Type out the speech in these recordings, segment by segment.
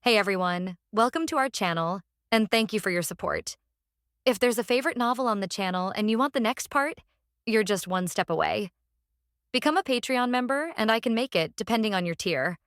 Hey everyone, welcome to our channel, and thank you for your support. If there's a favorite novel on the channel and you want the next part, you're just one step away. Become a Patreon member and I can make it depending on your tier.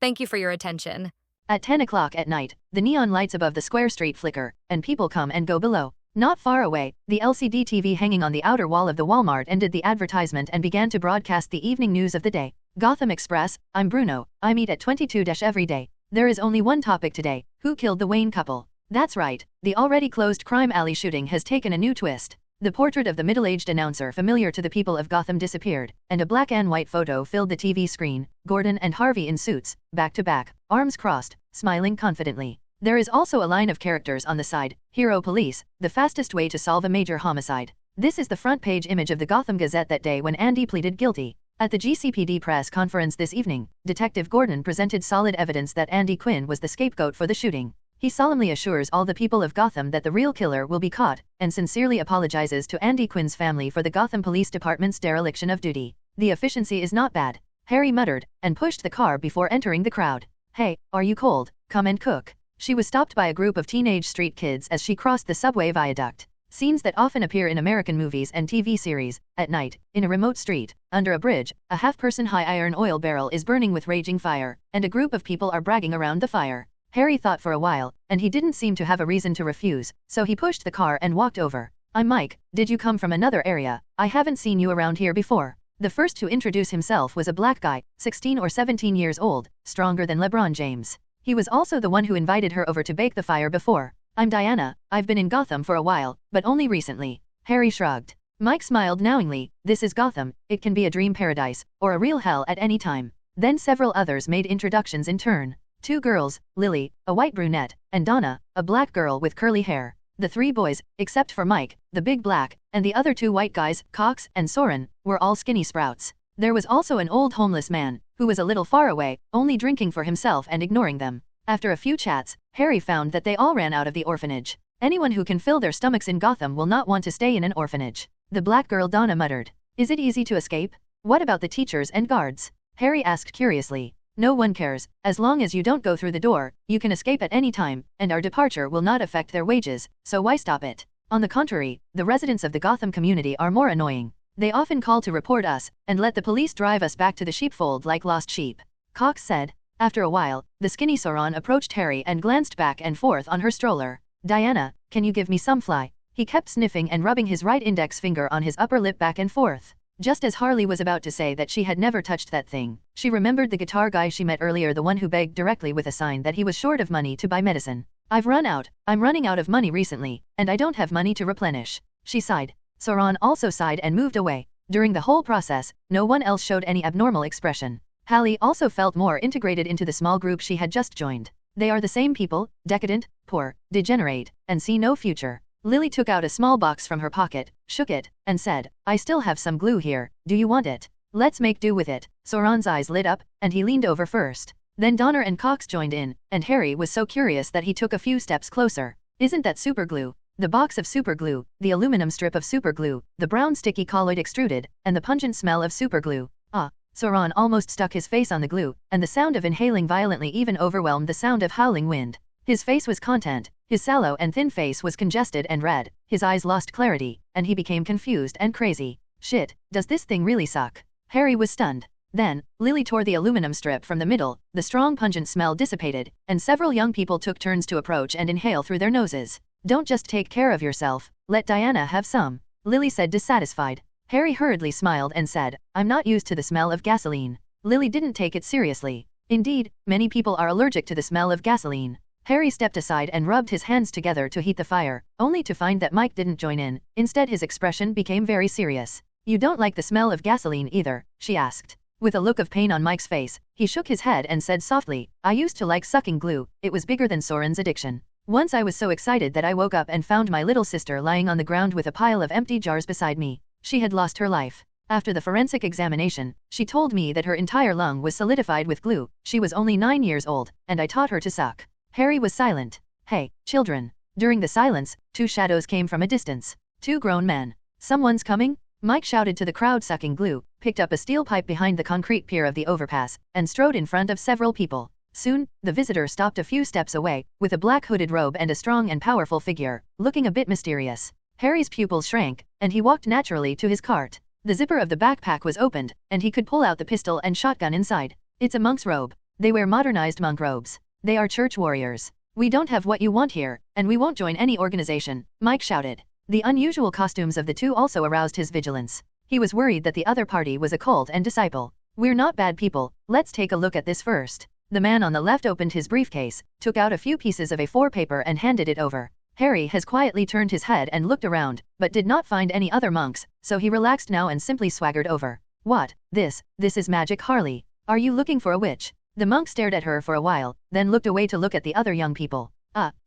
Thank you for your attention. At 10 o'clock at night, the neon lights above the square street flicker, and people come and go below. Not far away, the LCD TV hanging on the outer wall of the Walmart ended the advertisement and began to broadcast the evening news of the day. Gotham Express, I'm Bruno, I meet at 22 every day. There is only one topic today: who killed the Wayne couple? That's right, the already closed crime alley shooting has taken a new twist. The portrait of the middle-aged announcer familiar to the people of Gotham disappeared, and a black and white photo filled the TV screen: Gordon and Harvey in suits, back to back, arms crossed, smiling confidently. There is also a line of characters on the side: Hero Police, the fastest way to solve a major homicide. This is the front page image of the Gotham Gazette that day when Andy pleaded guilty. At the GCPD press conference this evening, Detective Gordon presented solid evidence that Andy Quinn was the scapegoat for the shooting. He solemnly assures all the people of Gotham that the real killer will be caught, and sincerely apologizes to Andy Quinn's family for the Gotham Police Department's dereliction of duty. The efficiency is not bad, Harry muttered, and pushed the car before entering the crowd. Hey, are you cold? Come and cook. She was stopped by a group of teenage street kids as she crossed the subway viaduct. Scenes that often appear in American movies and TV series. At night, in a remote street, under a bridge, a half-person high iron oil barrel is burning with raging fire, and a group of people are bragging around the fire. Harry thought for a while, and he didn't seem to have a reason to refuse, so he pushed the car and walked over. I'm Mike, did you come from another area? I haven't seen you around here before. The first to introduce himself was a black guy, 16 or 17 years old, stronger than LeBron James. He was also the one who invited her over to bake the fire before. I'm Diana, I've been in Gotham for a while, but only recently. Harry shrugged. Mike smiled knowingly. This is Gotham, it can be a dream paradise, or a real hell at any time. Then several others made introductions in turn. Two girls, Lily, a white brunette, and Donna, a black girl with curly hair. The three boys, except for Mike, the big black, and the other two white guys, Cox and Soren, were all skinny sprouts. There was also an old homeless man, who was a little far away, only drinking for himself and ignoring them. After a few chats, Harry found that they all ran out of the orphanage. Anyone who can fill their stomachs in Gotham will not want to stay in an orphanage. The black girl Donna muttered. Is it easy to escape? What about the teachers and guards? Harry asked curiously. No one cares. As long as you don't go through the door, you can escape at any time, and our departure will not affect their wages, so why stop it? On the contrary, the residents of the Gotham community are more annoying. They often call to report us, and let the police drive us back to the sheepfold like lost sheep. Cox said. After a while, the skinny Soren approached Harry and glanced back and forth on her stroller. Diana, can you give me some fly? He kept sniffing and rubbing his right index finger on his upper lip back and forth. Just as Harley was about to say that she had never touched that thing, she remembered the guitar guy she met earlier, the one who begged directly with a sign that he was short of money to buy medicine. I'm running out of money recently, and I don't have money to replenish. She sighed. Soren also sighed and moved away. During the whole process, no one else showed any abnormal expression. Hallie also felt more integrated into the small group she had just joined. They are the same people, decadent, poor, degenerate, and see no future. Lily took out a small box from her pocket, shook it, and said, I still have some glue here, do you want it? Let's make do with it. Soren's eyes lit up, and he leaned over first. Then Donner and Cox joined in, and Harry was so curious that he took a few steps closer. Isn't that superglue? The box of superglue, the aluminum strip of superglue, the brown sticky colloid extruded, and the pungent smell of superglue. Ah! Soren almost stuck his face on the glue, and the sound of inhaling violently even overwhelmed the sound of howling wind. His face was content, his sallow and thin face was congested and red, his eyes lost clarity, and he became confused and crazy. Shit, does this thing really suck? Harry was stunned. Then, Lily tore the aluminum strip from the middle, the strong pungent smell dissipated, and several young people took turns to approach and inhale through their noses. Don't just take care of yourself, let Diana have some, Lily said dissatisfied. Harry hurriedly smiled and said, I'm not used to the smell of gasoline. Lily didn't take it seriously. Indeed, many people are allergic to the smell of gasoline. Harry stepped aside and rubbed his hands together to heat the fire, only to find that Mike didn't join in. Instead his expression became very serious. You don't like the smell of gasoline either? She asked. With a look of pain on Mike's face, he shook his head and said softly, I used to like sucking glue, it was bigger than Soren's addiction. Once I was so excited that I woke up and found my little sister lying on the ground with a pile of empty jars beside me. She had lost her life. After the forensic examination, she told me that her entire lung was solidified with glue. She was only 9 years old, and I taught her to suck. Harry was silent. Hey, children. During the silence, two shadows came from a distance. Two grown men. Someone's coming? Mike shouted to the crowd sucking glue, picked up a steel pipe behind the concrete pier of the overpass, and strode in front of several people. Soon, the visitor stopped a few steps away, with a black hooded robe and a strong and powerful figure, looking a bit mysterious. Harry's pupils shrank, and he walked naturally to his cart. The zipper of the backpack was opened, and he could pull out the pistol and shotgun inside. It's a monk's robe. They wear modernized monk robes. They are church warriors. We don't have what you want here, and we won't join any organization, Mike shouted. The unusual costumes of the two also aroused his vigilance. He was worried that the other party was a cult and disciple. We're not bad people, let's take a look at this first. The man on the left opened his briefcase, took out a few pieces of A4 paper and handed it over. Harry has quietly turned his head and looked around, but did not find any other monks, so he relaxed now and simply swaggered over. What? This is Magic Harley. Are you looking for a witch? The monk stared at her for a while, then looked away to look at the other young people.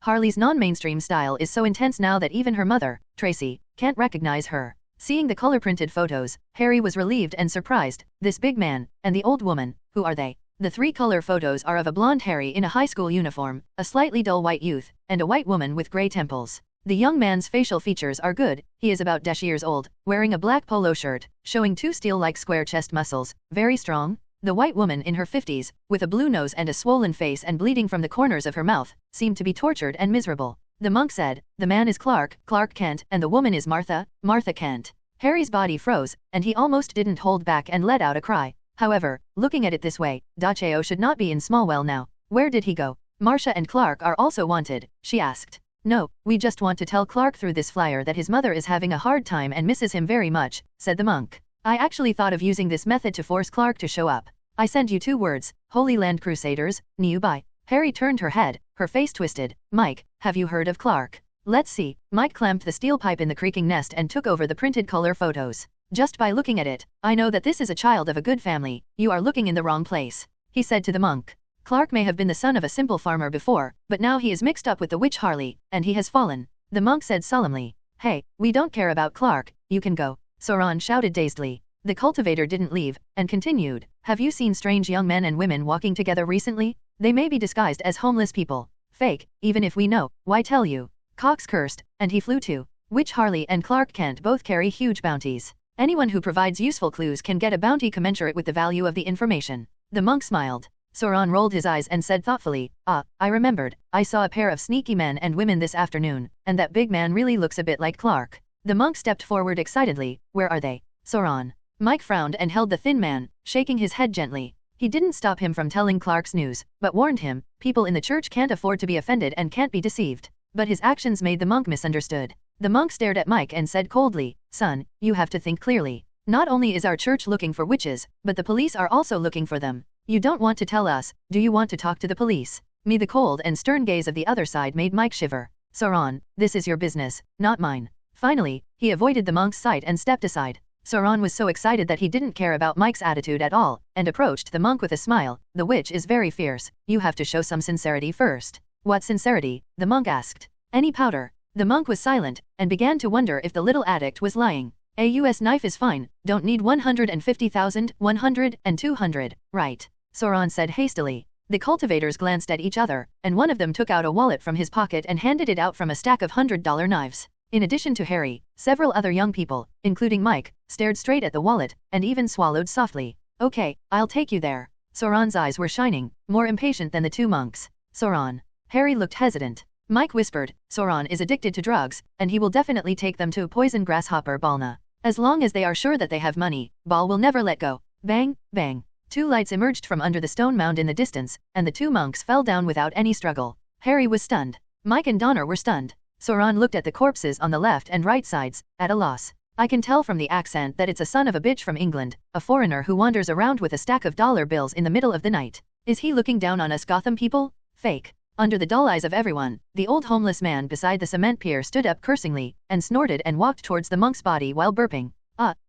Harley's non-mainstream style is so intense now that even her mother, Tracy, can't recognize her. Seeing the color-printed photos, Harry was relieved and surprised. This big man, and the old woman, who are they? The three color photos are of a blonde Harry in a high school uniform, a slightly dull white youth, and a white woman with gray temples. The young man's facial features are good. He is about 10 years old, wearing a black polo shirt, showing two steel-like square chest muscles, very strong. The white woman in her 50s, with a blue nose and a swollen face and bleeding from the corners of her mouth, seemed to be tortured and miserable. The monk said, "The man is Clark Kent, and the woman is Martha Kent." Harry's body froze, and he almost didn't hold back and let out a cry. However, looking at it this way, Dacheo should not be in Smallwell now. Where did he go? Marcia and Clark are also wanted, she asked. No, we just want to tell Clark through this flyer that his mother is having a hard time and misses him very much, said the monk. I actually thought of using this method to force Clark to show up. I send you 2 words, Holy Land Crusaders, nearby. Harry turned her head, her face twisted. Mike, have you heard of Clark? Let's see. Mike clamped the steel pipe in the creaking nest and took over the printed color photos. Just by looking at it, I know that this is a child of a good family. You are looking in the wrong place, he said to the monk. Clark may have been the son of a simple farmer before, but now he is mixed up with the witch Harley, and he has fallen. The monk said solemnly. Hey, we don't care about Clark, you can go. Sauron shouted dazedly. The cultivator didn't leave, and continued. Have you seen strange young men and women walking together recently? They may be disguised as homeless people. Fake, even if we know, why tell you? Cox cursed, and he flew too. Witch Harley and Clark Kent both carry huge bounties. Anyone who provides useful clues can get a bounty commensurate with the value of the information. The monk smiled. Sauron rolled his eyes and said thoughtfully, I remembered. I saw a pair of sneaky men and women this afternoon, and that big man really looks a bit like Clark. The monk stepped forward excitedly. Where are they? Sauron. Mike frowned and held the thin man, shaking his head gently. He didn't stop him from telling Clark's news, but warned him, people in the church can't afford to be offended and can't be deceived. But his actions made the monk misunderstood. The monk stared at Mike and said coldly, Son, you have to think clearly. Not only is our church looking for witches, but the police are also looking for them. You don't want to tell us, do you want to talk to the police? The cold and stern gaze of the other side made Mike shiver. Sauron, this is your business, not mine. Finally, he avoided the monk's sight and stepped aside. Sauron was so excited that he didn't care about Mike's attitude at all, and approached the monk with a smile. The witch is very fierce. You have to show some sincerity first. What sincerity? The monk asked. Any powder? The monk was silent, and began to wonder if the little addict was lying. A US knife is fine, don't need 150,000, 100, and 200, right? Sauron said hastily. The cultivators glanced at each other, and one of them took out a wallet from his pocket and handed it out from a stack of $100 knives. In addition to Harry, several other young people, including Mike, stared straight at the wallet, and even swallowed softly. Okay, I'll take you there. Sauron's eyes were shining, more impatient than the two monks. Sauron. Harry looked hesitant. Mike whispered, Sauron is addicted to drugs, and he will definitely take them to poison grasshopper Balna. As long as they are sure that they have money, Bal will never let go. Bang, bang. 2 lights emerged from under the stone mound in the distance, and the 2 monks fell down without any struggle. Harry was stunned. Mike and Donner were stunned. Sauron looked at the corpses on the left and right sides, at a loss. I can tell from the accent that it's a son of a bitch from England, a foreigner who wanders around with a stack of dollar bills in the middle of the night. Is he looking down on us Gotham people? Fake. Under the dull eyes of everyone, the old homeless man beside the cement pier stood up cursingly, and snorted and walked towards the monk's body while burping.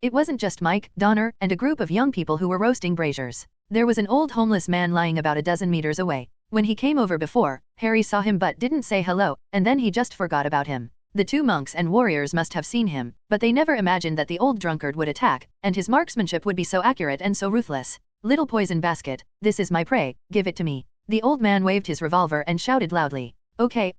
It wasn't just Mike, Donner, and a group of young people who were roasting braziers. There was an old homeless man lying about a dozen meters away. When he came over before, Harry saw him but didn't say hello, and then he just forgot about him. The 2 monks and warriors must have seen him, but they never imagined that the old drunkard would attack, and his marksmanship would be so accurate and so ruthless. Little poison basket, this is my prey, give it to me. The old man waved his revolver and shouted loudly. Okay.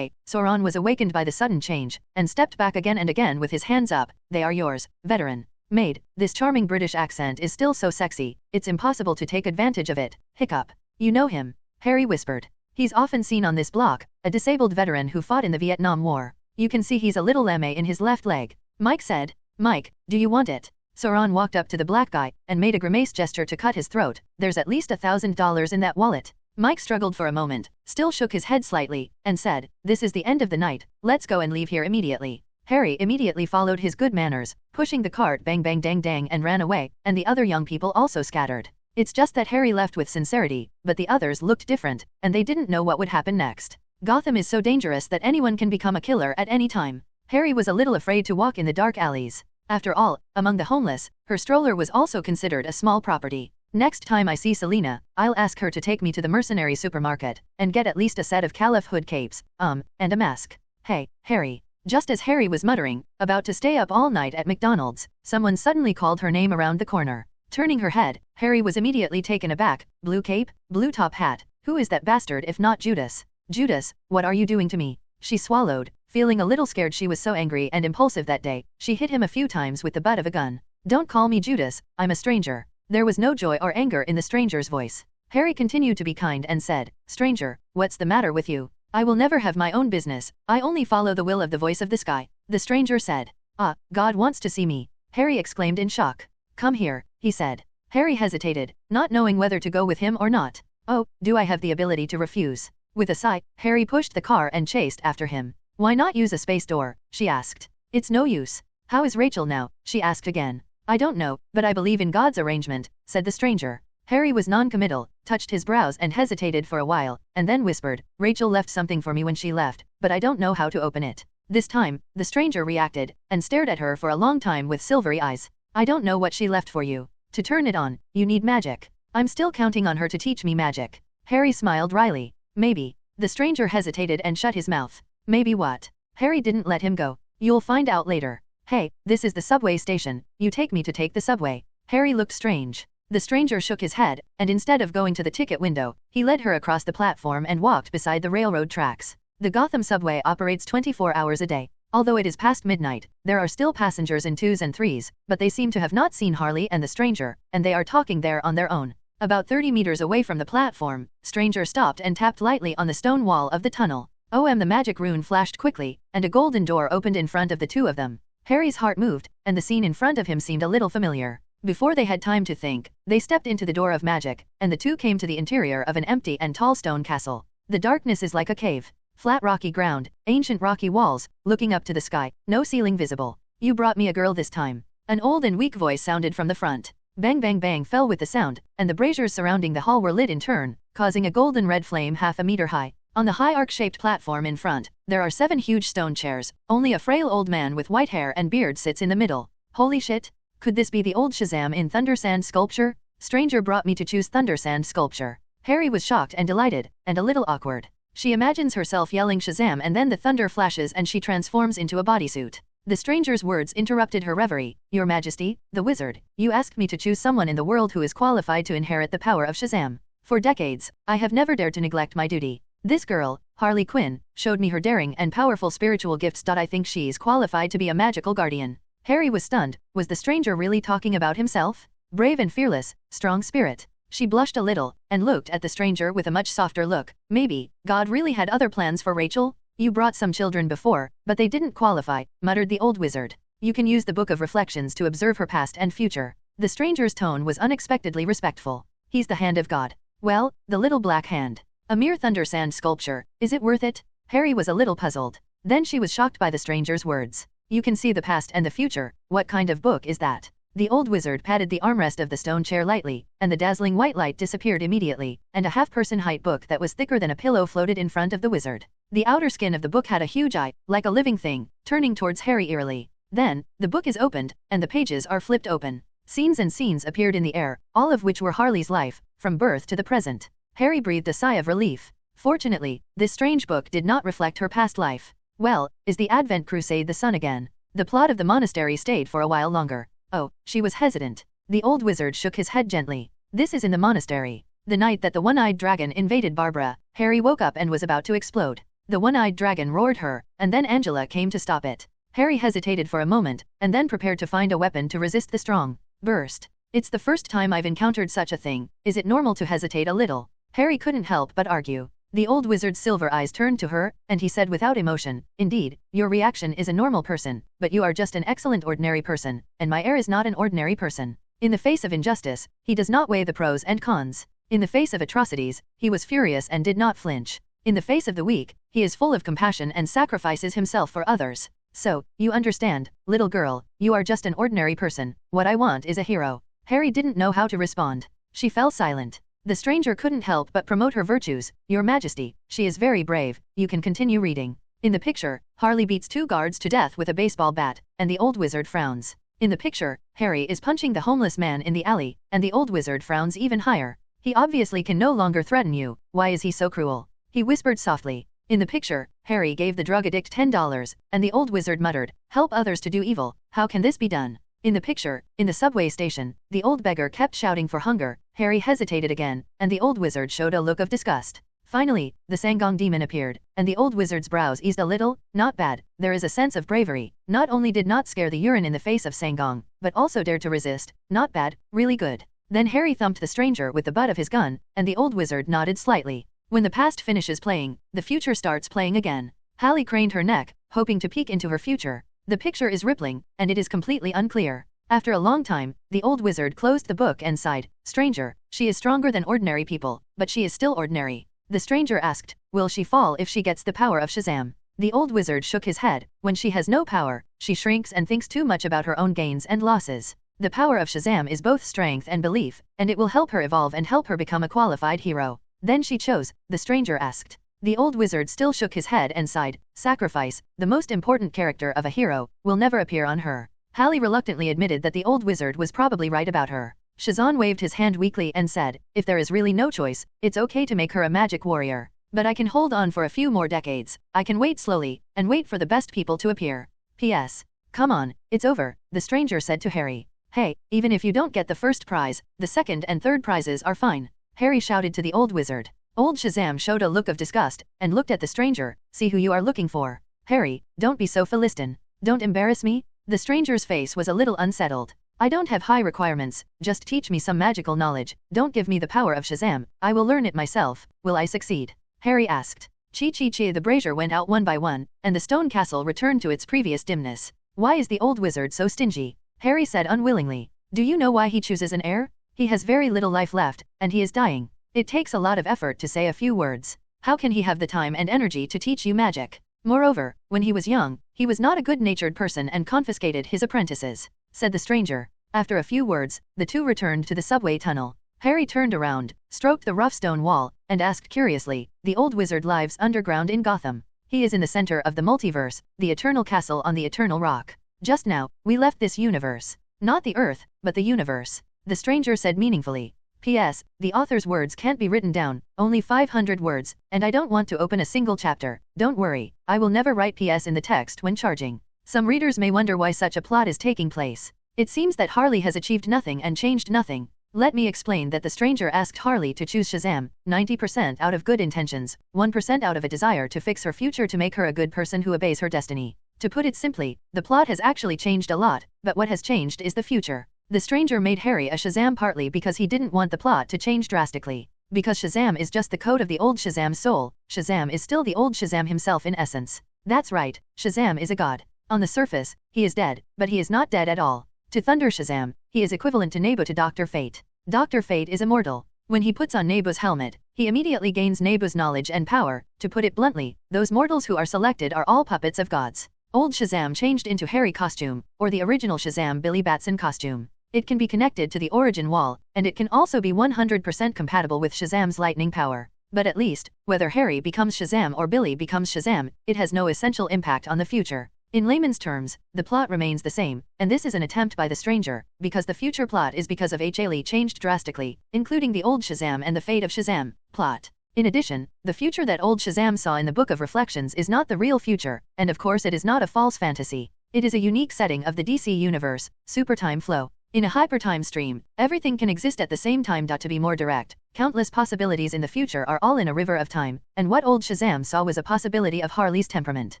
Sauron was awakened by the sudden change, and stepped back again and again with his hands up. They are yours, veteran. Maid, this charming British accent is still so sexy, it's impossible to take advantage of it. Hiccup. You know him. Harry whispered. He's often seen on this block, a disabled veteran who fought in the Vietnam War. You can see he's a little lame in his left leg. Mike said. Mike, do you want it? Sauron walked up to the black guy and made a grimace gesture to cut his throat. There's at least $1,000 in that wallet. Mike struggled for a moment, still shook his head slightly, and said, this is the end of the night, let's go and leave here immediately. Harry immediately followed his good manners, pushing the cart bang bang dang dang and ran away, and the other young people also scattered. It's just that Harry left with sincerity, but the others looked different, and they didn't know what would happen next. Gotham is so dangerous that anyone can become a killer at any time. Harry was a little afraid to walk in the dark alleys. After all, among the homeless, her stroller was also considered a small property. Next time I see Selina, I'll ask her to take me to the mercenary supermarket, and get at least a set of caliph hood capes, and a mask. Hey, Harry. Just as Harry was muttering, about to stay up all night at McDonald's, someone suddenly called her name around the corner. Turning her head, Harry was immediately taken aback. Blue cape, blue top hat. Who is that bastard if not Judas? Judas, what are you doing to me? She swallowed, feeling a little scared. She was so angry and impulsive that day, she hit him a few times with the butt of a gun. Don't call me Judas, I'm a stranger. There was no joy or anger in the stranger's voice. Harry continued to be kind and said, Stranger, what's the matter with you? I will never have my own business, I only follow the will of the voice of the sky. The stranger said. Ah, God wants to see me. Harry exclaimed in shock. Come here, he said. Harry hesitated, not knowing whether to go with him or not. Oh, do I have the ability to refuse? With a sigh, Harry pushed the car and chased after him. Why not use a space door? She asked. It's no use. How is Rachel now? She asked again. I don't know, but I believe in God's arrangement, said the stranger. Harry was non-committal, touched his brows and hesitated for a while, and then whispered, Rachel left something for me when she left, but I don't know how to open it. This time, the stranger reacted, and stared at her for a long time with silvery eyes. I don't know what she left for you. To turn it on, you need magic. I'm still counting on her to teach me magic. Harry smiled wryly. Maybe. The stranger hesitated and shut his mouth. Maybe what? Harry didn't let him go. You'll find out later. Hey, this is the subway station, you take me to take the subway. Harry looked strange. The stranger shook his head, and instead of going to the ticket window, he led her across the platform and walked beside the railroad tracks. The Gotham subway operates 24 hours a day. Although it is past midnight, there are still passengers in 2s and 3s, but they seem to have not seen Harley and the stranger, and they are talking there on their own. About 30 meters away from the platform, stranger stopped and tapped lightly on the stone wall of the tunnel. The magic rune flashed quickly, and a golden door opened in front of the two of them. Harry's heart moved, and the scene in front of him seemed a little familiar. Before they had time to think, they stepped into the door of magic, and the two came to the interior of an empty and tall stone castle. The darkness is like a cave. Flat rocky ground, ancient rocky walls, looking up to the sky, no ceiling visible. You brought me a girl this time. An old and weak voice sounded from the front. Bang bang bang fell with the sound, and the braziers surrounding the hall were lit in turn, causing a golden red flame half a meter high. On the high arc-shaped platform in front, there are 7 huge stone chairs. Only a frail old man with white hair and beard sits in the middle. Holy shit! Could this be the old Shazam in Thunder Sand Sculpture? Stranger brought me to choose Thunder Sand Sculpture. Harry was shocked and delighted, and a little awkward. She imagines herself yelling Shazam and then the thunder flashes and she transforms into a bodysuit. The stranger's words interrupted her reverie. Your Majesty, the wizard, you asked me to choose someone in the world who is qualified to inherit the power of Shazam. For decades, I have never dared to neglect my duty. This girl, Harley Quinn, showed me her daring and powerful spiritual gifts. I think she's qualified to be a magical guardian. Harry was stunned. Was the stranger really talking about himself? Brave and fearless, strong spirit. She blushed a little, and looked at the stranger with a much softer look. Maybe, God really had other plans for Rachel? You brought some children before, but they didn't qualify, muttered the old wizard. You can use the Book of Reflections to observe her past and future. The stranger's tone was unexpectedly respectful. He's the hand of God. Well, the little black hand. A mere thunder sand sculpture, is it worth it? Harry was a little puzzled. Then she was shocked by the stranger's words. You can see the past and the future, what kind of book is that? The old wizard patted the armrest of the stone chair lightly, and the dazzling white light disappeared immediately, and a half-person height book that was thicker than a pillow floated in front of the wizard. The outer skin of the book had a huge eye, like a living thing, turning towards Harry eerily. Then, the book is opened, and the pages are flipped open. Scenes and scenes appeared in the air, all of which were Harley's life, from birth to the present. Harry breathed a sigh of relief. Fortunately, this strange book did not reflect her past life. Well, is the Advent Crusade the sun again? The plot of the monastery stayed for a while longer. Oh, she was hesitant. The old wizard shook his head gently. This is in the monastery. The night that the one-eyed dragon invaded Barbara, Harry woke up and was about to explode. The one-eyed dragon roared her, and then Angela came to stop it. Harry hesitated for a moment, and then prepared to find a weapon to resist the strong burst. It's the first time I've encountered such a thing. Is it normal to hesitate a little? Harry couldn't help but argue. The old wizard's silver eyes turned to her, and he said without emotion, "Indeed, your reaction is a normal person, but you are just an excellent ordinary person, and my heir is not an ordinary person." In the face of injustice, he does not weigh the pros and cons. In the face of atrocities, he was furious and did not flinch. In the face of the weak, he is full of compassion and sacrifices himself for others. "So, you understand, little girl, you are just an ordinary person, what I want is a hero." Harry didn't know how to respond. She fell silent. The stranger couldn't help but promote her virtues. "Your Majesty, she is very brave, you can continue reading." In the picture, Harley beats 2 guards to death with a baseball bat, and the old wizard frowns. In the picture, Harry is punching the homeless man in the alley, and the old wizard frowns even higher. "He obviously can no longer threaten you, why is he so cruel?" he whispered softly. In the picture, Harry gave the drug addict $10, and the old wizard muttered, "Help others to do evil, how can this be done?" In the picture, in the subway station, the old beggar kept shouting for hunger. Harry hesitated again, and the old wizard showed a look of disgust. Finally, the Sangong demon appeared, and the old wizard's brows eased a little. "Not bad, there is a sense of bravery. Not only did not scare the urine in the face of Sangong, but also dared to resist. Not bad, really good." Then Harry thumped the stranger with the butt of his gun, and the old wizard nodded slightly. When the past finishes playing, the future starts playing again. Hallie craned her neck, hoping to peek into her future. The picture is rippling, and it is completely unclear. After a long time, the old wizard closed the book and sighed. "Stranger, she is stronger than ordinary people, but she is still ordinary." The stranger asked, "Will she fall if she gets the power of Shazam?" The old wizard shook his head. "When she has no power, she shrinks and thinks too much about her own gains and losses. The power of Shazam is both strength and belief, and it will help her evolve and help her become a qualified hero." "Then she chose?" the stranger asked. The old wizard still shook his head and sighed. "Sacrifice, the most important character of a hero, will never appear on her." Hallie reluctantly admitted that the old wizard was probably right about her. Shazam waved his hand weakly and said, "If there is really no choice, it's okay to make her a magic warrior. But I can hold on for a few more decades. I can wait slowly, and wait for the best people to appear. P.S. Come on, it's over," the stranger said to Harry. "Hey, even if you don't get the first prize, the second and third prizes are fine," Harry shouted to the old wizard. Old Shazam showed a look of disgust, and looked at the stranger. "See who you are looking for. Harry, don't be so Philistine. Don't embarrass me." The stranger's face was a little unsettled. "I don't have high requirements, just teach me some magical knowledge. Don't give me the power of Shazam, I will learn it myself. Will I succeed?" Harry asked. Chi. The brazier went out one by one, and the stone castle returned to its previous dimness. "Why is the old wizard so stingy?" Harry said unwillingly. "Do you know why he chooses an heir? He has very little life left, and he is dying. It takes a lot of effort to say a few words. How can he have the time and energy to teach you magic? Moreover, when he was young, he was not a good-natured person and confiscated his apprentices," said the stranger. After a few words, the two returned to the subway tunnel. Harry turned around, stroked the rough stone wall, and asked curiously, "The old wizard lives underground in Gotham. He is in the center of the multiverse, the eternal castle on the eternal rock. Just now, we left this universe. Not the Earth, but the universe," the stranger said meaningfully. "P.S. The author's words can't be written down, only 500 words, and I don't want to open a single chapter. Don't worry, I will never write P.S. in the text when charging." Some readers may wonder why such a plot is taking place. It seems that Harley has achieved nothing and changed nothing. Let me explain that the stranger asked Harley to choose Shazam, 90% out of good intentions, 1% out of a desire to fix her future to make her a good person who obeys her destiny. To put it simply, the plot has actually changed a lot, but what has changed is the future. The stranger made Harry a Shazam partly because he didn't want the plot to change drastically. Because Shazam is just the code of the old Shazam's soul, Shazam is still the old Shazam himself in essence. That's right, Shazam is a god. On the surface, he is dead, but he is not dead at all. To Thunder Shazam, he is equivalent to Nebo to Dr. Fate. Dr. Fate is immortal. When he puts on Nebo's helmet, he immediately gains Nebo's knowledge and power. To put it bluntly, those mortals who are selected are all puppets of gods. Old Shazam changed into Harry costume, or the original Shazam Billy Batson costume. It can be connected to the origin wall, and it can also be 100% compatible with Shazam's lightning power. But at least, whether Harry becomes Shazam or Billy becomes Shazam, it has no essential impact on the future. In layman's terms, the plot remains the same, and this is an attempt by the stranger, because the future plot is because of Haley changed drastically, including the old Shazam and the fate of Shazam plot. In addition, the future that old Shazam saw in the Book of Reflections is not the real future, and of course it is not a false fantasy. It is a unique setting of the DC universe, super time flow. In a hypertime stream, everything can exist at the same time. To be more direct, countless possibilities in the future are all in a river of time, and what old Shazam saw was a possibility of Harley's temperament.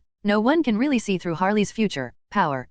No one can really see through Harley's future, power,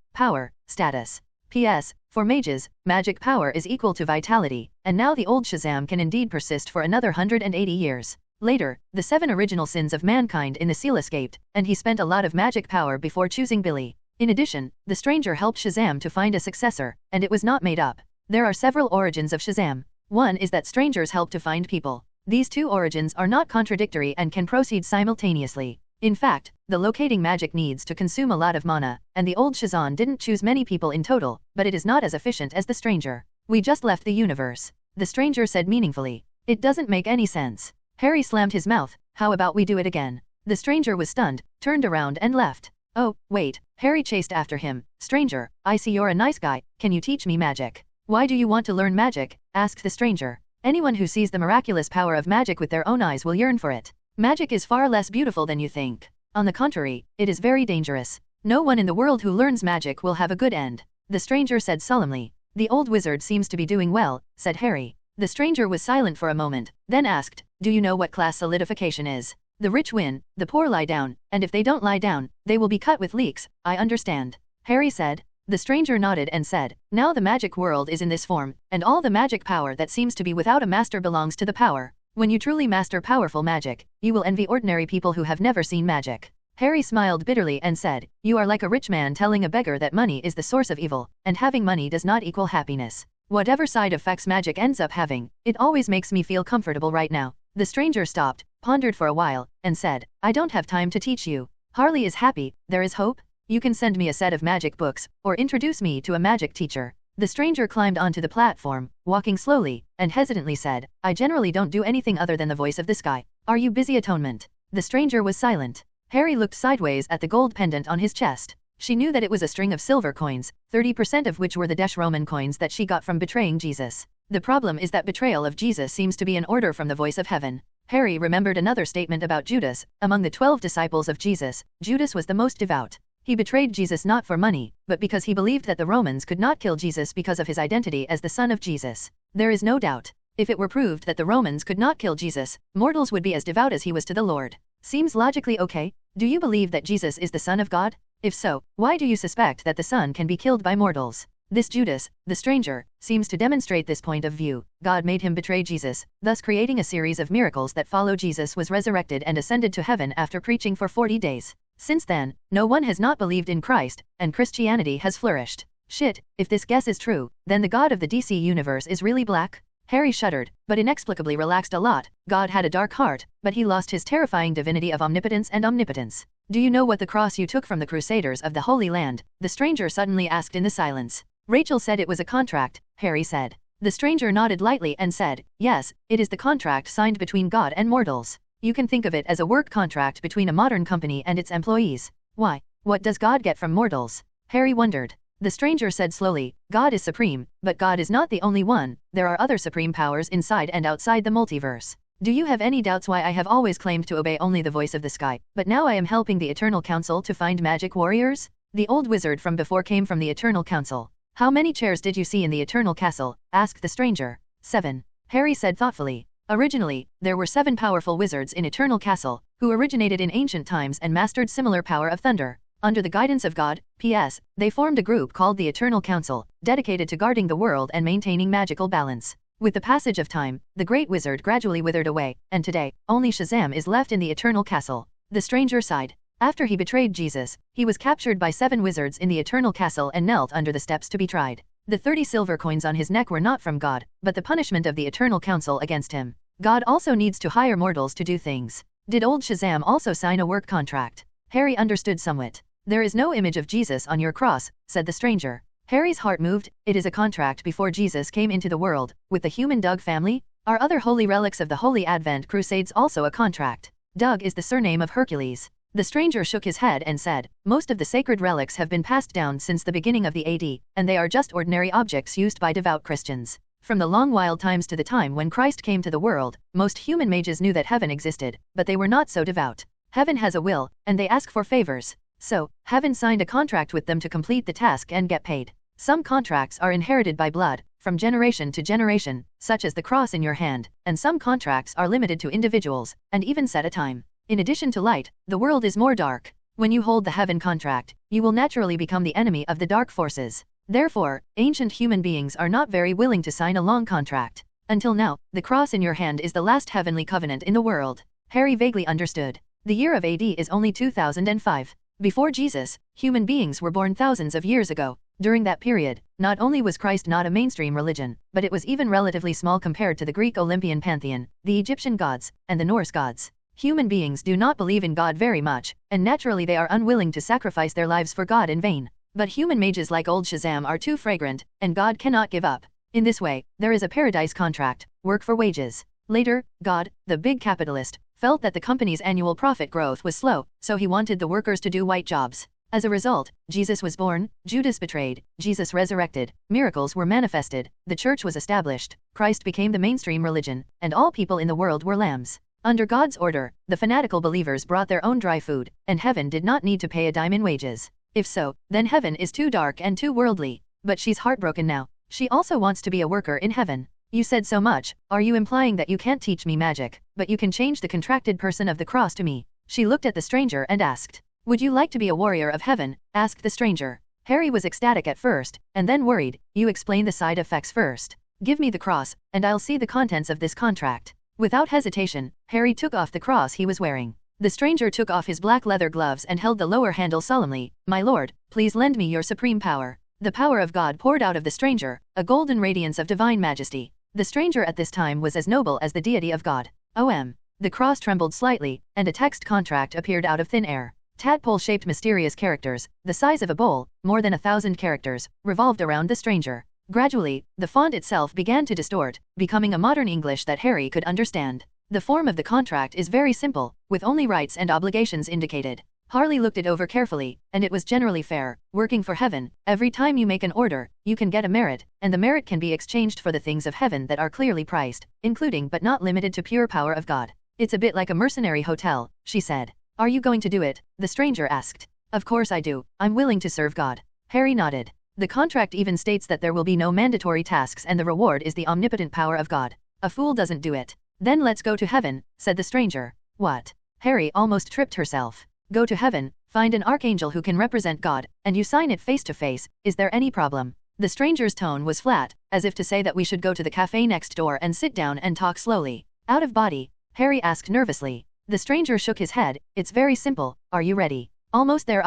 status. P.S. For mages, magic power is equal to vitality, and now the old Shazam can indeed persist for another 180 years. Later, the 7 original sins of mankind in the seal escaped, and he spent a lot of magic power before choosing Billy. In addition, the stranger helped Shazam to find a successor, and it was not made up. There are several origins of Shazam. One is that strangers help to find people. These two origins are not contradictory and can proceed simultaneously. In fact, the locating magic needs to consume a lot of mana, and the old Shazam didn't choose many people in total, but it is not as efficient as the stranger. We just left the universe, the stranger said meaningfully. It doesn't make any sense. Harry slammed his mouth. How about we do it again? The stranger was stunned, turned around and left. Oh, wait, Harry chased after him. Stranger, I see you're a nice guy, can you teach me magic? Why do you want to learn magic? Asked the stranger. Anyone who sees the miraculous power of magic with their own eyes will yearn for it. Magic is far less beautiful than you think. On the contrary, it is very dangerous. No one in the world who learns magic will have a good end. The stranger said solemnly. The old wizard seems to be doing well, said Harry. The stranger was silent for a moment, then asked, do you know what class solidification is? The rich win, the poor lie down, and if they don't lie down, they will be cut with leeks. I understand. Harry said. The stranger nodded and said, now the magic world is in this form, and all the magic power that seems to be without a master belongs to the power. When you truly master powerful magic, you will envy ordinary people who have never seen magic. Harry smiled bitterly and said, you are like a rich man telling a beggar that money is the source of evil, and having money does not equal happiness. Whatever side effects magic ends up having, it always makes me feel comfortable right now. The stranger stopped, pondered for a while, and said, I don't have time to teach you. Harley is happy, there is hope. You can send me a set of magic books, or introduce me to a magic teacher. The stranger climbed onto the platform, walking slowly, and hesitantly said, I generally don't do anything other than the voice of the sky. Are you busy, Atonement? The stranger was silent. Harry looked sideways at the gold pendant on his chest. She knew that it was a string of silver coins, 30% of which were the Dash Roman coins that she got from betraying Jesus. The problem is that betrayal of Jesus seems to be an order from the voice of heaven. Harry remembered another statement about Judas. Among the 12 disciples of Jesus, Judas was the most devout. He betrayed Jesus not for money, but because he believed that the Romans could not kill Jesus because of his identity as the son of Jesus. There is no doubt. If it were proved that the Romans could not kill Jesus, mortals would be as devout as he was to the Lord. Seems logically okay. Do you believe that Jesus is the Son of God? If so, why do you suspect that the Son can be killed by mortals? This Judas, the stranger, seems to demonstrate this point of view. God made him betray Jesus, thus creating a series of miracles that follow. Jesus was resurrected and ascended to heaven after preaching for 40 days. Since then, no one has not believed in Christ, and Christianity has flourished. Shit, if this guess is true, then the God of the DC universe is really black? Harry shuddered, but inexplicably relaxed a lot. God had a dark heart, but he lost his terrifying divinity of omnipotence and omnipotence. Do you know what the cross you took from the Crusaders of the Holy Land? The stranger suddenly asked in the silence. Rachel said it was a contract, Harry said. The stranger nodded lightly and said, yes, it is the contract signed between God and mortals. You can think of it as a work contract between a modern company and its employees. Why? What does God get from mortals? Harry wondered. The stranger said slowly, God is supreme, but God is not the only one. There are other supreme powers inside and outside the multiverse. Do you have any doubts why I have always claimed to obey only the voice of the sky, but now I am helping the Eternal Council to find magic warriors? The old wizard from before came from the Eternal Council. How many chairs did you see in the Eternal Castle? Asked the stranger. 7. Harry said thoughtfully. Originally, there were 7 powerful wizards in Eternal Castle, who originated in ancient times and mastered similar power of thunder. Under the guidance of God, P.S., they formed a group called the Eternal Council, dedicated to guarding the world and maintaining magical balance. With the passage of time, the great wizard gradually withered away, and today, only Shazam is left in the Eternal Castle. The stranger sighed. After he betrayed Jesus, he was captured by 7 wizards in the Eternal Castle and knelt under the steps to be tried. The 30 silver coins on his neck were not from God, but the punishment of the Eternal Council against him. God also needs to hire mortals to do things. Did old Shazam also sign a work contract? Harry understood somewhat. There is no image of Jesus on your cross, said the stranger. Harry's heart moved. It is a contract before Jesus came into the world, with the human Doug family. Are other holy relics of the Holy Advent Crusades also a contract? Doug is the surname of Hercules. The stranger shook his head and said, most of the sacred relics have been passed down since the beginning of the AD, and they are just ordinary objects used by devout Christians. From the long wild times to the time when Christ came to the world, most human mages knew that heaven existed, but they were not so devout. Heaven has a will, and they ask for favors. So, heaven signed a contract with them to complete the task and get paid. Some contracts are inherited by blood, from generation to generation, such as the cross in your hand, and some contracts are limited to individuals, and even set a time. In addition to light, the world is more dark. When you hold the heaven contract, you will naturally become the enemy of the dark forces. Therefore, ancient human beings are not very willing to sign a long contract. Until now, the cross in your hand is the last heavenly covenant in the world. Harry vaguely understood. The year of AD is only 2005. Before Jesus, human beings were born thousands of years ago. During that period, not only was Christ not a mainstream religion, but it was even relatively small compared to the Greek Olympian pantheon, the Egyptian gods, and the Norse gods. Human beings do not believe in God very much, and naturally they are unwilling to sacrifice their lives for God in vain. But human mages like old Shazam are too fragrant, and God cannot give up. In this way, there is a paradise contract, work for wages. Later, God, the big capitalist, felt that the company's annual profit growth was slow, so he wanted the workers to do white jobs. As a result, Jesus was born, Judas betrayed, Jesus resurrected, miracles were manifested, the church was established, Christ became the mainstream religion, and all people in the world were lambs. Under God's order, the fanatical believers brought their own dry food, and heaven did not need to pay a dime in wages. If so, then heaven is too dark and too worldly. But she's heartbroken now. She also wants to be a worker in heaven. You said so much, are you implying that you can't teach me magic, but you can change the contracted person of the cross to me? She looked at the stranger and asked. Would you like to be a warrior of heaven? Asked the stranger. Harry was ecstatic at first, and then worried. You explain the side effects first. Give me the cross, and I'll see the contents of this contract. Without hesitation, Harry took off the cross he was wearing. The stranger took off his black leather gloves and held the lower handle solemnly. My lord, please lend me your supreme power. The power of God poured out of the stranger, a golden radiance of divine majesty. The stranger at this time was as noble as the deity of God. The cross trembled slightly, and a text contract appeared out of thin air. Tadpole-shaped mysterious characters, the size of a bowl, more than 1,000 characters, revolved around the stranger. Gradually, the font itself began to distort, becoming a modern English that Harry could understand. The form of the contract is very simple, with only rights and obligations indicated. Harley looked it over carefully, and it was generally fair. Working for heaven, every time you make an order, you can get a merit, and the merit can be exchanged for the things of heaven that are clearly priced, including but not limited to pure power of God. It's a bit like a mercenary hotel, she said. Are you going to do it? The stranger asked. Of course I do. I'm willing to serve God. Harry nodded. The contract even states that there will be no mandatory tasks and the reward is the omnipotent power of God. A fool doesn't do it. Then let's go to heaven, said the stranger. What? Harry almost tripped herself. Go to heaven, find an archangel who can represent God, and you sign it face to face. Is there any problem? The stranger's tone was flat, as if to say that we should go to the cafe next door and sit down and talk slowly. Out of body? Harry asked nervously. The stranger shook his head. It's very simple. Are you ready? Almost there.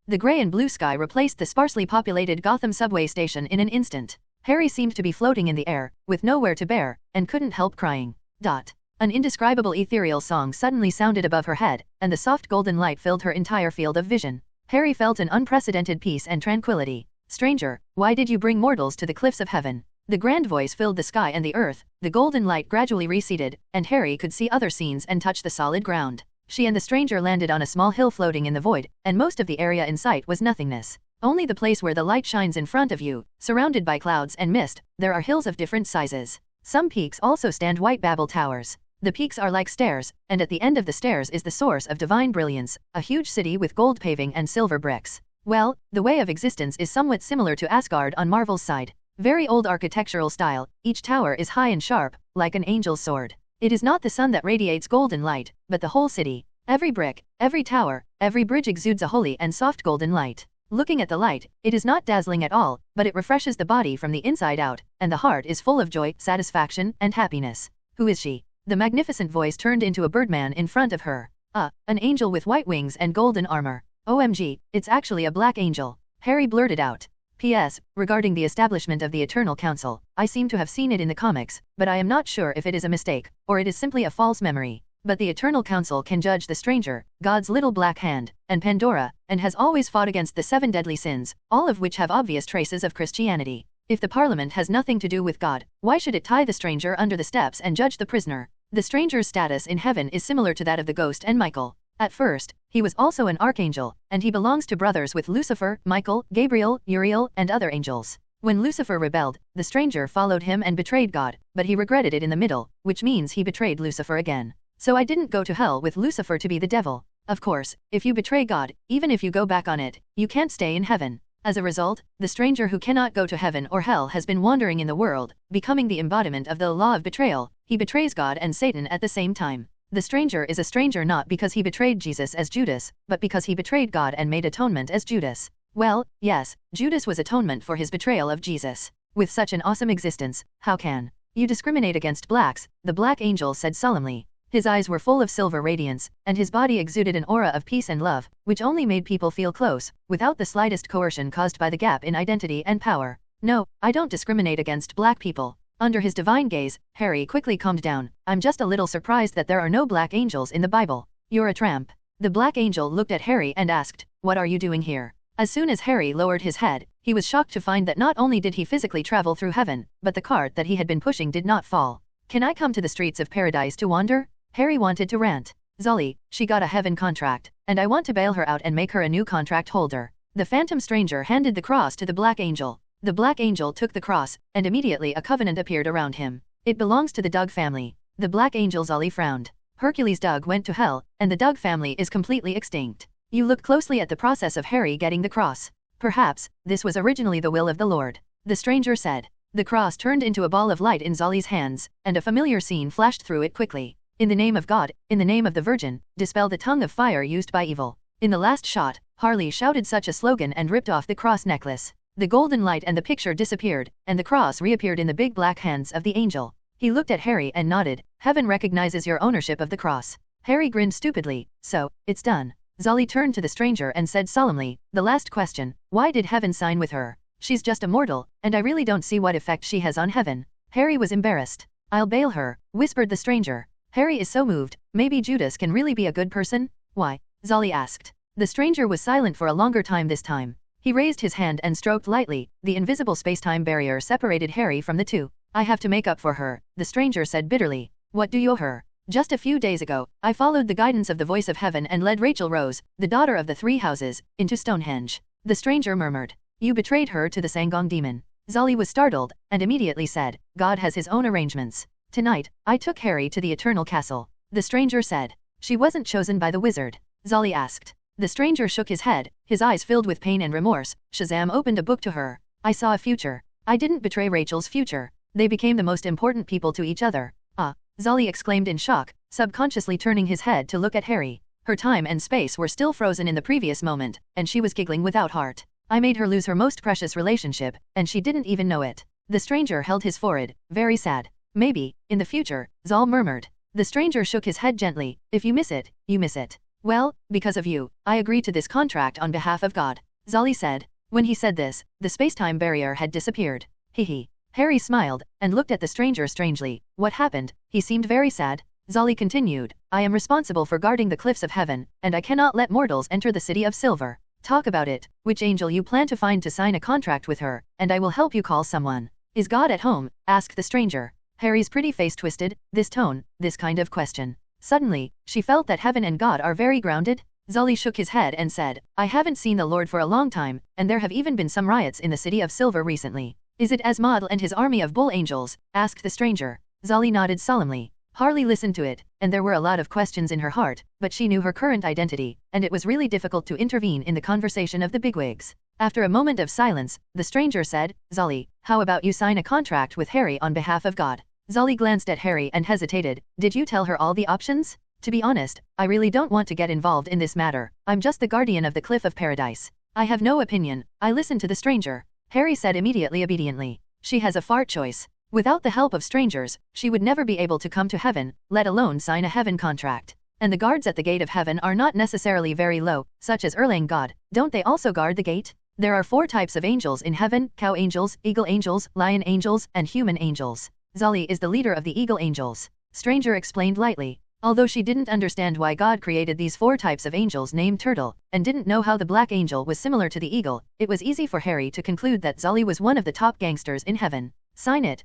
The gray and blue sky replaced the sparsely populated Gotham subway station in an instant. Harry seemed to be floating in the air, with nowhere to bear, and couldn't help crying. An indescribable ethereal song suddenly sounded above her head, and the soft golden light filled her entire field of vision. Harry felt an unprecedented peace and tranquility. Stranger, why did you bring mortals to the cliffs of heaven? The grand voice filled the sky and the earth, the golden light gradually receded, and Harry could see other scenes and touch the solid ground. She and the stranger landed on a small hill floating in the void, and most of the area in sight was nothingness. Only the place where the light shines in front of you, surrounded by clouds and mist. There are hills of different sizes. Some peaks also stand white Babel towers. The peaks are like stairs, and at the end of the stairs is the source of divine brilliance, a huge city with gold paving and silver bricks. Well, the way of existence is somewhat similar to Asgard on Marvel's side. Very old architectural style, each tower is high and sharp, like an angel's sword. It is not the sun that radiates golden light, but the whole city. Every brick, every tower, every bridge exudes a holy and soft golden light. Looking at the light, it is not dazzling at all, but it refreshes the body from the inside out, and the heart is full of joy, satisfaction, and happiness. Who is she? The magnificent voice turned into a birdman in front of her. An angel with white wings and golden armor. OMG, it's actually a black angel. Harry blurted out. P.S. Regarding the establishment of the Eternal Council, I seem to have seen it in the comics, but I am not sure if it is a mistake, or it is simply a false memory. But the Eternal Council can judge the stranger, God's little black hand, and Pandora, and has always fought against the 7 deadly sins, all of which have obvious traces of Christianity. If the Parliament has nothing to do with God, why should it tie the stranger under the steps and judge the prisoner? The stranger's status in heaven is similar to that of the ghost and Michael. At first, he was also an archangel, and he belongs to brothers with Lucifer, Michael, Gabriel, Uriel, and other angels. When Lucifer rebelled, the stranger followed him and betrayed God, but he regretted it in the middle, which means he betrayed Lucifer again. So I didn't go to hell with Lucifer to be the devil. Of course, if you betray God, even if you go back on it, you can't stay in heaven. As a result, the stranger who cannot go to heaven or hell has been wandering in the world, becoming the embodiment of the law of betrayal. He betrays God and Satan at the same time. The stranger is a stranger not because he betrayed Jesus as Judas, but because he betrayed God and made atonement as Judas. Well, yes, Judas was atonement for his betrayal of Jesus. With such an awesome existence, how can you discriminate against blacks? The Black Angel said solemnly. His eyes were full of silver radiance, and his body exuded an aura of peace and love, which only made people feel close, without the slightest coercion caused by the gap in identity and power. No, I don't discriminate against black people. Under his divine gaze, Harry quickly calmed down. I'm just a little surprised that there are no black angels in the Bible. You're a tramp. The Black Angel looked at Harry and asked, "What are you doing here?" As soon as Harry lowered his head, he was shocked to find that not only did he physically travel through heaven, but the cart that he had been pushing did not fall. Can I come to the streets of paradise to wander? Harry wanted to rant. Zolly, she got a heaven contract, and I want to bail her out and make her a new contract holder. The phantom stranger handed the cross to the Black Angel. The Black Angel took the cross, and immediately a covenant appeared around him. It belongs to the Doug family. The Black Angel Zolly frowned. Hercules Doug went to hell, and the Doug family is completely extinct. You look closely at the process of Harry getting the cross. Perhaps, this was originally the will of the Lord. The stranger said. The cross turned into a ball of light in Zolly's hands, and a familiar scene flashed through it quickly. In the name of God, in the name of the Virgin, dispel the tongue of fire used by evil. In the last shot, Harley shouted such a slogan and ripped off the cross necklace. The golden light and the picture disappeared, and the cross reappeared in the big black hands of the angel. He looked at Harry and nodded. Heaven recognizes your ownership of the cross. Harry grinned stupidly. So, it's done. Zolly turned to the stranger and said solemnly, the last question, why did heaven sign with her? She's just a mortal, and I really don't see what effect she has on heaven. Harry was embarrassed. I'll bail her, whispered the stranger. Harry is so moved, maybe Judas can really be a good person? Why? Zolly asked. The stranger was silent for a longer time this time. He raised his hand and stroked lightly. The invisible space-time barrier separated Harry from the two. I have to make up for her, the stranger said bitterly. What do you owe her? Just a few days ago, I followed the guidance of the voice of heaven and led Rachel Rose, the daughter of the three houses, into Stonehenge. The stranger murmured. You betrayed her to the Sangong demon. Zolly was startled, and immediately said, God has his own arrangements. Tonight, I took Harry to the Eternal Castle. The stranger said. She wasn't chosen by the wizard. Zolly asked. The stranger shook his head, his eyes filled with pain and remorse. Shazam opened a book to her. I saw a future. I didn't betray Rachel's future. They became the most important people to each other. Ah, Zolly exclaimed in shock, subconsciously turning his head to look at Harry. Her time and space were still frozen in the previous moment, and she was giggling without heart. I made her lose her most precious relationship, and she didn't even know it. The stranger held his forehead, very sad. Maybe, in the future, Zol murmured. The stranger shook his head gently. If you miss it, you miss it. Well, because of you, I agree to this contract on behalf of God. Zolly said. When he said this, the space-time barrier had disappeared. Hee. Harry smiled, and looked at the stranger strangely. What happened? He seemed very sad. Zolly continued. I am responsible for guarding the cliffs of heaven, and I cannot let mortals enter the city of silver. Talk about it. Which angel you plan to find to sign a contract with her, and I will help you call someone. Is God at home? Asked the stranger. Harry's pretty face twisted. This tone, this kind of question. Suddenly, she felt that heaven and God are very grounded. Zolly shook his head and said, I haven't seen the Lord for a long time, and there have even been some riots in the city of silver recently. Is it Asmodel and his army of bull angels? Asked the stranger. Zolly nodded solemnly. Harley listened to it, and there were a lot of questions in her heart, but she knew her current identity, and it was really difficult to intervene in the conversation of the bigwigs. After a moment of silence, the stranger said, Zolly, how about you sign a contract with Harry on behalf of God? Zolly glanced at Harry and hesitated. Did you tell her all the options? To be honest, I really don't want to get involved in this matter. I'm just the guardian of the Cliff of Paradise. I have no opinion. I listened to the stranger. Harry said immediately obediently. She has a fart choice. Without the help of strangers, she would never be able to come to heaven, let alone sign a heaven contract. And the guards at the gate of heaven are not necessarily very low, such as Erlang God. Don't they also guard the gate? There are 4 types of angels in heaven, cow angels, eagle angels, lion angels, and human angels. Zolly is the leader of the eagle angels. Stranger explained lightly. Although she didn't understand why God created these 4 types of angels named Turtle, and didn't know how the black angel was similar to the eagle, it was easy for Harry to conclude that Zolly was one of the top gangsters in heaven. Sign it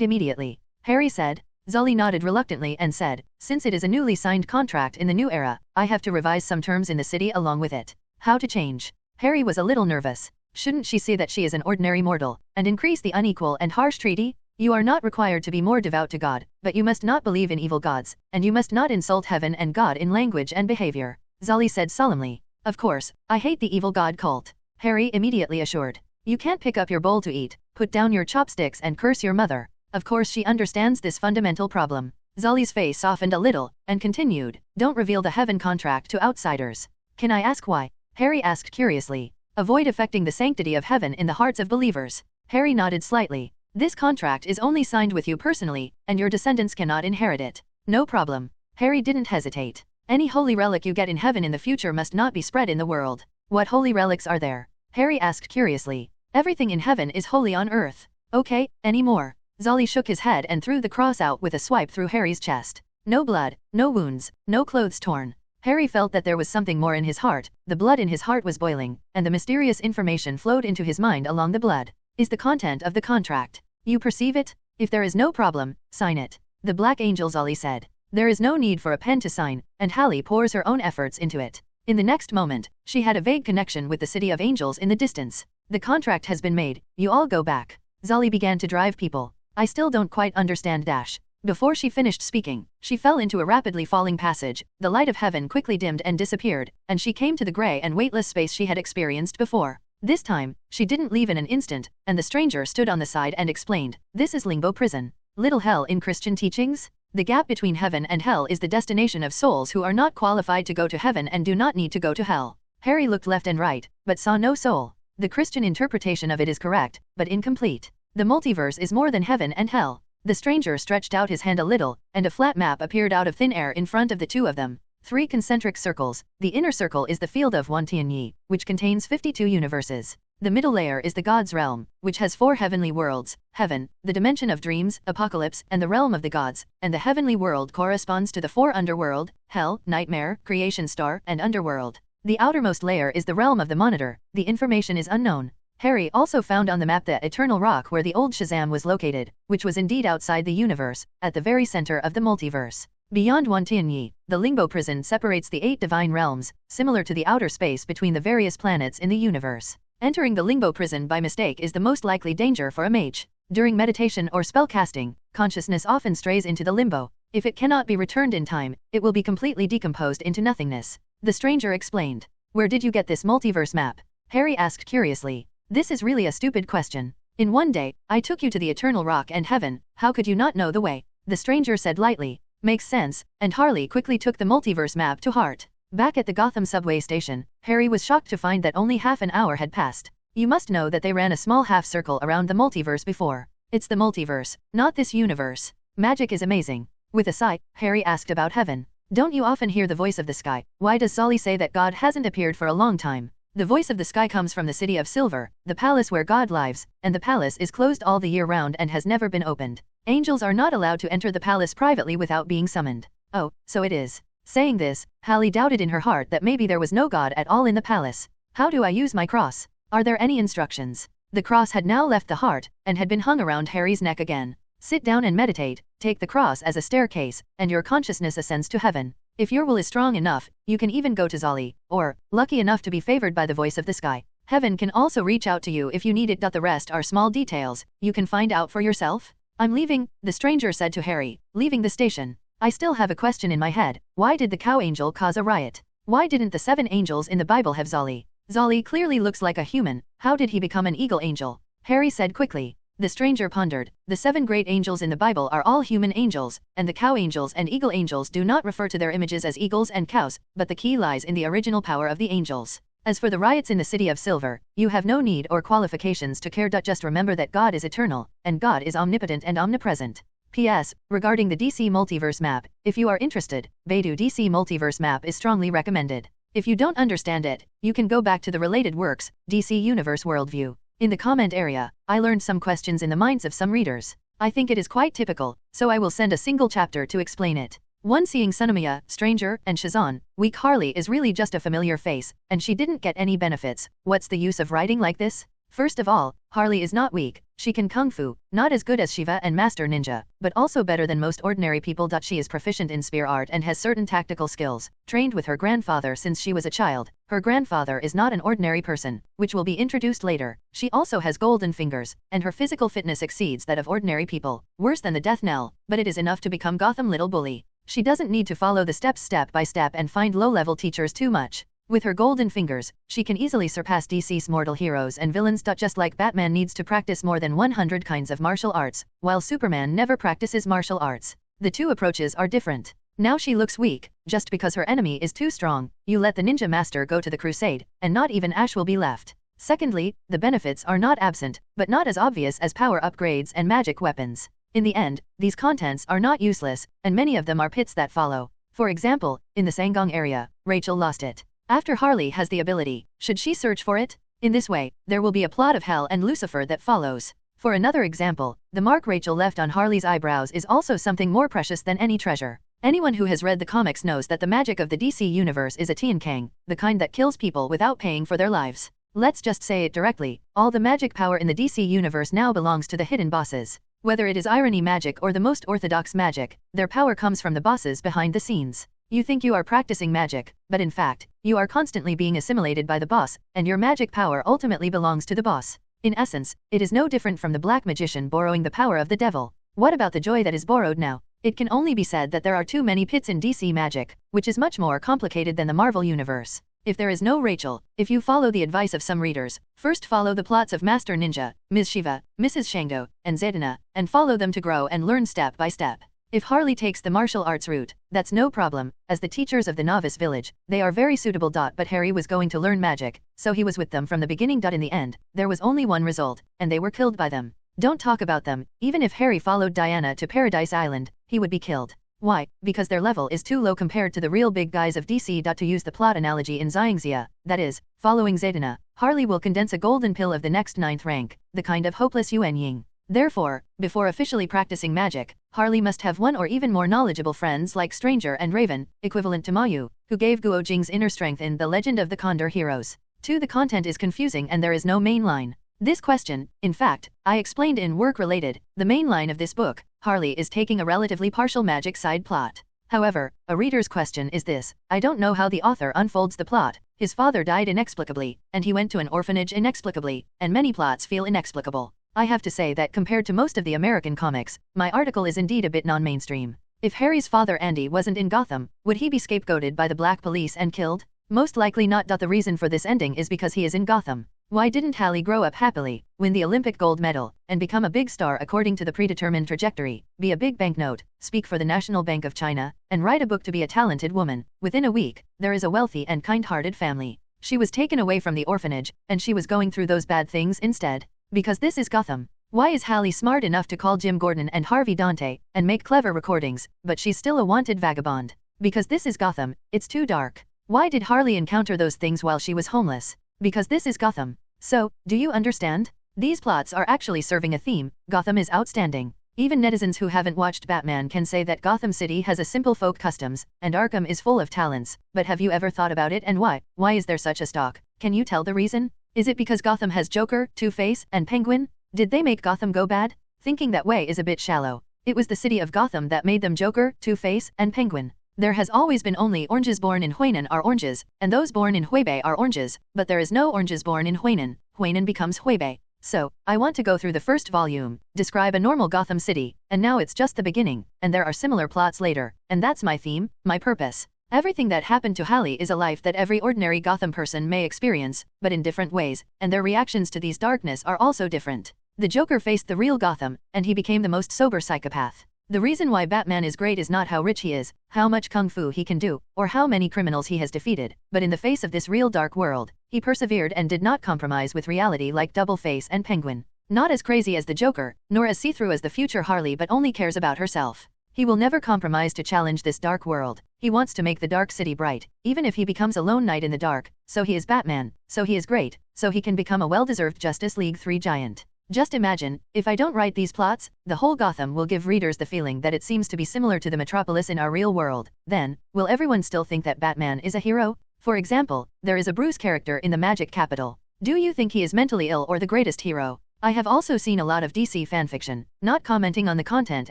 immediately. Harry said. Zolly nodded reluctantly and said, since it is a newly signed contract in the new era, I have to revise some terms in the city along with it. How to change? Harry was a little nervous. Shouldn't she see that she is an ordinary mortal, and increase the unequal and harsh treaty? You are not required to be more devout to God, but you must not believe in evil gods, and you must not insult heaven and God in language and behavior. Zolly said solemnly. Of course, I hate the evil god cult. Harry immediately assured. You can't pick up your bowl to eat, put down your chopsticks and curse your mother. Of course she understands this fundamental problem. Zolly's face softened a little, and continued, don't reveal the heaven contract to outsiders. Can I ask why? Harry asked curiously. Avoid affecting the sanctity of heaven in the hearts of believers. Harry nodded slightly. This contract is only signed with you personally, and your descendants cannot inherit it. No problem. Harry didn't hesitate. Any holy relic you get in heaven in the future must not be spread in the world. What holy relics are there? Harry asked curiously. Everything in heaven is holy on earth. Okay, any more? Zolly shook his head and threw the cross out with a swipe through Harry's chest. No blood, no wounds, no clothes torn. Harry felt that there was something more in his heart, the blood in his heart was boiling, and the mysterious information flowed into his mind along the blood. Is the content of the contract. You perceive it? If there is no problem, sign it. The Black Angel Zolly said. There is no need for a pen to sign, and Hallie pours her own efforts into it. In the next moment, she had a vague connection with the city of angels in the distance. The contract has been made, you all go back. Zolly began to drive people. I still don't quite understand dash. Before she finished speaking, she fell into a rapidly falling passage, the light of heaven quickly dimmed and disappeared, and she came to the grey and weightless space she had experienced before. This time, she didn't leave in an instant, and the stranger stood on the side and explained, this is Limbo Prison. Little hell in Christian teachings? The gap between heaven and hell is the destination of souls who are not qualified to go to heaven and do not need to go to hell. Harry looked left and right, but saw no soul. The Christian interpretation of it is correct, but incomplete. The multiverse is more than heaven and hell. The stranger stretched out his hand a little, and a flat map appeared out of thin air in front of the two of them. 3 concentric circles. The inner circle is the field of Wantianyi, which contains 52 universes. The middle layer is the God's realm, which has 4 heavenly worlds, heaven, the dimension of dreams, apocalypse, and the realm of the gods, and the heavenly world corresponds to the 4 underworld, hell, nightmare, creation star, and underworld. The outermost layer is the realm of the monitor, the information is unknown. Harry also found on the map the eternal rock where the old Shazam was located, which was indeed outside the universe, at the very center of the multiverse. Beyond Wantianyi, the Limbo Prison separates the 8 divine realms, similar to the outer space between the various planets in the universe. Entering the Limbo Prison by mistake is the most likely danger for a mage. During meditation or spell casting, consciousness often strays into the limbo. If it cannot be returned in time, it will be completely decomposed into nothingness. The stranger explained. Where did you get this multiverse map? Harry asked curiously. This is really a stupid question. In one day, I took you to the eternal rock and heaven, how could you not know the way? The stranger said lightly. Makes sense, and Harley quickly took the multiverse map to heart. Back at the Gotham subway station, Harry was shocked to find that only half an hour had passed. You must know that they ran a small half circle around the multiverse before. It's the multiverse, not this universe. Magic is amazing. With a sigh, Harry asked about heaven. Don't you often hear the voice of the sky? Why does Zolly say that God hasn't appeared for a long time? The voice of the sky comes from the city of Silver, the palace where God lives, and the palace is closed all the year round and has never been opened. Angels are not allowed to enter the palace privately without being summoned. Oh, so it is. Saying this, Hallie doubted in her heart that maybe there was no God at all in the palace. How do I use my cross? Are there any instructions? The cross had now left the heart, and had been hung around Harry's neck again. Sit down and meditate, take the cross as a staircase, and your consciousness ascends to heaven. If your will is strong enough, you can even go to Zolly, or, lucky enough to be favored by the voice of the sky. Heaven can also reach out to you if you need it. The rest are small details, you can find out for yourself. I'm leaving, the stranger said to Harry, leaving the station. I still have a question in my head, why did the cow angel cause a riot? Why didn't the 7 angels in the Bible have Zolly? Zolly clearly looks like a human, how did he become an eagle angel? Harry said quickly. The stranger pondered. The 7 great angels in the Bible are all human angels, and the cow angels and eagle angels do not refer to their images as eagles and cows, but the key lies in the original power of the angels. As for the riots in the City of Silver, you have no need or qualifications to care. Just remember that God is eternal, and God is omnipotent and omnipresent. P.S. Regarding the DC Multiverse map, if you are interested, Baidu DC Multiverse map is strongly recommended. If you don't understand it, you can go back to the related works, DC Universe Worldview. In the comment area, I learned some questions in the minds of some readers. I think it is quite typical, so I will send a single chapter to explain it. 1. Seeing Sunomiya, Stranger, and Shazan, weak Harley is really just a familiar face, and she didn't get any benefits. What's the use of writing like this? First of all, Harley is not weak, she can kung fu, not as good as Shiva and Master Ninja, but also better than most ordinary people. She is proficient in spear art and has certain tactical skills, trained with her grandfather since she was a child. Her grandfather is not an ordinary person, which will be introduced later. She also has golden fingers, and her physical fitness exceeds that of ordinary people, worse than the death knell, but it is enough to become Gotham Little Bully. She doesn't need to follow the steps step by step and find low-level teachers too much. With her golden fingers, she can easily surpass DC's mortal heroes and villains. Just like Batman needs to practice more than 100 kinds of martial arts, while Superman never practices martial arts. The two approaches are different. Now she looks weak, just because her enemy is too strong. You let the ninja master go to the crusade, and not even Ash will be left. Secondly, the benefits are not absent, but not as obvious as power upgrades and magic weapons. In the end, these contents are not useless, and many of them are pits that follow. For example, in the Sangong area, Rachel lost it. After Harley has the ability, should she search for it? In this way, there will be a plot of hell and Lucifer that follows. For another example, the mark Rachel left on Harley's eyebrows is also something more precious than any treasure. Anyone who has read the comics knows that the magic of the DC universe is a Tiankang, the kind that kills people without paying for their lives. Let's just say it directly, all the magic power in the DC universe now belongs to the hidden bosses. Whether it is irony magic or the most orthodox magic, their power comes from the bosses behind the scenes. You think you are practicing magic, but in fact, you are constantly being assimilated by the boss, and your magic power ultimately belongs to the boss. In essence, it is no different from the black magician borrowing the power of the devil. What about the joy that is borrowed now? It can only be said that there are too many pits in DC magic, which is much more complicated than the Marvel universe. If there is no Rachel, if you follow the advice of some readers, first follow the plots of Master Ninja, Ms. Shiva, Mrs. Shangdo, and Zedana, and follow them to grow and learn step by step. If Harley takes the martial arts route, that's no problem, as the teachers of the novice village, they are very suitable. But Harry was going to learn magic, so he was with them from the beginning. In the end, there was only one result, and they were killed by them. Don't talk about them, even if Harry followed Diana to Paradise Island, he would be killed. Why? Because their level is too low compared to the real big guys of DC. To use the plot analogy in Xiangxia, that is, following Zedana, Harley will condense a golden pill of the next 9th rank, the kind of hopeless Yuan Ying. Therefore, before officially practicing magic, Harley must have one or even more knowledgeable friends like Stranger and Raven, equivalent to Mayu, who gave Guo Jing's inner strength in The Legend of the Condor Heroes. 2. The content is confusing and there is no main line. This question, in fact, I explained in Work Related, the main line of this book. Harley is taking a relatively partial magic side plot. However, a reader's question is this: I don't know how the author unfolds the plot. His father died inexplicably, and he went to an orphanage inexplicably, and many plots feel inexplicable. I have to say that compared to most of the American comics, my article is indeed a bit non-mainstream. If Harry's father Andy wasn't in Gotham, would he be scapegoated by the Black Police and killed? Most likely not. The reason for this ending is because he is in Gotham. Why didn't Hallie grow up happily, win the Olympic gold medal, and become a big star according to the predetermined trajectory, be a big banknote, speak for the National Bank of China, and write a book to be a talented woman? Within a week, there is a wealthy and kind-hearted family. She was taken away from the orphanage, and she was going through those bad things instead. Because this is Gotham. Why is Hallie smart enough to call Jim Gordon and Harvey Dante, and make clever recordings, but she's still a wanted vagabond? Because this is Gotham, it's too dark. Why did Harley encounter those things while she was homeless? Because this is Gotham. So, do you understand? These plots are actually serving a theme. Gotham is outstanding. Even netizens who haven't watched Batman can say that Gotham City has a simple folk customs, and Arkham is full of talents. But have you ever thought about it and why? Why is there such a stock? Can you tell the reason? Is it because Gotham has Joker, Two-Face, and Penguin? Did they make Gotham go bad? Thinking that way is a bit shallow. It was the city of Gotham that made them Joker, Two-Face, and Penguin. There has always been only oranges born in Huainan are oranges, and those born in Huibei are oranges, but there is no oranges born in Huainan. Huainan becomes Huibei. So, I want to go through the first volume, describe a normal Gotham City, and now it's just the beginning, and there are similar plots later, and that's my theme, my purpose. Everything that happened to Hallie is a life that every ordinary Gotham person may experience, but in different ways, and their reactions to these darkness are also different. The Joker faced the real Gotham, and he became the most sober psychopath. The reason why Batman is great is not how rich he is, how much kung fu he can do, or how many criminals he has defeated, but in the face of this real dark world, he persevered and did not compromise with reality like Double-Face and Penguin. Not as crazy as the Joker, nor as see-through as the future Harley, but only cares about herself. He will never compromise to challenge this dark world. He wants to make the dark city bright, even if he becomes a lone knight in the dark. So he is Batman, so he is great, so he can become a well-deserved Justice League 3 giant. Just imagine, if I don't write these plots, the whole Gotham will give readers the feeling that it seems to be similar to the metropolis in our real world. Then, will everyone still think that Batman is a hero? For example, there is a Bruce character in the Magic Capital. Do you think he is mentally ill or the greatest hero? I have also seen a lot of DC fanfiction, not commenting on the content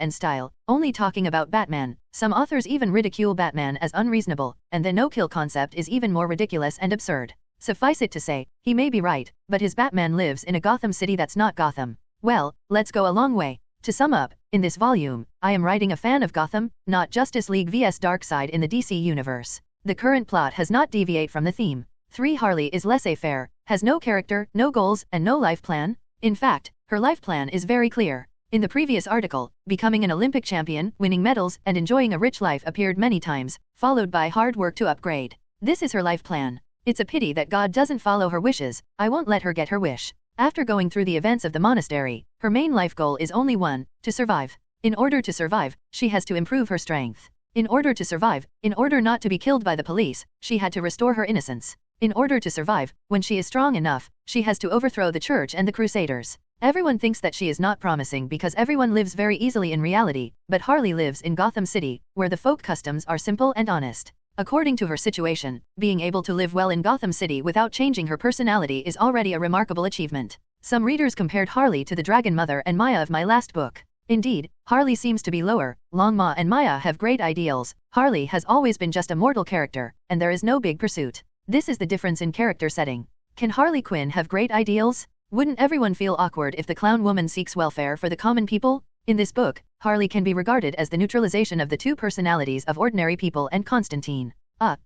and style, only talking about Batman. Some authors even ridicule Batman as unreasonable, and the no-kill concept is even more ridiculous and absurd. Suffice it to say, he may be right, but his Batman lives in a Gotham City that's not Gotham. Well, let's go a long way. To sum up, in this volume, I am writing a fan of Gotham, not Justice League vs Darkseid in the DC universe. The current plot has not deviate from the theme. 3. Harley is laissez-faire, has no character, no goals, and no life plan. In fact, her life plan is very clear. In the previous article, becoming an Olympic champion, winning medals, and enjoying a rich life appeared many times, followed by hard work to upgrade. This is her life plan. It's a pity that God doesn't follow her wishes. I won't let her get her wish. After going through the events of the monastery, her main life goal is only one: to survive. In order to survive, she has to improve her strength. In order to survive, in order not to be killed by the police, she had to restore her innocence. In order to survive, when she is strong enough, she has to overthrow the church and the crusaders. Everyone thinks that she is not promising because everyone lives very easily in reality, but Harley lives in Gotham City, where the folk customs are simple and honest. According to her situation, being able to live well in Gotham City without changing her personality is already a remarkable achievement. Some readers compared Harley to the Dragon Mother and Maya of my last book. Indeed, Harley seems to be lower. Longma and Maya have great ideals. Harley has always been just a mortal character, and there is no big pursuit. This is the difference in character setting. Can Harley Quinn have great ideals? Wouldn't everyone feel awkward if the clown woman seeks welfare for the common people? In this book, Harley can be regarded as the neutralization of the two personalities of ordinary people and Constantine.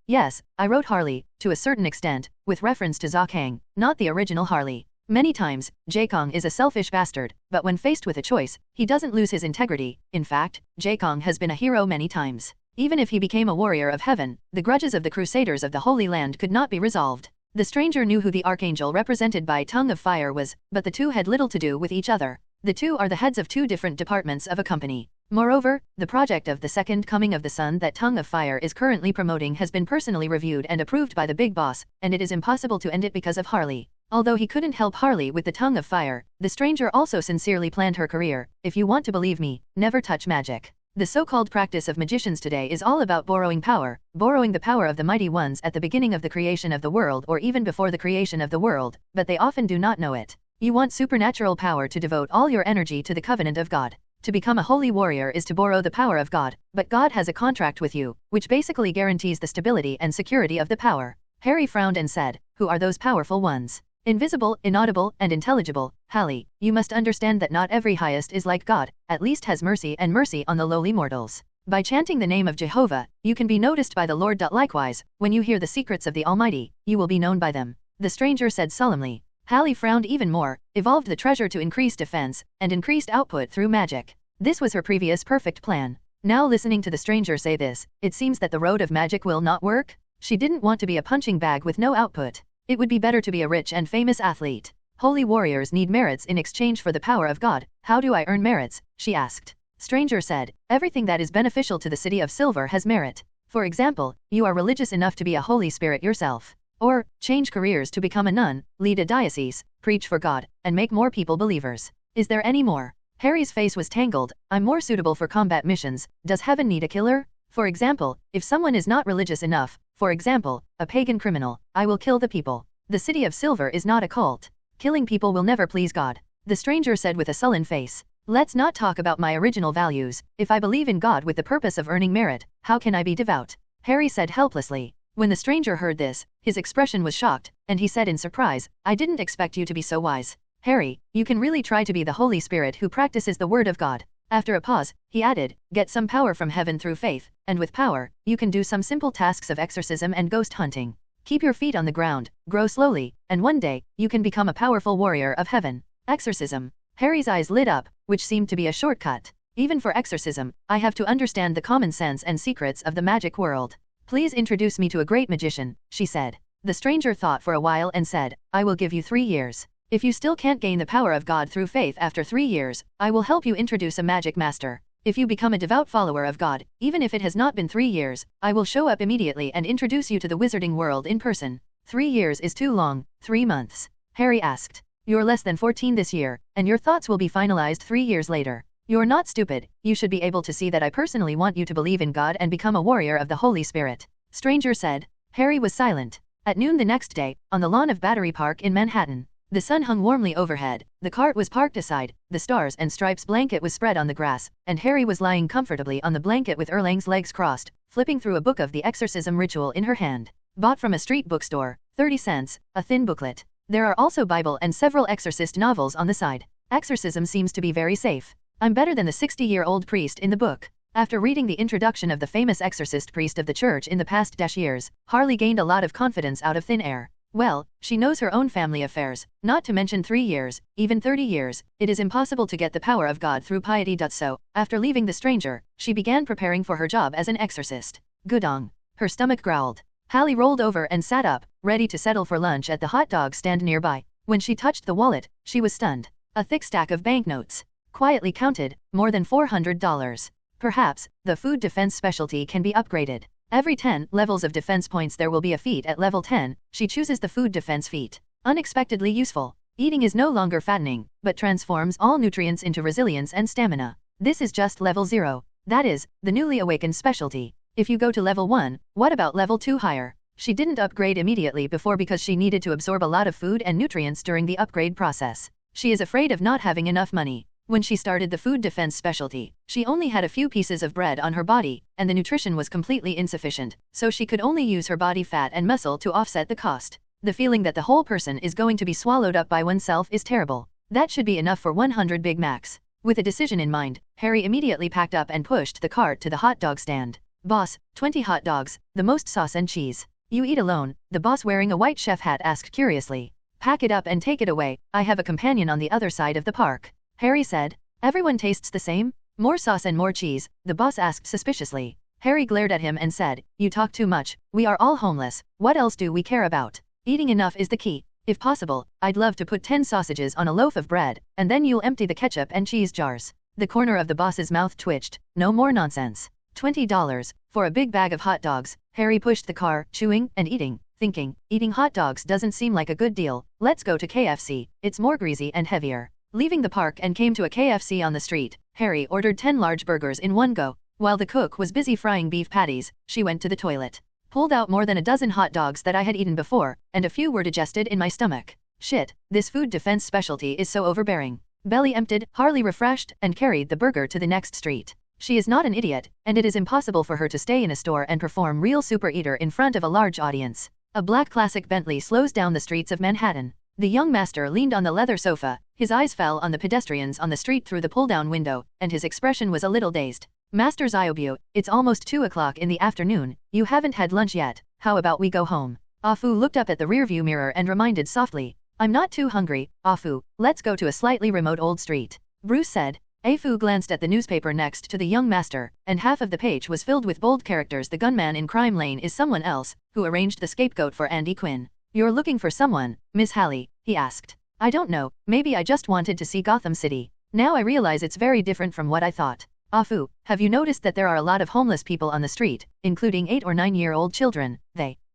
Yes, I wrote Harley, to a certain extent, with reference to Zha Kang, not the original Harley. Many times, Jaekong is a selfish bastard, but when faced with a choice, he doesn't lose his integrity. In fact, Jaekong has been a hero many times. Even if he became a warrior of heaven, the grudges of the Crusaders of the Holy Land could not be resolved. The stranger knew who the archangel represented by Tongue of Fire was, but the two had little to do with each other. The two are the heads of two different departments of a company. Moreover, the project of the Second Coming of the Sun that Tongue of Fire is currently promoting has been personally reviewed and approved by the big boss, and it is impossible to end it because of Harley. Although he couldn't help Harley with the Tongue of Fire, the stranger also sincerely planned her career. If you want to believe me, never touch magic. The so-called practice of magicians today is all about borrowing the power of the mighty ones at the beginning of the creation of the world or even before the creation of the world, but they often do not know it. You want supernatural power to devote all your energy to the covenant of God. To become a holy warrior is to borrow the power of God, but God has a contract with you, which basically guarantees the stability and security of the power. Harry frowned and said, "Who are those powerful ones?" Invisible, inaudible, and intelligible. Hallie, you must understand that not every highest is like God, at least has mercy and mercy on the lowly mortals. By chanting the name of Jehovah, you can be noticed by the Lord. Likewise, when you hear the secrets of the Almighty, you will be known by them. The stranger said solemnly. Hallie frowned even more, evolved the treasure to increase defense, and increased output through magic. This was her previous perfect plan. Now listening to the stranger say this, it seems that the road of magic will not work? She didn't want to be a punching bag with no output. It would be better to be a rich and famous athlete. Holy warriors need merits in exchange for the power of God. How do I earn merits? She asked. Stranger said, everything that is beneficial to the city of Silver has merit. For example, you are religious enough to be a holy spirit yourself. Or, change careers to become a nun, lead a diocese, preach for God, and make more people believers. Is there any more? Harry's face was tangled. I'm more suitable for combat missions. Does heaven need a killer? For example, if someone is not religious enough, for example, a pagan criminal, I will kill the people. The city of Silver is not a cult. Killing people will never please God. The stranger said with a sullen face. Let's not talk about my original values. If I believe in God with the purpose of earning merit, how can I be devout? Harry said helplessly. When the stranger heard this, his expression was shocked, and he said in surprise, I didn't expect you to be so wise. Harry, you can really try to be the Holy Spirit who practices the word of God. After a pause, he added, get some power from heaven through faith, and with power, you can do some simple tasks of exorcism and ghost hunting. Keep your feet on the ground, grow slowly, and one day, you can become a powerful warrior of heaven. Exorcism. Harry's eyes lit up, which seemed to be a shortcut. Even for exorcism, I have to understand the common sense and secrets of the magic world. Please introduce me to a great magician, she said. The stranger thought for a while and said, I will give you 3 years. If you still can't gain the power of God through faith after 3 years, I will help you introduce a magic master. If you become a devout follower of God, even if it has not been 3 years, I will show up immediately and introduce you to the wizarding world in person. 3 years is too long. 3 months. Harry asked. You're less than 14 this year, and your thoughts will be finalized 3 years later. You're not stupid. You should be able to see that I personally want you to believe in God and become a warrior of the Holy Spirit. Stranger said. Harry was silent. At noon the next day, on the lawn of Battery Park in Manhattan, the sun hung warmly overhead, the cart was parked aside, the Stars and Stripes blanket was spread on the grass, and Harry was lying comfortably on the blanket with Erlang's legs crossed, flipping through a book of the exorcism ritual in her hand. Bought from a street bookstore, 30 cents, a thin booklet. There are also Bible and several exorcist novels on the side. Exorcism seems to be very safe. I'm better than the 60-year-old priest in the book. After reading the introduction of the famous exorcist priest of the church in the past years, Harley gained a lot of confidence out of thin air. Well, she knows her own family affairs, not to mention 3 years, even 30 years, it is impossible to get the power of God through piety. So, after leaving the stranger, she began preparing for her job as an exorcist. Gudong. Her stomach growled. Hallie rolled over and sat up, ready to settle for lunch at the hot dog stand nearby. When she touched the wallet, she was stunned. A thick stack of banknotes. Quietly counted, more than $400. Perhaps, the food defense specialty can be upgraded. Every 10 levels of defense points there will be a feat at level 10, she chooses the food defense feat. Unexpectedly useful. Eating is no longer fattening, but transforms all nutrients into resilience and stamina. This is just level 0. That is, the newly awakened specialty. If you go to level 1, what about level 2 higher? She didn't upgrade immediately before because she needed to absorb a lot of food and nutrients during the upgrade process. She is afraid of not having enough money. When she started the food defense specialty, she only had a few pieces of bread on her body, and the nutrition was completely insufficient, so she could only use her body fat and muscle to offset the cost. The feeling that the whole person is going to be swallowed up by oneself is terrible. That should be enough for 100 Big Macs. With a decision in mind, Harry immediately packed up and pushed the cart to the hot dog stand. Boss, 20 hot dogs, the most sauce and cheese. You eat alone? The boss wearing a white chef hat asked curiously. Pack it up and take it away, I have a companion on the other side of the park. Harry said. Everyone tastes the same? More sauce and more cheese, the boss asked suspiciously. Harry glared at him and said, you talk too much, we are all homeless, what else do we care about? Eating enough is the key. If possible, I'd love to put 10 sausages on a loaf of bread, and then you'll empty the ketchup and cheese jars. The corner of the boss's mouth twitched. No more nonsense. $20. For a big bag of hot dogs. Harry pushed the car, chewing and eating, thinking, eating hot dogs doesn't seem like a good deal, let's go to KFC, it's more greasy and heavier. Leaving the park and came to a KFC on the street, Harry ordered 10 large burgers in one go. While the cook was busy frying beef patties, she went to the toilet. Pulled out more than a dozen hot dogs that I had eaten before, and a few were digested in my stomach. Shit, this food defense specialty is so overbearing. Belly emptied, Harley refreshed, and carried the burger to the next street. She is not an idiot, and it is impossible for her to stay in a store and perform real super eater in front of a large audience. A black classic Bentley slows down the streets of Manhattan. The young master leaned on the leather sofa, his eyes fell on the pedestrians on the street through the pull-down window, and his expression was a little dazed. Master Zyobue, it's almost 2 o'clock in the afternoon, you haven't had lunch yet, how about we go home? Afu looked up at the rearview mirror and reminded softly, I'm not too hungry, Afu, let's go to a slightly remote old street. Bruce said. Afu glanced at the newspaper next to the young master, and half of the page was filled with bold characters. The gunman in Crime Lane is someone else, who arranged the scapegoat for Andy Quinn. You're looking for someone, Miss Hallie, he asked. I don't know, maybe I just wanted to see Gotham City. Now I realize it's very different from what I thought. Afu, have you noticed that there are a lot of homeless people on the street, including 8 or 9-year-old children?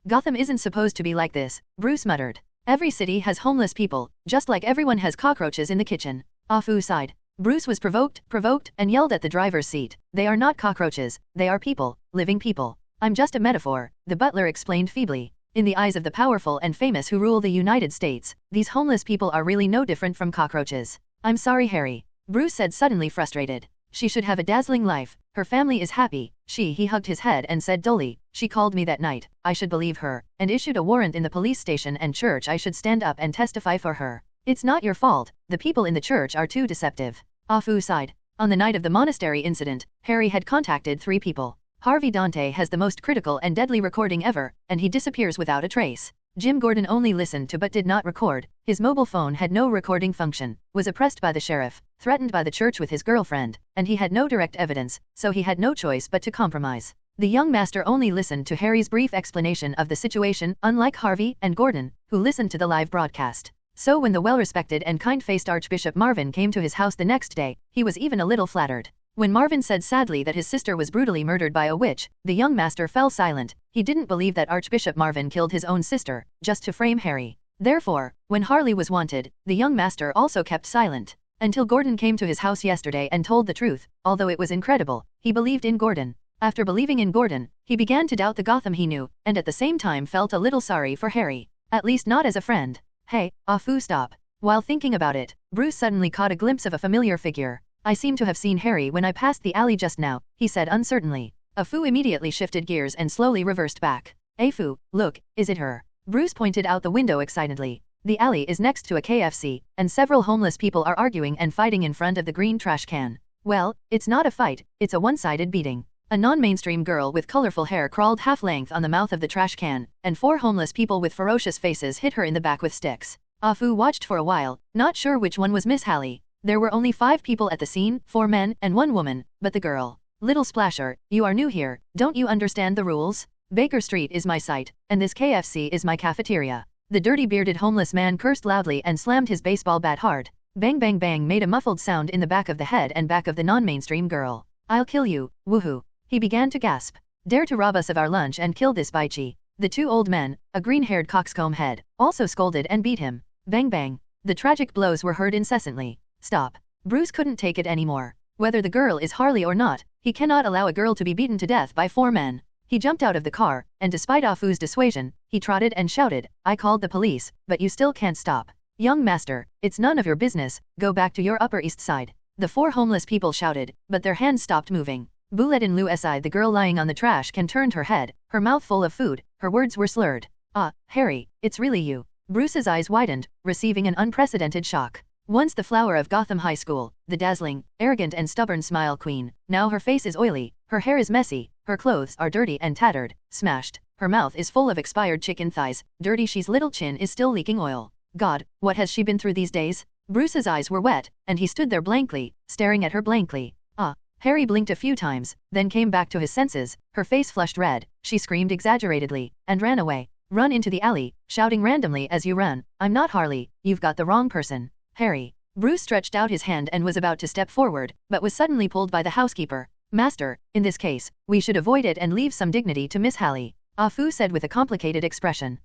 Gotham isn't supposed to be like this, Bruce muttered. Every city has homeless people, just like everyone has cockroaches in the kitchen. Afu sighed. Bruce was provoked, and yelled at the driver's seat. They are not cockroaches, they are people, living people. I'm just a metaphor, the butler explained feebly. In the eyes of the powerful and famous who rule the United States, these homeless people are really no different from cockroaches. I'm sorry, Harry. Bruce said, suddenly frustrated. She should have a dazzling life, her family is happy. He hugged his head and said dully, she called me that night, I should believe her, and issued a warrant in the police station and church. I should stand up and testify for her. It's not your fault, the people in the church are too deceptive. Afu sighed. On the night of the monastery incident, Harry had contacted 3 people. Harvey Dante has the most critical and deadly recording ever, and he disappears without a trace. Jim Gordon only listened to but did not record. His mobile phone had no recording function, was oppressed by the sheriff, threatened by the church with his girlfriend, and he had no direct evidence, so he had no choice but to compromise. The young master only listened to Harry's brief explanation of the situation, unlike Harvey and Gordon, who listened to the live broadcast. So when the well-respected and kind-faced Archbishop Marvin came to his house the next day, he was even a little flattered. When Marvin said sadly that his sister was brutally murdered by a witch, the young master fell silent. He didn't believe that Archbishop Marvin killed his own sister, just to frame Harry. Therefore, when Harley was wanted, the young master also kept silent. Until Gordon came to his house yesterday and told the truth, although it was incredible, he believed in Gordon. After believing in Gordon, he began to doubt the Gotham he knew, and at the same time felt a little sorry for Harry. At least not as a friend. Hey, Afu, stop. While thinking about it, Bruce suddenly caught a glimpse of a familiar figure. I seem to have seen Harry when I passed the alley just now, he said uncertainly. Afu immediately shifted gears and slowly reversed back. Afu, look, is it her? Bruce pointed out the window excitedly. The alley is next to a KFC, and several homeless people are arguing and fighting in front of the green trash can. Well, it's not a fight, it's a one-sided beating. A non-mainstream girl with colorful hair crawled half-length on the mouth of the trash can, and 4 homeless people with ferocious faces hit her in the back with sticks. Afu watched for a while, not sure which one was Miss Hallie. There were only 5 people at the scene, 4 men and 1 woman, but the girl. Little Splasher, you are new here, don't you understand the rules? Baker Street is my site, and this KFC is my cafeteria. The dirty bearded homeless man cursed loudly and slammed his baseball bat hard. Bang bang bang made a muffled sound in the back of the head and back of the non-mainstream girl. I'll kill you, woohoo. He began to gasp. Dare to rob us of our lunch and kill this Baichi. The two old men, a green-haired coxcomb head, also scolded and beat him. Bang bang. The tragic blows were heard incessantly. Stop. Bruce couldn't take it anymore. Whether the girl is Harley or not, he cannot allow a girl to be beaten to death by 4 men. He jumped out of the car, and despite Afu's dissuasion, he trotted and shouted, I called the police, but you still can't stop. Young master, it's none of your business, go back to your Upper East Side. The 4 homeless people shouted, but their hands stopped moving. Buledin Lu Si, the girl lying on the trash can, turned her head, her mouth full of food, her words were slurred. Ah, Harry, it's really you. Bruce's eyes widened, receiving an unprecedented shock. Once the flower of Gotham High School, the dazzling, arrogant and stubborn smile queen, now her face is oily, her hair is messy, her clothes are dirty and tattered, smashed, her mouth is full of expired chicken thighs, dirty, she's little chin is still leaking oil. God, what has she been through these days? Bruce's eyes were wet, and he stood there blankly, staring at her blankly. Ah. Harry blinked a few times, then came back to his senses, her face flushed red, she screamed exaggeratedly, and ran away. Run into the alley, shouting randomly as you run, I'm not Harley, you've got the wrong person. Harry. Bruce stretched out his hand and was about to step forward, but was suddenly pulled by the housekeeper. Master, in this case, we should avoid it and leave some dignity to Miss Hallie, Afu said with a complicated expression.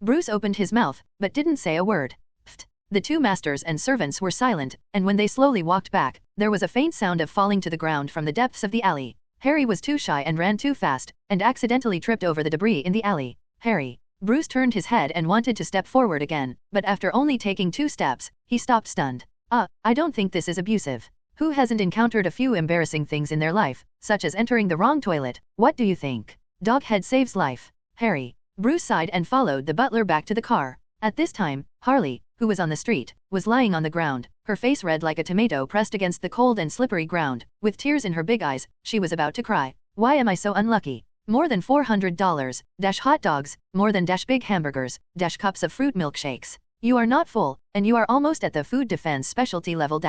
Bruce opened his mouth, but didn't say a word. Pfft. The 2 masters and servants were silent, and when they slowly walked back, there was a faint sound of falling to the ground from the depths of the alley. Harry was too shy and ran too fast, and accidentally tripped over the debris in the alley. Harry. Bruce turned his head and wanted to step forward again, but after only taking 2 steps, he stopped stunned. I don't think this is abusive. Who hasn't encountered a few embarrassing things in their life, such as entering the wrong toilet? What do you think? Doghead saves life. Harry. Bruce sighed and followed the butler back to the car. At this time, Harley, who was on the street, was lying on the ground, her face red like a tomato pressed against the cold and slippery ground, with tears in her big eyes, she was about to cry. Why am I so unlucky? More than $400, hot dogs, more than big hamburgers, cups of fruit milkshakes. You are not full, and you are almost at the food defense specialty level.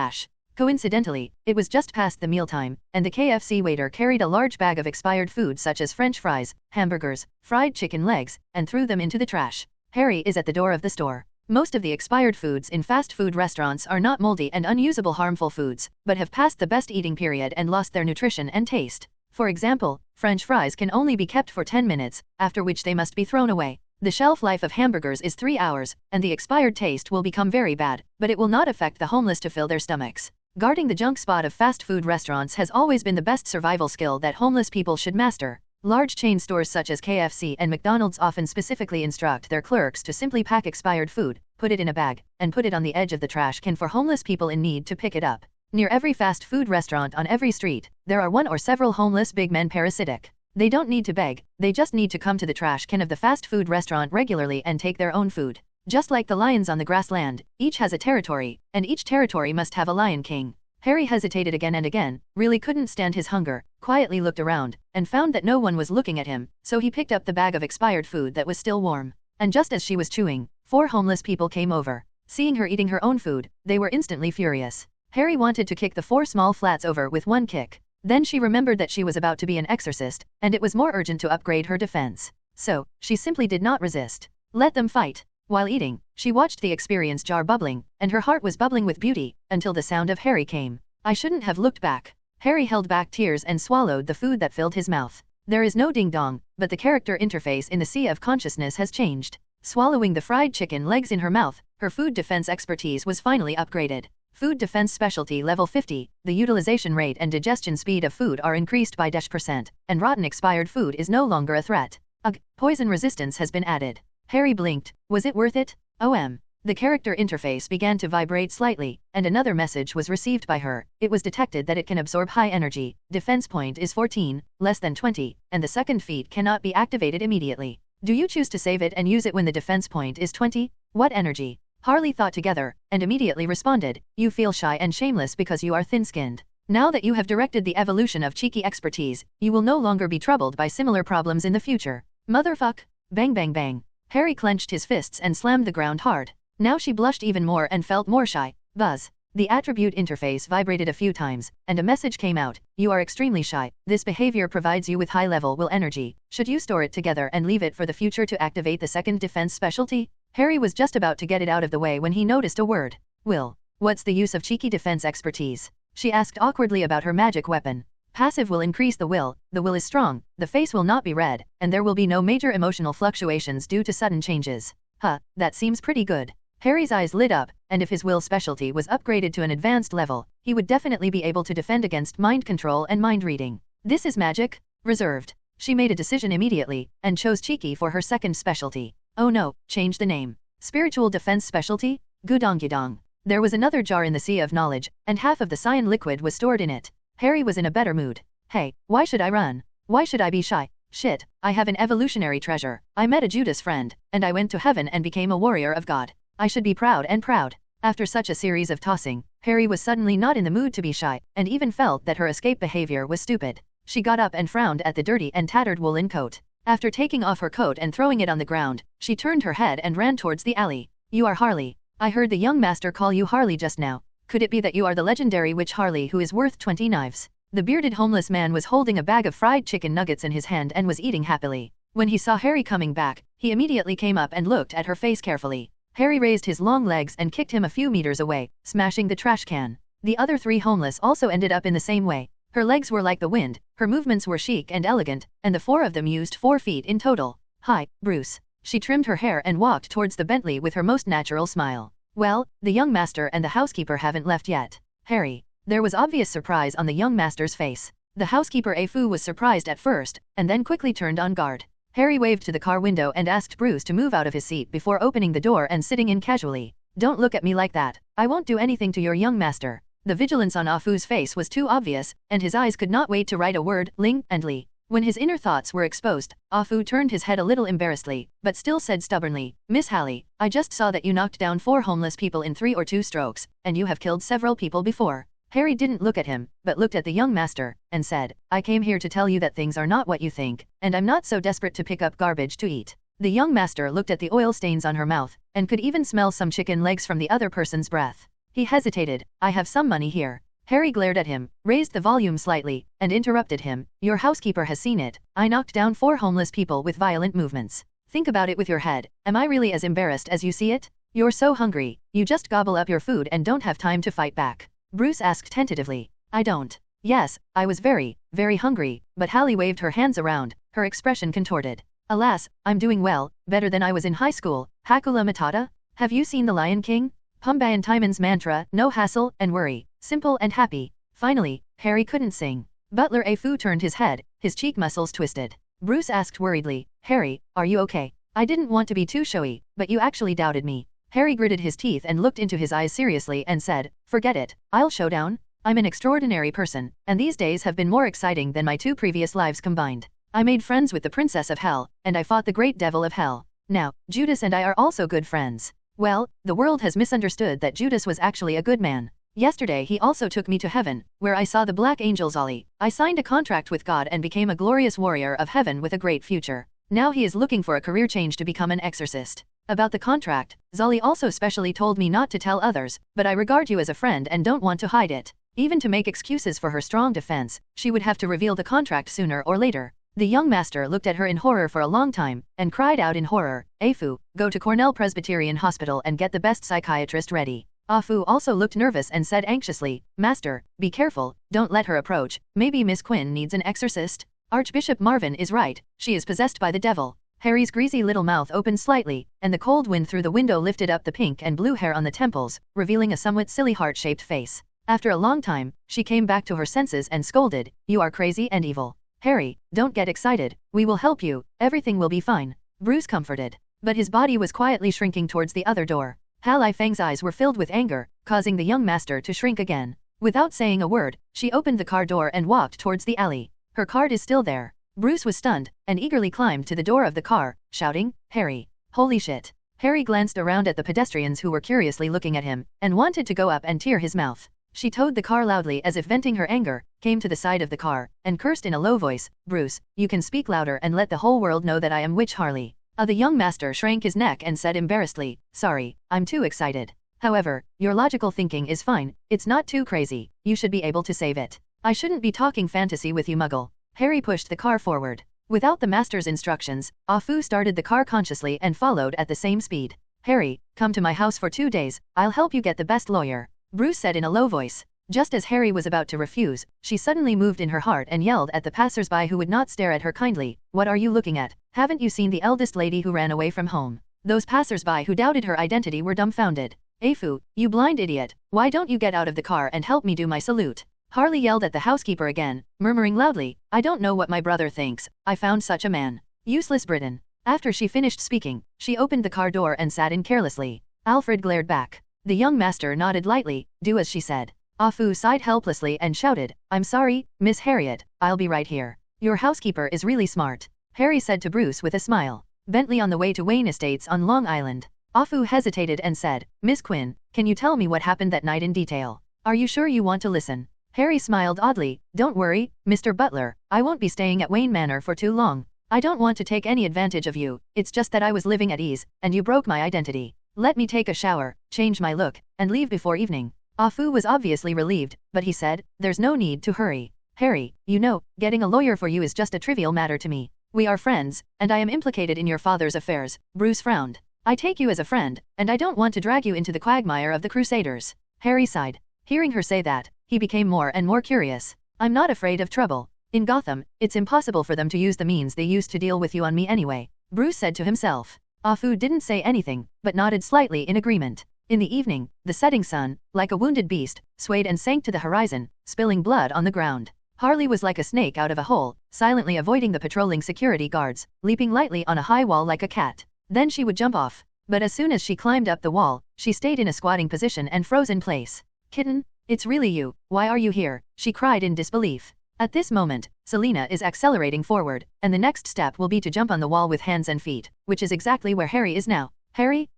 Coincidentally, it was just past the mealtime, and the KFC waiter carried a large bag of expired food such as French fries, hamburgers, fried chicken legs, and threw them into the trash. Harry is at the door of the store. Most of the expired foods in fast food restaurants are not moldy and unusable harmful foods, but have passed the best eating period and lost their nutrition and taste. For example, French fries can only be kept for 10 minutes, after which they must be thrown away. The shelf life of hamburgers is 3 hours, and the expired taste will become very bad, but it will not affect the homeless to fill their stomachs. Guarding the junk spot of fast food restaurants has always been the best survival skill that homeless people should master. Large chain stores such as KFC and McDonald's often specifically instruct their clerks to simply pack expired food, put it in a bag, and put it on the edge of the trash can for homeless people in need to pick it up. Near every fast food restaurant on every street, there are 1 or several homeless big men parasitic. They don't need to beg, they just need to come to the trash can of the fast food restaurant regularly and take their own food. Just like the lions on the grassland, each has a territory, and each territory must have a lion king. Harry hesitated again and again, really couldn't stand his hunger, quietly looked around, and found that no one was looking at him, so he picked up the bag of expired food that was still warm. And just as she was chewing, 4 homeless people came over. Seeing her eating her own food, they were instantly furious. Harry wanted to kick the 4 small flats over with 1 kick. Then she remembered that she was about to be an exorcist, and it was more urgent to upgrade her defense. So, she simply did not resist. Let them fight. While eating, she watched the experience jar bubbling, and her heart was bubbling with beauty, until the sound of Harry came. I shouldn't have looked back. Harry held back tears and swallowed the food that filled his mouth. There is no ding-dong, but the character interface in the sea of consciousness has changed. Swallowing the fried chicken legs in her mouth, her food defense expertise was finally upgraded. Food defense specialty level 50, the utilization rate and digestion speed of food are increased by %, and rotten expired food is no longer a threat. Ugh, poison resistance has been added. Harry blinked. Was it worth it? The character interface began to vibrate slightly, and another message was received by her. It was detected that it can absorb high energy. Defense point is 14, less than 20, and the second feat cannot be activated immediately. Do you choose to save it and use it when the defense point is 20? What energy? Harley thought together, and immediately responded, you feel shy and shameless because you are thin-skinned. Now that you have directed the evolution of cheeky expertise, you will no longer be troubled by similar problems in the future. Motherfuck! Bang bang bang. Harry clenched his fists and slammed the ground hard. Now she blushed even more and felt more shy. Buzz. The attribute interface vibrated a few times, and a message came out. You are extremely shy. This behavior provides you with high-level will energy. Should you store it together and leave it for the future to activate the second defense specialty? Harry was just about to get it out of the way when he noticed a word. Will. What's the use of cheeky defense expertise? She asked awkwardly about her magic weapon. Passive will increase the will is strong, the face will not be red, and there will be no major emotional fluctuations due to sudden changes. That seems pretty good. Harry's eyes lit up, and if his will specialty was upgraded to an advanced level, he would definitely be able to defend against mind control and mind reading. This is magic? Reserved. She made a decision immediately, and chose cheeky for her second specialty. Oh no, change the name. Spiritual defense specialty? Gudong. There was another jar in the sea of knowledge, and half of the cyan liquid was stored in it. Harry was in a better mood. Hey, why should I run? Why should I be shy? Shit, I have an evolutionary treasure. I met a Judas friend, and I went to heaven and became a warrior of God. I should be proud and proud. After such a series of tossing, Harry was suddenly not in the mood to be shy, and even felt that her escape behavior was stupid. She got up and frowned at the dirty and tattered woolen coat. After taking off her coat and throwing it on the ground, she turned her head and ran towards the alley. You are Harley. I heard the young master call you Harley just now. Could it be that you are the legendary witch Harley who is worth 20 knives? The bearded homeless man was holding a bag of fried chicken nuggets in his hand and was eating happily. When he saw Harry coming back, he immediately came up and looked at her face carefully. Harry raised his long legs and kicked him a few meters away, smashing the trash can. The other 3 homeless also ended up in the same way. Her legs were like the wind, her movements were chic and elegant, and the 4 of them used 4 feet in total. Hi, Bruce. She trimmed her hair and walked towards the Bentley with her most natural smile. Well, the young master and the housekeeper haven't left yet. Harry. There was obvious surprise on the young master's face. The housekeeper Afu was surprised at first, and then quickly turned on guard. Harry waved to the car window and asked Bruce to move out of his seat before opening the door and sitting in casually. Don't look at me like that. I won't do anything to your young master. The vigilance on Afu's face was too obvious, and his eyes could not wait to write a word, Ling and Li. When his inner thoughts were exposed, Afu turned his head a little embarrassedly, but still said stubbornly, Miss Hallie, I just saw that you knocked down 4 homeless people in 3 or 2 strokes, and you have killed several people before. Harry didn't look at him, but looked at the young master, and said, I came here to tell you that things are not what you think, and I'm not so desperate to pick up garbage to eat. The young master looked at the oil stains on her mouth, and could even smell some chicken legs from the other person's breath. He hesitated. I have some money here. Harry glared at him, raised the volume slightly, and interrupted him. Your housekeeper has seen it. I knocked down 4 homeless people with violent movements. Think about it with your head. Am I really as embarrassed as you see it? You're so hungry. You just gobble up your food and don't have time to fight back. Bruce asked tentatively. I don't. Yes, I was very, very hungry, but Hallie waved her hands around, her expression contorted. Alas, I'm doing well, better than I was in high school. Hakuna Matata? Have you seen The Lion King? Pumbaa and Timon's mantra, no hassle and worry, simple and happy. Finally, Harry couldn't sing. Butler Afu turned his head, his cheek muscles twisted. Bruce asked worriedly, Harry, are you okay? I didn't want to be too showy, but you actually doubted me. Harry gritted his teeth and looked into his eyes seriously and said, forget it, I'll show down. I'm an extraordinary person, and these days have been more exciting than my 2 previous lives combined. I made friends with the Princess of Hell, and I fought the Great Devil of Hell. Now, Judas and I are also good friends. Well, the world has misunderstood that Judas was actually a good man. Yesterday he also took me to heaven, where I saw the Black Angel Zolly. I signed a contract with God and became a glorious warrior of heaven with a great future. Now he is looking for a career change to become an exorcist. About the contract, Zolly also specially told me not to tell others, but I regard you as a friend and don't want to hide it. Even to make excuses for her strong defense, she would have to reveal the contract sooner or later. The young master looked at her in horror for a long time, and cried out in horror, Afu, go to Cornell Presbyterian Hospital and get the best psychiatrist ready. Afu also looked nervous and said anxiously, Master, be careful, don't let her approach, maybe Miss Quinn needs an exorcist? Archbishop Marvin is right, she is possessed by the devil. Harry's greasy little mouth opened slightly, and the cold wind through the window lifted up the pink and blue hair on the temples, revealing a somewhat silly heart-shaped face. After a long time, she came back to her senses and scolded, You are crazy and evil. Harry, don't get excited, we will help you, everything will be fine. Bruce comforted. But his body was quietly shrinking towards the other door. Hallie Fang's eyes were filled with anger, causing the young master to shrink again. Without saying a word, she opened the car door and walked towards the alley. Her card is still there. Bruce was stunned, and eagerly climbed to the door of the car, shouting, Harry. Holy shit. Harry glanced around at the pedestrians who were curiously looking at him, and wanted to go up and tear his mouth. She towed the car loudly as if venting her anger, came to the side of the car, and cursed in a low voice, Bruce, you can speak louder and let the whole world know that I am Witch Harley. The young master shrank his neck and said embarrassedly, Sorry, I'm too excited. However, your logical thinking is fine, it's not too crazy, you should be able to save it. I shouldn't be talking fantasy with you, Muggle. Harry pushed the car forward. Without the master's instructions, Afu started the car consciously and followed at the same speed. Harry, come to my house for 2 days, I'll help you get the best lawyer, Bruce said in a low voice. Just as Harry was about to refuse, she suddenly moved in her heart and yelled at the passers-by who would not stare at her kindly. What are you looking at? Haven't you seen the eldest lady who ran away from home? Those passers-by who doubted her identity were dumbfounded. Afu, you blind idiot, why don't you get out of the car and help me do my salute? Harley yelled at the housekeeper again, murmuring loudly, I don't know what my brother thinks, I found such a man. Useless Briton. After she finished speaking, she opened the car door and sat in carelessly. Alfred glared back. The young master nodded lightly, do as she said. Afu sighed helplessly and shouted, I'm sorry, Miss Harriet, I'll be right here. Your housekeeper is really smart, Harry said to Bruce with a smile. Bentley on the way to Wayne Estates on Long Island. Afu hesitated and said, Miss Quinn, can you tell me what happened that night in detail? Are you sure you want to listen? Harry smiled oddly, don't worry, Mr. Butler, I won't be staying at Wayne Manor for too long. I don't want to take any advantage of you, it's just that I was living at ease, and you broke my identity. Let me take a shower, change my look, and leave before evening. Afu was obviously relieved, but he said, there's no need to hurry. Harry, you know, getting a lawyer for you is just a trivial matter to me. We are friends, and I am implicated in your father's affairs. Bruce frowned. I take you as a friend, and I don't want to drag you into the quagmire of the Crusaders. Harry sighed. Hearing her say that, he became more and more curious. I'm not afraid of trouble. In Gotham, it's impossible for them to use the means they used to deal with you on me anyway, Bruce said to himself. Afu didn't say anything, but nodded slightly in agreement. In the evening, the setting sun, like a wounded beast, swayed and sank to the horizon, spilling blood on the ground. Harley was like a snake out of a hole, silently avoiding the patrolling security guards, leaping lightly on a high wall like a cat. Then she would jump off. But as soon as she climbed up the wall, she stayed in a squatting position and froze in place. Kitten? It's really you, why are you here? She cried in disbelief. At this moment, Selina is accelerating forward, and the next step will be to jump on the wall with hands and feet, which is exactly where Harry is now. Harry?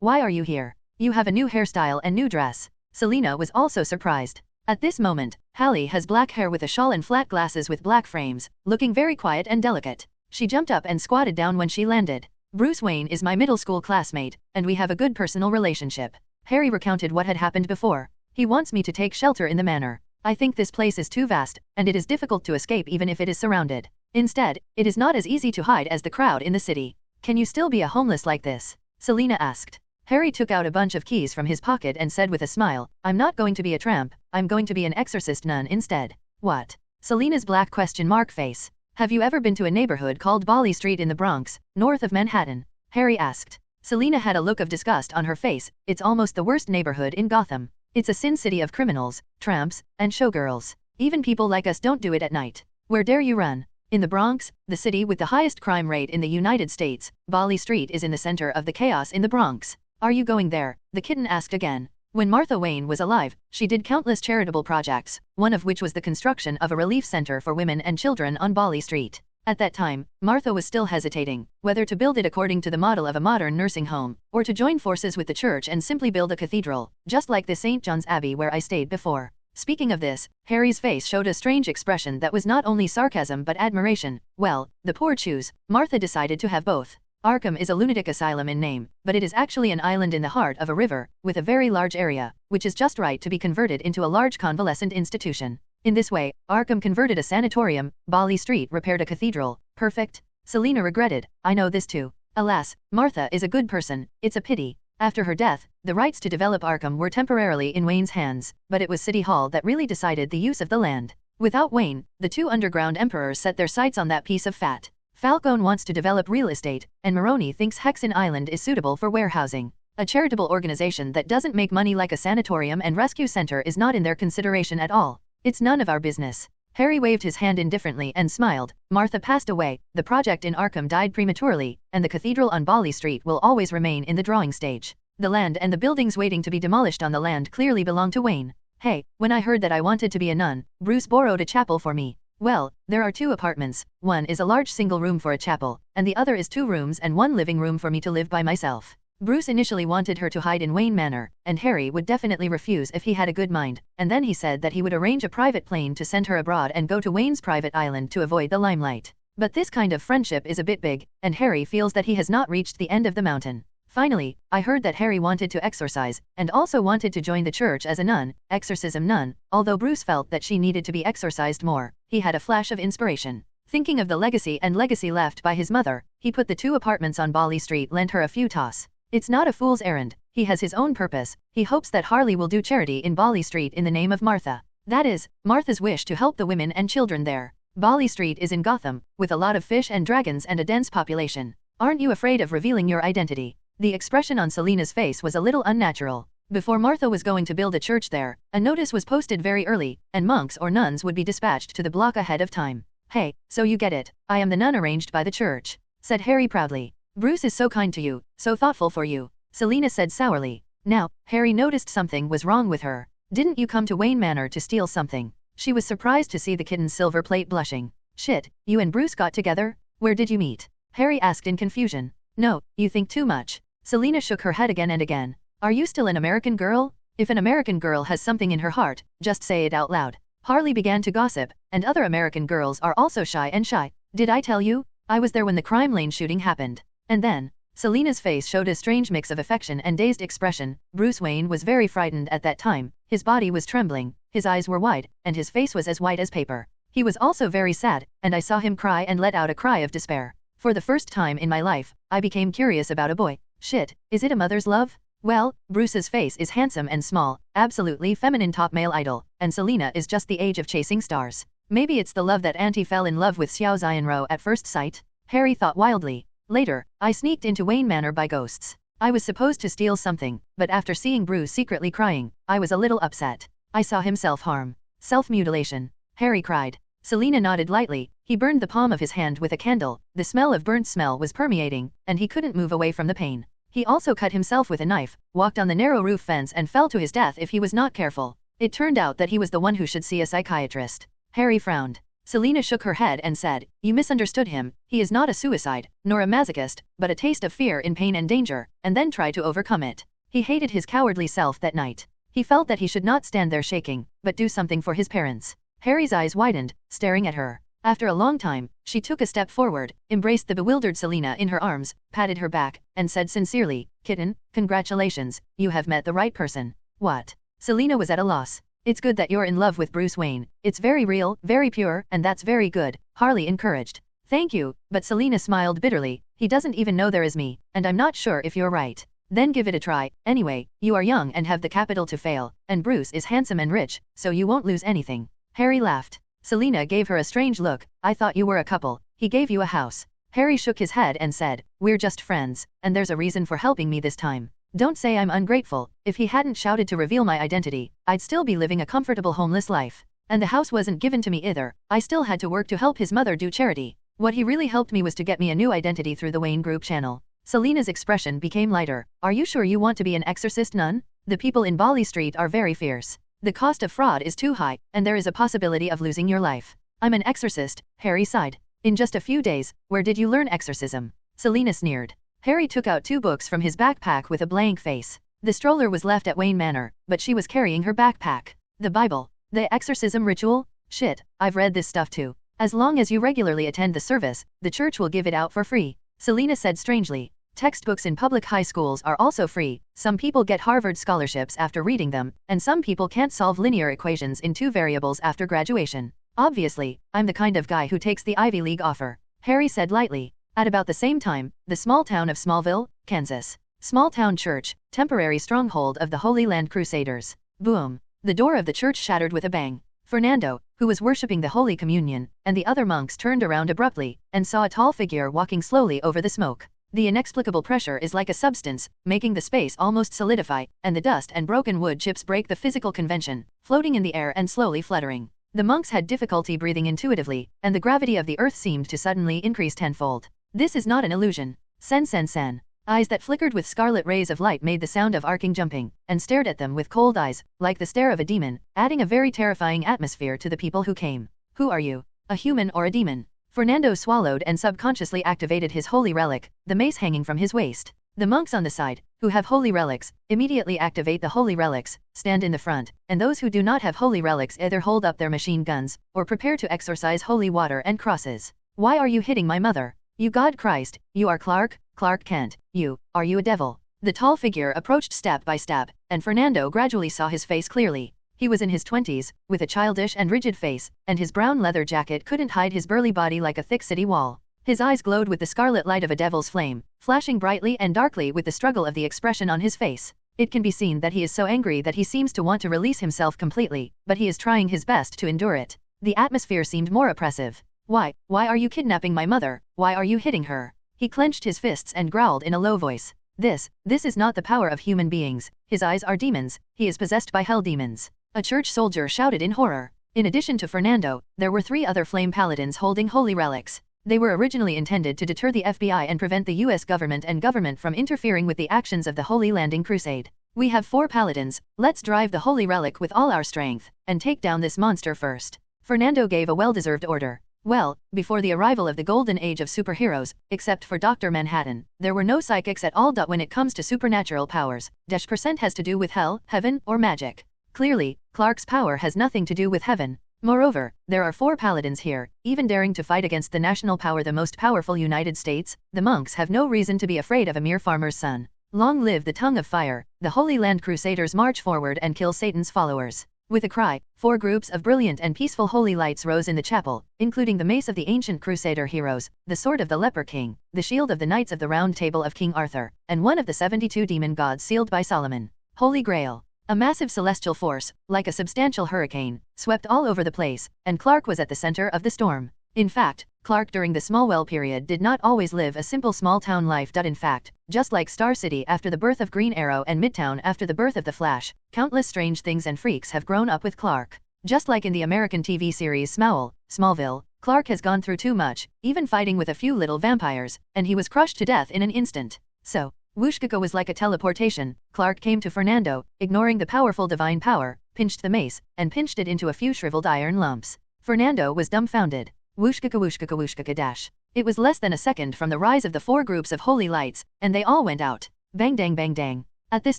Why are you here? You have a new hairstyle and new dress. Selina was also surprised. At this moment, Hallie has black hair with a shawl and flat glasses with black frames, looking very quiet and delicate. She jumped up and squatted down when she landed. Bruce Wayne is my middle school classmate, and we have a good personal relationship. Harry recounted what had happened before. He wants me to take shelter in the manor. I think this place is too vast, and it is difficult to escape even if it is surrounded. Instead, it is not as easy to hide as the crowd in the city. Can you still be a homeless like this? Selina asked. Harry took out a bunch of keys from his pocket and said with a smile, I'm not going to be a tramp, I'm going to be an exorcist nun instead. What? Selina's black question mark face. Have you ever been to a neighborhood called Bali Street in the Bronx, north of Manhattan? Harry asked. Selina had a look of disgust on her face, it's almost the worst neighborhood in Gotham. It's a sin city of criminals, tramps, and showgirls. Even people like us don't do it at night. Where dare you run? In the Bronx, the city with the highest crime rate in the United States, Bali Street is in the center of the chaos in the Bronx. Are you going there? The kitten asked again. When Martha Wayne was alive, she did countless charitable projects, one of which was the construction of a relief center for women and children on Bali Street. At that time, Martha was still hesitating, whether to build it according to the model of a modern nursing home, or to join forces with the church and simply build a cathedral, just like the St. John's Abbey where I stayed before. Speaking of this, Harry's face showed a strange expression that was not only sarcasm but admiration. Well, the poor choose, Martha decided to have both. Arkham is a lunatic asylum in name, but it is actually an island in the heart of a river, with a very large area, which is just right to be converted into a large convalescent institution. In this way, Arkham converted a sanatorium, Bali Street repaired a cathedral. Perfect? Selina regretted, I know this too. Alas, Martha is a good person, it's a pity. After her death, the rights to develop Arkham were temporarily in Wayne's hands, but it was City Hall that really decided the use of the land. Without Wayne, the two underground emperors set their sights on that piece of fat. Falcone wants to develop real estate, and Maroni thinks Hexen Island is suitable for warehousing. A charitable organization that doesn't make money like a sanatorium and rescue center is not in their consideration at all. It's none of our business. Harry waved his hand indifferently and smiled. Martha passed away, the project in Arkham died prematurely, and the cathedral on Bali Street will always remain in the drawing stage. The land and the buildings waiting to be demolished on the land clearly belong to Wayne. Hey, when I heard that I wanted to be a nun, Bruce borrowed a chapel for me. Well, there are 2 apartments, one is a large single room for a chapel, and the other is 2 rooms and 1 living room for me to live by myself. Bruce initially wanted her to hide in Wayne Manor, and Harry would definitely refuse if he had a good mind, and then he said that he would arrange a private plane to send her abroad and go to Wayne's private island to avoid the limelight. But this kind of friendship is a bit big, and Harry feels that he has not reached the end of the mountain. Finally, I heard that Harry wanted to exorcise, and also wanted to join the church as a nun, exorcism nun. Although Bruce felt that she needed to be exorcised more, he had a flash of inspiration. Thinking of the legacy left by his mother, he put the 2 apartments on Bali Street, lent her a few toss. It's not a fool's errand, he has his own purpose. He hopes that Harley will do charity in Bali Street in the name of Martha. That is, Martha's wish to help the women and children there. Bali Street is in Gotham, with a lot of fish and dragons and a dense population. Aren't you afraid of revealing your identity? The expression on Selena's face was a little unnatural. Before Martha was going to build a church there, a notice was posted very early, and monks or nuns would be dispatched to the block ahead of time. Hey, so you get it. I am the nun arranged by the church, said Harry proudly. Bruce is so kind to you, so thoughtful for you, Selena said sourly. Now, Harry noticed something was wrong with her. Didn't you come to Wayne Manor to steal something? She was surprised to see the kitten's silver plate blushing. Shit, you and Bruce got together? Where did you meet? Harry asked in confusion. No, you think too much. Selena shook her head again and again. Are you still an American girl? If an American girl has something in her heart, just say it out loud. Harley began to gossip, and other American girls are also shy. Did I tell you? I was there when the Crime Lane shooting happened. And then, Selena's face showed a strange mix of affection and dazed expression. Bruce Wayne was very frightened at that time. His body was trembling, his eyes were wide, and his face was as white as paper. He was also very sad, and I saw him cry and let out a cry of despair. For the first time in my life, I became curious about a boy. Shit, is it a mother's love? Well, Bruce's face is handsome and small, absolutely feminine top male idol, and Selena is just the age of chasing stars. Maybe it's the love that Auntie fell in love with Xiao Xianro at first sight? Harry thought wildly. Later, I sneaked into Wayne Manor by ghosts. I was supposed to steal something, but after seeing Bruce secretly crying, I was a little upset. I saw him self-harm. Self-mutilation. Harry cried. Selena nodded lightly. He burned the palm of his hand with a candle. The smell of burnt smell was permeating, and he couldn't move away from the pain. He also cut himself with a knife, walked on the narrow roof fence and fell to his death if he was not careful. It turned out that he was the one who should see a psychiatrist. Harry frowned. Selena shook her head and said, You misunderstood him. He is not a suicide, nor a masochist, but a taste of fear in pain and danger, and then tried to overcome it. He hated his cowardly self that night. He felt that he should not stand there shaking, but do something for his parents. Harry's eyes widened, staring at her. After a long time, she took a step forward, embraced the bewildered Selena in her arms, patted her back, and said sincerely, Kitten, congratulations, you have met the right person. What? Selena was at a loss. It's good that you're in love with Bruce Wayne. It's very real, very pure, and that's very good, Harley encouraged. Thank you, but Selena smiled bitterly. He doesn't even know there is me, and I'm not sure if you're right. Then give it a try. Anyway, you are young and have the capital to fail, and Bruce is handsome and rich, so you won't lose anything. Harry laughed. Selena gave her a strange look. I thought you were a couple. He gave you a house. Harry shook his head and said, We're just friends, and there's a reason for helping me this time. Don't say I'm ungrateful. If he hadn't shouted to reveal my identity, I'd still be living a comfortable homeless life. And the house wasn't given to me either. I still had to work to help his mother do charity. What he really helped me was to get me a new identity through the Wayne Group channel. Selena's expression became lighter. Are you sure you want to be an exorcist nun? The people in Bali Street are very fierce. The cost of fraud is too high, and there is a possibility of losing your life. I'm an exorcist, Harry sighed. In just a few days, where did you learn exorcism? Selena sneered. Harry took out 2 books from his backpack with a blank face. The stroller was left at Wayne Manor, but she was carrying her backpack. The Bible. The exorcism ritual? Shit, I've read this stuff too. As long as you regularly attend the service, the church will give it out for free, Selena said strangely. Textbooks in public high schools are also free. Some people get Harvard scholarships after reading them, and some people can't solve linear equations in 2 variables after graduation. Obviously, I'm the kind of guy who takes the Ivy League offer, Harry said lightly. At about the same time, the small town of Smallville, Kansas. Small town church, temporary stronghold of the Holy Land Crusaders. Boom. The door of the church shattered with a bang. Fernando, who was worshipping the Holy Communion, and the other monks turned around abruptly, and saw a tall figure walking slowly over the smoke. The inexplicable pressure is like a substance, making the space almost solidify, and the dust and broken wood chips break the physical convention, floating in the air and slowly fluttering. The monks had difficulty breathing intuitively, and the gravity of the earth seemed to suddenly increase tenfold. This is not an illusion. Sen. Eyes that flickered with scarlet rays of light made the sound of arcing jumping, and stared at them with cold eyes, like the stare of a demon, adding a very terrifying atmosphere to the people who came. Who are you? A human or a demon? Fernando swallowed and subconsciously activated his holy relic, the mace hanging from his waist. The monks on the side, who have holy relics, immediately activate the holy relics, stand in the front, and those who do not have holy relics either hold up their machine guns, or prepare to exorcise holy water and crosses. Why are you hitting my mother? You God Christ, you are Clark Kent. Are you a devil? The tall figure approached step by step, and Fernando gradually saw his face clearly. He was in his 20s, with a childish and rigid face, and his brown leather jacket couldn't hide his burly body like a thick city wall. His eyes glowed with the scarlet light of a devil's flame, flashing brightly and darkly with the struggle of the expression on his face. It can be seen that he is so angry that he seems to want to release himself completely, but he is trying his best to endure it. The atmosphere seemed more oppressive. Why are you kidnapping my mother? Why are you hitting her? He clenched his fists and growled in a low voice. This is not the power of human beings. His eyes are demons. He is possessed by hell demons. A church soldier shouted in horror. In addition to Fernando, there were 3 other flame paladins holding holy relics. They were originally intended to deter the FBI and prevent the US government from interfering with the actions of the Holy Landing Crusade. We have 4 paladins, let's drive the holy relic with all our strength, and take down this monster first. Fernando gave a well-deserved order. Well, before the arrival of the golden age of superheroes, except for Dr. Manhattan, there were no psychics at all. When it comes to supernatural powers, % has to do with hell, heaven, or magic. Clearly, Clark's power has nothing to do with heaven. Moreover, there are 4 paladins here, even daring to fight against the national power, the most powerful United States. The monks have no reason to be afraid of a mere farmer's son. Long live the tongue of fire. The Holy Land Crusaders march forward and kill Satan's followers. With a cry, 4 groups of brilliant and peaceful holy lights rose in the chapel, including the mace of the ancient Crusader heroes, the sword of the Leper King, the shield of the Knights of the Round Table of King Arthur, and one of the 72 demon gods sealed by Solomon. Holy Grail. A massive celestial force, like a substantial hurricane, swept all over the place, and Clark was at the center of the storm. In fact, Clark during the Smallwell period did not always live a simple small-town life. In fact, just like Star City after the birth of Green Arrow and Midtown after the birth of The Flash, countless strange things and freaks have grown up with Clark. Just like in the American TV series Smallville, Clark has gone through too much, even fighting with a few little vampires, and he was crushed to death in an instant. So, Wooshkaka was like a teleportation. Clark came to Fernando, ignoring the powerful divine power, pinched the mace, and pinched it into a few shriveled iron lumps. Fernando was dumbfounded. Wooshkaka dash. It was less than a second from the rise of the 4 groups of holy lights, and they all went out. Bang dang bang dang. At this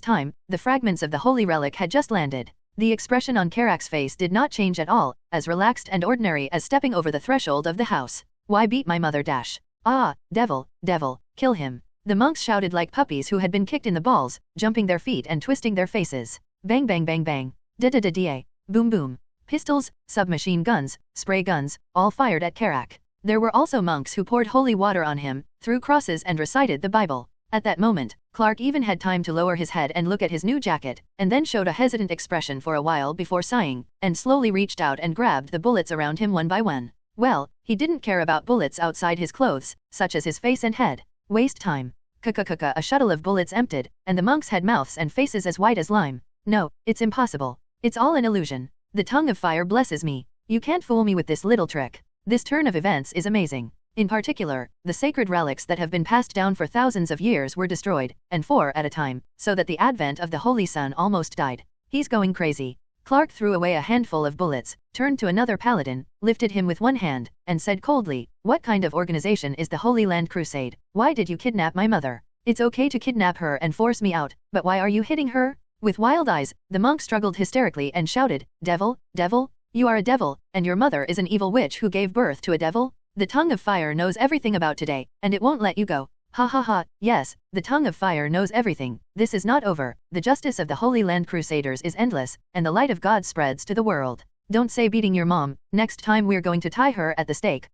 time, the fragments of the holy relic had just landed. The expression on Karak's face did not change at all, as relaxed and ordinary as stepping over the threshold of the house. Why beat my mother dash? Ah, devil, kill him. The monks shouted like puppies who had been kicked in the balls, jumping their feet and twisting their faces. Bang bang bang bang. Da-da-da-da. Boom boom. Pistols, submachine guns, spray guns, all fired at Karak. There were also monks who poured holy water on him, threw crosses and recited the Bible. At that moment, Clark even had time to lower his head and look at his new jacket, and then showed a hesitant expression for a while before sighing, and slowly reached out and grabbed the bullets around him one by one. Well, he didn't care about bullets outside his clothes, such as his face and head. Waste time. A shuttle of bullets emptied, and the monks had mouths and faces as white as lime. No, it's impossible. It's all an illusion. The tongue of fire blesses me. You can't fool me with this little trick. This turn of events is amazing. In particular, the sacred relics that have been passed down for thousands of years were destroyed, and 4 at a time, so that the advent of the Holy Sun almost died. He's going crazy. Clark threw away a handful of bullets, turned to another paladin, lifted him with one hand, and said coldly, "What kind of organization is the Holy Land Crusade? Why did you kidnap my mother? It's okay to kidnap her and force me out, but why are you hitting her?" With wild eyes, the monk struggled hysterically and shouted, "Devil, you are a devil, and your mother is an evil witch who gave birth to a devil? The tongue of fire knows everything about today, and it won't let you go." Ha ha ha, yes, the tongue of fire knows everything. This is not over. The justice of the Holy Land Crusaders is endless, and the light of God spreads to the world. Don't say beating your mom. Next time we're going to tie her at the stake.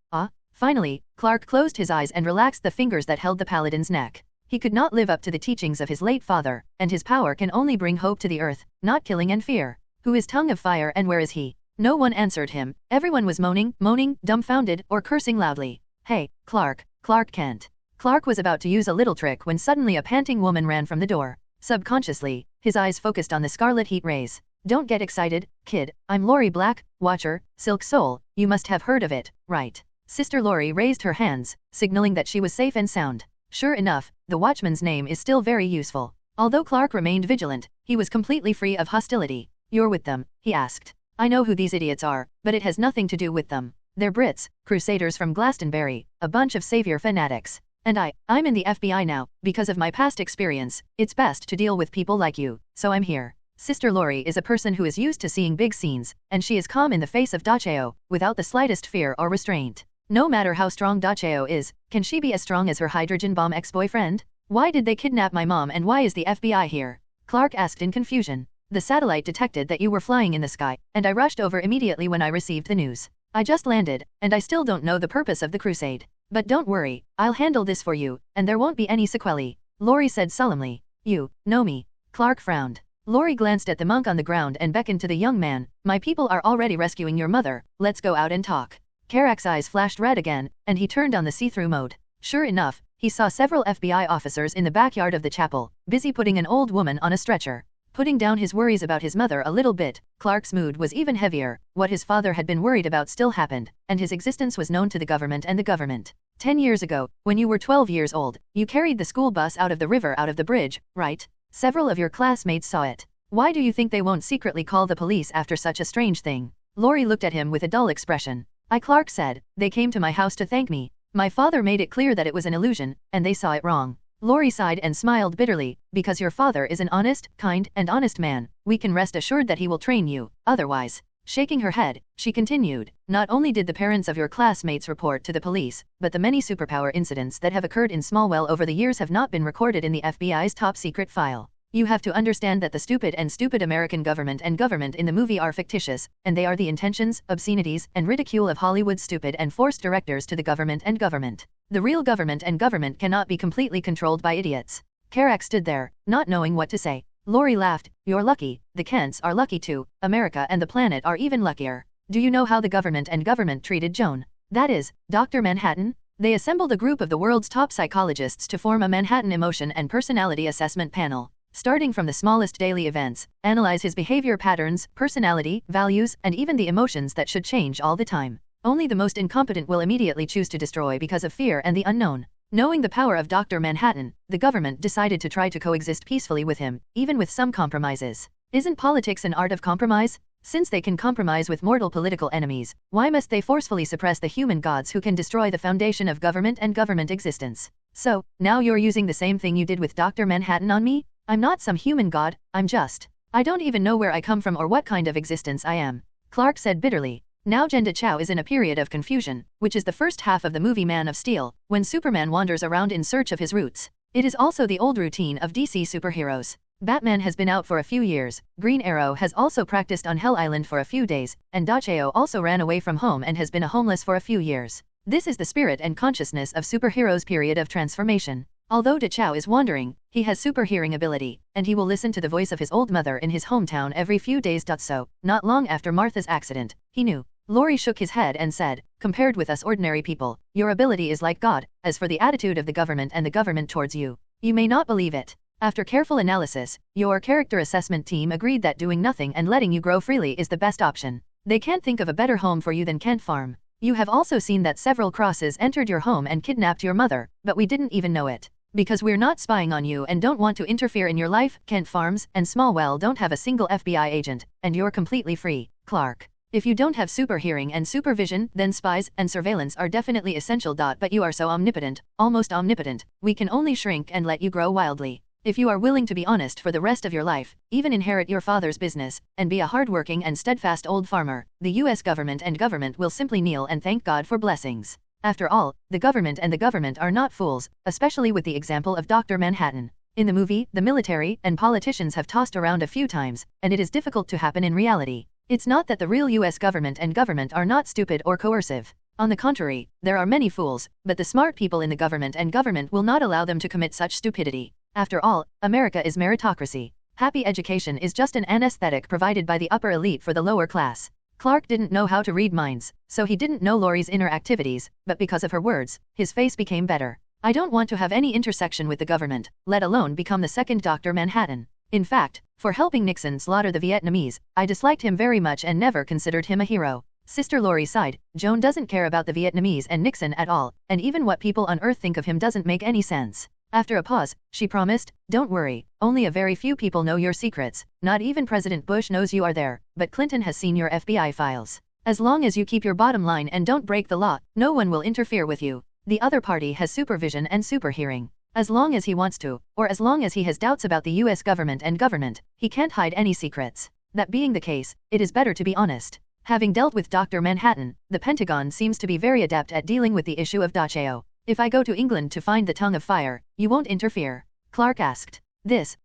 Finally, Clark closed his eyes and relaxed the fingers that held the paladin's neck. He could not live up to the teachings of his late father, and his power can only bring hope to the earth, not killing and fear. Who is Tongue of Fire and where is he? No one answered him. Everyone was moaning, dumbfounded, or cursing loudly. Hey, Clark Kent. Clark was about to use a little trick when suddenly a panting woman ran from the door. Subconsciously, his eyes focused on the scarlet heat rays. Don't get excited, kid. I'm Lori Black, Watcher, Silk Soul. You must have heard of it, right? Sister Lori raised her hands, signaling that she was safe and sound. Sure enough, the Watchman's name is still very useful. Although Clark remained vigilant, he was completely free of hostility. You're with them, he asked. I know who these idiots are, but it has nothing to do with them. They're Brits, Crusaders from Glastonbury, a bunch of savior fanatics. And I'm in the FBI now, because of my past experience. It's best to deal with people like you, so I'm here. Sister Lori is a person who is used to seeing big scenes, and she is calm in the face of Dacheo, without the slightest fear or restraint. No matter how strong Dacheo is, can she be as strong as her hydrogen bomb ex-boyfriend? Why did they kidnap my mom and why is the FBI here? Clark asked in confusion. The satellite detected that you were flying in the sky, and I rushed over immediately when I received the news. I just landed, and I still don't know the purpose of the crusade. But don't worry, I'll handle this for you, and there won't be any sequelae, Lori said solemnly. You know me. Clark frowned. Lori glanced at the monk on the ground and beckoned to the young man. My people are already rescuing your mother, let's go out and talk. Karak's eyes flashed red again, and he turned on the see-through mode. Sure enough, he saw several FBI officers in the backyard of the chapel, busy putting an old woman on a stretcher. Putting down his worries about his mother a little bit, Clark's mood was even heavier. What his father had been worried about still happened, and his existence was known to the government and the government. 10 years ago, when you were 12 years old, you carried the school bus out of the river out of the bridge, right? Several of your classmates saw it. Why do you think they won't secretly call the police after such a strange thing? Lori looked at him with a dull expression. Clark said, they came to my house to thank me. My father made it clear that it was an illusion, and they saw it wrong. Lori sighed and smiled bitterly, because your father is an honest, kind, and honest man, we can rest assured that he will train you, otherwise. Shaking her head, she continued, not only did the parents of your classmates report to the police, but the many superpower incidents that have occurred in Smallwell over the years have not been recorded in the FBI's top-secret file. You have to understand that the stupid American government and government in the movie are fictitious, and they are the intentions, obscenities, and ridicule of Hollywood's stupid and forced directors to the government and government. The real government and government cannot be completely controlled by idiots. Karak stood there, not knowing what to say. Lori laughed, you're lucky, the Kents are lucky too, America and the planet are even luckier. Do you know how the government and government treated Joan? That is, Dr. Manhattan? They assembled a group of the world's top psychologists to form a Manhattan emotion and personality assessment panel. Starting from the smallest daily events, analyze his behavior patterns, personality, values, and even the emotions that should change all the time. Only the most incompetent will immediately choose to destroy because of fear and the unknown. Knowing the power of Dr. Manhattan, the government decided to try to coexist peacefully with him, even with some compromises. Isn't politics an art of compromise? Since they can compromise with mortal political enemies, why must they forcefully suppress the human gods who can destroy the foundation of government and government existence? So, now you're using the same thing you did with Dr. Manhattan on me? I'm not some human god, I don't even know where I come from or what kind of existence I am. Clark said bitterly. Now Jenda Chow is in a period of confusion, which is the first half of the movie Man of Steel, when Superman wanders around in search of his roots. It is also the old routine of DC superheroes. Batman has been out for a few years, Green Arrow has also practiced on Hell Island for a few days, and Dacheo also ran away from home and has been a homeless for a few years. This is the spirit and consciousness of superheroes' period of transformation. Although Dachao is wandering, he has super hearing ability, and he will listen to the voice of his old mother in his hometown every few days. So, not long after Martha's accident, he knew. Lori shook his head and said, compared with us ordinary people, your ability is like God. As for the attitude of the government and the government towards you, you may not believe it. After careful analysis, your character assessment team agreed that doing nothing and letting you grow freely is the best option. They can't think of a better home for you than Kent Farm. You have also seen that several crosses entered your home and kidnapped your mother, but we didn't even know it. Because we're not spying on you and don't want to interfere in your life, Kent Farms and Smallwell don't have a single FBI agent, and you're completely free, Clark. If you don't have super hearing and supervision, then spies and surveillance are definitely essential. But you are so omnipotent, almost omnipotent, we can only shrink and let you grow wildly. If you are willing to be honest for the rest of your life, even inherit your father's business, and be a hardworking and steadfast old farmer, the US government and government will simply kneel and thank God for blessings. After all, the government and the government are not fools, especially with the example of Dr. Manhattan. In the movie, the military and politicians have tossed around a few times, and it is difficult to happen in reality. It's not that the real US government and government are not stupid or coercive. On the contrary, there are many fools, but the smart people in the government and government will not allow them to commit such stupidity. After all, America is meritocracy. Happy education is just an anesthetic provided by the upper elite for the lower class. Clark didn't know how to read minds, so he didn't know Lori's inner activities, but because of her words, his face became better. I don't want to have any intersection with the government, let alone become the second Dr. Manhattan. In fact, for helping Nixon slaughter the Vietnamese, I disliked him very much and never considered him a hero. Sister Lori sighed. Joan doesn't care about the Vietnamese and Nixon at all, and even what people on Earth think of him doesn't make any sense. After a pause, she promised, don't worry, only a very few people know your secrets, not even President Bush knows you are there, but Clinton has seen your FBI files. As long as you keep your bottom line and don't break the law, no one will interfere with you. The other party has supervision and super hearing. As long as he wants to, or as long as he has doubts about the US government and government, he can't hide any secrets. That being the case, it is better to be honest. Having dealt with Dr. Manhattan, the Pentagon seems to be very adept at dealing with the issue of Dacheo. If I go to England to find the Tongue of Fire, you won't interfere? Clark asked.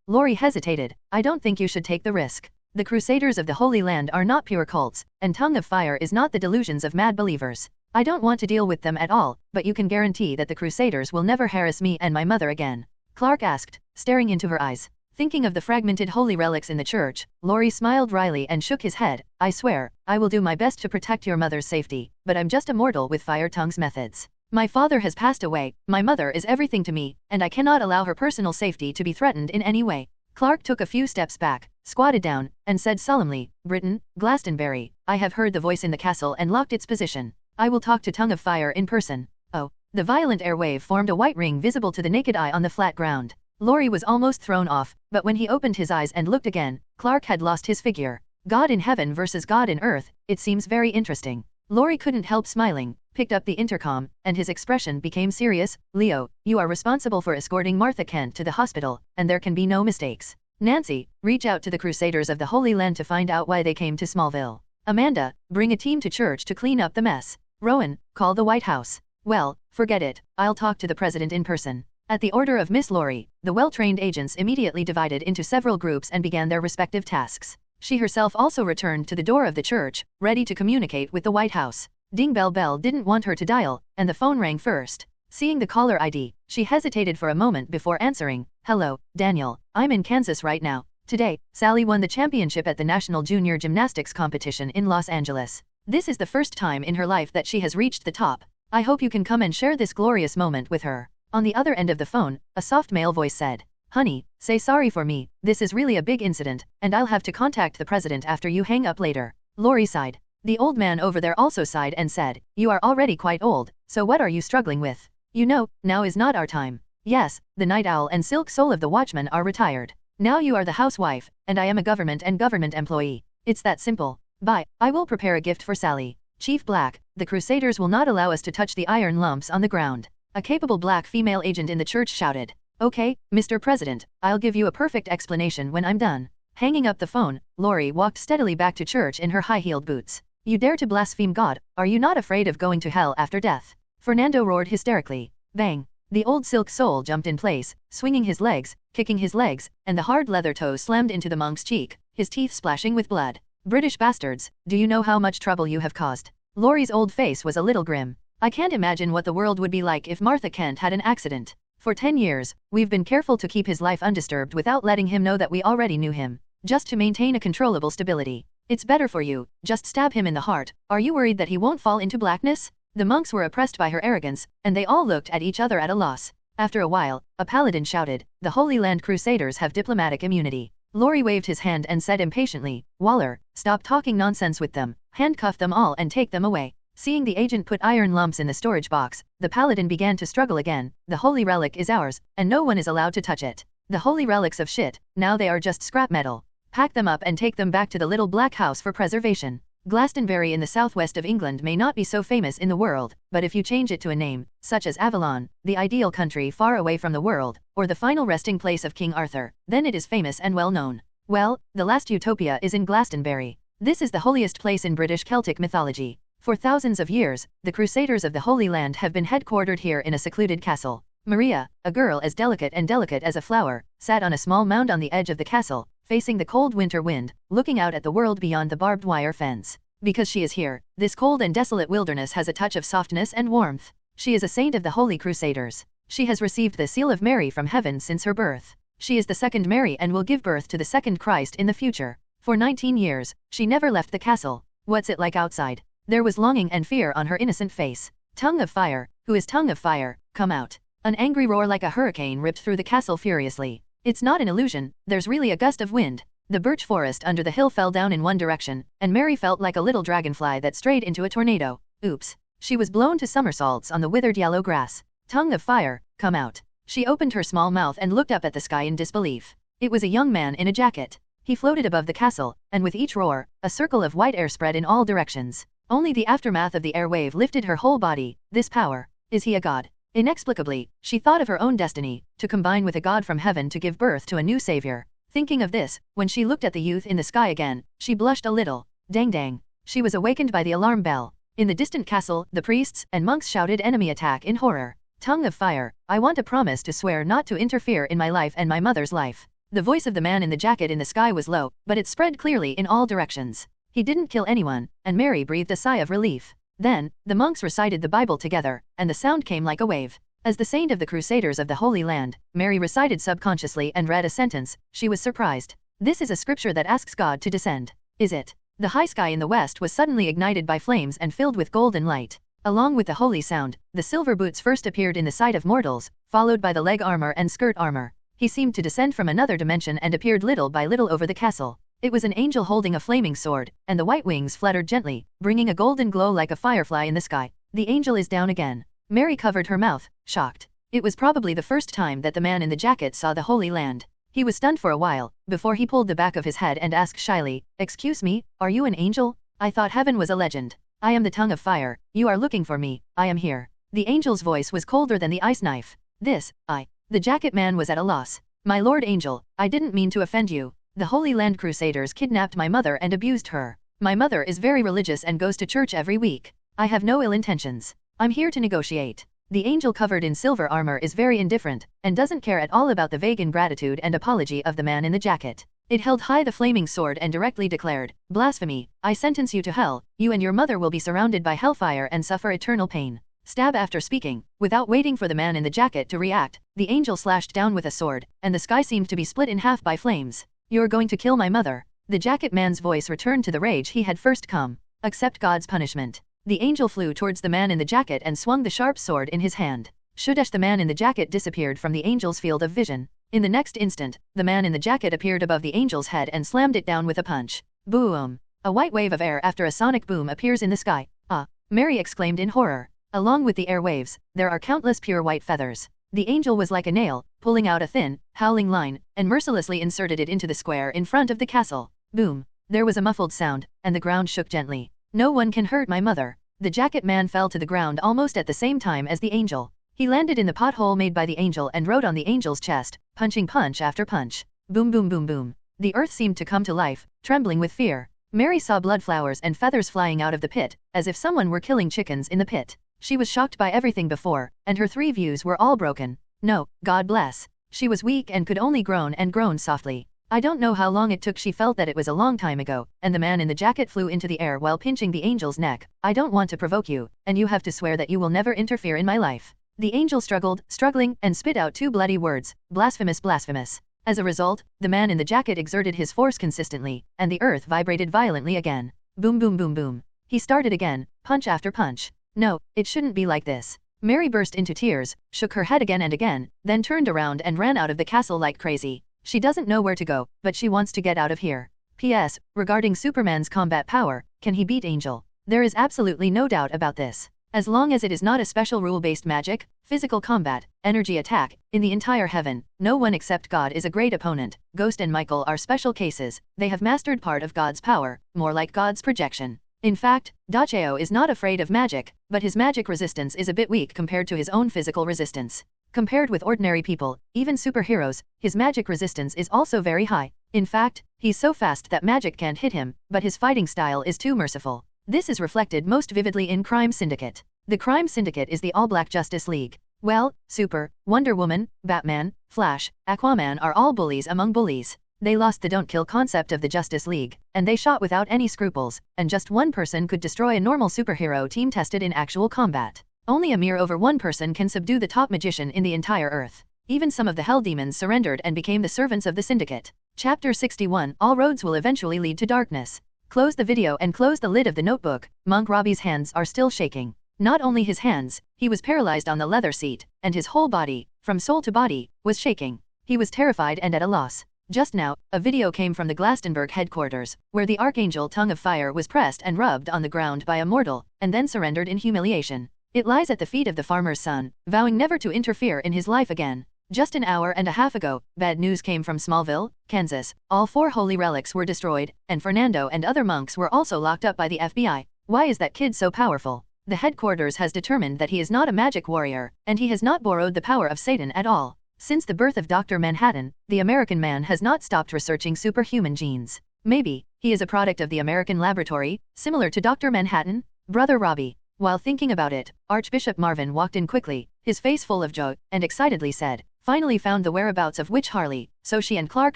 Lori hesitated. I don't think you should take the risk. The Crusaders of the Holy Land are not pure cults, and Tongue of Fire is not the delusions of mad believers. I don't want to deal with them at all, but you can guarantee that the Crusaders will never harass me and my mother again? Clark asked, staring into her eyes. Thinking of the fragmented holy relics in the church, Lori smiled wryly and shook his head. I swear, I will do my best to protect your mother's safety, but I'm just a mortal with Fire Tongue's methods. My father has passed away, my mother is everything to me, and I cannot allow her personal safety to be threatened in any way. Clark took a few steps back, squatted down, and said solemnly, Britain, Glastonbury, I have heard the voice in the castle and locked its position. I will talk to Tongue of Fire in person. Oh. The violent air wave formed a white ring visible to the naked eye on the flat ground. Lori was almost thrown off, but when he opened his eyes and looked again, Clark had lost his figure. God in heaven versus God in earth, it seems very interesting. Lori couldn't help smiling, picked up the intercom, and his expression became serious. Leo, you are responsible for escorting Martha Kent to the hospital, and there can be no mistakes. Nancy, reach out to the Crusaders of the Holy Land to find out why they came to Smallville. Amanda, bring a team to church to clean up the mess. Rowan, call the White House. Well, forget it, I'll talk to the president in person. At the order of Miss Lori, the well-trained agents immediately divided into several groups and began their respective tasks. She herself also returned to the door of the church, ready to communicate with the White House. Ding bell bell didn't want her to dial, and the phone rang first. Seeing the caller ID, she hesitated for a moment before answering. Hello, Daniel, I'm in Kansas right now. Today, Sally won the championship at the National Junior Gymnastics competition in Los Angeles. This is the first time in her life that she has reached the top. I hope you can come and share this glorious moment with her. On the other end of the phone, a soft male voice said, Honey, say sorry for me, this is really a big incident, and I'll have to contact the president after you hang up later. Lori sighed. The old man over there also sighed and said, You are already quite old, so what are you struggling with? You know, now is not our time. Yes, the night owl and silk soul of the watchman are retired. Now you are the housewife, and I am a government employee. It's that simple. Bye, I will prepare a gift for Sally. Chief Black, the Crusaders will not allow us to touch the iron lumps on the ground. A capable black female agent in the church shouted. Okay, Mr. President, I'll give you a perfect explanation when I'm done. Hanging up the phone, Lori walked steadily back to church in her high-heeled boots. You dare to blaspheme God, are you not afraid of going to hell after death? Fernando roared hysterically. Bang! The old silk soul jumped in place, swinging his legs, kicking his legs, and the hard leather toe slammed into the monk's cheek, his teeth splashing with blood. British bastards, do you know how much trouble you have caused? Lori's old face was a little grim. I can't imagine what the world would be like if Martha Kent had an accident. For 10 years, we've been careful to keep his life undisturbed without letting him know that we already knew him, just to maintain a controllable stability. It's better for you, just stab him in the heart. Are you worried that he won't fall into blackness? The monks were oppressed by her arrogance, and they all looked at each other at a loss. After a while, a paladin shouted, The Holy Land Crusaders have diplomatic immunity. Lori waved his hand and said impatiently, Waller, stop talking nonsense with them, handcuff them all and take them away. Seeing the agent put iron lumps in the storage box, the paladin began to struggle again. The holy relic is ours, and no one is allowed to touch it. The holy relics of shit, now they are just scrap metal. Pack them up and take them back to the little black house for preservation. Glastonbury in the southwest of England may not be so famous in the world, but if you change it to a name, such as Avalon, the ideal country far away from the world, or the final resting place of King Arthur, then it is famous and well known. Well, the last utopia is in Glastonbury. This is the holiest place in British Celtic mythology. For thousands of years, the Crusaders of the Holy Land have been headquartered here in a secluded castle. Maria, a girl as delicate as a flower, sat on a small mound on the edge of the castle, facing the cold winter wind, looking out at the world beyond the barbed wire fence. Because she is here, this cold and desolate wilderness has a touch of softness and warmth. She is a saint of the Holy Crusaders. She has received the seal of Mary from heaven since her birth. She is the second Mary and will give birth to the second Christ in the future. For 19 years, she never left the castle. What's it like outside? There was longing and fear on her innocent face. Tongue of Fire, who is Tongue of Fire, come out. An angry roar like a hurricane ripped through the castle furiously. It's not an illusion, there's really a gust of wind. The birch forest under the hill fell down in one direction, and Mary felt like a little dragonfly that strayed into a tornado. Oops. She was blown to somersaults on the withered yellow grass. Tongue of Fire, come out. She opened her small mouth and looked up at the sky in disbelief. It was a young man in a jacket. He floated above the castle, and with each roar, a circle of white air spread in all directions. Only the aftermath of the air wave lifted her whole body. This power. Is he a god? Inexplicably, she thought of her own destiny, to combine with a god from heaven to give birth to a new savior. Thinking of this, when she looked at the youth in the sky again, she blushed a little. Dang dang. She was awakened by the alarm bell. In the distant castle, the priests and monks shouted enemy attack in horror. Tongue of fire, I want a promise to swear not to interfere in my life and my mother's life. The voice of the man in the jacket in the sky was low, but it spread clearly in all directions. He didn't kill anyone, and Mary breathed a sigh of relief. Then, the monks recited the Bible together, and the sound came like a wave. As the saint of the Crusaders of the Holy Land, Mary recited subconsciously and read a sentence. She was surprised. This is a scripture that asks God to descend. Is it? The high sky in the west was suddenly ignited by flames and filled with golden light. Along with the holy sound, the silver boots first appeared in the sight of mortals, followed by the leg armor and skirt armor. He seemed to descend from another dimension and appeared little by little over the castle. It was an angel holding a flaming sword, and the white wings fluttered gently, bringing a golden glow like a firefly in the sky. The angel is down again. Mary covered her mouth, shocked. It was probably the first time that the man in the jacket saw the Holy Land. He was stunned for a while, before he pulled the back of his head and asked shyly, "Excuse me, are you an angel? I thought heaven was a legend. I am the tongue of fire, you are looking for me, I am here." The angel's voice was colder than the ice knife. The jacket man was at a loss. "My lord angel, I didn't mean to offend you. The Holy Land Crusaders kidnapped my mother and abused her. My mother is very religious and goes to church every week. I have no ill intentions. I'm here to negotiate." The angel covered in silver armor is very indifferent, and doesn't care at all about the vague ingratitude and apology of the man in the jacket. It held high the flaming sword and directly declared, "Blasphemy, I sentence you to hell, you and your mother will be surrounded by hellfire and suffer eternal pain." Stab after speaking, without waiting for the man in the jacket to react, the angel slashed down with a sword, and the sky seemed to be split in half by flames. "You're going to kill my mother." The jacket man's voice returned to the rage he had first come. "Accept God's punishment." The angel flew towards the man in the jacket and swung the sharp sword in his hand. Shudesh, the man in the jacket disappeared from the angel's field of vision. In the next instant, the man in the jacket appeared above the angel's head and slammed it down with a punch. Boom! A white wave of air after a sonic boom appears in the sky. "Ah!" Mary exclaimed in horror. Along with the air waves, there are countless pure white feathers. The angel was like a nail, pulling out a thin, howling line, and mercilessly inserted it into the square in front of the castle. Boom! There was a muffled sound, and the ground shook gently. "No one can hurt my mother." The jacket man fell to the ground almost at the same time as the angel. He landed in the pothole made by the angel and rode on the angel's chest, punching punch after punch. Boom boom boom boom. The earth seemed to come to life, trembling with fear. Mary saw blood flowers and feathers flying out of the pit, as if someone were killing chickens in the pit. She was shocked by everything before, and her three views were all broken. No, God bless. She was weak and could only groan and groan softly. I don't know how long it took. She felt that it was a long time ago, and the man in the jacket flew into the air while pinching the angel's neck. "I don't want to provoke you, and you have to swear that you will never interfere in my life." The angel struggled, struggling, and spit out two bloody words, "Blasphemous, blasphemous." As a result, the man in the jacket exerted his force consistently, and the earth vibrated violently again. Boom boom boom boom. He started again, punch after punch. "No, it shouldn't be like this." Mary burst into tears, shook her head again and again, then turned around and ran out of the castle like crazy. She doesn't know where to go, but she wants to get out of here. P.S. Regarding Superman's combat power, can he beat Angel? There is absolutely no doubt about this. As long as it is not a special rule-based magic, physical combat, energy attack, in the entire heaven, no one except God is a great opponent. Ghost and Michael are special cases. They have mastered part of God's power, more like God's projection. In fact, Dacheo is not afraid of magic, but his magic resistance is a bit weak compared to his own physical resistance. Compared with ordinary people, even superheroes, his magic resistance is also very high. In fact, he's so fast that magic can't hit him, but his fighting style is too merciful. This is reflected most vividly in Crime Syndicate. The Crime Syndicate is the all-black Justice League. Well, Super, Wonder Woman, Batman, Flash, Aquaman are all bullies among bullies. They lost the don't kill concept of the Justice League, and they shot without any scruples, and just one person could destroy a normal superhero team tested in actual combat. Only a mere over one person can subdue the top magician in the entire earth. Even some of the hell demons surrendered and became the servants of the syndicate. Chapter 61. All roads will eventually lead to darkness. Close the video and close the lid of the notebook. Monk Robbie's hands are still shaking. Not only his hands, he was paralyzed on the leather seat, and his whole body, from soul to body, was shaking. He was terrified and at a loss. Just now, a video came from the Glastonbury headquarters, where the Archangel Tongue of Fire was pressed and rubbed on the ground by a mortal, and then surrendered in humiliation. It lies at the feet of the farmer's son, vowing never to interfere in his life again. Just an hour and a half ago, bad news came from Smallville, Kansas. All 4 holy relics were destroyed, and Fernando and other monks were also locked up by the FBI. Why is that kid so powerful? The headquarters has determined that he is not a magic warrior, and he has not borrowed the power of Satan at all. Since the birth of Dr. Manhattan, the American man has not stopped researching superhuman genes. Maybe, he is a product of the American laboratory, similar to Dr. Manhattan? Brother Robbie. While thinking about it, Archbishop Marvin walked in quickly, his face full of joy, and excitedly said, "Finally found the whereabouts of Witch Harley, so she and Clark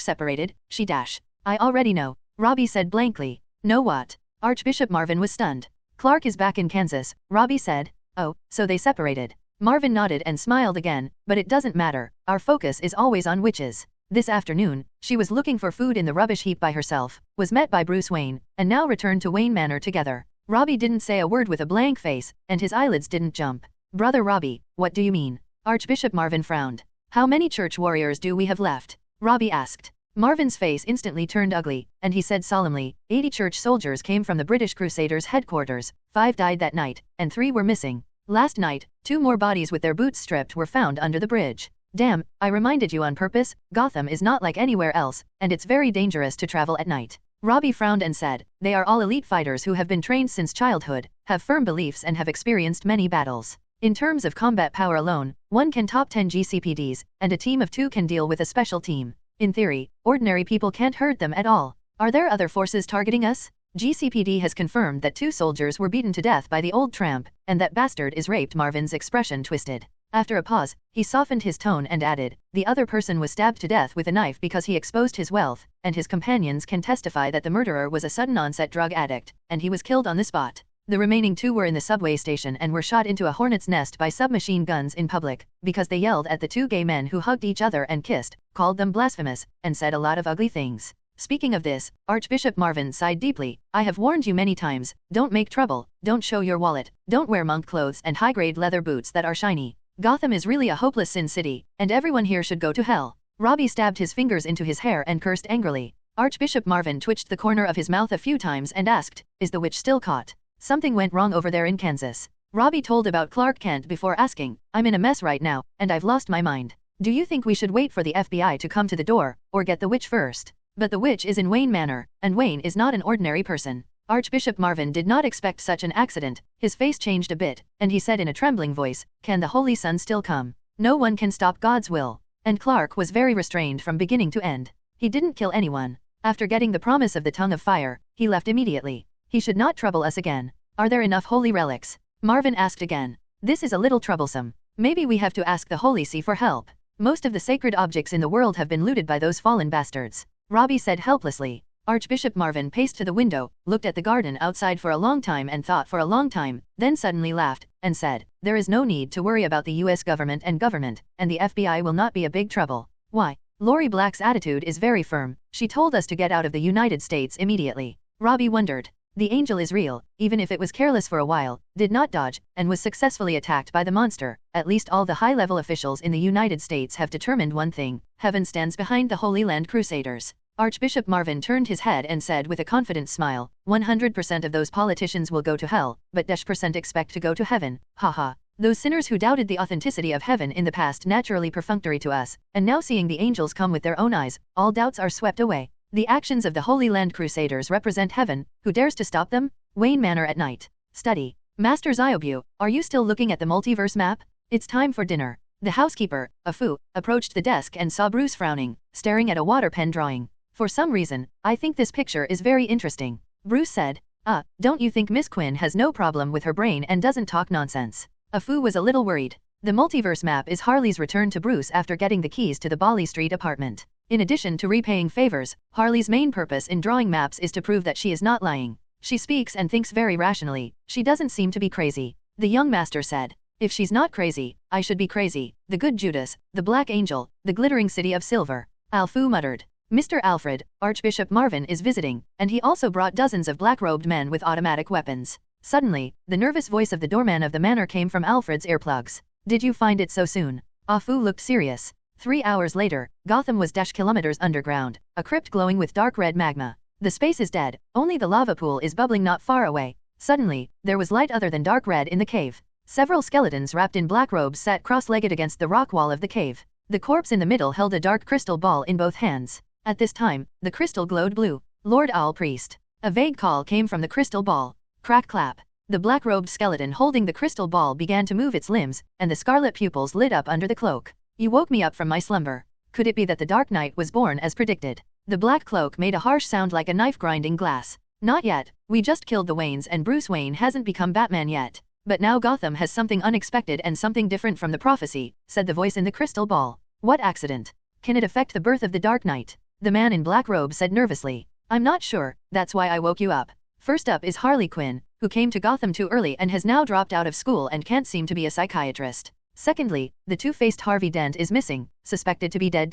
separated, she dash." "I already know," Robbie said blankly. "Know what?" Archbishop Marvin was stunned. "Clark is back in Kansas," Robbie said. "Oh, so they separated." Marvin nodded and smiled again, "But it doesn't matter, our focus is always on witches." This afternoon, she was looking for food in the rubbish heap by herself, was met by Bruce Wayne, and now returned to Wayne Manor together. Robbie didn't say a word with a blank face, and his eyelids didn't jump. "Brother Robbie, what do you mean?" Archbishop Marvin frowned. "How many church warriors do we have left?" Robbie asked. Marvin's face instantly turned ugly, and he said solemnly, 80 church soldiers came from the British Crusaders' headquarters, 5 died that night, and 3 were missing. Last night, 2 more bodies with their boots stripped were found under the bridge. Damn, I reminded you on purpose, Gotham is not like anywhere else, and it's very dangerous to travel at night." Robbie frowned and said, "They are all elite fighters who have been trained since childhood, have firm beliefs and have experienced many battles. In terms of combat power alone, one can top 10 GCPDs, and a team of 2 can deal with a special team. In theory, ordinary people can't hurt them at all. Are there other forces targeting us? GCPD has confirmed that 2 soldiers were beaten to death by the old tramp, and that bastard is raped." Marvin's expression twisted. After a pause, he softened his tone and added, "The other person was stabbed to death with a knife because he exposed his wealth, and his companions can testify that the murderer was a sudden-onset drug addict, and he was killed on the spot. The remaining 2 were in the subway station and were shot into a hornet's nest by submachine guns in public, because they yelled at the 2 gay men who hugged each other and kissed, called them blasphemous, and said a lot of ugly things." Speaking of this, Archbishop Marvin sighed deeply. "I have warned you many times, don't make trouble, don't show your wallet, don't wear monk clothes and high-grade leather boots that are shiny. Gotham is really a hopeless sin city, and everyone here should go to hell." Robbie stabbed his fingers into his hair and cursed angrily. Archbishop Marvin twitched the corner of his mouth a few times and asked, "Is the witch still caught?" "Something went wrong over there in Kansas." Robbie told about Clark Kent before asking, "I'm in a mess right now, and I've lost my mind. Do you think we should wait for the FBI to come to the door, or get the witch first?" "But the witch is in Wayne Manor, and Wayne is not an ordinary person." Archbishop Marvin did not expect such an accident. His face changed a bit, and he said in a trembling voice, "Can the Holy Son still come? No one can stop God's will." And Clark was very restrained from beginning to end. He didn't kill anyone. After getting the promise of the tongue of fire, he left immediately. He should not trouble us again. "Are there enough holy relics?" Marvin asked again. "This is a little troublesome. Maybe we have to ask the Holy See for help. Most of the sacred objects in the world have been looted by those fallen bastards," Robbie said helplessly. Archbishop Marvin paced to the window, looked at the garden outside for a long time and thought for a long time, then suddenly laughed, and said, "There is no need to worry about the US government, and the FBI will not be a big trouble. Why? Lori Black's attitude is very firm. She told us to get out of the United States immediately." Robbie wondered. The angel is real, even if it was careless for a while, did not dodge, and was successfully attacked by the monster. At least all the high-level officials in the United States have determined one thing: heaven stands behind the Holy Land Crusaders. Archbishop Marvin turned his head and said with a confident smile, 100% of those politicians will go to hell, but -% expect to go to heaven. Haha. Those sinners who doubted the authenticity of heaven in the past, naturally perfunctory to us, and now seeing the angels come with their own eyes, all doubts are swept away. The actions of the Holy Land Crusaders represent heaven. Who dares to stop them? Wayne Manor at night. Study. Master Ziobu, are you still looking at the multiverse map? It's time for dinner. The housekeeper, Afu, approached the desk and saw Bruce frowning, staring at a water pen drawing. "For some reason, I think this picture is very interesting," Bruce said. Don't you think Miss Quinn has no problem with her brain and doesn't talk nonsense?" Afu was a little worried. The multiverse map is Harley's return to Bruce after getting the keys to the Bali Street apartment. In addition to repaying favors, Harley's main purpose in drawing maps is to prove that she is not lying. She speaks and thinks very rationally. She doesn't seem to be crazy. The young master said, "If she's not crazy, I should be crazy. The good Judas, the Black Angel, the glittering city of silver." Alfu muttered. "Mr. Alfred, Archbishop Marvin is visiting, and he also brought dozens of black-robed men with automatic weapons." Suddenly, the nervous voice of the doorman of the manor came from Alfred's earplugs. "Did you find it so soon?" Afu looked serious. 3 hours later, Gotham was kilometers underground, a crypt glowing with dark red magma. The space is dead, only the lava pool is bubbling not far away. Suddenly, there was light other than dark red in the cave. Several skeletons wrapped in black robes sat cross-legged against the rock wall of the cave. The corpse in the middle held a dark crystal ball in both hands. At this time, the crystal glowed blue. "Lord Owl Priest." A vague call came from the crystal ball. Crack clap. The black-robed skeleton holding the crystal ball began to move its limbs, and the scarlet pupils lit up under the cloak. "You woke me up from my slumber. Could it be that the Dark Knight was born as predicted?" The black cloak made a harsh sound like a knife grinding glass. "Not yet. We just killed the Waynes and Bruce Wayne hasn't become Batman yet." But now Gotham has something unexpected and something different from the prophecy, said the voice in the crystal ball. What accident? Can it affect the birth of the Dark Knight? The man in black robe said nervously. I'm not sure, that's why I woke you up. First up is Harley Quinn, who came to Gotham too early and has now dropped out of school and can't seem to be a psychiatrist. Secondly, the two-faced Harvey Dent is missing, suspected to be dead.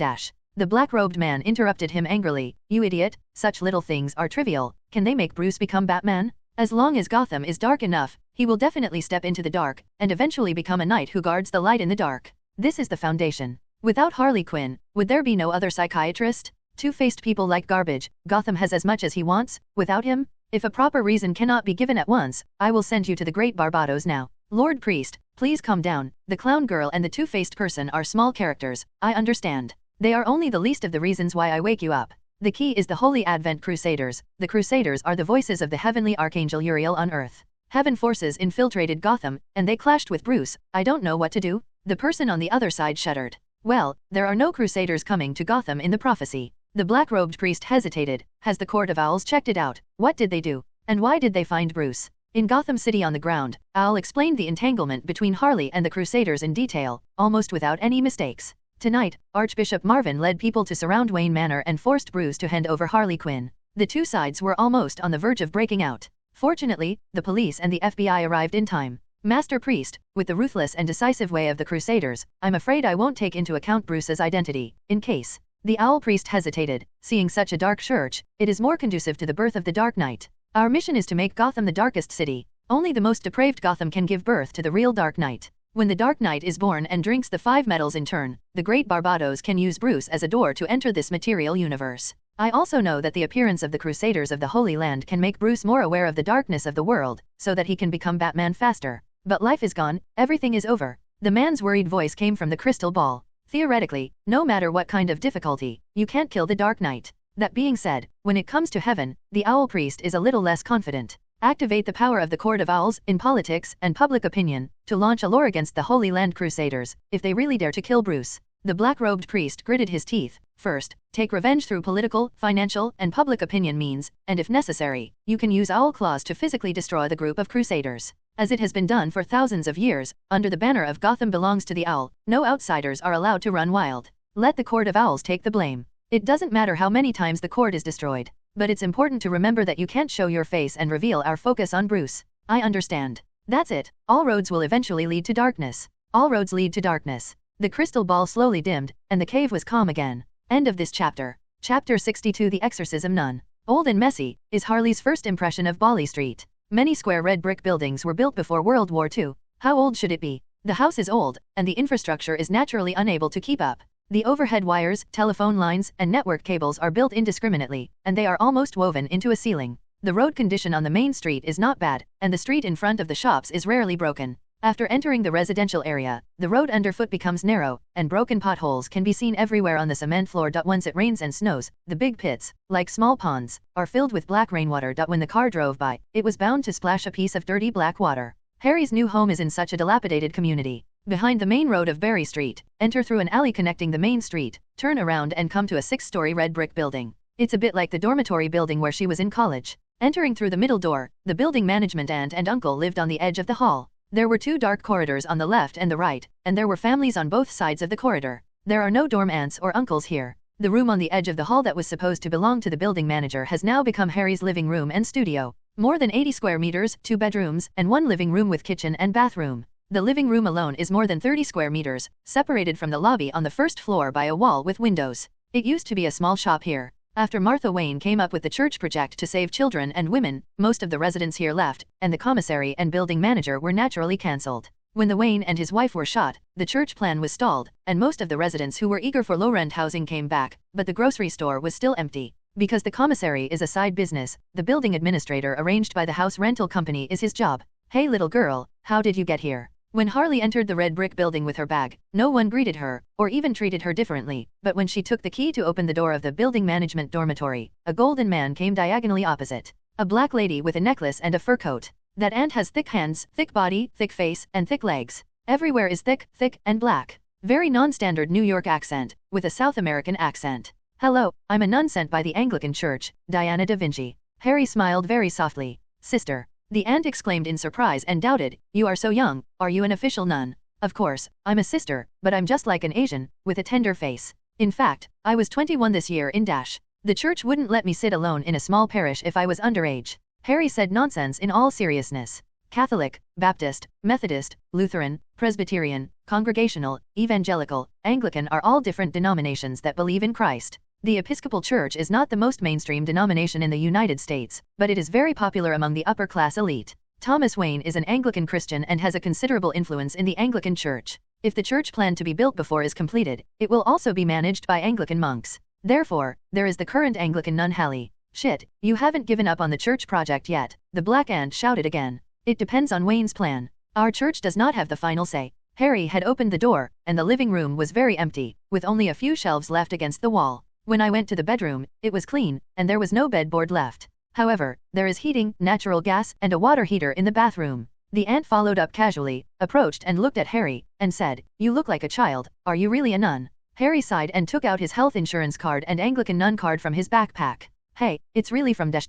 The black-robed man interrupted him angrily. You idiot, such little things are trivial. Can they make Bruce become Batman? As long as Gotham is dark enough, he will definitely step into the dark, and eventually become a knight who guards the light in the dark. This is the foundation. Without Harley Quinn, would there be no other psychiatrist? Two-faced people like garbage. Gotham has as much as he wants. Without him? If a proper reason cannot be given at once, I will send you to the Great Barbados now. Lord Priest, please calm down. The clown girl and the two-faced person are small characters, I understand. They are only the least of the reasons why I wake you up. The key is the Holy Advent Crusaders. The Crusaders are the voices of the heavenly Archangel Uriel on Earth. Heaven forces infiltrated Gotham, and they clashed with Bruce. I don't know what to do. The person on the other side shuddered. Well, there are no Crusaders coming to Gotham in the prophecy. The black-robed priest hesitated. Has the Court of Owls checked it out? What did they do? And why did they find Bruce? In Gotham City on the ground, Owl explained the entanglement between Harley and the Crusaders in detail, almost without any mistakes. Tonight, Archbishop Marvin led people to surround Wayne Manor and forced Bruce to hand over Harley Quinn. The two sides were almost on the verge of breaking out. Fortunately, the police and the FBI arrived in time. Master Priest, with the ruthless and decisive way of the Crusaders, I'm afraid I won't take into account Bruce's identity, in case. The Owl Priest hesitated. Seeing such a dark church, it is more conducive to the birth of the Dark Knight. Our mission is to make Gotham the darkest city. Only the most depraved Gotham can give birth to the real Dark Knight. When the Dark Knight is born and drinks the 5 metals in turn, the Great Barbados can use Bruce as a door to enter this material universe. I also know that the appearance of the Crusaders of the Holy Land can make Bruce more aware of the darkness of the world, so that he can become Batman faster. But life is gone, everything is over. The man's worried voice came from the crystal ball. Theoretically, no matter what kind of difficulty, you can't kill the Dark Knight. That being said, when it comes to heaven, the Owl Priest is a little less confident. Activate the power of the Court of Owls, in politics and public opinion, to launch a war against the Holy Land Crusaders, if they really dare to kill Bruce. The black-robed priest gritted his teeth. First, take revenge through political, financial, and public opinion means, and if necessary, you can use owl claws to physically destroy the group of Crusaders. As it has been done for thousands of years, under the banner of Gotham belongs to the Owl, no outsiders are allowed to run wild. Let the Court of Owls take the blame. It doesn't matter how many times the court is destroyed. But it's important to remember that you can't show your face and reveal our focus on Bruce. I understand. That's it. All roads will eventually lead to darkness. All roads lead to darkness. The crystal ball slowly dimmed, and the cave was calm again. End of this chapter. Chapter 62 The Exorcism Nun. Old and messy, is Harley's first impression of Bally Street. Many square red brick buildings were built before World War II. How old should it be? The house is old, and the infrastructure is naturally unable to keep up. The overhead wires, telephone lines, and network cables are built indiscriminately, and they are almost woven into a ceiling. The road condition on the main street is not bad, and the street in front of the shops is rarely broken. After entering the residential area, the road underfoot becomes narrow, and broken potholes can be seen everywhere on the cement floor. Once it rains and snows, the big pits, like small ponds, are filled with black rainwater. When the car drove by, it was bound to splash a piece of dirty black water. Harry's new home is in such a dilapidated community. Behind the main road of Berry Street, enter through an alley connecting the main street, turn around and come to a 6-story red brick building. It's a bit like the dormitory building where she was in college. Entering through the middle door, the building management aunt and uncle lived on the edge of the hall. There were 2 dark corridors on the left and the right, and there were families on both sides of the corridor. There are no dorm aunts or uncles here. The room on the edge of the hall that was supposed to belong to the building manager has now become Harry's living room and studio. More than 80 square meters, 2 bedrooms, and 1 living room with kitchen and bathroom. The living room alone is more than 30 square meters, separated from the lobby on the first floor by a wall with windows. It used to be a small shop here. After Martha Wayne came up with the church project to save children and women, most of the residents here left, and the commissary and building manager were naturally cancelled. When the Wayne and his wife were shot, the church plan was stalled, and most of the residents who were eager for low-rent housing came back, but the grocery store was still empty. Because the commissary is a side business, the building administrator arranged by the house rental company is his job. Hey little girl, how did you get here? When Harley entered the red brick building with her bag, no one greeted her, or even treated her differently, but when she took the key to open the door of the building management dormitory, a golden man came diagonally opposite. A black lady with a necklace and a fur coat. That aunt has thick hands, thick body, thick face, and thick legs. Everywhere is thick, and black. Very non-standard New York accent, with a South American accent. Hello, I'm a nun sent by the Anglican Church, Diana da Vinci. Harry smiled very softly. Sister, The aunt exclaimed in surprise and doubted, "You are so young, are you an official nun?" "Of course, I'm a sister, but I'm just like an Asian, with a tender face. In fact, I was 21 this year in dash. The church wouldn't let me sit alone in a small parish if I was underage." Harry said nonsense in all seriousness. Catholic, Baptist, Methodist, Lutheran, Presbyterian, Congregational, Evangelical, Anglican are all different denominations that believe in Christ. The Episcopal Church is not the most mainstream denomination in the United States, but it is very popular among the upper-class elite. Thomas Wayne is an Anglican Christian and has a considerable influence in the Anglican Church. If the church plan to be built before is completed, it will also be managed by Anglican monks. Therefore, there is the current Anglican nun Hallie. "Shit, you haven't given up on the church project yet," the Black Ant shouted again. "It depends on Wayne's plan. Our church does not have the final say." Harry had opened the door, and the living room was very empty, with only a few shelves left against the wall. When I went to the bedroom, it was clean, and there was no bedboard left. However, there is heating, natural gas, and a water heater in the bathroom. The aunt followed up casually, approached and looked at Harry, and said, "You look like a child, are you really a nun?" Harry sighed and took out his health insurance card and Anglican nun card from his backpack. "Hey, it's really from Dash.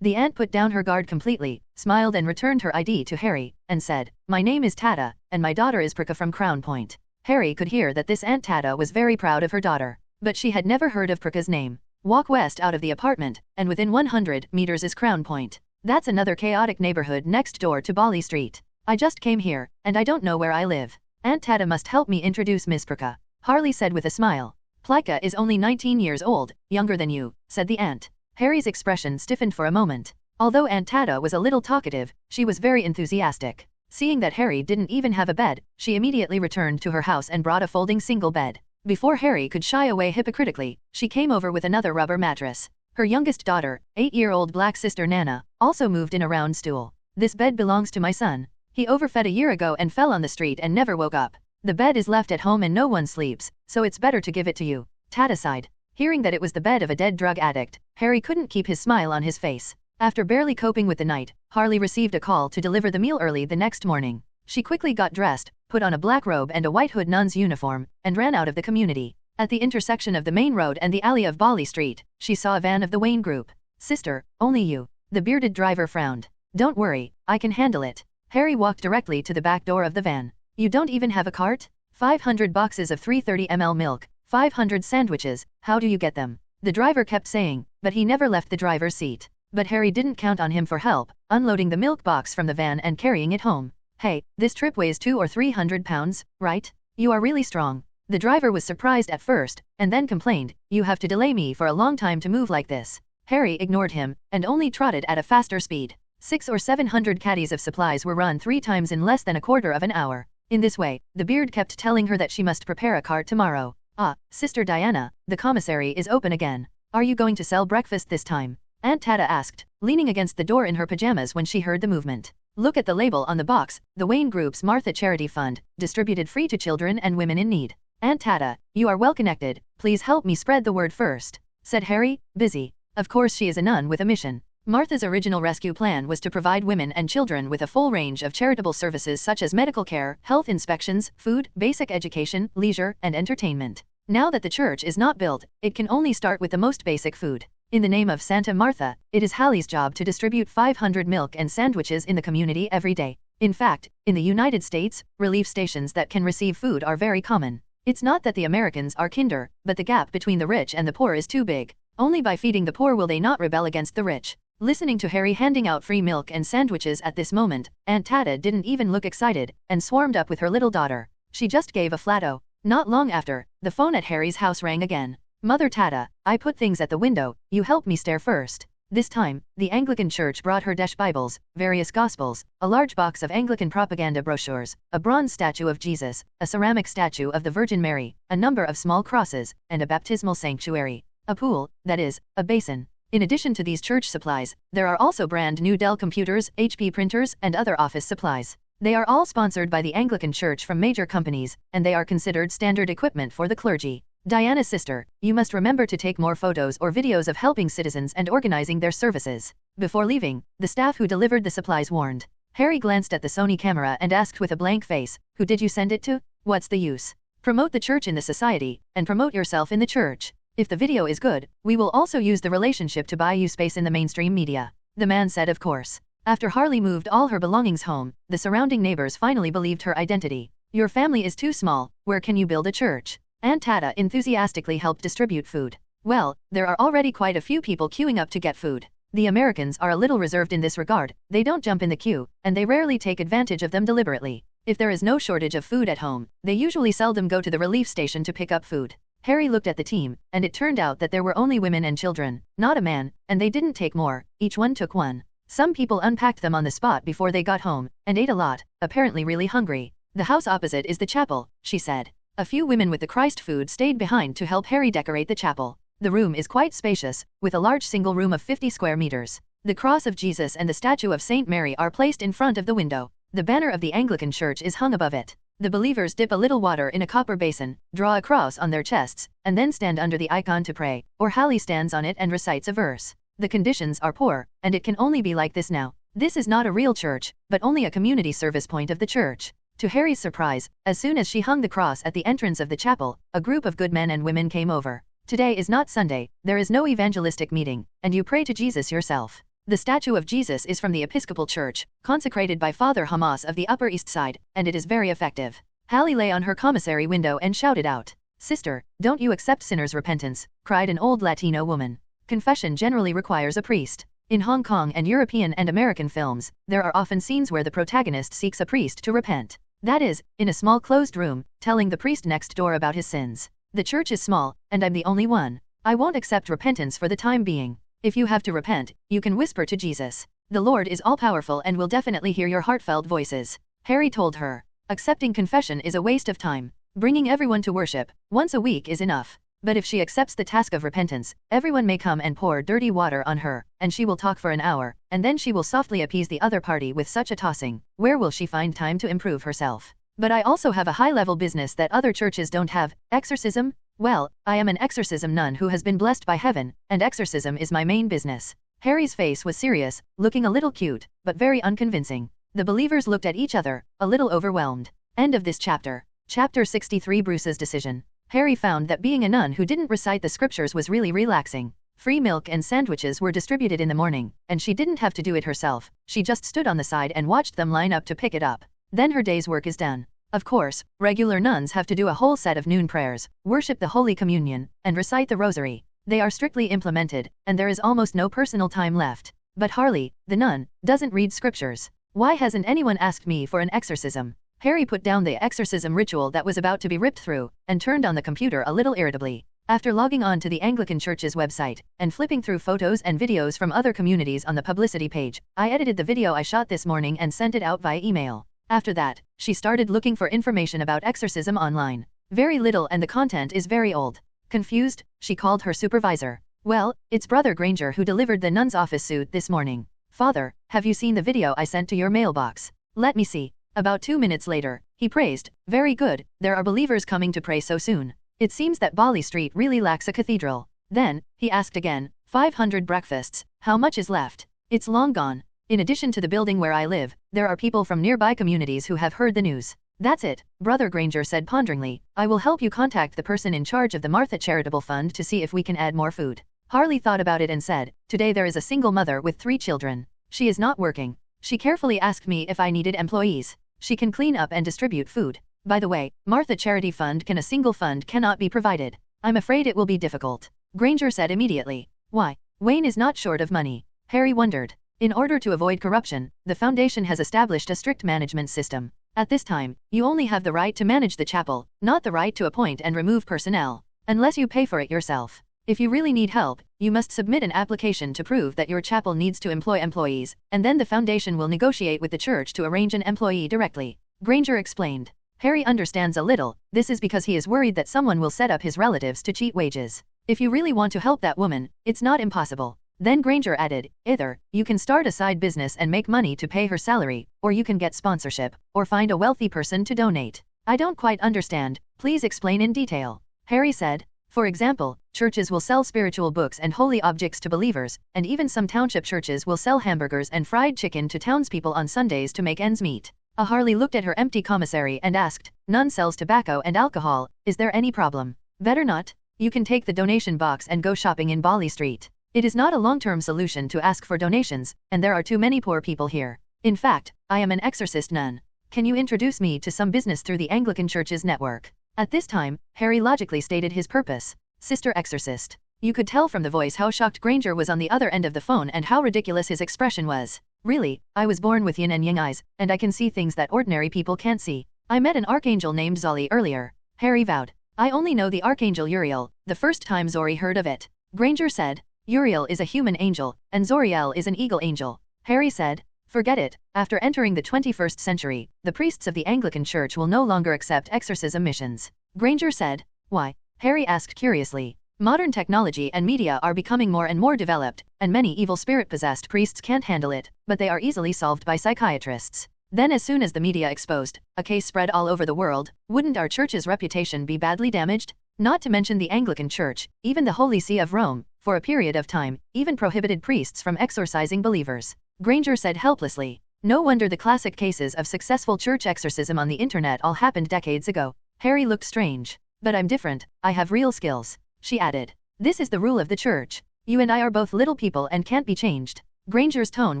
The aunt put down her guard completely, smiled and returned her ID to Harry, and said, "My name is Tata, and my daughter is Prika from Crown Point." Harry could hear that this Aunt Tata was very proud of her daughter. But she had never heard of Prika's name. Walk west out of the apartment, and within 100 meters is Crown Point. That's another chaotic neighborhood next door to Bali Street. I just came here, and I don't know where I live. Aunt Tata must help me introduce Miss Prika. Harley said with a smile. "Plika is only 19 years old, younger than you," said the aunt. Harry's expression stiffened for a moment. Although Aunt Tata was a little talkative, she was very enthusiastic. Seeing that Harry didn't even have a bed, she immediately returned to her house and brought a folding single bed. Before Harry could shy away hypocritically, she came over with another rubber mattress. Her youngest daughter, 8-year-old black sister Nana, also moved in a round stool. "This bed belongs to my son. He overfed a year ago and fell on the street and never woke up. The bed is left at home and no one sleeps, so it's better to give it to you." Tata sighed. Hearing that it was the bed of a dead drug addict, Harry couldn't keep his smile on his face. After barely coping with the night, Harley received a call to deliver the meal early the next morning. She quickly got dressed, put on a black robe and a white hood nun's uniform, and ran out of the community. At the intersection of the main road and the alley of Bali Street, she saw a van of the Wayne Group. "Sister, only you." The bearded driver frowned. "Don't worry, I can handle it." Harry walked directly to the back door of the van. "You don't even have a cart? 500 boxes of 330 ml milk, 500 sandwiches, how do you get them?" The driver kept saying, but he never left the driver's seat. But Harry didn't count on him for help, unloading the milk box from the van and carrying it home. "Hey, this trip weighs 200 or 300 pounds, right? You are really strong." The driver was surprised at first, and then complained, "You have to delay me for a long time to move like this." Harry ignored him, and only trotted at a faster speed. 600 or 700 caddies of supplies were run 3 times in less than a quarter of an hour. In this way, the beard kept telling her that she must prepare a cart tomorrow. "Ah, Sister Diana, the commissary is open again. Are you going to sell breakfast this time?" Aunt Tata asked, leaning against the door in her pajamas when she heard the movement. "Look at the label on the box, the Wayne Group's Martha Charity Fund, distributed free to children and women in need." "Aunt Tata, you are well connected, please help me spread the word first," said Harry, busy. Of course she is a nun with a mission. Martha's original rescue plan was to provide women and children with a full range of charitable services such as medical care, health inspections, food, basic education, leisure, and entertainment. Now that the church is not built, it can only start with the most basic food. In the name of Santa Martha, it is Hallie's job to distribute 500 milk and sandwiches in the community every day. In fact, in the United States, relief stations that can receive food are very common. It's not that the Americans are kinder, but the gap between the rich and the poor is too big. Only by feeding the poor will they not rebel against the rich. Listening to Harry handing out free milk and sandwiches at this moment, Aunt Tata didn't even look excited, and swarmed up with her little daughter. She just gave a flat "oh." Not long after, the phone at Harry's house rang again. "Mother Tata, I put things at the window, you help me stare first." This time, the Anglican Church brought her Desh Bibles, various Gospels, a large box of Anglican propaganda brochures, a bronze statue of Jesus, a ceramic statue of the Virgin Mary, a number of small crosses, and a baptismal sanctuary. A pool, that is, a basin. In addition to these church supplies, there are also brand new Dell computers, HP printers, and other office supplies. They are all sponsored by the Anglican Church from major companies, and they are considered standard equipment for the clergy. "Diana sister, you must remember to take more photos or videos of helping citizens and organizing their services." Before leaving, the staff who delivered the supplies warned. Harry glanced at the Sony camera and asked with a blank face, "Who did you send it to? What's the use? Promote the church in the society, and promote yourself in the church. If the video is good, we will also use the relationship to buy you space in the mainstream media." The man said of course. After Harley moved all her belongings home, the surrounding neighbors finally believed her identity. Your family is too small, where can you build a church? Aunt Tata enthusiastically helped distribute food. Well, there are already quite a few people queuing up to get food. The Americans are a little reserved in this regard, they don't jump in the queue, and they rarely take advantage of them deliberately. If there is no shortage of food at home, they usually seldom go to the relief station to pick up food. Harry looked at the team, and it turned out that there were only women and children, not a man, and they didn't take more, each one took one. Some people unpacked them on the spot before they got home, and ate a lot, apparently really hungry. The house opposite is the chapel, she said. A few women with the Christ food stayed behind to help Harry decorate the chapel. The room is quite spacious, with a large single room of 50 square meters. The cross of Jesus and the statue of Saint Mary are placed in front of the window. The banner of the Anglican Church is hung above it. The believers dip a little water in a copper basin, draw a cross on their chests, and then stand under the icon to pray, or Hallie stands on it and recites a verse. The conditions are poor, and it can only be like this now. This is not a real church, but only a community service point of the church. To Harry's surprise, as soon as she hung the cross at the entrance of the chapel, a group of good men and women came over. Today is not Sunday, there is no evangelistic meeting, and you pray to Jesus yourself. The statue of Jesus is from the Episcopal Church, consecrated by Father Hamas of the Upper East Side, and it is very effective. Hallie lay on her commissary window and shouted out, "Sister, don't you accept sinners' repentance?" cried an old Latino woman. Confession generally requires a priest. In Hong Kong and European and American films, there are often scenes where the protagonist seeks a priest to repent. That is, in a small closed room, telling the priest next door about his sins. The church is small, and I'm the only one. I won't accept repentance for the time being. If you have to repent, you can whisper to Jesus. The Lord is all-powerful and will definitely hear your heartfelt voices. Harry told her. Accepting confession is a waste of time. Bringing everyone to worship, once a week is enough. But if she accepts the task of repentance, everyone may come and pour dirty water on her, and she will talk for an hour, and then she will softly appease the other party with such a tossing. Where will she find time to improve herself? But I also have a high-level business that other churches don't have, exorcism. Well, I am an exorcism nun who has been blessed by heaven, and exorcism is my main business. Harry's face was serious, looking a little cute, but very unconvincing. The believers looked at each other, a little overwhelmed. End of this chapter. Chapter 63 Bruce's Decision. Harry found that being a nun who didn't recite the scriptures was really relaxing. Free milk and sandwiches were distributed in the morning, and she didn't have to do it herself. She just stood on the side and watched them line up to pick it up. Then her day's work is done. Of course, regular nuns have to do a whole set of noon prayers, worship the Holy Communion, and recite the Rosary. They are strictly implemented, and there is almost no personal time left. But Harley, the nun, doesn't read scriptures. Why hasn't anyone asked me for an exorcism? Harry put down the exorcism ritual that was about to be ripped through, and turned on the computer a little irritably. After logging on to the Anglican Church's website, and flipping through photos and videos from other communities on the publicity page, I edited the video I shot this morning and sent it out via email. After that, she started looking for information about exorcism online. Very little, and the content is very old. Confused, she called her supervisor. Well, it's Brother Granger who delivered the nun's office suit this morning. Father, have you seen the video I sent to your mailbox? Let me see. About 2 minutes later, he praised, "Very good, there are believers coming to pray so soon. It seems that Bali Street really lacks a cathedral." Then, he asked again, 500 breakfasts, how much is left? It's long gone. In addition to the building where I live, there are people from nearby communities who have heard the news. That's it, Brother Granger said ponderingly. I will help you contact the person in charge of the Martha Charitable Fund to see if we can add more food. Harley thought about it and said, today there is a single mother with 3 children. She is not working. She carefully asked me if I needed employees. She can clean up and distribute food. By the way, Martha Charity Fund can, a single fund cannot be provided. I'm afraid it will be difficult. Granger said immediately. Why? Wayne is not short of money. Harry wondered. In order to avoid corruption, the foundation has established a strict management system. At this time, you only have the right to manage the chapel, not the right to appoint and remove personnel, unless you pay for it yourself. If you really need help, you must submit an application to prove that your chapel needs to employ employees, and then the foundation will negotiate with the church to arrange an employee directly. Granger explained. Harry understands a little. This is because he is worried that someone will set up his relatives to cheat wages. If you really want to help that woman, it's not impossible. Then Granger added, either you can start a side business and make money to pay her salary, or you can get sponsorship, or find a wealthy person to donate. I don't quite understand, please explain in detail. Harry said. For example, churches will sell spiritual books and holy objects to believers, and even some township churches will sell hamburgers and fried chicken to townspeople on Sundays to make ends meet. Harley looked at her empty commissary and asked, none sells tobacco and alcohol, is there any problem? Better not. You can take the donation box and go shopping in Bali Street. It is not a long-term solution to ask for donations, and there are too many poor people here. In fact, I am an exorcist nun. Can you introduce me to some business through the Anglican Church's network? At this time, Harry logically stated his purpose. Sister Exorcist. You could tell from the voice how shocked Granger was on the other end of the phone and how ridiculous his expression was. Really, I was born with yin and yang eyes, and I can see things that ordinary people can't see. I met an archangel named Zoli earlier. Harry vowed. I only know the archangel Uriel, the first time Zori heard of it. Granger said. Uriel is a human angel, and Zoriel is an eagle angel. Harry said. Forget it. After entering the 21st century, the priests of the Anglican Church will no longer accept exorcism missions. Granger said. Why? Harry asked curiously. Modern technology and media are becoming more and more developed, and many evil spirit-possessed priests can't handle it, but they are easily solved by psychiatrists. Then as soon as the media exposed a case spread all over the world, wouldn't our church's reputation be badly damaged? Not to mention the Anglican Church, even the Holy See of Rome, for a period of time, even prohibited priests from exorcising believers. Granger said helplessly. No wonder the classic cases of successful church exorcism on the internet all happened decades ago. Harry looked strange. But I'm different, I have real skills. She added. This is the rule of the church. You and I are both little people and can't be changed. Granger's tone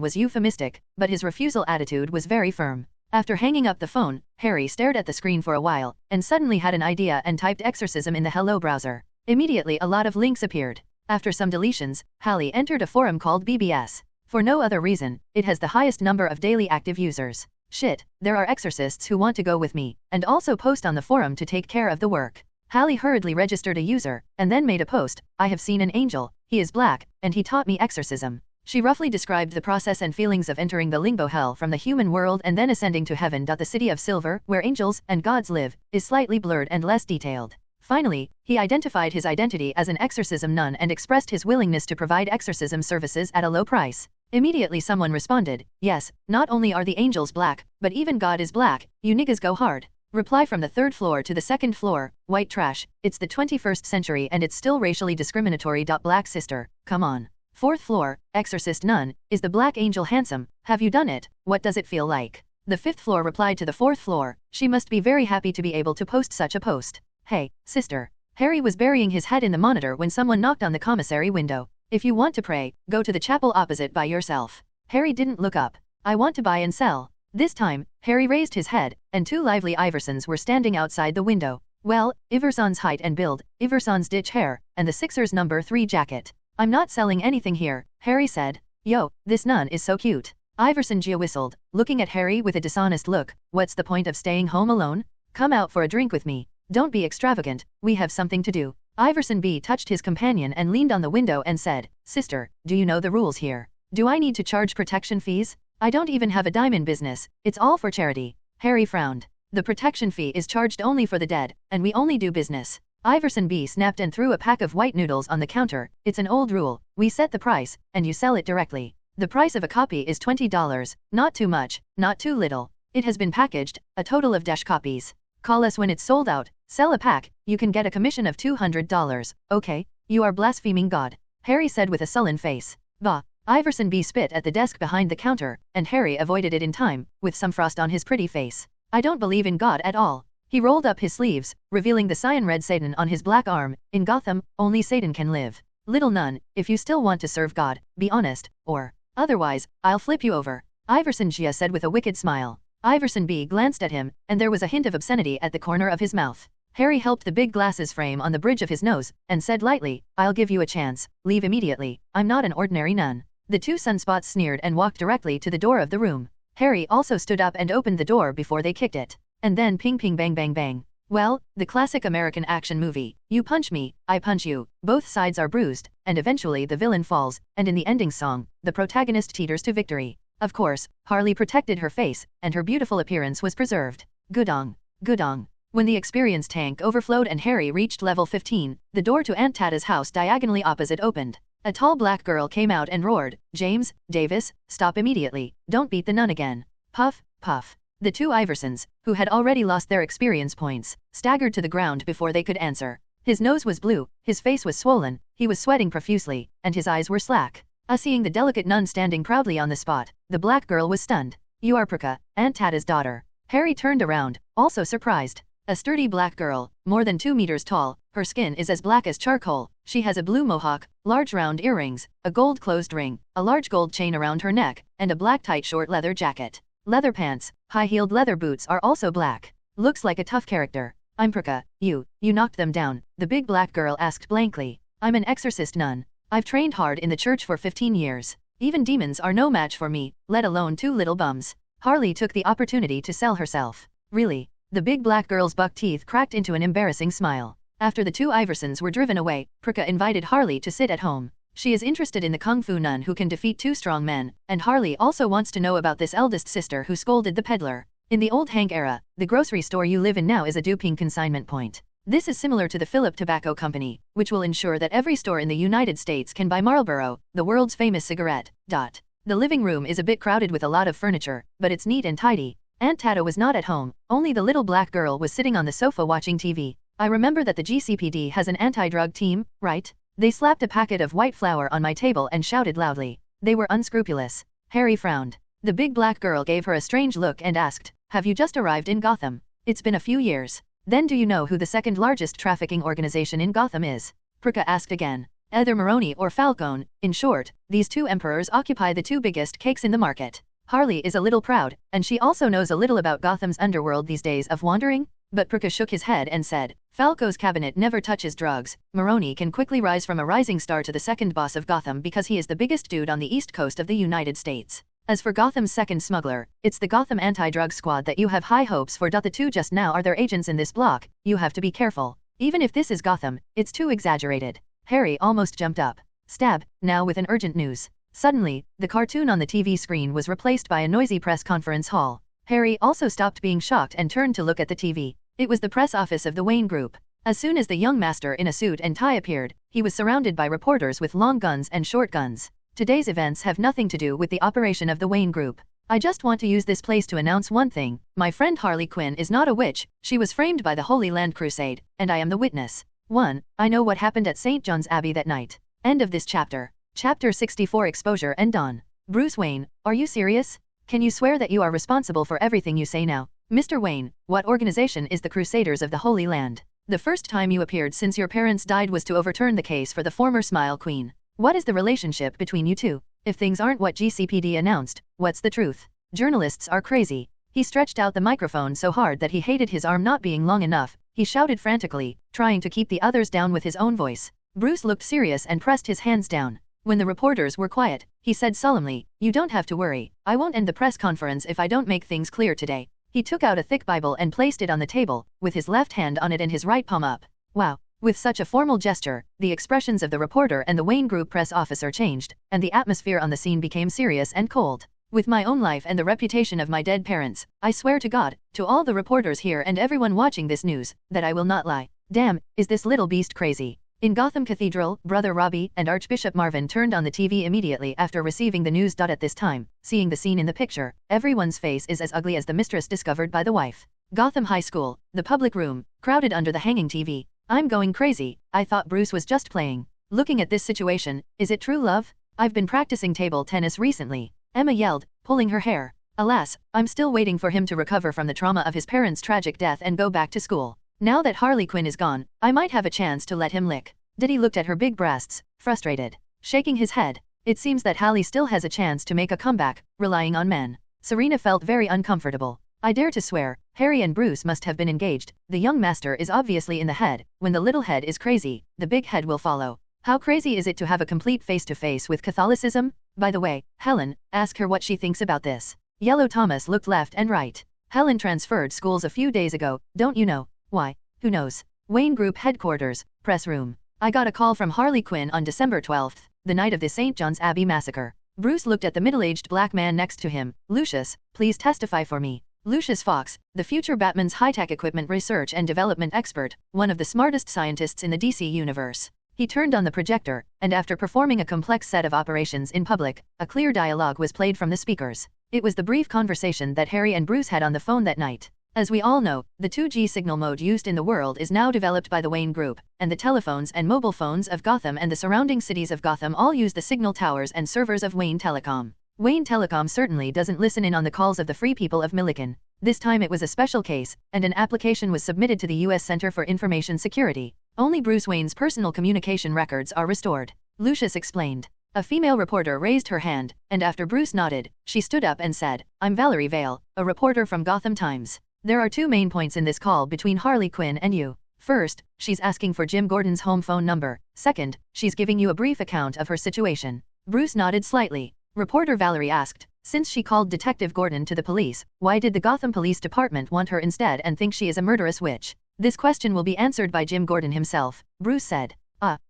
was euphemistic, but his refusal attitude was very firm. After hanging up the phone, Harry stared at the screen for a while, and suddenly had an idea and typed exorcism in the Hello browser. Immediately a lot of links appeared. After some deletions, Hallie entered a forum called BBS. For no other reason, it has the highest number of daily active users. Shit, there are exorcists who want to go with me, and also post on the forum to take care of the work. Hallie hurriedly registered a user, and then made a post. I have seen an angel, he is black, and he taught me exorcism. She roughly described the process and feelings of entering the limbo hell from the human world and then ascending to heaven. The city of silver, where angels and gods live, is slightly blurred and less detailed. Finally, he identified his identity as an exorcism nun and expressed his willingness to provide exorcism services at a low price. Immediately someone responded, yes, not only are the angels black, but even God is black, you niggas go hard. Reply from the 3rd floor to the 2nd floor, white trash, it's the 21st century and it's still racially discriminatory. Black sister, come on. 4th floor, exorcist nun, is the black angel handsome, have you done it, what does it feel like? The 5th floor replied to the 4th floor, she must be very happy to be able to post such a post. Hey, sister. Harry was burying his head in the monitor when someone knocked on the commissary window. If you want to pray, go to the chapel opposite by yourself. Harry didn't look up. I want to buy and sell. This time, Harry raised his head, and 2 lively Iversons were standing outside the window. Well, Iverson's height and build, Iverson's ditch hair, and the Sixers number 3 jacket. I'm not selling anything here, Harry said. Yo, this nun is so cute. Iverson Gia whistled, looking at Harry with a dishonest look. What's the point of staying home alone? Come out for a drink with me. Don't be extravagant, we have something to do. Iverson B touched his companion and leaned on the window and said, Sister, do you know the rules here? Do I need to charge protection fees? I don't even have a dime in business, it's all for charity. Harry frowned. The protection fee is charged only for the dead, and we only do business. Iverson B snapped and threw a pack of white noodles on the counter. It's an old rule, we set the price, and you sell it directly. The price of a copy is $20, not too much, not too little. It has been packaged, a total of dash copies. Call us when it's sold out, sell a pack, you can get a commission of $200, okay? You are blaspheming God. Harry said with a sullen face. Bah. Iverson B spit at the desk behind the counter, and Harry avoided it in time, with some frost on his pretty face. I don't believe in God at all. He rolled up his sleeves, revealing the cyan red Satan on his black arm. In Gotham, only Satan can live. Little nun, if you still want to serve God, be honest, or otherwise, I'll flip you over. Iverson Gia said with a wicked smile. Iverson B glanced at him, and there was a hint of obscenity at the corner of his mouth. Harry helped the big glasses frame on the bridge of his nose, and said lightly, I'll give you a chance, leave immediately, I'm not an ordinary nun. The 2 sunspots sneered and walked directly to the door of the room. Harry also stood up and opened the door before they kicked it. And then ping ping bang bang bang. Well, the classic American action movie. You punch me, I punch you, both sides are bruised, and eventually the villain falls, and in the ending song, the protagonist teeters to victory. Of course, Harley protected her face, and her beautiful appearance was preserved. Gudong. Gudong. When the experience tank overflowed and Harry reached level 15, the door to Aunt Tata's house diagonally opposite opened. A tall black girl came out and roared, James, Davis, stop immediately, don't beat the nun again. Puff, puff. The 2 Iversons, who had already lost their experience points, staggered to the ground before they could answer. His nose was blue, his face was swollen, he was sweating profusely, and his eyes were slack. Seeing the delicate nun standing proudly on the spot, the black girl was stunned. You are Prika, Aunt Tata's daughter. Harry turned around, also surprised. A sturdy black girl, more than 2 meters tall, her skin is as black as charcoal, she has a blue mohawk, large round earrings, a gold closed ring, a large gold chain around her neck, and a black tight short leather jacket. Leather pants, high-heeled leather boots are also black. Looks like a tough character. I'm Prika, you knocked them down, the big black girl asked blankly. I'm an exorcist nun. I've trained hard in the church for 15 years. Even demons are no match for me, let alone 2 little bums. Harley took the opportunity to sell herself. Really? The big black girl's buck teeth cracked into an embarrassing smile. After the 2 Iversons were driven away, Prika invited Harley to sit at home. She is interested in the kung fu nun who can defeat 2 strong men, and Harley also wants to know about this eldest sister who scolded the peddler. In the old Hank era, the grocery store you live in now is a duping consignment point. This is similar to the Philip Tobacco Company, which will ensure that every store in the United States can buy Marlboro, the world's famous cigarette. The living room is a bit crowded with a lot of furniture, but it's neat and tidy. Aunt Tata was not at home, only the little black girl was sitting on the sofa watching TV. I remember that the GCPD has an anti-drug team, right? They slapped a packet of white flour on my table and shouted loudly. They were unscrupulous. Harry frowned. The big black girl gave her a strange look and asked, have you just arrived in Gotham? It's been a few years. Then do you know who the second largest trafficking organization in Gotham is? Prika asked again. Either Maroni or Falcone. In short, these 2 emperors occupy the 2 biggest cakes in the market. Harley is a little proud, and she also knows a little about Gotham's underworld these days of wandering. But Prika shook his head and said, Falco's cabinet never touches drugs. Maroni can quickly rise from a rising star to the second boss of Gotham because he is the biggest dude on the east coast of the United States. As for Gotham's second smuggler, it's the Gotham Anti-Drug Squad that you have high hopes for. The 2 just now are their agents in this block. You have to be careful. Even if this is Gotham, it's too exaggerated. Harry almost jumped up. Stab, now with an urgent news. Suddenly, the cartoon on the TV screen was replaced by a noisy press conference hall. Harry also stopped being shocked and turned to look at the TV. It was the press office of the Wayne Group. As soon as the young master in a suit and tie appeared, he was surrounded by reporters with long guns and short guns. Today's events have nothing to do with the operation of the Wayne Group. I just want to use this place to announce one thing. My friend Harley Quinn is not a witch. She was framed by the Holy Land Crusade, and I am the witness. 1. I know what happened at St. John's Abbey that night. End of this chapter. Chapter 64 Exposure and Dawn. Bruce Wayne, are you serious? Can you swear that you are responsible for everything you say now? Mr. Wayne, what organization is the Crusaders of the Holy Land? The first time you appeared since your parents died was to overturn the case for the former Smile Queen. What is the relationship between you 2? If things aren't what GCPD announced, what's the truth? Journalists are crazy. He stretched out the microphone so hard that he hated his arm not being long enough. He shouted frantically, trying to keep the others down with his own voice. Bruce looked serious and pressed his hands down. When the reporters were quiet, he said solemnly, you don't have to worry. I won't end the press conference if I don't make things clear today. He took out a thick Bible and placed it on the table, with his left hand on it and his right palm up. Wow. With such a formal gesture, the expressions of the reporter and the Wayne Group press officer changed, and the atmosphere on the scene became serious and cold. With my own life and the reputation of my dead parents, I swear to God, to all the reporters here and everyone watching this news, that I will not lie. Damn, is this little beast crazy? In Gotham Cathedral, Brother Robbie and Archbishop Marvin turned on the TV immediately after receiving the news. At this time, seeing the scene in the picture, everyone's face is as ugly as the mistress discovered by the wife. Gotham High School, the public room, crowded under the hanging TV. I'm going crazy. I thought Bruce was just playing. Looking at this situation, is it true love? I've been practicing table tennis recently. Emma yelled, pulling her hair. Alas, I'm still waiting for him to recover from the trauma of his parents' tragic death and go back to school. Now that Harley Quinn is gone, I might have a chance to let him lick. Diddy looked at her big breasts, frustrated. Shaking his head. It seems that Hallie still has a chance to make a comeback, relying on men. Serena felt very uncomfortable. I dare to swear, Harry and Bruce must have been engaged. The young master is obviously in the head. When the little head is crazy, the big head will follow. How crazy is it to have a complete face-to-face with Catholicism? By the way, Helen, ask her what she thinks about this. Yellow Thomas looked left and right. Helen transferred schools a few days ago, don't you know? Why? Who knows? Wayne Group headquarters, press room. I got a call from Harley Quinn on December 12th, the night of the St. John's Abbey massacre. Bruce looked at the middle-aged black man next to him. Lucius, please testify for me. Lucius Fox, the future Batman's high-tech equipment research and development expert, one of the smartest scientists in the DC universe. He turned on the projector, and after performing a complex set of operations in public, a clear dialogue was played from the speakers. It was the brief conversation that Harry and Bruce had on the phone that night. As we all know, the 2G signal mode used in the world is now developed by the Wayne Group, and the telephones and mobile phones of Gotham and the surrounding cities of Gotham all use the signal towers and servers of Wayne Telecom. Wayne Telecom certainly doesn't listen in on the calls of the free people of Milliken. This time it was a special case, and an application was submitted to the U.S. Center for Information Security. Only Bruce Wayne's personal communication records are restored, Lucius explained. A female reporter raised her hand, and after Bruce nodded, she stood up and said, "I'm Valerie Vale, a reporter from Gotham Times. There are two main points in this call between Harley Quinn and you. First, she's asking for Jim Gordon's home phone number. Second, she's giving you a brief account of her situation." Bruce nodded slightly. Reporter Valerie asked, "Since she called Detective Gordon to the police, why did the Gotham Police Department want her instead and think she is a murderous witch?" "This question will be answered by Jim Gordon himself," Bruce said.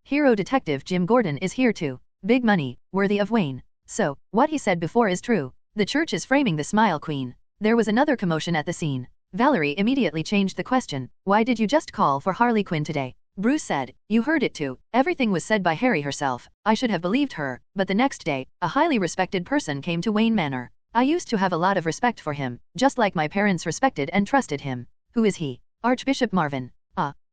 Hero detective Jim Gordon is here too. Big money, worthy of Wayne. So, what he said before is true. The church is framing the Smile Queen." There was another commotion at the scene. Valerie immediately changed the question. "Why did you just call for Harley Quinn today?" Bruce said, "You heard it too. Everything was said by Harry herself. I should have believed her, but the next day, a highly respected person came to Wayne Manor. I used to have a lot of respect for him, just like my parents respected and trusted him." "Who is he?" "Archbishop Marvin."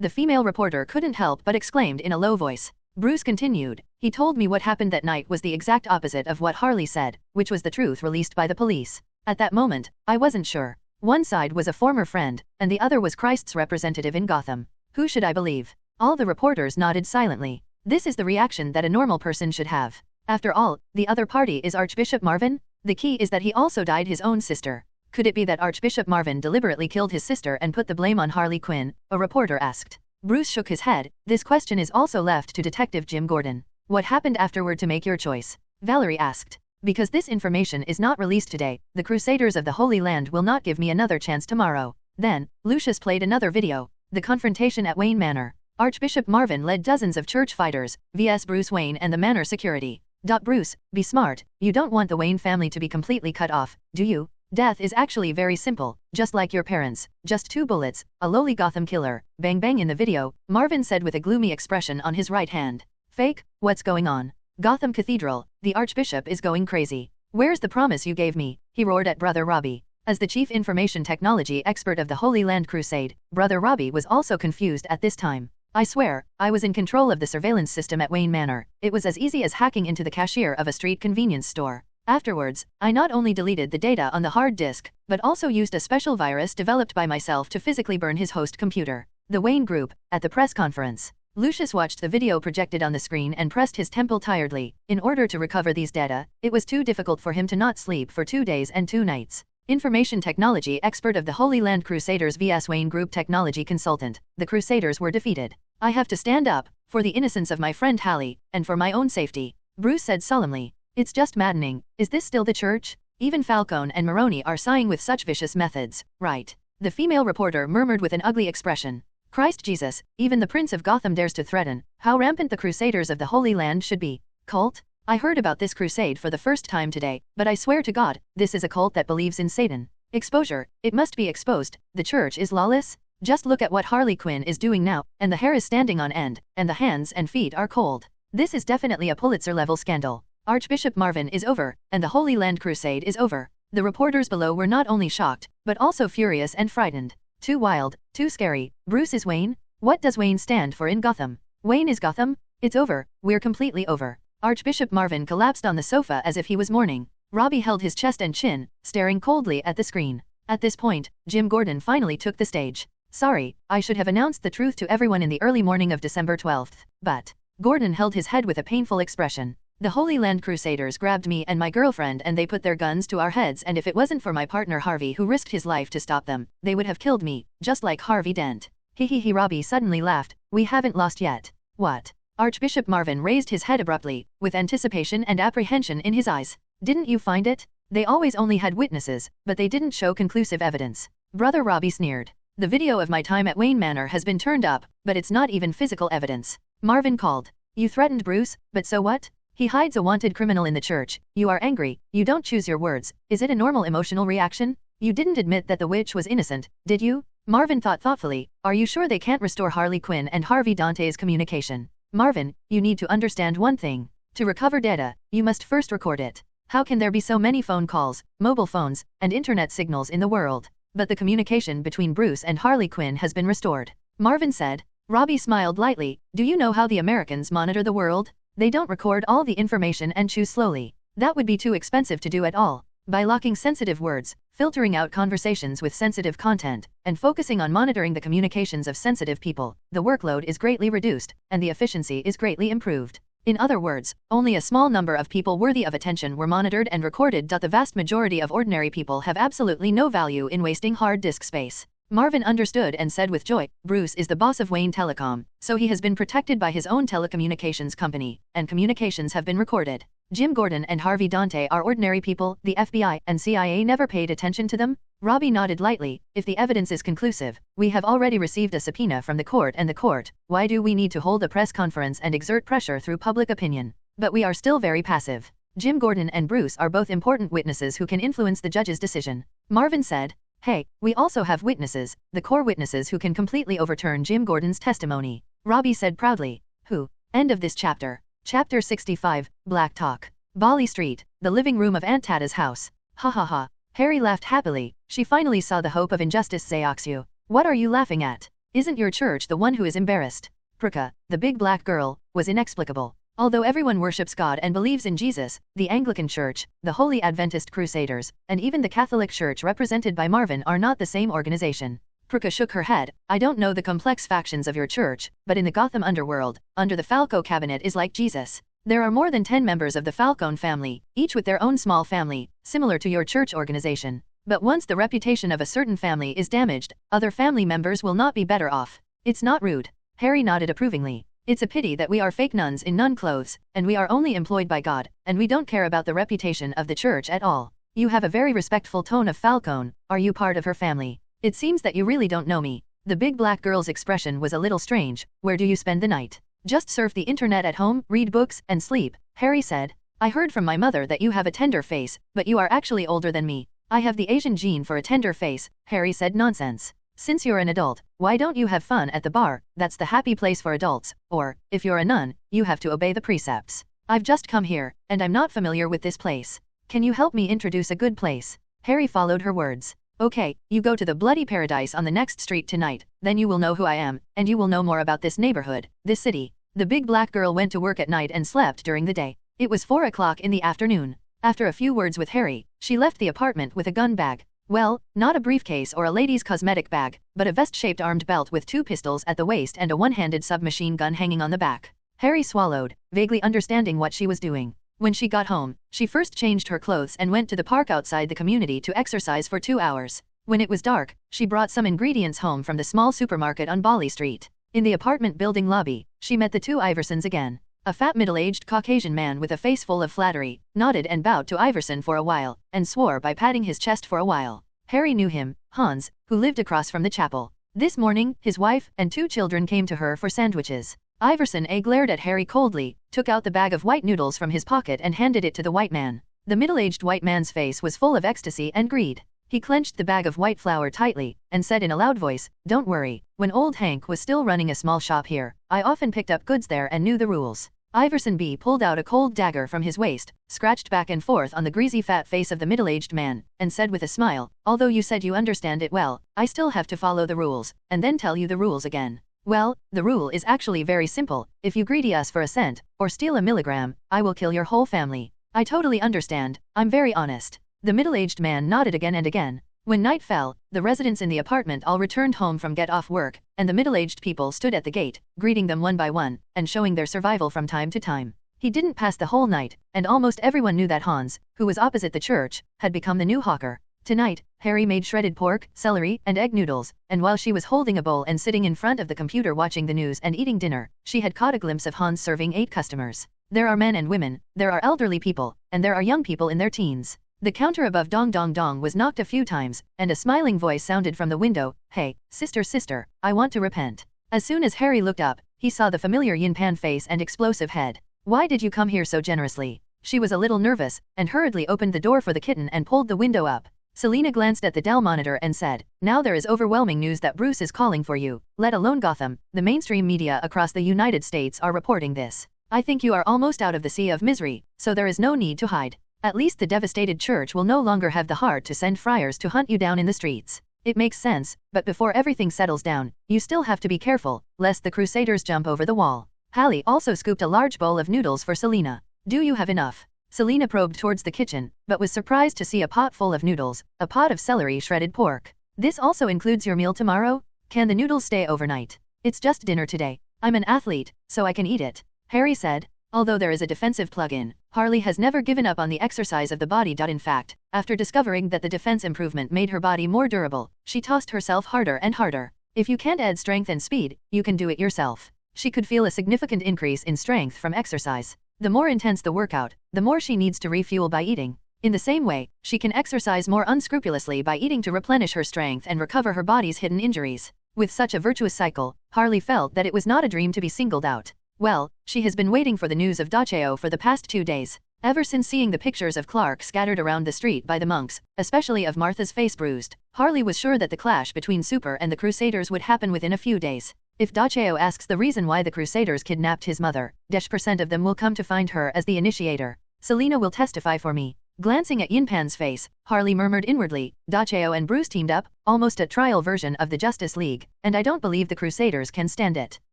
The female reporter couldn't help but exclaimed in a low voice. Bruce continued, "He told me what happened that night was the exact opposite of what Harley said, which was the truth released by the police. At that moment, I wasn't sure. One side was a former friend, and the other was Christ's representative in Gotham. Who should I believe?" All the reporters nodded silently. This is the reaction that a normal person should have. After all, the other party is Archbishop Marvin? The key is that he also died his own sister. Could it be that Archbishop Marvin deliberately killed his sister and put the blame on Harley Quinn? A reporter asked. Bruce shook his head. This question is also left to Detective Jim Gordon. "What happened afterward to make your choice?" Valerie asked. "Because this information is not released today, the Crusaders of the Holy Land will not give me another chance tomorrow." Then, Lucius played another video. The confrontation at Wayne Manor. Archbishop Marvin led dozens of church fighters, vs Bruce Wayne and the Manor security. Bruce, be smart. You don't want the Wayne family to be completely cut off, do you? Death is actually very simple, just like your parents. Just 2 bullets, a lowly Gotham killer. Bang bang. In the video, Marvin said with a gloomy expression on his right hand. "Fake? What's going on? Gotham Cathedral, the Archbishop is going crazy. Where's the promise you gave me?" he roared at Brother Robbie. As the chief information technology expert of the Holy Land Crusade, Brother Robbie was also confused at this time. "I swear, I was in control of the surveillance system at Wayne Manor. It was as easy as hacking into the cashier of a street convenience store. Afterwards, I not only deleted the data on the hard disk, but also used a special virus developed by myself to physically burn his host computer." The Wayne Group, at the press conference. Lucius watched the video projected on the screen and pressed his temple tiredly. In order to recover these data, it was too difficult for him to not sleep for 2 days and 2 nights. Information technology expert of the Holy Land Crusaders vs Wayne Group technology consultant. The Crusaders were defeated. "I have to stand up, for the innocence of my friend Hallie, and for my own safety," Bruce said solemnly. "It's just maddening. Is this still the church? Even Falcone and Maroney are sighing with such vicious methods, right?" The female reporter murmured with an ugly expression. "Christ Jesus, even the Prince of Gotham dares to threaten how rampant the Crusaders of the Holy Land should be. Cult? I heard about this crusade for the first time today, but I swear to God, this is a cult that believes in Satan. Exposure, it must be exposed. The church is lawless? Just look at what Harley Quinn is doing now, and the hair is standing on end, and the hands and feet are cold. This is definitely a Pulitzer-level scandal. Archbishop Marvin is over, and the Holy Land Crusade is over." The reporters below were not only shocked, but also furious and frightened. Too wild, too scary. Bruce is Wayne? What does Wayne stand for in Gotham? Wayne is Gotham? It's over, we're completely over. Archbishop Marvin collapsed on the sofa as if he was mourning. Robbie held his chest and chin, staring coldly at the screen. At this point, Jim Gordon finally took the stage. "Sorry, I should have announced the truth to everyone in the early morning of December 12th, but..." Gordon held his head with a painful expression. "The Holy Land Crusaders grabbed me and my girlfriend and they put their guns to our heads, and if it wasn't for my partner Harvey who risked his life to stop them, they would have killed me, just like Harvey Dent." He Robbie suddenly laughed. "We haven't lost yet." "What?" Archbishop Marvin raised his head abruptly, with anticipation and apprehension in his eyes. "Didn't you find it? They always only had witnesses, but they didn't show conclusive evidence." Brother Robbie sneered. "The video of my time at Wayne Manor has been turned up, but it's not even physical evidence." Marvin called. "You threatened Bruce, but so what? He hides a wanted criminal in the church. You are angry, you don't choose your words. Is it a normal emotional reaction? You didn't admit that the witch was innocent, did you?" Marvin thought thoughtfully. "Are you sure they can't restore Harley Quinn and Harvey Dante's communication?" "Marvin, you need to understand one thing. To recover data, you must first record it. How can there be so many phone calls, mobile phones, and internet signals in the world? But the communication between Bruce and Harley Quinn has been restored," Marvin said. Robbie smiled lightly. "Do you know how the Americans monitor the world? They don't record all the information and choose slowly. That would be too expensive to do at all. By locking sensitive words, filtering out conversations with sensitive content, and focusing on monitoring the communications of sensitive people, the workload is greatly reduced, and the efficiency is greatly improved. In other words, only a small number of people worthy of attention were monitored and recorded. The vast majority of ordinary people have absolutely no value in wasting hard disk space. Marvin understood and said with joy, Bruce is the boss of Wayne Telecom, so he has been protected by his own telecommunications company, and communications have been recorded. Jim Gordon and Harvey Dante are ordinary people, the FBI and CIA never paid attention to them? Robbie nodded lightly. If the evidence is conclusive, we have already received a subpoena from the court, why do we need to hold a press conference and exert pressure through public opinion? But we are still very passive. Jim Gordon and Bruce are both important witnesses who can influence the judge's decision. Marvin said, hey, we also have witnesses, the core witnesses who can completely overturn Jim Gordon's testimony. Robbie said proudly. Who? End of this chapter. Chapter 65, Black Talk. Bali Street, the living room of Aunt Tada's house. Ha ha ha. Harry laughed happily. She finally saw the hope of injustice. Seoxu. What are you laughing at? Isn't your church the one who is embarrassed? Pruka, the big black girl, was inexplicable. Although everyone worships God and believes in Jesus, the Anglican Church, the Holy Adventist Crusaders, and even the Catholic Church represented by Marvin are not the same organization. Pruka shook her head. I don't know the complex factions of your church, but in the Gotham underworld, under the Falco cabinet is like Jesus. There are more than 10 members of the Falcone family, each with their own small family, similar to your church organization. But once the reputation of a certain family is damaged, other family members will not be better off. It's not rude. Harry nodded approvingly. It's a pity that we are fake nuns in nun clothes, and we are only employed by God, and we don't care about the reputation of the church at all. You have a very respectful tone of Falcone. Are you part of her family? It seems that you really don't know me. The big black girl's expression was a little strange. Where do you spend the night? Just surf the internet at home, read books, and sleep, Harry said. I heard from my mother that you have a tender face, but you are actually older than me. I have the Asian gene for a tender face, Harry said. Nonsense. Since you're an adult, why don't you have fun at the bar? That's the happy place for adults. Or, if you're a nun, you have to obey the precepts. I've just come here, and I'm not familiar with this place. Can you help me introduce a good place? Harry followed her words. Okay, you go to the Bloody Paradise on the next street tonight, then you will know who I am, and you will know more about this neighborhood, this city. The big black girl went to work at night and slept during the day. It was 4 o'clock in the afternoon. After a few words with Harry, she left the apartment with a gun bag. Well, not a briefcase or a lady's cosmetic bag, but a vest-shaped armed belt with 2 pistols at the waist and a one-handed submachine gun hanging on the back. Harry swallowed, vaguely understanding what she was doing. When she got home, she first changed her clothes and went to the park outside the community to exercise for 2 hours. When it was dark, she brought some ingredients home from the small supermarket on Bali Street. In the apartment building lobby, she met the 2 Iversons again. A fat middle-aged Caucasian man with a face full of flattery, nodded and bowed to Iverson for a while, and swore by patting his chest for a while. Harry knew him, Hans, who lived across from the chapel. This morning, his wife and 2 children came to her for sandwiches. Iverson glared at Harry coldly, took out the bag of white noodles from his pocket and handed it to the white man. The middle-aged white man's face was full of ecstasy and greed. He clenched the bag of white flour tightly, and said in a loud voice, Don't worry, when old Hank was still running a small shop here, I often picked up goods there and knew the rules. Iverson B. pulled out a cold dagger from his waist, scratched back and forth on the greasy fat face of the middle-aged man, and said with a smile, Although you said you understand it well, I still have to follow the rules, and then tell you the rules again. Well, the rule is actually very simple. If you greedy us for a cent, or steal a milligram, I will kill your whole family. I totally understand. I'm very honest. The middle-aged man nodded again and again. When night fell, the residents in the apartment all returned home from get-off work, and the middle-aged people stood at the gate, greeting them one by one, and showing their survival from time to time. He didn't pass the whole night, and almost everyone knew that Hans, who was opposite the church, had become the new hawker. Tonight, Harry made shredded pork, celery, and egg noodles, and while she was holding a bowl and sitting in front of the computer watching the news and eating dinner, she had caught a glimpse of Hans serving 8 customers. There are men and women, there are elderly people, and there are young people in their teens. The counter above dong dong dong was knocked a few times, and a smiling voice sounded from the window, Hey, sister, I want to repent. As soon as Harry looked up, he saw the familiar yin pan face and explosive head. Why did you come here so generously? She was a little nervous, and hurriedly opened the door for the kitten and pulled the window up. Selena glanced at the Dell monitor and said, Now there is overwhelming news that Bruce is calling for you, let alone Gotham. The mainstream media across the United States are reporting this. I think you are almost out of the sea of misery, so there is no need to hide. At least the devastated church will no longer have the heart to send friars to hunt you down in the streets. It makes sense, but before everything settles down, you still have to be careful, lest the crusaders jump over the wall. Hallie also scooped a large bowl of noodles for Selena. Do you have enough? Selena probed towards the kitchen, but was surprised to see a pot full of noodles, a pot of celery shredded pork. This also includes your meal tomorrow? Can the noodles stay overnight? It's just dinner today. I'm an athlete, so I can eat it, Harry said. Although there is a defensive plug-in, Harley has never given up on the exercise of the body. In fact, after discovering that the defense improvement made her body more durable, she tossed herself harder and harder. If you can't add strength and speed, you can do it yourself. She could feel a significant increase in strength from exercise. The more intense the workout, the more she needs to refuel by eating. In the same way, she can exercise more unscrupulously by eating to replenish her strength and recover her body's hidden injuries. With such a virtuous cycle, Harley felt that it was not a dream to be singled out. Well, she has been waiting for the news of Dacheo for the past 2 days. Ever since seeing the pictures of Clark scattered around the street by the monks, especially of Martha's face bruised, Harley was sure that the clash between Super and the Crusaders would happen within a few days. If Dacheo asks the reason why the Crusaders kidnapped his mother, % of them will come to find her as the initiator. Selena will testify for me. Glancing at Yinpan's face, Harley murmured inwardly, Dacheo and Bruce teamed up, almost a trial version of the Justice League, and I don't believe the Crusaders can stand it.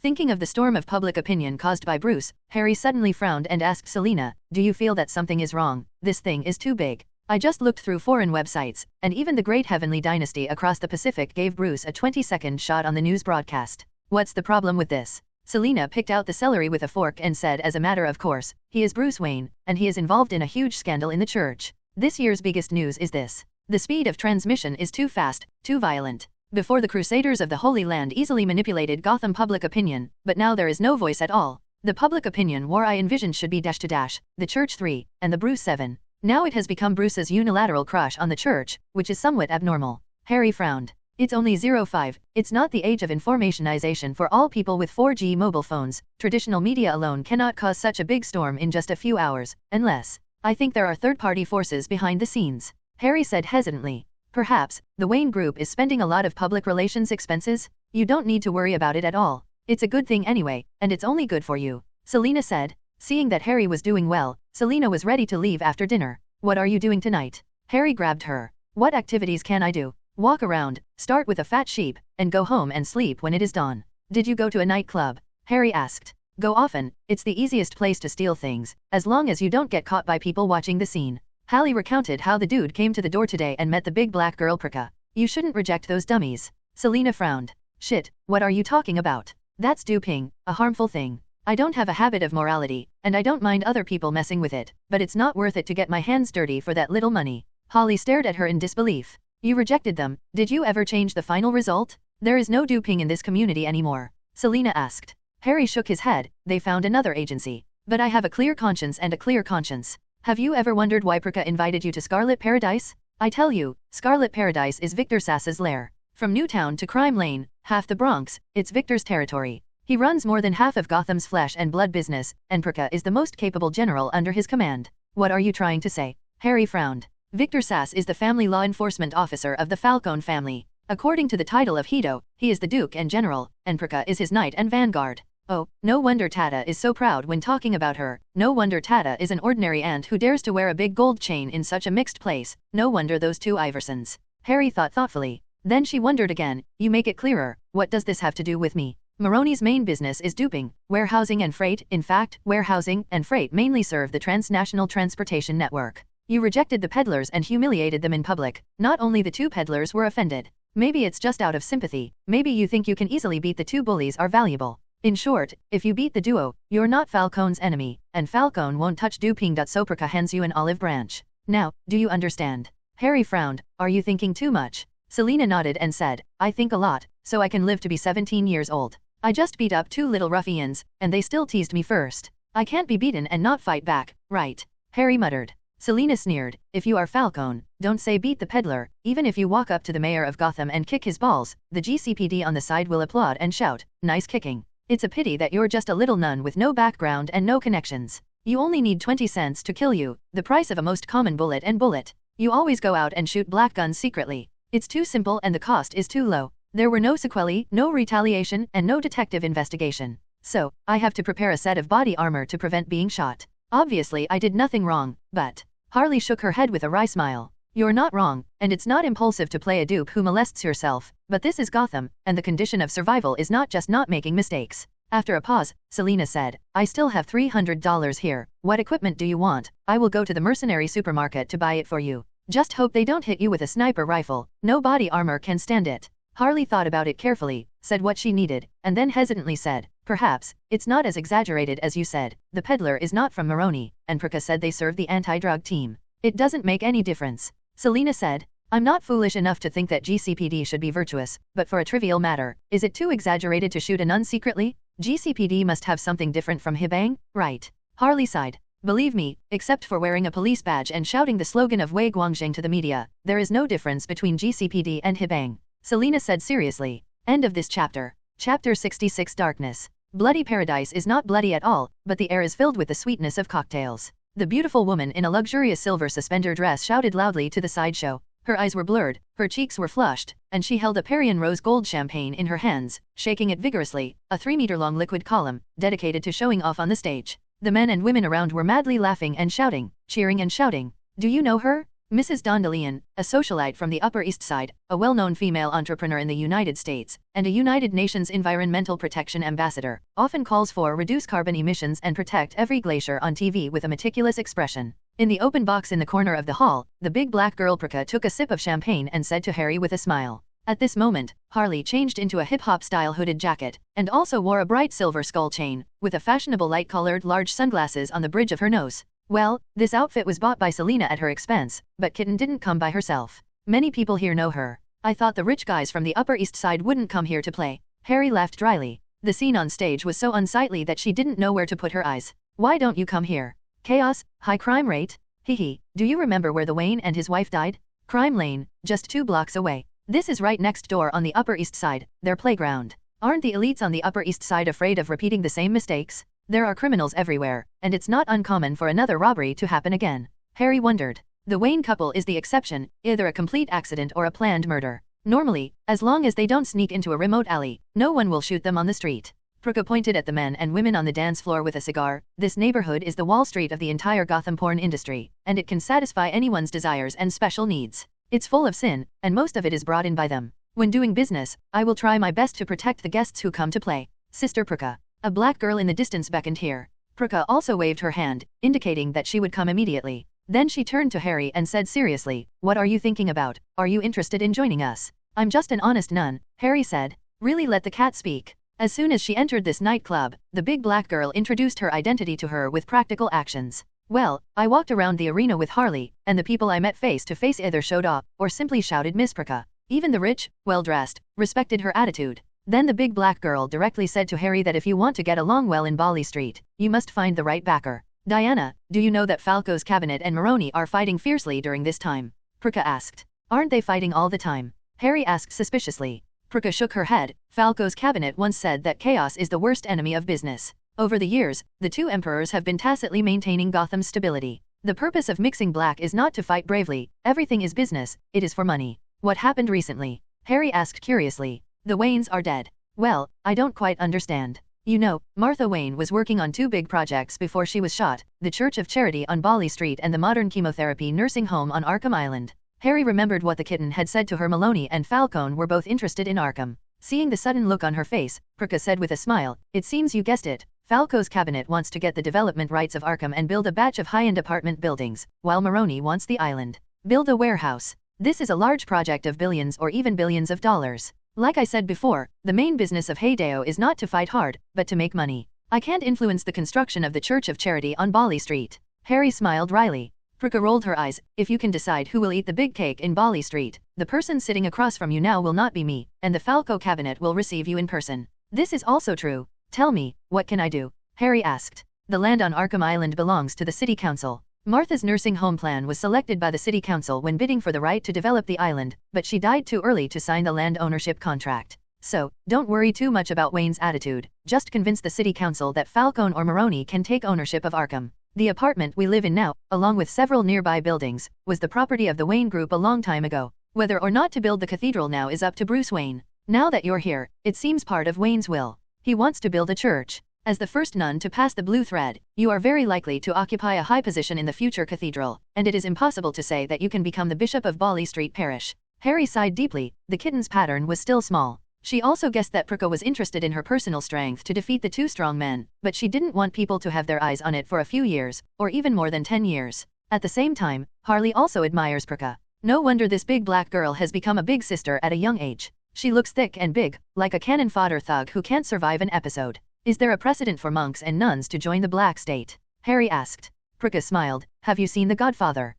Thinking of the storm of public opinion caused by Bruce, Harry suddenly frowned and asked Selena, do you feel that something is wrong? This thing is too big. I just looked through foreign websites, and even the Great Heavenly Dynasty across the Pacific gave Bruce a 20-second shot on the news broadcast. What's the problem with this? Selena picked out the celery with a fork and said as a matter of course, he is Bruce Wayne, and he is involved in a huge scandal in the church. This year's biggest news is this. The speed of transmission is too fast, too violent. Before the Crusaders of the Holy Land easily manipulated Gotham public opinion, but now there is no voice at all. The public opinion war I envisioned should be the Church 3, and the Bruce 7. Now it has become Bruce's unilateral crush on the Church, which is somewhat abnormal. Harry frowned. It's only 05, it's not the age of informationization for all people with 4G mobile phones. Traditional media alone cannot cause such a big storm in just a few hours, unless, I think there are third-party forces behind the scenes, Harry said hesitantly. Perhaps, the Wayne Group is spending a lot of public relations expenses? You don't need to worry about it at all. It's a good thing anyway, and it's only good for you, Selena said. Seeing that Harry was doing well, Selena was ready to leave after dinner. What are you doing tonight? Harry grabbed her. What activities can I do? Walk around, start with a fat sheep, and go home and sleep when it is dawn. Did you go to a nightclub? Harry asked. Go often, it's the easiest place to steal things, as long as you don't get caught by people watching the scene. Hallie recounted how the dude came to the door today and met the big black girl Prika. You shouldn't reject those dummies. Selena frowned. Shit, what are you talking about? That's duping, a harmful thing. I don't have a habit of morality, and I don't mind other people messing with it, but it's not worth it to get my hands dirty for that little money. Holly stared at her in disbelief. You rejected them, did you ever change the final result? There is no duping in this community anymore, Selena asked. Harry shook his head, they found another agency. But I have a clear conscience and a clear conscience. Have you ever wondered why Prika invited you to Scarlet Paradise? I tell you, Scarlet Paradise is Victor Sass's lair. From Newtown to Crime Lane, half the Bronx, it's Victor's territory. He runs more than half of Gotham's flesh and blood business, and Prika is the most capable general under his command. What are you trying to say? Harry frowned. Victor Sass is the family law enforcement officer of the Falcone family. According to the title of Hito, he is the Duke and General, and Prika is his knight and vanguard. Oh, no wonder Tata is so proud when talking about her. No wonder Tata is an ordinary ant who dares to wear a big gold chain in such a mixed place. No wonder those two Iversons. Harry thought thoughtfully. Then she wondered again, you make it clearer, what does this have to do with me? Maroni's main business is duping, warehousing and freight. In fact, warehousing and freight mainly serve the transnational transportation network. You rejected the peddlers and humiliated them in public. Not only the two peddlers were offended. Maybe it's just out of sympathy. Maybe you think you can easily beat the two bullies are valuable. In short, if you beat the duo, you're not Falcone's enemy, and Falcone won't touch duping. So Prika hands you an olive branch. Now, do you understand? Harry frowned. Are you thinking too much? Selena nodded and said, I think a lot, so I can live to be 17 years old. I just beat up two little ruffians, and they still teased me first. I can't be beaten and not fight back, right? Harry muttered. Selena sneered, if you are Falcone, don't say beat the peddler. Even if you walk up to the mayor of Gotham and kick his balls, the GCPD on the side will applaud and shout, nice kicking. It's a pity that you're just a little nun with no background and no connections. You only need 20 cents to kill you, the price of a most common bullet and bullet. You always go out and shoot black guns secretly. It's too simple and the cost is too low. There were no sequelae, no retaliation, and no detective investigation. So, I have to prepare a set of body armor to prevent being shot. Obviously I did nothing wrong, but... Harley shook her head with a wry smile. You're not wrong, and it's not impulsive to play a dupe who molests yourself, but this is Gotham, and the condition of survival is not just not making mistakes. After a pause, Selena said, I still have $300 here. What equipment do you want? I will go to the mercenary supermarket to buy it for you. Just hope they don't hit you with a sniper rifle. No body armor can stand it. Harley thought about it carefully, said what she needed, and then hesitantly said, perhaps, it's not as exaggerated as you said. The peddler is not from Moroni, and Prika said they serve the anti-drug team. It doesn't make any difference. Selena said, I'm not foolish enough to think that GCPD should be virtuous, but for a trivial matter, is it too exaggerated to shoot a nun secretly? GCPD must have something different from Hibang, right? Harley sighed. Believe me, except for wearing a police badge and shouting the slogan of Wei Guangxing to the media, there is no difference between GCPD and Hibang. Selena said seriously. End of this chapter. Chapter 66 Darkness. Bloody Paradise is not bloody at all, but the air is filled with the sweetness of cocktails. The beautiful woman in a luxurious silver suspender dress shouted loudly to the sideshow. Her eyes were blurred, her cheeks were flushed, and she held a Perrier rose gold champagne in her hands, shaking it vigorously, a 3-meter-long liquid column, dedicated to showing off on the stage. The men and women around were madly laughing and shouting, cheering and shouting. Do you know her? Mrs. Dandelion, a socialite from the Upper East Side, a well-known female entrepreneur in the United States, and a United Nations Environmental Protection Ambassador, often calls for reduce carbon emissions and protect every glacier on TV with a meticulous expression. In the open box in the corner of the hall, the big black girl Prika took a sip of champagne and said to Harry with a smile. At this moment, Harley changed into a hip-hop style hooded jacket, and also wore a bright silver skull chain, with a fashionable light-colored large sunglasses on the bridge of her nose. Well, this outfit was bought by Selena at her expense, but Kitten didn't come by herself. Many people here know her. I thought the rich guys from the Upper East Side wouldn't come here to play. Harry laughed dryly. The scene on stage was so unsightly that she didn't know where to put her eyes. Why don't you come here? Chaos, high crime rate? Hehe, do you remember where the Wayne and his wife died? Crime Lane, just 2 blocks away. This is right next door on the Upper East Side, their playground. Aren't the elites on the Upper East Side afraid of repeating the same mistakes? There are criminals everywhere, and it's not uncommon for another robbery to happen again. Harry wondered. The Wayne couple is the exception, either a complete accident or a planned murder. Normally, as long as they don't sneak into a remote alley, no one will shoot them on the street. Prika pointed at the men and women on the dance floor with a cigar. This neighborhood is the Wall Street of the entire Gotham porn industry, and it can satisfy anyone's desires and special needs. It's full of sin, and most of it is brought in by them. When doing business, I will try my best to protect the guests who come to play. Sister Prika. A black girl in the distance beckoned here. Prika also waved her hand, indicating that she would come immediately. Then she turned to Harry and said seriously, what are you thinking about? Are you interested in joining us? I'm just an honest nun, Harry said. Really let the cat speak. As soon as she entered this nightclub, the big black girl introduced her identity to her with practical actions. Well, I walked around the arena with Harley, and the people I met face to face either showed off, or simply shouted Miss Prika. Even the rich, well-dressed, respected her attitude. Then the big black girl directly said to Harry that if you want to get along well in Bali Street, you must find the right backer. Diana, do you know that Falco's cabinet and Moroni are fighting fiercely during this time? Prika asked. Aren't they fighting all the time? Harry asked suspiciously. Prika shook her head. Falco's cabinet once said that chaos is the worst enemy of business. Over the years, the two emperors have been tacitly maintaining Gotham's stability. The purpose of mixing black is not to fight bravely. Everything is business, it is for money. What happened recently? Harry asked curiously. The Waynes are dead. Well, I don't quite understand. You know, Martha Wayne was working on 2 big projects before she was shot, the Church of Charity on Bali Street and the modern chemotherapy nursing home on Arkham Island. Harry remembered what the kitten had said to her. Maloney and Falcone were both interested in Arkham. Seeing the sudden look on her face, Prika said with a smile, it seems you guessed it. Falco's cabinet wants to get the development rights of Arkham and build a batch of high-end apartment buildings, while Moroni wants the island. Build a warehouse. This is a large project of billions or even billions of dollars. Like I said before, the main business of Haydeo is not to fight hard, but to make money. I can't influence the construction of the Church of Charity on Bali Street. Harry smiled wryly. Prika rolled her eyes. If you can decide who will eat the big cake in Bali Street, the person sitting across from you now will not be me, and the Falco cabinet will receive you in person. This is also true. Tell me, what can I do? Harry asked. The land on Arkham Island belongs to the City Council. Martha's nursing home plan was selected by the City Council when bidding for the right to develop the island, but she died too early to sign the land ownership contract. So, don't worry too much about Wayne's attitude, just convince the City Council that Falcone or Moroni can take ownership of Arkham. The apartment we live in now, along with several nearby buildings, was the property of the Wayne Group a long time ago. Whether or not to build the cathedral now is up to Bruce Wayne. Now that you're here, it seems part of Wayne's will. He wants to build a church. As the first nun to pass the blue thread, you are very likely to occupy a high position in the future cathedral, and it is impossible to say that you can become the bishop of Bali Street Parish. Harry sighed deeply. The kitten's pattern was still small. She also guessed that Prika was interested in her personal strength to defeat the two strong men, but she didn't want people to have their eyes on it for a few years, or even more than 10 years. At the same time, Harley also admires Prika. No wonder this big black girl has become a big sister at a young age. She looks thick and big, like a cannon fodder thug who can't survive an episode. Is there a precedent for monks and nuns to join the Black State? Harry asked. Prika smiled. Have you seen The Godfather?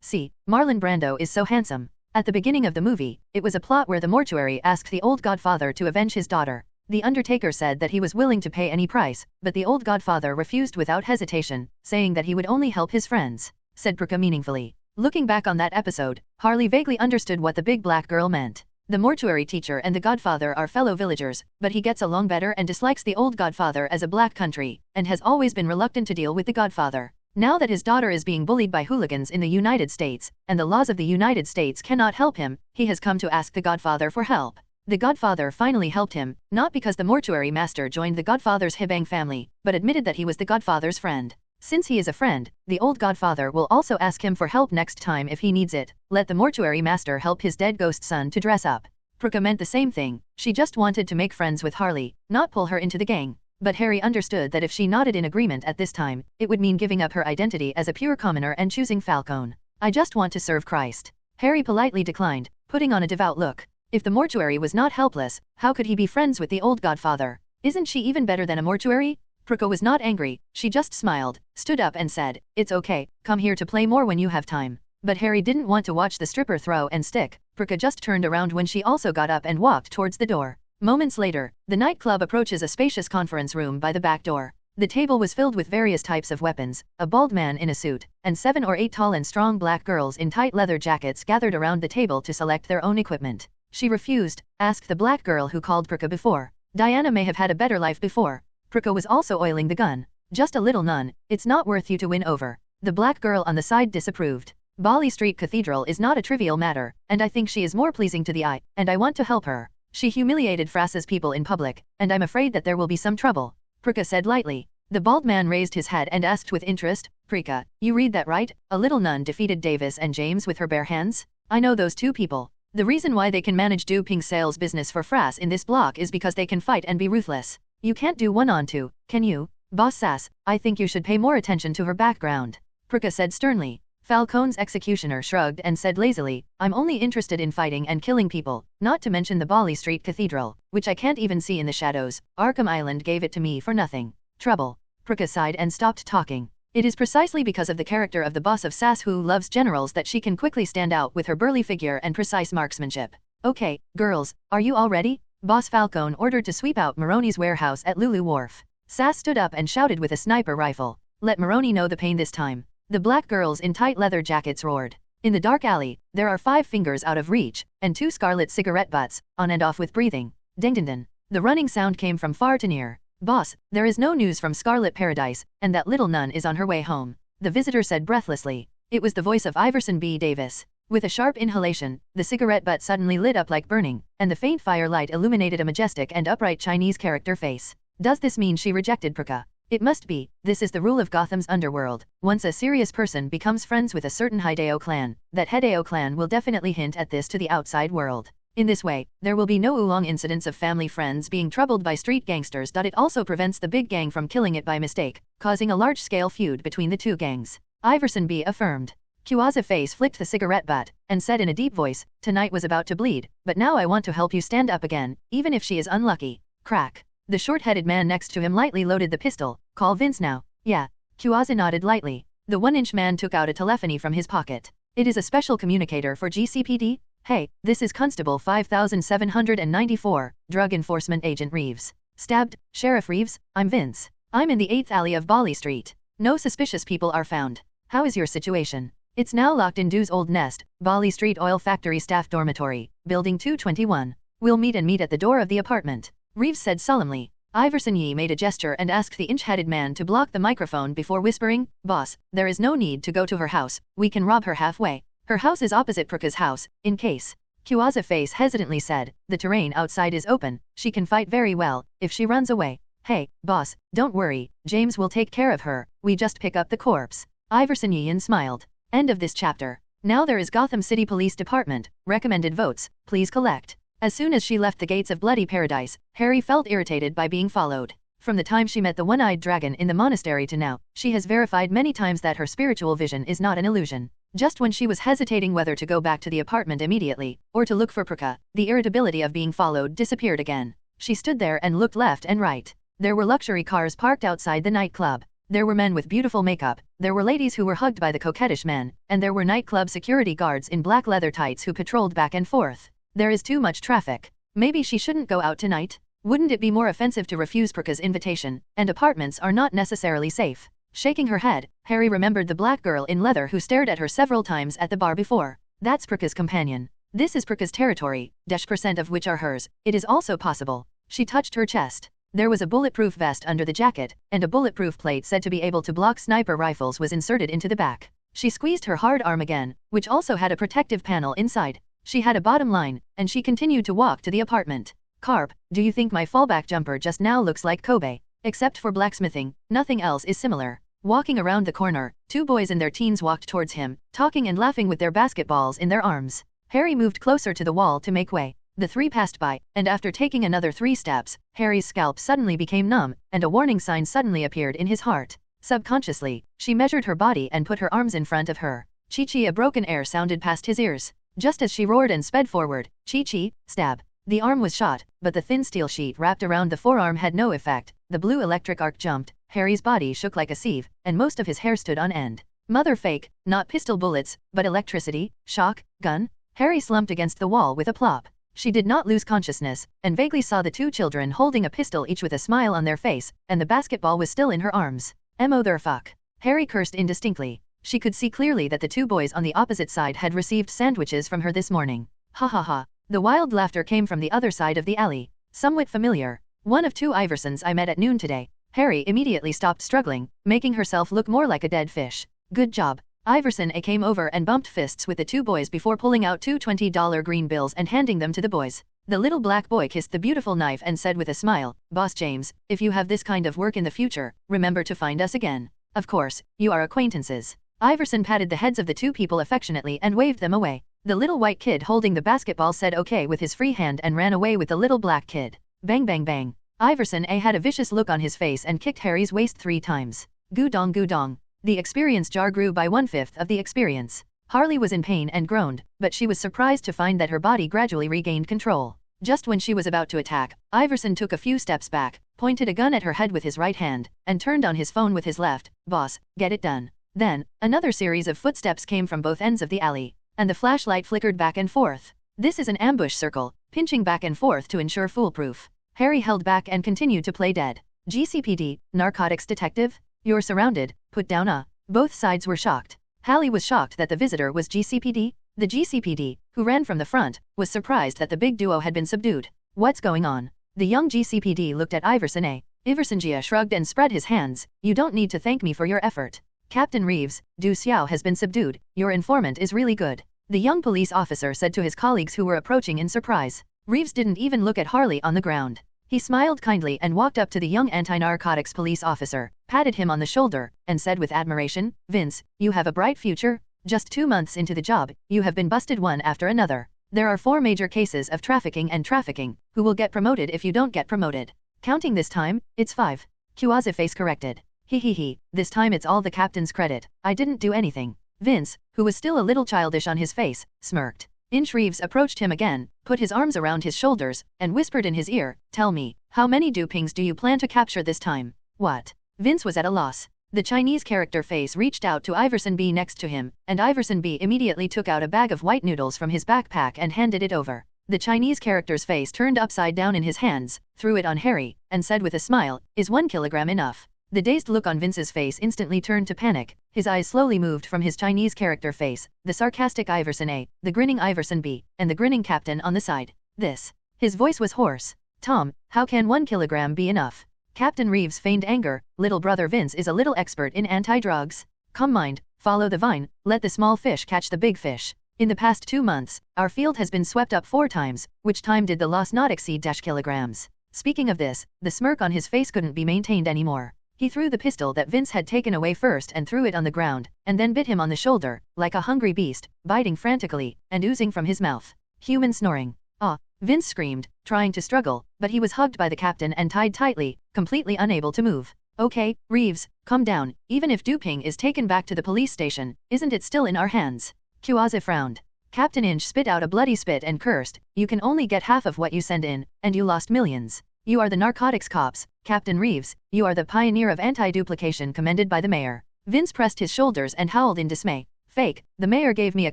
See, Marlon Brando is so handsome. At the beginning of the movie, it was a plot where the mortuary asked the old godfather to avenge his daughter. The undertaker said that he was willing to pay any price, but the old godfather refused without hesitation, saying that he would only help his friends, said Prika meaningfully. Looking back on that episode, Harley vaguely understood what the big black girl meant. The mortuary teacher and the godfather are fellow villagers, but he gets along better and dislikes the old godfather as a black country, and has always been reluctant to deal with the godfather. Now that his daughter is being bullied by hooligans in the United States, and the laws of the United States cannot help him, he has come to ask the godfather for help. The godfather finally helped him, not because the mortuary master joined the godfather's Hibang family, but admitted that he was the godfather's friend. Since he is a friend, the old godfather will also ask him for help next time if he needs it. Let the mortuary master help his dead ghost son to dress up. Prika meant the same thing. She just wanted to make friends with Harley, not pull her into the gang. But Harry understood that if she nodded in agreement at this time, it would mean giving up her identity as a pure commoner and choosing Falcone. I just want to serve Christ. Harry politely declined, putting on a devout look. If the mortuary was not helpless, how could he be friends with the old godfather? Isn't she even better than a mortuary? Prika was not angry, she just smiled, stood up and said, "It's okay, come here to play more when you have time." But Harry didn't want to watch the stripper throw and stick. Prika just turned around when she also got up and walked towards the door. Moments later, the nightclub approaches a spacious conference room by the back door. The table was filled with various types of weapons, a bald man in a suit, and 7 or 8 tall and strong black girls in tight leather jackets gathered around the table to select their own equipment. She refused, asked the black girl who called Prika before. Diana may have had a better life before. Prika was also oiling the gun. Just a little nun, it's not worth you to win over. The black girl on the side disapproved. Bali Street Cathedral is not a trivial matter, and I think she is more pleasing to the eye, and I want to help her. She humiliated Frassa's people in public, and I'm afraid that there will be some trouble, Prika said lightly. The bald man raised his head and asked with interest, Prika, you read that right? A little nun defeated Davis and James with her bare hands? I know those two people. The reason why they can manage do pink sales business for Frass in this block is because they can fight and be ruthless. You can't do 1-on-2, can you? Boss Sass, I think you should pay more attention to her background, Prika said sternly. Falcone's executioner shrugged and said lazily, I'm only interested in fighting and killing people, not to mention the Bali Street Cathedral, which I can't even see in the shadows. Arkham Island gave it to me for nothing. Trouble. Prika sighed and stopped talking. It is precisely because of the character of the boss of Sass who loves generals that she can quickly stand out with her burly figure and precise marksmanship. Okay, girls, are you all ready? Boss Falcone ordered to sweep out Maroni's warehouse at Lulu Wharf. Sass stood up and shouted with a sniper rifle. Let Maroni know the pain this time. The black girls in tight leather jackets roared. In the dark alley, there are 5 fingers out of reach, and 2 scarlet cigarette butts, on and off with breathing. Ding-ding-ding. The running sound came from far to near. Boss, there is no news from Scarlet Paradise, and that little nun is on her way home, the visitor said breathlessly. It was the voice of Iverson B. Davis. With a sharp inhalation, the cigarette butt suddenly lit up like burning, and the faint firelight illuminated a majestic and upright Chinese character face. Does this mean she rejected Prika? It must be. This is the rule of Gotham's underworld. Once a serious person becomes friends with a certain Hideo clan, that Hideo clan will definitely hint at this to the outside world. In this way, there will be no oolong incidents of family friends being troubled by street gangsters. It also prevents the big gang from killing it by mistake, causing a large-scale feud between the two gangs. Iverson B. affirmed. Kuaza face flicked the cigarette butt, and said in a deep voice, tonight was about to bleed, but now I want to help you stand up again, even if she is unlucky. Crack. The short-headed man next to him lightly loaded the pistol. Call Vince now. Yeah. Kuaza nodded lightly. The 1-inch man took out a telephony from his pocket. It is a special communicator for GCPD? Hey, this is Constable 5794, Drug Enforcement Agent Reeves. Stabbed, Sheriff Reeves, I'm Vince. I'm in the 8th alley of Bali Street. No suspicious people are found. How is your situation? It's now locked in Dew's old nest, Bali Street Oil Factory Staff Dormitory, Building 221. We'll meet at the door of the apartment, Reeves said solemnly. Iverson Yee made a gesture and asked the inch-headed man to block the microphone before whispering, Boss, there is no need to go to her house, we can rob her halfway. Her house is opposite Prika's house, in case. Kuaza face hesitantly said, the terrain outside is open, she can fight very well, if she runs away. Hey, boss, don't worry, James will take care of her, we just pick up the corpse. Iverson Yee smiled. End of this chapter. Now there is Gotham City Police Department, recommended votes, please collect. As soon as she left the gates of bloody paradise, Harry felt irritated by being followed. From the time she met the one-eyed dragon in the monastery to now, she has verified many times that her spiritual vision is not an illusion. Just when she was hesitating whether to go back to the apartment immediately, or to look for Pruka, the irritability of being followed disappeared again. She stood there and looked left and right. There were luxury cars parked outside the nightclub. There were men with beautiful makeup, there were ladies who were hugged by the coquettish men, and there were nightclub security guards in black leather tights who patrolled back and forth. There is too much traffic. Maybe she shouldn't go out tonight? Wouldn't it be more offensive to refuse Pruka's invitation, and apartments are not necessarily safe? Shaking her head, Harry remembered the black girl in leather who stared at her several times at the bar before. That's Pruka's companion. This is Pruka's territory, % of which are hers. It is also possible. She touched her chest. There was a bulletproof vest under the jacket, and a bulletproof plate said to be able to block sniper rifles was inserted into the back. She squeezed her hard arm again, which also had a protective panel inside. She had a bottom line, and she continued to walk to the apartment. Carp, do you think my fallback jumper just now looks like Kobe? Except for blacksmithing, nothing else is similar. Walking around the corner, two boys in their teens walked towards him, talking and laughing with their basketballs in their arms. Harry moved closer to the wall to make way. The three passed by, and after taking another 3 steps, Harry's scalp suddenly became numb, and a warning sign suddenly appeared in his heart. Subconsciously, she measured her body and put her arms in front of her. Chi-chi, a broken air sounded past his ears. Just as she roared and sped forward, Chi-chi, stab. The arm was shot, but the thin steel sheet wrapped around the forearm had no effect. The blue electric arc jumped, Harry's body shook like a sieve, and most of his hair stood on end. Mother fake, not pistol bullets, but electricity, shock, gun? Harry slumped against the wall with a plop. She did not lose consciousness, and vaguely saw the two children holding a pistol each with a smile on their face, and the basketball was still in her arms. Motherfuck. Harry cursed indistinctly. She could see clearly that the two boys on the opposite side had received sandwiches from her this morning. Ha ha ha. The wild laughter came from the other side of the alley. Somewhat familiar. One of 2 Iversons I met at noon today. Harry immediately stopped struggling, making herself look more like a dead fish. Good job. Iverson A came over and bumped fists with the 2 boys before pulling out 2 $20 green bills and handing them to the boys. The little black boy kissed the beautiful knife and said with a smile, "Boss James, if you have this kind of work in the future, remember to find us again. Of course, you are acquaintances." Iverson patted the heads of the 2 people affectionately and waved them away. The little white kid holding the basketball said okay with his free hand and ran away with the little black kid. Bang bang bang. Iverson A had a vicious look on his face and kicked Harry's waist 3 times. Goo dong goo dong. The experience jar grew by 1/5 of the experience. Harley was in pain and groaned, but she was surprised to find that her body gradually regained control. Just when she was about to attack, Iverson took a few steps back, pointed a gun at her head with his right hand, and turned on his phone with his left. "Boss, get it done." Then, another series of footsteps came from both ends of the alley, and the flashlight flickered back and forth. This is an ambush circle, pinching back and forth to ensure foolproof. Harry held back and continued to play dead. GCPD, narcotics detective? You're surrounded, put down a. Both sides were shocked. Hallie was shocked that the visitor was GCPD. The GCPD, who ran from the front, was surprised that the big duo had been subdued. What's going on? The young GCPD looked at Iverson A. Iversongia shrugged and spread his hands. You don't need to thank me for your effort. Captain Reeves, Du Xiao has been subdued. Your informant is really good. The young police officer said to his colleagues who were approaching in surprise. Reeves didn't even look at Harley on the ground. He smiled kindly and walked up to the young anti-narcotics police officer, patted him on the shoulder, and said with admiration, "Vince, you have a bright future. Just 2 months into the job, you have been busted one after another. There are 4 major cases of trafficking, who will get promoted if you don't get promoted. Counting this time, it's 5. Quasi-face corrected. He, this time it's all the captain's credit. I didn't do anything." Vince, who was still a little childish on his face, smirked. Inch Reeves approached him again, put his arms around his shoulders, and whispered in his ear, "Tell me, how many dupings do you plan to capture this time?" What? Vince was at a loss. The Chinese character face reached out to Iverson B next to him, and Iverson B immediately took out a bag of white noodles from his backpack and handed it over. The Chinese character's face turned upside down in his hands, threw it on Harry, and said with a smile, "Is 1 kilogram enough?" The dazed look on Vince's face instantly turned to panic. His eyes slowly moved from his Chinese character face, the sarcastic Iverson A, the grinning Iverson B, and the grinning captain on the side. This. His voice was hoarse. "Tom, how can 1 kilogram be enough?" Captain Reeves feigned anger. "Little brother Vince is a little expert in anti-drugs. Come mind, follow the vine, let the small fish catch the big fish. In the past 2 months, our field has been swept up 4 times, which time did the loss not exceed -kilograms." Speaking of this, the smirk on his face couldn't be maintained anymore. He threw the pistol that Vince had taken away first and threw it on the ground, and then bit him on the shoulder, like a hungry beast, biting frantically, and oozing from his mouth. Human snoring. Ah, Vince screamed, trying to struggle, but he was hugged by the captain and tied tightly, completely unable to move. Okay, Reeves, calm down. Even if duping is taken back to the police station, isn't it still in our hands? Kuaze frowned. Captain Inch spit out a bloody spit and cursed, you can only get half of what you send in, and you lost millions. You are the narcotics cops, Captain Reeves, you are the pioneer of anti-duplication commended by the mayor. Vince pressed his shoulders and howled in dismay. Fake, the mayor gave me a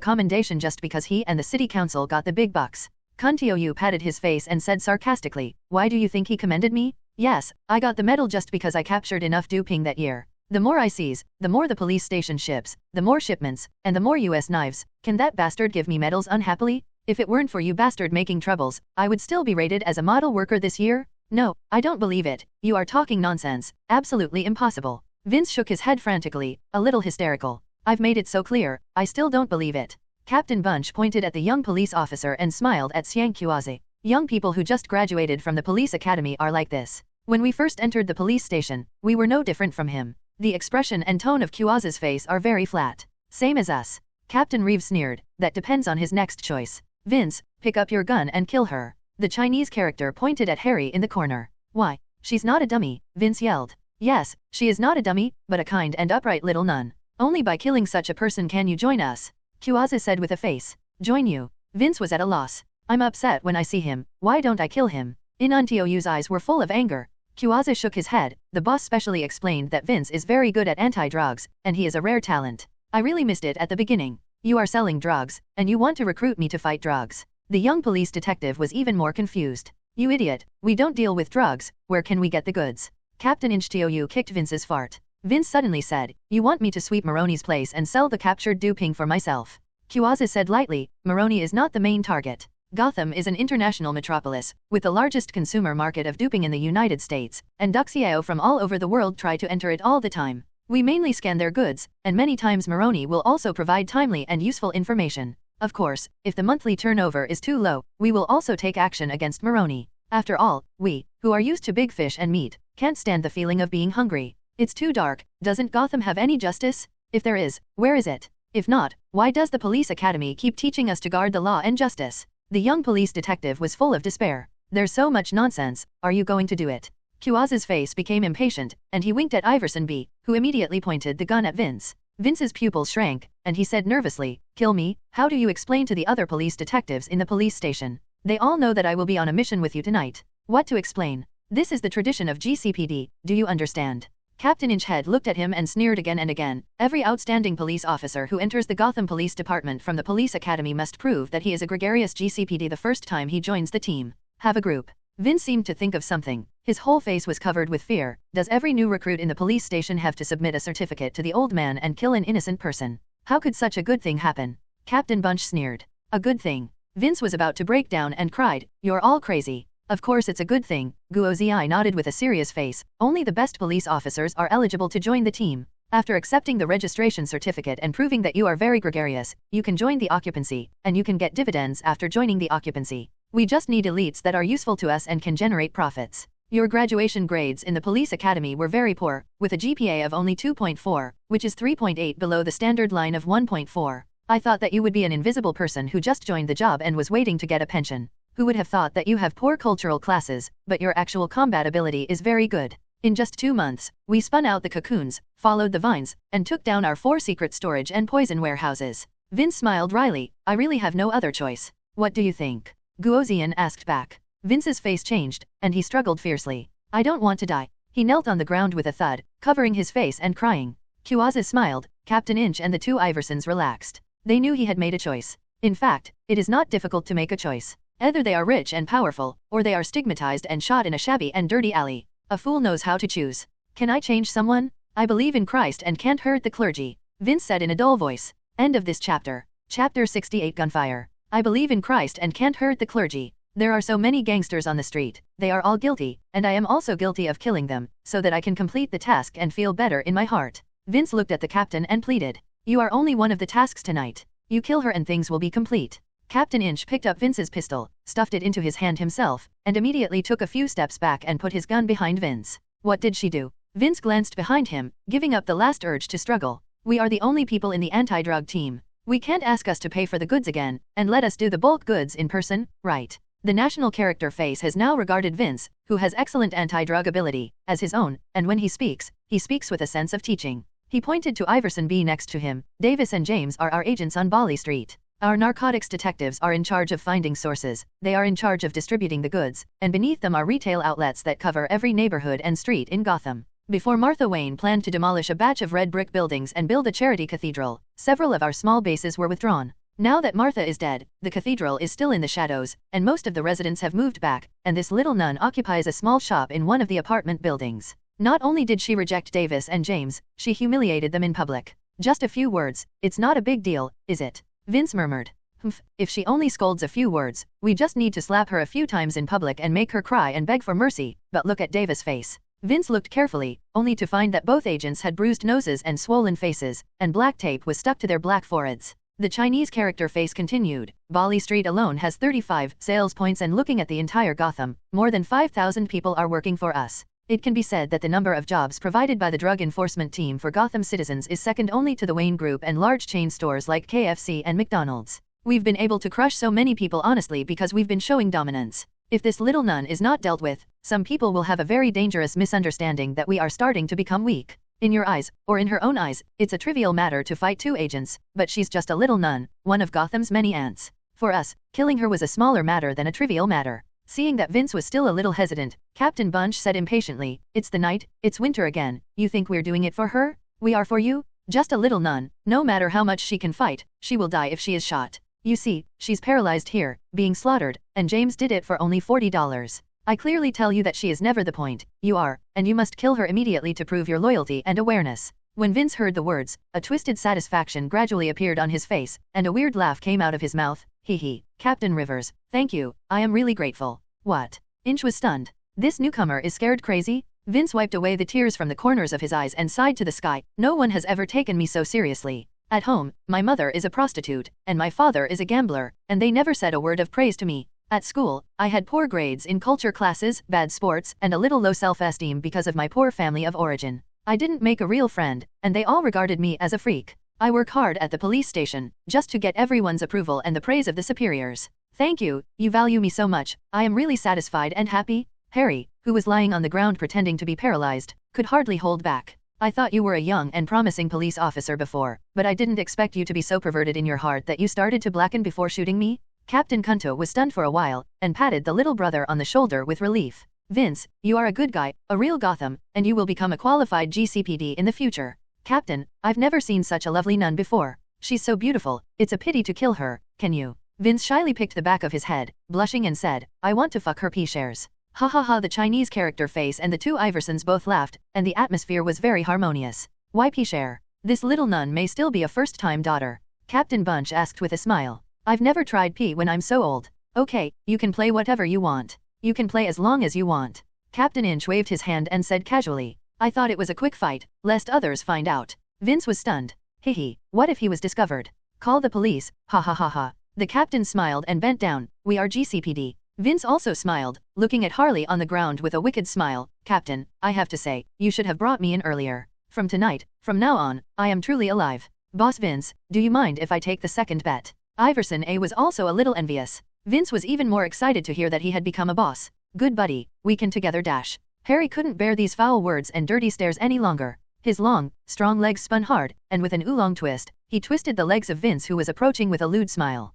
commendation just because he and the city council got the big bucks. Kun Tiu patted his face and said sarcastically, why do you think he commended me? Yes, I got the medal just because I captured enough duping that year. The more I seize, the more the police station ships, the more shipments, and the more US knives. Can that bastard give me medals unhappily? If it weren't for you bastard making troubles, I would still be rated as a model worker this year? No, I don't believe it. You are talking nonsense. Absolutely impossible. Vince shook his head frantically, a little hysterical. I've made it so clear, I still don't believe it. Captain Bunch pointed at the young police officer and smiled at Xiang Kuaze. Young people who just graduated from the police academy are like this. When we first entered the police station, we were no different from him. The expression and tone of Kuaze's face are very flat. Same as us. Captain Reeves sneered, that depends on his next choice. Vince, pick up your gun and kill her. The Chinese character pointed at Harry in the corner. Why? She's not a dummy, Vince yelled. Yes, she is not a dummy, but a kind and upright little nun. Only by killing such a person can you join us. Kuaze said with a face. Join you. Vince was at a loss. I'm upset when I see him, why don't I kill him? Inantiou's eyes were full of anger. Kuaze shook his head, the boss specially explained that Vince is very good at anti-drugs, and he is a rare talent. I really missed it at the beginning. You are selling drugs, and you want to recruit me to fight drugs. The young police detective was even more confused. You idiot, we don't deal with drugs, where can we get the goods? Captain Inchtiu kicked Vince's fart. Vince suddenly said, you want me to sweep Maroni's place and sell the captured duping for myself. Kuaze said lightly, Maroni is not the main target. Gotham is an international metropolis, with the largest consumer market of duping in the United States, and Duxiao from all over the world try to enter it all the time. We mainly scan their goods, and many times Maroni will also provide timely and useful information. Of course, if the monthly turnover is too low, we will also take action against Maroni. After all, we, who are used to big fish and meat, can't stand the feeling of being hungry. It's too dark, doesn't Gotham have any justice? If there is, where is it? If not, why does the police academy keep teaching us to guard the law and justice? The young police detective was full of despair. There's so much nonsense, are you going to do it? Kuaze's face became impatient, and he winked at Iverson B., who immediately pointed the gun at Vince. Vince's pupils shrank, and he said nervously, kill me? How do you explain to the other police detectives in the police station? They all know that I will be on a mission with you tonight. What to explain? This is the tradition of GCPD, do you understand? Captain Inchhead looked at him and sneered again and again. Every outstanding police officer who enters the Gotham Police Department from the police academy must prove that he is a gregarious GCPD the first time he joins the team. Have a group. Vince seemed to think of something. His whole face was covered with fear. Does every new recruit in the police station have to submit a certificate to the old man and kill an innocent person? How could such a good thing happen? Captain Bunch sneered. A good thing. Vince was about to break down and cried, you're all crazy. Of course it's a good thing, Guo Zi nodded with a serious face, only the best police officers are eligible to join the team. After accepting the registration certificate and proving that you are very gregarious, you can join the occupancy, and you can get dividends after joining the occupancy. We just need elites that are useful to us and can generate profits. Your graduation grades in the police academy were very poor, with a GPA of only 2.4, which is 3.8 below the standard line of 1.4. I thought that you would be an invisible person who just joined the job and was waiting to get a pension. Who would have thought that you have poor cultural classes, but your actual combat ability is very good. In just 2 months, we spun out the cocoons, followed the vines, and took down our 4 secret storage and poison warehouses. Vince smiled wryly, I really have no other choice. What do you think? Guozian asked back. Vince's face changed, and he struggled fiercely. I don't want to die. He knelt on the ground with a thud, covering his face and crying. Kuaze smiled, Captain Inch and the 2 Iversons relaxed. They knew he had made a choice. In fact, it is not difficult to make a choice. Either they are rich and powerful, or they are stigmatized and shot in a shabby and dirty alley. A fool knows how to choose. Can I change someone? I believe in Christ and can't hurt the clergy, Vince said in a dull voice. End of this chapter. Chapter 68 Gunfire. I believe in Christ and can't hurt the clergy. There are so many gangsters on the street. They are all guilty, and I am also guilty of killing them, so that I can complete the task and feel better in my heart. Vince looked at the captain and pleaded. You are only one of the tasks tonight. You kill her and things will be complete. Captain Inch picked up Vince's pistol, stuffed it into his hand himself, and immediately took a few steps back and put his gun behind Vince. What did she do? Vince glanced behind him, giving up the last urge to struggle. We are the only people in the anti-drug team. We can't ask us to pay for the goods again, and let us do the bulk goods in person, right? The national character face has now regarded Vince, who has excellent anti-drug ability, as his own, and when he speaks with a sense of teaching. He pointed to Iverson B next to him. Davis and James are our agents on Bali Street. Our narcotics detectives are in charge of finding sources, they are in charge of distributing the goods, and beneath them are retail outlets that cover every neighborhood and street in Gotham. Before Martha Wayne planned to demolish a batch of red brick buildings and build a charity cathedral, several of our small bases were withdrawn. Now that Martha is dead, the cathedral is still in the shadows, and most of the residents have moved back, and this little nun occupies a small shop in one of the apartment buildings. Not only did she reject Davis and James, she humiliated them in public. Just a few words, it's not a big deal, is it? Vince murmured. Humph, if she only scolds a few words, we just need to slap her a few times in public and make her cry and beg for mercy, but look at Davis' face. Vince looked carefully, only to find that both agents had bruised noses and swollen faces, and black tape was stuck to their black foreheads. The Chinese character face continued. Bali Street alone has 35 sales points, and looking at the entire Gotham, more than 5,000 people are working for us. It can be said that the number of jobs provided by the drug enforcement team for Gotham citizens is second only to the Wayne Group and large chain stores like KFC and McDonald's. We've been able to crush so many people honestly because we've been showing dominance. If this little nun is not dealt with, some people will have a very dangerous misunderstanding that we are starting to become weak. In your eyes, or in her own eyes, it's a trivial matter to fight two agents, but she's just a little nun, one of Gotham's many ants. For us, killing her was a smaller matter than a trivial matter. Seeing that Vince was still a little hesitant, Captain Bunch said impatiently, "It's the night, it's winter again, you think we're doing it for her? We are for you? Just a little nun, no matter how much she can fight, she will die if she is shot. You see, she's paralyzed here, being slaughtered, and James did it for only $40. I clearly tell you that she is never the point, you are, and you must kill her immediately to prove your loyalty and awareness." When Vince heard the words, a twisted satisfaction gradually appeared on his face, and a weird laugh came out of his mouth. Hee. Captain Rivers, thank you, I am really grateful. What? Inch was stunned. This newcomer is scared crazy? Vince wiped away the tears from the corners of his eyes and sighed to the sky. No one has ever taken me so seriously. At home, my mother is a prostitute, and my father is a gambler, and they never said a word of praise to me. At school, I had poor grades in culture classes, bad sports, and a little low self-esteem because of my poor family of origin. I didn't make a real friend, and they all regarded me as a freak. I work hard at the police station, just to get everyone's approval and the praise of the superiors. Thank you, you value me so much, I am really satisfied and happy. Harry, who was lying on the ground pretending to be paralyzed, could hardly hold back. I thought you were a young and promising police officer before, but I didn't expect you to be so perverted in your heart that you started to blacken before shooting me. Captain Kunto was stunned for a while, and patted the little brother on the shoulder with relief. Vince, you are a good guy, a real Gotham, and you will become a qualified GCPD in the future. Captain, I've never seen such a lovely nun before. She's so beautiful, it's a pity to kill her, can you? Vince shyly picked the back of his head, blushing and said, I want to fuck her pea-shares. Ha ha ha. The Chinese character face and the two Iversons both laughed, and the atmosphere was very harmonious. Why pea-share? This little nun may still be a first-time daughter. Captain Bunch asked with a smile. I've never tried pea when I'm so old. Okay, you can play whatever you want. You can play as long as you want. Captain Inch waved his hand and said casually, I thought it was a quick fight, lest others find out. Vince was stunned. Hehe, what if he was discovered? Call the police, ha ha ha ha. The captain smiled and bent down, we are GCPD. Vince also smiled, looking at Harley on the ground with a wicked smile. Captain, I have to say, you should have brought me in earlier. From now on, I am truly alive. Boss Vince, do you mind if I take the second bet? Iverson A was also a little envious. Vince was even more excited to hear that he had become a boss. Good buddy, we can together dash. Harry couldn't bear these foul words and dirty stares any longer. His long, strong legs spun hard, and with an oolong twist, he twisted the legs of Vince, who was approaching with a lewd smile.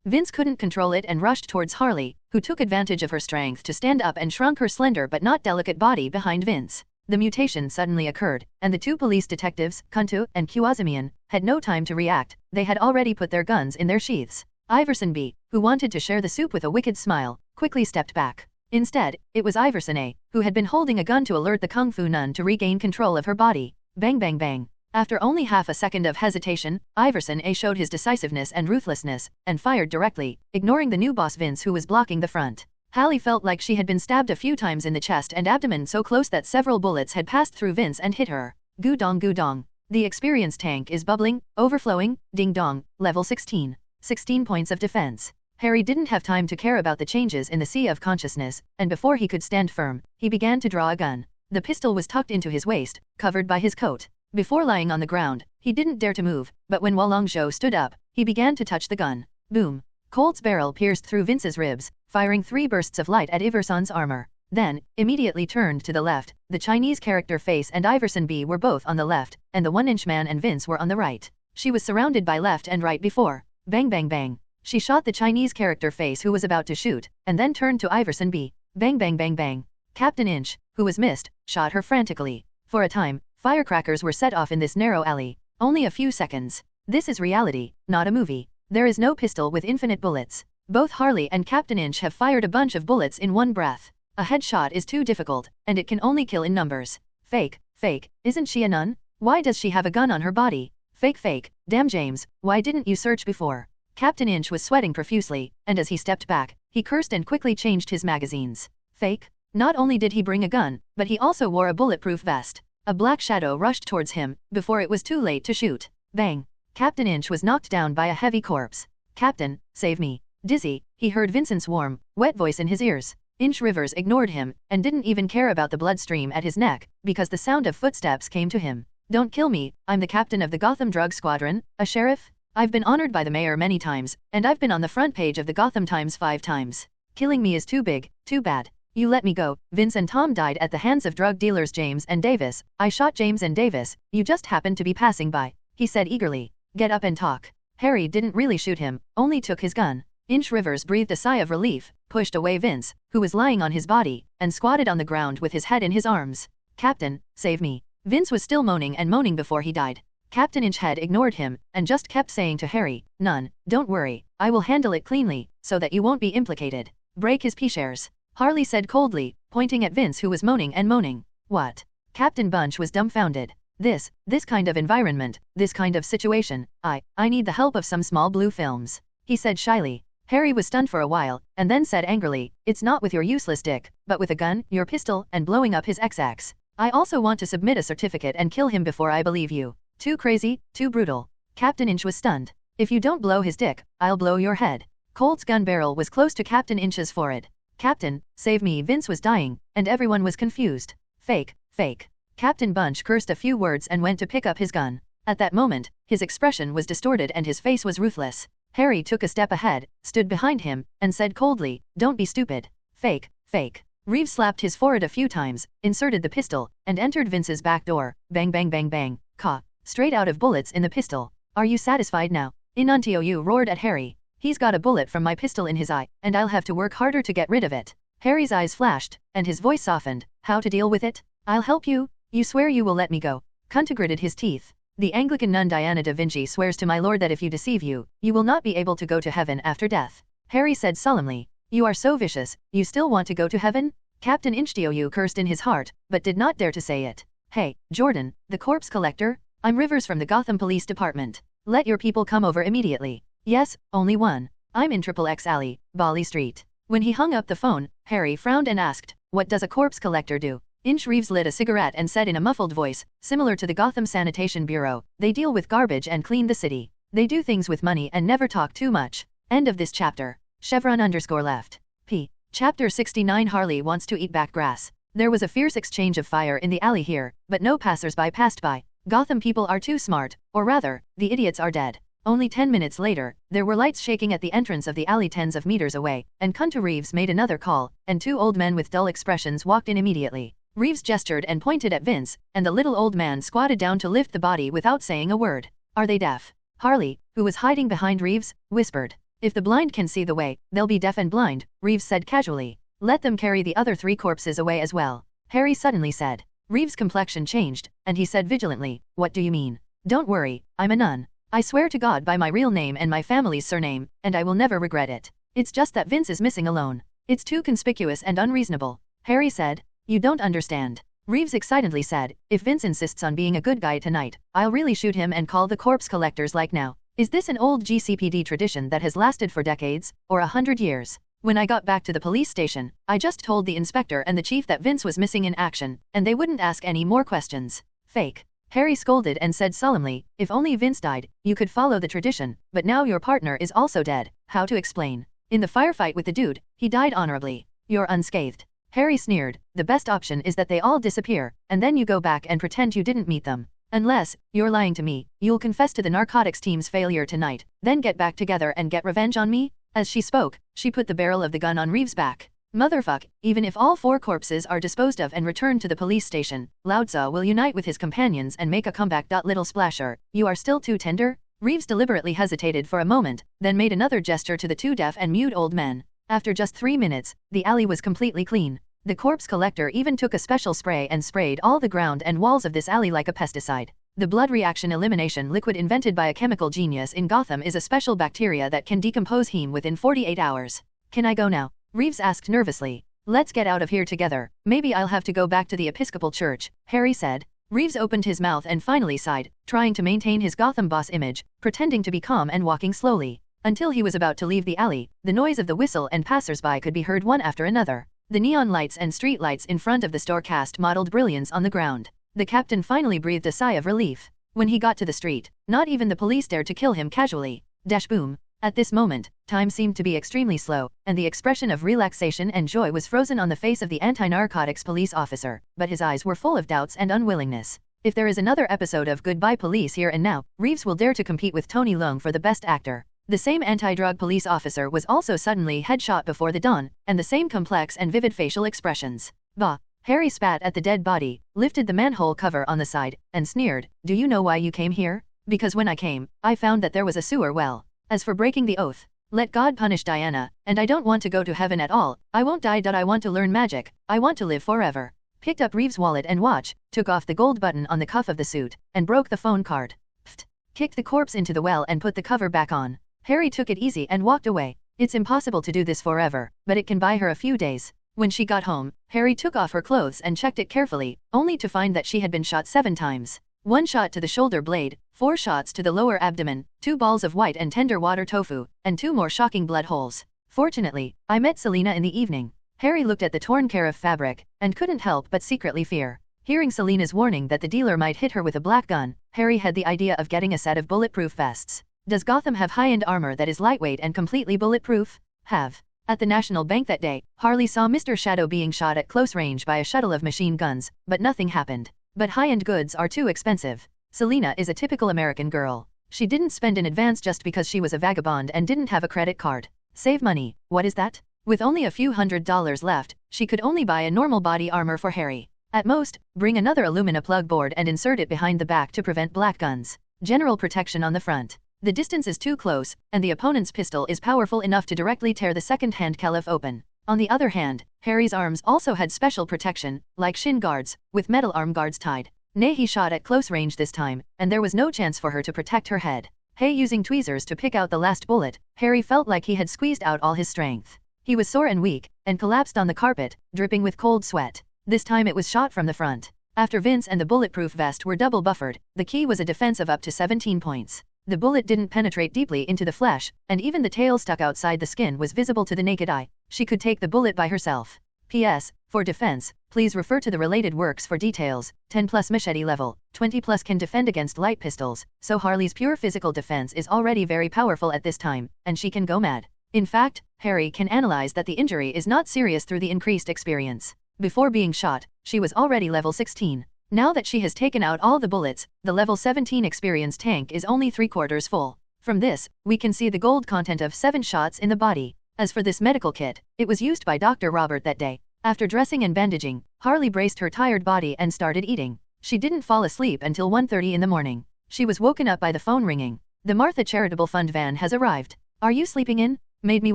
Vince couldn't control it and rushed towards Harley, who took advantage of her strength to stand up and shrunk her slender but not delicate body behind Vince. The mutation suddenly occurred, and the two police detectives, Kuntu and Kwazamian, had no time to react. They had already put their guns in their sheaths. Iverson B, who wanted to share the soup with a wicked smile, quickly stepped back. Instead, it was Iverson A, who had been holding a gun to alert the Kung Fu nun to regain control of her body. Bang bang bang. After only half a second of hesitation, Iverson A showed his decisiveness and ruthlessness, and fired directly, ignoring the new boss Vince, who was blocking the front. Hallie felt like she had been stabbed a few times in the chest and abdomen, so close that several bullets had passed through Vince and hit her. Goo dong goo dong. The experience tank is bubbling, overflowing, ding dong, level 16. 16 points of defense. Harry didn't have time to care about the changes in the sea of consciousness, and before he could stand firm, he began to draw a gun. The pistol was tucked into his waist, covered by his coat. Before lying on the ground, he didn't dare to move, but when Wolongzhou stood up, he began to touch the gun. Boom. Colt's barrel pierced through Vince's ribs, firing 3 bursts of light at Iverson's armor. Then, immediately turned to the left. The Chinese character Face and Iverson B were both on the left, and the 1-inch man and Vince were on the right. She was surrounded by left and right before. Bang bang bang. She shot the Chinese character Face who was about to shoot, and then turned to Iverson B. Bang bang bang bang. Captain Inch, who was missed, shot her frantically. For a time, firecrackers were set off in this narrow alley. Only a few seconds. This is reality, not a movie. There is no pistol with infinite bullets. Both Harley and Captain Inch have fired a bunch of bullets in one breath. A headshot is too difficult, and it can only kill in numbers. Fake, fake, isn't she a nun? Why does she have a gun on her body? Fake fake, damn James, why didn't you search before? Captain Inch was sweating profusely, and as he stepped back, he cursed and quickly changed his magazines. Fake? Not only did he bring a gun, but he also wore a bulletproof vest. A black shadow rushed towards him, before it was too late to shoot. Bang! Captain Inch was knocked down by a heavy corpse. Captain, save me. Dizzy, he heard Vincent's warm, wet voice in his ears. Inch Rivers ignored him, and didn't even care about the bloodstream at his neck, because the sound of footsteps came to him. Don't kill me, I'm the captain of the Gotham Drug Squadron, a sheriff? I've been honored by the mayor many times, and I've been on the front page of the Gotham Times 5 times. Killing me is too big, too bad. You let me go. Vince and Tom died at the hands of drug dealers James and Davis. I shot James and Davis, you just happened to be passing by, he said eagerly. Get up and talk. Harry didn't really shoot him, only took his gun. Inch Rivers breathed a sigh of relief, pushed away Vince, who was lying on his body, and squatted on the ground with his head in his arms. Captain, save me. Vince was still moaning and moaning before he died. Captain Inchhead ignored him, and just kept saying to Harry, None, don't worry, I will handle it cleanly, so that you won't be implicated. Break his p-shares. Harley said coldly, pointing at Vince who was moaning and moaning. What? Captain Bunch was dumbfounded. This kind of environment, this kind of situation, I need the help of some small blue films, he said shyly. Harry was stunned for a while, and then said angrily, It's not with your useless dick, but with a gun, your pistol, and blowing up his XX. I also want to submit a certificate and kill him before I believe you. Too crazy, too brutal. Captain Inch was stunned. If you don't blow his dick, I'll blow your head. Colt's gun barrel was close to Captain Inch's forehead. Captain, save me. Vince was dying, and everyone was confused. Fake, fake. Captain Bunch cursed a few words and went to pick up his gun. At that moment, his expression was distorted and his face was ruthless. Harry took a step ahead, stood behind him, and said coldly, Don't be stupid. Fake, fake. Reeves slapped his forehead a few times, inserted the pistol, and entered Vince's back door. Bang bang bang bang. Caw. Straight out of bullets in the pistol. Are you satisfied now? Inuntiu roared at Harry. He's got a bullet from my pistol in his eye, and I'll have to work harder to get rid of it. Harry's eyes flashed, and his voice softened. How to deal with it? I'll help you. You swear you will let me go. Kunta gritted his teeth. The Anglican nun Diana da Vinci swears to my lord that if you deceive you, you will not be able to go to heaven after death. Harry said solemnly. You are so vicious, you still want to go to heaven? Captain Inchtiu cursed in his heart, but did not dare to say it. Hey, Jordan, the corpse collector? I'm Rivers from the Gotham Police Department. Let your people come over immediately. Yes, only one. I'm in XXX Alley, Bali Street. When he hung up the phone, Harry frowned and asked, What does a corpse collector do? Inch Reeves lit a cigarette and said in a muffled voice, similar to the Gotham Sanitation Bureau, they deal with garbage and clean the city. They do things with money and never talk too much. End of this chapter. Chevron_left. P. Chapter 69 Harley wants to eat back grass. There was a fierce exchange of fire in the alley here, but no passers-by passed by. Gotham people are too smart, or rather, the idiots are dead. Only 10 minutes later, there were lights shaking at the entrance of the alley tens of meters away, and Kunta Reeves made another call, and 2 old men with dull expressions walked in immediately. Reeves gestured and pointed at Vince, and the little old man squatted down to lift the body without saying a word. Are they deaf? Harley, who was hiding behind Reeves, whispered. If the blind can see the way, they'll be deaf and blind, Reeves said casually. Let them carry the other 3 corpses away as well. Harry suddenly said. Reeves' complexion changed, and he said vigilantly, What do you mean? Don't worry, I'm a nun. I swear to God by my real name and my family's surname, and I will never regret it. It's just that Vince is missing alone. It's too conspicuous and unreasonable. Harry said. You don't understand. Reeves excitedly said, If Vince insists on being a good guy tonight, I'll really shoot him and call the corpse collectors like now. Is this an old GCPD tradition that has lasted for decades, or 100 years? When I got back to the police station, I just told the inspector and the chief that Vince was missing in action, and they wouldn't ask any more questions. Fake. Harry scolded and said solemnly, If only Vince died, you could follow the tradition, but now your partner is also dead. How to explain? In the firefight with the dude, he died honorably. You're unscathed. Harry sneered. The best option is that they all disappear, and then you go back and pretend you didn't meet them. Unless, you're lying to me, you'll confess to the narcotics team's failure tonight, then get back together and get revenge on me? As she spoke, she put the barrel of the gun on Reeves' back. Motherfuck, even if all 4 corpses are disposed of and returned to the police station, Laozi will unite with his companions and make a comeback. Little Splasher, you are still too tender? Reeves deliberately hesitated for a moment, then made another gesture to the 2 deaf and mute old men. After just 3 minutes, the alley was completely clean. The corpse collector even took a special spray and sprayed all the ground and walls of this alley like a pesticide. The blood reaction elimination liquid invented by a chemical genius in Gotham is a special bacteria that can decompose heme within 48 hours. Can I go now? Reeves asked nervously. Let's get out of here together. Maybe I'll have to go back to the Episcopal Church, Harry said. Reeves opened his mouth and finally sighed, trying to maintain his Gotham boss image, pretending to be calm and walking slowly. Until he was about to leave the alley, the noise of the whistle and passers-by could be heard one after another. The neon lights and street lights in front of the store cast mottled brilliance on the ground. The captain finally breathed a sigh of relief. When he got to the street, not even the police dared to kill him casually. Dash boom. At this moment, time seemed to be extremely slow, and the expression of relaxation and joy was frozen on the face of the anti-narcotics police officer, but his eyes were full of doubts and unwillingness. If there is another episode of Goodbye Police here and now, Reeves will dare to compete with Tony Leung for the best actor. The same anti-drug police officer was also suddenly headshot before the dawn, and the same complex and vivid facial expressions. Bah! Harry spat at the dead body, lifted the manhole cover on the side, and sneered, Do you know why you came here? Because when I came, I found that there was a sewer well. As for breaking the oath, let God punish Diana, and I don't want to go to heaven at all. I won't die. I want to learn magic. I want to live forever. Picked up Reeves' wallet and watch, took off the gold button on the cuff of the suit, and broke the phone card. Pfft. Kicked the corpse into the well and put the cover back on. Harry took it easy and walked away. It's impossible to do this forever, but it can buy her a few days. When she got home, Harry took off her clothes and checked it carefully, only to find that she had been shot 7 times. 1 shot to the shoulder blade, 4 shots to the lower abdomen, 2 balls of white and tender water tofu, and 2 more shocking blood holes. Fortunately, I met Selina in the evening. Harry looked at the torn care of fabric, and couldn't help but secretly fear. Hearing Selina's warning that the dealer might hit her with a black gun, Harry had the idea of getting a set of bulletproof vests. Does Gotham have high-end armor that is lightweight and completely bulletproof? Have. At the National Bank that day, Harley saw Mr. Shadow being shot at close range by a shuttle of machine guns, but nothing happened. But high-end goods are too expensive. Selina is a typical American girl. She didn't spend in advance just because she was a vagabond and didn't have a credit card. Save money, what is that? With only a few $100s left, she could only buy a normal body armor for Harry. At most, bring another alumina plug board and insert it behind the back to prevent black guns. General protection on the front. The distance is too close, and the opponent's pistol is powerful enough to directly tear the second-hand caliph open. On the other hand, Harry's arms also had special protection, like shin guards, with metal arm guards tied. Nay, he shot at close range this time, and there was no chance for her to protect her head. Hey, using tweezers to pick out the last bullet, Harry felt like he had squeezed out all his strength. He was sore and weak, and collapsed on the carpet, dripping with cold sweat. This time it was shot from the front. After Vince and the bulletproof vest were double buffered, the key was a defense of up to 17 points. The bullet didn't penetrate deeply into the flesh, and even the tail stuck outside the skin was visible to the naked eye. She could take the bullet by herself. P.S. For defense, please refer to the related works for details. 10+ machete level, 20+ can defend against light pistols, so Harley's pure physical defense is already very powerful at this time, and she can go mad. In fact, Harry can analyze that the injury is not serious through the increased experience. Before being shot, she was already level 16. Now that she has taken out all the bullets, the level 17 experience tank is only 3/4 full. From this, we can see the gold content of 7 shots in the body. As for this medical kit, it was used by Dr. Robert that day. After dressing and bandaging, Harley braced her tired body and started eating. She didn't fall asleep until 1:30 in the morning. She was woken up by the phone ringing. The Martha Charitable Fund van has arrived. Are you sleeping in? Made me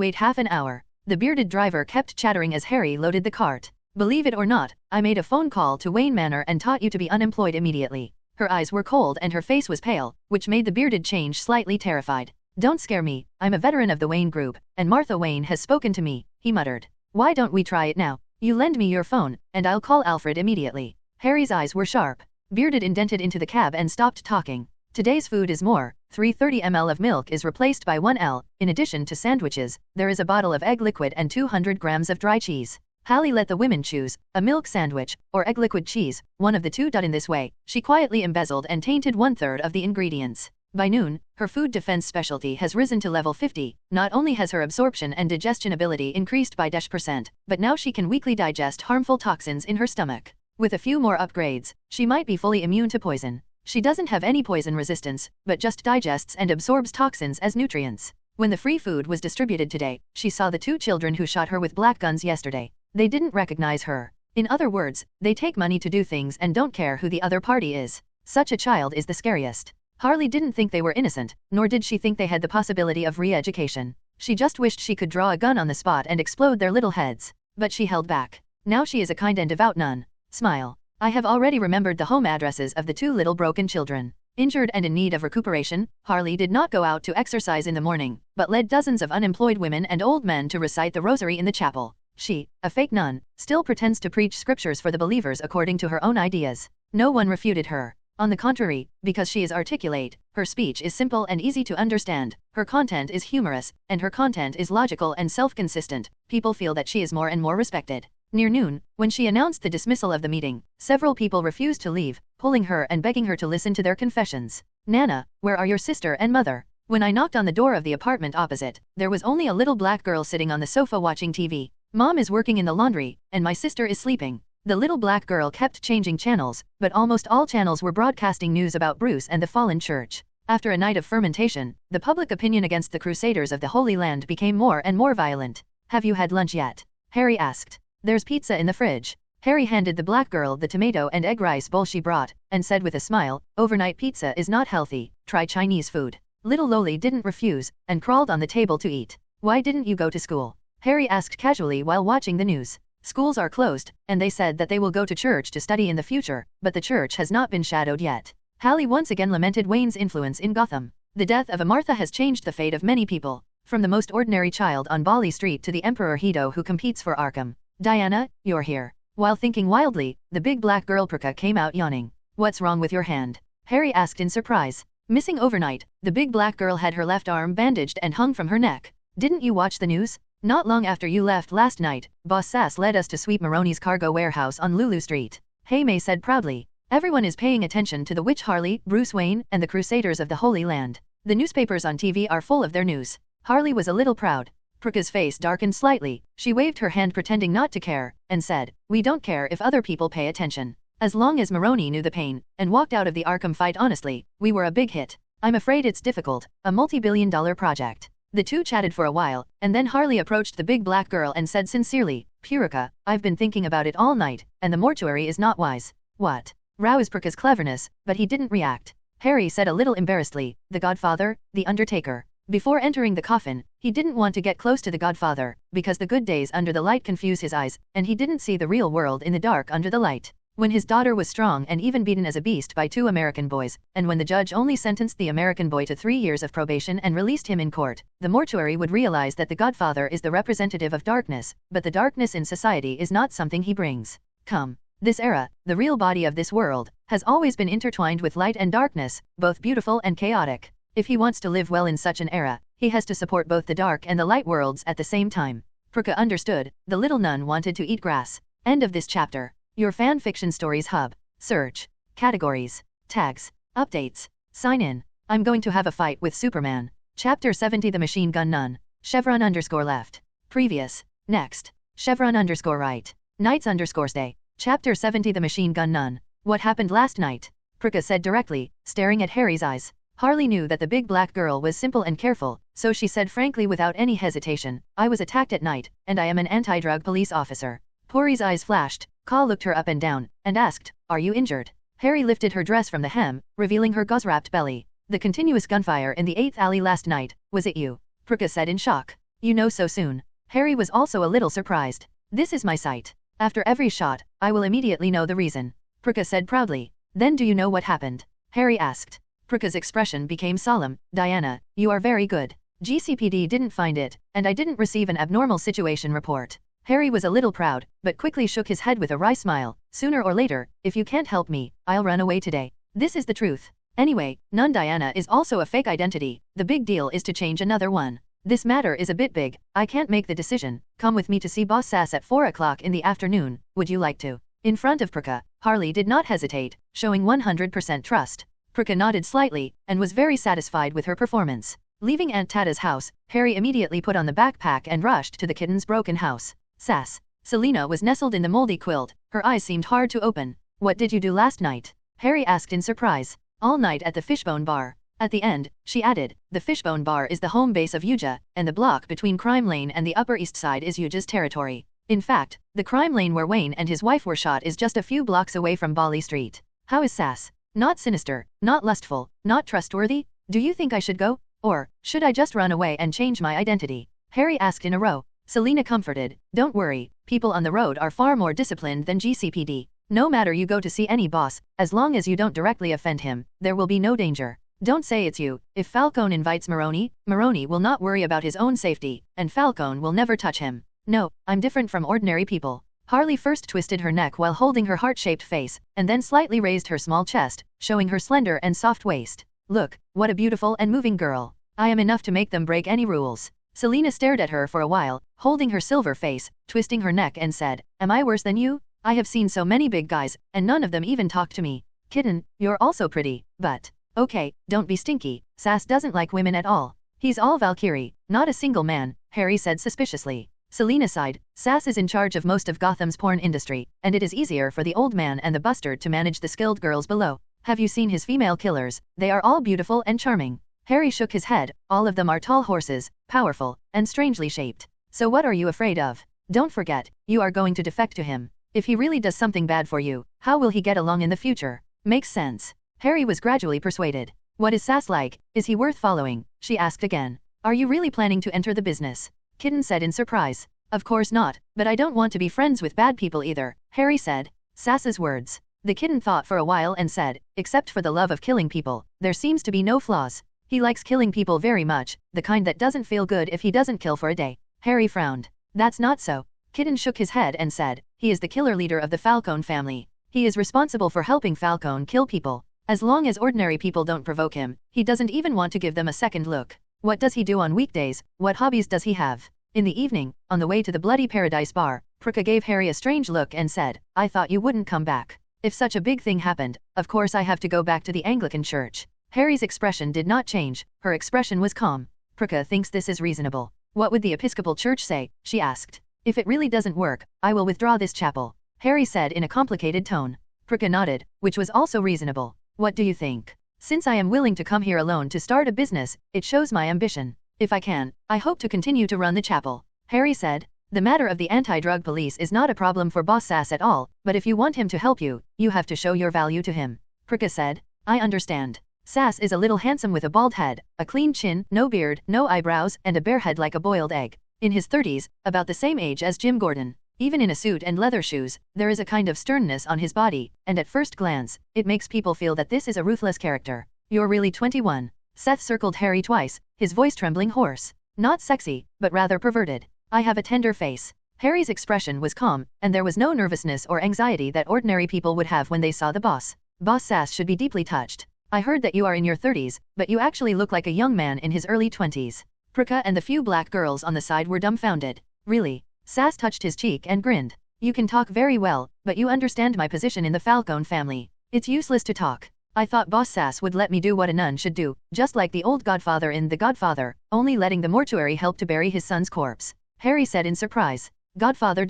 wait half an hour. The bearded driver kept chattering as Harry loaded the cart. Believe it or not, I made a phone call to Wayne Manor and taught you to be unemployed immediately. Her eyes were cold and her face was pale, which made the bearded change slightly terrified. Don't scare me, I'm a veteran of the Wayne Group, and Martha Wayne has spoken to me, he muttered. Why don't we try it now? You lend me your phone, and I'll call Alfred immediately. Harry's eyes were sharp. Bearded indented into the cab and stopped talking. Today's food is more. 330 ml of milk is replaced by 1 L. In addition to sandwiches, there is a bottle of egg liquid and 200 grams of dry cheese. Hallie let the women choose, a milk sandwich, or egg liquid cheese, one of the two. In this way, she quietly embezzled and tainted 1/3 of the ingredients. By noon, her food defense specialty has risen to level 50. Not only has her absorption and digestion ability increased by %, but now she can weekly digest harmful toxins in her stomach. With a few more upgrades, she might be fully immune to poison. She doesn't have any poison resistance, but just digests and absorbs toxins as nutrients. When the free food was distributed today, she saw the 2 children who shot her with black guns yesterday. They didn't recognize her. In other words, they take money to do things and don't care who the other party is. Such a child is the scariest. Harley didn't think they were innocent, nor did she think they had the possibility of re-education. She just wished she could draw a gun on the spot and explode their little heads. But she held back. Now she is a kind and devout nun. Smile. I have already remembered the home addresses of the 2 little broken children. Injured and in need of recuperation, Harley did not go out to exercise in the morning, but led dozens of unemployed women and old men to recite the rosary in the chapel. She, a fake nun, still pretends to preach scriptures for the believers according to her own ideas. No one refuted her. On the contrary, because she is articulate, her speech is simple and easy to understand, her content is humorous, and her content is logical and self-consistent, people feel that she is more and more respected. Near noon, when she announced the dismissal of the meeting, several people refused to leave, pulling her and begging her to listen to their confessions. Nana, where are your sister and mother? When I knocked on the door of the apartment opposite, there was only a little black girl sitting on the sofa watching TV. Mom is working in the laundry, and my sister is sleeping. The little black girl kept changing channels, but almost all channels were broadcasting news about Bruce and the fallen church. After a night of fermentation, the public opinion against the Crusaders of the Holy Land became more and more violent. Have you had lunch yet? Harry asked. There's pizza in the fridge. Harry handed the black girl the tomato and egg rice bowl she brought, and said with a smile, overnight pizza is not healthy, try Chinese food. Little Loli didn't refuse, and crawled on the table to eat. Why didn't you go to school? Harry asked casually while watching the news. Schools are closed, and they said that they will go to church to study in the future, but the church has not been shadowed yet. Hallie once again lamented Wayne's influence in Gotham. The death of a Martha has changed the fate of many people, from the most ordinary child on Bali Street to the Emperor Hido who competes for Arkham. Diana, you're here. While thinking wildly, the big black girl Prika came out yawning. What's wrong with your hand? Harry asked in surprise. Missing overnight, the big black girl had her left arm bandaged and hung from her neck. Didn't you watch the news? Not long after you left last night, Boss Sass led us to sweep Maroney's cargo warehouse on Lulu Street. Hey May said proudly. Everyone is paying attention to the witch Harley, Bruce Wayne, and the Crusaders of the Holy Land. The newspapers on TV are full of their news. Harley was a little proud. Prika's face darkened slightly, she waved her hand pretending not to care, and said, we don't care if other people pay attention. As long as Maroney knew the pain, and walked out of the Arkham fight honestly, we were a big hit. I'm afraid it's difficult, a multi-billion-dollar project. The two chatted for a while, and then Harley approached the big black girl and said sincerely, Purika, I've been thinking about it all night, and the mortuary is not wise. What? Roused Prika's cleverness, but he didn't react. Harry said a little embarrassedly, the Godfather, the Undertaker. Before entering the coffin, he didn't want to get close to the Godfather, because the good days under the light confuse his eyes, and he didn't see the real world in the dark under the light. When his daughter was strong and even beaten as a beast by 2 American boys, and when the judge only sentenced the American boy to 3 years of probation and released him in court, the mortuary would realize that the Godfather is the representative of darkness, but the darkness in society is not something he brings. Come. This era, the real body of this world, has always been intertwined with light and darkness, both beautiful and chaotic. If he wants to live well in such an era, he has to support both the dark and the light worlds at the same time. Prika understood, the little nun wanted to eat grass. End of this chapter. Your fan fiction stories hub. Search. Categories. Tags. Updates. Sign in. I'm going to have a fight with Superman. Chapter 70 The Machine Gun Nun. Chevron _ left. Previous. Next. Chevron _ right. Nights _ stay. Chapter 70 The Machine Gun Nun. What happened last night? Prika said directly, staring at Harry's eyes. Harley knew that the big black girl was simple and careful, so she said frankly without any hesitation, I was attacked at night, and I am an anti-drug police officer. Pori's eyes flashed, Ka looked her up and down, and asked, are you injured? Harry lifted her dress from the hem, revealing her gauze-wrapped belly. The continuous gunfire in the 8th alley last night, was it you? Prika said in shock. You know so soon. Harry was also a little surprised. This is my sight. After every shot, I will immediately know the reason. Prika said proudly. Then do you know what happened? Harry asked. Prika's expression became solemn. Diana, you are very good. GCPD didn't find it, and I didn't receive an abnormal situation report. Harry was a little proud, but quickly shook his head with a wry smile. Sooner or later, if you can't help me, I'll run away today. This is the truth. Anyway, Nun Diana is also a fake identity. The big deal is to change another one. This matter is a bit big, I can't make the decision. Come with me to see Boss Sass at 4 o'clock in the afternoon, would you like to? In front of Prika, Harley did not hesitate, showing 100% trust. Prika nodded slightly, and was very satisfied with her performance. Leaving Aunt Tata's house, Harry immediately put on the backpack and rushed to the kitten's broken house. Sass. Selena was nestled in the moldy quilt, her eyes seemed hard to open. What did you do last night? Harry asked in surprise. All night at the Fishbone Bar. At the end, she added, the Fishbone Bar is the home base of Yuja, and the block between Crime Lane and the Upper East Side is Yuja's territory. In fact, the crime lane where Wayne and his wife were shot is just a few blocks away from Bali Street. How is Sass? Not sinister, not lustful, not trustworthy? Do you think I should go? Or, should I just run away and change my identity? Harry asked in a row. Selena comforted, don't worry, people on the road are far more disciplined than GCPD. No matter you go to see any boss, as long as you don't directly offend him, there will be no danger. Don't say it's you. If Falcone invites Maroni, Maroni will not worry about his own safety, and Falcone will never touch him. No, I'm different from ordinary people. Harley first twisted her neck while holding her heart-shaped face, and then slightly raised her small chest, showing her slender and soft waist. Look, what a beautiful and moving girl. I am enough to make them break any rules. Selena stared at her for a while, holding her silver face, twisting her neck and said, am I worse than you? I have seen so many big guys, and none of them even talk to me. Kitten, you're also pretty, but... Okay, don't be stinky. Sass doesn't like women at all. He's all Valkyrie, not a single man, Harry said suspiciously. Selena sighed. Sass is in charge of most of Gotham's porn industry, and it is easier for the old man and the bustard to manage the skilled girls below. Have you seen his female killers? They are all beautiful and charming. Harry shook his head. All of them are tall horses, powerful, and strangely shaped. So what are you afraid of? Don't forget, you are going to defect to him. If he really does something bad for you, how will he get along in the future? Makes sense. Harry was gradually persuaded. What is Sass like? Is he worth following? She asked again. Are you really planning to enter the business? Kitten said in surprise. Of course not, but I don't want to be friends with bad people either, Harry said. Sass's words. The kitten thought for a while and said, except for the love of killing people, there seems to be no flaws. He likes killing people very much, the kind that doesn't feel good if he doesn't kill for a day. Harry frowned. That's not so. Kitten shook his head and said, he is the killer leader of the Falcone family. He is responsible for helping Falcone kill people. As long as ordinary people don't provoke him, he doesn't even want to give them a second look. What does he do on weekdays? What hobbies does he have? In the evening, on the way to the Bloody Paradise bar, Pruka gave Harry a strange look and said, I thought you wouldn't come back. If such a big thing happened, of course I have to go back to the Anglican church. Harry's expression did not change, her expression was calm. Pruka thinks this is reasonable. What would the Episcopal Church say? She asked. If it really doesn't work, I will withdraw this chapel. Harry said in a complicated tone. Pruka nodded, which was also reasonable. What do you think? Since I am willing to come here alone to start a business, it shows my ambition. If I can, I hope to continue to run the chapel. Harry said. The matter of the anti-drug police is not a problem for Boss Sass at all, but if you want him to help you, you have to show your value to him. Pruka said. I understand. Sass is a little handsome with a bald head, a clean chin, no beard, no eyebrows, and a bare head like a boiled egg. In his 30s, about the same age as Jim Gordon. Even in a suit and leather shoes, there is a kind of sternness on his body, and at first glance, it makes people feel that this is a ruthless character. You're really 21. Seth circled Harry twice, his voice trembling hoarse. Not sexy, but rather perverted. I have a tender face. Harry's expression was calm, and there was no nervousness or anxiety that ordinary people would have when they saw the boss. Boss Sass should be deeply touched. I heard that you are in your 30s, but you actually look like a young man in his early 20s. Pruka and the few black girls on the side were dumbfounded. Really? Sass touched his cheek and grinned. You can talk very well, but you understand my position in the Falcone family. It's useless to talk. I thought Boss Sass would let me do what a nun should do, just like the old godfather in The Godfather, only letting the mortuary help to bury his son's corpse. Harry said in surprise. Godfather.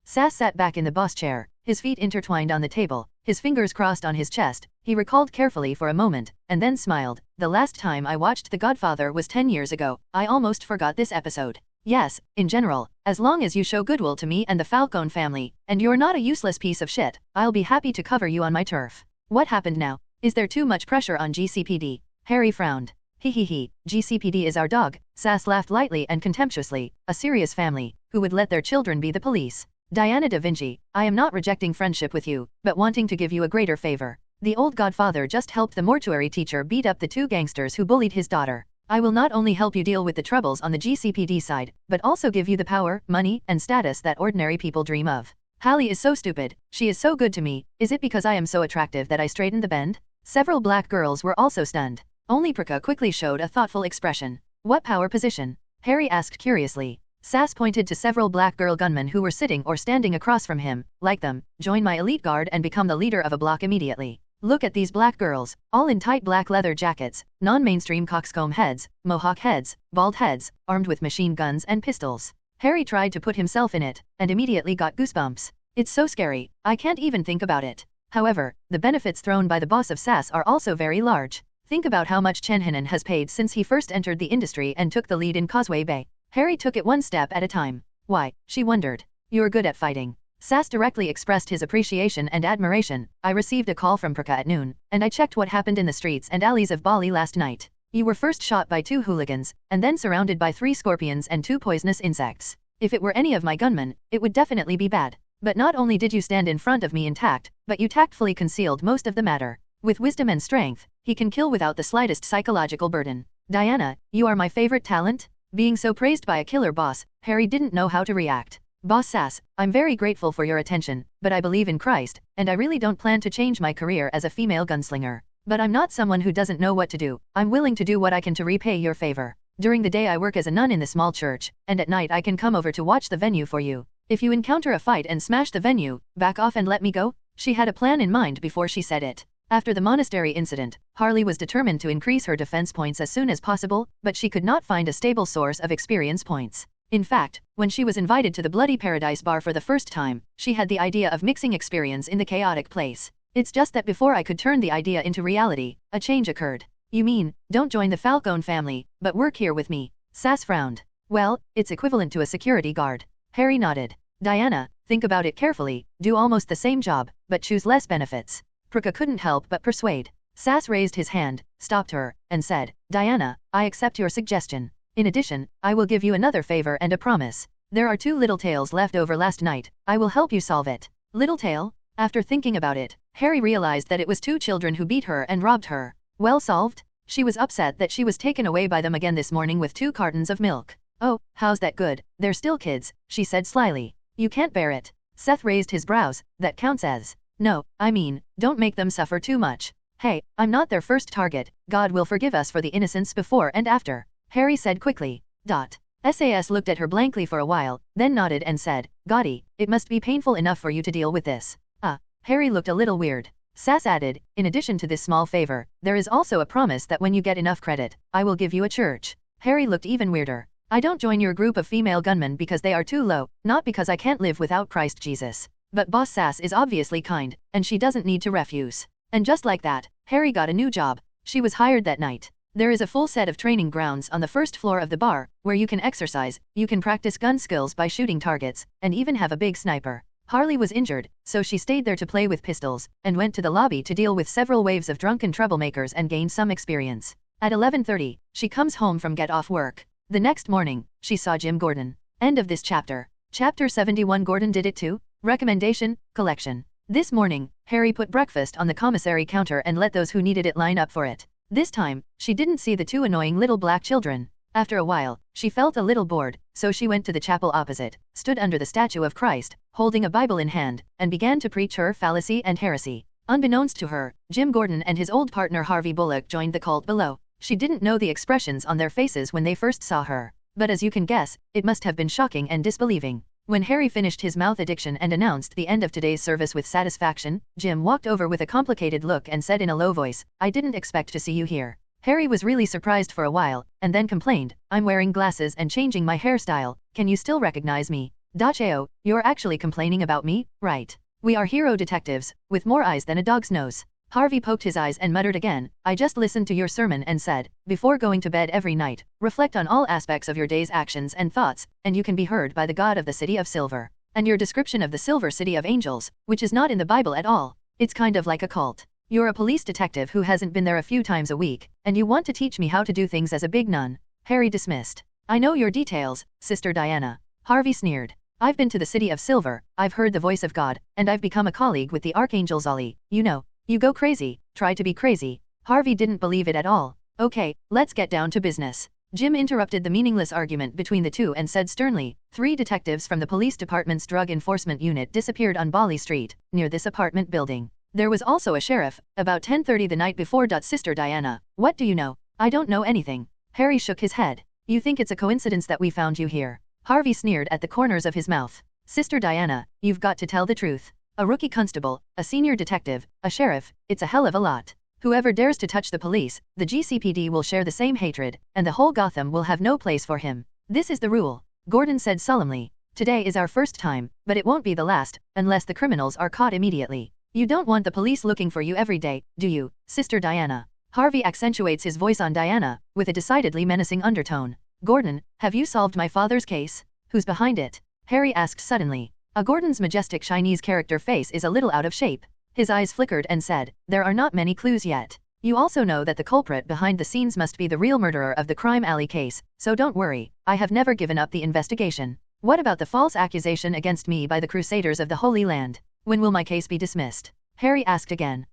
Sass sat back in the boss chair, his feet intertwined on the table, his fingers crossed on his chest. He recalled carefully for a moment, and then smiled. The last time I watched The Godfather was 10 years ago. I almost forgot this episode. Yes, in general, as long as you show goodwill to me and the Falcone family, and you're not a useless piece of shit, I'll be happy to cover you on my turf. What happened now? Is there too much pressure on GCPD? Harry frowned. He, GCPD is our dog. Sass laughed lightly and contemptuously. A serious family, who would let their children be the police. Diana da Vinci, I am not rejecting friendship with you, but wanting to give you a greater favor. The old godfather just helped the mortuary teacher beat up the 2 gangsters who bullied his daughter. I will not only help you deal with the troubles on the GCPD side, but also give you the power, money, and status that ordinary people dream of. Hallie is so stupid. She is so good to me. Is it because I am so attractive that I straightened the bend? Several black girls were also stunned. Only Pruka quickly showed a thoughtful expression. What power position? Harry asked curiously. Sass pointed to several black girl gunmen who were sitting or standing across from him. Like them, join my elite guard and become the leader of a block immediately. Look at these black girls, all in tight black leather jackets, non-mainstream coxcomb heads, mohawk heads, bald heads, armed with machine guns and pistols. Harry tried to put himself in it, and immediately got goosebumps. It's so scary, I can't even think about it. However, the benefits thrown by the boss of Sass are also very large. Think about how much Chenhinan has paid since he first entered the industry and took the lead in Causeway Bay. Harry took it one step at a time. Why, she wondered. You're good at fighting. Sass directly expressed his appreciation and admiration. I received a call from Praka at noon, and I checked what happened in the streets and alleys of Bali last night. You were first shot by 2 hooligans, and then surrounded by 3 scorpions and 2 poisonous insects. If it were any of my gunmen, it would definitely be bad. But not only did you stand in front of me intact, but you tactfully concealed most of the matter. With wisdom and strength, he can kill without the slightest psychological burden. Diana, you are my favorite talent? Being so praised by a killer boss, Harry didn't know how to react. Boss Sass, I'm very grateful for your attention, but I believe in Christ, and I really don't plan to change my career as a female gunslinger. But I'm not someone who doesn't know what to do. I'm willing to do what I can to repay your favor. During the day I work as a nun in the small church, and at night I can come over to watch the venue for you. If you encounter a fight and smash the venue, back off and let me go? She had a plan in mind before she said it. After the monastery incident, Harley was determined to increase her defense points as soon as possible, but she could not find a stable source of experience points. In fact, when she was invited to the Bloody Paradise bar for the first time, she had the idea of mixing experience in the chaotic place. It's just that before I could turn the idea into reality, a change occurred. You mean, don't join the Falcone family, but work here with me? Sass frowned. Well, it's equivalent to a security guard. Harry nodded. Diana, think about it carefully, do almost the same job, but choose less benefits. Praka couldn't help but persuade. Sass raised his hand, stopped her, and said, Diana, I accept your suggestion. In addition, I will give you another favor and a promise. There are 2 little tales left over last night. I will help you solve it. Little tale? After thinking about it, Harry realized that it was 2 children who beat her and robbed her. Well solved? She was upset that she was taken away by them again this morning with 2 cartons of milk. Oh, how's that good? They're still kids, she said slyly. You can't bear it. Seth raised his brows. That counts as. No, I mean, don't make them suffer too much. Hey, I'm not their first target. God will forgive us for the innocents before and after. Harry said quickly. SAS looked at her blankly for a while, then nodded and said, Gotti, it must be painful enough for you to deal with this. Harry looked a little weird. Sass added, in addition to this small favor, there is also a promise that when you get enough credit, I will give you a church. Harry looked even weirder. I don't join your group of female gunmen because they are too low, not because I can't live without Christ Jesus. But Boss Sass is obviously kind, and she doesn't need to refuse. And just like that, Harry got a new job. She was hired that night. There is a full set of training grounds on the first floor of the bar, where you can exercise, you can practice gun skills by shooting targets, and even have a big sniper. Harley was injured, so she stayed there to play with pistols, and went to the lobby to deal with several waves of drunken troublemakers and gain some experience. At 11:30, she comes home from get off work. The next morning, she saw Jim Gordon. End of this chapter. Chapter 71. Gordon did it too? Recommendation, collection. This morning, Harry put breakfast on the commissary counter and let those who needed it line up for it. This time, she didn't see the 2 annoying little black children. After a while, she felt a little bored, so she went to the chapel opposite, stood under the statue of Christ, holding a Bible in hand, and began to preach her fallacy and heresy. Unbeknownst to her, Jim Gordon and his old partner Harvey Bullock joined the cult below. She didn't know the expressions on their faces when they first saw her, but as you can guess, it must have been shocking and disbelieving. When Harry finished his mouth addiction and announced the end of today's service with satisfaction, Jim walked over with a complicated look and said in a low voice, I didn't expect to see you here. Harry was really surprised for a while, and then complained, I'm wearing glasses and changing my hairstyle, can you still recognize me? Dacheo, you're actually complaining about me, right? We are hero detectives, with more eyes than a dog's nose. Harvey poked his eyes and muttered again, I just listened to your sermon and said, before going to bed every night, reflect on all aspects of your day's actions and thoughts, and you can be heard by the God of the City of Silver. And your description of the Silver City of Angels, which is not in the Bible at all. It's kind of like a cult. You're a police detective who hasn't been there a few times a week, and you want to teach me how to do things as a big nun. Harry dismissed. I know your details, Sister Diana. Harvey sneered. I've been to the City of Silver, I've heard the voice of God, and I've become a colleague with the Archangel Zali, you know. You go crazy, try to be crazy. Harvey didn't believe it at all. Okay, let's get down to business. Jim interrupted the meaningless argument between the two and said sternly, 3 detectives from the police department's drug enforcement unit disappeared on Bali Street, near this apartment building. There was also a sheriff, about 10:30 the night before. Sister Diana, what do you know? I don't know anything. Harry shook his head. You think it's a coincidence that we found you here? Harvey sneered at the corners of his mouth. Sister Diana, you've got to tell the truth. A rookie constable, a senior detective, a sheriff, it's a hell of a lot. Whoever dares to touch the police, the GCPD will share the same hatred, and the whole Gotham will have no place for him. This is the rule. Gordon said solemnly. Today is our first time, but it won't be the last, unless the criminals are caught immediately. You don't want the police looking for you every day, do you, Sister Diana? Harvey accentuates his voice on Diana, with a decidedly menacing undertone. Gordon, have you solved my father's case? Who's behind it? Harry asked suddenly. Gordon's majestic Chinese character face is a little out of shape. His eyes flickered and said, there are not many clues yet. You also know that the culprit behind the scenes must be the real murderer of the Crime Alley case, so don't worry, I have never given up the investigation. What about the false accusation against me by the Crusaders of the Holy Land? When will my case be dismissed? Harry asked again.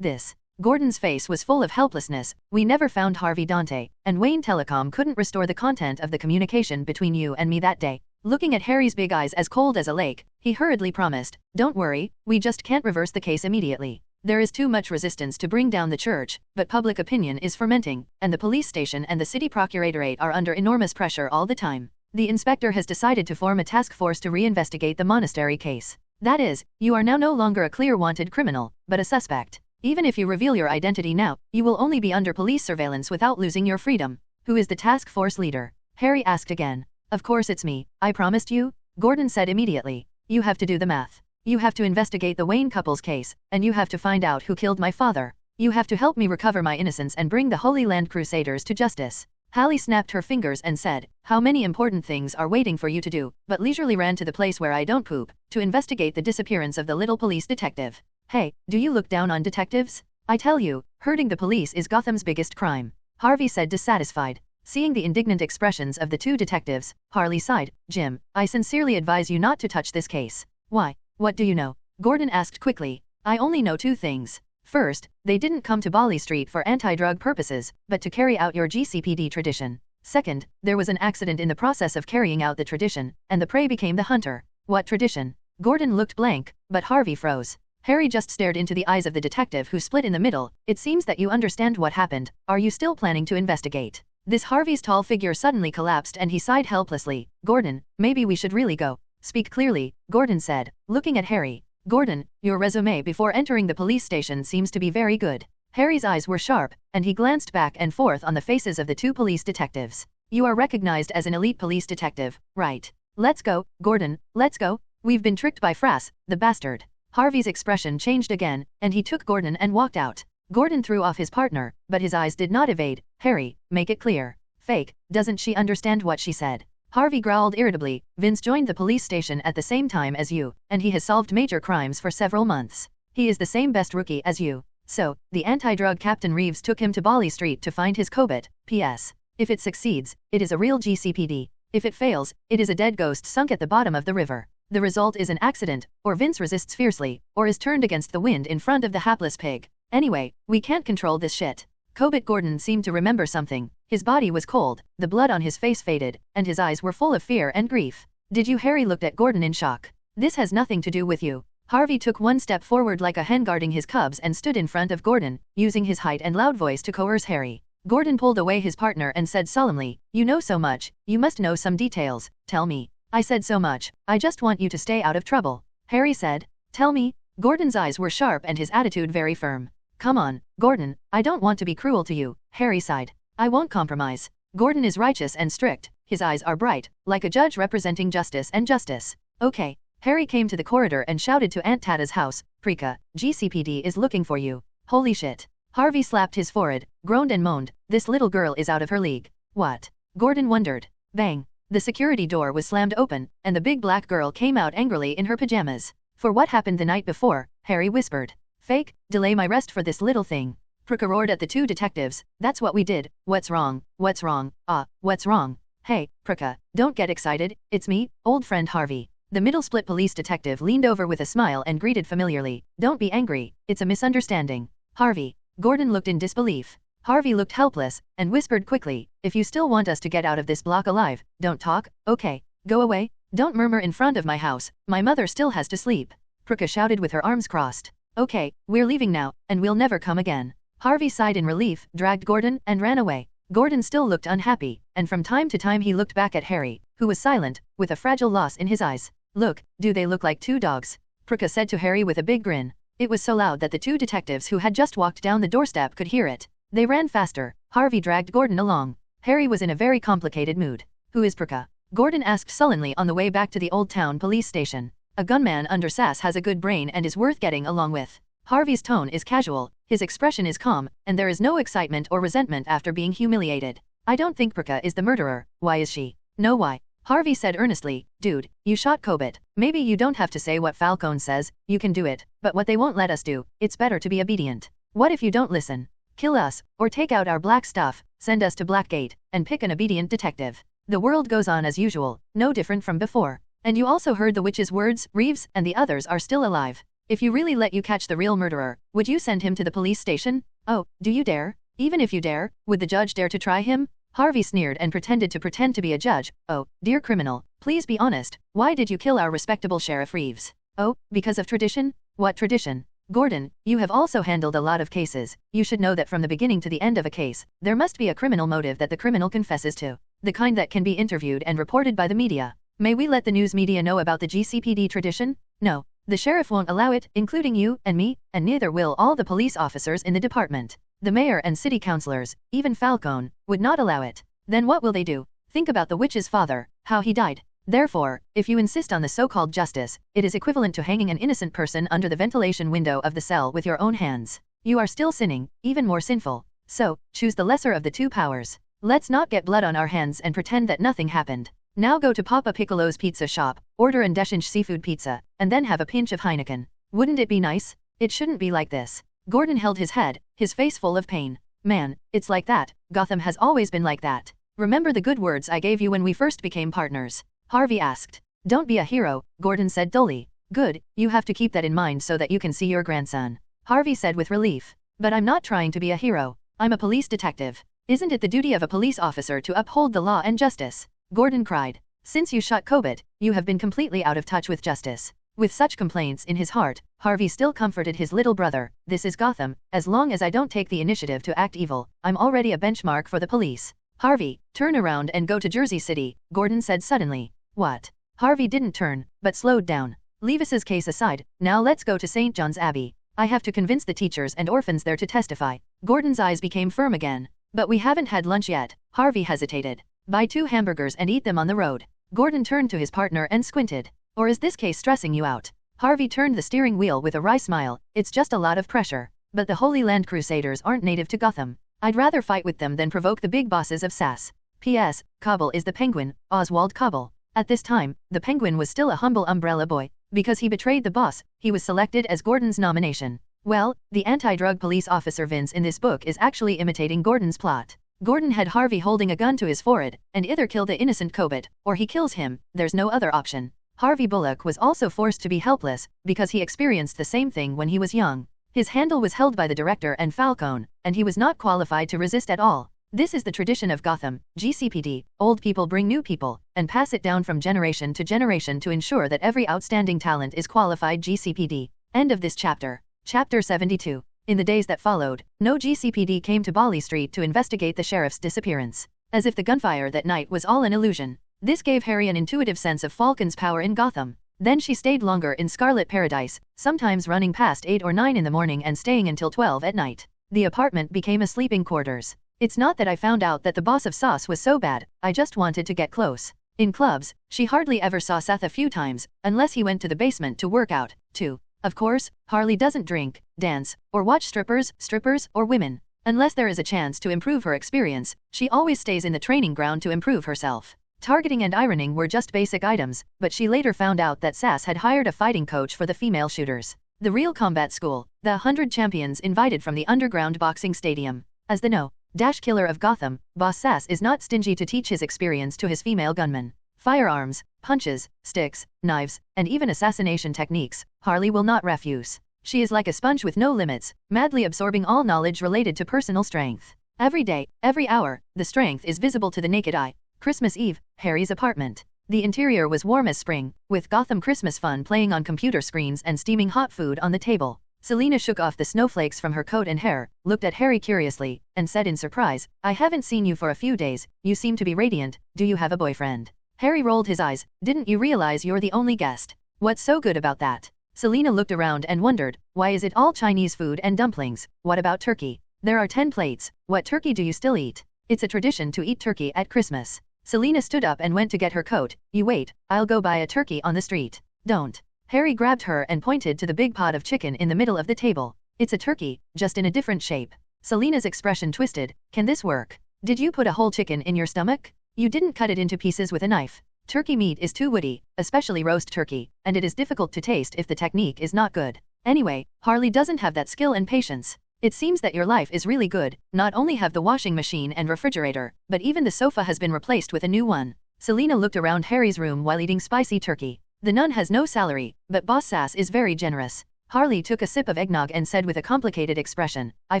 This. Gordon's face was full of helplessness. We never found Harvey Dante, and Wayne Telecom couldn't restore the content of the communication between you and me that day. Looking at Harry's big eyes as cold as a lake, he hurriedly promised, don't worry, we just can't reverse the case immediately. There is too much resistance to bring down the church, but public opinion is fermenting, and the police station and the city procuratorate are under enormous pressure all the time. The inspector has decided to form a task force to reinvestigate the monastery case. That is, you are now no longer a clear wanted criminal, but a suspect. Even if you reveal your identity now, you will only be under police surveillance without losing your freedom. Who is the task force leader? Harry asked again. Of course it's me, I promised you, Gordon said immediately. You have to do the math. You have to investigate the Wayne couple's case, and you have to find out who killed my father. You have to help me recover my innocence and bring the Holy Land Crusaders to justice. Hallie snapped her fingers and said, how many important things are waiting for you to do, but leisurely ran to the place where I don't poop, to investigate the disappearance of the little police detective. Hey, do you look down on detectives? I tell you, hurting the police is Gotham's biggest crime, Harvey said dissatisfied. Seeing the indignant expressions of the two detectives, Harley sighed. Jim, I sincerely advise you not to touch this case. Why? What do you know? Gordon asked quickly. I only know two things. First, they didn't come to Bali Street for anti-drug purposes, but to carry out your GCPD tradition. Second, there was an accident in the process of carrying out the tradition, and the prey became the hunter. What tradition? Gordon looked blank, but Harvey froze. Harry just stared into the eyes of the detective who split in the middle. It seems that you understand what happened. Are you still planning to investigate? This Harvey's tall figure suddenly collapsed and he sighed helplessly. Gordon, maybe we should really go. Speak clearly, Gordon said, looking at Harry. Gordon, your resume before entering the police station seems to be very good. Harry's eyes were sharp, and he glanced back and forth on the faces of the two police detectives. You are recognized as an elite police detective, right? Let's go, Gordon, let's go. We've been tricked by Frass, the bastard. Harvey's expression changed again, and he took Gordon and walked out. Gordon threw off his partner, but his eyes did not evade. Harry, make it clear. Fake, doesn't she understand what she said? Harvey growled irritably. Vince joined the police station at the same time as you, and he has solved major crimes for several months. He is the same best rookie as you. So, the anti-drug Captain Reeves took him to Bali Street to find his Cobit. P.S. If it succeeds, it is a real GCPD. If it fails, it is a dead ghost sunk at the bottom of the river. The result is an accident, or Vince resists fiercely, or is turned against the wind in front of the hapless pig. Anyway, we can't control this shit. Cobit Gordon seemed to remember something. His body was cold, the blood on his face faded, and his eyes were full of fear and grief. Did you? Harry looked at Gordon in shock. This has nothing to do with you. Harvey took one step forward like a hen guarding his cubs and stood in front of Gordon, using his height and loud voice to coerce Harry. Gordon pulled away his partner and said solemnly, you know so much, you must know some details, tell me. I said so much, I just want you to stay out of trouble. Harry said, tell me. Gordon's eyes were sharp and his attitude very firm. Come on, Gordon, I don't want to be cruel to you, Harry sighed. I won't compromise. Gordon is righteous and strict, his eyes are bright, like a judge representing justice and justice. Okay. Harry came to the corridor and shouted to Aunt Tata's house, Prika, GCPD is looking for you. Holy shit. Harvey slapped his forehead, groaned and moaned, this little girl is out of her league. What? Gordon wondered. Bang. The security door was slammed open, and the big black girl came out angrily in her pajamas. For what happened the night before, Harry whispered. Fake, delay my rest for this little thing. Prika roared at the two detectives, that's what we did. What's wrong? What's wrong? What's wrong? Hey, Prika, don't get excited, it's me, old friend Harvey. The middle split police detective leaned over with a smile and greeted familiarly. Don't be angry, it's a misunderstanding. Harvey. Gordon looked in disbelief. Harvey looked helpless, and whispered quickly, if you still want us to get out of this block alive, don't talk, okay? Go away, don't murmur in front of my house, my mother still has to sleep. Prika shouted with her arms crossed. Okay, we're leaving now, and we'll never come again. Harvey sighed in relief, dragged Gordon, and ran away. Gordon still looked unhappy, and from time to time he looked back at Harry, who was silent, with a fragile loss in his eyes. Look, do they look like two dogs? Prika said to Harry with a big grin. It was so loud that the two detectives who had just walked down the doorstep could hear it. They ran faster. Harvey dragged Gordon along. Harry was in a very complicated mood. Who is Prika? Gordon asked sullenly on the way back to the Old Town police station. A gunman under SAS has a good brain and is worth getting along with. Harvey's tone is casual, his expression is calm, and there is no excitement or resentment after being humiliated. I don't think Prika is the murderer. Why is she? No, why? Harvey said earnestly, dude, you shot Kobit. Maybe you don't have to say what Falcone says, you can do it, but what they won't let us do, it's better to be obedient. What if you don't listen? Kill us, or take out our black stuff, send us to Blackgate, and pick an obedient detective. The world goes on as usual, no different from before. And you also heard the witch's words, Reeves and the others are still alive. If you really let you catch the real murderer, would you send him to the police station? Oh, do you dare? Even if you dare, would the judge dare to try him? Harvey sneered and pretended to be a judge. Oh, dear criminal, please be honest, why did you kill our respectable Sheriff Reeves? Oh, because of tradition? What tradition? Gordon, you have also handled a lot of cases. You should know that from the beginning to the end of a case, there must be a criminal motive that the criminal confesses to. The kind that can be interviewed and reported by the media. May we let the news media know about the GCPD tradition? No. The sheriff won't allow it, including you and me, and neither will all the police officers in the department. The mayor and city councilors, even Falcone, would not allow it. Then what will they do? Think about the witch's father, how he died. Therefore, if you insist on the so-called justice, it is equivalent to hanging an innocent person under the ventilation window of the cell with your own hands. You are still sinning, even more sinful. So, choose the lesser of the two powers. Let's not get blood on our hands and pretend that nothing happened. Now go to Papa Piccolo's pizza shop, order an Deshinch seafood pizza, and then have a pinch of Heineken. Wouldn't it be nice? It shouldn't be like this. Gordon held his head, his face full of pain. Man, it's like that. Gotham has always been like that. Remember the good words I gave you when we first became partners? Harvey asked. Don't be a hero, Gordon said dully. Good, you have to keep that in mind so that you can see your grandson. Harvey said with relief. But I'm not trying to be a hero. I'm a police detective. Isn't it the duty of a police officer to uphold the law and justice? Gordon cried. Since you shot Kobit, you have been completely out of touch with justice. With such complaints in his heart, Harvey still comforted his little brother. This is Gotham. As long as I don't take the initiative to act evil, I'm already a benchmark for the police. Harvey, turn around and go to Jersey City, Gordon said suddenly. What? Harvey didn't turn, but slowed down. Levis's case aside, now let's go to St. John's Abbey. I have to convince the teachers and orphans there to testify. Gordon's eyes became firm again. But we haven't had lunch yet. Harvey hesitated. Buy 2 hamburgers and eat them on the road. Gordon turned to his partner and squinted. Or is this case stressing you out? Harvey turned the steering wheel with a wry smile. It's just a lot of pressure. But the Holy Land Crusaders aren't native to Gotham. I'd rather fight with them than provoke the big bosses of SAS. P.S. Cobble is the Penguin, Oswald Cobble. At this time, the Penguin was still a humble umbrella boy. Because he betrayed the boss, he was selected as Gordon's nomination. Well, the anti-drug police officer Vince in this book is actually imitating Gordon's plot. Gordon had Harvey holding a gun to his forehead, and either kill the innocent Kobit, or he kills him, there's no other option. Harvey Bullock was also forced to be helpless, because he experienced the same thing when he was young. His handle was held by the director and Falcone, and he was not qualified to resist at all. This is the tradition of Gotham, GCPD, old people bring new people, and pass it down from generation to generation to ensure that every outstanding talent is qualified GCPD. End of this chapter. Chapter 72. In the days that followed, no GCPD came to Bali Street to investigate the sheriff's disappearance. As if the gunfire that night was all an illusion. This gave Harry an intuitive sense of Falcon's power in Gotham. Then she stayed longer in Scarlet Paradise, sometimes running past 8 or 9 in the morning and staying until 12 at night. The apartment became a sleeping quarters. It's not that I found out that the boss of Sauce was so bad, I just wanted to get close. In clubs, she hardly ever saw Seth a few times, unless he went to the basement to work out, too. Of course, Harley doesn't drink, dance, or watch strippers, or women. Unless there is a chance to improve her experience, she always stays in the training ground to improve herself. Targeting and ironing were just basic items, but she later found out that SAS had hired a fighting coach for the female shooters. The real combat school, the 100 champions invited from the underground boxing stadium. As the no-killer of Gotham, Boss SAS is not stingy to teach his experience to his female gunmen. Firearms, punches, sticks, knives, and even assassination techniques, Harley will not refuse. She is like a sponge with no limits, madly absorbing all knowledge related to personal strength. Every day, every hour, the strength is visible to the naked eye. Christmas Eve, Harry's apartment. The interior was warm as spring, with Gotham Christmas fun playing on computer screens and steaming hot food on the table. Selina shook off the snowflakes from her coat and hair, looked at Harry curiously, and said in surprise, I haven't seen you for a few days, you seem to be radiant, do you have a boyfriend? Harry rolled his eyes. Didn't you realize you're the only guest? What's so good about that? Selina looked around and wondered, why is it all Chinese food and dumplings? What about turkey? There are 10 plates. What turkey do you still eat? It's a tradition to eat turkey at Christmas. Selina stood up and went to get her coat. You wait, I'll go buy a turkey on the street. Don't. Harry grabbed her and pointed to the big pot of chicken in the middle of the table. It's a turkey, just in a different shape. Selena's expression twisted. Can this work? Did you put a whole chicken in your stomach? You didn't cut it into pieces with a knife. Turkey meat is too woody, especially roast turkey, and it is difficult to taste if the technique is not good. Anyway, Harley doesn't have that skill and patience. It seems that your life is really good, not only have the washing machine and refrigerator, but even the sofa has been replaced with a new one. Selena looked around Harry's room while eating spicy turkey. The nun has no salary, but Boss Sass is very generous. Harley took a sip of eggnog and said with a complicated expression, I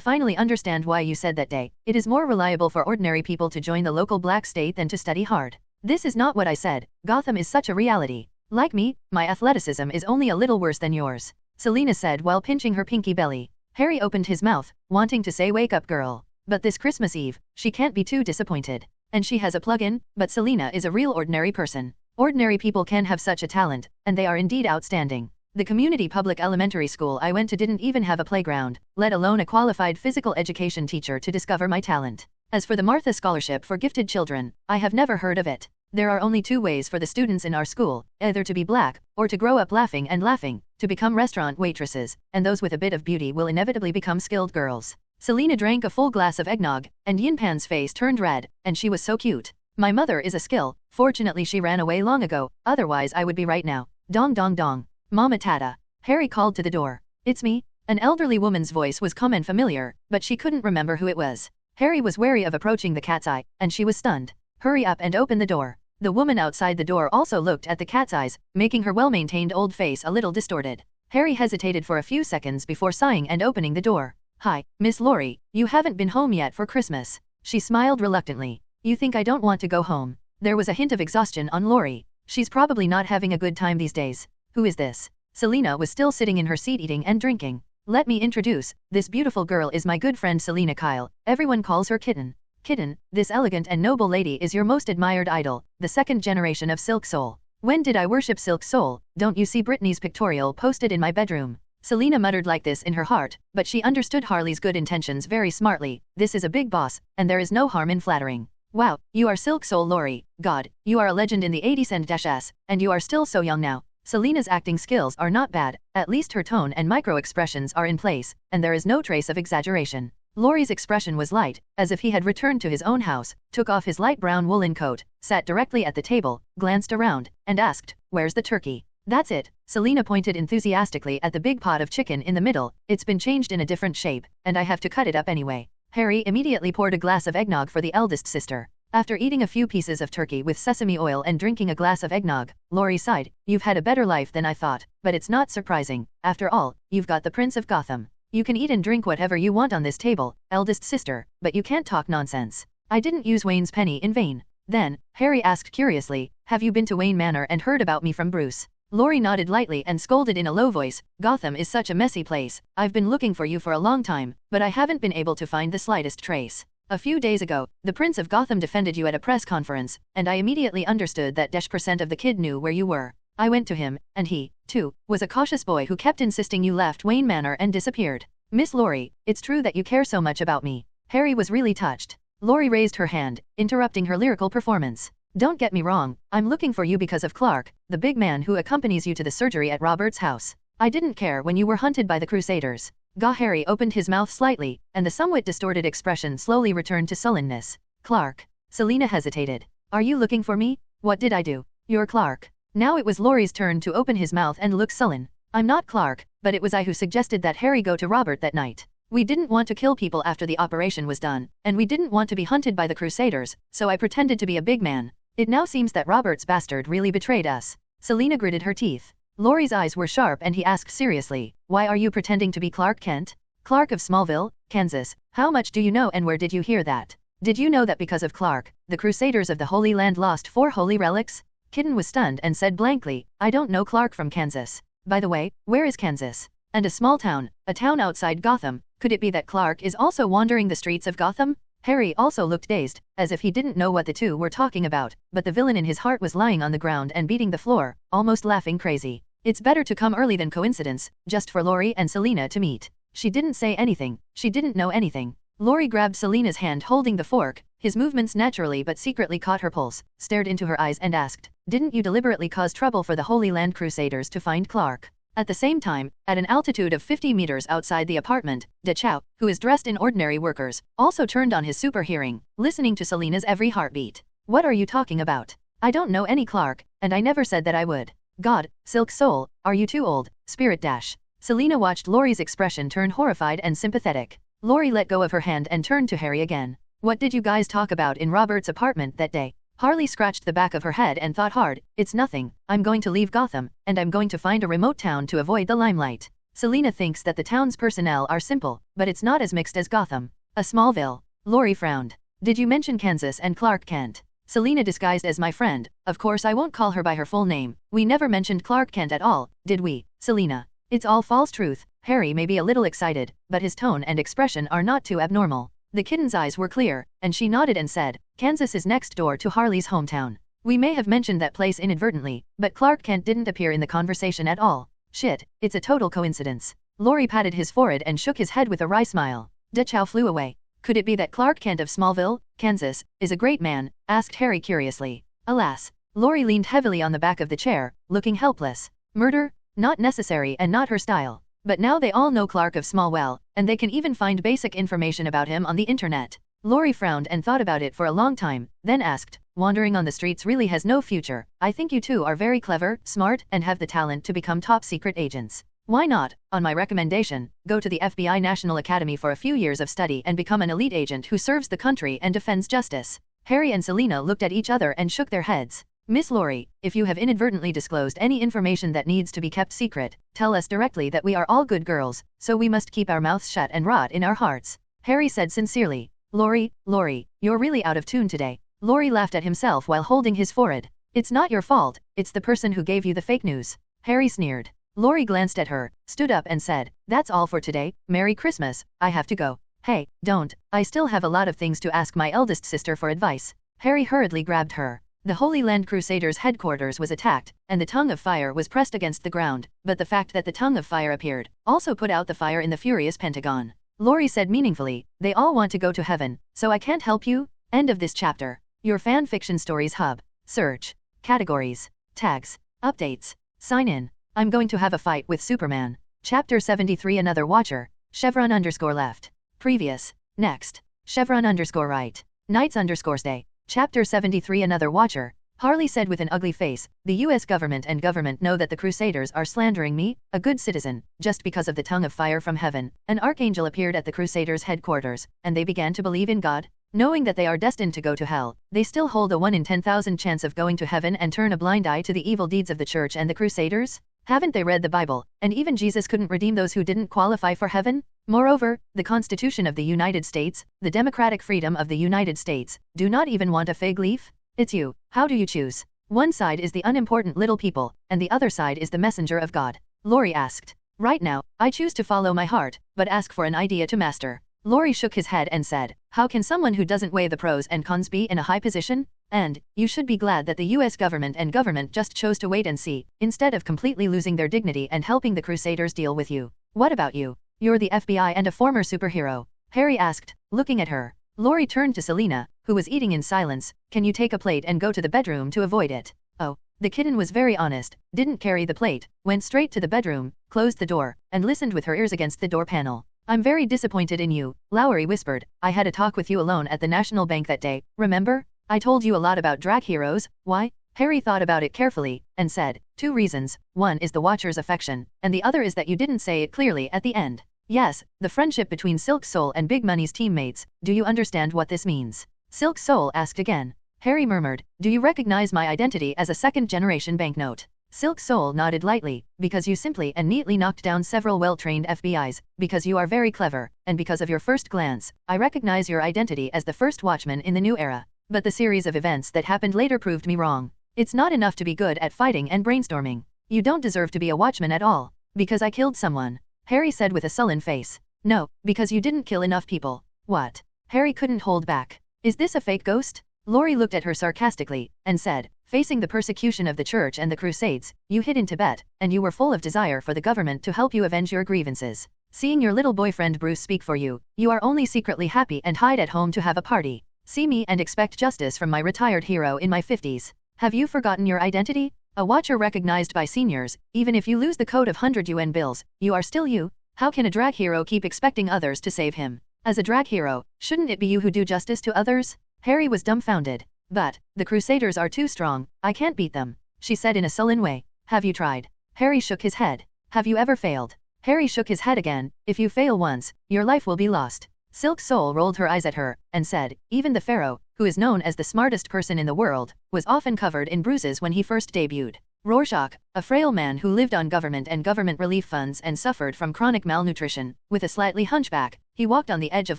finally understand why you said that day. It is more reliable for ordinary people to join the local black state than to study hard. This is not what I said. Gotham is such a reality. Like me, my athleticism is only a little worse than yours, Selena said while pinching her pinky belly. Harry opened his mouth, wanting to say wake up girl. But this Christmas Eve, she can't be too disappointed. And she has a plug-in, but Selena is a real ordinary person. Ordinary people can have such a talent, and they are indeed outstanding. The community public elementary school I went to didn't even have a playground, let alone a qualified physical education teacher to discover my talent. As for the Martha Scholarship for Gifted Children, I have never heard of it. There are only two ways for the students in our school, either to be black, or to grow up laughing and laughing, to become restaurant waitresses, and those with a bit of beauty will inevitably become skilled girls. Selena drank a full glass of eggnog, and Yinpan's face turned red, and she was so cute. My mother is a skill, fortunately she ran away long ago, otherwise I would be right now. Dong dong dong. Mama Tata. Harry called to the door. It's me. An elderly woman's voice was calm and familiar, but she couldn't remember who it was. Harry was wary of approaching the cat's eye, and she was stunned. Hurry up and open the door. The woman outside the door also looked at the cat's eyes, making her well-maintained old face a little distorted. Harry hesitated for a few seconds before sighing and opening the door. Hi, Miss Laurie, you haven't been home yet for Christmas. She smiled reluctantly. You think I don't want to go home? There was a hint of exhaustion on Laurie. She's probably not having a good time these days. Who is this? Selena was still sitting in her seat eating and drinking. Let me introduce, this beautiful girl is my good friend Selena Kyle. Everyone calls her Kitten. Kitten, this elegant and noble lady is your most admired idol, the second generation of Silk Soul. When did I worship Silk Soul? Don't you see Britney's pictorial posted in my bedroom? Selena muttered like this in her heart, but she understood Harley's good intentions very smartly. This is a big boss, and there is no harm in flattering. Wow, you are Silk Soul Laurie. God, you are a legend in the 80s and -s, and you are still so young now. Selena's acting skills are not bad, at least her tone and micro-expressions are in place, and there is no trace of exaggeration. Laurie's expression was light, as if he had returned to his own house, took off his light brown woolen coat, sat directly at the table, glanced around, and asked, where's the turkey? That's it, Selena pointed enthusiastically at the big pot of chicken in the middle. It's been changed in a different shape, and I have to cut it up anyway. Harry immediately poured a glass of eggnog for the eldest sister. After eating a few pieces of turkey with sesame oil and drinking a glass of eggnog, Laurie sighed. You've had a better life than I thought, but it's not surprising. After all, you've got the Prince of Gotham. You can eat and drink whatever you want on this table, eldest sister, but you can't talk nonsense. I didn't use Wayne's penny in vain. Then, Harry asked curiously, have you been to Wayne Manor and heard about me from Bruce? Laurie nodded lightly and scolded in a low voice, Gotham is such a messy place. I've been looking for you for a long time, but I haven't been able to find the slightest trace. A few days ago, the Prince of Gotham defended you at a press conference, and I immediately understood that -% of the kid knew where you were. I went to him, and he, too, was a cautious boy who kept insisting you left Wayne Manor and disappeared. Miss Laurie, it's true that you care so much about me. Harry was really touched. Laurie raised her hand, interrupting her lyrical performance. Don't get me wrong, I'm looking for you because of Clark, the big man who accompanies you to the surgery at Robert's house. I didn't care when you were hunted by the Crusaders. Harry opened his mouth slightly, and the somewhat distorted expression slowly returned to sullenness. Clark. Selena hesitated. Are you looking for me? What did I do? You're Clark. Now it was Laurie's turn to open his mouth and look sullen. I'm not Clark, but it was I who suggested that Harry go to Robert that night. We didn't want to kill people after the operation was done, and we didn't want to be hunted by the Crusaders, so I pretended to be a big man. It now seems that Robert's bastard really betrayed us. Selena gritted her teeth. Laurie's eyes were sharp and he asked seriously, why are you pretending to be Clark Kent? Clark of Smallville, Kansas, how much do you know and where did you hear that? Did you know that because of Clark, the Crusaders of the Holy Land lost 4 holy relics? Kitten was stunned and said blankly, I don't know Clark from Kansas. By the way, where is Kansas? And a small town, a town outside Gotham, could it be that Clark is also wandering the streets of Gotham? Harry also looked dazed, as if he didn't know what the two were talking about, but the villain in his heart was lying on the ground and beating the floor, almost laughing crazy. It's better to come early than coincidence, just for Laurie and Selena to meet. She didn't say anything, she didn't know anything. Laurie grabbed Selena's hand holding the fork, His movements naturally but secretly caught her pulse, stared into her eyes and asked, "Didn't you deliberately cause trouble for the Holy Land Crusaders to find Clark?" At the same time, at an altitude of 50 meters outside the apartment, De Chow, who is dressed in ordinary workers, also turned on his super hearing, listening to Selena's every heartbeat. "What are you talking about? I don't know any Clark, and I never said that I would. God, Silk Soul, are you too old, Spirit Dash?" Selena watched Lori's expression turn horrified and sympathetic. Lori let go of her hand and turned to Harry again. "What did you guys talk about in Robert's apartment that day?" Harley scratched the back of her head and thought hard. "It's nothing. I'm going to leave Gotham, and I'm going to find a remote town to avoid the limelight." Selena thinks that the town's personnel are simple, but it's not as mixed as Gotham. "A Smallville." Lori frowned. "Did you mention Kansas and Clark Kent?" Selena disguised as my friend. "Of course I won't call her by her full name. We never mentioned Clark Kent at all, did we, Selena?" "It's all false truth." Harry may be a little excited, but his tone and expression are not too abnormal. The kitten's eyes were clear, and she nodded and said, "Kansas is next door to Harley's hometown. We may have mentioned that place inadvertently, but Clark Kent didn't appear in the conversation at all. Shit, it's a total coincidence." Lori patted his forehead and shook his head with a wry smile. De Chow flew away. "Could it be that Clark Kent of Smallville, Kansas, is a great man?" asked Harry curiously. "Alas." Lori leaned heavily on the back of the chair, looking helpless. "Murder? Not necessary and not her style. But now they all know Clark of Smallville, and they can even find basic information about him on the internet." Lori frowned and thought about it for a long time, then asked, "Wandering on the streets really has no future. I think you two are very clever, smart, and have the talent to become top secret agents. Why not, on my recommendation, go to the FBI National Academy for a few years of study and become an elite agent who serves the country and defends justice?" Harry and Selena looked at each other and shook their heads. "Miss Lori, if you have inadvertently disclosed any information that needs to be kept secret, tell us directly that we are all good girls, so we must keep our mouths shut and rot in our hearts," Harry said sincerely. Lori, you're really out of tune today." Lori laughed at himself while holding his forehead. "It's not your fault, it's the person who gave you the fake news." Harry sneered. Lori glanced at her, stood up and said, "That's all for today, Merry Christmas, I have to go." "Hey, don't, I still have a lot of things to ask my eldest sister for advice." Harry hurriedly grabbed her. The Holy Land Crusaders' headquarters was attacked, and the tongue of fire was pressed against the ground, but the fact that the tongue of fire appeared also put out the fire in the furious Pentagon. Lori said meaningfully, "They all want to go to heaven, so I can't help you." End of this chapter. Your fan fiction stories hub. Search. Categories. Tags. Updates. Sign in. I'm going to have a fight with Superman. Chapter 73 Another Watcher. Chevron_left. Previous. Next. Chevron_right. Knights_stay. Chapter 73 Another Watcher. Harley said with an ugly face, "The US government and government know that the Crusaders are slandering me, a good citizen, just because of the tongue of fire from heaven." An archangel appeared at the Crusaders' headquarters, and they began to believe in God. Knowing that they are destined to go to hell, they still hold a 1 in 10,000 chance of going to heaven and turn a blind eye to the evil deeds of the church and the Crusaders? Haven't they read the Bible, and even Jesus couldn't redeem those who didn't qualify for heaven? Moreover, the Constitution of the United States, the democratic freedom of the United States, do not even want a fig leaf? It's you, how do you choose? One side is the unimportant little people, and the other side is the messenger of God. Lori asked. Right now, I choose to follow my heart, but ask for an idea to master. Lori shook his head and said, "How can someone who doesn't weigh the pros and cons be in a high position? And, you should be glad that the US government and government just chose to wait and see, instead of completely losing their dignity and helping the Crusaders deal with you. What about you? You're the FBI and a former superhero." Harry asked, looking at her. Lori turned to Selena, who was eating in silence. "Can you take a plate and go to the bedroom to avoid it?" Oh. The kitten was very honest, didn't carry the plate, went straight to the bedroom, closed the door, and listened with her ears against the door panel. "I'm very disappointed in you," Lowry whispered. "I had a talk with you alone at the National Bank that day, remember? I told you a lot about drag heroes. Why?" Harry thought about it carefully, and said, "2 reasons, one is the Watcher's affection, and the other is that you didn't say it clearly at the end. Yes, the friendship between Silk Soul and Big Money's teammates, do you understand what this means?" Silk Soul asked again. Harry murmured, "Do you recognize my identity as a second-generation banknote?" Silk Soul nodded lightly, "Because you simply and neatly knocked down several well-trained FBIs, because you are very clever, and because of your first glance, I recognize your identity as the first watchman in the new era. But the series of events that happened later proved me wrong. It's not enough to be good at fighting and brainstorming. You don't deserve to be a watchman at all. Because I killed someone," Harry said with a sullen face. "No, because you didn't kill enough people." "What?" Harry couldn't hold back. "Is this a fake ghost?" Lori looked at her sarcastically, and said, "Facing the persecution of the church and the Crusades, you hid in Tibet, and you were full of desire for the government to help you avenge your grievances. Seeing your little boyfriend Bruce speak for you, you are only secretly happy and hide at home to have a party. See me and expect justice from my retired hero in my 50s. Have you forgotten your identity? A watcher recognized by seniors. Even if you lose the code of 100 UN bills, you are still you. How can a drag hero keep expecting others to save him? As a drag hero, shouldn't it be you who do justice to others? Harry was dumbfounded. But, the Crusaders are too strong, I can't beat them, she said in a sullen way. Have you tried? Harry shook his head. Have you ever failed? Harry shook his head again. If you fail once, your life will be lost. Silk Soul rolled her eyes at her, and said, even the Pharaoh, who is known as the smartest person in the world, was often covered in bruises when he first debuted. Rorschach, a frail man who lived on government and government relief funds and suffered from chronic malnutrition, with a slightly hunchback, he walked on the edge of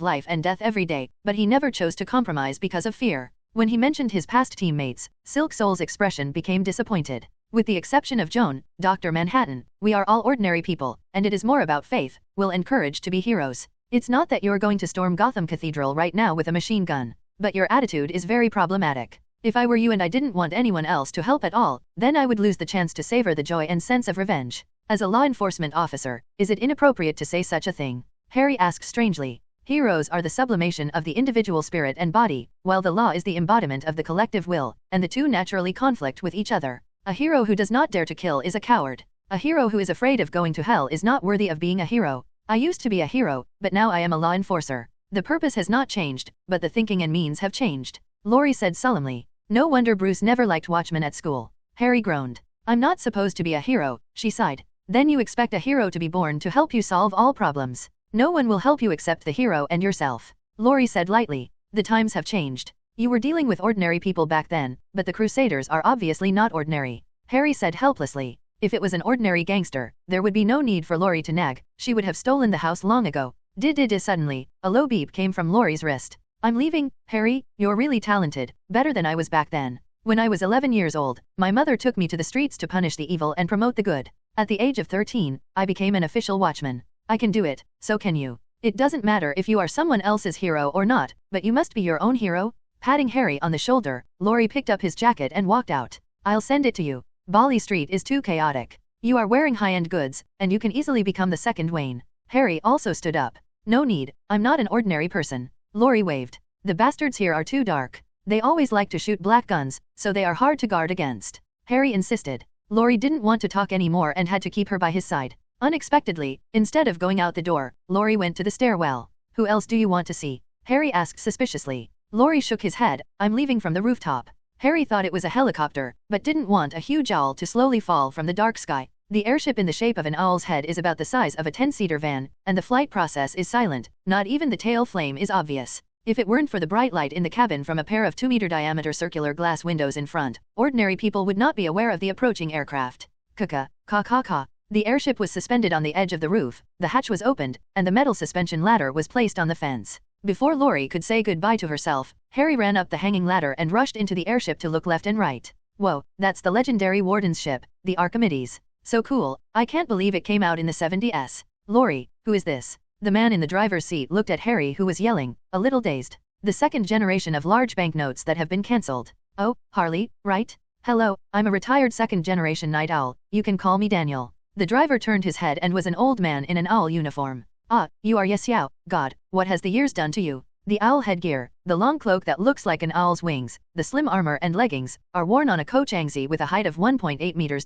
life and death every day, but he never chose to compromise because of fear. When he mentioned his past teammates, Silk Soul's expression became disappointed. With the exception of Joan, Dr. Manhattan, we are all ordinary people, and it is more about faith, will and courage to be heroes. It's not that you're going to storm Gotham Cathedral right now with a machine gun, but your attitude is very problematic. If I were you and I didn't want anyone else to help at all, then I would lose the chance to savor the joy and sense of revenge. As a law enforcement officer, is it inappropriate to say such a thing? Harry asked strangely. Heroes are the sublimation of the individual spirit and body, while the law is the embodiment of the collective will, and the two naturally conflict with each other. A hero who does not dare to kill is a coward. A hero who is afraid of going to hell is not worthy of being a hero. I used to be a hero, but now I am a law enforcer. The purpose has not changed, but the thinking and means have changed. Laurie said solemnly. No wonder Bruce never liked watchmen at school. Harry groaned. I'm not supposed to be a hero, she sighed. Then you expect a hero to be born to help you solve all problems. No one will help you except the hero and yourself. Laurie said lightly. The times have changed. You were dealing with ordinary people back then, but the Crusaders are obviously not ordinary. Harry said helplessly. If it was an ordinary gangster, there would be no need for Laurie to nag, she would have stolen the house long ago. Suddenly, a low beep came from Laurie's wrist. I'm leaving, Harry, you're really talented, better than I was back then. When I was 11 years old, my mother took me to the streets to punish the evil and promote the good. At the age of 13, I became an official watchman. I can do it, so can you. It doesn't matter if you are someone else's hero or not, but you must be your own hero. Patting Harry on the shoulder, Laurie picked up his jacket and walked out. I'll send it to you. Bali Street is too chaotic. You are wearing high-end goods, and you can easily become the second Wayne. Harry also stood up. No need, I'm not an ordinary person. Laurie waved. The bastards here are too dark. They always like to shoot black guns, so they are hard to guard against. Harry insisted. Laurie didn't want to talk anymore and had to keep her by his side. Unexpectedly, instead of going out the door, Laurie went to the stairwell. Who else do you want to see? Harry asked suspiciously. Laurie shook his head. I'm leaving from the rooftop. Harry thought it was a helicopter, but didn't want a huge owl to slowly fall from the dark sky. The airship in the shape of an owl's head is about the size of a 10-seater van, and the flight process is silent, not even the tail flame is obvious. If it weren't for the bright light in the cabin from a pair of 2-meter diameter circular glass windows in front, ordinary people would not be aware of the approaching aircraft. Ka-ka-ka. The airship was suspended on the edge of the roof, the hatch was opened, and the metal suspension ladder was placed on the fence. Before Laurie could say goodbye to herself, Harry ran up the hanging ladder and rushed into the airship to look left and right. Whoa, that's the legendary Warden's ship, the Archimedes. So cool, I can't believe it came out in the 70s. Laurie, who is this? The man in the driver's seat looked at Harry who was yelling, a little dazed. The second generation of large banknotes that have been cancelled. Oh, Harley, right? Hello, I'm a retired second generation night owl, you can call me Daniel. The driver turned his head and was an old man in an owl uniform. Ah, you are Xiao. God, what has the years done to you? The owl headgear, the long cloak that looks like an owl's wings, the slim armor and leggings, are worn on a Kochangzi with a height of 1.8 meters.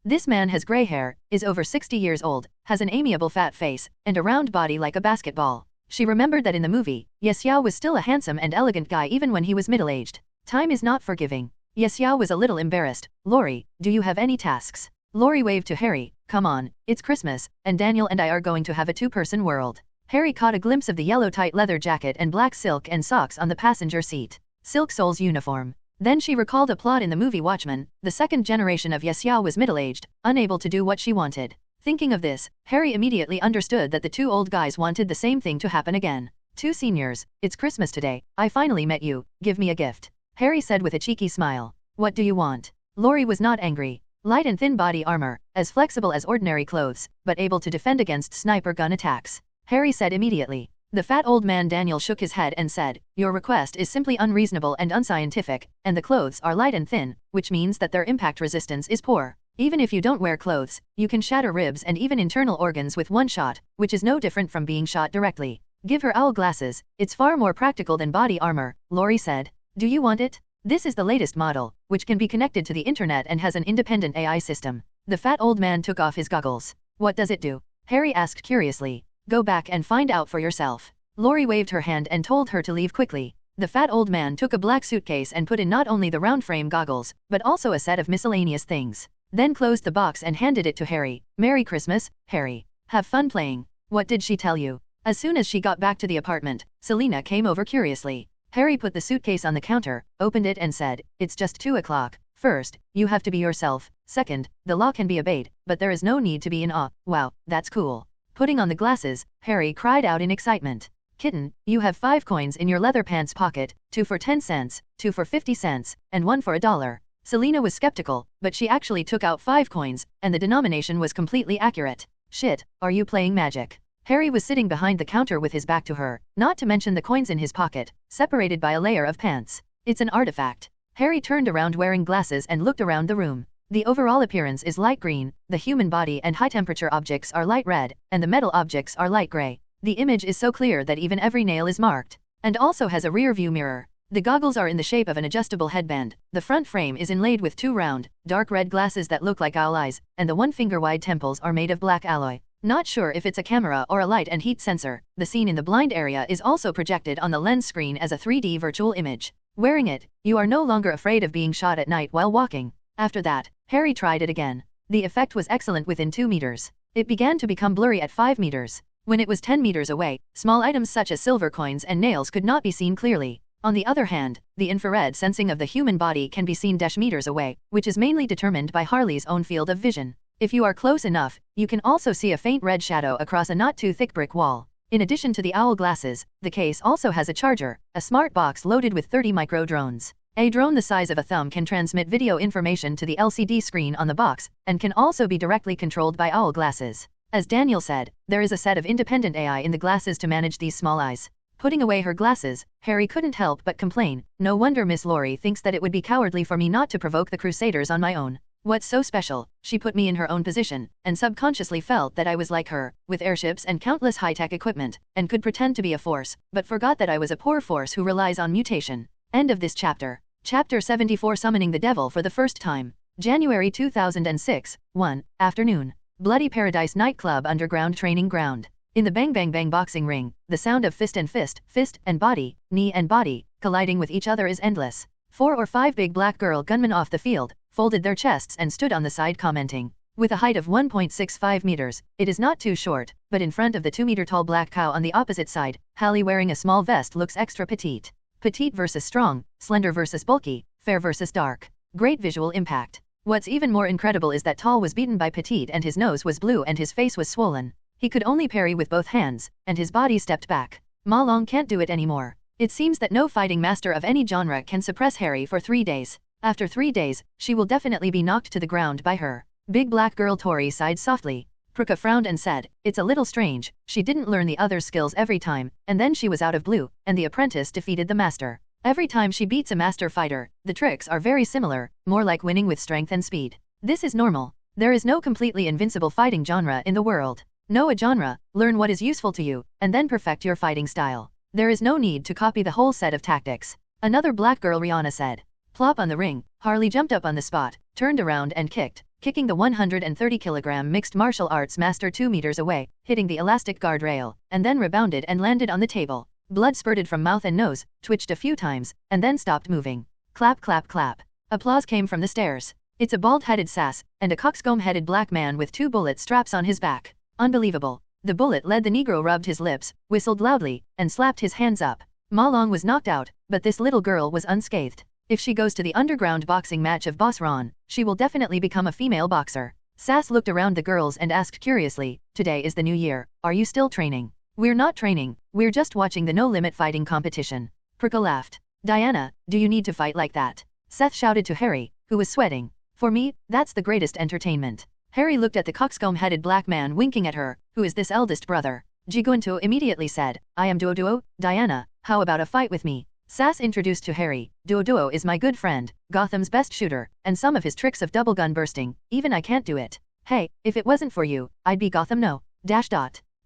This man has gray hair, is over 60 years old, has an amiable fat face, and a round body like a basketball. She remembered that in the movie, Xiao was still a handsome and elegant guy even when he was middle-aged. Time is not forgiving. Xiao was a little embarrassed. Laurie, do you have any tasks? Laurie waved to Harry. Come on, it's Christmas, and Daniel and I are going to have a two-person world. Harry caught a glimpse of the yellow tight leather jacket and black silk and socks on the passenger seat. Silk Soul's uniform. Then she recalled a plot in the movie Watchmen. The second generation of Xiao was middle-aged, unable to do what she wanted. Thinking of this, Harry immediately understood that the two old guys wanted the same thing to happen again. Two seniors, it's Christmas today, I finally met you, give me a gift. Harry said with a cheeky smile. What do you want? Laurie was not angry. Light and thin body armor, as flexible as ordinary clothes, but able to defend against sniper gun attacks. Harry said immediately. The fat old man Daniel shook his head and said, your request is simply unreasonable and unscientific, and the clothes are light and thin, which means that their impact resistance is poor. Even if you don't wear clothes, you can shatter ribs and even internal organs with one shot, which is no different from being shot directly. Give her owl glasses, it's far more practical than body armor, Lori said. Do you want it? This is the latest model, which can be connected to the internet and has an independent AI system. The fat old man took off his goggles. What does it do? Harry asked curiously. Go back and find out for yourself. Lori waved her hand and told her to leave quickly. The fat old man took a black suitcase and put in not only the round frame goggles, but also a set of miscellaneous things. Then closed the box and handed it to Harry. Merry Christmas, Harry. Have fun playing. What did she tell you? As soon as she got back to the apartment, Selena came over curiously. Harry put the suitcase on the counter, opened it and said, it's just 2 o'clock. First, you have to be yourself. Second, the law can be obeyed, but there is no need to be in awe. Wow, that's cool. Putting on the glasses, Harry cried out in excitement. Kitten, you have 5 coins in your leather pants pocket, 2 for 10 cents, 2 for 50 cents, and 1 for $1. Selena was skeptical, but she actually took out 5 coins, and the denomination was completely accurate. Shit, are you playing magic? Harry was sitting behind the counter with his back to her, not to mention the coins in his pocket, separated by a layer of pants. It's an artifact. Harry turned around wearing glasses and looked around the room. The overall appearance is light green, the human body and high-temperature objects are light red, and the metal objects are light gray. The image is so clear that even every nail is marked, and also has a rear-view mirror. The goggles are in the shape of an adjustable headband. The front frame is inlaid with 2 round, dark red glasses that look like owl eyes, and the 1-finger-wide temples are made of black alloy. Not sure if it's a camera or a light and heat sensor. The scene in the blind area is also projected on the lens screen as a 3D virtual image. Wearing it, you are no longer afraid of being shot at night while walking. After that, Harry tried it again. The effect was excellent within 2 meters. It began to become blurry at 5 meters. When it was 10 meters away, small items such as silver coins and nails could not be seen clearly. On the other hand, the infrared sensing of the human body can be seen meters away, which is mainly determined by Harley's own field of vision. If you are close enough, you can also see a faint red shadow across a not too thick brick wall. In addition to the owl glasses, the case also has a charger, a smart box loaded with 30 micro drones. A drone the size of a thumb can transmit video information to the LCD screen on the box, and can also be directly controlled by owl glasses. As Daniel said, there is a set of independent AI in the glasses to manage these small eyes. Putting away her glasses, Harry couldn't help but complain. No wonder Miss Lori thinks that it would be cowardly for me not to provoke the Crusaders on my own. What's so special? She put me in her own position, and subconsciously felt that I was like her, with airships and countless high-tech equipment, and could pretend to be a force, but forgot that I was a poor force who relies on mutation. End of this chapter. Chapter 74 Summoning the Devil for the First Time. January 2006, 1, afternoon. Bloody Paradise Nightclub Underground Training Ground. In the Bang Bang Bang boxing ring, the sound of fist and fist, fist and body, knee and body, colliding with each other is endless. 4 or 5 big black girl gunmen off the field, folded their chests and stood on the side commenting. With a height of 1.65 meters, it is not too short, but in front of the 2-meter-tall black cow on the opposite side, Hallie wearing a small vest looks extra petite. Petite versus strong, slender versus bulky, fair versus dark. Great visual impact. What's even more incredible is that Tall was beaten by Petite and his nose was blue and his face was swollen. He could only parry with both hands, and his body stepped back. Ma Long can't do it anymore. It seems that no fighting master of any genre can suppress Harry for 3 days. After 3 days, she will definitely be knocked to the ground by her. Big black girl Tori sighed softly. Pruka frowned and said, it's a little strange, she didn't learn the other skills every time, and then she was out of blue, and the apprentice defeated the master. Every time she beats a master fighter, the tricks are very similar, more like winning with strength and speed. This is normal. There is no completely invincible fighting genre in the world. Know a genre, learn what is useful to you, and then perfect your fighting style. There is no need to copy the whole set of tactics. Another black girl Rihanna said. Plop on the ring, Harley jumped up on the spot, turned around and kicked, kicking the 130-kilogram mixed martial arts master 2 meters away, hitting the elastic guardrail, and then rebounded and landed on the table. Blood spurted from mouth and nose, twitched a few times, and then stopped moving. Clap clap clap. Applause came from the stairs. It's a bald-headed sass, and a coxcomb-headed black man with 2 bullet straps on his back. Unbelievable. The bullet led the Negro rubbed his lips, whistled loudly, and slapped his hands up. Ma Long was knocked out, but this little girl was unscathed. If she goes to the underground boxing match of Boss Ron, she will definitely become a female boxer. Sass looked around the girls and asked curiously, today is the new year, are you still training? We're not training, we're just watching the no-limit fighting competition. Purka laughed. Diana, do you need to fight like that? Seth shouted to Harry, who was sweating. For me, that's the greatest entertainment. Harry looked at the coxcomb-headed black man winking at her, who is this eldest brother. Jiguanto immediately said, I am Duo. Diana, how about a fight with me? Sass introduced to Harry, Duo is my good friend, Gotham's best shooter, and some of his tricks of double gun bursting, even I can't do it. Hey, if it wasn't for you, I'd be Gotham no.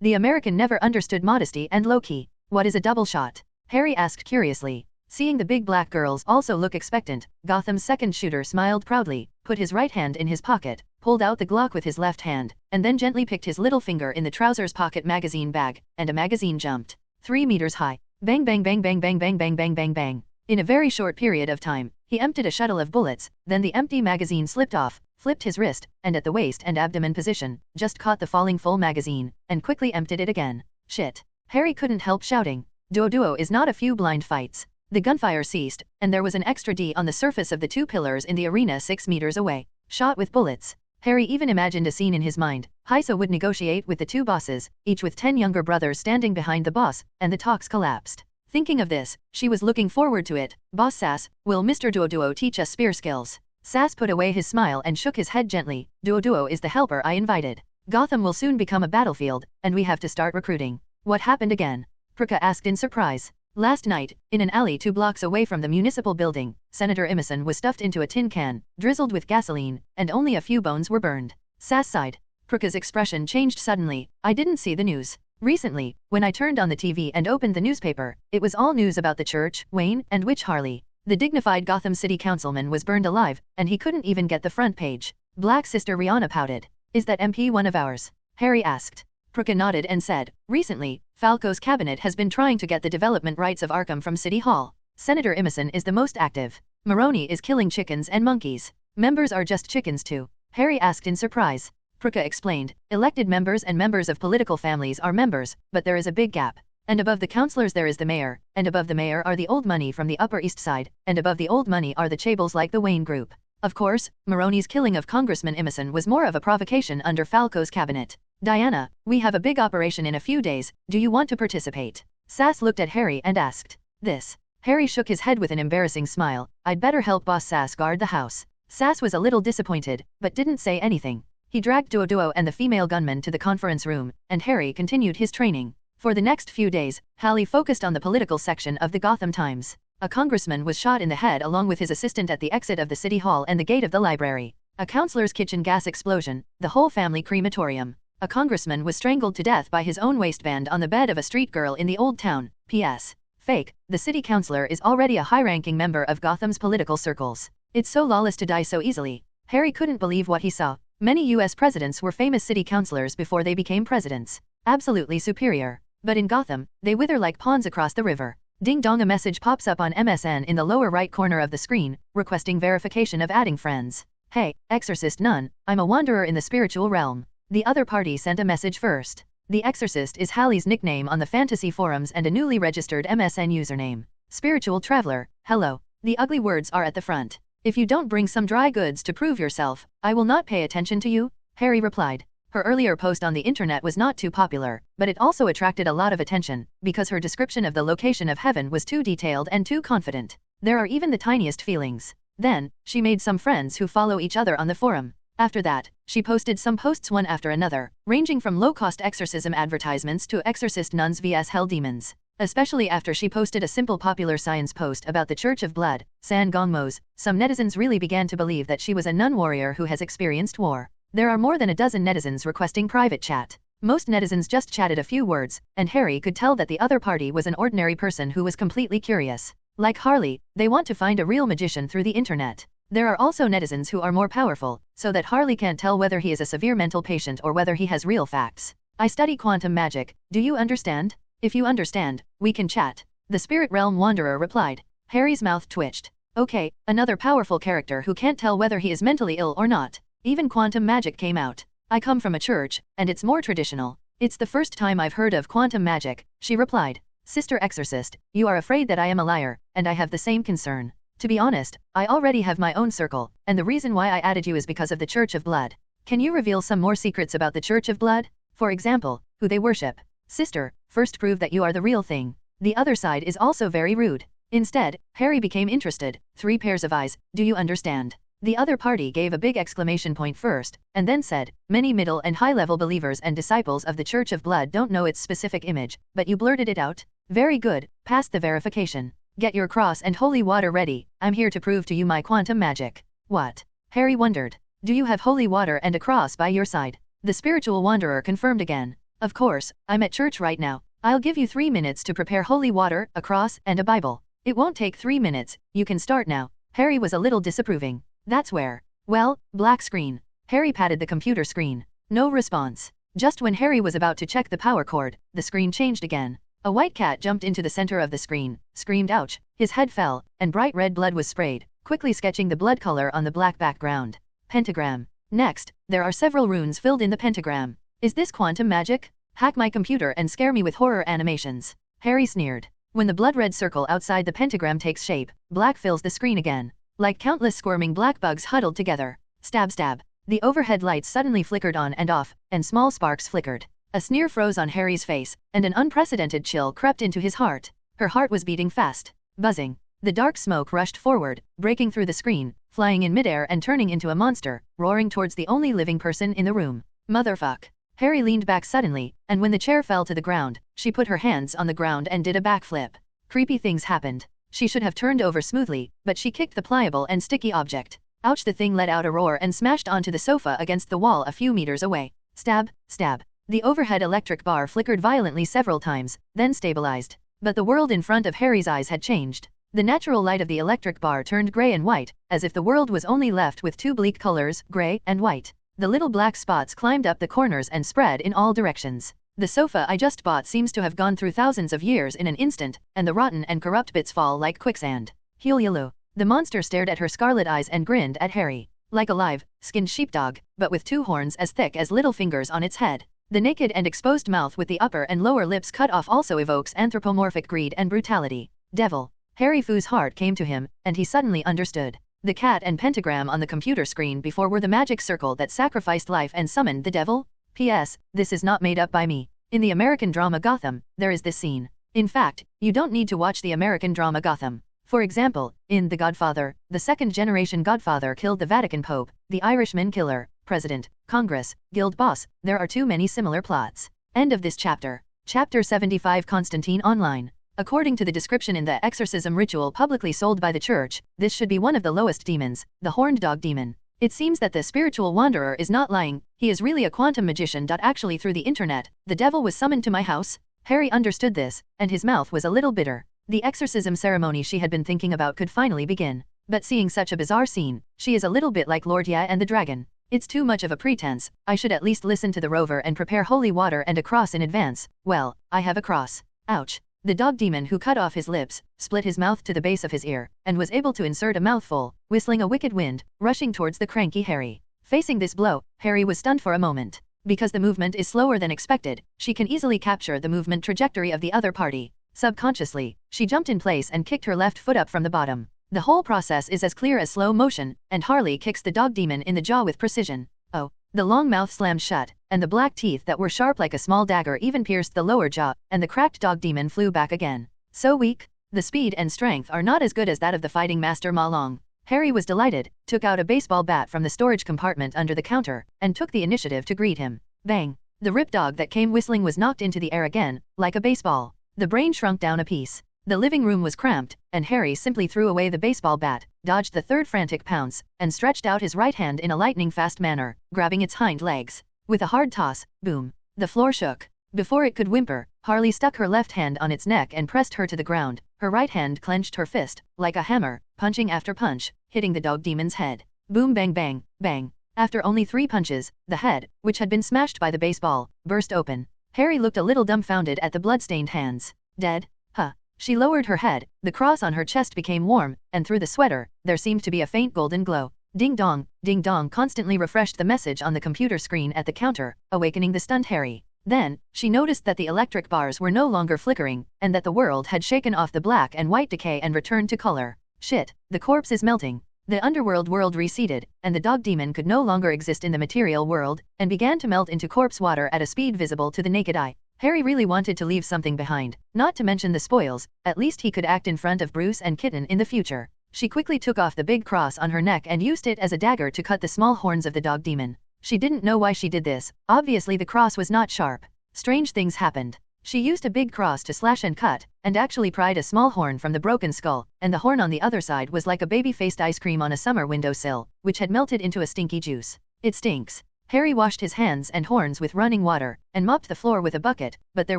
The American never understood modesty and low-key. What is a double shot? Harry asked curiously. Seeing the big black girls also look expectant, Gotham's second shooter smiled proudly, put his right hand in his pocket, pulled out the Glock with his left hand, and then gently picked his little finger in the trousers pocket magazine bag, and a magazine jumped 3 meters high. Bang bang bang bang bang bang bang bang bang bang. In a very short period of time, he emptied a shuttle of bullets, then the empty magazine slipped off, flipped his wrist, and at the waist and abdomen position, just caught the falling full magazine, and quickly emptied it again. Shit. Harry couldn't help shouting. Duo is not a few blind fights. The gunfire ceased, and there was an extra D on the surface of the 2 pillars in the arena 6 meters away. Shot with bullets. Harry even imagined a scene in his mind. Hyso would negotiate with the 2 bosses, each with 10 younger brothers standing behind the boss, and the talks collapsed. Thinking of this, she was looking forward to it. Boss Sass, will Mr. Duo teach us spear skills? Sass put away his smile and shook his head gently. Duo is the helper I invited. Gotham will soon become a battlefield, and we have to start recruiting. What happened again? Pruka asked in surprise. Last night, in an alley 2 blocks away from the municipal building, Senator Emerson was stuffed into a tin can, drizzled with gasoline, and only a few bones were burned. Sass sighed. Pruka's expression changed suddenly. I didn't see the news. Recently, when I turned on the TV and opened the newspaper, it was all news about the church, Wayne, and Witch Harley. The dignified Gotham City councilman was burned alive, and he couldn't even get the front page. Black Sister Rihanna pouted. Is that MP one of ours? Harry asked. Pruka nodded and said, recently, Falco's cabinet has been trying to get the development rights of Arkham from City Hall. Senator Emerson is the most active. Maroni is killing chickens and monkeys. Members are just chickens too. Harry asked in surprise. Pruka explained, elected members and members of political families are members, but there is a big gap. And above the councillors there is the mayor, and above the mayor are the old money from the Upper East Side, and above the old money are the chables like the Wayne Group. Of course, Maroni's killing of Congressman Emerson was more of a provocation under Falco's cabinet. Diana, we have a big operation in a few days, do you want to participate? Sass looked at Harry and asked. This. Harry shook his head with an embarrassing smile. I'd better help Boss Sass guard the house. Sass was a little disappointed, but didn't say anything. He dragged Duo and the female gunman to the conference room, and Harry continued his training. For the next few days, Hallie focused on the political section of the Gotham Times. A congressman was shot in the head along with his assistant at the exit of the city hall and the gate of the library. A counselor's kitchen gas explosion, the whole family crematorium. A congressman was strangled to death by his own waistband on the bed of a street girl in the old town. P.S. Fake, the city councilor is already a high-ranking member of Gotham's political circles. It's so lawless to die so easily. Harry couldn't believe what he saw. Many U.S. presidents were famous city councilors before they became presidents. Absolutely superior. But in Gotham, they wither like pawns across the river. Ding dong, a message pops up on MSN in the lower right corner of the screen, requesting verification of adding friends. Hey, Exorcist Nun, I'm a wanderer in the spiritual realm. The other party sent a message first. The Exorcist is Hallie's nickname on the fantasy forums and a newly registered MSN username. Spiritual Traveler, hello. The ugly words are at the front. If you don't bring some dry goods to prove yourself, I will not pay attention to you, Harry replied. Her earlier post on the internet was not too popular, but it also attracted a lot of attention, because her description of the location of heaven was too detailed and too confident. There are even the tiniest feelings. Then, she made some friends who follow each other on the forum. After that, she posted some posts one after another, ranging from low-cost exorcism advertisements to exorcist nuns vs hell demons. Especially after she posted a simple popular science post about the Church of Blood, San Gongmos, some netizens really began to believe that she was a nun warrior who has experienced war. There are more than a dozen netizens requesting private chat. Most netizens just chatted a few words, and Harry could tell that the other party was an ordinary person who was completely curious. Like Harley, they want to find a real magician through the internet. There are also netizens who are more powerful, so that Harley can't tell whether he is a severe mental patient or whether he has real facts. I study quantum magic, do you understand? If you understand, we can chat. The Spirit Realm Wanderer replied. Harry's mouth twitched. Okay, another powerful character who can't tell whether he is mentally ill or not. Even quantum magic came out. I come from a church, and it's more traditional. It's the first time I've heard of quantum magic, she replied. Sister Exorcist, you are afraid that I am a liar, and I have the same concern. To be honest, I already have my own circle, and the reason why I added you is because of the Church of Blood. Can you reveal some more secrets about the Church of Blood? For example, who they worship? Sister, first prove that you are the real thing. The other side is also very rude. Instead, Harry became interested. 3 pairs of eyes, do you understand? The other party gave a big exclamation point first, and then said, many middle and high-level believers and disciples of the Church of Blood don't know its specific image, but you blurted it out? Very good, passed the verification. Get your cross and holy water ready, I'm here to prove to you my quantum magic. What? Harry wondered. Do you have holy water and a cross by your side? The spiritual wanderer confirmed again. Of course, I'm at church right now. I'll give you 3 minutes to prepare holy water, a cross, and a Bible. It won't take 3 minutes, you can start now. Harry was a little disapproving. That's where. Well, black screen. Harry patted the computer screen. No response. Just when Harry was about to check the power cord, the screen changed again. A white cat jumped into the center of the screen, screamed ouch, his head fell, and bright red blood was sprayed, quickly sketching the blood color on the black background. Pentagram. Next, there are several runes filled in the pentagram. Is this quantum magic? Hack my computer and scare me with horror animations. Harry sneered. When the blood-red circle outside the pentagram takes shape, black fills the screen again. Like countless squirming black bugs huddled together. Stab stab. The overhead lights suddenly flickered on and off, and small sparks flickered. A sneer froze on Harry's face, and an unprecedented chill crept into his heart. Her heart was beating fast. Buzzing. The dark smoke rushed forward, breaking through the screen, flying in midair and turning into a monster, roaring towards the only living person in the room. Motherfuck. Harry leaned back suddenly, and when the chair fell to the ground, she put her hands on the ground and did a backflip. Creepy things happened. She should have turned over smoothly, but she kicked the pliable and sticky object. Ouch! The thing let out a roar and smashed onto the sofa against the wall a few meters away. Stab, stab. The overhead electric bar flickered violently several times, then stabilized. But the world in front of Harry's eyes had changed. The natural light of the electric bar turned gray and white, as if the world was only left with two bleak colors, gray and white. The little black spots climbed up the corners and spread in all directions. The sofa I just bought seems to have gone through thousands of years in an instant, and the rotten and corrupt bits fall like quicksand. Hululu. The monster stared at her scarlet eyes and grinned at Harry. Like a live, skinned sheepdog, but with two horns as thick as little fingers on its head. The naked and exposed mouth with the upper and lower lips cut off also evokes anthropomorphic greed and brutality. Devil. Harry Foo's heart came to him, and he suddenly understood. The cat and pentagram on the computer screen before were the magic circle that sacrificed life and summoned the devil? P.S. This is not made up by me. In the American drama Gotham, there is this scene. In fact, you don't need to watch the American drama Gotham. For example, in The Godfather, the second-generation Godfather killed the Vatican Pope, the Irishman killer, President, Congress, Guild boss. There are too many similar plots. End of this chapter. Chapter 75 Constantine Online. According to the description in the exorcism ritual publicly sold by the church, this should be one of the lowest demons, the horned dog demon. It seems that the spiritual wanderer is not lying, he is really a quantum magician. Actually, through the internet, the devil was summoned to my house. Harry understood this, and his mouth was a little bitter. The exorcism ceremony she had been thinking about could finally begin. But seeing such a bizarre scene, she is a little bit like Lord Ya and the Dragon. It's too much of a pretense. I should at least listen to the rover and prepare holy water and a cross in advance. Well, I have a cross. Ouch. The dog demon who cut off his lips, split his mouth to the base of his ear, and was able to insert a mouthful, whistling a wicked wind, rushing towards the cranky Harry. Facing this blow, Harry was stunned for a moment. Because the movement is slower than expected, she can easily capture the movement trajectory of the other party. Subconsciously, she jumped in place and kicked her left foot up from the bottom. The whole process is as clear as slow motion, and Harley kicks the dog demon in the jaw with precision. Oh. The long mouth slammed shut, and the black teeth that were sharp like a small dagger even pierced the lower jaw, and the cracked dog demon flew back again. So weak. The speed and strength are not as good as that of the fighting master Ma Long. Harry was delighted, took out a baseball bat from the storage compartment under the counter, and took the initiative to greet him. Bang! The rip dog that came whistling was knocked into the air again, like a baseball. The brain shrunk down a piece. The living room was cramped, and Harry simply threw away the baseball bat, dodged the third frantic pounce, and stretched out his right hand in a lightning-fast manner, grabbing its hind legs. With a hard toss, boom! The floor shook. Before it could whimper, Harley stuck her left hand on its neck and pressed her to the ground. Her right hand clenched her fist, like a hammer, punching after punch, hitting the dog demon's head. Boom bang bang, bang. After only 3 punches, the head, which had been smashed by the baseball, burst open. Harry looked a little dumbfounded at the blood-stained hands. Dead? Huh. She lowered her head, the cross on her chest became warm, and through the sweater, there seemed to be a faint golden glow. Ding dong constantly refreshed the message on the computer screen at the counter, awakening the stunned Harry. Then, she noticed that the electric bars were no longer flickering, and that the world had shaken off the black and white decay and returned to color. Shit, the corpse is melting. The underworld world receded, and the dog demon could no longer exist in the material world, and began to melt into corpse water at a speed visible to the naked eye. Harry really wanted to leave something behind, not to mention the spoils. At least he could act in front of Bruce and Kitten in the future. She quickly took off the big cross on her neck and used it as a dagger to cut the small horns of the dog demon. She didn't know why she did this. Obviously the cross was not sharp. Strange things happened. She used a big cross to slash and cut, and actually pried a small horn from the broken skull, and the horn on the other side was like a baby-faced ice cream on a summer windowsill, which had melted into a stinky juice. It stinks. Harry washed his hands and horns with running water, and mopped the floor with a bucket, but there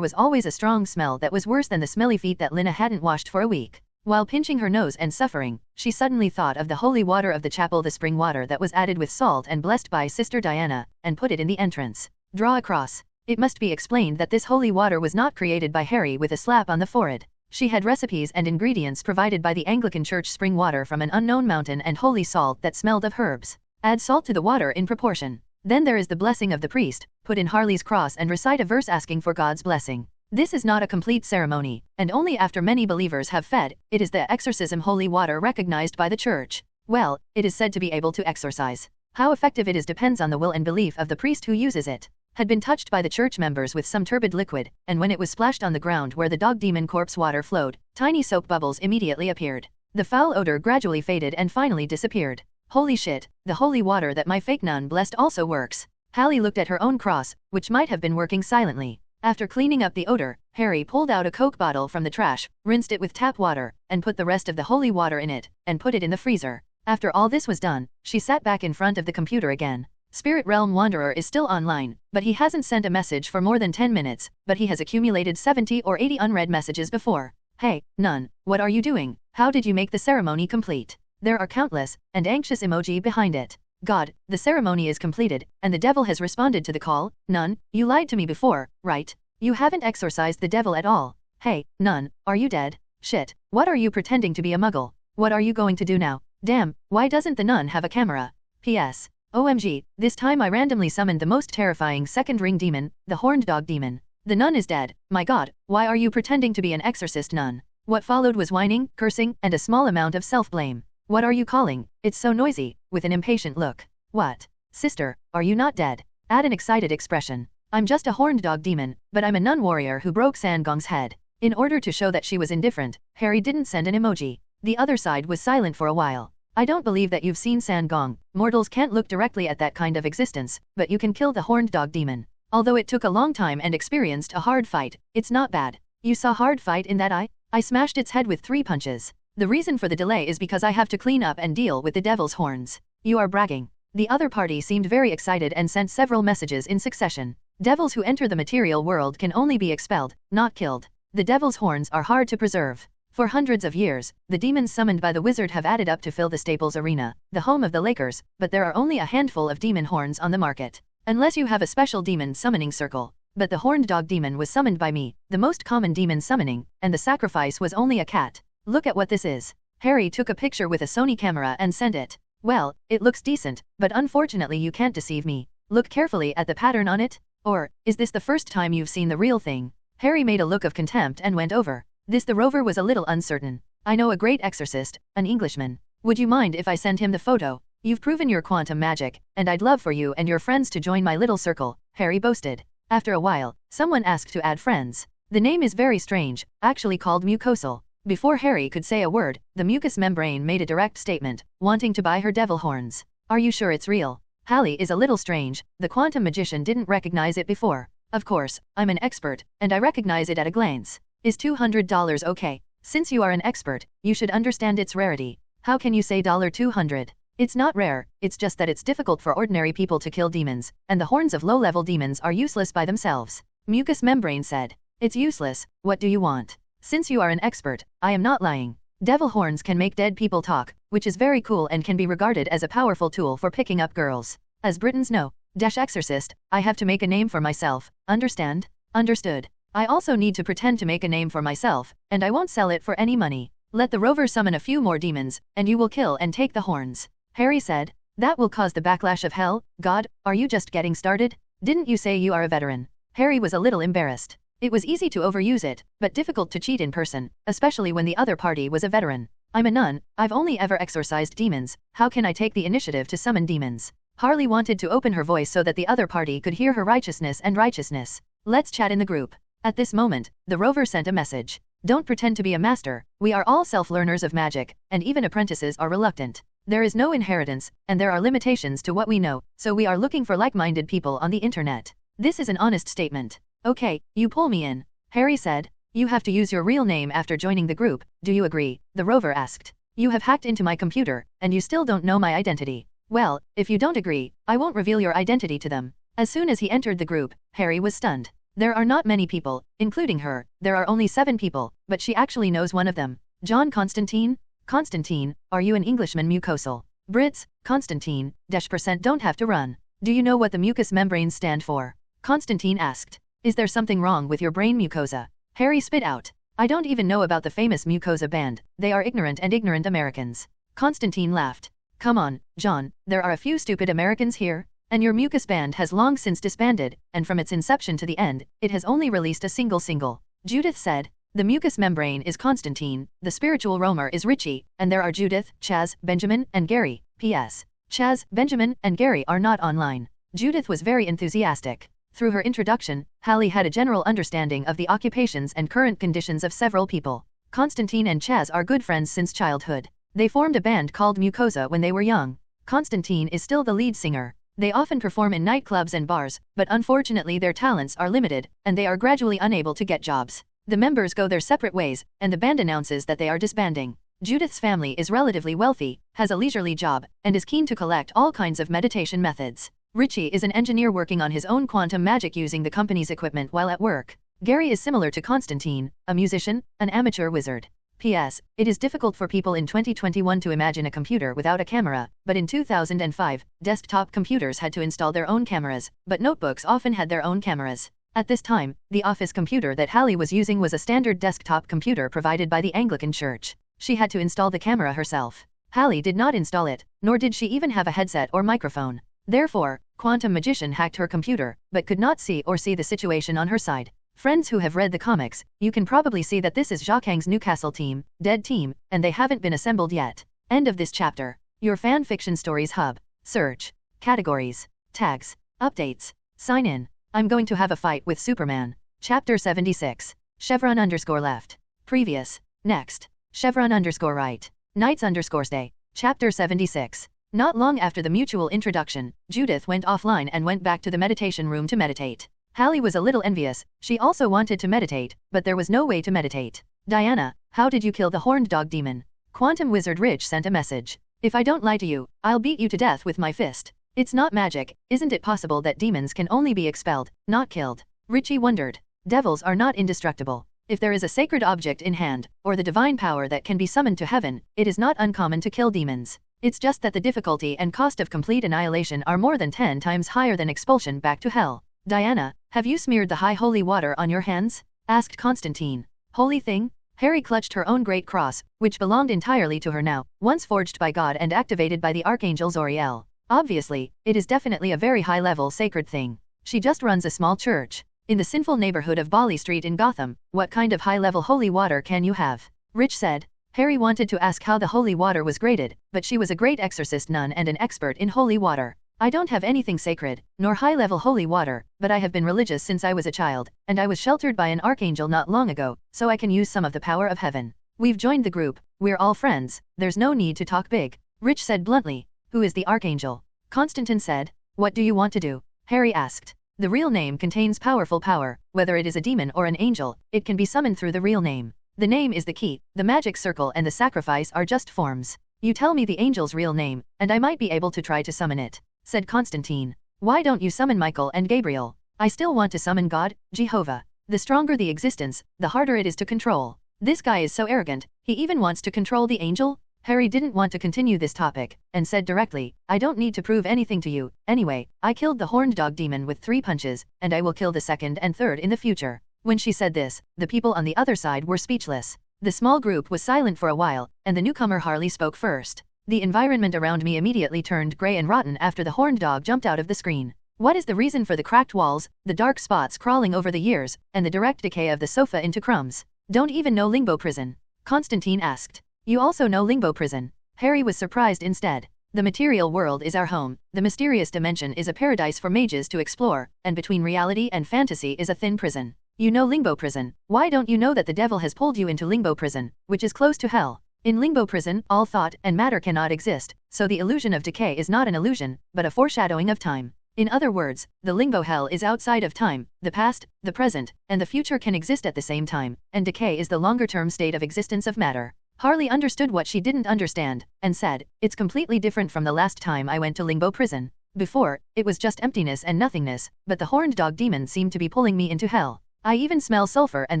was always a strong smell that was worse than the smelly feet that Lina hadn't washed for a week. While pinching her nose and suffering, she suddenly thought of the holy water of the chapel, the spring water that was added with salt and blessed by Sister Diana, and put it in the entrance. Draw a cross. It must be explained that this holy water was not created by Harry with a slap on the forehead. She had recipes and ingredients provided by the Anglican Church spring water from an unknown mountain and holy salt that smelled of herbs. Add salt to the water in proportion. Then there is the blessing of the priest, put in Harley's cross and recite a verse asking for God's blessing. This is not a complete ceremony, and only after many believers have fed, it is the exorcism holy water recognized by the church. Well, it is said to be able to exorcise. How effective it is depends on the will and belief of the priest who uses it. Had been touched by the church members with some turbid liquid, and when it was splashed on the ground where the dog demon corpse water flowed, tiny soap bubbles immediately appeared. The foul odor gradually faded and finally disappeared. Holy shit, the holy water that my fake nun blessed also works. Hallie looked at her own cross, which might have been working silently. After cleaning up the odor, Harry pulled out a Coke bottle from the trash, rinsed it with tap water, and put the rest of the holy water in it, and put it in the freezer. After all this was done, she sat back in front of the computer again. Spirit Realm Wanderer is still online, but he hasn't sent a message for more than 10 minutes, but he has accumulated 70 or 80 unread messages before. Hey, nun, what are you doing? How did you make the ceremony complete? There are countless, and anxious emoji behind it. God, the ceremony is completed, and the devil has responded to the call. Nun, you lied to me before, right? You haven't exorcised the devil at all. Hey, nun, are you dead? Shit, what are you pretending to be a muggle? What are you going to do now? Damn, why doesn't the nun have a camera? P.S. OMG, this time I randomly summoned the most terrifying second ring demon, the horned dog demon. The nun is dead. My god, why are you pretending to be an exorcist nun? What followed was whining, cursing, and a small amount of self-blame. What are you calling? It's so noisy, with an impatient look. What? Sister, are you not dead? Add an excited expression. I'm just a horned dog demon, but I'm a nun warrior who broke Sangong's head. In order to show that she was indifferent, Harry didn't send an emoji. The other side was silent for a while. I don't believe that you've seen Sangong. Mortals can't look directly at that kind of existence, but you can kill the horned dog demon. Although it took a long time and experienced a hard fight, it's not bad. You saw hard fight in that eye? I smashed its head with 3 punches. The reason for the delay is because I have to clean up and deal with the devil's horns. You are bragging. The other party seemed very excited and sent several messages in succession. Devils who enter the material world can only be expelled, not killed. The devil's horns are hard to preserve. For hundreds of years, the demons summoned by the wizard have added up to fill the Staples Arena, the home of the Lakers, but there are only a handful of demon horns on the market. Unless you have a special demon summoning circle. But the horned dog demon was summoned by me, the most common demon summoning, and the sacrifice was only a cat. Look at what this is. Harry took a picture with a Sony camera and sent it. Well, it looks decent, but unfortunately you can't deceive me. Look carefully at the pattern on it. Or, is this the first time you've seen the real thing? Harry made a look of contempt and went over. The rover was a little uncertain. I know a great exorcist, an Englishman. Would you mind if I send him the photo? You've proven your quantum magic, and I'd love for you and your friends to join my little circle, Harry boasted. After a while, someone asked to add friends. The name is very strange, actually called mucosal. Before Harry could say a word, the mucous membrane made a direct statement, wanting to buy her devil horns. Are you sure it's real? Hallie is a little strange, the quantum magician didn't recognize it before. Of course, I'm an expert, and I recognize it at a glance. Is $200 okay? Since you are an expert, you should understand its rarity. How can you say $200? It's not rare, it's just that it's difficult for ordinary people to kill demons, and the horns of low-level demons are useless by themselves. Mucous membrane said. It's useless, what do you want? Since you are an expert, I am not lying. Devil horns can make dead people talk, which is very cool and can be regarded as a powerful tool for picking up girls. As Britons know, exorcist, I have to make a name for myself, understand? Understood. I also need to pretend to make a name for myself, and I won't sell it for any money. Let the rover summon a few more demons, and you will kill and take the horns. Harry said. That will cause the backlash of hell. God, are you just getting started? Didn't you say you are a veteran? Harry was a little embarrassed. It was easy to overuse it, but difficult to cheat in person, especially when the other party was a veteran. I'm a nun, I've only ever exorcised demons, how can I take the initiative to summon demons? Harley wanted to open her voice so that the other party could hear her righteousness and righteousness. Let's chat in the group. At this moment, the rover sent a message. Don't pretend to be a master, we are all self-learners of magic, and even apprentices are reluctant. There is no inheritance, and there are limitations to what we know, so we are looking for like-minded people on the internet. This is an honest statement. Okay, you pull me in. Harry said. You have to use your real name after joining the group, do you agree? The rover asked. You have hacked into my computer, and you still don't know my identity. Well, if you don't agree, I won't reveal your identity to them. As soon as he entered the group, Harry was stunned. There are not many people, including her, there are only 7 people, but she actually knows one of them. John Constantine? Constantine, are you an Englishman mucosal? Brits, Constantine, %% don't have to run. Do you know what the mucous membranes stand for? Constantine asked. Is there something wrong with your brain mucosa? Harry spit out. I don't even know about the famous mucosa band, they are ignorant and ignorant Americans. Constantine laughed. Come on, John, there are a few stupid Americans here, and your mucus band has long since disbanded, and from its inception to the end, it has only released a single. Judith said. The mucous membrane is Constantine, the spiritual roamer is Richie, and there are Judith, Chaz, Benjamin, and Gary. P.S. Chaz, Benjamin, and Gary are not online. Judith was very enthusiastic. Through her introduction, Hallie had a general understanding of the occupations and current conditions of several people. Constantine and Chaz are good friends since childhood. They formed a band called Mucosa when they were young. Constantine is still the lead singer. They often perform in nightclubs and bars, but unfortunately their talents are limited, and they are gradually unable to get jobs. The members go their separate ways, and the band announces that they are disbanding. Judith's family is relatively wealthy, has a leisurely job, and is keen to collect all kinds of meditation methods. Richie is an engineer working on his own quantum magic using the company's equipment while at work. Gary is similar to Constantine, a musician, an amateur wizard. P.S. It is difficult for people in 2021 to imagine a computer without a camera, but in 2005, desktop computers had to install their own cameras, but notebooks often had their own cameras. At this time, the office computer that Hallie was using was a standard desktop computer provided by the Anglican Church. She had to install the camera herself. Hallie did not install it, nor did she even have a headset or microphone. Therefore, Quantum Magician hacked her computer, but could not see the situation on her side. Friends who have read the comics, you can probably see that this is Jacquang's Newcastle team, Dead Team, and they haven't been assembled yet. End of this chapter. Your fan fiction stories hub. Search. Categories. Tags. Updates. Sign in. I'm going to have a fight with Superman. Chapter 76. Chevron _left. Previous. Next. Chevron _right. Knights _stay. Chapter 76. Not long after the mutual introduction, Judith went offline and went back to the meditation room to meditate. Hallie was a little envious, she also wanted to meditate, but there was no way to meditate. Diana, how did you kill the horned dog demon? Quantum Wizard Rich sent a message. If I don't lie to you, I'll beat you to death with my fist. It's not magic, isn't it possible that demons can only be expelled, not killed? Richie wondered. Devils are not indestructible. If there is a sacred object in hand, or the divine power that can be summoned to heaven, it is not uncommon to kill demons. It's just that the difficulty and cost of complete annihilation are more than 10 times higher than expulsion back to hell. Diana, have you smeared the high holy water on your hands? Asked Constantine. Holy thing? Harry clutched her own great cross, which belonged entirely to her now, once forged by God and activated by the Archangel Zoriel. Obviously, it is definitely a very high-level sacred thing. She just runs a small church. In the sinful neighborhood of Bali Street in Gotham, what kind of high-level holy water can you have? Rich said. Harry wanted to ask how the holy water was graded, but she was a great exorcist nun and an expert in holy water. I don't have anything sacred, nor high-level holy water, but I have been religious since I was a child, and I was sheltered by an archangel not long ago, so I can use some of the power of heaven. We've joined the group, we're all friends, there's no need to talk big. Rich said bluntly. Who is the archangel? Constantine said. What do you want to do? Harry asked. The real name contains powerful power, whether it is a demon or an angel, it can be summoned through the real name. The name is the key, the magic circle and the sacrifice are just forms. You tell me the angel's real name, and I might be able to try to summon it, said Constantine. Why don't you summon Michael and Gabriel? I still want to summon God, Jehovah. The stronger the existence, the harder it is to control. This guy is so arrogant, he even wants to control the angel? Harry didn't want to continue this topic, and said directly, I don't need to prove anything to you, anyway, I killed the horned dog demon with 3 punches, and I will kill the second and third in the future. When she said this, the people on the other side were speechless. The small group was silent for a while, and the newcomer Harley spoke first. The environment around me immediately turned grey and rotten after the horned dog jumped out of the screen. What is the reason for the cracked walls, the dark spots crawling over the years, and the direct decay of the sofa into crumbs? Don't even know Limbo Prison? Constantine asked. You also know Limbo Prison? Harry was surprised instead. The material world is our home, the mysterious dimension is a paradise for mages to explore, and between reality and fantasy is a thin prison. You know Limbo Prison. Why don't you know that the devil has pulled you into Limbo Prison, which is close to hell? In Limbo Prison, all thought and matter cannot exist, so the illusion of decay is not an illusion, but a foreshadowing of time. In other words, the Limbo Hell is outside of time, the past, the present, and the future can exist at the same time, and decay is the longer-term state of existence of matter. Harley understood what she didn't understand, and said, "It's completely different from the last time I went to Limbo Prison. Before, it was just emptiness and nothingness, but the horned dog demon seemed to be pulling me into hell. I even smell sulfur and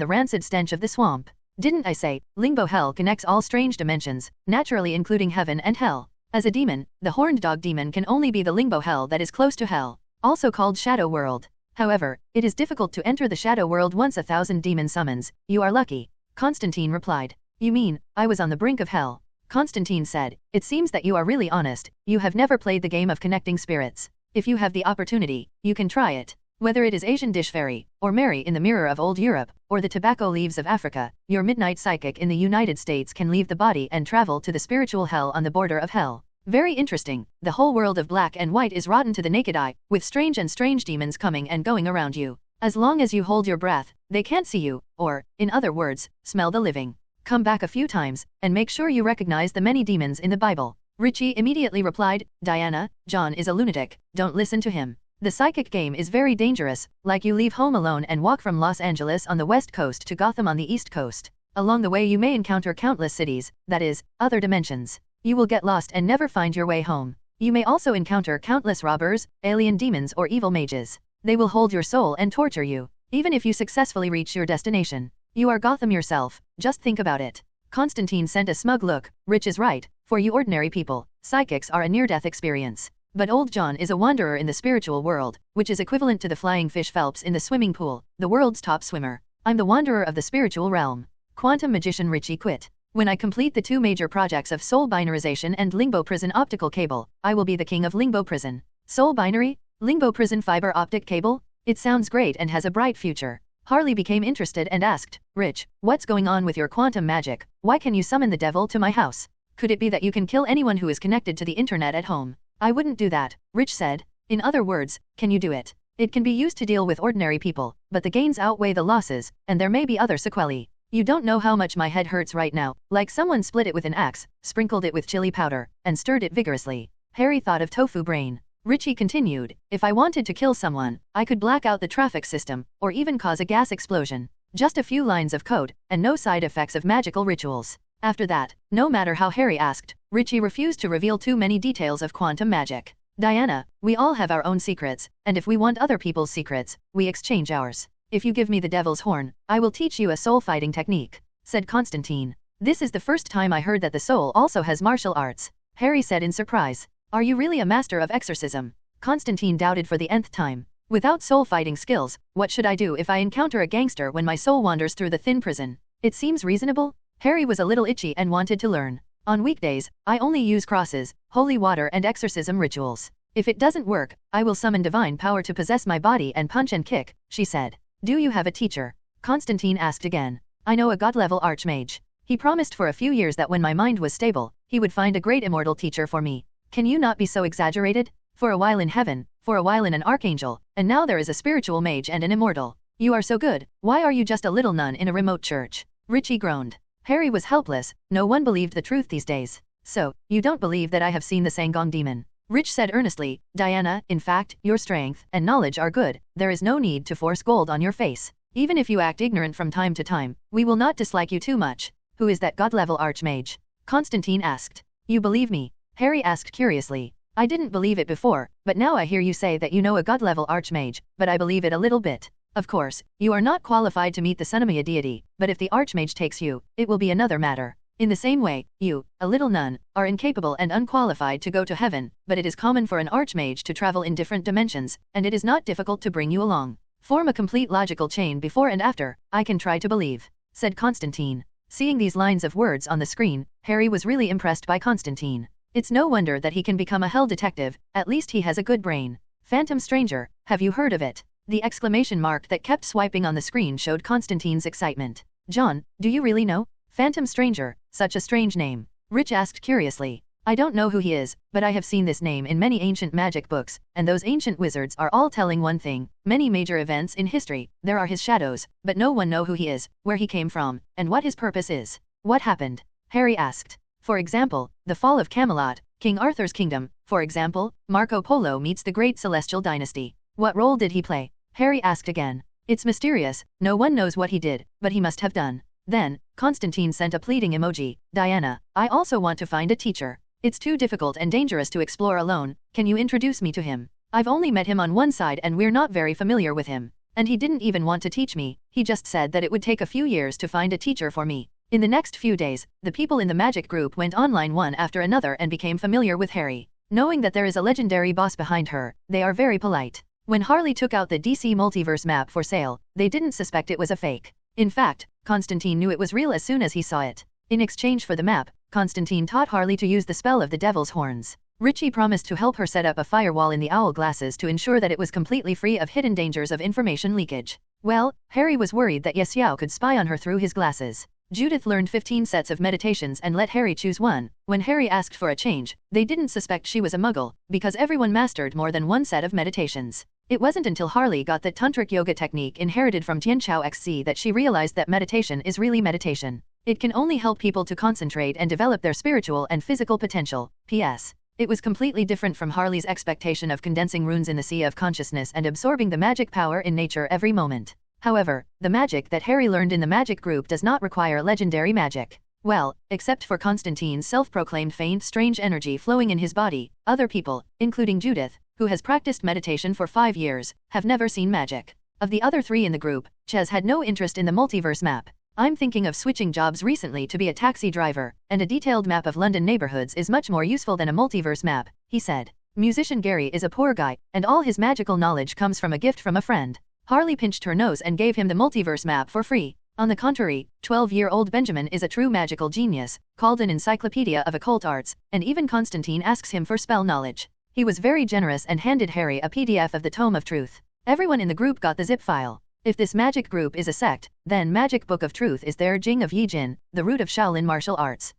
the rancid stench of the swamp. Didn't I say, Limbo Hell connects all strange dimensions, naturally including heaven and hell. As a demon, the horned dog demon can only be the Limbo Hell that is close to hell, also called Shadow World. However, it is difficult to enter the Shadow World once 1,000 demon summons. You are lucky." Constantine replied. "You mean, I was on the brink of hell?" Constantine said, "It seems that you are really honest. You have never played the game of connecting spirits. If you have the opportunity, you can try it. Whether it is Asian Dish Fairy, or Mary in the Mirror of Old Europe, or the Tobacco Leaves of Africa, your midnight psychic in the United States can leave the body and travel to the spiritual hell on the border of hell. Very interesting. The whole world of black and white is rotten to the naked eye, with strange demons coming and going around you. As long as you hold your breath, they can't see you, or, in other words, smell the living. Come back a few times, and make sure you recognize the many demons in the Bible." Richie immediately replied, "Diana, John is a lunatic, don't listen to him. The psychic game is very dangerous, like you leave home alone and walk from Los Angeles on the west coast to Gotham on the east coast. Along the way you may encounter countless cities, that is, other dimensions. You will get lost and never find your way home. You may also encounter countless robbers, alien demons or evil mages. They will hold your soul and torture you, even if you successfully reach your destination. You are Gotham yourself, just think about it." Constantine sent a smug look. Rich is right, for you ordinary people, psychics are a near-death experience. But old John is a wanderer in the spiritual world, which is equivalent to the flying fish Phelps in the swimming pool, the world's top swimmer. I'm the wanderer of the spiritual realm. Quantum magician Richie quit. When I complete the 2 major projects of soul binarization and Limbo Prison optical cable, I will be the king of Limbo Prison. Soul binary? Limbo Prison fiber optic cable? It sounds great and has a bright future. Harley became interested and asked, "Rich, what's going on with your quantum magic? Why can you summon the devil to my house? Could it be that you can kill anyone who is connected to the internet at home?" "I wouldn't do that," Rich said. "In other words, can you do it? It can be used to deal with ordinary people, but the gains outweigh the losses, and there may be other sequelae. You don't know how much my head hurts right now, like someone split it with an axe, sprinkled it with chili powder, and stirred it vigorously." Harry thought of tofu brain. Richie continued, "If I wanted to kill someone, I could black out the traffic system, or even cause a gas explosion. Just a few lines of code, and no side effects of magical rituals." After that, no matter how Harry asked, Richie refused to reveal too many details of quantum magic. "Diana, we all have our own secrets, and if we want other people's secrets, we exchange ours. If you give me the devil's horn, I will teach you a soul fighting technique," said Constantine. "This is the first time I heard that the soul also has martial arts," Harry said in surprise. "Are you really a master of exorcism?" Constantine doubted for the nth time. "Without soul fighting skills, what should I do if I encounter a gangster when my soul wanders through the thin prison? It seems reasonable." Harry was a little itchy and wanted to learn. "On weekdays, I only use crosses, holy water and exorcism rituals. If it doesn't work, I will summon divine power to possess my body and punch and kick," she said. "Do you have a teacher?" Constantine asked again. "I know a god-level archmage. He promised for a few years that when my mind was stable, he would find a great immortal teacher for me." "Can you not be so exaggerated? For a while in heaven, for a while in an archangel, and now there is a spiritual mage and an immortal. You are so good, why are you just a little nun in a remote church?" Richie groaned. Harry was helpless, no one believed the truth these days. "So, you don't believe that I have seen the Sangong demon?" Rich said earnestly. "Diana, in fact, your strength and knowledge are good, there is no need to force gold on your face. Even if you act ignorant from time to time, we will not dislike you too much." "Who is that god-level archmage?" Constantine asked. "You believe me?" Harry asked curiously. "I didn't believe it before, but now I hear you say that you know a god-level archmage, but I believe it a little bit. Of course, you are not qualified to meet the Sunamaya deity, but if the archmage takes you, it will be another matter. In the same way, you, a little nun, are incapable and unqualified to go to heaven, but it is common for an archmage to travel in different dimensions, and it is not difficult to bring you along. Form a complete logical chain before and after, I can try to believe," said Constantine. Seeing these lines of words on the screen, Harry was really impressed by Constantine. It's no wonder that he can become a hell detective, at least he has a good brain. "Phantom Stranger, have you heard of it?" The exclamation mark that kept swiping on the screen showed Constantine's excitement. "John, do you really know? Phantom Stranger, such a strange name." Rich asked curiously. "I don't know who he is, but I have seen this name in many ancient magic books, and those ancient wizards are all telling one thing. Many major events in history, there are his shadows, but no one know who he is, where he came from, and what his purpose is." "What happened?" Harry asked. "For example, the fall of Camelot, King Arthur's kingdom, for example, Marco Polo meets the Great Celestial Dynasty. What role did he play?" Harry asked again. "It's mysterious, no one knows what he did, but he must have done." Then, Constantine sent a pleading emoji. Diana, I also want to find a teacher. It's too difficult and dangerous to explore alone, can you introduce me to him? I've only met him on one side and we're not very familiar with him. And he didn't even want to teach me, he just said that it would take a few years to find a teacher for me. In the next few days, the people in the magic group went online one after another and became familiar with Harry. Knowing that there is a legendary boss behind her, they are very polite. When Harley took out the DC multiverse map for sale, they didn't suspect it was a fake. In fact, Constantine knew it was real as soon as he saw it. In exchange for the map, Constantine taught Harley to use the spell of the Devil's Horns. Richie promised to help her set up a firewall in the owl glasses to ensure that it was completely free of hidden dangers of information leakage. Well, Harry was worried that Xiao could spy on her through his glasses. Judith learned 15 sets of meditations and let Harry choose one. When Harry asked for a change, they didn't suspect she was a muggle, because everyone mastered more than one set of meditations. It wasn't until Harley got that tantric yoga technique inherited from Tianchao XC that she realized that meditation is really meditation. It can only help people to concentrate and develop their spiritual and physical potential. P.S. It was completely different from Harley's expectation of condensing runes in the sea of consciousness and absorbing the magic power in nature every moment. However, the magic that Harry learned in the magic group does not require legendary magic. Well, except for Constantine's self-proclaimed faint strange energy flowing in his body, other people, including Judith, who has practiced meditation for 5 years, have never seen magic. Of the other 3 in the group, Ches had no interest in the multiverse map. I'm thinking of switching jobs recently to be a taxi driver, and a detailed map of London neighborhoods is much more useful than a multiverse map, he said. Musician Gary is a poor guy, and all his magical knowledge comes from a gift from a friend. Harley pinched her nose and gave him the multiverse map for free. On the contrary, 12-year-old Benjamin is a true magical genius, called an encyclopedia of occult arts, and even Constantine asks him for spell knowledge. He was very generous and handed Harry a PDF of the Tome of Truth. Everyone in the group got the zip file. If this magic group is a sect, then Magic Book of Truth is their Jing of Yi Jin, the root of Shaolin martial arts.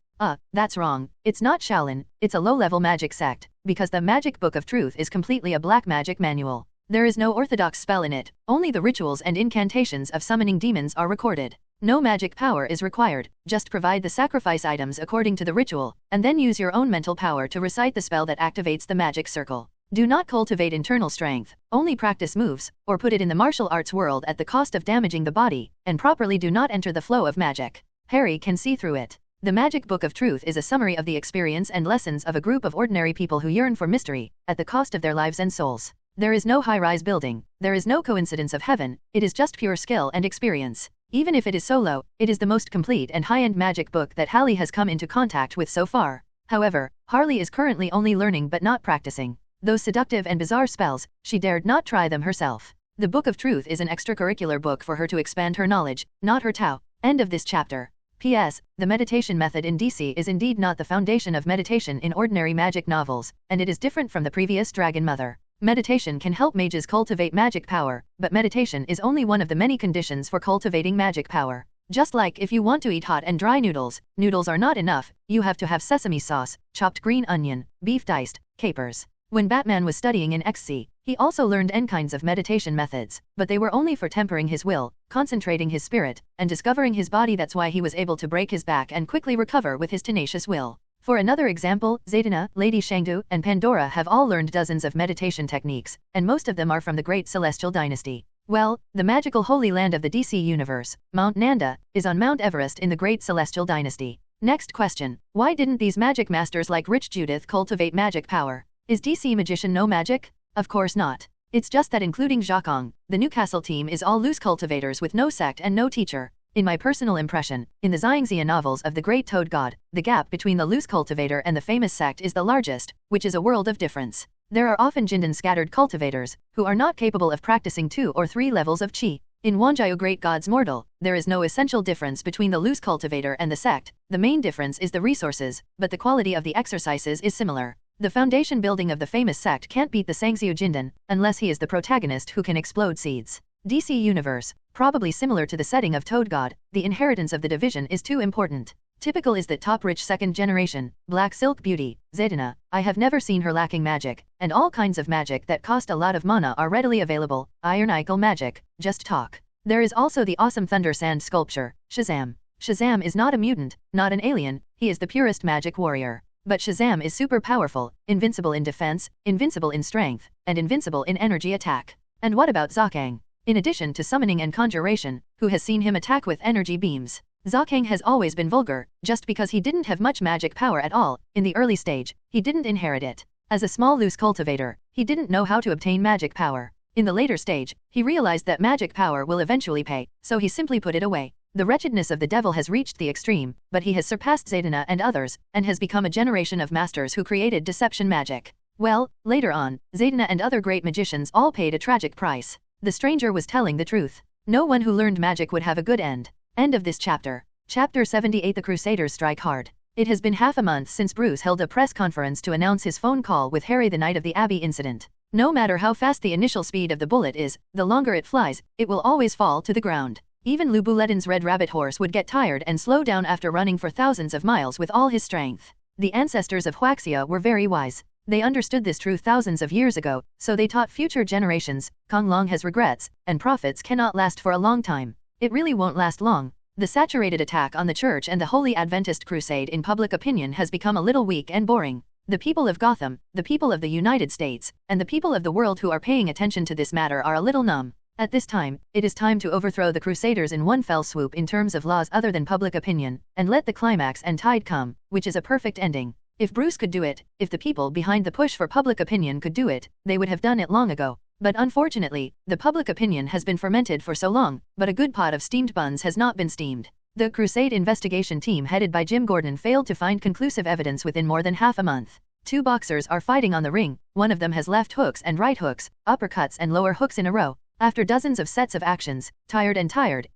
That's wrong, it's not Shaolin, it's a low-level magic sect, because the Magic Book of Truth is completely a black magic manual. There is no orthodox spell in it, only the rituals and incantations of summoning demons are recorded. No magic power is required, just provide the sacrifice items according to the ritual, and then use your own mental power to recite the spell that activates the magic circle. Do not cultivate internal strength, only practice moves, or put it in the martial arts world at the cost of damaging the body, and properly do not enter the flow of magic. Harry can see through it. The Magic Book of Truth is a summary of the experience and lessons of a group of ordinary people who yearn for mystery, at the cost of their lives and souls. There is no high-rise building, there is no coincidence of heaven, it is just pure skill and experience. Even if it is solo, it is the most complete and high-end magic book that Harley has come into contact with so far. However, Harley is currently only learning but not practicing. Those seductive and bizarre spells, she dared not try them herself. The Book of Truth is an extracurricular book for her to expand her knowledge, not her Tao. End of this chapter. P.S. The meditation method in DC is indeed not the foundation of meditation in ordinary magic novels, and it is different from the previous Dragon Mother. Meditation can help mages cultivate magic power, but meditation is only one of the many conditions for cultivating magic power. Just like if you want to eat hot and dry noodles, noodles are not enough, you have to have sesame sauce, chopped green onion, beef diced, capers. When Batman was studying in XC, he also learned N kinds of meditation methods, but they were only for tempering his will, concentrating his spirit, and discovering his body. That's why he was able to break his back and quickly recover with his tenacious will. For another example, Zatanna, Lady Shangdu, and Pandora have all learned dozens of meditation techniques, and most of them are from the Great Celestial Dynasty. Well, the magical holy land of the DC universe, Mount Nanda, is on Mount Everest in the Great Celestial Dynasty. Next question, why didn't these magic masters like Rich Judith cultivate magic power? Is DC magician no magic? Of course not. It's just that including Zhakong, the Newcastle team is all loose cultivators with no sect and no teacher. In my personal impression, in the Xiangxia novels of the Great Toad God, the gap between the loose cultivator and the famous sect is the largest, which is a world of difference. There are often Jindan scattered cultivators, who are not capable of practicing 2 or 3 levels of Qi. In Wanjiao Great God's Mortal, there is no essential difference between the loose cultivator and the sect. The main difference is the resources, but the quality of the exercises is similar. The foundation building of the famous sect can't beat the Sangxiu Jindan, unless he is the protagonist who can explode seeds. DC Universe, probably similar to the setting of Toad God, the inheritance of the division is too important. Typical is that top rich second generation, Black Silk Beauty, Zatanna, I have never seen her lacking magic, and all kinds of magic that cost a lot of mana are readily available. Iron Icicle magic, just talk. There is also the awesome Thunder Sand sculpture, Shazam. Shazam is not a mutant, not an alien, he is the purest magic warrior. But Shazam is super powerful, invincible in defense, invincible in strength, and invincible in energy attack. And what about Zhakang? In addition to summoning and conjuration, who has seen him attack with energy beams? Zhang has always been vulgar, just because he didn't have much magic power at all. In the early stage, he didn't inherit it. As a small loose cultivator, he didn't know how to obtain magic power. In the later stage, he realized that magic power will eventually pay, so he simply put it away. The wretchedness of the devil has reached the extreme, but he has surpassed Zaydana and others, and has become a generation of masters who created deception magic. Well, later on, Zaydana and other great magicians all paid a tragic price. The stranger was telling the truth. No one who learned magic would have a good end. End of this chapter. Chapter 78. The Crusaders strike hard. It has been half a month since Bruce held a press conference to announce his phone call with Harry the night of the Abbey incident. No matter how fast the initial speed of the bullet is, the longer it flies, it will always fall to the ground. Even Lubuleddin's red rabbit horse would get tired and slow down after running for thousands of miles with all his strength. The ancestors of Huaxia were very wise. They understood this truth thousands of years ago, so they taught future generations. Kong Long has regrets, and prophets cannot last for a long time. It really won't last long. The saturated attack on the church and the Holy Adventist crusade in public opinion has become a little weak and boring. The people of Gotham, the people of the United States, and the people of the world who are paying attention to this matter are a little numb. At this time, it is time to overthrow the Crusaders in one fell swoop in terms of laws other than public opinion, and let the climax and tide come, which is a perfect ending. If Bruce could do it, if the people behind the push for public opinion could do it, they would have done it long ago. But unfortunately, the public opinion has been fermented for so long, but a good pot of steamed buns has not been steamed. The Crusade investigation team headed by Jim Gordon failed to find conclusive evidence within more than half a month. Two boxers are fighting on the ring, one of them has left hooks and right hooks, uppercuts and lower hooks in a row. After dozens of sets of actions, tired,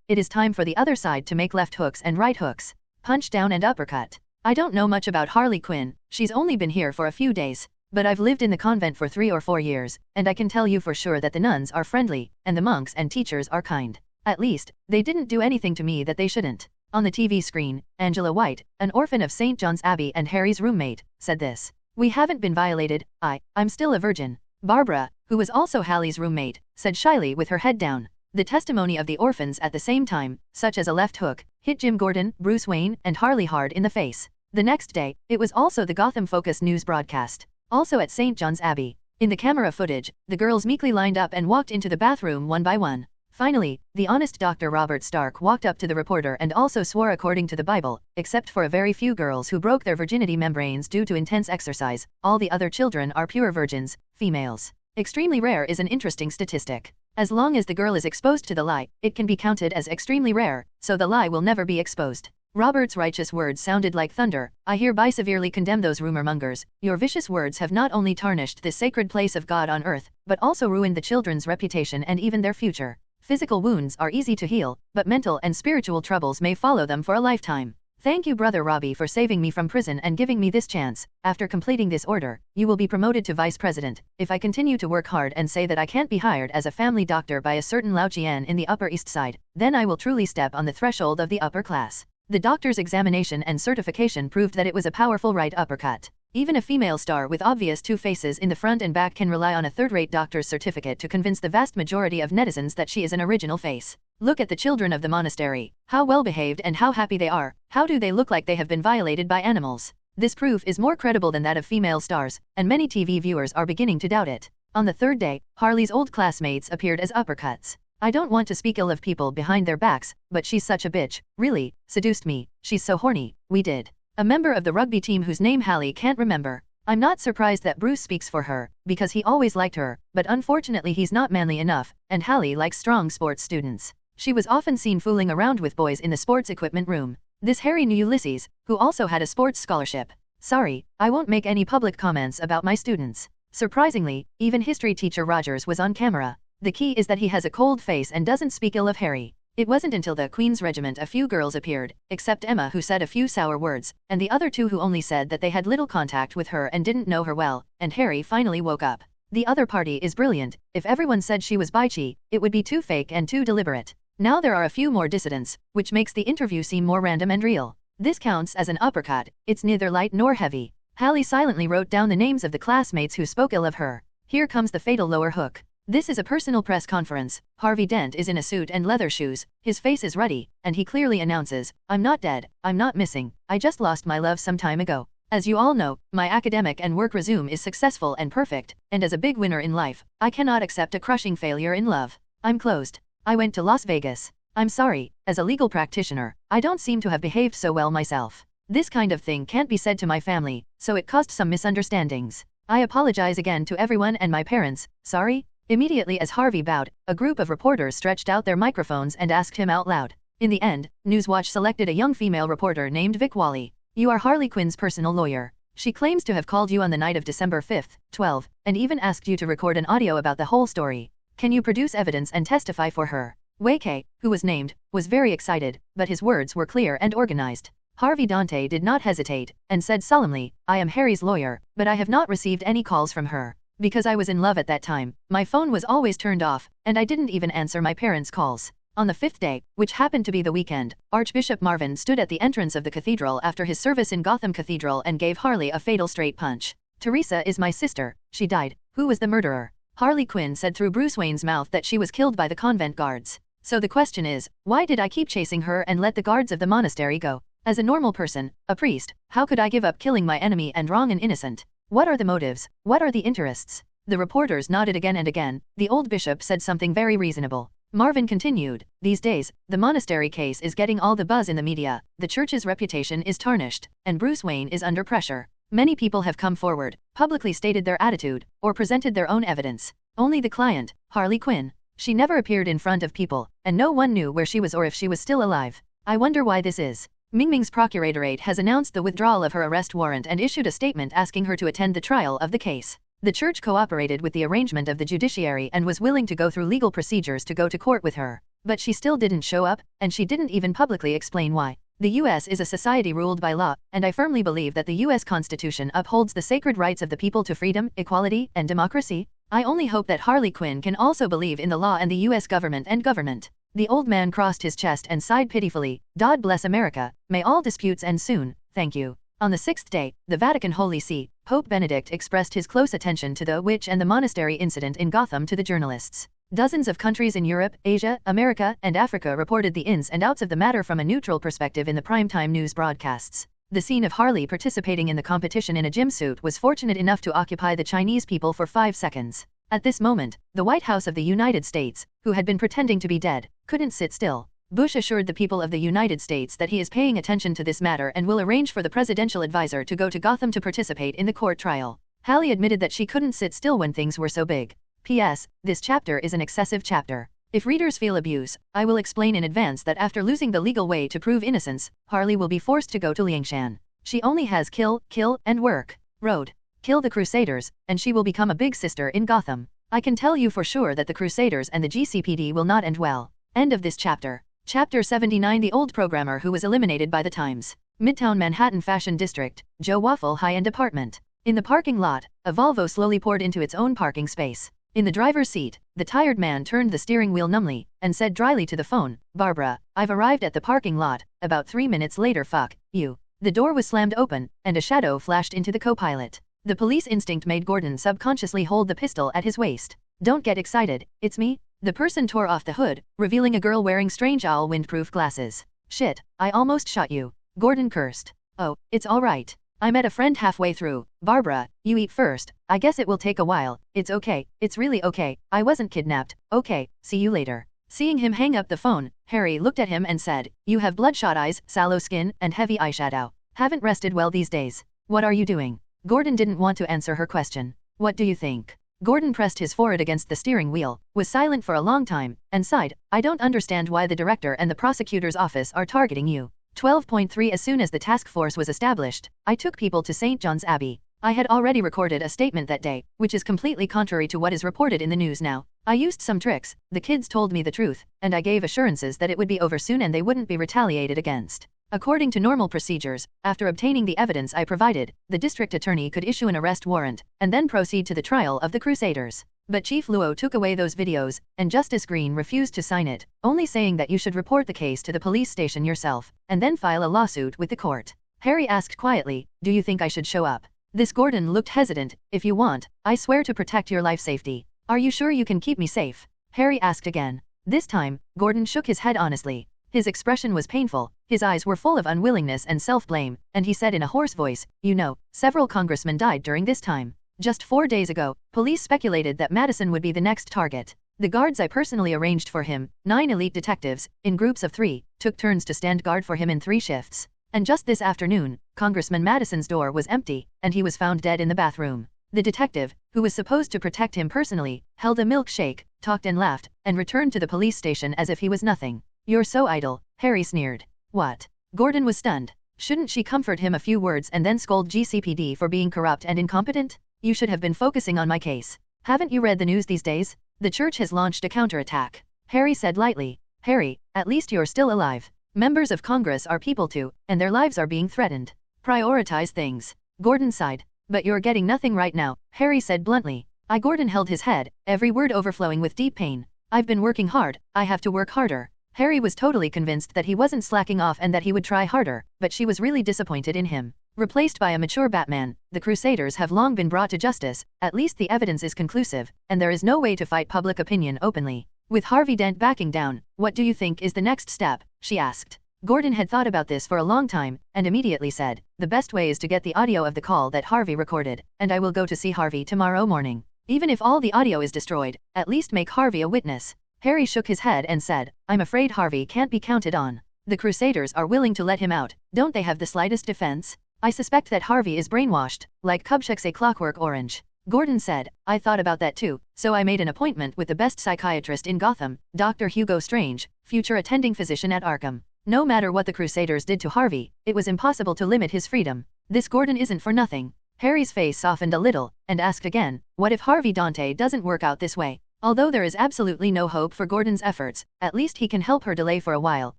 it is time for the other side to make left hooks and right hooks. Punch down and uppercut. I don't know much about Harley Quinn, she's only been here for a few days. But I've lived in the convent for 3 or 4 years, and I can tell you for sure that the nuns are friendly, and the monks and teachers are kind. At least, they didn't do anything to me that they shouldn't. On the TV screen, Angela White, an orphan of St. John's Abbey and Harry's roommate, said this. We haven't been violated, I'm still a virgin. Barbara, who was also Hallie's roommate, said shyly with her head down. The testimony of the orphans at the same time, such as a left hook, hit Jim Gordon, Bruce Wayne, and Harley hard in the face. The next day, it was also the Gotham-focused news broadcast. Also at St. John's Abbey. In the camera footage, the girls meekly lined up and walked into the bathroom one by one. Finally, the honest Dr. Robert Stark walked up to the reporter and also swore according to the Bible, except for a very few girls who broke their virginity membranes due to intense exercise, all the other children are pure virgins, females. Extremely rare is an interesting statistic. As long as the girl is exposed to the lie, it can be counted as extremely rare, so the lie will never be exposed. Robert's righteous words sounded like thunder. I hereby severely condemn those rumor-mongers. Your vicious words have not only tarnished this sacred place of God on earth, but also ruined the children's reputation and even their future. Physical wounds are easy to heal, but mental and spiritual troubles may follow them for a lifetime. Thank you, Brother Robbie, for saving me from prison and giving me this chance. After completing this order, you will be promoted to vice president. If I continue to work hard and say that I can't be hired as a family doctor by a certain Lao Qian in the Upper East Side, then I will truly step on the threshold of the upper class. The doctor's examination and certification proved that it was a powerful right uppercut. Even a female star with obvious two faces in the front and back can rely on a third-rate doctor's certificate to convince the vast majority of netizens that she is an original face. Look at the children of the monastery. How well behaved and how happy they are. How do they look like they have been violated by animals? This proof is more credible than that of female stars, and many TV viewers are beginning to doubt it. On the third day, Harley's old classmates appeared as uppercuts. I don't want to speak ill of people behind their backs, but she's such a bitch, really, seduced me, she's so horny, we did. A member of the rugby team whose name Hallie can't remember. I'm not surprised that Bruce speaks for her, because he always liked her, but unfortunately he's not manly enough, and Hallie likes strong sports students. She was often seen fooling around with boys in the sports equipment room. This Harry knew Ulysses, who also had a sports scholarship. Sorry, I won't make any public comments about my students. Surprisingly, even history teacher Rogers was on camera. The key is that he has a cold face and doesn't speak ill of Harry. It wasn't until the Queen's Regiment a few girls appeared, except Emma who said a few sour words, and the other two who only said that they had little contact with her and didn't know her well, and Harry finally woke up. The other party is brilliant. If everyone said she was bitchy, it would be too fake and too deliberate. Now there are a few more dissidents, which makes the interview seem more random and real. This counts as an uppercut. It's neither light nor heavy. Hallie silently wrote down the names of the classmates who spoke ill of her. Here comes the fatal lower hook. This is a personal press conference. Harvey Dent is in a suit and leather shoes, his face is ruddy, and he clearly announces, I'm not dead, I'm not missing, I just lost my love some time ago. As you all know, my academic and work resume is successful and perfect, and as a big winner in life, I cannot accept a crushing failure in love. I'm closed. I went to Las Vegas. I'm sorry, as a legal practitioner, I don't seem to have behaved so well myself. This kind of thing can't be said to my family, so it caused some misunderstandings. I apologize again to everyone and my parents, sorry? Immediately as Harvey bowed, a group of reporters stretched out their microphones and asked him out loud. In the end, Newswatch selected a young female reporter named Vic Wally. You are Harley Quinn's personal lawyer. She claims to have called you on the night of December 5, 12, and even asked you to record an audio about the whole story. Can you produce evidence and testify for her? Wei Kei, who was named, was very excited, but his words were clear and organized. Harvey Dante did not hesitate, and said solemnly, I am Harry's lawyer, but I have not received any calls from her. Because I was in love at that time, my phone was always turned off, and I didn't even answer my parents' calls. On the 5th day, which happened to be the weekend, Archbishop Marvin stood at the entrance of the cathedral after his service in Gotham Cathedral and gave Harley a fatal straight punch. Teresa is my sister, she died. Who was the murderer? Harley Quinn said through Bruce Wayne's mouth that she was killed by the convent guards. So the question is, why did I keep chasing her and let the guards of the monastery go? As a normal person, a priest, how could I give up killing my enemy and wrong an innocent? What are the motives? What are the interests? The reporters nodded again and again. The old bishop said something very reasonable. Marvin continued, these days, the monastery case is getting all the buzz in the media, the church's reputation is tarnished, and Bruce Wayne is under pressure. Many people have come forward, publicly stated their attitude, or presented their own evidence. Only the client, Harley Quinn. She never appeared in front of people, and no one knew where she was or if she was still alive. I wonder why this is. Mingming's procuratorate has announced the withdrawal of her arrest warrant and issued a statement asking her to attend the trial of the case. The church cooperated with the arrangement of the judiciary and was willing to go through legal procedures to go to court with her. But she still didn't show up, and she didn't even publicly explain why. The US is a society ruled by law, and I firmly believe that the US Constitution upholds the sacred rights of the people to freedom, equality, and democracy. I only hope that Harley Quinn can also believe in the law and the US government and government. The old man crossed his chest and sighed pitifully, God bless America, may all disputes end soon, thank you. On the 6th day, the Vatican Holy See, Pope Benedict expressed his close attention to the witch and the monastery incident in Gotham to the journalists. Dozens of countries in Europe, Asia, America, and Africa reported the ins and outs of the matter from a neutral perspective in the primetime news broadcasts. The scene of Harley participating in the competition in a gym suit was fortunate enough to occupy the Chinese people for 5 seconds. At this moment, the White House of the United States, who had been pretending to be dead, couldn't sit still. Bush assured the people of the United States that he is paying attention to this matter and will arrange for the presidential advisor to go to Gotham to participate in the court trial. Hallie admitted that she couldn't sit still when things were so big. P.S. This chapter is an excessive chapter. If readers feel abuse, I will explain in advance that after losing the legal way to prove innocence, Harley will be forced to go to Liangshan. She only has kill, and work. Road. Kill the Crusaders, and she will become a big sister in Gotham. I can tell you for sure that the Crusaders and the GCPD will not end well. End of this chapter. Chapter 79 The old programmer who was eliminated by the Times. Midtown Manhattan Fashion District, Joe Waffle High-End Apartment. In the parking lot, a Volvo slowly poured into its own parking space. In the driver's seat, the tired man turned the steering wheel numbly, and said dryly to the phone, Barbara, I've arrived at the parking lot, about 3 minutes later fuck you. The door was slammed open, and a shadow flashed into the co-pilot. The police instinct made Gordon subconsciously hold the pistol at his waist. Don't get excited, it's me. The person tore off the hood, revealing a girl wearing strange owl windproof glasses. Shit, I almost shot you. Gordon cursed. Oh, it's all right. I met a friend halfway through. Barbara, you eat first. I guess it will take a while. It's okay. It's really okay. I wasn't kidnapped. Okay, see you later. Seeing him hang up the phone, Harry looked at him and said, you have bloodshot eyes, sallow skin, and heavy eyeshadow. Haven't rested well these days. What are you doing? Gordon didn't want to answer her question. What do you think? Gordon pressed his forehead against the steering wheel, was silent for a long time, and sighed, I don't understand why the director and the prosecutor's office are targeting you. 12.3 As soon as the task force was established, I took people to St. John's Abbey. I had already recorded a statement that day, which is completely contrary to what is reported in the news now. I used some tricks, the kids told me the truth, and I gave assurances that it would be over soon and they wouldn't be retaliated against. According to normal procedures, after obtaining the evidence I provided, the district attorney could issue an arrest warrant, and then proceed to the trial of the Crusaders. But Chief Luo took away those videos, and Justice Green refused to sign it, only saying that you should report the case to the police station yourself, and then file a lawsuit with the court. Harry asked quietly, do you think I should show up? This Gordon looked hesitant, if you want, I swear to protect your life safety. Are you sure you can keep me safe? Harry asked again. This time, Gordon shook his head honestly. His expression was painful, his eyes were full of unwillingness and self-blame, and he said in a hoarse voice, you know, several congressmen died during this time. Just 4 days ago, police speculated that Madison would be the next target. The guards I personally arranged for him, 9 elite detectives, in groups of 3, took turns to stand guard for him in 3 shifts. And just this afternoon, Congressman Madison's door was empty, and he was found dead in the bathroom. The detective, who was supposed to protect him personally, held a milkshake, talked and laughed, and returned to the police station as if he was nothing. You're so idle, Harry sneered. What? Gordon was stunned. Shouldn't she comfort him a few words and then scold GCPD for being corrupt and incompetent? You should have been focusing on my case. Haven't you read the news these days? The church has launched a counterattack. Harry said lightly. Harry, at least you're still alive. Members of Congress are people too, and their lives are being threatened. Prioritize things. Gordon sighed. But you're getting nothing right now, Harry said bluntly. Gordon held his head, every word overflowing with deep pain. I've been working hard, I have to work harder. Harry was totally convinced that he wasn't slacking off and that he would try harder, but she was really disappointed in him. Replaced by a mature Batman, the Crusaders have long been brought to justice, at least the evidence is conclusive, and there is no way to fight public opinion openly. With Harvey Dent backing down, what do you think is the next step? She asked. Gordon had thought about this for a long time, and immediately said, the best way is to get the audio of the call that Harvey recorded, and I will go to see Harvey tomorrow morning. Even if all the audio is destroyed, at least make Harvey a witness. Harry shook his head and said, I'm afraid Harvey can't be counted on. The Crusaders are willing to let him out, don't they have the slightest defense? I suspect that Harvey is brainwashed, like Kubchak's A Clockwork Orange. Gordon said, I thought about that too, so I made an appointment with the best psychiatrist in Gotham, Dr. Hugo Strange, future attending physician at Arkham. No matter what the Crusaders did to Harvey, it was impossible to limit his freedom. This Gordon isn't for nothing. Harry's face softened a little, and asked again, what if Harvey Dante doesn't work out this way? Although there is absolutely no hope for Gordon's efforts, at least he can help her delay for a while,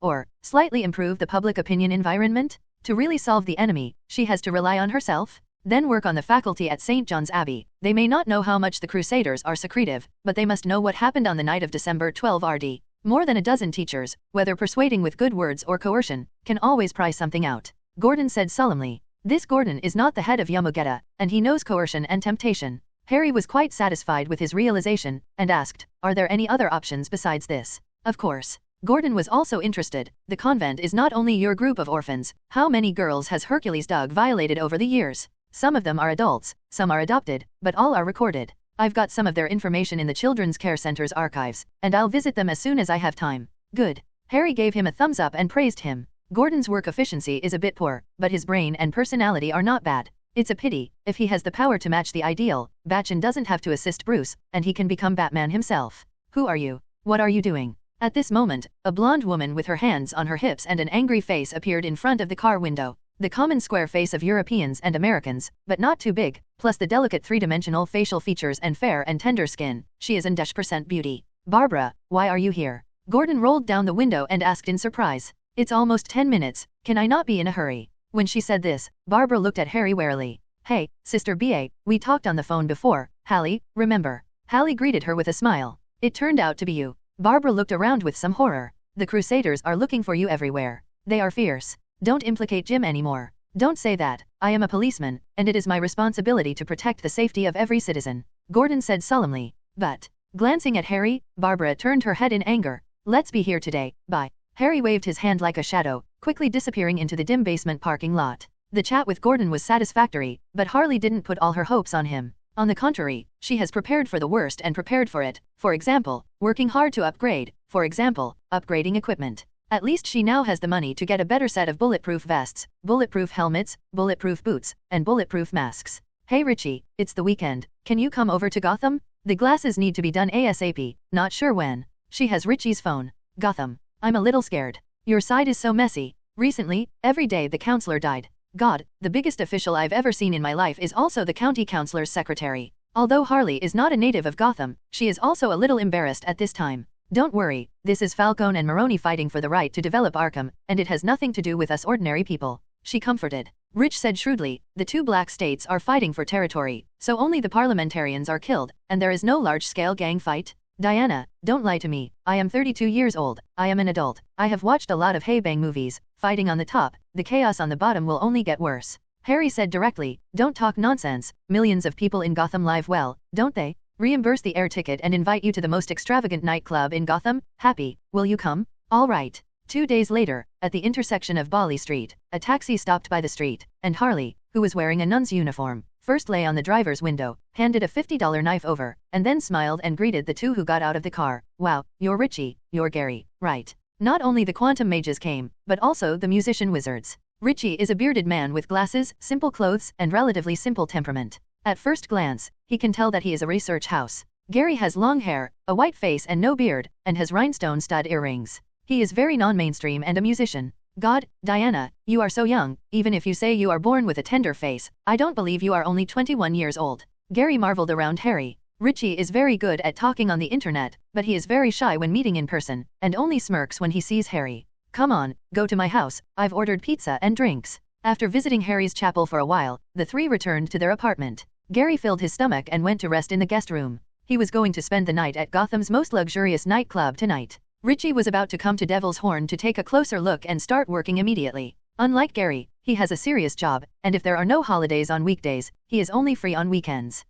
or slightly improve the public opinion environment. To really solve the enemy, she has to rely on herself. Then work on the faculty at St. John's Abbey. They may not know how much the Crusaders are secretive, but they must know what happened on the night of December 12 RD. More than a dozen teachers, whether persuading with good words or coercion, can always pry something out. Gordon said solemnly. This Gordon is not the head of Yamagata, and he knows coercion and temptation. Harry was quite satisfied with his realization, and asked, are there any other options besides this? Of course. Gordon was also interested. The convent is not only your group of orphans. How many girls has Hercules Doug violated over the years? Some of them are adults, some are adopted, but all are recorded. I've got some of their information in the Children's Care Center's archives, and I'll visit them as soon as I have time. Good. Harry gave him a thumbs up and praised him. Gordon's work efficiency is a bit poor, but his brain and personality are not bad. It's a pity, if he has the power to match the ideal, Batman doesn't have to assist Bruce, and he can become Batman himself. Who are you? What are you doing? At this moment, a blonde woman with her hands on her hips and an angry face appeared in front of the car window. The common square face of Europeans and Americans, but not too big, plus the delicate three-dimensional facial features and fair and tender skin, she is an % beauty. Barbara, why are you here? Gordon rolled down the window and asked in surprise. It's almost 10 minutes, can I not be in a hurry? When she said this, Barbara looked at Harry warily. Hey, Sister B.A., we talked on the phone before, Hallie, remember? Hallie greeted her with a smile. It turned out to be you. Barbara looked around with some horror. The Crusaders are looking for you everywhere. They are fierce. Don't implicate Jim anymore. Don't say that. I am a policeman, and it is my responsibility to protect the safety of every citizen. Gordon said solemnly. But, glancing at Harry, Barbara turned her head in anger. Let's be here today, bye. Harry waved his hand like a shadow, quickly disappearing into the dim basement parking lot. The chat with Gordon was satisfactory, but Harley didn't put all her hopes on him. On the contrary, she has prepared for the worst and prepared for it. For example, working hard to upgrade. For example, upgrading equipment. At least she now has the money to get a better set of bulletproof vests, bulletproof helmets, bulletproof boots, and bulletproof masks. Hey Richie, it's the weekend. Can you come over to Gotham? The glasses need to be done ASAP, not sure when. She has Richie's phone. Gotham. I'm a little scared. Your side is so messy. Recently, every day the counselor died. God, the biggest official I've ever seen in my life is also the county counselor's secretary. Although Harley is not a native of Gotham, she is also a little embarrassed at this time. Don't worry, this is Falcone and Maroni fighting for the right to develop Arkham, and it has nothing to do with us ordinary people. She comforted. Rich said shrewdly, the two black states are fighting for territory, so only the parliamentarians are killed, and there is no large-scale gang fight. Diana, don't lie to me. I am 32 years old. I am an adult. I have watched a lot of hay-bang movies. Fighting on the top, the chaos on the bottom will only get worse. Harry said directly, don't talk nonsense. Millions of people in Gotham live well, don't they? Reimburse the air ticket and invite you to the most extravagant nightclub in Gotham? Happy, will you come? All right. 2 days later, at the intersection of Bali Street, a taxi stopped by the street, and Harley, who was wearing a nun's uniform, first lay on the driver's window, handed a $50 knife over, and then smiled and greeted the two who got out of the car. Wow, you're Richie, you're Gary, right? Not only the quantum mages came, but also the musician wizards. Richie is a bearded man with glasses, simple clothes, and relatively simple temperament. At first glance, he can tell that he is a research house. Gary has long hair, a white face and no beard, and has rhinestone stud earrings. He is very non-mainstream and a musician. God, Diana, you are so young, even if you say you are born with a tender face, I don't believe you are only 21 years old. Gary marveled around Harry. Richie is very good at talking on the internet, but he is very shy when meeting in person, and only smirks when he sees Harry. Come on, go to my house, I've ordered pizza and drinks. After visiting Harry's chapel for a while, the three returned to their apartment. Gary filled his stomach and went to rest in the guest room. He was going to spend the night at Gotham's most luxurious nightclub tonight. Richie was about to come to Devil's Horn to take a closer look and start working immediately. Unlike Gary, he has a serious job, and if there are no holidays on weekdays, he is only free on weekends.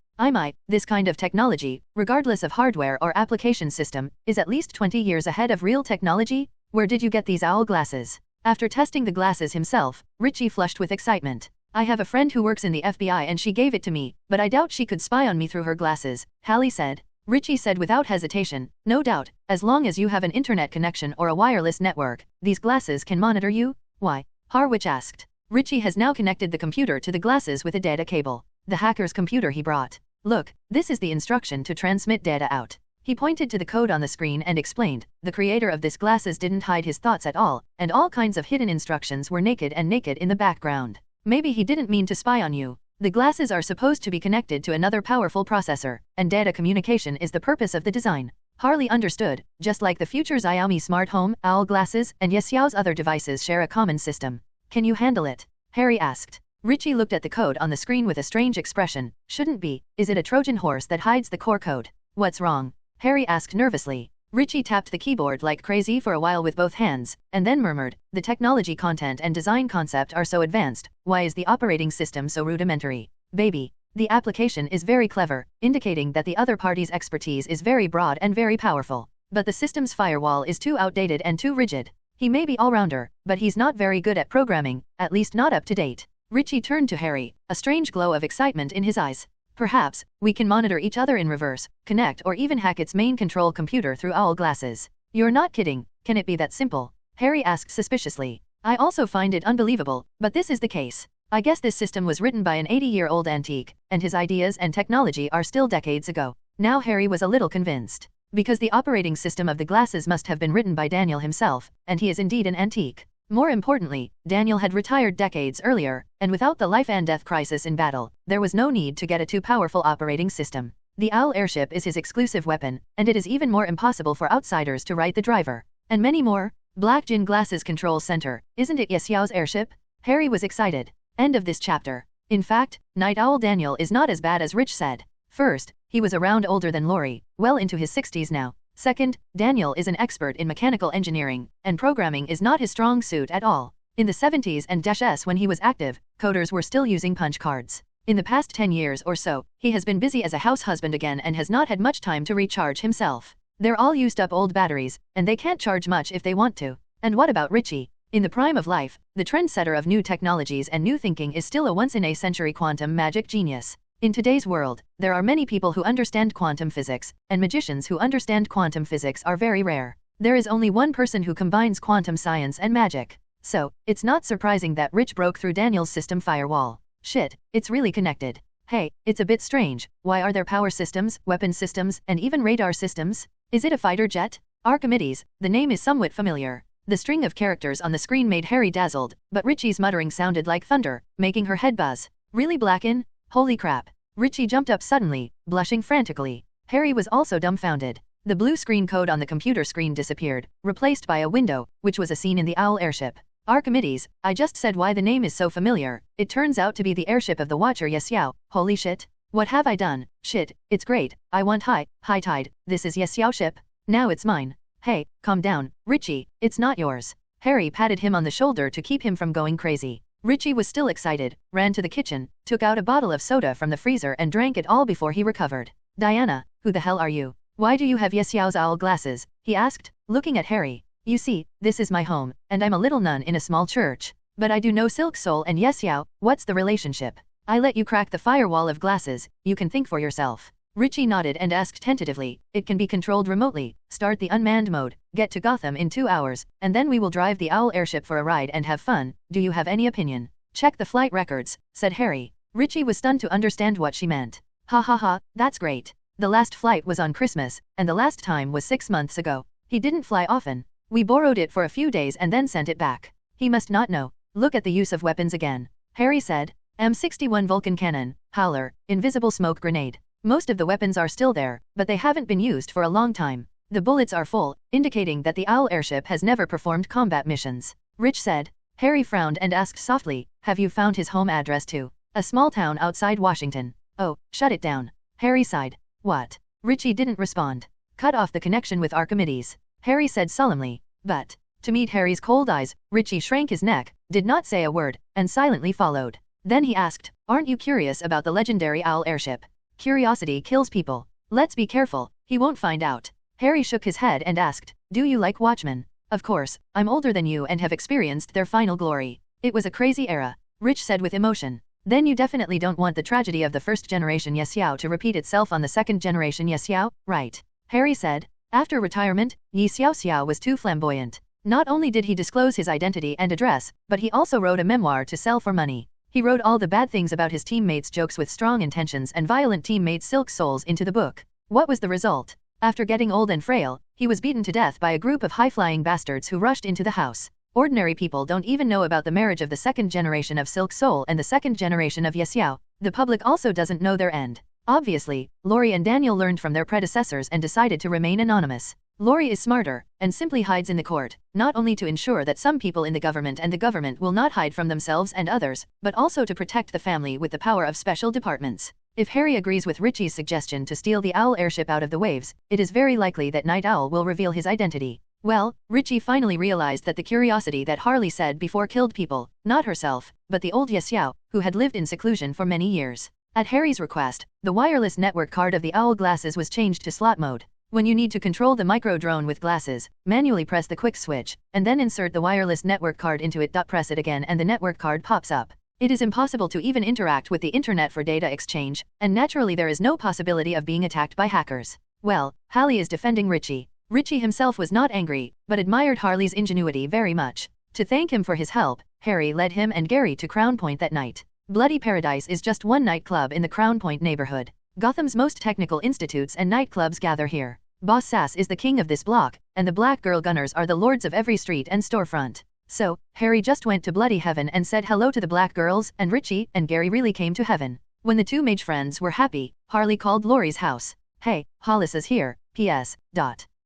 This kind of technology, regardless of hardware or application system, is at least 20 years ahead of real technology. Where did you get these owl glasses? After testing the glasses himself, Richie flushed with excitement. I have a friend who works in the FBI and she gave it to me, but I doubt she could spy on me through her glasses, Hallie said. Richie said without hesitation, no doubt, as long as you have an internet connection or a wireless network, these glasses can monitor you? Why? Harwich asked. Richie has now connected the computer to the glasses with a data cable. The hacker's computer he brought. Look, this is the instruction to transmit data out. He pointed to the code on the screen and explained, the creator of this glasses didn't hide his thoughts at all, and all kinds of hidden instructions were naked in the background. Maybe he didn't mean to spy on you. The glasses are supposed to be connected to another powerful processor, and data communication is the purpose of the design. Harley understood, just like the future Xiaomi smart home, owl glasses, and Yesiao's other devices share a common system. Can you handle it? Harry asked. Richie looked at the code on the screen with a strange expression. Shouldn't be. Is it a Trojan horse that hides the core code? What's wrong? Harry asked nervously. Richie tapped the keyboard like crazy for a while with both hands, and then murmured, the technology content and design concept are so advanced, why is the operating system so rudimentary? Baby. The application is very clever, indicating that the other party's expertise is very broad and very powerful. But the system's firewall is too outdated and too rigid. He may be all-rounder, but he's not very good at programming, at least not up to date. Richie turned to Harry, a strange glow of excitement in his eyes. Perhaps, we can monitor each other in reverse, connect or even hack its main control computer through owl glasses. You're not kidding, can it be that simple? Harry asked suspiciously. I also find it unbelievable, but this is the case. I guess this system was written by an 80-year-old antique, and his ideas and technology are still decades ago. Now Harry was a little convinced. Because the operating system of the glasses must have been written by Daniel himself, and he is indeed an antique. More importantly, Daniel had retired decades earlier, and without the life and death crisis in battle, there was no need to get a too powerful operating system. The Owl airship is his exclusive weapon, and it is even more impossible for outsiders to write the driver. And many more. Black Jin Glasses Control Center, isn't it Yesiao's airship? Harry was excited. End of this chapter. In fact, Night Owl Daniel is not as bad as Rich said. First, he was around older than Lori, well into his 60s now. Second, Daniel is an expert in mechanical engineering, and programming is not his strong suit at all. In the 70s and -s when he was active, coders were still using punch cards. In the past 10 years or so, he has been busy as a house husband again and has not had much time to recharge himself. They're all used up old batteries, and they can't charge much if they want to. And what about Richie? In the prime of life, the trendsetter of new technologies and new thinking is still a once-in-a-century quantum magic genius. In today's world, there are many people who understand quantum physics, and magicians who understand quantum physics are very rare. There is only one person who combines quantum science and magic. So, it's not surprising that Rich broke through Daniel's system firewall. Shit, it's really connected. Hey, it's a bit strange. Why are there power systems, weapon systems, and even radar systems? Is it a fighter jet? Archimedes, the name is somewhat familiar. The string of characters on the screen made Harry dazzled, but Richie's muttering sounded like thunder, making her head buzz. Really Blacken? Holy crap. Richie jumped up suddenly, blushing frantically. Harry was also dumbfounded. The blue screen code on the computer screen disappeared, replaced by a window, which was a scene in the Owl airship. Archimedes, I just said why the name is so familiar. It turns out to be the airship of the Watcher Yesiao. Holy shit. What have I done? Shit, it's great. I want high tide. This is Yesiao ship. Now it's mine. Hey, calm down, Richie, it's not yours. Harry patted him on the shoulder to keep him from going crazy. Richie was still excited, ran to the kitchen, took out a bottle of soda from the freezer and drank it all before he recovered. Diana, who the hell are you? Why do you have Yesiao's owl glasses? He asked, looking at Harry. You see, this is my home, and I'm a little nun in a small church. But I do know Silk Soul and Yesiao, what's the relationship? I let you crack the firewall of glasses, you can think for yourself. Richie nodded and asked tentatively, it can be controlled remotely, start the unmanned mode, get to Gotham in 2 hours, and then we will drive the Owl airship for a ride and have fun, do you have any opinion? Check the flight records, said Harry. Richie was stunned to understand what she meant. Ha ha ha, that's great. The last flight was on Christmas, and the last time was 6 months ago. He didn't fly often. We borrowed it for a few days and then sent it back. He must not know. Look at the use of weapons again. Harry said. M61 Vulcan cannon, howler, invisible smoke grenade. Most of the weapons are still there, but they haven't been used for a long time. The bullets are full, indicating that the Owl airship has never performed combat missions. Rich said. Harry frowned and asked softly, have you found his home address too? A small town outside Washington. Oh, shut it down. Harry sighed. What? Richie didn't respond. Cut off the connection with Archimedes. Harry said solemnly. But, to meet Harry's cold eyes, Richie shrank his neck, did not say a word, and silently followed. Then he asked, aren't you curious about the legendary Owl airship? Curiosity kills people. Let's be careful, he won't find out. Harry shook his head and asked, do you like Watchmen? Of course, I'm older than you and have experienced their final glory. It was a crazy era, Rich said with emotion. Then you definitely don't want the tragedy of the first generation Ye Xiao to repeat itself on the second generation Ye Xiao, right? Harry said. After retirement, Ye Xiao Xiao was too flamboyant. Not only did he disclose his identity and address, but he also wrote a memoir to sell for money. He wrote all the bad things about his teammates' jokes with strong intentions and violent teammates' silk souls into the book. What was the result? After getting old and frail, he was beaten to death by a group of high-flying bastards who rushed into the house. Ordinary people don't even know about the marriage of the second generation of Silk Soul and the second generation of Ye Xiao. The public also doesn't know their end. Obviously, Lori and Daniel learned from their predecessors and decided to remain anonymous. Lori is smarter, and simply hides in the court, not only to ensure that some people in the government will not hide from themselves and others, but also to protect the family with the power of special departments. If Harry agrees with Richie's suggestion to steal the Owl airship out of the waves, it is very likely that Night Owl will reveal his identity. Well, Richie finally realized that the curiosity that Harley said before killed people, not herself, but the old Ye Xiao, who had lived in seclusion for many years. At Harry's request, the wireless network card of the Owl glasses was changed to slot mode. When you need to control the micro-drone with glasses, manually press the quick switch, and then insert the wireless network card into it. Press it again and the network card pops up. It is impossible to even interact with the internet for data exchange, and naturally there is no possibility of being attacked by hackers. Well, Hallie is defending Richie. Richie himself was not angry, but admired Harley's ingenuity very much. To thank him for his help, Harry led him and Gary to Crown Point that night. Bloody Paradise is just one nightclub in the Crown Point neighborhood. Gotham's most technical institutes and nightclubs gather here. Boss Sass is the king of this block, and the Black Girl Gunners are the lords of every street and storefront. So, Harry just went to Bloody Heaven and said hello to the Black Girls, and Richie and Gary really came to heaven. When the two mage friends were happy, Harley called Laurie's house. Hey, Hollis is here, P.S.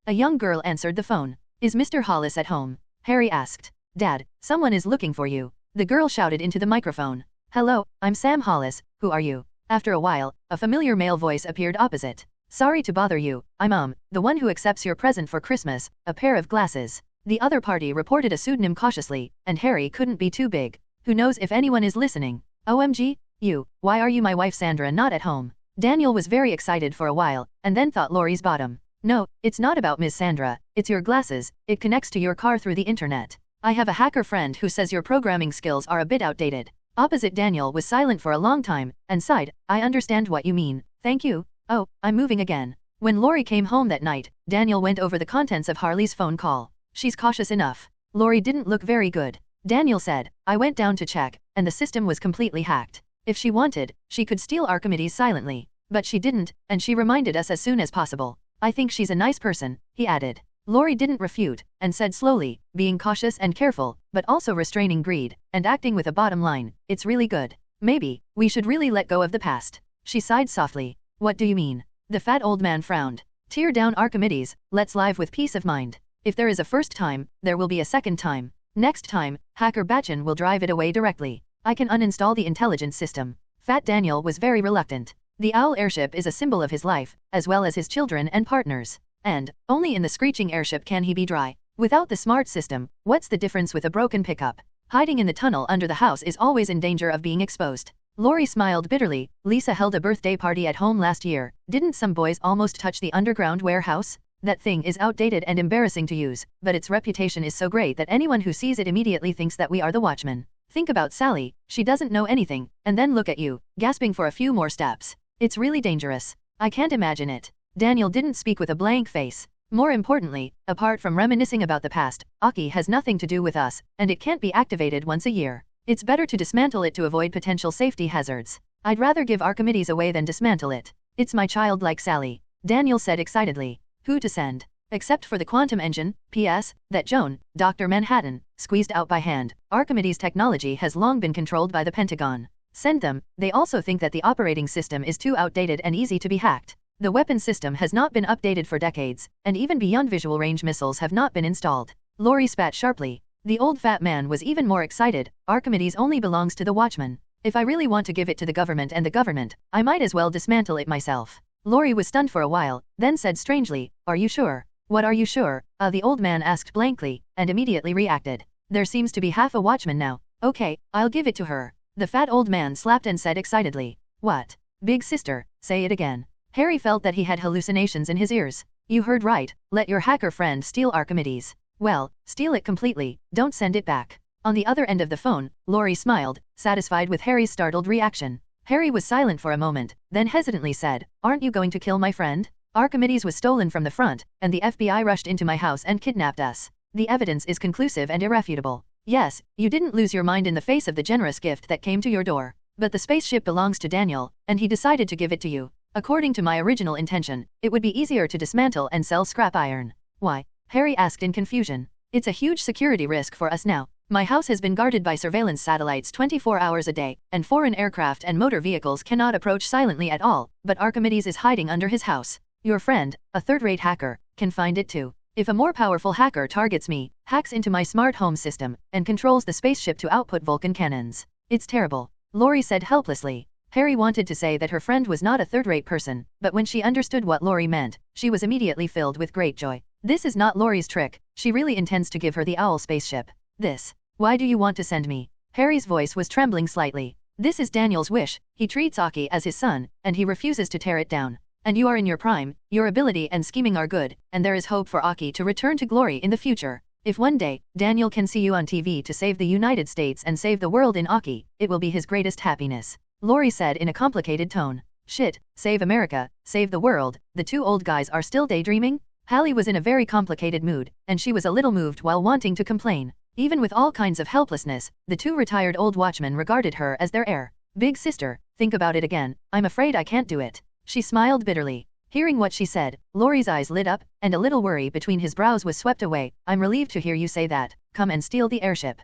A young girl answered the phone. Is Mr. Hollis at home? Harry asked. Dad, someone is looking for you. The girl shouted into the microphone. Hello, I'm Sam Hollis, who are you? After a while, a familiar male voice appeared opposite. Sorry to bother you, I'm the one who accepts your present for Christmas, a pair of glasses. The other party reported a pseudonym cautiously, and Harry couldn't be too big. Who knows if anyone is listening? OMG, you, why are you my wife Sandra not at home? Daniel was very excited for a while, and then thought Laurie's bottom. No, it's not about Miss Sandra, it's your glasses, it connects to your car through the internet. I have a hacker friend who says your programming skills are a bit outdated. Opposite Daniel was silent for a long time, and sighed, I understand what you mean, thank you. Oh, I'm moving again. When Laurie came home that night, Daniel went over the contents of Harley's phone call. She's cautious enough. Laurie didn't look very good. Daniel said, I went down to check, and the system was completely hacked. If she wanted, she could steal Archimedes silently. But she didn't, and she reminded us as soon as possible. I think she's a nice person, he added. Laurie didn't refute, and said slowly, being cautious and careful, but also restraining greed, and acting with a bottom line, it's really good. Maybe, we should really let go of the past. She sighed softly. What do you mean? The fat old man frowned. Tear down Archimedes, let's live with peace of mind. If there is a first time, there will be a second time. Next time, Hacker Batchin will drive it away directly. I can uninstall the intelligence system. Fat Daniel was very reluctant. The Owl airship is a symbol of his life, as well as his children and partners. And, only in the screeching airship can he be dry. Without the smart system, what's the difference with a broken pickup? Hiding in the tunnel under the house is always in danger of being exposed. Laurie smiled bitterly. Lisa held a birthday party at home last year. Didn't some boys almost touch the underground warehouse? That thing is outdated and embarrassing to use, but its reputation is so great that anyone who sees it immediately thinks that we are the Watchmen. Think about Sally, she doesn't know anything, and then look at you, gasping for a few more steps. It's really dangerous. I can't imagine it. Daniel didn't speak with a blank face. More importantly, apart from reminiscing about the past, Aki has nothing to do with us, and it can't be activated once a year. It's better to dismantle it to avoid potential safety hazards. I'd rather give Archimedes away than dismantle it. It's my child like Sally. Daniel said excitedly. Who to send? Except for the quantum engine, P.S., that Joan, Dr. Manhattan, squeezed out by hand. Archimedes' technology has long been controlled by the Pentagon. Send them. They also think that the operating system is too outdated and easy to be hacked. The weapon system has not been updated for decades, and even beyond visual range missiles have not been installed. Lori spat sharply. The old fat man was even more excited. Archimedes only belongs to the Watchman. If I really want to give it to the government and the government, I might as well dismantle it myself. Lori was stunned for a while, then said strangely, Are you sure? What are you sure? The old man asked blankly, and immediately reacted. There seems to be half a Watchman now. Okay, I'll give it to her. The fat old man slapped and said excitedly. What? Big sister, say it again. Harry felt that he had hallucinations in his ears. You heard right, let your hacker friend steal Archimedes. Well, steal it completely, don't send it back. On the other end of the phone, Lori smiled, satisfied with Harry's startled reaction. Harry was silent for a moment, then hesitantly said, Aren't you going to kill my friend? Archimedes was stolen from the front, and the FBI rushed into my house and kidnapped us. The evidence is conclusive and irrefutable. Yes, you didn't lose your mind in the face of the generous gift that came to your door. But the spaceship belongs to Daniel, and he decided to give it to you. According to my original intention, it would be easier to dismantle and sell scrap iron. Why? Harry asked in confusion. It's a huge security risk for us now. My house has been guarded by surveillance satellites 24 hours a day, and foreign aircraft and motor vehicles cannot approach silently at all, but Archimedes is hiding under his house. Your friend, a third-rate hacker, can find it too. If a more powerful hacker targets me, hacks into my smart home system, and controls the spaceship to output Vulcan cannons. It's terrible. Lori said helplessly. Harry wanted to say that her friend was not a third-rate person, but when she understood what Lori meant, she was immediately filled with great joy. This is not Lori's trick, she really intends to give her the owl spaceship. This. Why do you want to send me? Harry's voice was trembling slightly. This is Daniel's wish, he treats Aki as his son, and he refuses to tear it down. And you are in your prime, your ability and scheming are good, and there is hope for Aki to return to glory in the future. If one day, Daniel can see you on TV to save the United States and save the world in Aki, it will be his greatest happiness. Lori said in a complicated tone. Shit, save America, save the world, the two old guys are still daydreaming? Hallie was in a very complicated mood, and she was a little moved while wanting to complain. Even with all kinds of helplessness, the two retired old watchmen regarded her as their heir. Big sister, think about it again, I'm afraid I can't do it. She smiled bitterly. Hearing what she said, Lori's eyes lit up, and a little worry between his brows was swept away. I'm relieved to hear you say that. Come and steal the airship.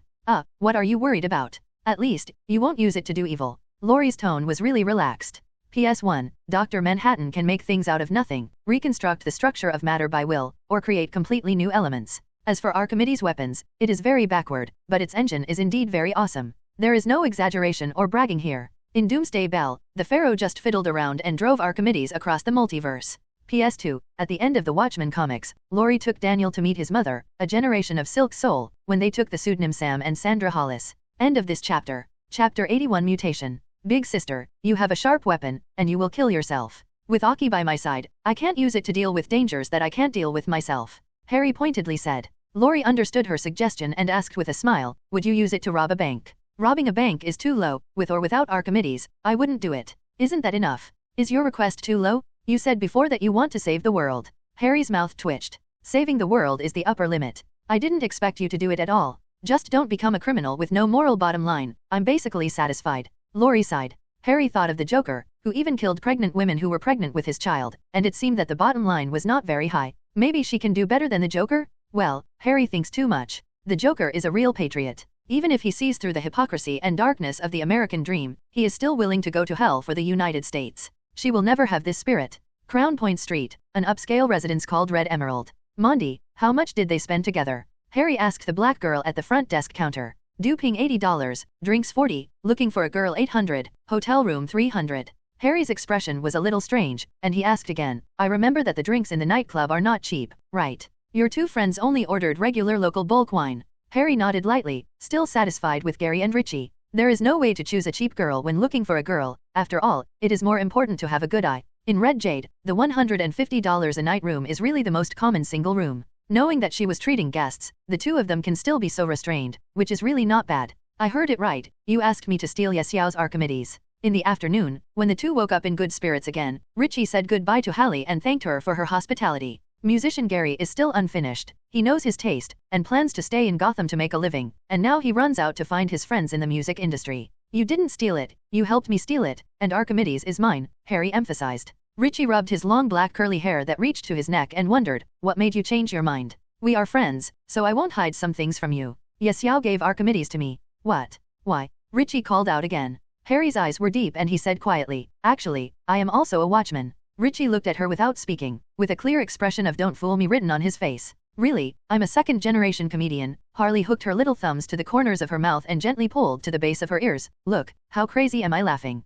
What are you worried about? At least, you won't use it to do evil. Lori's tone was really relaxed. PS1, Dr. Manhattan can make things out of nothing, reconstruct the structure of matter by will, or create completely new elements. As for Archimedes' weapons, it is very backward, but its engine is indeed very awesome. There is no exaggeration or bragging here. In Doomsday Bell, the Pharaoh just fiddled around and drove Archimedes across the multiverse. PS2, at the end of the Watchmen comics, Lori took Daniel to meet his mother, a generation of Silk Soul, when they took the pseudonym Sam and Sandra Hollis. End of this chapter. Chapter 81 Mutation. Big sister, you have a sharp weapon, and you will kill yourself. With Aki by my side, I can't use it to deal with dangers that I can't deal with myself. Harry pointedly said. Lori understood her suggestion and asked with a smile, would you use it to rob a bank? Robbing a bank is too low, with or without Archimedes, I wouldn't do it. Isn't that enough? Is your request too low? You said before that you want to save the world. Harry's mouth twitched. Saving the world is the upper limit. I didn't expect you to do it at all. Just don't become a criminal with no moral bottom line. I'm basically satisfied. Lori sighed. Harry thought of the Joker, who even killed pregnant women who were pregnant with his child, and it seemed that the bottom line was not very high. Maybe she can do better than the Joker? Well, Harry thinks too much. The Joker is a real patriot. Even if he sees through the hypocrisy and darkness of the American dream, he is still willing to go to hell for the United States. She will never have this spirit. Crown Point Street, an upscale residence called Red Emerald. Mondi, how much did they spend together? Harry asked the black girl at the front desk counter. Duping $80, drinks $40, looking for a girl $800, hotel room $300. Harry's expression was a little strange, and he asked again, I remember that the drinks in the nightclub are not cheap, right? Your two friends only ordered regular local bulk wine. Harry nodded lightly, still satisfied with Gary and Richie. There is no way to choose a cheap girl when looking for a girl. After all, it is more important to have a good eye. In Red Jade, the $150 a night room is really the most common single room. Knowing that she was treating guests, the two of them can still be so restrained, which is really not bad. I heard it right, you asked me to steal Xiao's Archimedes. In the afternoon, when the two woke up in good spirits again, Richie said goodbye to Hallie and thanked her for her hospitality. Musician Gary is still unfinished. He knows his taste, and plans to stay in Gotham to make a living, and now he runs out to find his friends in the music industry. You didn't steal it, you helped me steal it, and Archimedes is mine, Harry emphasized. Richie rubbed his long black curly hair that reached to his neck and wondered, what made you change your mind? We are friends, so I won't hide some things from you. Xiao gave Archimedes to me. What? Why? Richie called out again. Harry's eyes were deep and he said quietly, actually, I am also a watchman. Richie looked at her without speaking, with a clear expression of don't fool me written on his face. Really, I'm a second-generation comedian. Harley hooked her little thumbs to the corners of her mouth and gently pulled to the base of her ears. Look, how crazy am I laughing?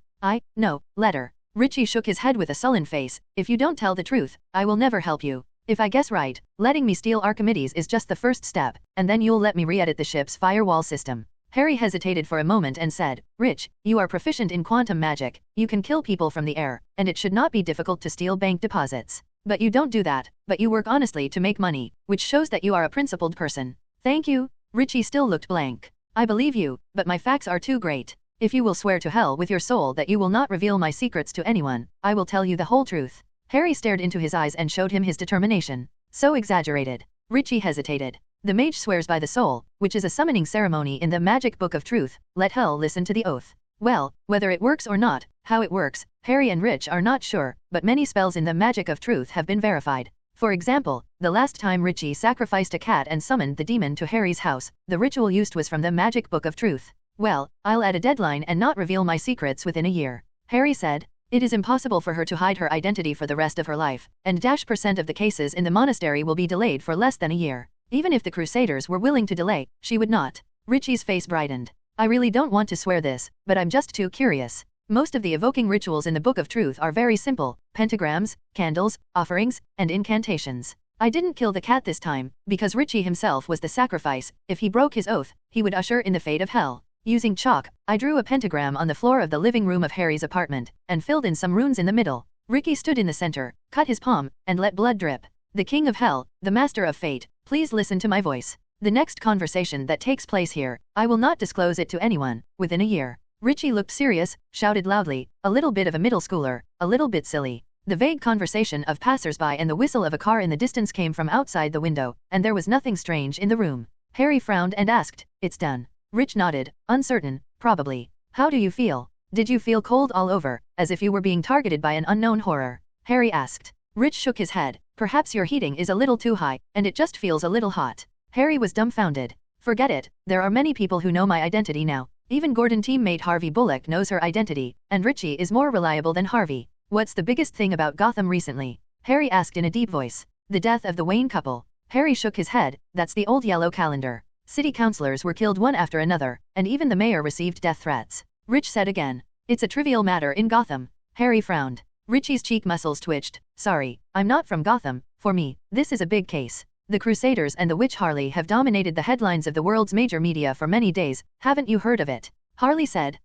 No, letter. Richie shook his head with a sullen face. If you don't tell the truth, I will never help you. If I guess right, letting me steal Archimedes is just the first step, and then you'll let me re-edit the ship's firewall system. Harry hesitated for a moment and said, Rich, you are proficient in quantum magic, you can kill people from the air, and it should not be difficult to steal bank deposits. But you don't do that, but you work honestly to make money, which shows that you are a principled person. Thank you. Richie still looked blank. I believe you, but my facts are too great. If you will swear to hell with your soul that you will not reveal my secrets to anyone, I will tell you the whole truth. Harry stared into his eyes and showed him his determination. So exaggerated. Richie hesitated. The mage swears by the soul, which is a summoning ceremony in the magic book of truth. Let hell listen to the oath. Well, whether it works or not, how it works, Harry and Rich are not sure, but many spells in the magic of truth have been verified. For example, the last time Richie sacrificed a cat and summoned the demon to Harry's house, the ritual used was from the magic book of truth. Well, I'll add a deadline and not reveal my secrets within a year. Harry said. It is impossible for her to hide her identity for the rest of her life, and % of the cases in the monastery will be delayed for less than a year. Even if the Crusaders were willing to delay, she would not. Richie's face brightened. I really don't want to swear this, but I'm just too curious. Most of the evoking rituals in the Book of Truth are very simple, pentagrams, candles, offerings, and incantations. I didn't kill the cat this time, because Richie himself was the sacrifice. If he broke his oath, he would usher in the fate of hell. Using chalk, I drew a pentagram on the floor of the living room of Harry's apartment, and filled in some runes in the middle. Ricky stood in the center, cut his palm, and let blood drip. The king of hell, the master of fate, please listen to my voice. The next conversation that takes place here, I will not disclose it to anyone, within a year. Richie looked serious, shouted loudly, a little bit of a middle schooler, a little bit silly. The vague conversation of passers-by and the whistle of a car in the distance came from outside the window, and there was nothing strange in the room. Harry frowned and asked, it's done. Rich nodded, uncertain, probably. How do you feel? Did you feel cold all over, as if you were being targeted by an unknown horror? Harry asked. Rich shook his head. Perhaps your heating is a little too high, and it just feels a little hot. Harry was dumbfounded. Forget it, there are many people who know my identity now. Even Gordon teammate Harvey Bullock knows her identity, and Richie is more reliable than Harvey. What's the biggest thing about Gotham recently? Harry asked in a deep voice. The death of the Wayne couple. Harry shook his head. That's the old yellow calendar. City councilors were killed one after another, and even the mayor received death threats. Rich said again. It's a trivial matter in Gotham. Harry frowned. Richie's cheek muscles twitched. Sorry, I'm not from Gotham. For me, this is a big case. The Crusaders and the Witch Harley have dominated the headlines of the world's major media for many days. Haven't you heard of it? Harley said.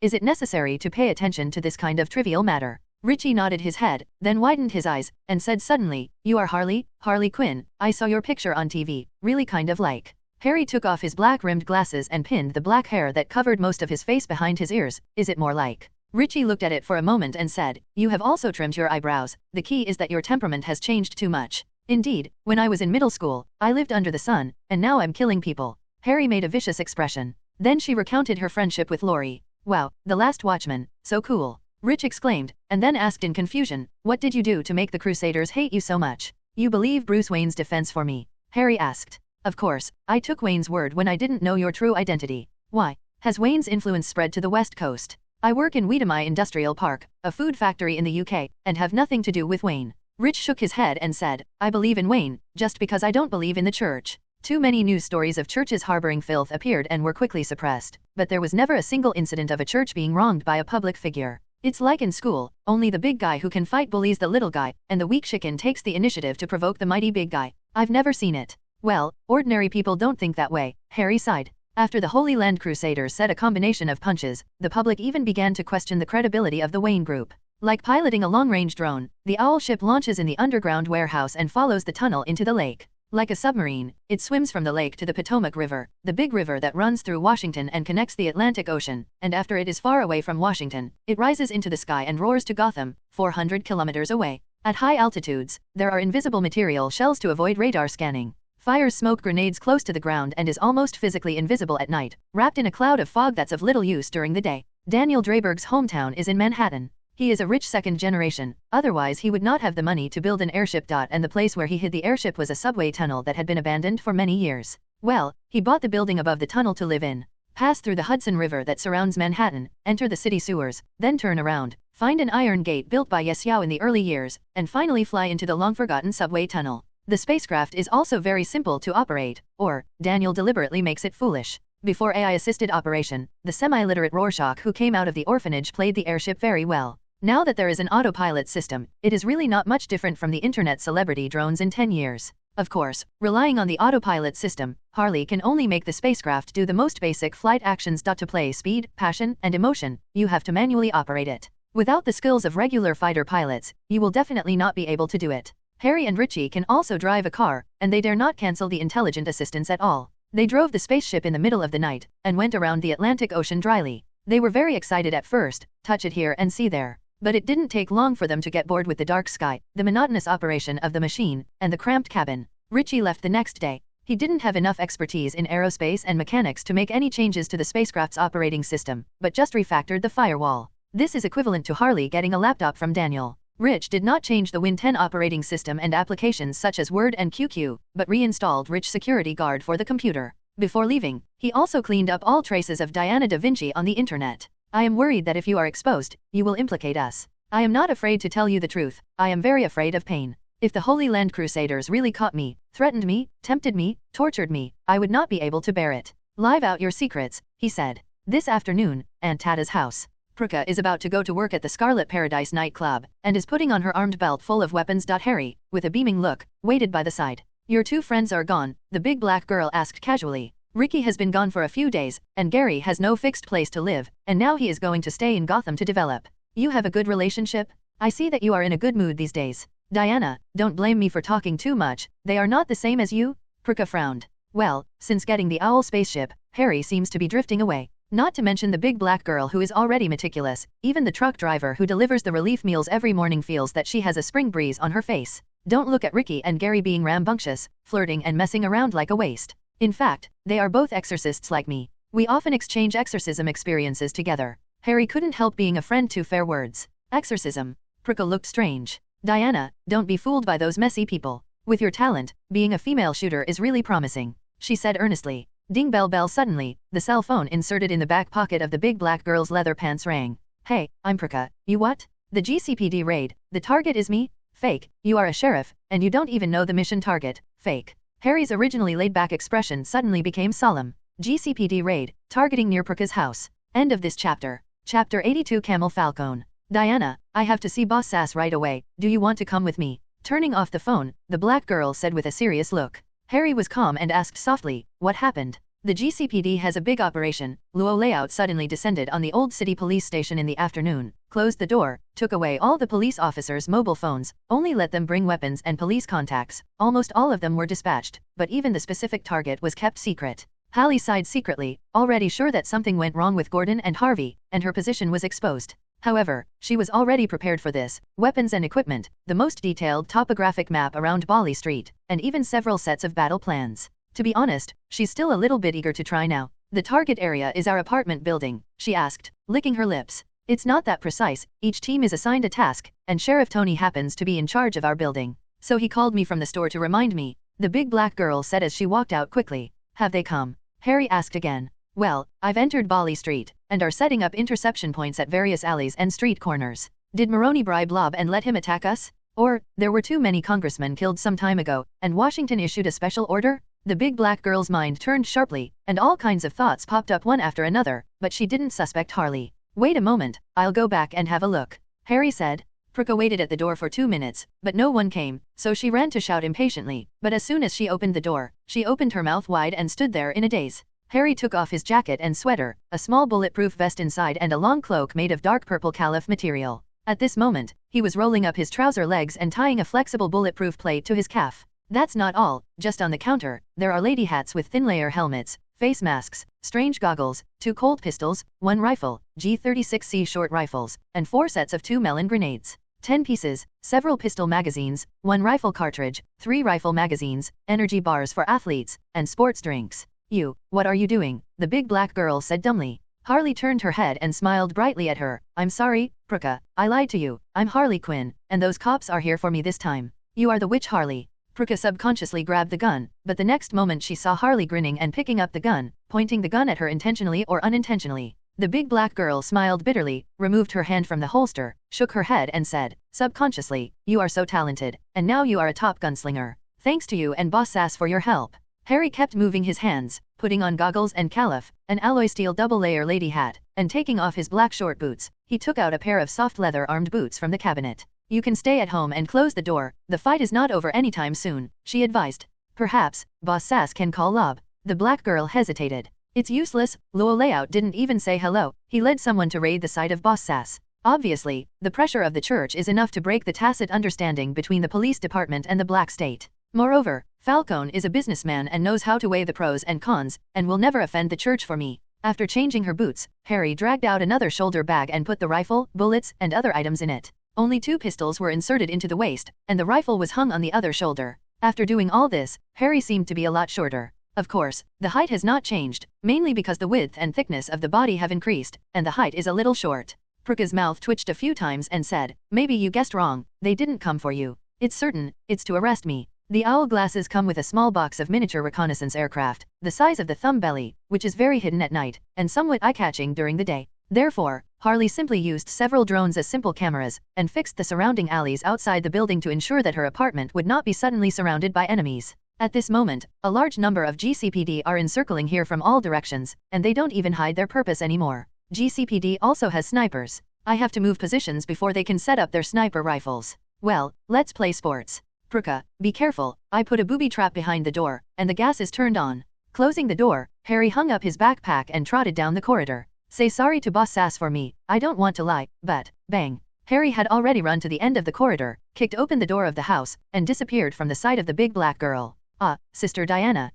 Is it necessary to pay attention to this kind of trivial matter? Richie nodded his head, then widened his eyes, and said suddenly, You are Harley? Harley Quinn, I saw your picture on TV, really kind of like. Harry took off his black-rimmed glasses and pinned the black hair that covered most of his face behind his ears. Is it more like? Richie looked at it for a moment and said, You have also trimmed your eyebrows. The key is that your temperament has changed too much. Indeed, when I was in middle school, I lived under the sun, and now I'm killing people. Harry made a vicious expression. Then she recounted her friendship with Laurie. Wow, the last watchman, so cool. Rich exclaimed, and then asked in confusion, What did you do to make the Crusaders hate you so much? You believe Bruce Wayne's defense for me? Harry asked. Of course, I took Wayne's word when I didn't know your true identity. Why? Has Wayne's influence spread to the West Coast? I work in Weedamai Industrial Park, a food factory in the UK, and have nothing to do with Wayne. Rich shook his head and said, I believe in Wayne, just because I don't believe in the church. Too many news stories of churches harboring filth appeared and were quickly suppressed, but there was never a single incident of a church being wronged by a public figure. It's like in school, only the big guy who can fight bullies the little guy, and the weak chicken takes the initiative to provoke the mighty big guy. I've never seen it. Well, ordinary people don't think that way, Harry sighed. After the Holy Land Crusaders said a combination of punches, the public even began to question the credibility of the Wayne Group. Like piloting a long-range drone, the Owl ship launches in the underground warehouse and follows the tunnel into the lake. Like a submarine, it swims from the lake to the Potomac River, the big river that runs through Washington and connects the Atlantic Ocean, and after it is far away from Washington, it rises into the sky and roars to Gotham, 400 kilometers away. At high altitudes, there are invisible material shells to avoid radar scanning. Fires smoke grenades close to the ground and is almost physically invisible at night, wrapped in a cloud of fog that's of little use during the day. Daniel Draberg's hometown is in Manhattan. He is a rich second generation, otherwise he would not have the money to build an airship. And the place where he hid the airship was a subway tunnel that had been abandoned for many years. Well, he bought the building above the tunnel to live in. Pass through the Hudson River that surrounds Manhattan, enter the city sewers, then turn around, find an iron gate built by Yesiao in the early years, and finally fly into the long-forgotten subway tunnel. The spacecraft is also very simple to operate, or, Daniel deliberately makes it foolish. Before AI-assisted operation, the semi-literate Rorschach who came out of the orphanage played the airship very well. Now that there is an autopilot system, it is really not much different from the internet celebrity drones in 10 years. Of course, relying on the autopilot system, Harley can only make the spacecraft do the most basic flight actions. To play speed, passion, and emotion, you have to manually operate it. Without the skills of regular fighter pilots, you will definitely not be able to do it. Harry and Richie can also drive a car, and they dare not cancel the intelligent assistance at all. They drove the spaceship in the middle of the night, and went around the Atlantic Ocean dryly. They were very excited at first, touch it here and see there. But it didn't take long for them to get bored with the dark sky, the monotonous operation of the machine, and the cramped cabin. Richie left the next day. He didn't have enough expertise in aerospace and mechanics to make any changes to the spacecraft's operating system, but just refactored the firewall. This is equivalent to Harley getting a laptop from Daniel. Rich did not change the Win 10 operating system and applications such as Word and QQ, but reinstalled Rich Security Guard for the computer. Before leaving, he also cleaned up all traces of Diana da Vinci on the internet. I am worried that if you are exposed, you will implicate us. I am not afraid to tell you the truth, I am very afraid of pain. If the Holy Land Crusaders really caught me, threatened me, tempted me, tortured me, I would not be able to bear it. Live out your secrets, he said. This afternoon, Aunt Tada's house. Pruka is about to go to work at the Scarlet Paradise nightclub, and is putting on her armed belt full of weapons. Harry, with a beaming look, waited by the side. Your two friends are gone, the big black girl asked casually. Ricky has been gone for a few days, and Gary has no fixed place to live, and now he is going to stay in Gotham to develop. You have a good relationship? I see that you are in a good mood these days. Diana, don't blame me for talking too much, they are not the same as you? Pruka frowned. Well, since getting the owl spaceship, Harry seems to be drifting away. Not to mention the big black girl who is already meticulous, even the truck driver who delivers the relief meals every morning feels that she has a spring breeze on her face. Don't look at Ricky and Gary being rambunctious, flirting and messing around like a waste. In fact, they are both exorcists like me. We often exchange exorcism experiences together. Harry couldn't help being a friend to fair words. Exorcism. Pruka looked strange. Diana, don't be fooled by those messy people. With your talent, being a female shooter is really promising, she said earnestly. Ding bell bell. Suddenly, the cell phone inserted in the back pocket of the big black girl's leather pants rang. Hey, I'm Pruka. You what? The GCPD raid. The target is me? Fake. You are a sheriff, and you don't even know the mission target. Fake. Harry's originally laid-back expression suddenly became solemn. GCPD raid, targeting near Pruka's house. End of this chapter. Chapter 82. Camel Falcone. Diana, I have to see Boss Sass right away, do you want to come with me? Turning off the phone, the black girl said with a serious look. Harry was calm and asked softly, what happened? The GCPD has a big operation. Luo Layout suddenly descended on the old city police station in the afternoon, closed the door, took away all the police officers' mobile phones, only let them bring weapons and police contacts. Almost all of them were dispatched, but even the specific target was kept secret. Hallie sighed secretly, already sure that something went wrong with Gordon and Harvey, and her position was exposed. However, she was already prepared for this. Weapons and equipment, the most detailed topographic map around Bali Street, and even several sets of battle plans. To be honest, she's still a little bit eager to try now. The target area is our apartment building, she asked, licking her lips. It's not that precise, each team is assigned a task, and Sheriff Tony happens to be in charge of our building. So he called me from the store to remind me, the big black girl said as she walked out quickly. Have they come? Harry asked again. Well, I've entered Bali Street, and are setting up interception points at various alleys and street corners. Did Maroney bribe Blob and let him attack us? Or, there were too many congressmen killed some time ago, and Washington issued a special order? The big black girl's mind turned sharply, and all kinds of thoughts popped up one after another, but she didn't suspect Harley. Wait a moment, I'll go back and have a look, Harry said. Pruka waited at the door for 2 minutes, but no one came, so she ran to shout impatiently, but as soon as she opened the door, she opened her mouth wide and stood there in a daze. Harry took off his jacket and sweater, a small bulletproof vest inside and a long cloak made of dark purple caliph material. At this moment, he was rolling up his trouser legs and tying a flexible bulletproof plate to his calf. That's not all, just on the counter, there are lady hats with thin layer helmets, face masks, strange goggles, 2 Colt pistols, 1 rifle, G36C short rifles, and 4 sets of 2 melon grenades. 10 pieces, several pistol magazines, 1 rifle cartridge, 3 rifle magazines, energy bars for athletes, and sports drinks. You, what are you doing? The big black girl said dumbly. Harley turned her head and smiled brightly at her. I'm sorry, Pruka, I lied to you. I'm Harley Quinn, and those cops are here for me this time. You are the witch Harley. Pruka subconsciously grabbed the gun, but the next moment she saw Harley grinning and picking up the gun, pointing the gun at her intentionally or unintentionally. The big black girl smiled bitterly, removed her hand from the holster, shook her head and said, subconsciously, you are so talented, and now you are a top gunslinger. Thanks to you and Boss Sass for your help. Harry kept moving his hands, putting on goggles and caliph, an alloy steel double-layer lady hat, and taking off his black short boots. He took out a pair of soft leather-armed boots from the cabinet. You can stay at home and close the door, the fight is not over anytime soon, she advised. Perhaps, Boss Sass can call Lob. The black girl hesitated. It's useless, Luo Layout didn't even say hello, he led someone to raid the site of Boss Sass. Obviously, the pressure of the church is enough to break the tacit understanding between the police department and the Black State. Moreover, Falcone is a businessman and knows how to weigh the pros and cons, and will never offend the church for me. After changing her boots, Harry dragged out another shoulder bag and put the rifle, bullets, and other items in it. Only 2 pistols were inserted into the waist, and the rifle was hung on the other shoulder. After doing all this, Harry seemed to be a lot shorter. Of course, the height has not changed, mainly because the width and thickness of the body have increased, and the height is a little short. Pruka's mouth twitched a few times and said, maybe you guessed wrong, they didn't come for you. It's certain, it's to arrest me. The owl glasses come with a small box of miniature reconnaissance aircraft, the size of the thumb belly, which is very hidden at night, and somewhat eye-catching during the day. Therefore, Harley simply used several drones as simple cameras, and fixed the surrounding alleys outside the building to ensure that her apartment would not be suddenly surrounded by enemies. At this moment, a large number of GCPD are encircling here from all directions, and they don't even hide their purpose anymore. GCPD also has snipers. I have to move positions before they can set up their sniper rifles. Well, let's play sports. Pruka, be careful, I put a booby trap behind the door, and the gas is turned on. Closing the door, Harry hung up his backpack and trotted down the corridor. Say sorry to Boss Sass for me, I don't want to lie, but, bang. Harry had already run to the end of the corridor, kicked open the door of the house, and disappeared from the sight of the big black girl. Ah, Sister Diana,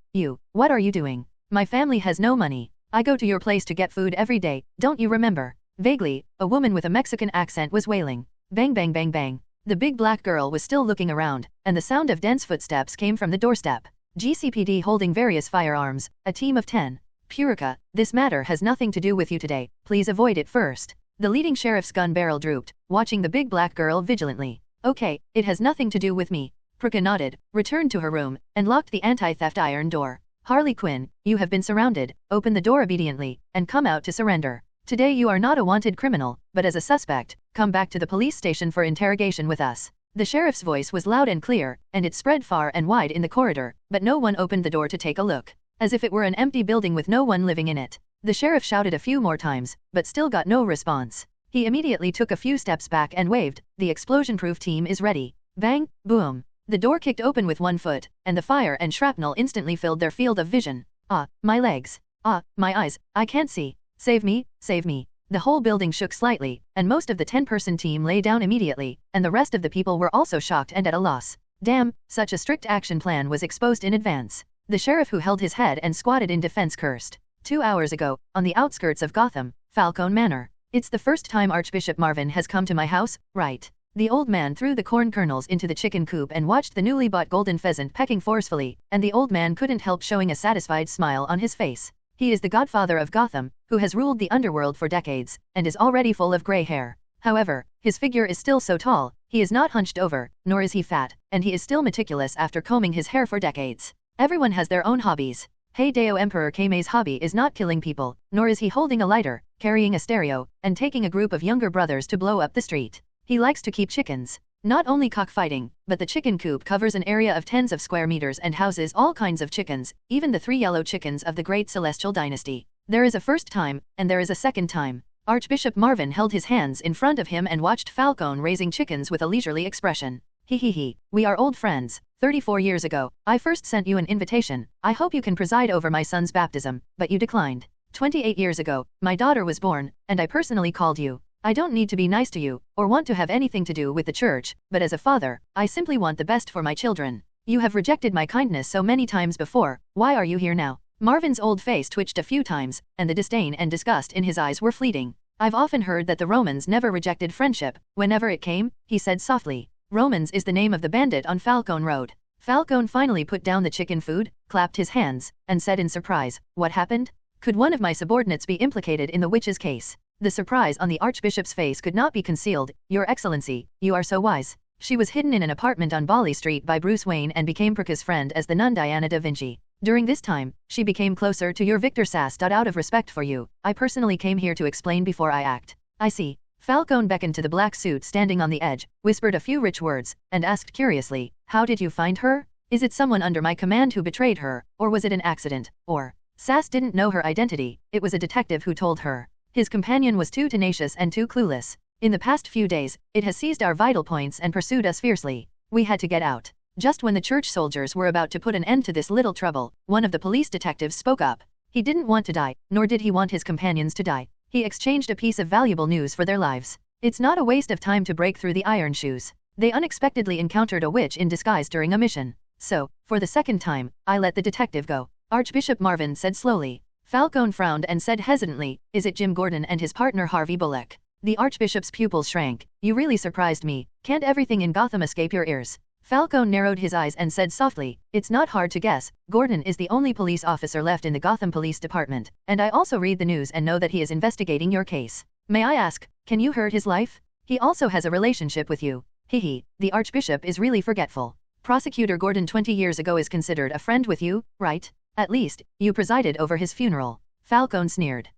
what are you doing? My family has no money. I go to your place to get food every day, don't you remember? Vaguely, a woman with a Mexican accent was wailing. Bang bang bang bang. The big black girl was still looking around, and the sound of dense footsteps came from the doorstep. GCPD holding various firearms, a team of 10. Purica, this matter has nothing to do with you today, please avoid it first. The leading sheriff's gun barrel drooped, watching the big black girl vigilantly. Okay, it has nothing to do with me. Pruka nodded, returned to her room, and locked the anti-theft iron door. Harley Quinn, you have been surrounded, open the door obediently, and come out to surrender. Today you are not a wanted criminal, but as a suspect, come back to the police station for interrogation with us. The sheriff's voice was loud and clear, and it spread far and wide in the corridor, but no one opened the door to take a look. As if it were an empty building with no one living in it. The sheriff shouted a few more times, but still got no response. He immediately took a few steps back and waved, the explosion-proof team is ready. Bang, boom. The door kicked open with one foot, and the fire and shrapnel instantly filled their field of vision. Ah, my legs. Ah, my eyes, I can't see. Save me, save me. The whole building shook slightly, and most of the 10-person team lay down immediately, and the rest of the people were also shocked and at a loss. Damn, such a strict action plan was exposed in advance. The sheriff who held his head and squatted in defense cursed. 2 hours ago, on the outskirts of Gotham, Falcone Manor. It's the first time Archbishop Marvin has come to my house, right? The old man threw the corn kernels into the chicken coop and watched the newly bought golden pheasant pecking forcefully, and the old man couldn't help showing a satisfied smile on his face. He is the godfather of Gotham, who has ruled the underworld for decades, and is already full of gray hair. However, his figure is still so tall, he is not hunched over, nor is he fat, and he is still meticulous after combing his hair for decades. Everyone has their own hobbies. Heideo Emperor Keime's hobby is not killing people, nor is he holding a lighter, carrying a stereo, and taking a group of younger brothers to blow up the street. He likes to keep chickens. Not only cockfighting, but the chicken coop covers an area of tens of square meters and houses all kinds of chickens, even the 3 yellow chickens of the Great Celestial Dynasty. There is a first time, and there is a second time. Archbishop Marvin held his hands in front of him and watched Falcone raising chickens with a leisurely expression. He, we are old friends. 34 years ago, I first sent you an invitation. I hope you can preside over my son's baptism, but you declined. 28 years ago, my daughter was born, and I personally called you. I don't need to be nice to you, or want to have anything to do with the church, but as a father, I simply want the best for my children. You have rejected my kindness so many times before, why are you here now? Marvin's old face twitched a few times, and the disdain and disgust in his eyes were fleeting. I've often heard that the Romans never rejected friendship, whenever it came, he said softly. Romans is the name of the bandit on Falcone Road. Falcone finally put down the chicken food, clapped his hands, and said in surprise, what happened? Could one of my subordinates be implicated in the witch's case? The surprise on the Archbishop's face could not be concealed. Your Excellency, you are so wise. She was hidden in an apartment on Bali Street by Bruce Wayne and became Perca's friend as the nun Diana da Vinci. During this time, she became closer to your Victor Sass. Out of respect for you, I personally came here to explain before I act. I see. Falcone beckoned to the black suit standing on the edge, whispered a few rich words, and asked curiously, how did you find her? Is it someone under my command who betrayed her, or was it an accident, or? Sass didn't know her identity, it was a detective who told her. His companion was too tenacious and too clueless. In the past few days, it has seized our vital points and pursued us fiercely. We had to get out. Just when the church soldiers were about to put an end to this little trouble, one of the police detectives spoke up. He didn't want to die, nor did he want his companions to die. He exchanged a piece of valuable news for their lives. It's not a waste of time to break through the iron shoes. They unexpectedly encountered a witch in disguise during a mission. So, for the second time, I let the detective go. Archbishop Marvin said slowly. Falcone frowned and said hesitantly, is it Jim Gordon and his partner Harvey Bullock? The Archbishop's pupils shrank. You really surprised me. Can't everything in Gotham escape your ears? Falcone narrowed his eyes and said softly, it's not hard to guess, Gordon is the only police officer left in the Gotham Police Department, and I also read the news and know that he is investigating your case. May I ask, can you hurt his life? He also has a relationship with you. Hehe, the Archbishop is really forgetful. Prosecutor Gordon 20 years ago is considered a friend with you, right? At least, you presided over his funeral. Falcone sneered.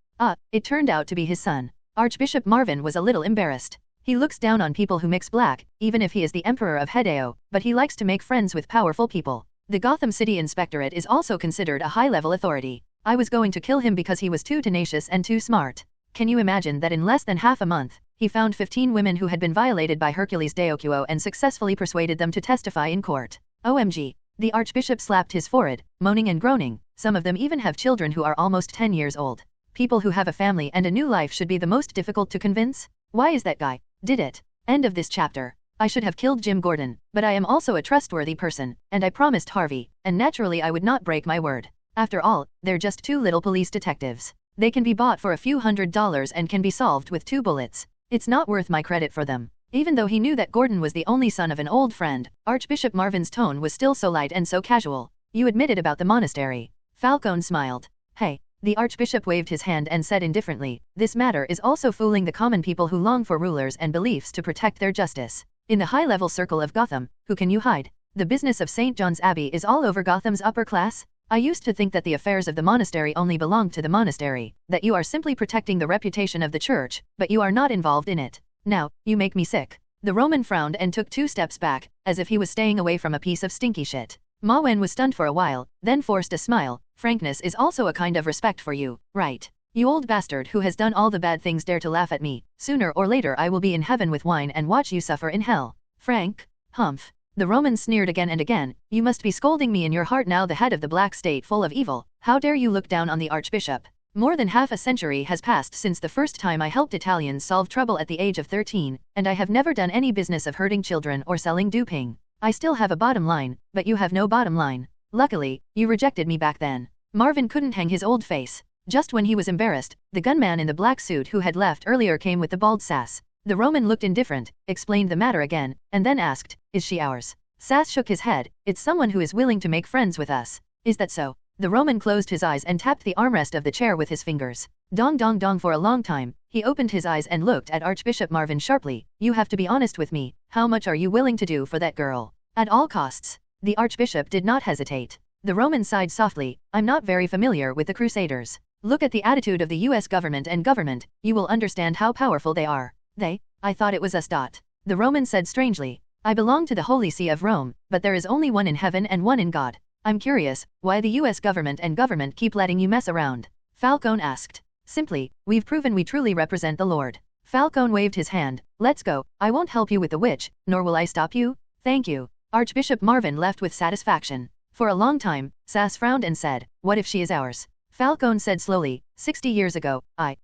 It turned out to be his son. Archbishop Marvin was a little embarrassed. He looks down on people who mix black, even if he is the Emperor of Hedeo, but he likes to make friends with powerful people. The Gotham City Inspectorate is also considered a high-level authority. I was going to kill him because he was too tenacious and too smart. Can you imagine that in less than half a month, he found 15 women who had been violated by Hercules Deocuo and successfully persuaded them to testify in court? OMG. The Archbishop slapped his forehead, moaning and groaning. Some of them even have children who are almost 10 years old. People who have a family and a new life should be the most difficult to convince? Why is that guy? Did it? End of this chapter. I should have killed Jim Gordon, but I am also a trustworthy person, and I promised Harvey, and naturally I would not break my word. After all, they're just two little police detectives. They can be bought for a few $100s and can be solved with 2 bullets. It's not worth my credit for them. Even though he knew that Gordon was the only son of an old friend, Archbishop Marvin's tone was still so light and so casual. You admitted about the monastery. Falcone smiled. Hey. The Archbishop waved his hand and said indifferently, this matter is also fooling the common people who long for rulers and beliefs to protect their justice. In the high-level circle of Gotham, who can you hide? The business of St. John's Abbey is all over Gotham's upper class? I used to think that the affairs of the monastery only belonged to the monastery, that you are simply protecting the reputation of the church, but you are not involved in it. Now, you make me sick. The Roman frowned and took 2 steps back, as if he was staying away from a piece of stinky shit. Ma Wen was stunned for a while, then forced a smile. Frankness is also a kind of respect for you, right? You old bastard who has done all the bad things dare to laugh at me. Sooner or later I will be in heaven with wine and watch you suffer in hell. Frank? Humph. The Roman sneered again and again. You must be scolding me in your heart now, the head of the black state full of evil. How dare you look down on the Archbishop? More than half a century has passed since the first time I helped Italians solve trouble at the age of 13, and I have never done any business of hurting children or selling duping. I still have a bottom line, but you have no bottom line. Luckily, you rejected me back then. Marvin couldn't hang his old face. Just when he was embarrassed, the gunman in the black suit who had left earlier came with the bald Sass. The Roman looked indifferent, explained the matter again, and then asked, is she ours? Sass shook his head. It's someone who is willing to make friends with us. Is that so? The Roman closed his eyes and tapped the armrest of the chair with his fingers. Dong dong dong. For a long time, he opened his eyes and looked at Archbishop Marvin sharply. You have to be honest with me. How much are you willing to do for that girl? At all costs. The Archbishop did not hesitate. The Roman sighed softly. I'm not very familiar with the Crusaders. Look at the attitude of the US government and government, you will understand how powerful they are. They? I thought it was us. The Roman said strangely. I belong to the Holy See of Rome, but there is only one in heaven and one in God. I'm curious, why the US government and government keep letting you mess around? Falcone asked. Simply, we've proven we truly represent the Lord. Falcone waved his hand. Let's go. I won't help you with the witch, nor will I stop you. Thank you. Archbishop Marvin left with satisfaction. For a long time, Sass frowned and said, what if she is ours? Falcone said slowly, 60 years ago,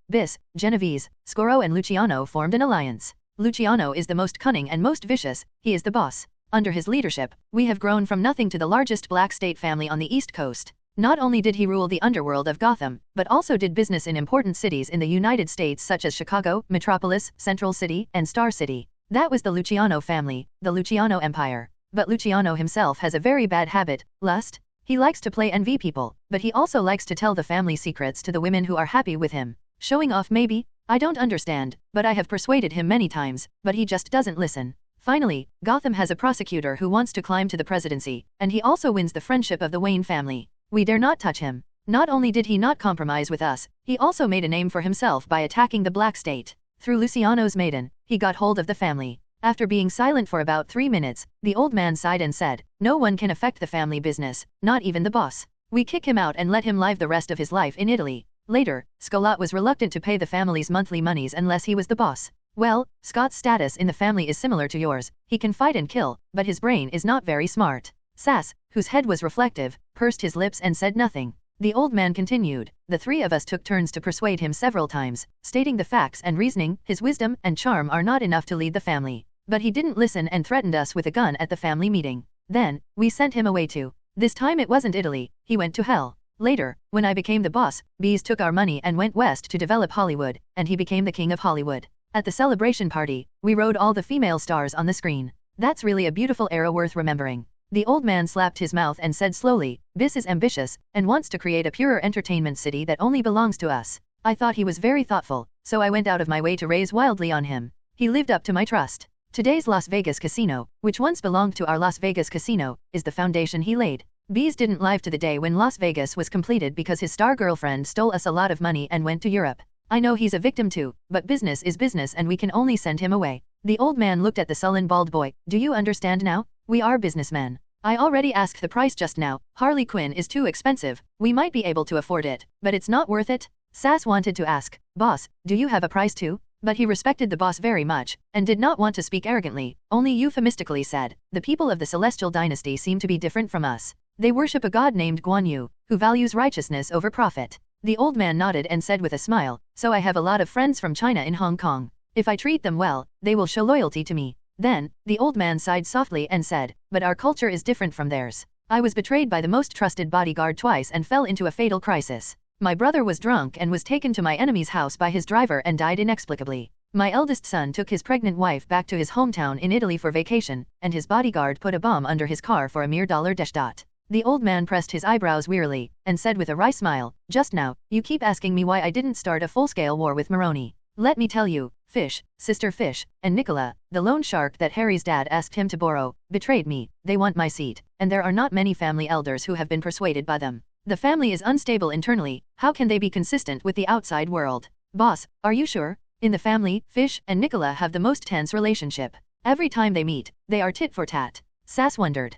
Bis, Genovese, Scoro and Luciano formed an alliance. Luciano is the most cunning and most vicious, he is the boss. Under his leadership, we have grown from nothing to the largest black state family on the East Coast. Not only did he rule the underworld of Gotham, but also did business in important cities in the United States such as Chicago, Metropolis, Central City, and Star City. That was the Luciano family, the Luciano Empire. But Luciano himself has a very bad habit, lust. He likes to play envy people, but he also likes to tell the family secrets to the women who are happy with him. Showing off maybe? I don't understand, but I have persuaded him many times, but he just doesn't listen. Finally, Gotham has a prosecutor who wants to climb to the presidency, and he also wins the friendship of the Wayne family. We dare not touch him. Not only did he not compromise with us, he also made a name for himself by attacking the black state. Through Luciano's maiden, he got hold of the family. After being silent for about 3 minutes, the old man sighed and said, "No one can affect the family business, not even the boss. We kick him out and let him live the rest of his life in Italy." Later, Scott was reluctant to pay the family's monthly monies unless he was the boss. Well, Scott's status in the family is similar to yours. He can fight and kill, but his brain is not very smart. Sass, whose head was reflective, pursed his lips and said nothing. The old man continued, "The three of us took turns to persuade him several times, stating the facts and reasoning, his wisdom and charm are not enough to lead the family. But he didn't listen and threatened us with a gun at the family meeting. Then, we sent him away too. This time it wasn't Italy, he went to hell. Later, when I became the boss, Bees took our money and went west to develop Hollywood, and he became the king of Hollywood. At the celebration party, we rode all the female stars on the screen. That's really a beautiful era worth remembering." The old man slapped his mouth and said slowly, "Bis is ambitious, and wants to create a purer entertainment city that only belongs to us. I thought he was very thoughtful, so I went out of my way to raise wildly on him. He lived up to my trust. Today's Las Vegas Casino, which once belonged to our Las Vegas Casino, is the foundation he laid. Bees didn't live to the day when Las Vegas was completed because his star girlfriend stole us a lot of money and went to Europe. I know he's a victim too, but business is business and we can only send him away." The old man looked at the sullen bald boy. "Do you understand now? We are businessmen. I already asked the price just now. Harley Quinn is too expensive. We might be able to afford it, but it's not worth it." Sass wanted to ask, "Boss, do you have a price too?" But he respected the boss very much, and did not want to speak arrogantly, only euphemistically said, "The people of the Celestial Dynasty seem to be different from us. They worship a god named Guan Yu, who values righteousness over profit." The old man nodded and said with a smile, "So I have a lot of friends from China in Hong Kong. If I treat them well, they will show loyalty to me." Then, the old man sighed softly and said, "But our culture is different from theirs. I was betrayed by the most trusted bodyguard twice and fell into a fatal crisis. My brother was drunk and was taken to my enemy's house by his driver and died inexplicably. My eldest son took his pregnant wife back to his hometown in Italy for vacation, and his bodyguard put a bomb under his car for a mere $. The old man pressed his eyebrows wearily, and said with a wry smile, "Just now, you keep asking me why I didn't start a full-scale war with Maroni. Let me tell you, Fish, Sister Fish, and Nicola, the loan shark that Harry's dad asked him to borrow, betrayed me. They want my seat, and there are not many family elders who have been persuaded by them. The family is unstable internally. How can they be consistent with the outside world?" "Boss, are you sure?" "In the family, Fish and Nicola have the most tense relationship. Every time they meet, they are tit for tat." Sass wondered.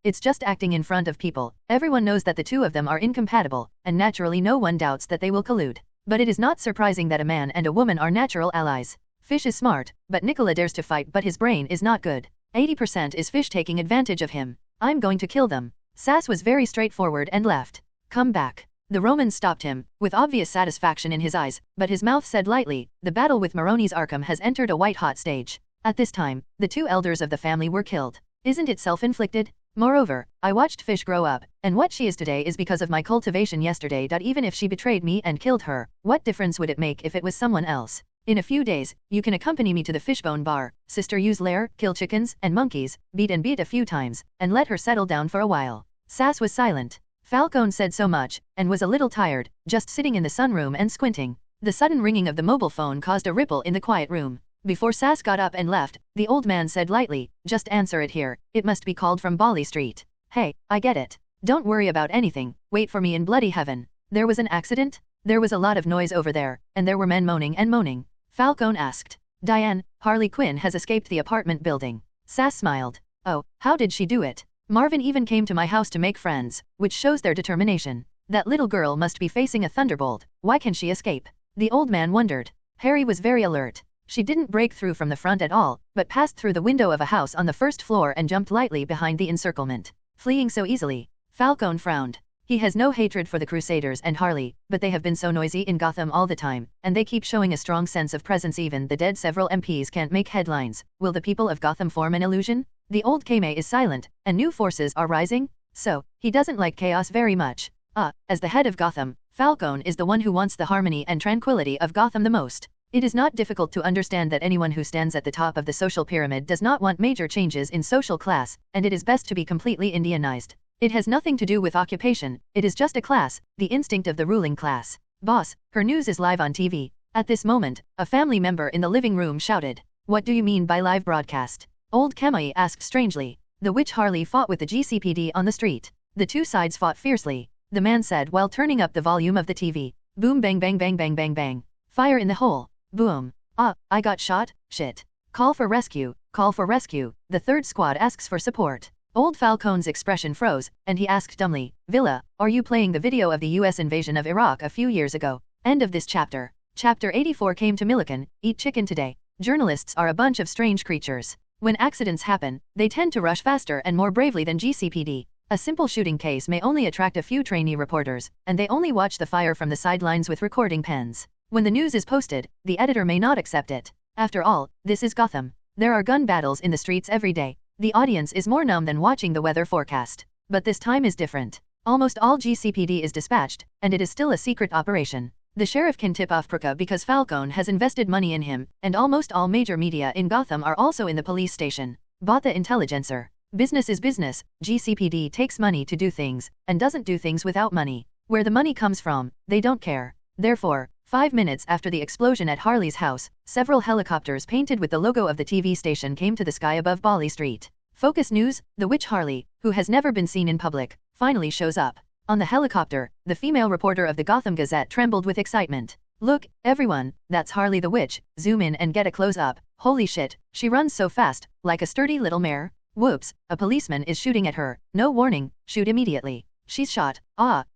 It's just acting in front of people. Everyone knows that the two of them are incompatible, and naturally no one doubts that they will collude. But it is not surprising that a man and a woman are natural allies. Fish is smart, but Nicola dares to fight, but his brain is not good. 80% is Fish taking advantage of him. "I'm going to kill them." Sass was very straightforward and left. "Come back." The Roman stopped him, with obvious satisfaction in his eyes, but his mouth said lightly, "The battle with Maroni's Arkham has entered a white-hot stage." At this time, the two elders of the family were killed. Isn't it self-inflicted? Moreover, I watched Fish grow up, and what she is today is because of my cultivation yesterday. Even if she betrayed me and killed her, what difference would it make if it was someone else? In a few days, you can accompany me to the Fishbone Bar, Sister Yu's lair, kill chickens and monkeys, beat a few times, and let her settle down for a while. Sass was silent. Falcone said so much, and was a little tired, just sitting in the sunroom and squinting. The sudden ringing of the mobile phone caused a ripple in the quiet room. Before Sass got up and left, the old man said lightly, "Just answer it here. It must be called from Bali Street." "Hey, I get it. Don't worry about anything. Wait for me in bloody heaven." "There was an accident?" "There was a lot of noise over there, and there were men moaning and moaning." Falcone asked. "Diane, Harley Quinn has escaped the apartment building." Sass smiled. "Oh, how did she do it?" "Marvin even came to my house to make friends, which shows their determination. That little girl must be facing a thunderbolt. Why can she escape?" The old man wondered. Harry was very alert. She didn't break through from the front at all, but passed through the window of a house on the first floor and jumped lightly behind the encirclement. Fleeing so easily. Falcone frowned. He has no hatred for the Crusaders and Harley, but they have been so noisy in Gotham all the time, and they keep showing a strong sense of presence. Even the dead several MPs can't make headlines. Will the people of Gotham form an illusion? The old Kame is silent, and new forces are rising, so, he doesn't like chaos very much. As the head of Gotham, Falcone is the one who wants the harmony and tranquility of Gotham the most. It is not difficult to understand that anyone who stands at the top of the social pyramid does not want major changes in social class, and it is best to be completely Indianized. It has nothing to do with occupation, it is just a class, the instinct of the ruling class. Boss, her news is live on TV. At this moment, a family member in the living room shouted. What do you mean by live broadcast? Old Kamai asked strangely. The witch Harley fought with the GCPD on the street. The two sides fought fiercely. The man said while turning up the volume of the TV. Boom bang bang bang bang bang bang. Fire in the hole. Boom. I got shot, shit. Call for rescue, call for rescue. The third squad asks for support. Old Falcone's expression froze, and he asked dumbly, Villa, are you playing the video of the US invasion of Iraq a few years ago? End of this chapter. Chapter 84 came to Milliken, eat chicken today. Journalists are a bunch of strange creatures. When accidents happen, they tend to rush faster and more bravely than GCPD. A simple shooting case may only attract a few trainee reporters, and they only watch the fire from the sidelines with recording pens. When the news is posted, the editor may not accept it. After all, this is Gotham. There are gun battles in the streets every day. The audience is more numb than watching the weather forecast. But this time is different. Almost all GCPD is dispatched, and it is still a secret operation. The sheriff can tip off Pruka because Falcone has invested money in him, and almost all major media in Gotham are also in the police station. Bought the intelligencer. Business is business, GCPD takes money to do things, and doesn't do things without money. Where the money comes from, they don't care. Therefore, 5 minutes after the explosion at Harley's house, several helicopters painted with the logo of the TV station came to the sky above Bali Street. Focus News, the witch Harley, who has never been seen in public, finally shows up. On the helicopter, the female reporter of the Gotham Gazette trembled with excitement. Look, everyone, that's Harley the witch, zoom in and get a close-up. Holy shit, she runs so fast, like a sturdy little mare. Whoops, a policeman is shooting at her. No warning, shoot immediately. She's shot.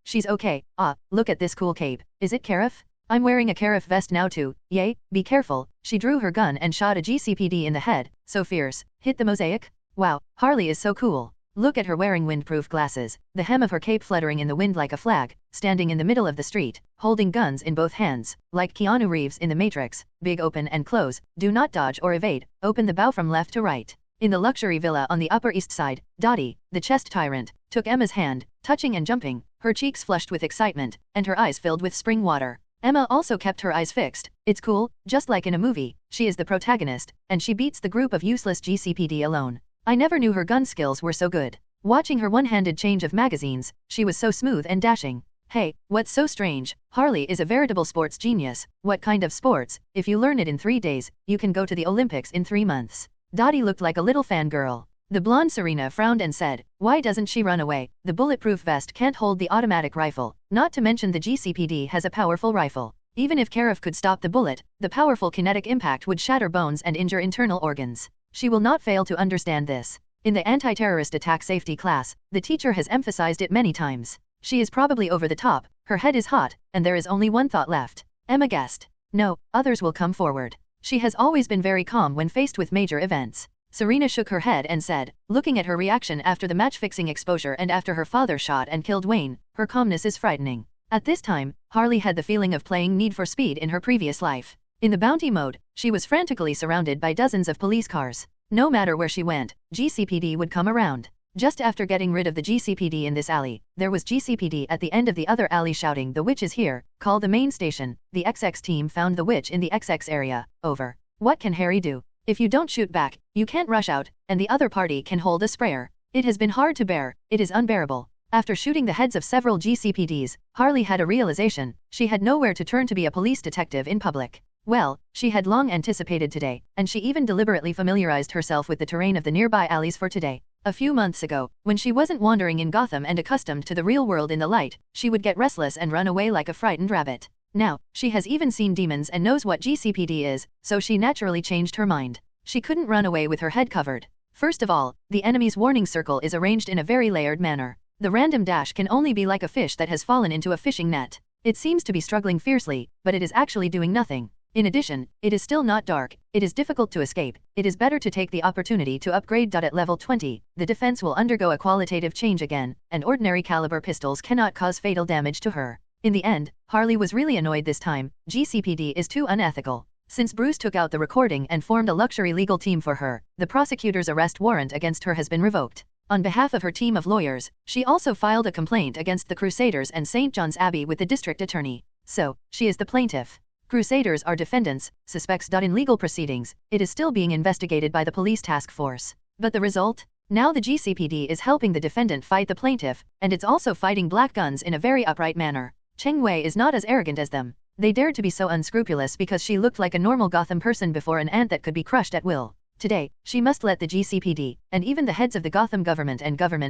She's okay. Look at this cool cape. Is it Karif? I'm wearing a Karif vest now too. Yay, be careful. She drew her gun and shot a GCPD in the head. So fierce. Hit the mosaic? Wow, Harley is so cool. Look at her wearing windproof glasses, the hem of her cape fluttering in the wind like a flag, standing in the middle of the street, holding guns in both hands, like Keanu Reeves in The Matrix. Big open and close, do not dodge or evade, open the bow from left to right. In the luxury villa on the Upper East Side, Dottie, the chest tyrant, took Emma's hand, touching and jumping, her cheeks flushed with excitement, and her eyes filled with spring water. Emma also kept her eyes fixed. It's cool, just like in a movie, she is the protagonist, and she beats the group of useless GCPD alone. I never knew her gun skills were so good. Watching her one-handed change of magazines, she was so smooth and dashing. Hey, what's so strange? Harley is a veritable sports genius. What kind of sports? If you learn it in 3 days, you can go to the Olympics in 3 months. Dottie looked like a little fangirl. The blonde Serena frowned and said, why doesn't she run away? The bulletproof vest can't hold the automatic rifle, not to mention the GCPD has a powerful rifle. Even if Karif could stop the bullet, the powerful kinetic impact would shatter bones and injure internal organs. She will not fail to understand this. In the anti-terrorist attack safety class, the teacher has emphasized it many times. She is probably over the top, her head is hot, and there is only one thought left. Emma guessed. No, others will come forward. She has always been very calm when faced with major events. Serena shook her head and said, looking at her reaction after the match-fixing exposure and after her father shot and killed Wayne, her calmness is frightening. At this time, Harley had the feeling of playing Need for Speed in her previous life. In the bounty mode, she was frantically surrounded by dozens of police cars. No matter where she went, GCPD would come around. Just after getting rid of the GCPD in this alley, there was GCPD at the end of the other alley shouting, the witch is here, call the main station. The XX team found the witch in the XX area. Over. What can Harry do? If you don't shoot back, you can't rush out, and the other party can hold a sprayer. It has been hard to bear, it is unbearable. After shooting the heads of several GCPDs, Harley had a realization, she had nowhere to turn to be a police detective in public. Well, she had long anticipated today, and she even deliberately familiarized herself with the terrain of the nearby alleys for today. A few months ago, when she wasn't wandering in Gotham and accustomed to the real world in the light, she would get restless and run away like a frightened rabbit. Now, she has even seen demons and knows what GCPD is, so she naturally changed her mind. She couldn't run away with her head covered. First of all, the enemy's warning circle is arranged in a very layered manner. The random dash can only be like a fish that has fallen into a fishing net. It seems to be struggling fiercely, but it is actually doing nothing. In addition, it is still not dark, it is difficult to escape, it is better to take the opportunity to upgrade. At level 20, the defense will undergo a qualitative change again, and ordinary caliber pistols cannot cause fatal damage to her. In the end, Harley was really annoyed this time, GCPD is too unethical. Since Bruce took out the recording and formed a luxury legal team for her, the prosecutor's arrest warrant against her has been revoked. On behalf of her team of lawyers, she also filed a complaint against the Crusaders and St. John's Abbey with the district attorney. So, she is the plaintiff. Crusaders are defendants, suspects. In legal proceedings, it is still being investigated by the police task force. But the result? Now the GCPD is helping the defendant fight the plaintiff, and it's also fighting black guns in a very upright manner. Cheng Wei is not as arrogant as them. They dared to be so unscrupulous because she looked like a normal Gotham person before, an ant that could be crushed at will. Today, she must let the GCPD, and even the heads of the Gotham government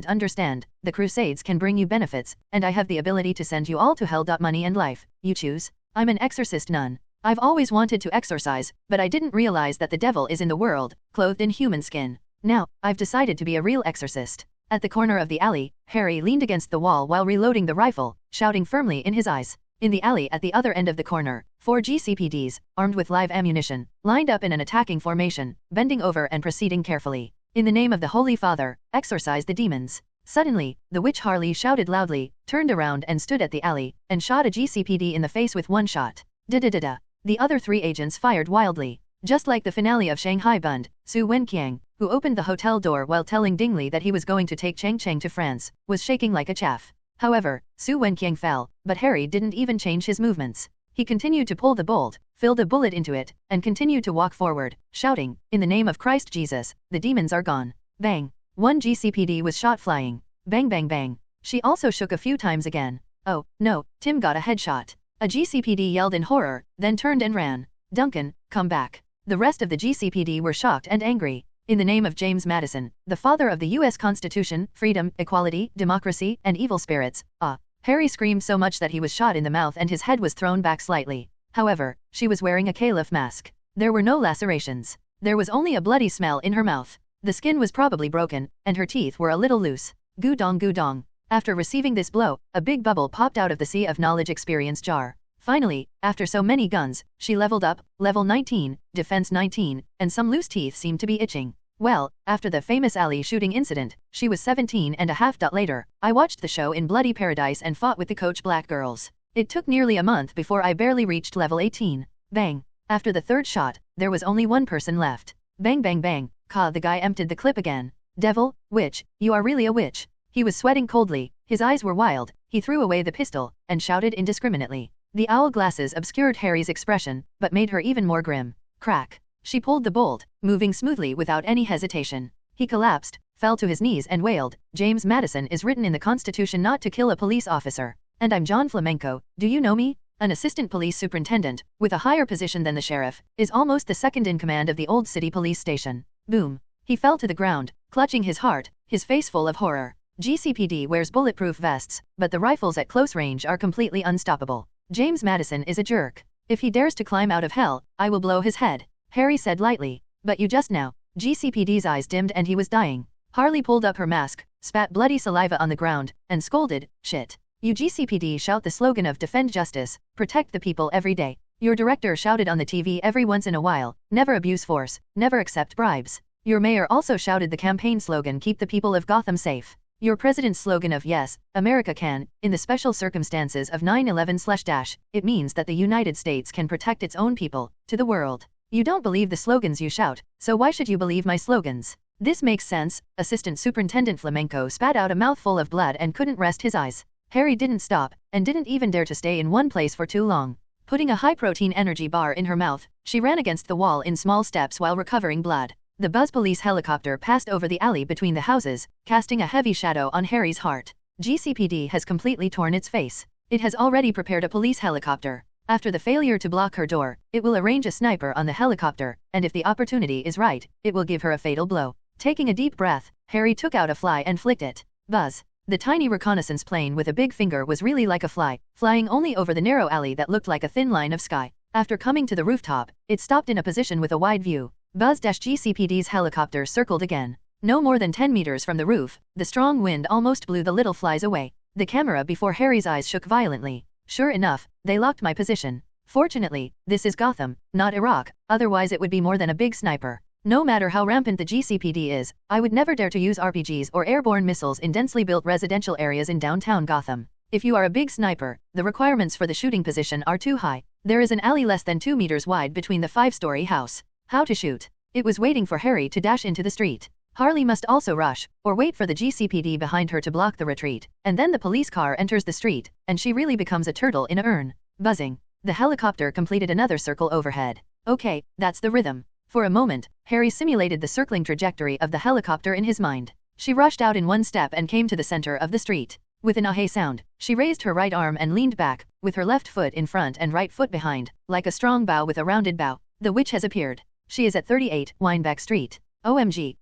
understand, the Crusades can bring you benefits, and I have the ability to send you all to hell. Money and life, you choose? I'm an exorcist nun. I've always wanted to exorcise, but I didn't realize that the devil is in the world, clothed in human skin. Now, I've decided to be a real exorcist. At the corner of the alley, Harry leaned against the wall while reloading the rifle, shouting firmly in his eyes. In the alley at the other end of the corner, 4 GCPDs, armed with live ammunition, lined up in an attacking formation, bending over and proceeding carefully. In the name of the Holy Father, exorcise the demons. Suddenly, the witch Harley shouted loudly, turned around and stood at the alley, and shot a GCPD in the face with one shot. Da-da-da-da. The other 3 agents fired wildly. Just like the finale of Shanghai Bund, Su Wenqiang, who opened the hotel door while telling Dingley that he was going to take Cheng Cheng to France, was shaking like a chaff. However, Su Wenqiang fell, but Harry didn't even change his movements. He continued to pull the bolt, filled a bullet into it, and continued to walk forward, shouting, "In the name of Christ Jesus, the demons are gone." Bang! 1 GCPD was shot flying. Bang bang bang. She also shook a few times again. Oh, no, Tim got a headshot. A GCPD yelled in horror, then turned and ran. Duncan, come back. The rest of the GCPD were shocked and angry. In the name of James Madison, the father of the U.S. Constitution, freedom, equality, democracy, and evil spirits, Harry screamed so much that he was shot in the mouth and his head was thrown back slightly. However, she was wearing a caliph mask. There were no lacerations. There was only a bloody smell in her mouth. The skin was probably broken, and her teeth were a little loose. Gudong gudong. After receiving this blow, a big bubble popped out of the Sea of Knowledge experience jar. Finally, after so many guns, she leveled up, level 19, defense 19, and some loose teeth seemed to be itching. Well, after the famous alley shooting incident, she was 17 and a half. Later, I watched the show in Bloody Paradise and fought with the Coach Black girls. It took nearly a month before I barely reached level 18. Bang. After the 3rd shot, there was only 1 person left. Bang bang bang. The guy emptied the clip again. Devil, witch, you are really a witch. He was sweating coldly, his eyes were wild, he threw away the pistol, and shouted indiscriminately. The owl glasses obscured Harry's expression, but made her even more grim. Crack. She pulled the bolt, moving smoothly without any hesitation. He collapsed, fell to his knees and wailed, "James Madison is written in the Constitution not to kill a police officer. And I'm John Flamenco, do you know me?" An assistant police superintendent, with a higher position than the sheriff, is almost the second in command of the old city police station. Boom. He fell to the ground, clutching his heart, his face full of horror. GCPD wears bulletproof vests, but the rifles at close range are completely unstoppable. James Madison is a jerk. If he dares to climb out of hell, I will blow his head, Harry said lightly. But you just now. GCPD's eyes dimmed and he was dying. Harley pulled up her mask, spat bloody saliva on the ground, and scolded, "Shit. You GCPD shout the slogan of defend justice, protect the people every day. Your director shouted on the TV every once in a while, never abuse force, never accept bribes. Your mayor also shouted the campaign slogan keep the people of Gotham safe. Your president's slogan of yes, America can, in the special circumstances of 9/11/- it means that the United States can protect its own people, to the world. You don't believe the slogans you shout, so why should you believe my slogans?" "This makes sense," Assistant Superintendent Flamenco spat out a mouthful of blood and couldn't rest his eyes. Harry didn't stop, and didn't even dare to stay in one place for too long. Putting a high-protein energy bar in her mouth, she ran against the wall in small steps while recovering blood. The Buzz police helicopter passed over the alley between the houses, casting a heavy shadow on Harry's heart. GCPD has completely torn its face. It has already prepared a police helicopter. After the failure to block her door, it will arrange a sniper on the helicopter, and if the opportunity is right, it will give her a fatal blow. Taking a deep breath, Harry took out a fly and flicked it. Buzz. The tiny reconnaissance plane with a big finger was really like a fly, flying only over the narrow alley that looked like a thin line of sky. After coming to the rooftop, it stopped in a position with a wide view. Buzz-GCPD's helicopter circled again. No more than 10 meters from the roof, the strong wind almost blew the little flies away. The camera before Harry's eyes shook violently. Sure enough, they locked my position. Fortunately, this is Gotham, not Iraq, otherwise it would be more than a big sniper. No matter how rampant the GCPD is, I would never dare to use RPGs or airborne missiles in densely built residential areas in downtown Gotham. If you are a big sniper, the requirements for the shooting position are too high. There is an alley less than 2 meters wide between the 5-story house. How to shoot? It was waiting for Harry to dash into the street. Harley must also rush, or wait for the GCPD behind her to block the retreat, and then the police car enters the street, and she really becomes a turtle in a urn. Buzzing. The helicopter completed another circle overhead. Okay, that's the rhythm. For a moment, Harry simulated the circling trajectory of the helicopter in his mind. She rushed out in one step and came to the center of the street. With an ah sound, she raised her right arm and leaned back, with her left foot in front and right foot behind, like a strong bow with a rounded bow. The witch has appeared. She is at 38 Wineback Street. OMG,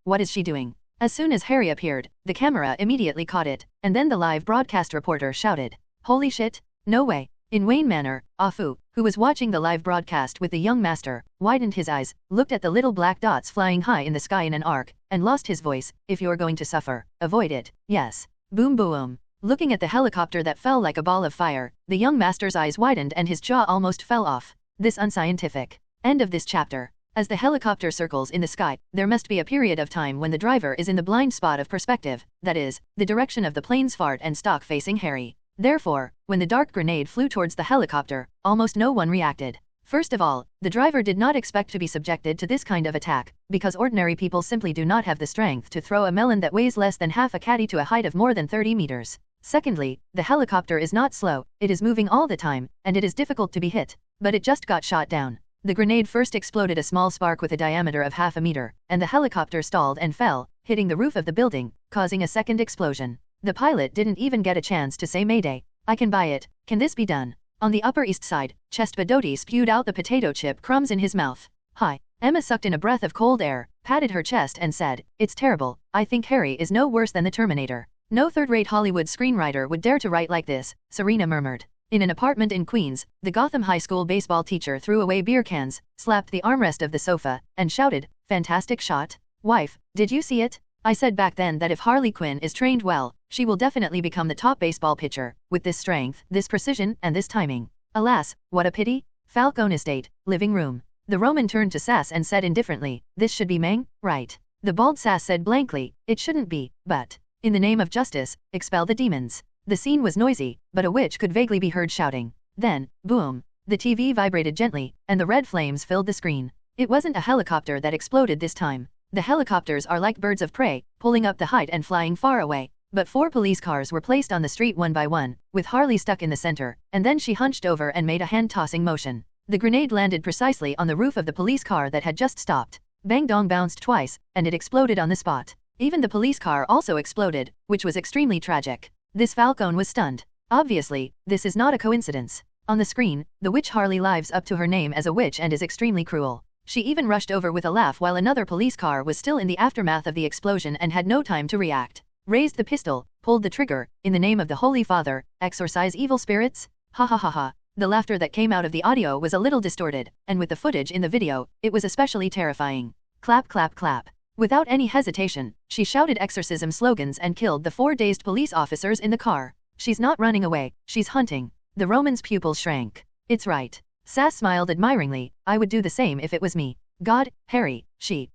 what is she doing? As soon as Harry appeared, the camera immediately caught it, and then the live broadcast reporter shouted, "Holy shit, no way." In Wayne Manor, Afu, who was watching the live broadcast with the young master, widened his eyes, looked at the little black dots flying high in the sky in an arc, and lost his voice. If you're going to suffer, avoid it. Yes. Boom boom. Looking at the helicopter that fell like a ball of fire, the young master's eyes widened and his jaw almost fell off. This unscientific. End of this chapter. As the helicopter circles in the sky, there must be a period of time when the driver is in the blind spot of perspective, that is, the direction of the plane's fart and stock facing Harry. Therefore, when the dark grenade flew towards the helicopter, almost no one reacted. First of all, the driver did not expect to be subjected to this kind of attack, because ordinary people simply do not have the strength to throw a melon that weighs less than half a caddy to a height of more than 30 meters. Secondly, the helicopter is not slow, it is moving all the time, and it is difficult to be hit. But it just got shot down. The grenade first exploded a small spark with a diameter of half a meter, and the helicopter stalled and fell, hitting the roof of the building, causing a second explosion. The pilot didn't even get a chance to say Mayday. I can buy it. Can this be done? On the Upper East Side, Chestbadoti spewed out the potato chip crumbs in his mouth. Hi. Emma sucked in a breath of cold air, patted her chest and said, "It's terrible. I think Harry is no worse than the Terminator." No third-rate Hollywood screenwriter would dare to write like this, Serena murmured. In an apartment in Queens, the Gotham High School baseball teacher threw away beer cans, slapped the armrest of the sofa, and shouted, "Fantastic shot. Wife, did you see it? I said back then that if Harley Quinn is trained well, she will definitely become the top baseball pitcher, with this strength, this precision, and this timing." Alas, what a pity. Falcone Estate, living room. The Roman turned to Sass and said indifferently, "This should be Meng, right?" The bald Sass said blankly, "It shouldn't be, but, in the name of justice, expel the demons." The scene was noisy, but a witch could vaguely be heard shouting. Then, boom, the TV vibrated gently, and the red flames filled the screen. It wasn't a helicopter that exploded this time. The helicopters are like birds of prey, pulling up the height and flying far away. But 4 police cars were placed on the street one by one, with Harley stuck in the center, and then she hunched over and made a hand-tossing motion. The grenade landed precisely on the roof of the police car that had just stopped. Bang dong bounced twice, and it exploded on the spot. Even the police car also exploded, which was extremely tragic. This Falcone was stunned. Obviously, this is not a coincidence. On the screen, the witch Harley lives up to her name as a witch and is extremely cruel. She even rushed over with a laugh while another police car was still in the aftermath of the explosion and had no time to react. Raised the pistol, pulled the trigger, in the name of the Holy Father, exorcise evil spirits? Ha ha ha ha. The laughter that came out of the audio was a little distorted, and with the footage in the video, it was especially terrifying. Clap clap clap. Without any hesitation, she shouted exorcism slogans and killed the 4 dazed police officers in the car. She's not running away, she's hunting. The Roman's pupils shrank. It's right. Sass smiled admiringly, I would do the same if it was me. God, Harry,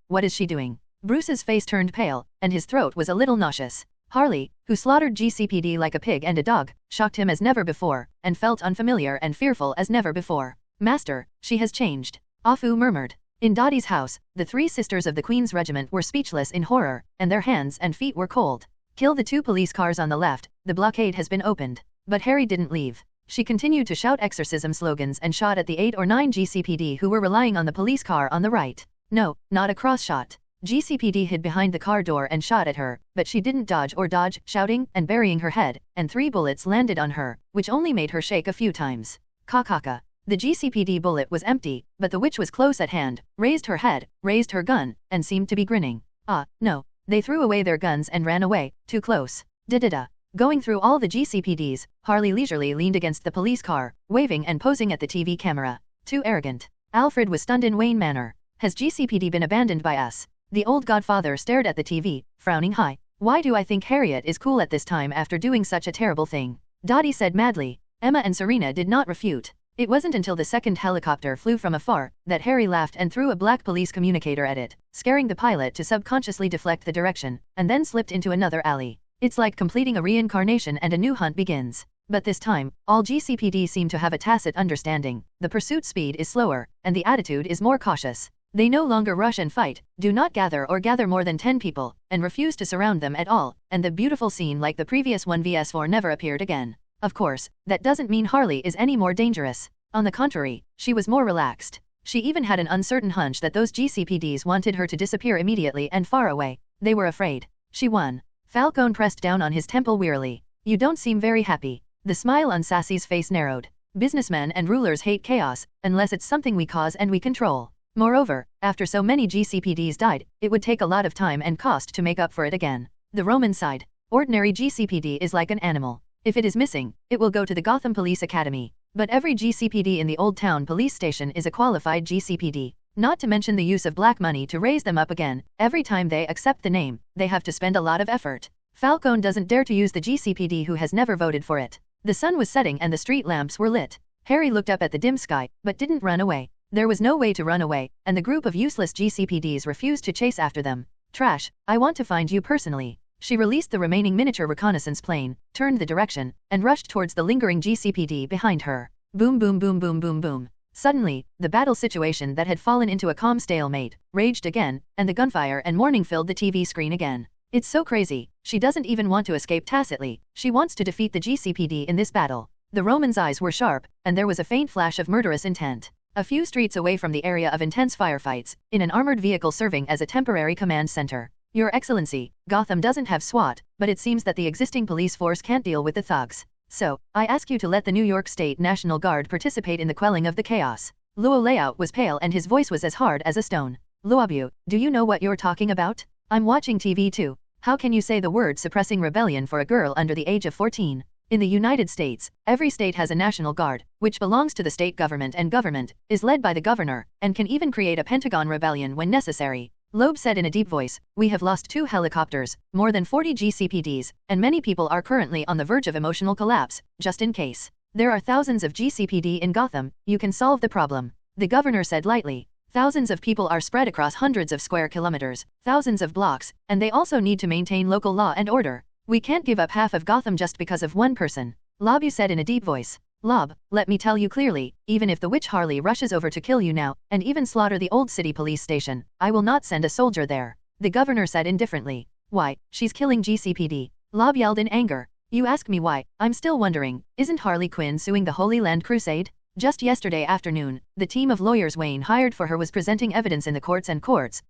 what is she doing? Bruce's face turned pale, and his throat was a little nauseous. Harley, who slaughtered GCPD like a pig and a dog, shocked him as never before, and felt unfamiliar and fearful as never before. Master, she has changed. Afu murmured. In Dottie's house, the 3 sisters of the Queen's regiment were speechless in horror, and their hands and feet were cold. Kill the 2 police cars on the left, the blockade has been opened. But Harry didn't leave. She continued to shout exorcism slogans and shot at the 8 or 9 GCPD who were relying on the police car on the right. No, not a cross shot. GCPD hid behind the car door and shot at her, but she didn't dodge, shouting and burying her head, and 3 bullets landed on her, which only made her shake a few times. Kakaka. The GCPD bullet was empty, but the witch was close at hand, raised her head, raised her gun, and seemed to be grinning. Ah, no. They threw away their guns and ran away, too close. Da-da-da. Going through all the GCPDs, Harley leisurely leaned against the police car, waving and posing at the TV camera. Too arrogant. Alfred was stunned in Wayne Manor. Has GCPD been abandoned by us? The old godfather stared at the TV, frowning high. Why do I think Harriet is cool at this time after doing such a terrible thing? Dottie said madly. Emma and Serena did not refute. It wasn't until the second helicopter flew from afar that Harry laughed and threw a black police communicator at it, scaring the pilot to subconsciously deflect the direction, and then slipped into another alley. It's like completing a reincarnation and a new hunt begins. But this time, all GCPD seem to have a tacit understanding. The pursuit speed is slower, and the attitude is more cautious. They no longer rush and fight, do not gather more than 10 people, and refuse to surround them at all, and the beautiful scene like the previous 1vs4 never appeared again. Of course, that doesn't mean Harley is any more dangerous. On the contrary, she was more relaxed. She even had an uncertain hunch that those GCPDs wanted her to disappear immediately and far away. They were afraid. She won. Falcone pressed down on his temple wearily. You don't seem very happy. The smile on Sassy's face narrowed. Businessmen and rulers hate chaos, unless it's something we cause and we control. Moreover, after so many GCPDs died, it would take a lot of time and cost to make up for it again. The Roman sighed. Ordinary GCPD is like an animal. If it is missing, it will go to the Gotham Police Academy. But every GCPD in the Old Town Police Station is a qualified GCPD. Not to mention the use of black money to raise them up again. Every time they accept the name, they have to spend a lot of effort. Falcone doesn't dare to use the GCPD who has never voted for it. The sun was setting and the street lamps were lit. Harry looked up at the dim sky, but didn't run away. There was no way to run away, and the group of useless GCPDs refused to chase after them. Trash, I want to find you personally. She released the remaining miniature reconnaissance plane, turned the direction, and rushed towards the lingering GCPD behind her. Boom boom boom boom boom boom. Suddenly, the battle situation that had fallen into a calm stalemate raged again, and the gunfire and mourning filled the TV screen again. It's so crazy, she doesn't even want to escape tacitly, she wants to defeat the GCPD in this battle. The Roman's eyes were sharp, and there was a faint flash of murderous intent. A few streets away from the area of intense firefights, in an armored vehicle serving as a temporary command center. Your Excellency, Gotham doesn't have SWAT, but it seems that the existing police force can't deal with the thugs. So, I ask you to let the New York State National Guard participate in the quelling of the chaos. Luo Layout was pale and his voice was as hard as a stone. Luobu, do you know what you're talking about? I'm watching TV too. How can you say the word suppressing rebellion for a girl under the age of 14? In the United States, every state has a National Guard, which belongs to the state government and government, is led by the governor, and can even create a Pentagon rebellion when necessary. Loeb said in a deep voice, we have lost 2 helicopters, more than 40 GCPDs, and many people are currently on the verge of emotional collapse, just in case. There are thousands of GCPD in Gotham, you can solve the problem. The governor said lightly. Thousands of people are spread across hundreds of square kilometers, thousands of blocks, and they also need to maintain local law and order. We can't give up half of Gotham just because of one person. Lobu said in a deep voice. Lob, let me tell you clearly, even if the witch Harley rushes over to kill you now, and even slaughter the old city police station, I will not send a soldier there. The governor said indifferently. Why, she's killing GCPD. Lob yelled in anger. You ask me why, I'm still wondering, isn't Harley Quinn suing the Holy Land Crusade? Just yesterday afternoon, the team of lawyers Wayne hired for her was presenting evidence in the courts,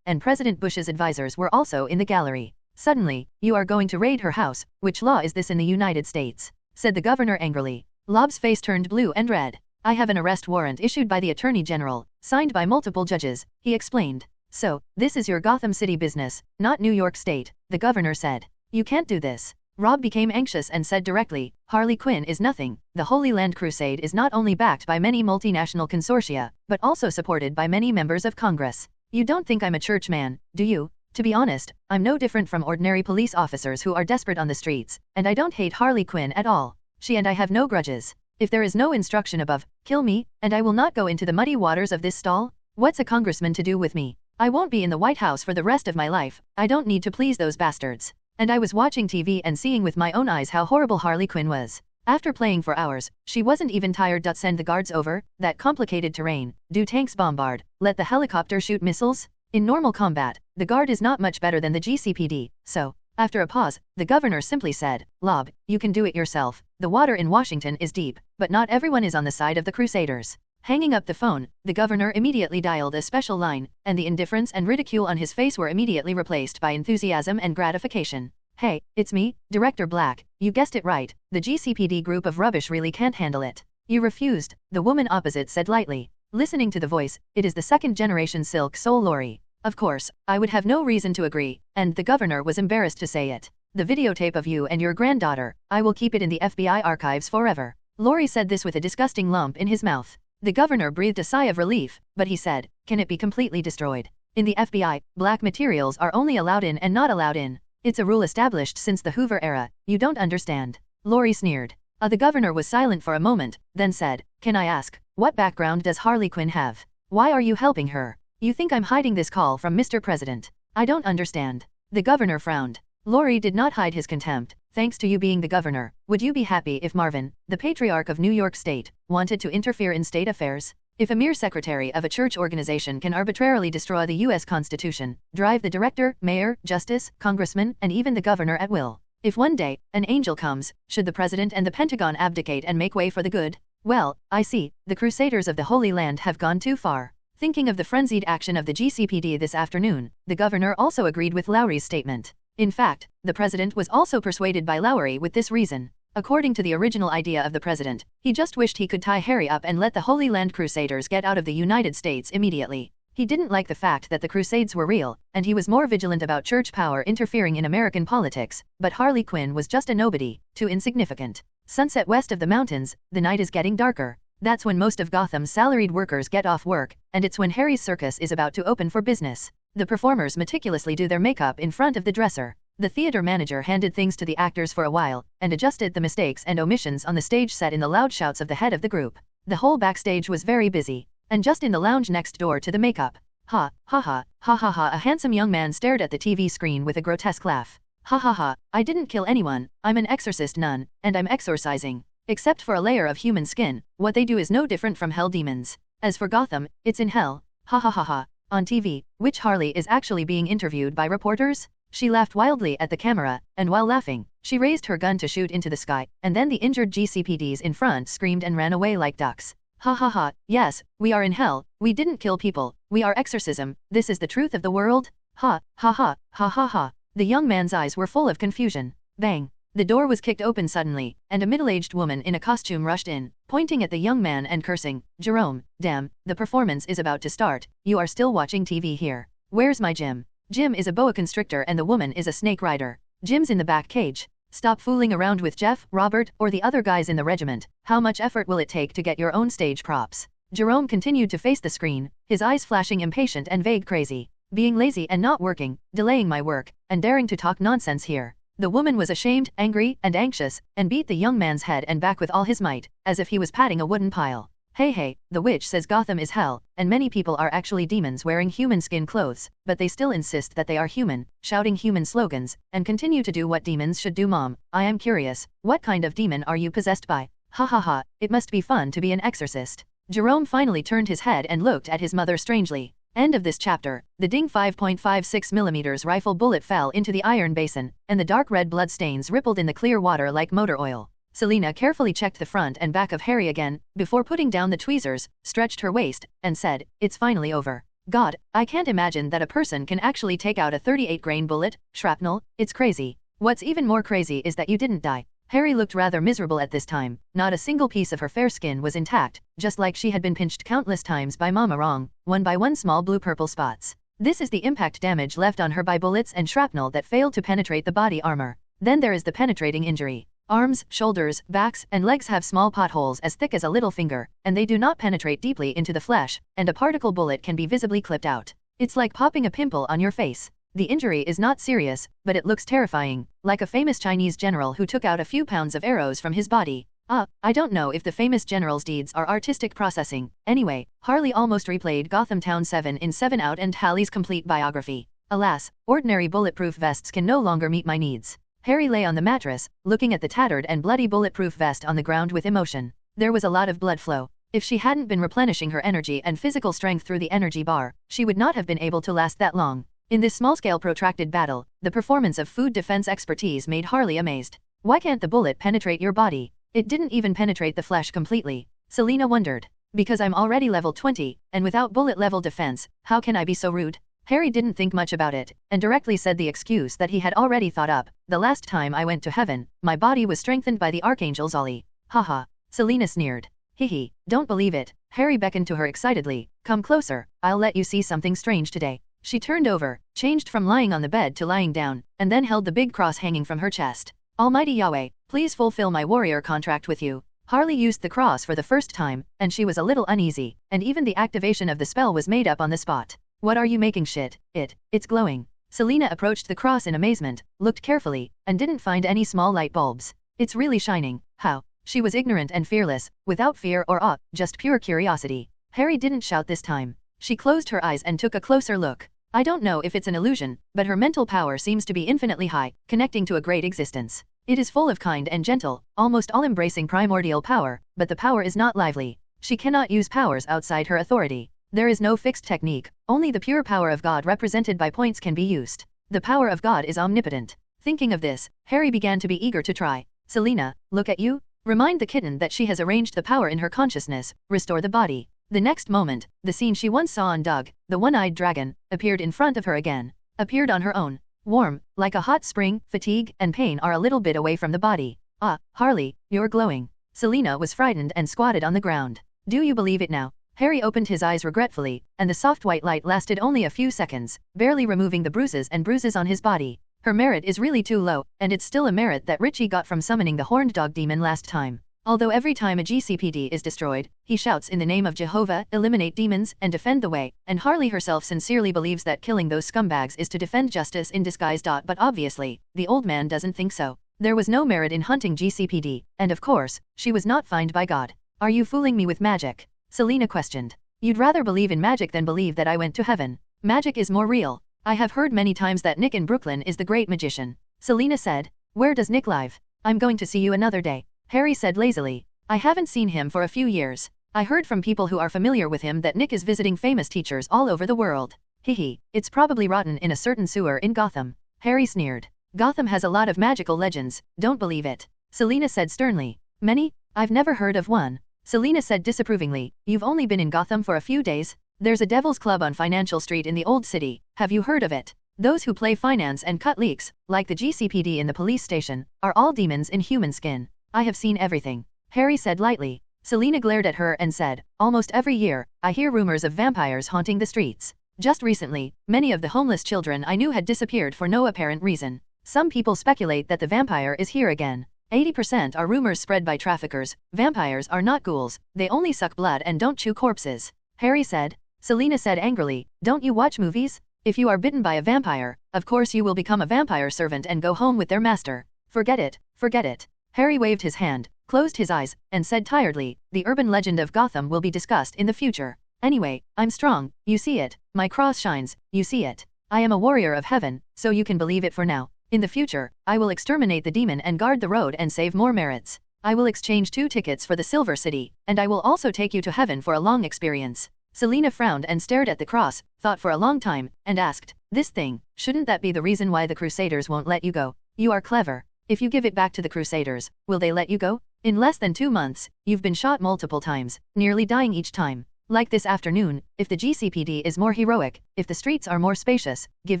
and President Bush's advisors were also in the gallery. Suddenly, you are going to raid her house. Which law is this in the United States? Said the governor angrily. Lob's face turned blue and red. I have an arrest warrant issued by the Attorney General, signed by multiple judges, he explained. So, this is your Gotham City business, not New York State, the governor said. You can't do this. Rob became anxious and said directly, Harley Quinn is nothing. The Holy Land Crusade is not only backed by many multinational consortia, but also supported by many members of Congress. You don't think I'm a church man, do you? To be honest, I'm no different from ordinary police officers who are desperate on the streets, and I don't hate Harley Quinn at all. She and I have no grudges. If there is no instruction above, kill me, and I will not go into the muddy waters of this stall. What's a congressman to do with me? I won't be in the White House for the rest of my life. I don't need to please those bastards. And I was watching TV and seeing with my own eyes how horrible Harley Quinn was. After playing for hours, she wasn't even tired. Send the guards over that complicated terrain. Do tanks bombard? Let the helicopter shoot missiles? In normal combat, the guard is not much better than the GCPD, so, after a pause, the governor simply said, Lob, you can do it yourself. The water in Washington is deep, but not everyone is on the side of the Crusaders. Hanging up the phone, the governor immediately dialed a special line, and the indifference and ridicule on his face were immediately replaced by enthusiasm and gratification. Hey, it's me, Director Black. You guessed it right, the GCPD group of rubbish really can't handle it. You refused, the woman opposite said lightly. Listening to the voice, it is the second-generation Silk Soul Lori. Of course, I would have no reason to agree, and the governor was embarrassed to say it. The videotape of you and your granddaughter, I will keep it in the FBI archives forever. Lori said this with a disgusting lump in his mouth. The governor breathed a sigh of relief, but he said, can it be completely destroyed? In the FBI, black materials are only allowed in and not allowed in. It's a rule established since the Hoover era. You don't understand. Lori sneered. The governor was silent for a moment, then said, can I ask, what background does Harley Quinn have? Why are you helping her? You think I'm hiding this call from Mr. President? I don't understand. The governor frowned. Lori did not hide his contempt. thanks to you being the governor, would you be happy if Marvin, the patriarch of New York State, wanted to interfere in state affairs? If a mere secretary of a church organization can arbitrarily destroy the U.S. Constitution, drive the director, mayor, justice, congressman, and even the governor at will. If one day, an angel comes, should the president and the Pentagon abdicate and make way for the good? Well, I see, the Crusaders of the Holy Land have gone too far. Thinking of the frenzied action of the GCPD this afternoon, the governor also agreed with Lowry's statement. In fact, the president was also persuaded by Lowry with this reason. According to the original idea of the president, he just wished he could tie Harry up and let the Holy Land Crusaders get out of the United States immediately. He didn't like the fact that the Crusades were real, and he was more vigilant about church power interfering in American politics, but Harley Quinn was just a nobody, too insignificant. Sunset west of the mountains, the night is getting darker. That's when most of Gotham's salaried workers get off work, and it's when Harry's circus is about to open for business. The performers meticulously do their makeup in front of the dresser. The theater manager handed things to the actors for a while, and adjusted the mistakes and omissions on the stage set in the loud shouts of the head of the group. The whole backstage was very busy, and just in the lounge next door to the makeup. Ha, ha ha, ha ha ha, a handsome young man stared at the TV screen with a grotesque laugh. Ha ha ha, I didn't kill anyone, I'm an exorcist nun, and I'm exorcising. Except for a layer of human skin, what they do is no different from hell demons. As for Gotham, it's in hell. Ha ha ha ha. On TV, which Harley is actually being interviewed by reporters? She laughed wildly at the camera, and while laughing, she raised her gun to shoot into the sky, and then the injured GCPDs in front screamed and ran away like ducks. Ha ha ha, yes, we are in hell, we didn't kill people, we are exorcism, this is the truth of the world? Ha, ha ha, ha ha ha. The young man's eyes were full of confusion. Bang. The door was kicked open suddenly, and a middle-aged woman in a costume rushed in, pointing at the young man and cursing, Jerome, damn, the performance is about to start, you are still watching TV here. Where's my Jim? Jim is a boa constrictor and the woman is a snake rider. Jim's in the back cage. Stop fooling around with Jeff, Robert, or the other guys in the regiment. How much effort will it take to get your own stage props? Jerome continued to face the screen, his eyes flashing impatient and vague crazy. Being lazy and not working, delaying my work, and daring to talk nonsense here. The woman was ashamed, angry, and anxious, and beat the young man's head and back with all his might, as if he was patting a wooden pile. Hey, the witch says Gotham is hell, and many people are actually demons wearing human skin clothes, but they still insist that they are human, shouting human slogans, and continue to do what demons should do. Mom, I am curious, what kind of demon are you possessed by? Ha ha ha, it must be fun to be an exorcist. Jerome finally turned his head and looked at his mother strangely. End of this chapter. The ding 5.56mm rifle bullet fell into the iron basin, and the dark red blood stains rippled in the clear water like motor oil. Selina carefully checked the front and back of Harry again, before putting down the tweezers, stretched her waist, and said, it's finally over. God, I can't imagine that a person can actually take out a 38-grain bullet, shrapnel, it's crazy. What's even more crazy is that you didn't die. Harry looked rather miserable at this time, not a single piece of her fair skin was intact, just like she had been pinched countless times by Mama wrong, one by one small blue-purple spots. This is the impact damage left on her by bullets and shrapnel that failed to penetrate the body armor. Then there is the penetrating injury. Arms, shoulders, backs, and legs have small potholes as thick as a little finger, and they do not penetrate deeply into the flesh, and a particle bullet can be visibly clipped out. It's like popping a pimple on your face. The injury is not serious, but it looks terrifying, like a famous Chinese general who took out a few pounds of arrows from his body. I don't know if the famous general's deeds are artistic processing. Anyway, Harley almost replayed Gotham Town 7 in 7 Out and Hallie's complete biography. Alas, ordinary bulletproof vests can no longer meet my needs. Harry lay on the mattress, looking at the tattered and bloody bulletproof vest on the ground with emotion. There was a lot of blood flow. If she hadn't been replenishing her energy and physical strength through the energy bar, she would not have been able to last that long. In this small-scale protracted battle, the performance of food defense expertise made Harley amazed. Why can't the bullet penetrate your body? It didn't even penetrate the flesh completely. Selina wondered. Because I'm already level 20, and without bullet-level defense, how can I be so rude? Harry didn't think much about it, and directly said the excuse that he had already thought up. The last time I went to heaven, my body was strengthened by the Archangel Zolly. Haha. Selina sneered. Hihi, don't believe it. Harry beckoned to her excitedly. Come closer, I'll let you see something strange today. She turned over, changed from lying on the bed to lying down, and then held the big cross hanging from her chest. Almighty Yahweh, please fulfill my warrior contract with you. Harley used the cross for the first time, and she was a little uneasy, and even the activation of the spell was made up on the spot. What are you making shit? It's glowing. Selina approached the cross in amazement, looked carefully, and didn't find any small light bulbs. It's really shining. How? She was ignorant and fearless, without fear or awe, just pure curiosity. Harry didn't shout this time. She closed her eyes and took a closer look. I don't know if it's an illusion, but her mental power seems to be infinitely high, connecting to a great existence. It is full of kind and gentle, almost all-embracing primordial power, but the power is not lively. She cannot use powers outside her authority. There is no fixed technique, only the pure power of God represented by points can be used. The power of God is omnipotent. Thinking of this, Harry began to be eager to try. Selena, look at you. Remind the kitten that she has arranged the power in her consciousness, restore the body. The next moment, the scene she once saw on Doug, the one-eyed dragon, appeared in front of her again. Appeared on her own. Warm, like a hot spring, fatigue and pain are a little bit away from the body. Ah, Harley, you're glowing. Selena was frightened and squatted on the ground. Do you believe it now? Harry opened his eyes regretfully, and the soft white light lasted only a few seconds, barely removing the bruises on his body. Her merit is really too low, and it's still a merit that Richie got from summoning the horned dog demon last time. Although every time a GCPD is destroyed, he shouts in the name of Jehovah, eliminate demons, and defend the way, and Harley herself sincerely believes that killing those scumbags is to defend justice in disguise. But obviously, the old man doesn't think so. There was no merit in hunting GCPD, and of course, she was not fined by God. Are you fooling me with magic? Selena questioned. You'd rather believe in magic than believe that I went to heaven. Magic is more real. I have heard many times that Nick in Brooklyn is the great magician. Selena said. Where does Nick live? I'm going to see you another day. Harry said lazily. I haven't seen him for a few years. I heard from people who are familiar with him that Nick is visiting famous teachers all over the world. Hehe, it's probably rotten in a certain sewer in Gotham. Harry sneered. Gotham has a lot of magical legends, don't believe it. Selena said sternly. Many? I've never heard of one. Selena said disapprovingly. You've only been in Gotham for a few days? There's a Devil's Club on Financial Street in the Old City, have you heard of it? Those who play finance and cut leaks, like the GCPD in the police station, are all demons in human skin. I have seen everything. Harry said lightly. Selena glared at her and said, almost every year, I hear rumors of vampires haunting the streets. Just recently, many of the homeless children I knew had disappeared for no apparent reason. Some people speculate that the vampire is here again. 80% are rumors spread by traffickers. Vampires are not ghouls, they only suck blood and don't chew corpses. Harry said. Selena said angrily, don't you watch movies? If you are bitten by a vampire, of course you will become a vampire servant and go home with their master. Forget it, forget it. Harry waved his hand, closed his eyes, and said tiredly, the urban legend of Gotham will be discussed in the future. Anyway, I'm strong, you see it, my cross shines, you see it. I am a warrior of heaven, so you can believe it for now. In the future, I will exterminate the demon and guard the road and save more merits. I will exchange 2 tickets for the Silver City, and I will also take you to heaven for a long experience. Selena frowned and stared at the cross, thought for a long time, and asked, this thing, shouldn't that be the reason why the Crusaders won't let you go? You are clever. If you give it back to the Crusaders, will they let you go? In less than 2 months, you've been shot multiple times, nearly dying each time. Like this afternoon, if the GCPD is more heroic, if the streets are more spacious, give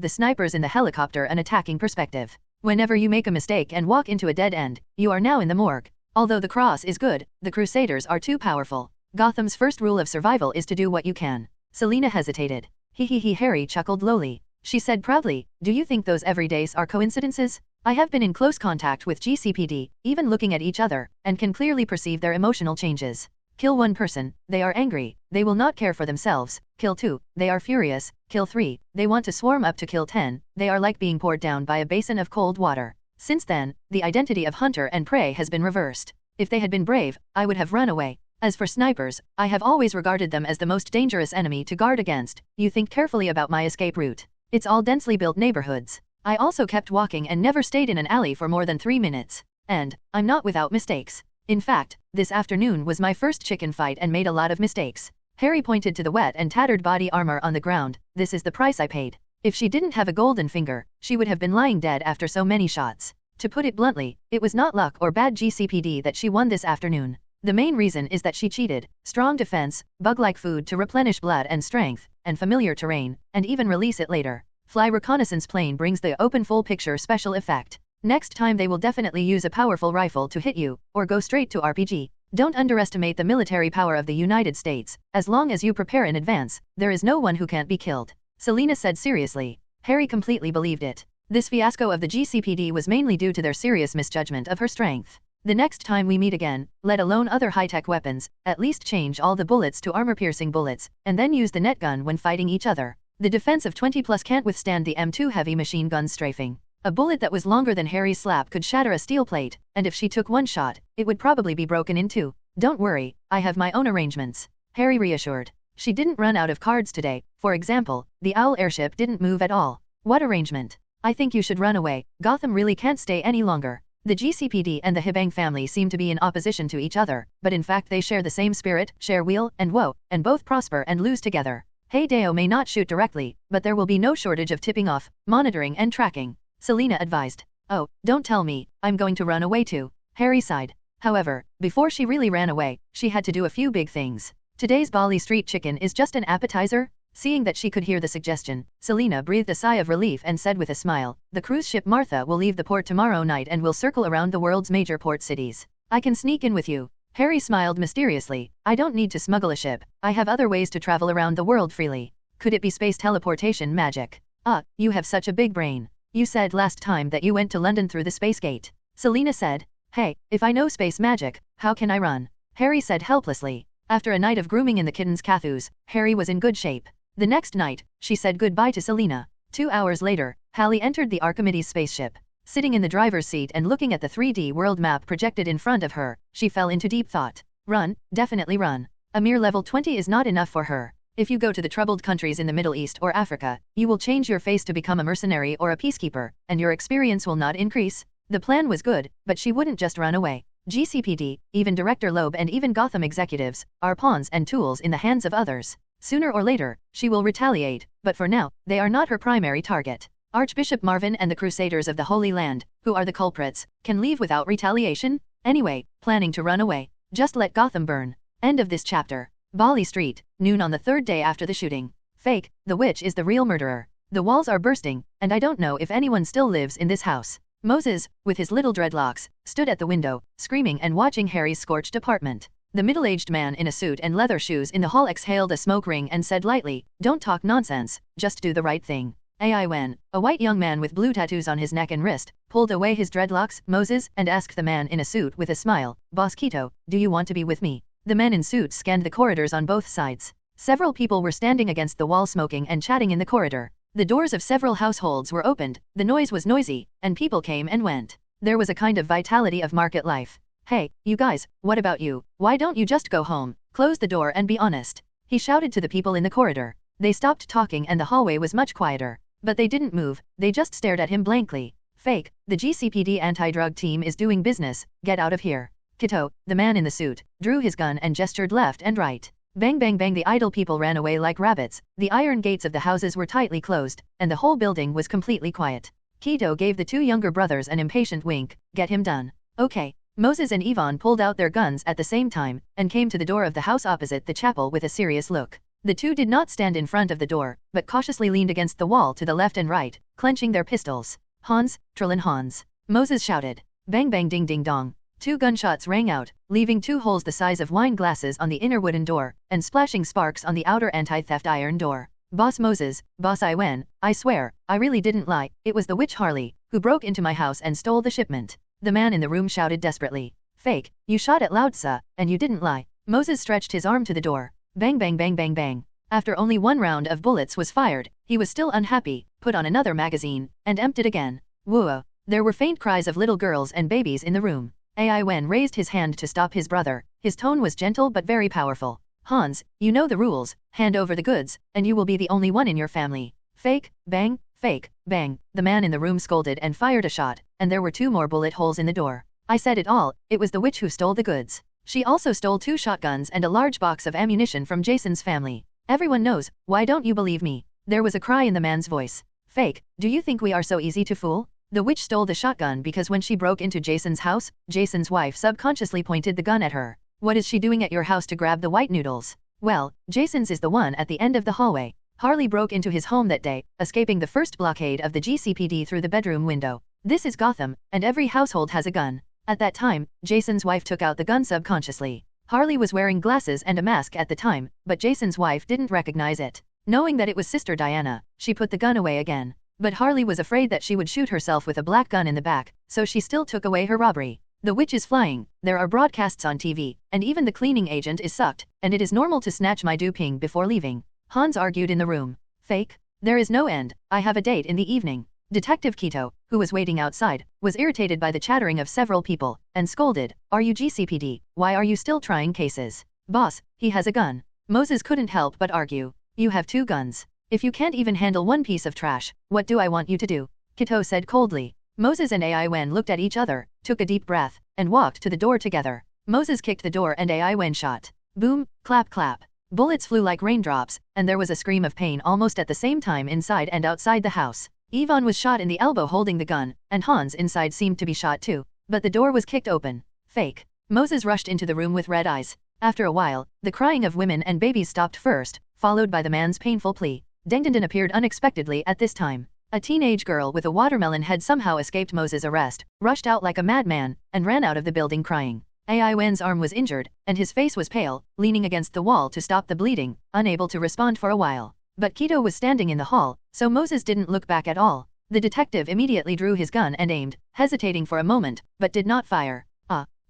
the snipers in the helicopter an attacking perspective. Whenever you make a mistake and walk into a dead end, you are now in the morgue. Although the cross is good, the Crusaders are too powerful. Gotham's first rule of survival is to do what you can. Selena hesitated. Harry chuckled lowly. She said proudly, do you think those everydays are coincidences? I have been in close contact with GCPD, even looking at each other, and can clearly perceive their emotional changes. Kill 1 person, they are angry, they will not care for themselves. Kill 2, they are furious. Kill 3, they want to swarm up to kill 10, they are like being poured down by a basin of cold water. Since then, the identity of hunter and prey has been reversed. If they had been brave, I would have run away. As for snipers, I have always regarded them as the most dangerous enemy to guard against. You think carefully about my escape route. It's all densely built neighborhoods. I also kept walking and never stayed in an alley for more than 3 minutes. And, I'm not without mistakes. In fact, this afternoon was my first chicken fight and made a lot of mistakes. Harry pointed to the wet and tattered body armor on the ground. This is the price I paid. If she didn't have a golden finger, she would have been lying dead after so many shots. To put it bluntly, it was not luck or bad GCPD that she won this afternoon. The main reason is that she cheated. Strong defense, bug-like food to replenish blood and strength, and familiar terrain, and even release it later. Fly reconnaissance plane brings the open full picture special effect. Next time they will definitely use a powerful rifle to hit you, or go straight to RPG. Don't underestimate the military power of the United States. As long as you prepare in advance, there is no one who can't be killed. Selena said seriously. Harry completely believed it. This fiasco of the GCPD was mainly due to their serious misjudgment of her strength. The next time we meet again, let alone other high-tech weapons, at least change all the bullets to armor-piercing bullets, and then use the net gun when fighting each other. The defense of 20+ can't withstand the M2 heavy machine gun strafing. A bullet that was longer than Harry's slap could shatter a steel plate, and if she took 1 shot, it would probably be broken in 2. Don't worry, I have my own arrangements. Harry reassured. She didn't run out of cards today. For example, the owl airship didn't move at all. What arrangement? I think you should run away. Gotham really can't stay any longer. The GCPD and the Hibang family seem to be in opposition to each other, but in fact they share the same spirit, share weal and woe, and both prosper and lose together. Hey Deo may not shoot directly, but there will be no shortage of tipping off, monitoring and tracking, Selena advised. Oh, don't tell me, I'm going to run away too, Harry sighed. However, before she really ran away, she had to do a few big things. Today's Bali Street chicken is just an appetizer? Seeing that she could hear the suggestion, Selena breathed a sigh of relief and said with a smile, the cruise ship Martha will leave the port tomorrow night and will circle around the world's major port cities. I can sneak in with you. Harry smiled mysteriously. I don't need to smuggle a ship. I have other ways to travel around the world freely. Could it be space teleportation magic? Ah, you have such a big brain. You said last time that you went to London through the space gate. Selena said. Hey, if I know space magic, how can I run? Harry said helplessly. After a night of grooming in the kitten's cathus, Harry was in good shape. The next night, she said goodbye to Selena. 2 hours later, Hallie entered the Archimedes spaceship. Sitting in the driver's seat and looking at the 3D world map projected in front of her, she fell into deep thought. Run, definitely run. A mere level 20 is not enough for her. If you go to the troubled countries in the Middle East or Africa, you will change your face to become a mercenary or a peacekeeper, and your experience will not increase. The plan was good, but she wouldn't just run away. GCPD, even Director Loeb and even Gotham executives, are pawns and tools in the hands of others. Sooner or later, she will retaliate, but for now, they are not her primary target. Archbishop Marvin and the Crusaders of the Holy Land, who are the culprits, can leave without retaliation? Anyway, planning to run away. Just let Gotham burn. End of this chapter. Bali Street, noon on the third day after the shooting. Fake, the witch is the real murderer. The walls are bursting, and I don't know if anyone still lives in this house. Moses, with his little dreadlocks, stood at the window, screaming and watching Harry's scorched apartment. The middle-aged man in a suit and leather shoes in the hall exhaled a smoke ring and said lightly, don't talk nonsense, just do the right thing. Ai Wen, a white young man with blue tattoos on his neck and wrist, pulled away his dreadlocks, Moses, and asked the man in a suit with a smile, Boss Quito, do you want to be with me? The men in suits scanned the corridors on both sides. Several people were standing against the wall smoking and chatting in the corridor. The doors of several households were opened, the noise was noisy, and people came and went. There was a kind of vitality of market life. Hey, you guys, what about you? Why don't you just go home, close the door and be honest? He shouted to the people in the corridor. They stopped talking and the hallway was much quieter. But they didn't move, they just stared at him blankly. Fake, the GCPD anti-drug team is doing business, get out of here. Kito, the man in the suit, drew his gun and gestured left and right. Bang bang bang, the idle people ran away like rabbits, the iron gates of the houses were tightly closed, and the whole building was completely quiet. Kito gave the two younger brothers an impatient wink, get him done. Okay. Moses and Yvonne pulled out their guns at the same time, and came to the door of the house opposite the chapel with a serious look. The two did not stand in front of the door, but cautiously leaned against the wall to the left and right, clenching their pistols. Hans, Trillin Hans. Moses shouted. Bang bang ding ding dong. 2 gunshots rang out, leaving 2 holes the size of wine glasses on the inner wooden door, and splashing sparks on the outer anti-theft iron door. Boss Moses, Boss Iwen, I swear, I really didn't lie, it was the witch Harley, who broke into my house and stole the shipment. The man in the room shouted desperately. Fake, you shot at Loudsa, and you didn't lie. Moses stretched his arm to the door. Bang bang bang bang bang. After only 1 round of bullets was fired, he was still unhappy, put on another magazine, and emptied again. Whoa. There were faint cries of little girls and babies in the room. Ai Wen raised his hand to stop his brother. His tone was gentle but very powerful. Hans, you know the rules, hand over the goods, and you will be the only one in your family. Fake, bang, fake, bang. The man in the room scolded and fired a shot, and there were 2 more bullet holes in the door. I said it all, it was the witch who stole the goods. She also stole 2 shotguns and a large box of ammunition from Jason's family. Everyone knows, why don't you believe me? There was a cry in the man's voice. Fake, do you think we are so easy to fool? The witch stole the shotgun because when she broke into Jason's house, Jason's wife subconsciously pointed the gun at her. What is she doing at your house to grab the white noodles? Well, Jason's is the one at the end of the hallway. Harley broke into his home that day, escaping the first blockade of the GCPD through the bedroom window. This is Gotham, and every household has a gun. At that time, Jason's wife took out the gun subconsciously. Harley was wearing glasses and a mask at the time, but Jason's wife didn't recognize it. Knowing that it was Sister Diana, she put the gun away again. But Harley was afraid that she would shoot herself with a black gun in the back, so she still took away her robbery. The witch is flying, there are broadcasts on TV, and even the cleaning agent is sucked, and it is normal to snatch my duping before leaving. Hans argued in the room. Fake? There is no end, I have a date in the evening. Detective Quito, who was waiting outside, was irritated by the chattering of several people, and scolded, are you GCPD, why are you still trying cases? Boss, he has a gun. Moses couldn't help but argue. You have 2 guns. If you can't even handle 1 piece of trash, what do I want you to do? Quito said coldly. Moses and Ai Wen looked at each other, took a deep breath, and walked to the door together. Moses kicked the door and Ai Wen shot. Boom, clap clap. Bullets flew like raindrops, and there was a scream of pain almost at the same time inside and outside the house. Yvonne was shot in the elbow holding the gun, and Hans inside seemed to be shot too. But the door was kicked open. Fake. Moses rushed into the room with red eyes. After a while, the crying of women and babies stopped first, followed by the man's painful plea. Dengdenden appeared unexpectedly at this time. A teenage girl with a watermelon head somehow escaped Moses' arrest, rushed out like a madman, and ran out of the building crying. Ai Wen's arm was injured, and his face was pale, leaning against the wall to stop the bleeding, unable to respond for a while. But Keto was standing in the hall, so Moses didn't look back at all. The detective immediately drew his gun and aimed, hesitating for a moment, but did not fire.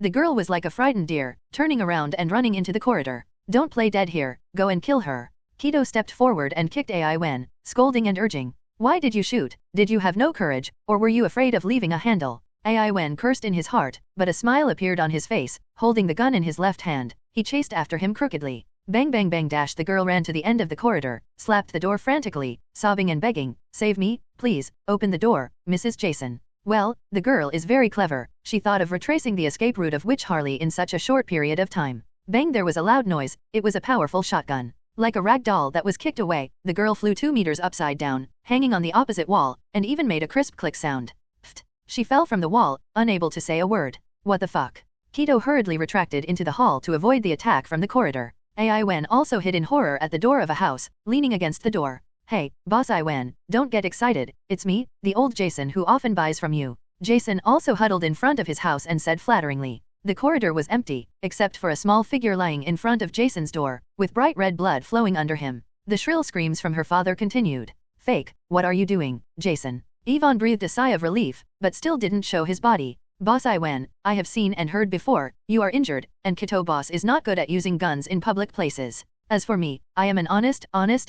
The girl was like a frightened deer, turning around and running into the corridor. Don't play dead here, go and kill her. Keto stepped forward and kicked Ai Wen, scolding and urging. Why did you shoot? Did you have no courage, or were you afraid of leaving a handle? Ai Wen cursed in his heart, but a smile appeared on his face, holding the gun in his left hand. He chased after him crookedly. Bang bang bang dash. The girl ran to the end of the corridor, slapped the door frantically, sobbing and begging, save me, please, open the door, Mrs. Jason. Well, the girl is very clever. She thought of retracing the escape route of Witch Harley in such a short period of time. Bang, there was a loud noise. It was a powerful shotgun. Like a rag doll that was kicked away, the girl flew 2 meters upside down, hanging on the opposite wall, and even made a crisp click sound. Pfft. She fell from the wall, unable to say a word. What the fuck? Keto hurriedly retracted into the hall to avoid the attack from the corridor. Ai Wen also hid in horror at the door of a house, leaning against the door. Hey, boss Ai Wen, don't get excited, it's me, the old Jason who often buys from you. Jason also huddled in front of his house and said flatteringly. The corridor was empty, except for a small figure lying in front of Jason's door, with bright red blood flowing under him. The shrill screams from her father continued. Fake, what are you doing, Jason? Yvonne breathed a sigh of relief, but still didn't show his body. Boss Ai Wen, I have seen and heard before, you are injured, and Kito boss is not good at using guns in public places. As for me, I am an honest,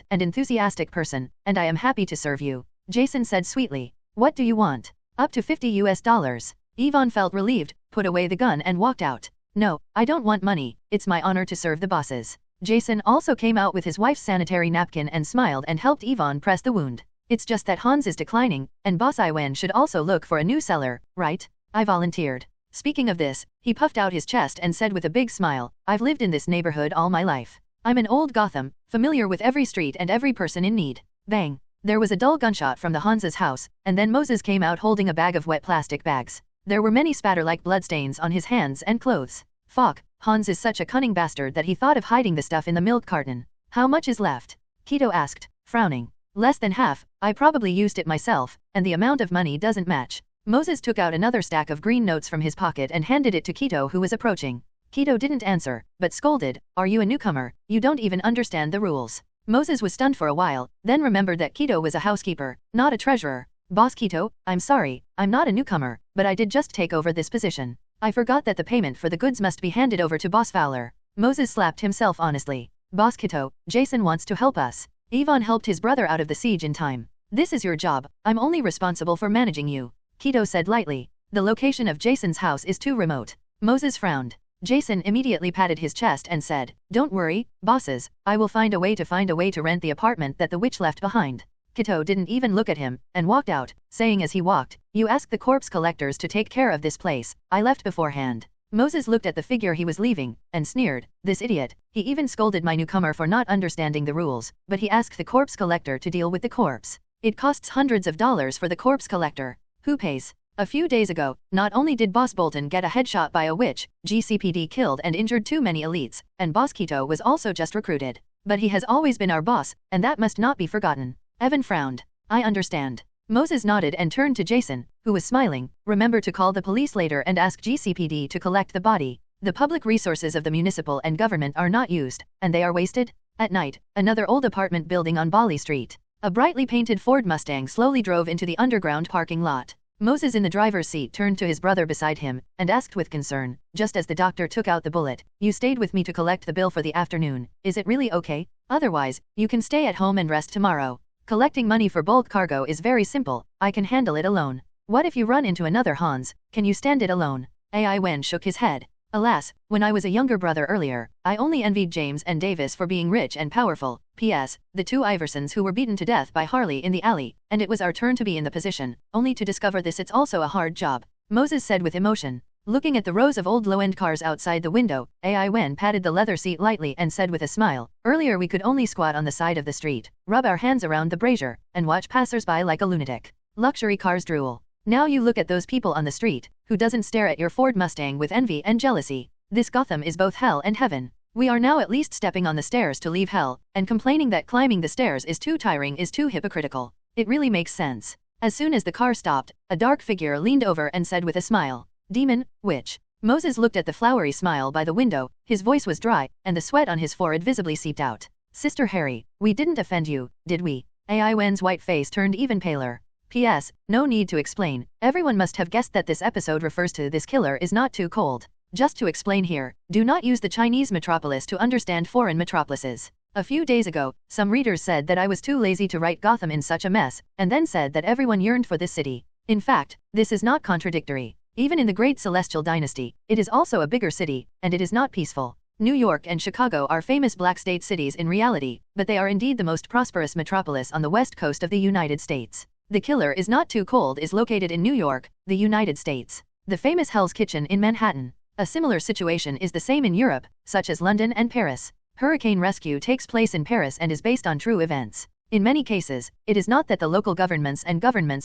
and enthusiastic person, and I am happy to serve you. Jason said sweetly. What do you want? Up to $50. Yvonne felt relieved, put away the gun and walked out. No, I don't want money, it's my honor to serve the bosses. Jason also came out with his wife's sanitary napkin and smiled and helped Yvonne press the wound. It's just that Hans is declining, and boss Ai Wen should also look for a new seller, right? I volunteered. Speaking of this, he puffed out his chest and said with a big smile, I've lived in this neighborhood all my life. I'm an old Gotham, familiar with every street and every person in need. Bang! There was a dull gunshot from the Hans's house, and then Moses came out holding a bag of wet plastic bags. There were many spatter-like bloodstains on his hands and clothes. Fuck, Hans is such a cunning bastard that he thought of hiding the stuff in the milk carton. How much is left? Keto asked, frowning. Less than half, I probably used it myself, and the amount of money doesn't match. Moses took out another stack of green notes from his pocket and handed it to Keto who was approaching. Keto didn't answer, but scolded, are you a newcomer? You don't even understand the rules. Moses was stunned for a while, then remembered that Keto was a housekeeper, not a treasurer. Boss Keto, I'm sorry, I'm not a newcomer, but I did just take over this position. I forgot that the payment for the goods must be handed over to Boss Fowler. Moses slapped himself honestly. Boss Keto, Jason wants to help us. Yvonne helped his brother out of the siege in time. This is your job, I'm only responsible for managing you. Keto said lightly. The location of Jason's house is too remote. Moses frowned. Jason immediately patted his chest and said, don't worry, bosses, I will find a way to rent the apartment that the witch left behind. Keto didn't even look at him, and walked out, saying as he walked, you asked the corpse collectors to take care of this place, I left beforehand. Moses looked at the figure he was leaving, and sneered, this idiot. He even scolded my newcomer for not understanding the rules, but he asked the corpse collector to deal with the corpse. It costs hundreds of dollars for the corpse collector. Who pays? A few days ago, not only did Boss Bolton get a headshot by a witch, GCPD killed and injured too many elites, and Boss Keto was also just recruited. But he has always been our boss, and that must not be forgotten. Evan frowned. I understand. Moses nodded and turned to Jason, who was smiling. Remember to call the police later and ask GCPD to collect the body. The public resources of the municipal and government are not used, and they are wasted. At night, another old apartment building on Bali Street. A brightly painted Ford Mustang slowly drove into the underground parking lot. Moses in the driver's seat turned to his brother beside him, and asked with concern, just as the doctor took out the bullet, you stayed with me to collect the bill for the afternoon, is it really okay? Otherwise, you can stay at home and rest tomorrow. Collecting money for bulk cargo is very simple, I can handle it alone. What if you run into another Hans, can you stand it alone? Ai Wen shook his head. Alas, when I was a younger brother earlier, I only envied James and Davis for being rich and powerful. P.S. The two Iversons who were beaten to death by Harley in the alley, and it was our turn to be in the position, only to discover this it's also a hard job. Moses said with emotion. Looking at the rows of old low-end cars outside the window, Ai Wen patted the leather seat lightly and said with a smile, earlier we could only squat on the side of the street, rub our hands around the brazier, and watch passers-by like a lunatic. Luxury cars drool. Now you look at those people on the street, who doesn't stare at your Ford Mustang with envy and jealousy. This Gotham is both hell and heaven. We are now at least stepping on the stairs to leave hell, and complaining that climbing the stairs is too tiring is too hypocritical. It really makes sense. As soon as the car stopped, a dark figure leaned over and said with a smile, Demon, witch. Moses looked at the flowery smile by the window, his voice was dry, and the sweat on his forehead visibly seeped out. Sister Harry, we didn't offend you, did we? Ai Wen's white face turned even paler. P.S. No need to explain, everyone must have guessed that this episode refers to this killer is not too cold. Just to explain here, do not use the Chinese metropolis to understand foreign metropolises. A few days ago, some readers said that I was too lazy to write Gotham in such a mess, and then said that everyone yearned for this city. In fact, this is not contradictory. Even in the Great Celestial Dynasty, it is also a bigger city, and it is not peaceful. New York and Chicago are famous black state cities in reality, but they are indeed the most prosperous metropolis on the west coast of the United States. The Killer is Not Too Cold is located in New York, the United States. The famous Hell's Kitchen in Manhattan. A similar situation is the same in Europe, such as London and Paris. Hurricane rescue takes place in Paris and is based on true events. In many cases, it is not that the local governments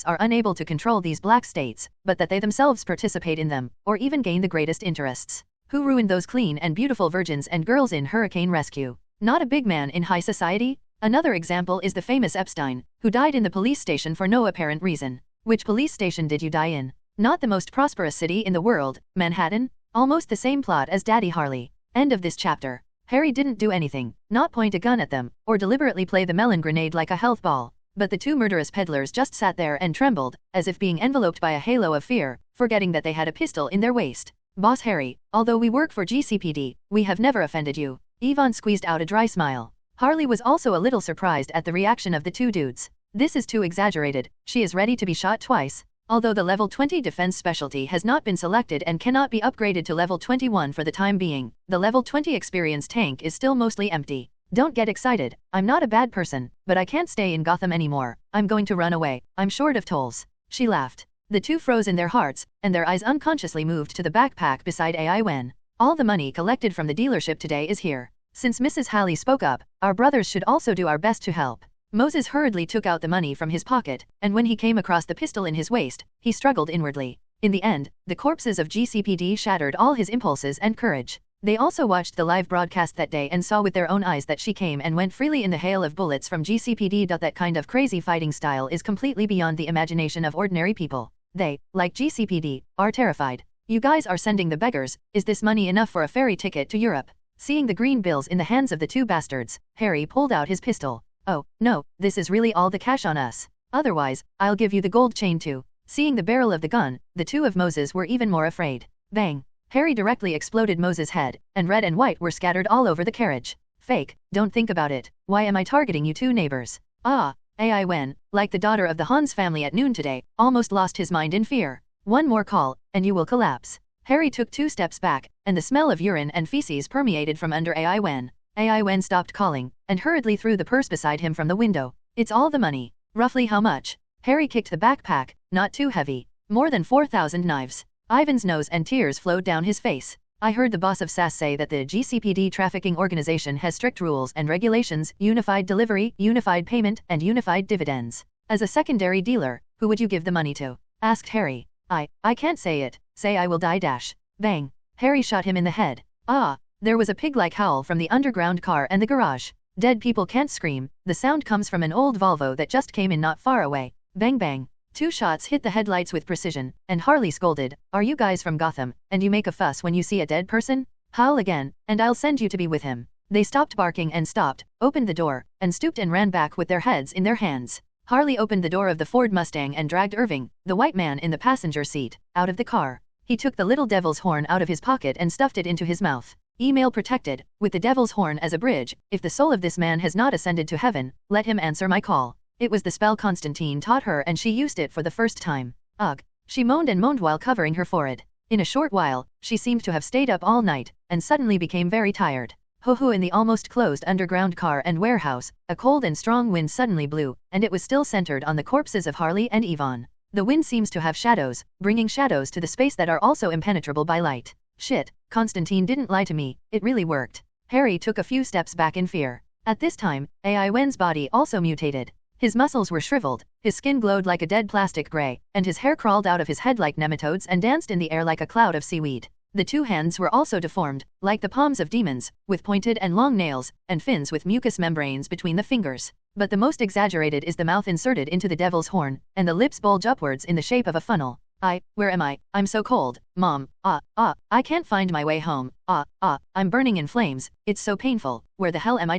are unable to control these black states, but that they themselves participate in them, or even gain the greatest interests. Who ruined those clean and beautiful virgins and girls in hurricane rescue? Not a big man in high society? Another example is the famous Epstein, who died in the police station for no apparent reason. Which police station did you die in? Not the most prosperous city in the world, Manhattan? Almost the same plot as Daddy Harley. End of this chapter. Harry didn't do anything, not point a gun at them, or deliberately play the melon grenade like a health ball. But the two murderous peddlers just sat there and trembled, as if being enveloped by a halo of fear, forgetting that they had a pistol in their waist. Boss Harry, although we work for GCPD, we have never offended you. Yvonne squeezed out a dry smile. Harley was also a little surprised at the reaction of the two dudes. This is too exaggerated, she is ready to be shot twice. Although the level 20 defense specialty has not been selected and cannot be upgraded to level 21 for the time being, the level 20 experience tank is still mostly empty. Don't get excited, I'm not a bad person, but I can't stay in Gotham anymore, I'm going to run away, I'm short of tolls. She laughed. The two froze in their hearts, and their eyes unconsciously moved to the backpack beside Ai Wen. All the money collected from the dealership today is here. Since Mrs. Halley spoke up, our brothers should also do our best to help. Moses hurriedly took out the money from his pocket, and when he came across the pistol in his waist, he struggled inwardly. In the end, the corpses of GCPD shattered all his impulses and courage. They also watched the live broadcast that day and saw with their own eyes that she came and went freely in the hail of bullets from GCPD. That kind of crazy fighting style is completely beyond the imagination of ordinary people. They, like GCPD, are terrified. You guys are sending the beggars, is this money enough for a ferry ticket to Europe? Seeing the green bills in the hands of the two bastards, Harry pulled out his pistol. Oh, no, this is really all the cash on us. Otherwise, I'll give you the gold chain too. Seeing the barrel of the gun, the two of Moses were even more afraid. Bang! Harry directly exploded Moses' head, and red and white were scattered all over the carriage. Fake, don't think about it. Why am I targeting you two neighbors? Ah, Ai Wen, like the daughter of the Hans family at noon today, almost lost his mind in fear. One more call, and you will collapse. Harry took 2 steps back, and the smell of urine and feces permeated from under Ai Wen. Ai Wen stopped calling, and hurriedly threw the purse beside him from the window. It's all the money. Roughly how much? Harry kicked the backpack, not too heavy. More than 4,000 knives. Ivan's nose and tears flowed down his face. I heard the boss of SAS say that the GCPD trafficking organization has strict rules and regulations, unified delivery, unified payment, and unified dividends. As a secondary dealer, who would you give the money to? Asked Harry. I can't say it. Say I will die dash. Bang. Harry shot him in the head. Ah. There was a pig-like howl from the underground car and the garage. Dead people can't scream, the sound comes from an old Volvo that just came in not far away. Bang bang. 2 shots hit the headlights with precision, and Harley scolded, are you guys from Gotham, and you make a fuss when you see a dead person? Howl again, and I'll send you to be with him. They stopped barking and stopped, opened the door, and stooped and ran back with their heads in their hands. Harley opened the door of the Ford Mustang and dragged Irving, the white man in the passenger seat, out of the car. He took the little devil's horn out of his pocket and stuffed it into his mouth. Email protected, with the devil's horn as a bridge. If the soul of this man has not ascended to heaven, let him answer my call. It was the spell Constantine taught her and she used it for the first time. Ugh. She moaned and moaned while covering her forehead. In a short while, she seemed to have stayed up all night, and suddenly became very tired. Ho-ho, in the almost closed underground car and warehouse, a cold and strong wind suddenly blew, and it was still centered on the corpses of Harley and Yvonne. The wind seems to have shadows, bringing shadows to the space that are also impenetrable by light. Shit, Constantine didn't lie to me, it really worked. Harry took a few steps back in fear. At this time, Ai Wen's body also mutated. His muscles were shriveled, his skin glowed like a dead plastic gray, and his hair crawled out of his head like nematodes and danced in the air like a cloud of seaweed. The two hands were also deformed, like the palms of demons, with pointed and long nails, and fins with mucous membranes between the fingers. But the most exaggerated is the mouth inserted into the devil's horn, and the lips bulge upwards in the shape of a funnel. Where am I? I'm so cold, Mom. I can't find my way home. I'm burning in flames, it's so painful. Where the hell am I?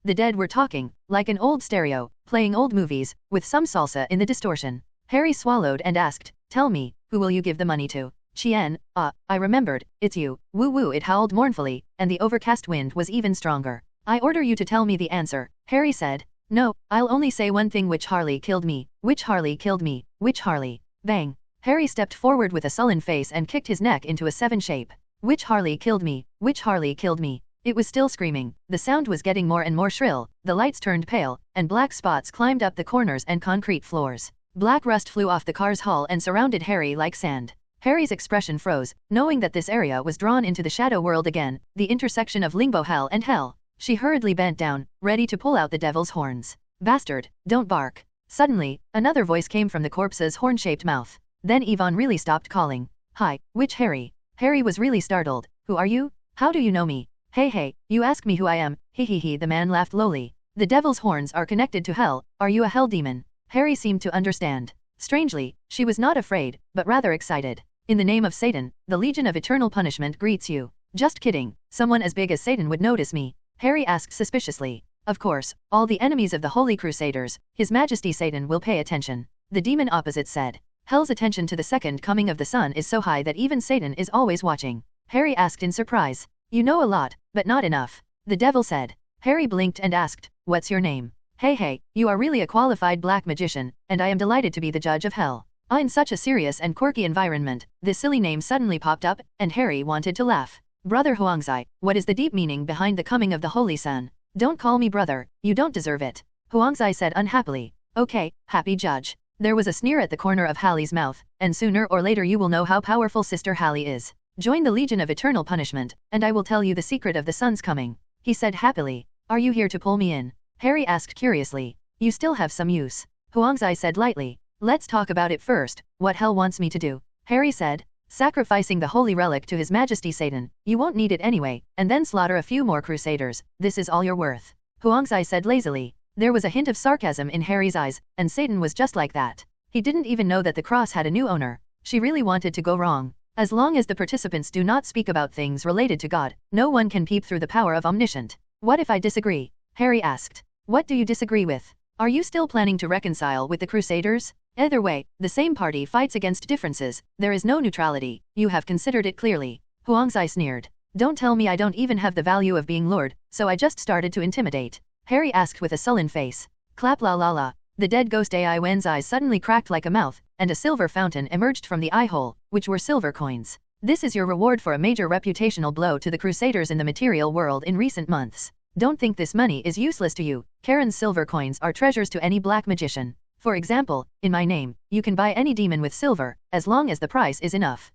The dead were talking, like an old stereo, playing old movies, with some salsa in the distortion. Harry swallowed and asked, tell me, who will you give the money to? Chien, I remembered, it's you. Woo woo, it howled mournfully, and the overcast wind was even stronger. I order you to tell me the answer, Harry said. No, I'll only say one thing, which Harley killed me, which Harley killed me, which Harley. Bang. Harry stepped forward with a sullen face and kicked his neck into a 7 shape. Which Harley killed me, which Harley killed me. It was still screaming, the sound was getting more and more shrill, the lights turned pale, and black spots climbed up the corners and concrete floors. Black rust flew off the car's hull and surrounded Harry like sand. Harry's expression froze, knowing that this area was drawn into the shadow world again, the intersection of limbo hell and hell. She hurriedly bent down, ready to pull out the devil's horns. Bastard, don't bark. Suddenly, another voice came from the corpse's horn-shaped mouth. Then Yvonne really stopped calling. Hi, which Harry? Harry was really startled. Who are you? How do you know me? Hey, you ask me who I am, he, the man laughed lowly. The devil's horns are connected to hell, are you a hell demon? Harry seemed to understand. Strangely, she was not afraid, but rather excited. In the name of Satan, the Legion of Eternal Punishment greets you. Just kidding, someone as big as Satan would notice me. Harry asked suspiciously. Of course, all the enemies of the Holy Crusaders, His Majesty Satan will pay attention. The demon opposite said. Hell's attention to the second coming of the sun is so high that even Satan is always watching. Harry asked in surprise. You know a lot, but not enough. The devil said. Harry blinked and asked, what's your name? Hey, you are really a qualified black magician, and I am delighted to be the judge of hell. In such a serious and quirky environment, this silly name suddenly popped up, and Harry wanted to laugh. Brother Huangzai, what is the deep meaning behind the coming of the Holy Sun? Don't call me brother, you don't deserve it. Huangzai said unhappily. Okay, happy judge. There was a sneer at the corner of Hallie's mouth, and sooner or later you will know how powerful Sister Hallie is. Join the Legion of Eternal Punishment, and I will tell you the secret of the sun's coming. He said happily. Are you here to pull me in? Harry asked curiously. You still have some use. Huangzai said lightly. Let's talk about it first. What hell wants me to do? Harry said. Sacrificing the holy relic to His Majesty Satan. You won't need it anyway, and then slaughter a few more crusaders. This is all you're worth. Huangzai said lazily. There was a hint of sarcasm in Harry's eyes, and Satan was just like that. He didn't even know that the cross had a new owner. She really wanted to go wrong. As long as the participants do not speak about things related to God, no one can peep through the power of omniscient. What if I disagree? Harry asked. What do you disagree with? Are you still planning to reconcile with the Crusaders? Either way, the same party fights against differences, there is no neutrality, you have considered it clearly. Huangzai sneered. Don't tell me I don't even have the value of being Lord, so I just started to intimidate. Harry asked with a sullen face. Clap la la la. The dead ghost Ai Wen's eyes suddenly cracked like a mouth, and a silver fountain emerged from the eye hole, which were silver coins. This is your reward for a major reputational blow to the Crusaders in the material world in recent months. Don't think this money is useless to you. Karen's silver coins are treasures to any black magician. For example, in my name, you can buy any demon with silver, as long as the price is enough.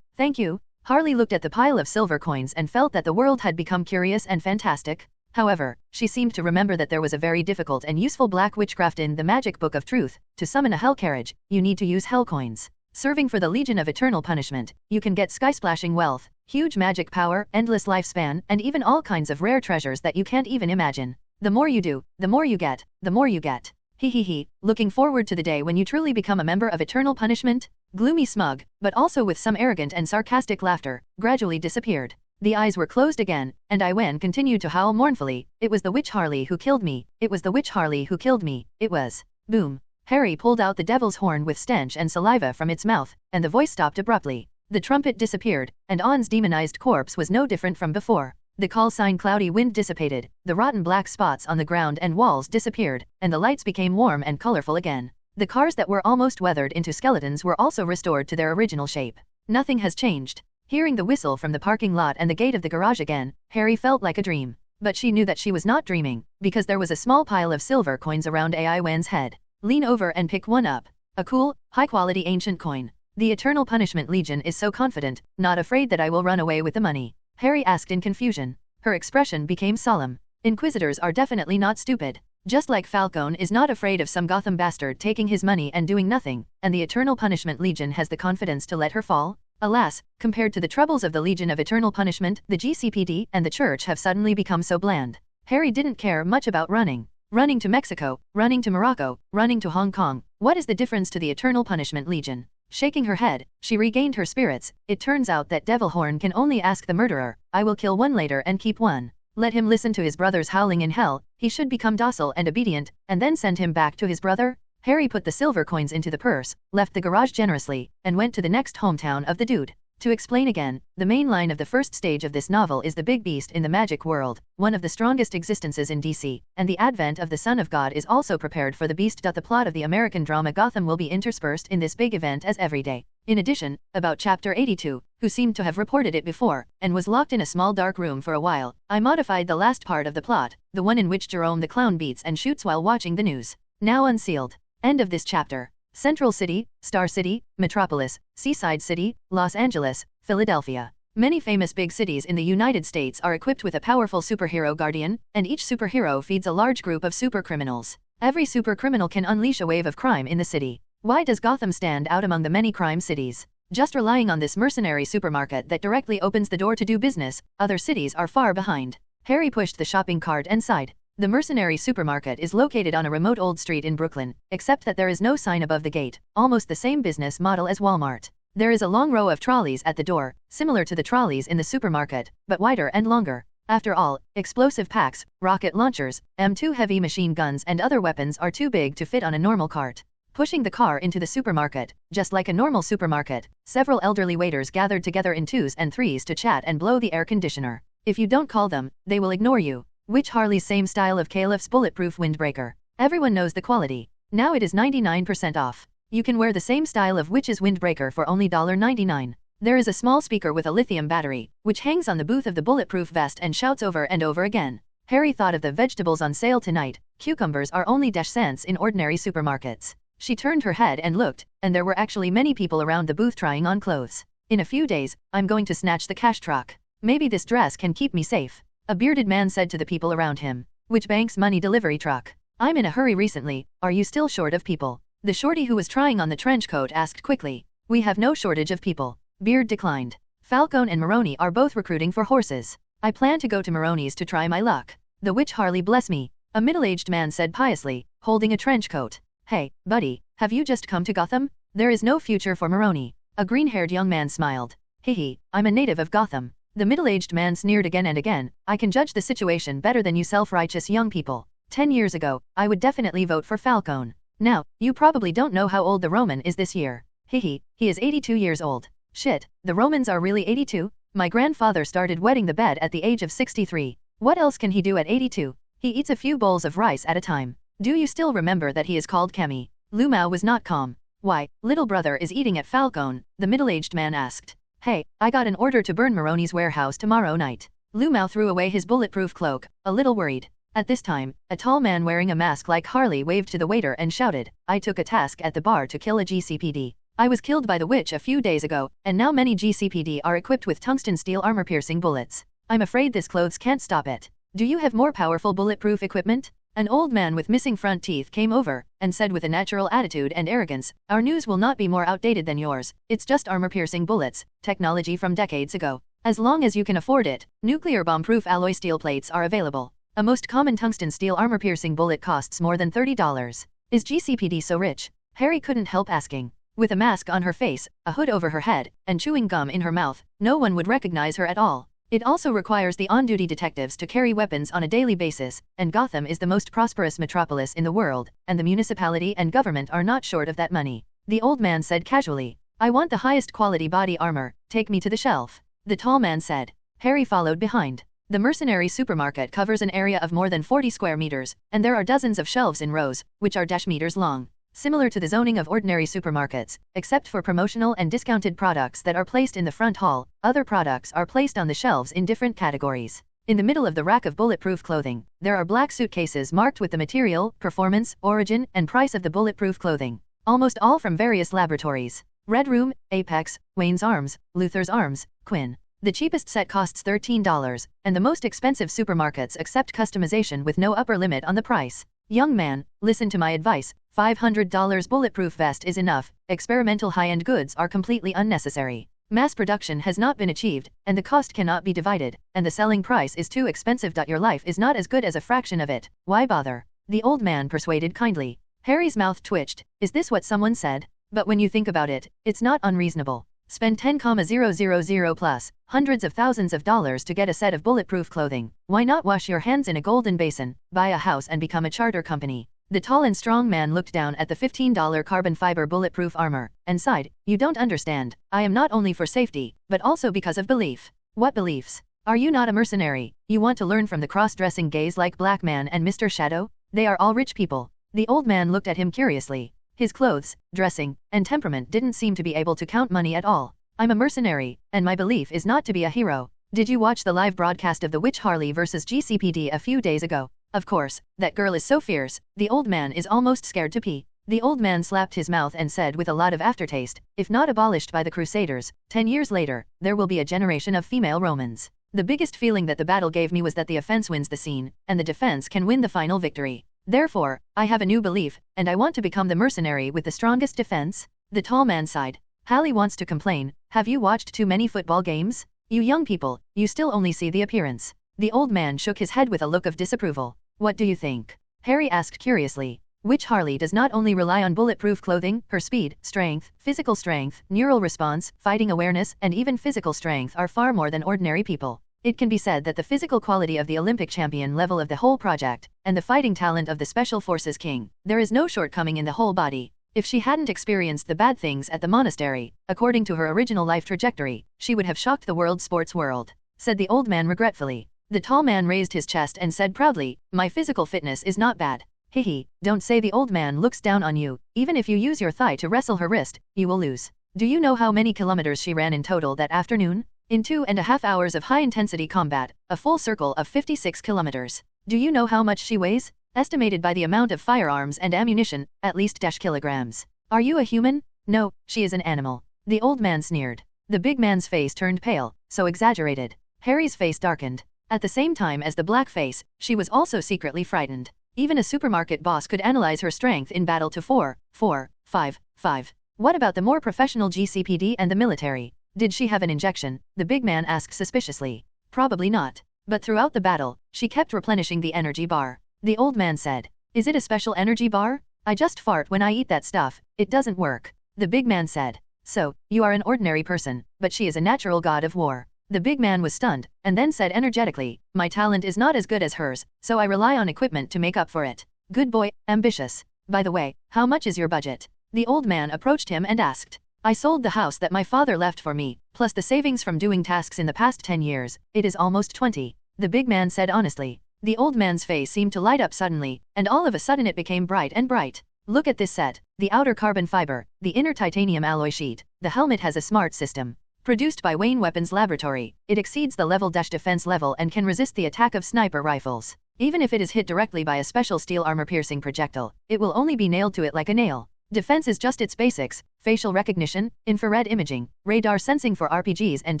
Thank you. Harley looked at the pile of silver coins and felt that the world had become curious and fantastic. However, she seemed to remember that there was a very difficult and useful black witchcraft in the Magic Book of Truth. To summon a hell carriage, you need to use hell coins. Serving for the Legion of Eternal Punishment, you can get sky-splashing wealth, huge magic power, endless lifespan, and even all kinds of rare treasures that you can't even imagine. The more you do, the more you get, the more you get. He, looking forward to the day when you truly become a member of Eternal Punishment? Gloomy smug, but also with some arrogant and sarcastic laughter, gradually disappeared. The eyes were closed again, and Ai Wen continued to howl mournfully. It was the witch Harley who killed me. It was the witch Harley who killed me. It was. Boom. Harry pulled out the devil's horn with stench and saliva from its mouth, and the voice stopped abruptly. The trumpet disappeared, and On's demonized corpse was no different from before. The call sign cloudy wind dissipated, the rotten black spots on the ground and walls disappeared, and the lights became warm and colorful again. The cars that were almost weathered into skeletons were also restored to their original shape. Nothing has changed. Hearing the whistle from the parking lot and the gate of the garage again, Harry felt like a dream. But she knew that she was not dreaming, because there was a small pile of silver coins around Ai Wen's head. Lean over and pick one up. A cool, high-quality ancient coin. The Eternal Punishment Legion is so confident, not afraid that I will run away with the money. Harry asked in confusion. Her expression became solemn. Inquisitors are definitely not stupid. Just like Falcone is not afraid of some Gotham bastard taking his money and doing nothing, and the Eternal Punishment Legion has the confidence to let her fall. Alas, compared to the troubles of the Legion of Eternal Punishment, the GCPD and the Church have suddenly become so bland. Harry didn't care much about running. Running to Mexico, running to Morocco, running to Hong Kong. What is the difference to the Eternal Punishment Legion? Shaking her head, she regained her spirits. It turns out that Devilhorn can only ask the murderer, I will kill one later and keep one. Let him listen to his brothers howling in hell, he should become docile and obedient, and then send him back to his brother? Harry put the silver coins into the purse, left the garage generously, and went to the next hometown of the dude. To explain again, the main line of the first stage of this novel is the big beast in the magic world, one of the strongest existences in DC, and the advent of the Son of God is also prepared for the beast. The plot of the American drama Gotham will be interspersed in this big event as every day. In addition, about chapter 82, who seemed to have reported it before, and was locked in a small dark room for a while, I modified the last part of the plot, the one in which Jerome the clown beats and shoots while watching the news. Now unsealed. End of this chapter. Central City, Star City, Metropolis, Seaside City, Los Angeles, Philadelphia. Many famous big cities in the United States are equipped with a powerful superhero guardian, and each superhero feeds a large group of supercriminals. Every supercriminal can unleash a wave of crime in the city. Why does Gotham stand out among the many crime cities? Just relying on this mercenary supermarket that directly opens the door to do business, other cities are far behind. Harry pushed the shopping cart and sighed. The mercenary supermarket is located on a remote old street in Brooklyn, except that there is no sign above the gate, almost the same business model as Walmart. There is a long row of trolleys at the door, similar to the trolleys in the supermarket, but wider and longer. After all, explosive packs, rocket launchers, M2 heavy machine guns and other weapons are too big to fit on a normal cart. Pushing the car into the supermarket, just like a normal supermarket, several elderly waiters gathered together in twos and threes to chat and blow the air conditioner. If you don't call them, they will ignore you. Which Harley's same style of Caliph's bulletproof windbreaker. Everyone knows the quality. Now it is 99% off. You can wear the same style of Witch's windbreaker for only $99. There is a small speaker with a lithium battery, which hangs on the booth of the bulletproof vest and shouts over and over again. Harry thought of the vegetables on sale tonight. Cucumbers are only -cents in ordinary supermarkets. She turned her head and looked, and there were actually many people around the booth trying on clothes. In a few days, I'm going to snatch the cash truck. Maybe this dress can keep me safe. A bearded man said to the people around him. Which bank's money delivery truck? I'm in a hurry recently, are you still short of people? The shorty who was trying on the trench coat asked quickly. We have no shortage of people. Beard declined. Falcone and Maroni are both recruiting for horses. I plan to go to Maroni's to try my luck. The witch Harley bless me. A middle-aged man said piously, holding a trench coat. Hey, buddy, have you just come to Gotham? There is no future for Maroni. A green-haired young man smiled. Hehe, I'm a native of Gotham. The middle-aged man sneered again and again. I can judge the situation better than you self-righteous young people. 10 years ago, I would definitely vote for Falcone. Now, you probably don't know how old the Roman is this year. Hehe, he is 82 years old. Shit, the Romans are really 82? My grandfather started wetting the bed at the age of 63. What else can he do at 82? He eats a few bowls of rice at a time. Do you still remember that he is called Kemi? Lumao was not calm. Why, little brother is eating at Falcone, the middle-aged man asked. Hey, I got an order to burn Maroni's warehouse tomorrow night. Lumao threw away his bulletproof cloak, a little worried. At this time, a tall man wearing a mask like Harley waved to the waiter and shouted, I took a task at the bar to kill a GCPD. I was killed by the witch a few days ago, and now many GCPD are equipped with tungsten steel armor-piercing bullets. I'm afraid this clothes can't stop it. Do you have more powerful bulletproof equipment? An old man with missing front teeth came over, and said with a natural attitude and arrogance, our news will not be more outdated than yours, it's just armor-piercing bullets, technology from decades ago. As long as you can afford it, nuclear bomb-proof alloy steel plates are available. A most common tungsten steel armor-piercing bullet costs more than $30. Is GCPD so rich? Harry couldn't help asking. With a mask on her face, a hood over her head, and chewing gum in her mouth, no one would recognize her at all. It also requires the on-duty detectives to carry weapons on a daily basis, and Gotham is the most prosperous metropolis in the world, and the municipality and government are not short of that money. The old man said casually, I want the highest quality body armor, take me to the shelf. The tall man said. Harry followed behind. The mercenary supermarket covers an area of more than 40 square meters, and there are dozens of shelves in rows, which are -meters long. similar to the zoning of ordinary supermarkets, except for promotional and discounted products that are placed in the front hall. Other products are placed on the shelves in different categories. In the middle of the rack of bulletproof clothing, there are black suitcases marked with the material, performance, origin, and price of the bulletproof clothing, almost all from various laboratories. Red Room, Apex, Wayne's Arms, Luther's Arms, Quinn. The cheapest set costs $13, and the most expensive supermarkets accept customization with no upper limit on the price. Young man, listen to my advice. $500 bulletproof vest is enough. Experimental high-end goods are completely unnecessary. Mass production has not been achieved, and the cost cannot be divided, and the selling price is too expensive. Your life is not as good as a fraction of it. Why bother? The old man persuaded kindly. Harry's mouth twitched. Is this what someone said? But when you think about it, it's not unreasonable. Spend 10,000 plus hundreds of thousands of dollars to get a set of bulletproof clothing. Why not wash your hands in a golden basin, buy a house and become a charter company? The tall and strong man looked down at the $15 carbon fiber bulletproof armor and sighed. You don't understand. I am not only for safety, but also because of belief. What beliefs? Are you not a mercenary? You want to learn from the cross-dressing gays like Black Man and Mr. Shadow? They are all rich people. The old man looked at him curiously. His clothes, dressing, and temperament didn't seem to be able to count money at all. I'm a mercenary, and my belief is not to be a hero. Did you watch the live broadcast of the Witch Harley vs GCPD a few days ago? Of course, that girl is so fierce, the old man is almost scared to pee. The old man slapped his mouth and said with a lot of aftertaste, if not abolished by the Crusaders, 10 years later, there will be a generation of female Romans. The biggest feeling that the battle gave me was that the offense wins the scene, and the defense can win the final victory. Therefore, I have a new belief, and I want to become the mercenary with the strongest defense. The tall man sighed. Hallie wants to complain. Have you watched too many football games? You young people, you still only see the appearance. The old man shook his head with a look of disapproval. What do you think? Harry asked curiously. Witch Harley does not only rely on bulletproof clothing, her speed, strength, physical strength, neural response, fighting awareness, and even physical strength are far more than ordinary people. It can be said that the physical quality of the Olympic champion level of the whole project, and the fighting talent of the Special Forces king, there is no shortcoming in the whole body. If she hadn't experienced the bad things at the monastery, according to her original life trajectory, she would have shocked the world sports world, said the old man regretfully. The tall man raised his chest and said proudly, my physical fitness is not bad. Hihi, don't say. The old man looks down on you. Even if you use your thigh to wrestle her wrist, you will lose. Do you know how many kilometers she ran in total that afternoon? In 2.5 hours of high-intensity combat, a full circle of 56 kilometers. Do you know how much she weighs? Estimated by the amount of firearms and ammunition, at least kilograms. Are you a human? No, she is an animal. The old man sneered. The big man's face turned pale, so exaggerated. Harry's face darkened. At the same time as the black face, she was also secretly frightened. Even a supermarket boss could analyze her strength in battle to 4, 4, 5, 5. What about the more professional GCPD and the military? Did she have an injection? The big man asked suspiciously. Probably not. But throughout the battle, she kept replenishing the energy bar. The old man said. Is it a special energy bar? I just fart when I eat that stuff. It doesn't work. The big man said. So, you are an ordinary person, but she is a natural god of war. The big man was stunned, and then said energetically, my talent is not as good as hers, so I rely on equipment to make up for it. Good boy, ambitious. By the way, how much is your budget? The old man approached him and asked. I sold the house that my father left for me, plus the savings from doing tasks in the past 10 years, it is almost 20. The big man said honestly. The old man's face seemed to light up suddenly, and all of a sudden it became bright and bright. Look at this set, the outer carbon fiber, the inner titanium alloy sheet, the helmet has a smart system. Produced by Wayne Weapons Laboratory, it exceeds the defense level and can resist the attack of sniper rifles. Even if it is hit directly by a special steel armor-piercing projectile, it will only be nailed to it like a nail. Defense is just its basics. Facial recognition, infrared imaging, radar sensing for RPGs and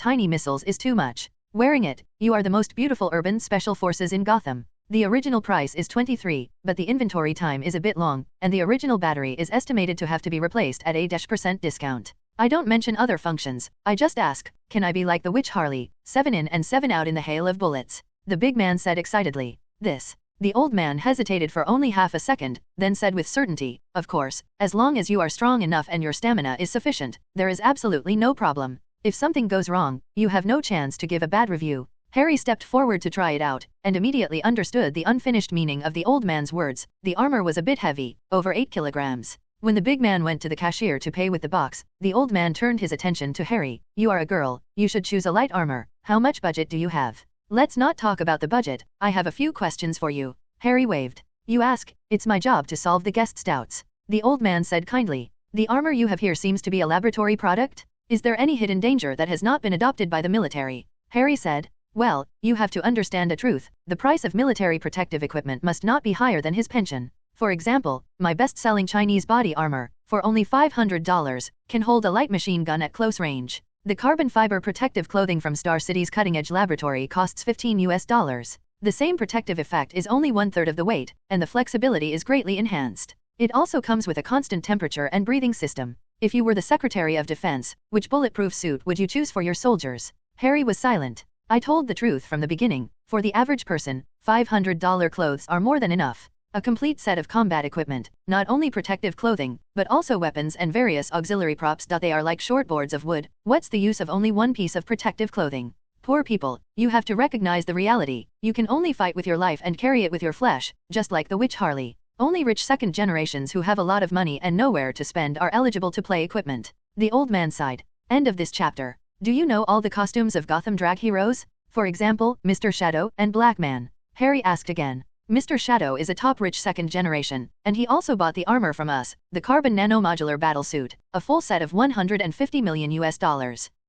tiny missiles is too much. Wearing it, you are the most beautiful urban special forces in Gotham. The original price is $23, but the inventory time is a bit long, and the original battery is estimated to have to be replaced at a % discount. I don't mention other functions, I just ask, can I be like the Witch Harley, 7 in and 7 out in the hail of bullets? The big man said excitedly. This. The old man hesitated for only half a second, then said with certainty, of course, as long as you are strong enough and your stamina is sufficient, there is absolutely no problem. If something goes wrong, you have no chance to give a bad review. Harry stepped forward to try it out, and immediately understood the unfinished meaning of the old man's words. The armor was a bit heavy, over 8 kilograms. When the big man went to the cashier to pay with the box, the old man turned his attention to Harry. You are a girl, you should choose a light armor. How much budget do you have? Let's not talk about the budget, I have a few questions for you. Harry waved. You ask, it's my job to solve the guest's doubts. The old man said kindly. The armor you have here seems to be a laboratory product? Is there any hidden danger that has not been adopted by the military? Harry said. Well, you have to understand a truth. The price of military protective equipment must not be higher than his pension. For example, my best-selling Chinese body armor, for only $500, can hold a light machine gun at close range. The carbon fiber protective clothing from Star City's cutting-edge laboratory costs $15. The same protective effect is only 1/3 of the weight, and the flexibility is greatly enhanced. It also comes with a constant temperature and breathing system. If you were the Secretary of Defense, which bulletproof suit would you choose for your soldiers? Harry was silent. I told the truth from the beginning. For the average person, $500 clothes are more than enough. A complete set of combat equipment, not only protective clothing, but also weapons and various auxiliary props. They are like shortboards of wood. What's the use of only one piece of protective clothing? Poor people, you have to recognize the reality. You can only fight with your life and carry it with your flesh, just like the witch Harley. Only rich second generations who have a lot of money and nowhere to spend are eligible to play equipment. The old man sighed. End of this chapter. Do you know all the costumes of Gotham drag heroes? For example, Mr. Shadow and Black Man? Harry asked again. Mr. Shadow is a top rich second generation, and he also bought the armor from us, the carbon nanomodular battlesuit, a full set of $150 million.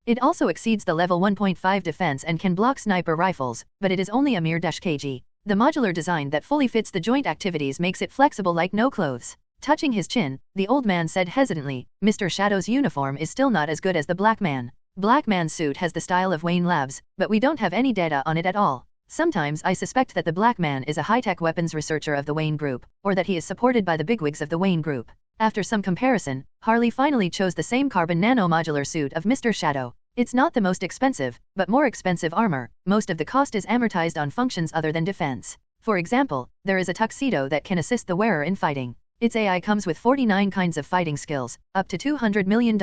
It also exceeds the level 1.5 defense and can block sniper rifles, but it is only a mere -kg. The modular design that fully fits the joint activities makes it flexible like no clothes. Touching his chin, the old man said hesitantly, Mr. Shadow's uniform is still not as good as the Black Man. Black Man's suit has the style of Wayne Labs, but we don't have any data on it at all. Sometimes I suspect that the Black Man is a high-tech weapons researcher of the Wayne Group, or that he is supported by the bigwigs of the Wayne Group. After some comparison, Harley finally chose the same carbon nanomodular suit of Mr. Shadow. It's not the most expensive, but more expensive armor. Most of the cost is amortized on functions other than defense. For example, there is a tuxedo that can assist the wearer in fighting. Its AI comes with 49 kinds of fighting skills, up to $200 million,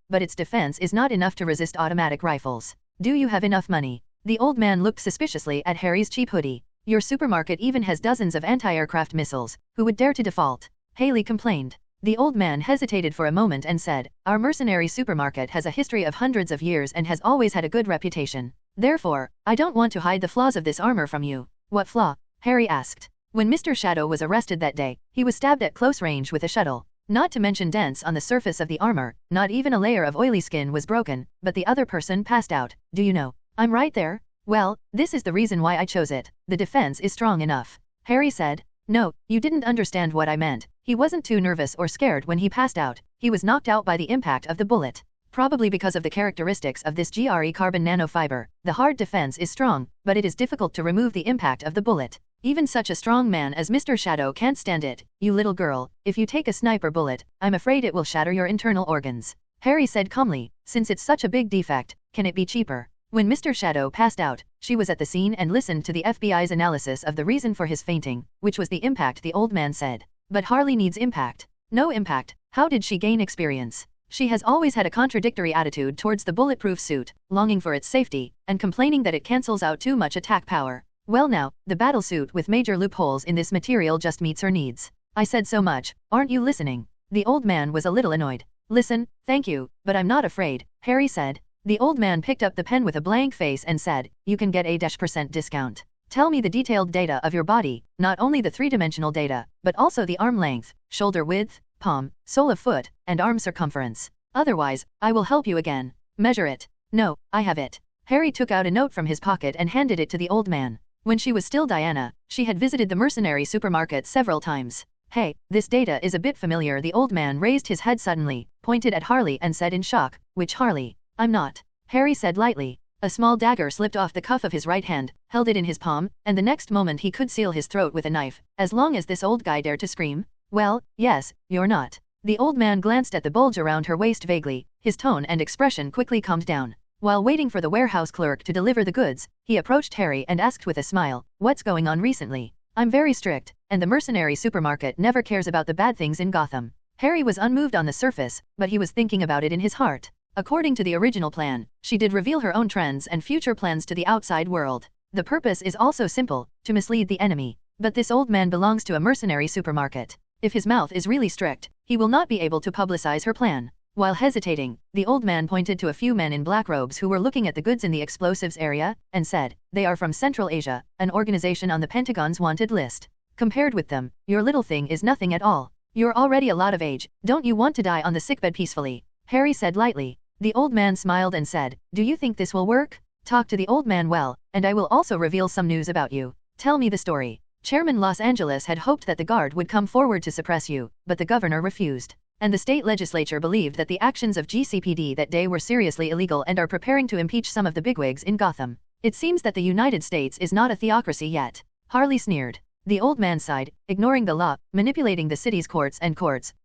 but its defense is not enough to resist automatic rifles. Do you have enough money? The old man looked suspiciously at Harry's cheap hoodie. Your supermarket even has dozens of anti-aircraft missiles. Who would dare to default? Haley complained. The old man hesitated for a moment and said, Our mercenary supermarket has a history of hundreds of years and has always had a good reputation. Therefore, I don't want to hide the flaws of this armor from you. What flaw? Harry asked. When Mr. Shadow was arrested that day, he was stabbed at close range with a shuttle. Not to mention dents on the surface of the armor, not even a layer of oily skin was broken, but the other person passed out. Do you know? I'm right there. Well, this is the reason why I chose it. The defense is strong enough. Harry said. No, you didn't understand what I meant. He wasn't too nervous or scared when he passed out. He was knocked out by the impact of the bullet. Probably because of the characteristics of this GRE carbon nanofiber, the hard defense is strong, but it is difficult to remove the impact of the bullet. Even such a strong man as Mr. Shadow can't stand it. You little girl, if you take a sniper bullet, I'm afraid it will shatter your internal organs. Harry said calmly, since it's such a big defect, can it be cheaper? When Mr. Shadow passed out, she was at the scene and listened to the FBI's analysis of the reason for his fainting, which was the impact. The old man said. But Harley needs impact. No impact. How did she gain experience? She has always had a contradictory attitude towards the bulletproof suit, longing for its safety, and complaining that it cancels out too much attack power. Well now, the battlesuit with major loopholes in this material just meets her needs. I said so much, aren't you listening? The old man was a little annoyed. Listen, thank you, but I'm not afraid, Harry said. The old man picked up the pen with a blank face and said, you can get a %% discount. Tell me the detailed data of your body, not only the three-dimensional data, but also the arm length, shoulder width, palm, sole of foot, and arm circumference. Otherwise, I will help you again. Measure it. No, I have it. Harry took out a note from his pocket and handed it to the old man. When she was still Diana, she had visited the mercenary supermarket several times. Hey, this data is a bit familiar. The old man raised his head suddenly, pointed at Harley and said in shock, which Harley? I'm not. Harry said lightly. A small dagger slipped off the cuff of his right hand, held it in his palm, and the next moment he could seal his throat with a knife, as long as this old guy dared to scream. Well, yes, you're not. The old man glanced at the bulge around her waist vaguely, his tone and expression quickly calmed down. While waiting for the warehouse clerk to deliver the goods, he approached Harry and asked with a smile, what's going on recently? I'm very strict, and the mercenary supermarket never cares about the bad things in Gotham. Harry was unmoved on the surface, but he was thinking about it in his heart. According to the original plan, she did reveal her own trends and future plans to the outside world. The purpose is also simple, to mislead the enemy. But this old man belongs to a mercenary supermarket. If his mouth is really strict, he will not be able to publicize her plan. While hesitating, the old man pointed to a few men in black robes who were looking at the goods in the explosives area, and said, they are from Central Asia, an organization on the Pentagon's wanted list. Compared with them, your little thing is nothing at all. You're already a lot of age, don't you want to die on the sickbed peacefully? Harry said lightly. The old man smiled and said, do you think this will work? Talk to the old man well, and I will also reveal some news about you. Tell me the story. Chairman Los Angeles had hoped that the guard would come forward to suppress you, but the governor refused. And the state legislature believed that the actions of GCPD that day were seriously illegal and are preparing to impeach some of the bigwigs in Gotham. It seems that the United States is not a theocracy yet. Harley sneered. The old man sighed, ignoring the law, manipulating the city's courts,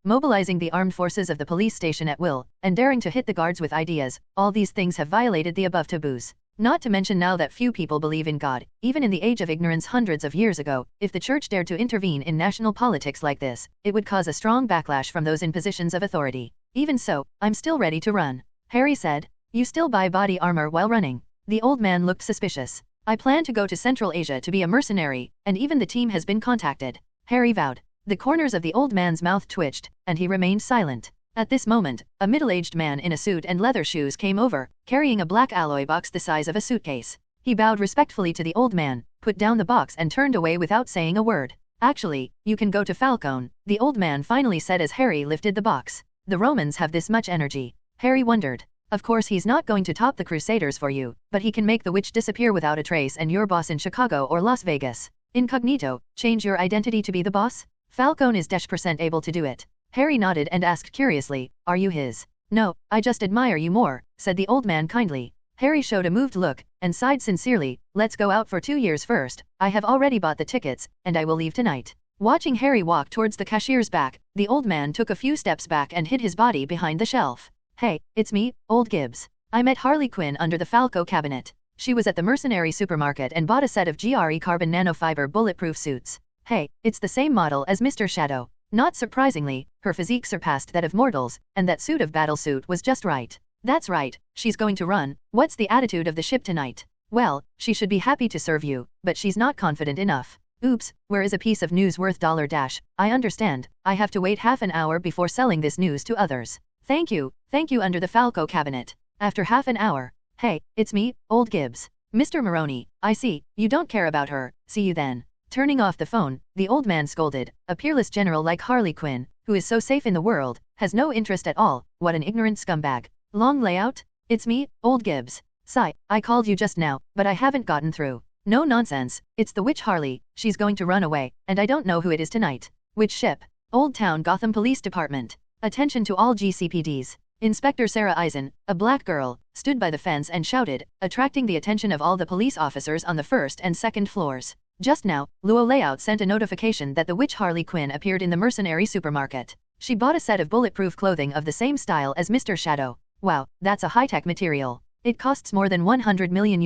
mobilizing the armed forces of the police station at will, and daring to hit the guards with ideas. All these things have violated the above taboos. Not to mention now that few people believe in God, even in the age of ignorance hundreds of years ago. If the church dared to intervene in national politics like this, it would cause a strong backlash from those in positions of authority. Even so, I'm still ready to run. Harry said. You still buy body armor while running? The old man looked suspicious. I plan to go to Central Asia to be a mercenary, and even the team has been contacted. Harry vowed. The corners of the old man's mouth twitched, and he remained silent. At this moment, a middle-aged man in a suit and leather shoes came over, carrying a black alloy box the size of a suitcase. He bowed respectfully to the old man, put down the box and turned away without saying a word. Actually, you can go to Falcone, the old man finally said as Harry lifted the box. The Romans have this much energy. Harry wondered. Of course he's not going to top the Crusaders for you, but he can make the witch disappear without a trace and your boss in Chicago or Las Vegas. Incognito, change your identity to be the boss? Falcone is %% able to do it. Harry nodded and asked curiously, are you his? No, I just admire you more, said the old man kindly. Harry showed a moved look, and sighed sincerely, let's go out for 2 years first, I have already bought the tickets, and I will leave tonight. Watching Harry walk towards the cashier's back, the old man took a few steps back and hid his body behind the shelf. Hey, it's me, Old Gibbs. I met Harley Quinn under the Falco cabinet. She was at the mercenary supermarket and bought a set of GRE carbon nanofiber bulletproof suits. Hey, it's the same model as Mr. Shadow. Not surprisingly, her physique surpassed that of mortals, and that suit of battle suit was just right. That's right, she's going to run. What's the attitude of the ship tonight? Well, she should be happy to serve you, but she's not confident enough. Oops, where is a piece of news worth $? I understand, I have to wait half an hour before selling this news to others. Thank you under the Falco cabinet. After half an hour. Hey, it's me, Old Gibbs. Mr. Maroney, I see, you don't care about her, see you then. Turning off the phone, the old man scolded, a peerless general like Harley Quinn, who is so safe in the world, has no interest at all, what an ignorant scumbag. Long layout? It's me, Old Gibbs. Sigh, I called you just now, but I haven't gotten through. No nonsense, it's the witch Harley, she's going to run away, and I don't know who it is tonight. Which ship? Old Town Gotham Police Department. Attention to all GCPDs. Inspector Sarah Eisen, a black girl, stood by the fence and shouted, attracting the attention of all the police officers on the first and second floors. Just now, Luo Layout sent a notification that the witch Harley Quinn appeared in the mercenary supermarket. She bought a set of bulletproof clothing of the same style as Mr. Shadow. Wow, that's a high-tech material. It costs more than $100 million.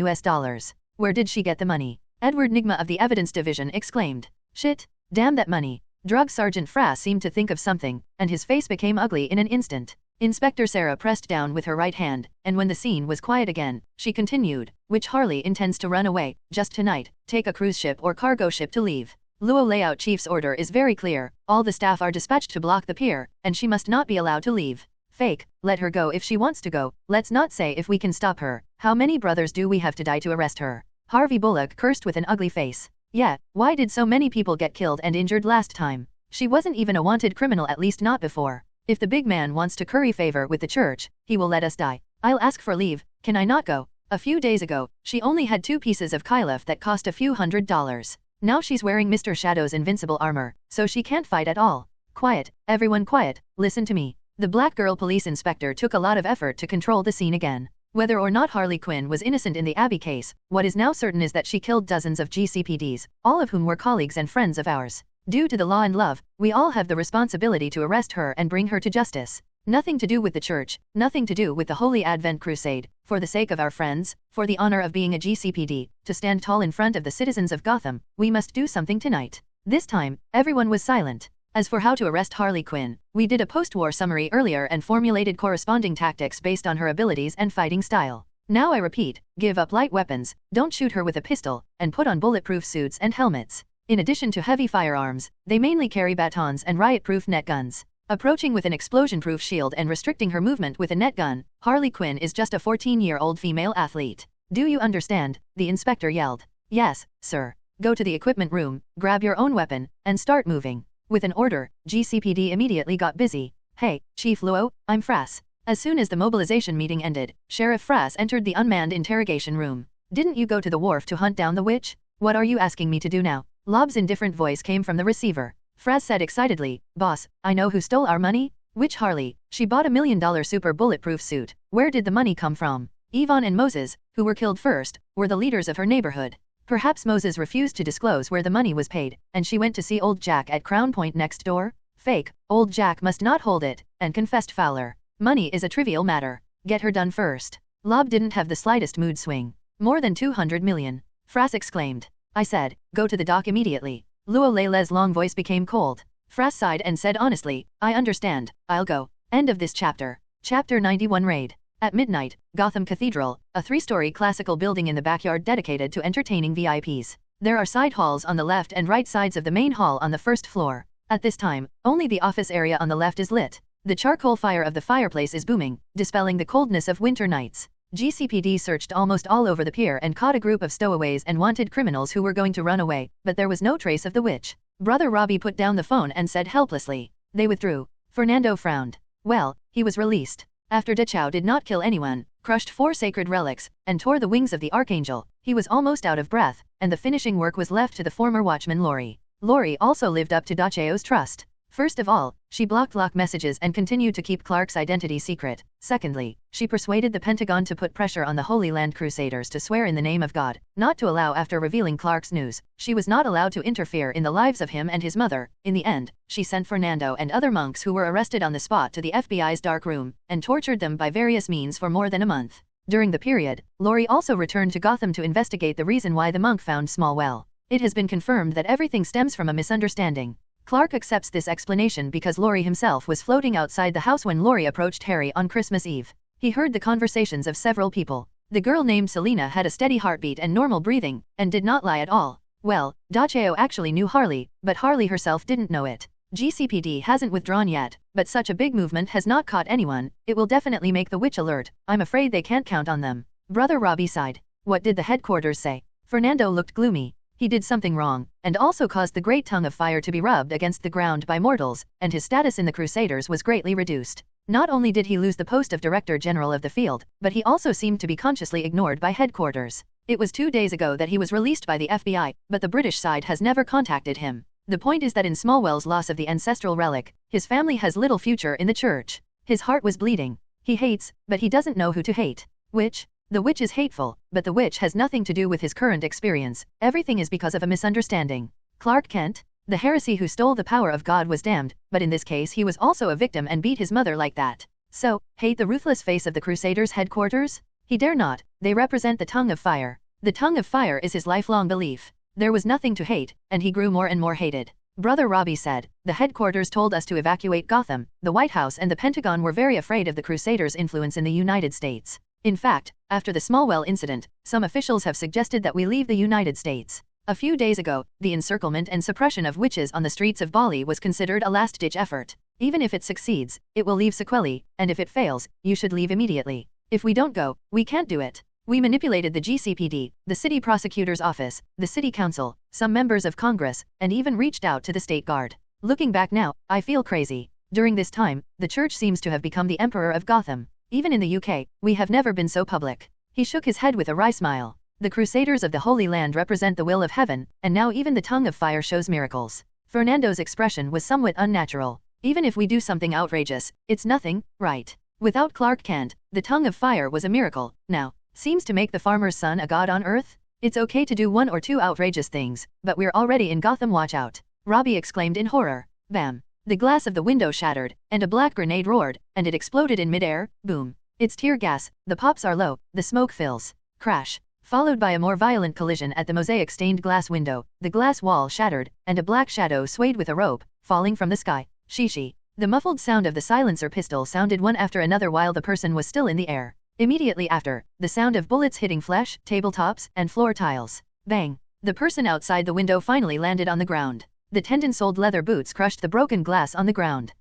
Where did she get the money? Edward Nigma of the Evidence Division exclaimed. Shit, damn that money. Drug Sergeant Frass seemed to think of something, and his face became ugly in an instant. Inspector Sarah pressed down with her right hand, and when the scene was quiet again, she continued, which Harley intends to run away, just tonight, take a cruise ship or cargo ship to leave. Luo Layout Chief's order is very clear, all the staff are dispatched to block the pier, and she must not be allowed to leave. Fake, let her go if she wants to go, let's not say if we can stop her. How many brothers do we have to die to arrest her? Harvey Bullock cursed with an ugly face. Yeah, why did so many people get killed and injured last time? She wasn't even a wanted criminal, at least not before. If the big man wants to curry favor with the church, he will let us die. I'll ask for leave, can I not go? A few days ago, she only had 2 pieces of Kylef that cost a few $100s. Now she's wearing Mr. Shadow's invincible armor, so she can't fight at all. Quiet, everyone quiet, listen to me. The black girl police inspector took a lot of effort to control the scene again. Whether or not Harley Quinn was innocent in the Abbey case, what is now certain is that she killed dozens of GCPDs, all of whom were colleagues and friends of ours. Due to the law and love, we all have the responsibility to arrest her and bring her to justice. Nothing to do with the church, nothing to do with the Holy Advent Crusade, for the sake of our friends, for the honor of being a GCPD, to stand tall in front of the citizens of Gotham, we must do something tonight. This time, everyone was silent. As for how to arrest Harley Quinn, we did a post-war summary earlier and formulated corresponding tactics based on her abilities and fighting style. Now I repeat, give up light weapons, don't shoot her with a pistol, and put on bulletproof suits and helmets. In addition to heavy firearms, they mainly carry batons and riot-proof net guns. Approaching with an explosion-proof shield and restricting her movement with a net gun, Harley Quinn is just a 14-year-old female athlete. Do you understand? The inspector yelled. Yes, sir. Go to the equipment room, grab your own weapon, and start moving. With an order, GCPD immediately got busy. Hey, Chief Luo, I'm Frass. As soon as the mobilization meeting ended, Sheriff Frass entered the unmanned interrogation room. Didn't you go to the wharf to hunt down the witch? What are you asking me to do now? Lob's indifferent voice came from the receiver. Frass said excitedly, Boss, I know who stole our money. Witch Harley. She bought $1 million super bulletproof suit. Where did the money come from? Yvonne and Moses, who were killed first, were the leaders of her neighborhood. Perhaps Moses refused to disclose where the money was paid, and she went to see old Jack at Crown Point next door? Fake. Old Jack must not hold it, and confessed Fowler. Money is a trivial matter. Get her done first. Lob didn't have the slightest mood swing. More than 200 million. Frass exclaimed. I said, go to the dock immediately. Luo Leile's long voice became cold. Frass sighed and said honestly, I understand, I'll go. End of this chapter. Chapter 91 Raid. At midnight, Gotham Cathedral, a 3-story classical building in the backyard dedicated to entertaining VIPs. There are side halls on the left and right sides of the main hall on the first floor. At this time, only the office area on the left is lit. The charcoal fire of the fireplace is booming, dispelling the coldness of winter nights. GCPD searched almost all over the pier and caught a group of stowaways and wanted criminals who were going to run away, but there was no trace of the witch. Brother Robbie put down the phone and said helplessly. They withdrew. Fernando frowned. Well, he was released. After Dechao did not kill anyone, crushed 4 sacred relics, and tore the wings of the Archangel, he was almost out of breath, and the finishing work was left to the former watchman Lori. Lori also lived up to Dacheo's trust. First of all, she blocked lock messages and continued to keep Clark's identity secret. Secondly, she persuaded the Pentagon to put pressure on the Holy Land Crusaders to swear in the name of God, not to allow after revealing Clark's news. She was not allowed to interfere in the lives of him and his mother. In the end, she sent Fernando and other monks who were arrested on the spot to the FBI's dark room, and tortured them by various means for more than a month. During the period, Lori also returned to Gotham to investigate the reason why the monk found Small well. It has been confirmed that everything stems from a misunderstanding. Clark accepts this explanation because Lori himself was floating outside the house when Lori approached Harry on Christmas Eve. He heard the conversations of several people. The girl named Selena had a steady heartbeat and normal breathing, and did not lie at all. Well, Dacheo actually knew Harley, but Harley herself didn't know it. GCPD hasn't withdrawn yet, but such a big movement has not caught anyone. It will definitely make the witch alert. I'm afraid they can't count on them. Brother Robbie sighed. What did the headquarters say? Fernando looked gloomy. He did something wrong, and also caused the great tongue of fire to be rubbed against the ground by mortals, and his status in the Crusaders was greatly reduced. Not only did he lose the post of Director General of the field, but he also seemed to be consciously ignored by headquarters. It was 2 days ago that he was released by the FBI, but the British side has never contacted him. The point is that in Smallwell's loss of the ancestral relic, his family has little future in the church. His heart was bleeding. He hates, but he doesn't know who to hate. Witch? The witch is hateful, but the witch has nothing to do with his current experience. Everything is because of a misunderstanding. Clark Kent? The heresy who stole the power of God was damned, but in this case he was also a victim and beat his mother like that. So, hate the ruthless face of the Crusaders' headquarters? He dare not. They represent the tongue of fire. The tongue of fire is his lifelong belief. There was nothing to hate, and he grew more and more hated. Brother Robbie said, the headquarters told us to evacuate Gotham. The White House and the Pentagon were very afraid of the Crusaders' influence in the United States. In fact, after the Smallwell incident, some officials have suggested that we leave the United States. A few days ago, the encirclement and suppression of witches on the streets of Bali was considered a last-ditch effort. Even if it succeeds, it will leave sequelae, and if it fails, you should leave immediately. If we don't go, we can't do it. We manipulated the GCPD, the city prosecutor's office, the city council, some members of Congress, and even reached out to the state guard. Looking back now, I feel crazy. During this time, the church seems to have become the emperor of Gotham. Even in the UK, we have never been so public. He shook his head with a wry smile. The Crusaders of the Holy Land represent the will of heaven, and now even the tongue of fire shows miracles. Fernando's expression was somewhat unnatural. Even if we do something outrageous, it's nothing, right? Without Clark Kent, the tongue of fire was a miracle. Now, seems to make the farmer's son a god on earth? It's okay to do 1 or 2 outrageous things, but we're already in Gotham, watch out. Robbie exclaimed in horror. Bam. The glass of the window shattered, and a black grenade roared, and it exploded in midair. Boom. It's tear gas, the pops are low, the smoke fills. Crash. Followed by a more violent collision at the mosaic-stained glass window, the glass wall shattered, and a black shadow swayed with a rope, falling from the sky. Shishi. The muffled sound of the silencer pistol sounded one after another while the person was still in the air. Immediately after, the sound of bullets hitting flesh, tabletops, and floor tiles. Bang. The person outside the window finally landed on the ground. The tendon-soled leather boots crushed the broken glass on the ground.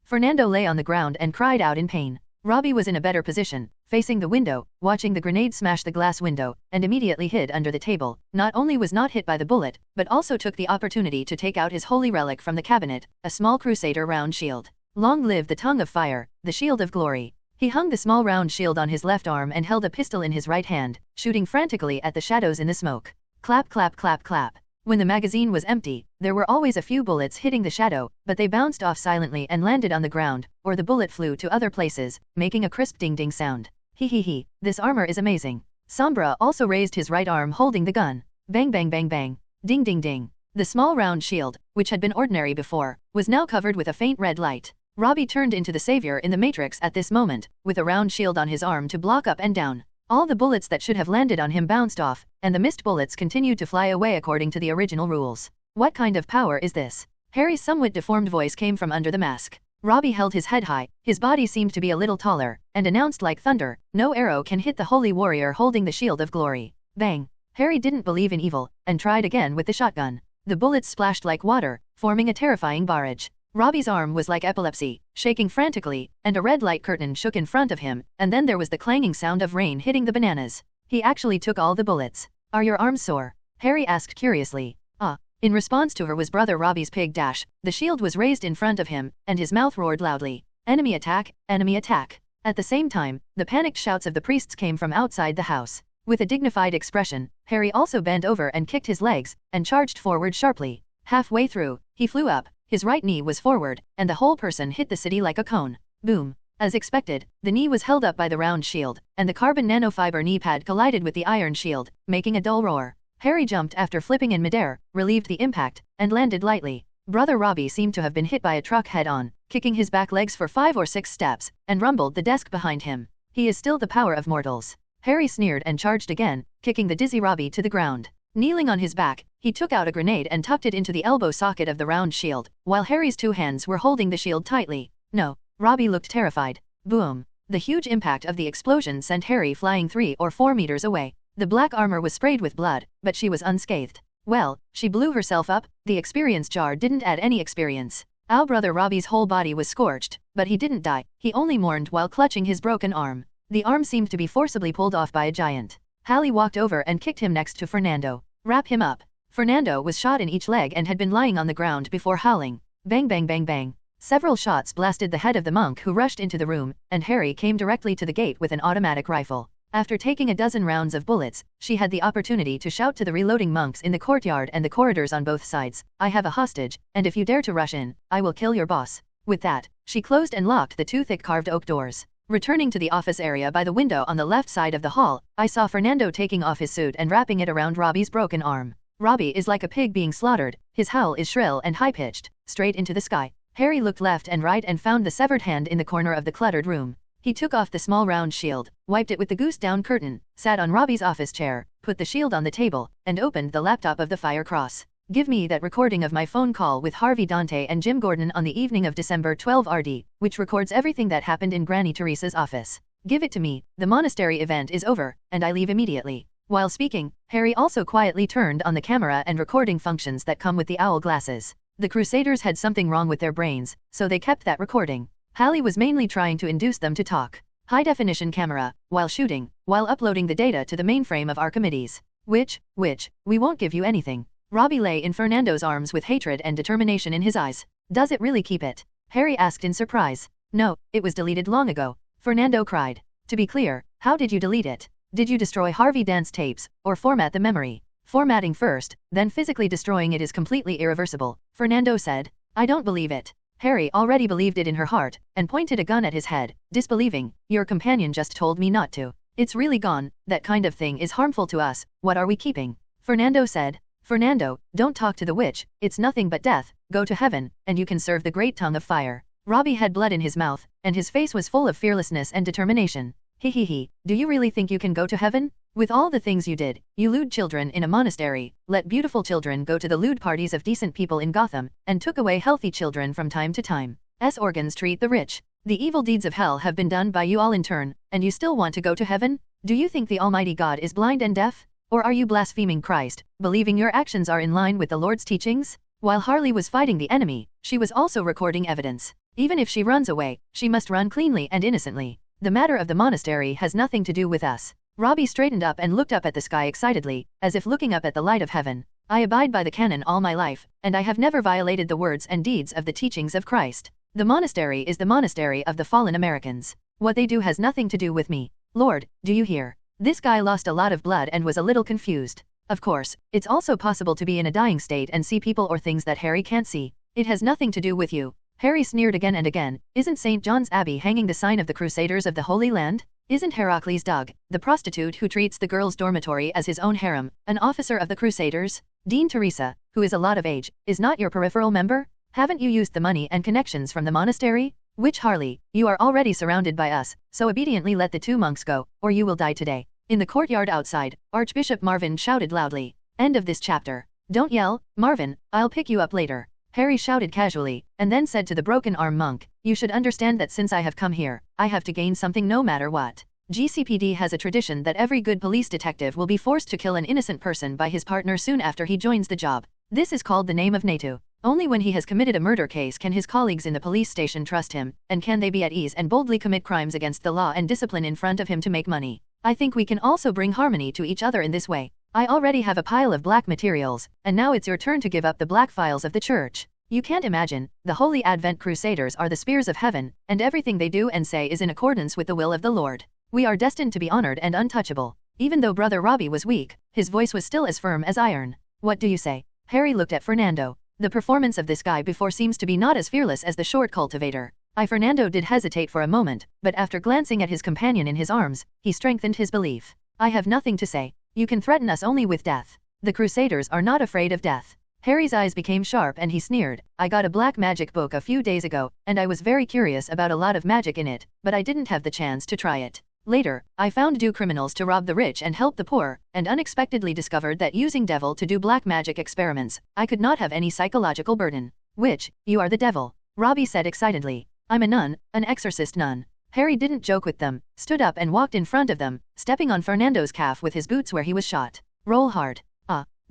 Fernando lay on the ground and cried out in pain. Robbie was in a better position. facing the window, watching the grenade smash the glass window, and immediately hid under the table. Not only was not hit by the bullet, but also took the opportunity to take out his holy relic from the cabinet, a small crusader round shield. Long live the tongue of fire, the shield of glory. He hung the small round shield on his left arm and held a pistol in his right hand, shooting frantically at the shadows in the smoke. Clap clap clap clap. When the magazine was empty, there were always a few bullets hitting the shadow, but they bounced off silently and landed on the ground, or the bullet flew to other places, making a crisp ding-ding sound. He, this armor is amazing. Sombra also raised his right arm holding the gun. Bang bang bang bang. Ding ding ding. The small round shield, which had been ordinary before, was now covered with a faint red light. Robbie turned into the savior in the Matrix at this moment, with a round shield on his arm to block up and down. All the bullets that should have landed on him bounced off, and the missed bullets continued to fly away according to the original rules. What kind of power is this? Harry's somewhat deformed voice came from under the mask. Robbie held his head high, his body seemed to be a little taller, and announced like thunder, "No arrow can hit the holy warrior holding the shield of glory." Bang! Harry didn't believe in evil, and tried again with the shotgun. The bullets splashed like water, forming a terrifying barrage. Robbie's arm was like epilepsy, shaking frantically, and a red light curtain shook in front of him, and then there was the clanging sound of rain hitting the bananas. He actually took all the bullets. "Are your arms sore?" Harry asked curiously. In response to her was brother Robbie's pig dash. The shield was raised in front of him, and his mouth roared loudly. "Enemy attack! Enemy attack!" At the same time, the panicked shouts of the priests came from outside the house. With a dignified expression, Harry also bent over and kicked his legs, and charged forward sharply. Halfway through, he flew up, his right knee was forward, and the whole person hit the city like a cone. Boom! As expected, the knee was held up by the round shield, and the carbon nanofiber knee pad collided with the iron shield, making a dull roar. Harry jumped after flipping in midair, relieved the impact, and landed lightly. Brother Robbie seemed to have been hit by a truck head-on, kicking his back legs for 5 or 6 steps, and rumbled the desk behind him. He is still the power of mortals. Harry sneered and charged again, kicking the dizzy Robbie to the ground. Kneeling on his back, he took out a grenade and tucked it into the elbow socket of the round shield, while Harry's 2 hands were holding the shield tightly. No. Robbie looked terrified. Boom! The huge impact of the explosion sent Harry flying 3 or 4 meters away. The black armor was sprayed with blood, but she was unscathed. Well, she blew herself up. The experience jar didn't add any experience. Our brother Robbie's whole body was scorched, but he didn't die. He only mourned while clutching his broken arm. The arm seemed to be forcibly pulled off by a giant. Hallie walked over and kicked him next to Fernando. "Wrap him up." Fernando was shot in each leg and had been lying on the ground before howling. Bang bang bang bang. Several shots blasted the head of the monk who rushed into the room, and Harry came directly to the gate with an automatic rifle. After taking a dozen rounds of bullets, she had the opportunity to shout to the reloading monks in the courtyard and the corridors on both sides, "I have a hostage, and if you dare to rush in, I will kill your boss." With that, she closed and locked the 2 thick carved oak doors. Returning to the office area by the window on the left side of the hall, I saw Fernando taking off his suit and wrapping it around Robbie's broken arm. Robbie is like a pig being slaughtered, his howl is shrill and high-pitched, straight into the sky. Harry looked left and right and found the severed hand in the corner of the cluttered room. He took off the small round shield, wiped it with the goose-down curtain, sat on Robbie's office chair, put the shield on the table, and opened the laptop of the Fire Cross. "Give me that recording of my phone call with Harvey Dante and Jim Gordon on the evening of December 12 RD, which records everything that happened in Granny Teresa's office. Give it to me. The monastery event is over, and I leave immediately." While speaking, Harry also quietly turned on the camera and recording functions that come with the owl glasses. The Crusaders had something wrong with their brains, so they kept that recording. Hallie was mainly trying to induce them to talk. High-definition camera, while shooting, while uploading the data to the mainframe of Archimedes. Which, we won't give you anything. Robbie lay in Fernando's arms with hatred and determination in his eyes. "Does it really keep it?" Harry asked in surprise. "No, it was deleted long ago," Fernando cried. "To be clear, how did you delete it? Did you destroy Harvey dance tapes, or format the memory?" "Formatting first, then physically destroying it is completely irreversible," Fernando said. "I don't believe it." Harry already believed it in her heart, and pointed a gun at his head, disbelieving. "Your companion just told me not to. It's really gone. That kind of thing is harmful to us. What are we keeping?" Fernando said. "Fernando, don't talk to the witch. It's nothing but death. Go to heaven, and you can serve the great tongue of fire." Robbie had blood in his mouth, and his face was full of fearlessness and determination. He. Do you really think you can go to heaven? With all the things you did, you lewd children in a monastery, let beautiful children go to the lewd parties of decent people in Gotham, and took away healthy children from time to time. Organs treat the rich. The evil deeds of hell have been done by you all in turn, and you still want to go to heaven? Do you think the Almighty God is blind and deaf? Or are you blaspheming Christ, believing your actions are in line with the Lord's teachings?" While Harley was fighting the enemy, she was also recording evidence. Even if she runs away, she must run cleanly and innocently. The matter of the monastery has nothing to do with us. Robbie straightened up and looked up at the sky excitedly, as if looking up at the light of heaven. I abide by the canon all my life, and I have never violated the words and deeds of the teachings of Christ. The monastery is the monastery of the fallen Americans. What they do has nothing to do with me. Lord, do you hear? This guy lost a lot of blood and was a little confused. Of course, it's also possible to be in a dying state and see people or things that Harry can't see. It has nothing to do with you. Harry sneered again and again. Isn't St. John's Abbey hanging the sign of the Crusaders of the Holy Land? Isn't Heracles' dog, the prostitute who treats the girls' dormitory as his own harem, an officer of the Crusaders? Dean Teresa, who is a lot of age, is not your peripheral member? Haven't you used the money and connections from the monastery? Witch Harley, you are already surrounded by us, so obediently let the 2 monks go, or you will die today. In the courtyard outside, Archbishop Marvin shouted loudly. End of this chapter. Don't yell, Marvin, I'll pick you up later. Harry shouted casually, and then said to the broken arm monk, you should understand that since I have come here, I have to gain something no matter what. GCPD has a tradition that every good police detective will be forced to kill an innocent person by his partner soon after he joins the job. This is called the name of Natu. Only when he has committed a murder case can his colleagues in the police station trust him, and can they be at ease and boldly commit crimes against the law and discipline in front of him to make money. I think we can also bring harmony to each other in this way. I already have a pile of black materials, and now it's your turn to give up the black files of the church. You can't imagine, the Holy Advent Crusaders are the spears of heaven, and everything they do and say is in accordance with the will of the Lord. We are destined to be honored and untouchable. Even though Brother Robbie was weak, his voice was still as firm as iron. What do you say? Harry looked at Fernando. The performance of this guy before seems to be not as fearless as the short cultivator. Fernando did hesitate for a moment, but after glancing at his companion in his arms, he strengthened his belief. I have nothing to say. You can threaten us only with death. The Crusaders are not afraid of death. Harry's eyes became sharp and he sneered. I got a black magic book a few days ago, and I was very curious about a lot of magic in it, but I didn't have the chance to try it. Later, I found do criminals to rob the rich and help the poor, and unexpectedly discovered that using devil to do black magic experiments, I could not have any psychological burden. Witch, you are the devil, Robbie said excitedly. I'm a nun, an exorcist nun. Harry didn't joke with them, stood up and walked in front of them, stepping on Fernando's calf with his boots where he was shot. Roll hard.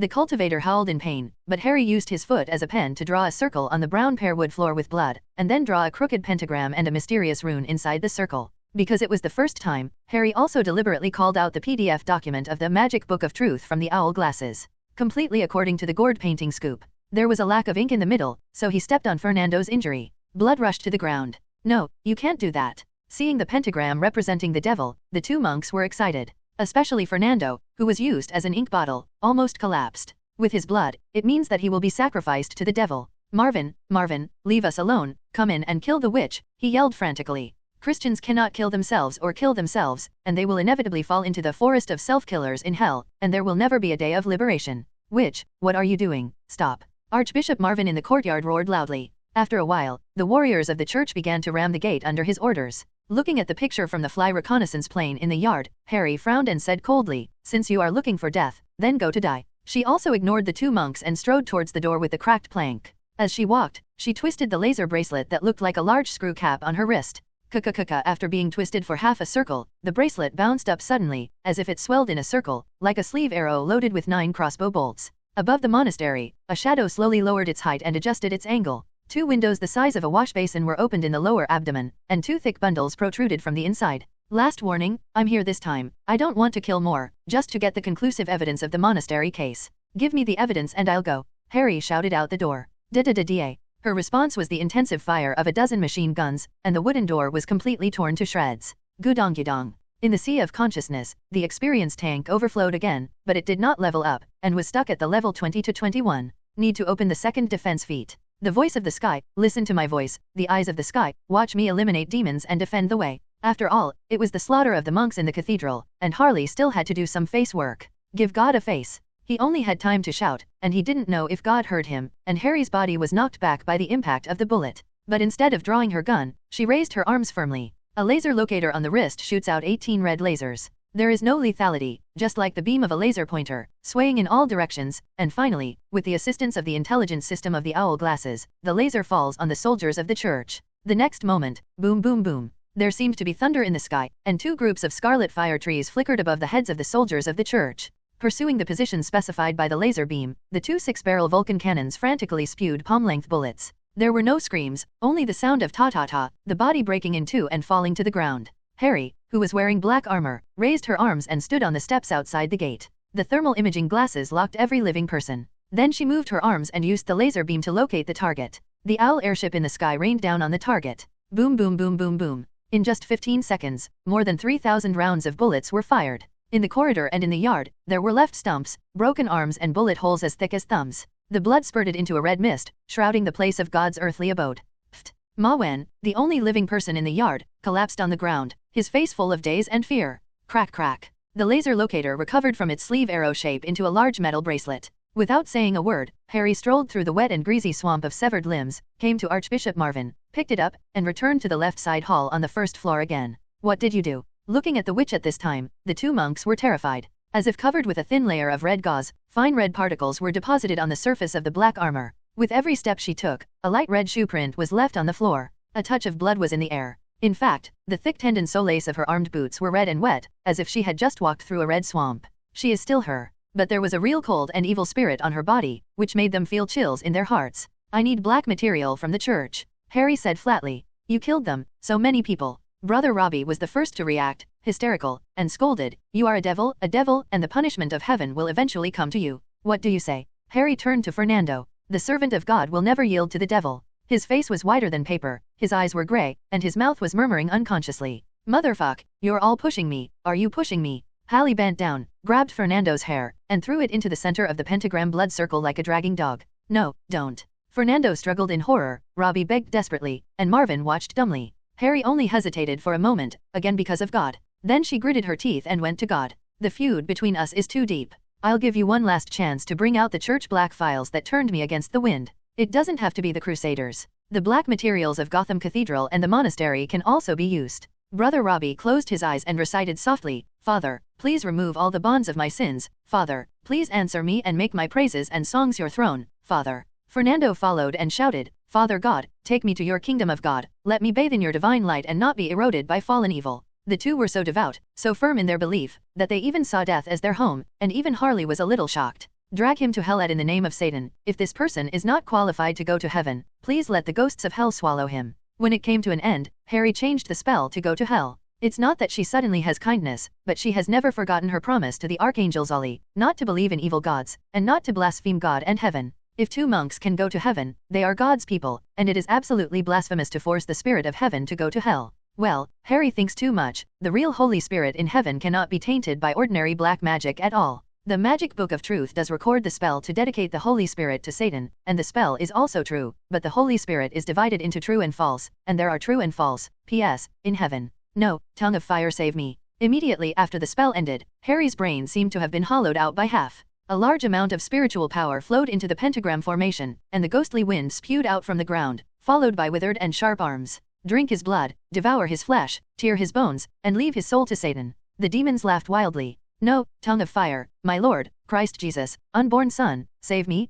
The cultivator howled in pain, but Harry used his foot as a pen to draw a circle on the brown pearwood floor with blood, and then draw a crooked pentagram and a mysterious rune inside the circle. Because it was the first time, Harry also deliberately called out the PDF document of the Magic Book of Truth from the owl glasses. Completely according to the gourd painting scoop. There was a lack of ink in the middle, so he stepped on Fernando's injury. Blood rushed to the ground. No, you can't do that. Seeing the pentagram representing the devil, the 2 monks were excited. Especially Fernando, who was used as an ink bottle, almost collapsed. With his blood, it means that he will be sacrificed to the devil. Marvin, leave us alone, come in and kill the witch, he yelled frantically. Christians cannot kill themselves or kill themselves, and they will inevitably fall into the forest of self-killers in hell, and there will never be a day of liberation. Witch, what are you doing? Stop. Archbishop Marvin in the courtyard roared loudly. After a while, the warriors of the church began to ram the gate under his orders. Looking at the picture from the fly reconnaissance plane in the yard, Harry frowned and said coldly, since you are looking for death, then go to die. She also ignored the 2 monks and strode towards the door with the cracked plank. As she walked, she twisted the laser bracelet that looked like a large screw cap on her wrist. After being twisted for half a circle, the bracelet bounced up suddenly, as if it swelled in a circle, like a sleeve arrow loaded with 9 crossbow bolts. Above the monastery, a shadow slowly lowered its height and adjusted its angle. 2 windows the size of a wash basin were opened in the lower abdomen, and 2 thick bundles protruded from the inside. Last warning, I'm here this time. I don't want to kill more, just to get the conclusive evidence of the monastery case. Give me the evidence and I'll go. Harry shouted out the door. Da-da-da-da. Her response was the intensive fire of a dozen machine guns, and the wooden door was completely torn to shreds. Gudong-gudong. In the sea of consciousness, the experience tank overflowed again, but it did not level up, and was stuck at the level 20 to 21. Need to open the second defense feat. The voice of the sky, listen to my voice, the eyes of the sky, watch me eliminate demons and defend the way. After all, it was the slaughter of the monks in the cathedral, and Harley still had to do some face work. Give God a face. He only had time to shout, and he didn't know if God heard him, and Harry's body was knocked back by the impact of the bullet. But instead of drawing her gun, she raised her arms firmly. A laser locator on the wrist shoots out 18 red lasers. There is no lethality, just like the beam of a laser pointer, swaying in all directions, and finally, with the assistance of the intelligence system of the owl glasses, the laser falls on the soldiers of the church. The next moment, boom boom boom. There seemed to be thunder in the sky, and 2 groups of scarlet fire trees flickered above the heads of the soldiers of the church. Pursuing the position specified by the laser beam, the 2 6-barrel Vulcan cannons frantically spewed palm-length bullets. There were no screams, only the sound of ta-ta-ta, the body breaking in 2 and falling to the ground. Harry, who was wearing black armor, raised her arms and stood on the steps outside the gate. The thermal imaging glasses locked every living person. Then she moved her arms and used the laser beam to locate the target. The owl airship in the sky rained down on the target. Boom boom boom boom boom. In just 15 seconds, more than 3,000 rounds of bullets were fired. In the corridor and in the yard, there were left stumps, broken arms and bullet holes as thick as thumbs. The blood spurted into a red mist, shrouding the place of God's earthly abode. Pfft. Ma Wen, the only living person in the yard, collapsed on the ground, his face full of daze and fear. Crack crack. The laser locator recovered from its sleeve arrow shape into a large metal bracelet. Without saying a word, Harry strolled through the wet and greasy swamp of severed limbs, came to Archbishop Marvin, picked it up, and returned to the left side hall on the first floor again. What did you do? Looking at the witch at this time, the two monks were terrified. As if covered with a thin layer of red gauze, fine red particles were deposited on the surface of the black armor. With every step she took, a light red shoe print was left on the floor. A touch of blood was in the air. In fact, the thick tendon solace of her armed boots were red and wet, as if she had just walked through a red swamp. She is still her. But there was a real cold and evil spirit on her body, which made them feel chills in their hearts. I need black material from the church, Harry said flatly. You killed them, so many people. Brother Robbie was the first to react, hysterical, and scolded. You are a devil, and the punishment of heaven will eventually come to you. What do you say? Harry turned to Fernando. The servant of God will never yield to the devil. His face was whiter than paper, his eyes were grey, and his mouth was murmuring unconsciously. Motherfuck, you're all pushing me, are you pushing me? Hallie bent down, grabbed Fernando's hair, and threw it into the center of the pentagram blood circle like a dragging dog. No, don't. Fernando struggled in horror, Robbie begged desperately, and Marvin watched dumbly. Harry only hesitated for a moment, again because of God. Then she gritted her teeth and went to God. The feud between us is too deep. I'll give you one last chance to bring out the church black files that turned me against the wind. It doesn't have to be the Crusaders. The black materials of Gotham Cathedral and the monastery can also be used. Brother Robbie closed his eyes and recited softly, Father, please remove all the bonds of my sins. Father, please answer me and make my praises and songs your throne. Father. Fernando followed and shouted, Father God, take me to your kingdom of God, let me bathe in your divine light and not be eroded by fallen evil. The two were so devout, so firm in their belief, that they even saw death as their home, and even Harley was a little shocked. Drag him to hell in the name of Satan. If this person is not qualified to go to heaven, please let the ghosts of hell swallow him. When it came to an end, Harry changed the spell to go to hell. It's not that she suddenly has kindness, but she has never forgotten her promise to the Archangel Zolly, not to believe in evil gods, and not to blaspheme God and heaven. If two monks can go to heaven, they are God's people, and it is absolutely blasphemous to force the spirit of heaven to go to hell. Well, Harry thinks too much. The real Holy Spirit in heaven cannot be tainted by ordinary black magic at all. The Magic Book of Truth does record the spell to dedicate the Holy Spirit to Satan, and the spell is also true, but the Holy Spirit is divided into true and false, and there are true and false, P.S., in heaven. No, tongue of fire save me. Immediately after the spell ended, Harry's brain seemed to have been hollowed out by half. A large amount of spiritual power flowed into the pentagram formation, and the ghostly wind spewed out from the ground, followed by withered and sharp arms. Drink his blood, devour his flesh, tear his bones, and leave his soul to Satan. The demons laughed wildly. No, tongue of fire, my Lord, Christ Jesus, unborn Son, save me,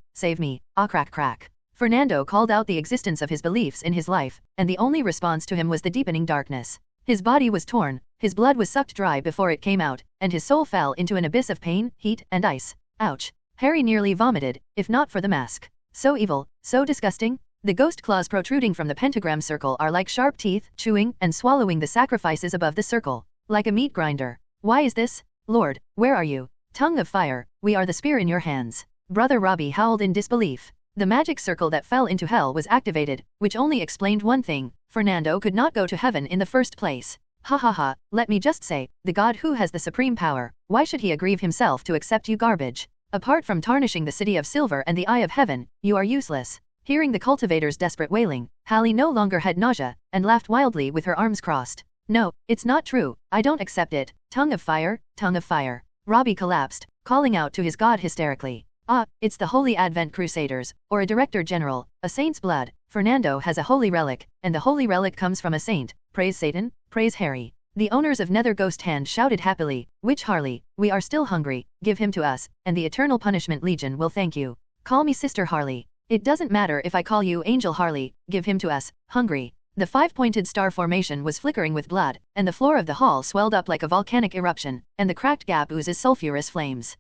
ah crack crack. Fernando called out the existence of his beliefs in his life, and the only response to him was the deepening darkness. His body was torn, his blood was sucked dry before it came out, and his soul fell into an abyss of pain, heat, and ice. Ouch. Harry nearly vomited, if not for the mask. So evil, so disgusting. The ghost claws protruding from the pentagram circle are like sharp teeth, chewing and swallowing the sacrifices above the circle. Like a meat grinder. Why is this? Lord, where are you? Tongue of fire, we are the spear in your hands. Brother Robbie howled in disbelief. The magic circle that fell into hell was activated, which only explained one thing. Fernando could not go to heaven in the first place. Ha ha ha, let me just say, the God who has the supreme power, why should he aggrieve himself to accept you garbage? Apart from tarnishing the city of silver and the eye of heaven, you are useless. Hearing the cultivator's desperate wailing, Hallie no longer had nausea, and laughed wildly with her arms crossed. No, it's not true, I don't accept it. Tongue of fire, tongue of fire. Robbie collapsed, calling out to his God hysterically. Ah, it's the Holy Advent Crusaders, or a Director General, a saint's blood. Fernando has a holy relic, and the holy relic comes from a saint. Praise Satan, praise Harry. The owners of Nether Ghost Hand shouted happily, Witch Harley, we are still hungry, give him to us, and the Eternal Punishment Legion will thank you. Call me Sister Harley. It doesn't matter if I call you Angel Harley, give him to us, hungry. The five-pointed star formation was flickering with blood, and the floor of the hall swelled up like a volcanic eruption, and the cracked gap oozes sulfurous flames.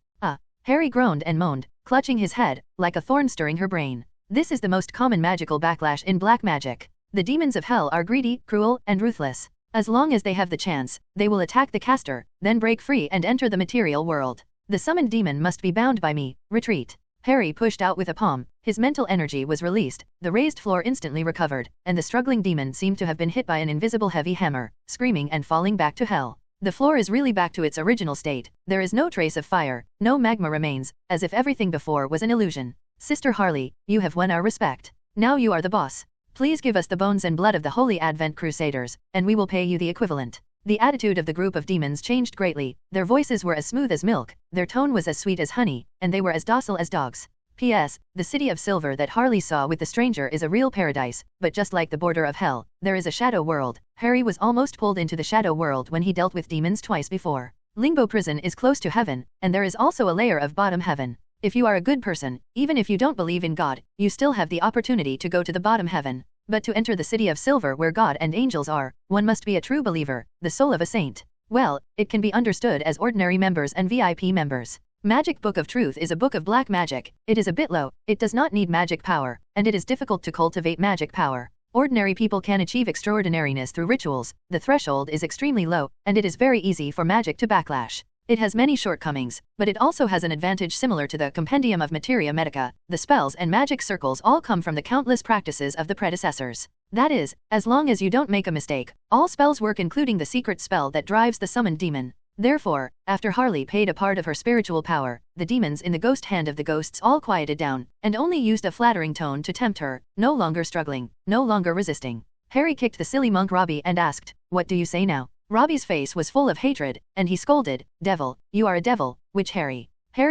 Harry groaned and moaned, clutching his head, like a thorn stirring her brain. This is the most common magical backlash in black magic. The demons of hell are greedy, cruel, and ruthless. As long as they have the chance, they will attack the caster, then break free and enter the material world. The summoned demon must be bound by me. Retreat. Harry pushed out with a palm, his mental energy was released, the raised floor instantly recovered, and the struggling demon seemed to have been hit by an invisible heavy hammer, screaming and falling back to hell. The floor is really back to its original state, there is no trace of fire, no magma remains, as if everything before was an illusion. Sister Harley, you have won our respect. Now you are the boss. Please give us the bones and blood of the Holy Advent Crusaders, and we will pay you the equivalent. The attitude of the group of demons changed greatly, their voices were as smooth as milk, their tone was as sweet as honey, and they were as docile as dogs. P.S. The city of silver that Harley saw with the stranger is a real paradise, but just like the border of hell, there is a shadow world. Harry was almost pulled into the shadow world when he dealt with demons twice before. Limbo prison is close to heaven, and there is also a layer of bottom heaven. If you are a good person, even if you don't believe in God, you still have the opportunity to go to the bottom heaven. But to enter the city of silver where God and angels are, one must be a true believer, the soul of a saint. Well, it can be understood as ordinary members and VIP members. Magic Book of Truth is a book of black magic, it is a bit low, it does not need magic power, and it is difficult to cultivate magic power. Ordinary people can achieve extraordinariness through rituals, the threshold is extremely low, and it is very easy for magic to backlash. It has many shortcomings, but it also has an advantage similar to the Compendium of Materia Medica. The spells and magic circles all come from the countless practices of the predecessors. That is, as long as you don't make a mistake, all spells work including the secret spell that drives the summoned demon. Therefore, after Harley paid a part of her spiritual power, the demons in the ghost hand of the ghosts all quieted down, and only used a flattering tone to tempt her, no longer struggling, no longer resisting. Harry kicked the silly monk Robbie and asked, "What do you say now?" Robbie's face was full of hatred, and he scolded, "Devil, you are a devil," which Harry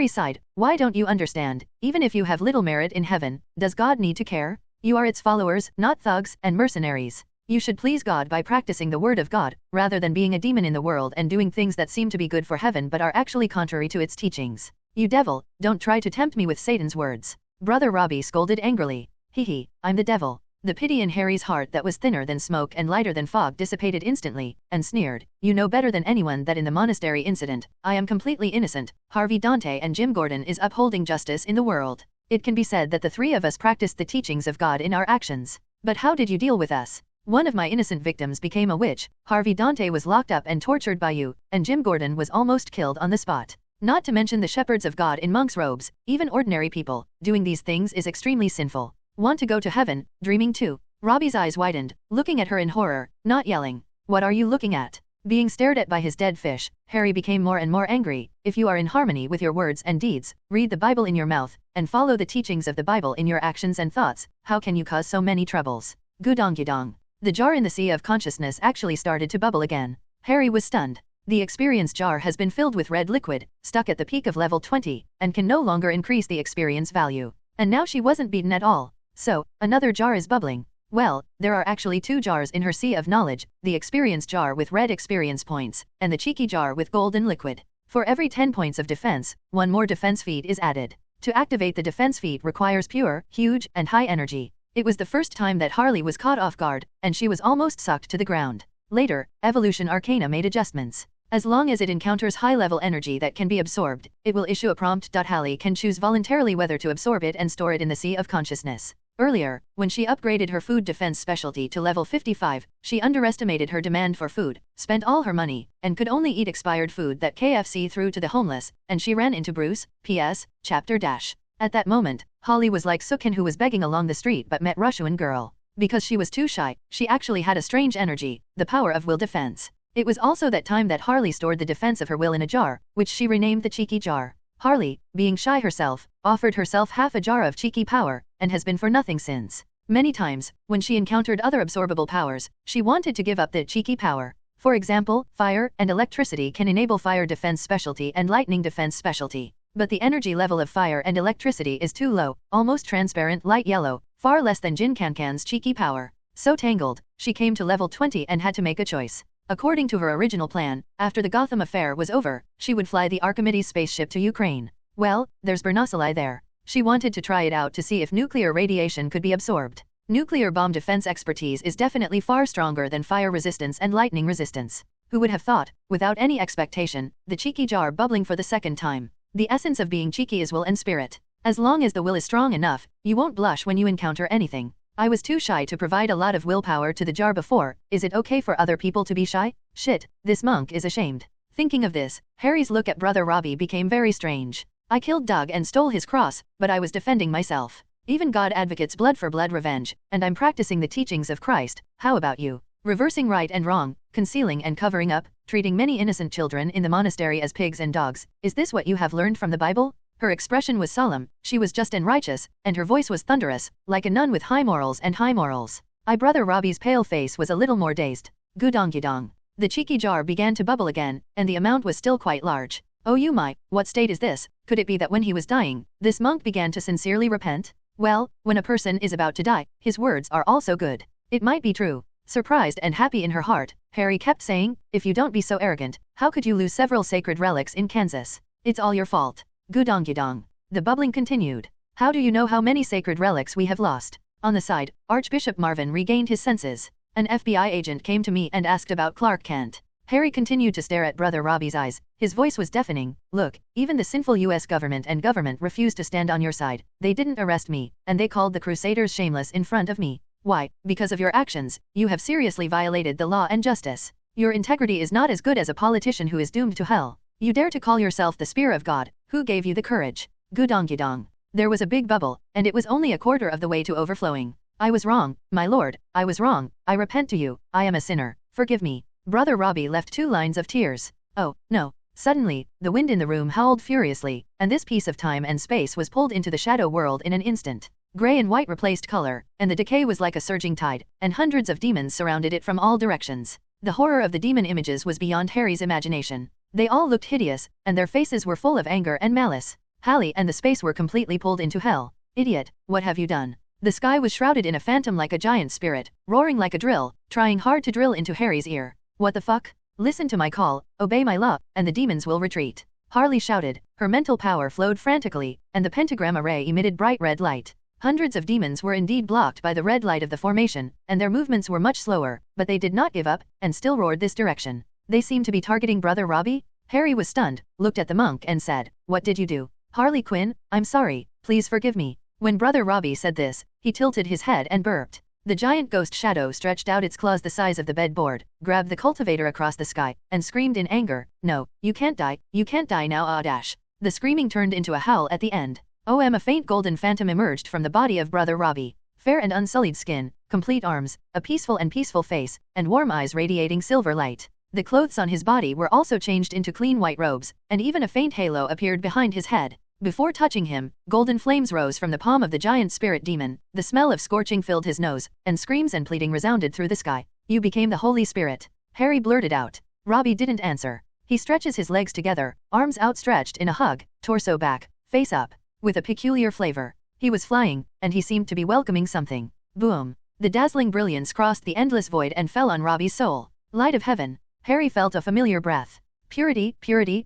sighed, "Why don't you understand? Even if you have little merit in heaven, does God need to care? You are its followers, not thugs and mercenaries. You should please God by practicing the word of God, rather than being a demon in the world and doing things that seem to be good for heaven but are actually contrary to its teachings. You devil, don't try to tempt me with Satan's words." Brother Robbie scolded angrily. "Hee, I'm the devil." The pity in Harry's heart that was thinner than smoke and lighter than fog dissipated instantly, and sneered, "You know better than anyone that in the monastery incident, I am completely innocent. Harvey Dante and Jim Gordon is upholding justice in the world. It can be said that the three of us practiced the teachings of God in our actions. But how did you deal with us? One of my innocent victims became a witch, Harvey Dante was locked up and tortured by you, and Jim Gordon was almost killed on the spot. Not to mention the shepherds of God in monks' robes, even ordinary people, doing these things is extremely sinful. Want to go to heaven, dreaming too?" Robbie's eyes widened, looking at her in horror, not yelling. "What are you looking at?" Being stared at by his dead fish, Harry became more and more angry. "If you are in harmony with your words and deeds, read the Bible in your mouth, and follow the teachings of the Bible in your actions and thoughts, how can you cause so many troubles?" Gudong. The jar in the sea of consciousness actually started to bubble again. Harry was stunned. The experience jar has been filled with red liquid, stuck at the peak of level 20, and can no longer increase the experience value. And now she wasn't beaten at all. So, another jar is bubbling. Well, there are actually two jars in her sea of knowledge, the experience jar with red experience points, and the cheeky jar with golden liquid. For every 10 points of defense, one more defense feat is added. To activate the defense feat requires pure, huge, and high energy. It was the first time that Harley was caught off guard, and she was almost sucked to the ground. Later, Evolution Arcana made adjustments. As long as it encounters high-level energy that can be absorbed, it will issue a prompt. Harley can choose voluntarily whether to absorb it and store it in the sea of consciousness. Earlier, when she upgraded her food defense specialty to level 55, she underestimated her demand for food, spent all her money, and could only eat expired food that KFC threw to the homeless, and she ran into Bruce, P.S., chapter dash. At that moment, Holly was like Sukhin who was begging along the street but met Rushuan girl. Because she was too shy, she actually had a strange energy, the power of will defense. It was also that time that Harley stored the defense of her will in a jar, which she renamed the Cheeky Jar. Harley, being shy herself, offered herself half a jar of cheeky power, and has been for nothing since. Many times, when she encountered other absorbable powers, she wanted to give up the cheeky power. For example, fire and electricity can enable fire defense specialty and lightning defense specialty. But the energy level of fire and electricity is too low, almost transparent light yellow, far less than Jin Cancan's cheeky power. So tangled, she came to level 20 and had to make a choice. According to her original plan, after the Gotham affair was over, she would fly the Archimedes spaceship to Ukraine. Well, there's Bernosili there. She wanted to try it out to see if nuclear radiation could be absorbed. Nuclear bomb defense expertise is definitely far stronger than fire resistance and lightning resistance. Who would have thought, without any expectation, the cheeky jar bubbling for the second time. The essence of being cheeky is will and spirit. As long as the will is strong enough, you won't blush when you encounter anything. I was too shy to provide a lot of willpower to the jar before. Is it okay for other people to be shy? Shit, this monk is ashamed. Thinking of this, Harry's look at Brother Robbie became very strange. I killed Doug and stole his cross, but I was defending myself. Even God advocates blood for blood revenge, and I'm practicing the teachings of Christ. How about you? Reversing right and wrong, concealing and covering up, treating many innocent children in the monastery as pigs and dogs. Is this what you have learned from the Bible? Her expression was solemn, she was just and righteous, and her voice was thunderous, like a nun with high morals and high morals. Brother Robbie's pale face was a little more dazed. Gudong. The cheeky jar began to bubble again, and the amount was still quite large. Oh you my, what state is this? Could it be that when he was dying, this monk began to sincerely repent? Well, when a person is about to die, his words are also good. It might be true. Surprised and happy in her heart, Harry kept saying, if you don't be so arrogant, how could you lose several sacred relics in Kansas? It's all your fault. Gudong. The bubbling continued. How do you know how many sacred relics we have lost? On the side, Archbishop Marvin regained his senses. An FBI agent came to me and asked about Clark Kent. Harry continued to stare at Brother Robbie's eyes. His voice was deafening. Look, even the sinful US government refused to stand on your side. They didn't arrest me, and they called the Crusaders shameless in front of me. Why? Because of your actions, you have seriously violated the law and justice. Your integrity is not as good as a politician who is doomed to hell. You dare to call yourself the spear of God. Who gave you the courage? Gudong. There was a big bubble, and it was only a quarter of the way to overflowing. I was wrong, my lord, I was wrong. I repent to you, I am a sinner. Forgive me. Brother Robbie left 2 lines of tears. Oh, no. Suddenly, the wind in the room howled furiously, and this piece of time and space was pulled into the shadow world in an instant. Gray and white replaced color, and the decay was like a surging tide, and hundreds of demons surrounded it from all directions. The horror of the demon images was beyond Harry's imagination. They all looked hideous, and their faces were full of anger and malice. Hallie and the space were completely pulled into hell. Idiot, what have you done? The sky was shrouded in a phantom like a giant spirit, roaring like a drill, trying hard to drill into Harry's ear. What the fuck? Listen to my call, obey my law, and the demons will retreat. Harley shouted. Her mental power flowed frantically, and the pentagram array emitted bright red light. Hundreds of demons were indeed blocked by the red light of the formation, and their movements were much slower, but they did not give up, and still roared this direction. They seemed to be targeting Brother Robbie? Harry was stunned, looked at the monk and said, what did you do? Harley Quinn, I'm sorry, please forgive me. When Brother Robbie said this, he tilted his head and burped. The giant ghost shadow stretched out its claws the size of the bedboard, grabbed the cultivator across the sky, and screamed in anger, no, you can't die now dash. The screaming turned into a howl at the end. A faint golden phantom emerged from the body of Brother Robbie. Fair and unsullied skin, complete arms, a peaceful face, and warm eyes radiating silver light. The clothes on his body were also changed into clean white robes, and even a faint halo appeared behind his head. Before touching him, golden flames rose from the palm of the giant spirit demon, the smell of scorching filled his nose, and screams and pleading resounded through the sky. You became the Holy Spirit. Harry blurted out. Robbie didn't answer. He stretches his legs together, arms outstretched in a hug, torso back, face up, with a peculiar flavor. He was flying, and he seemed to be welcoming something. Boom. The dazzling brilliance crossed the endless void and fell on Robbie's soul. Light of heaven. Harry felt a familiar breath. Purity,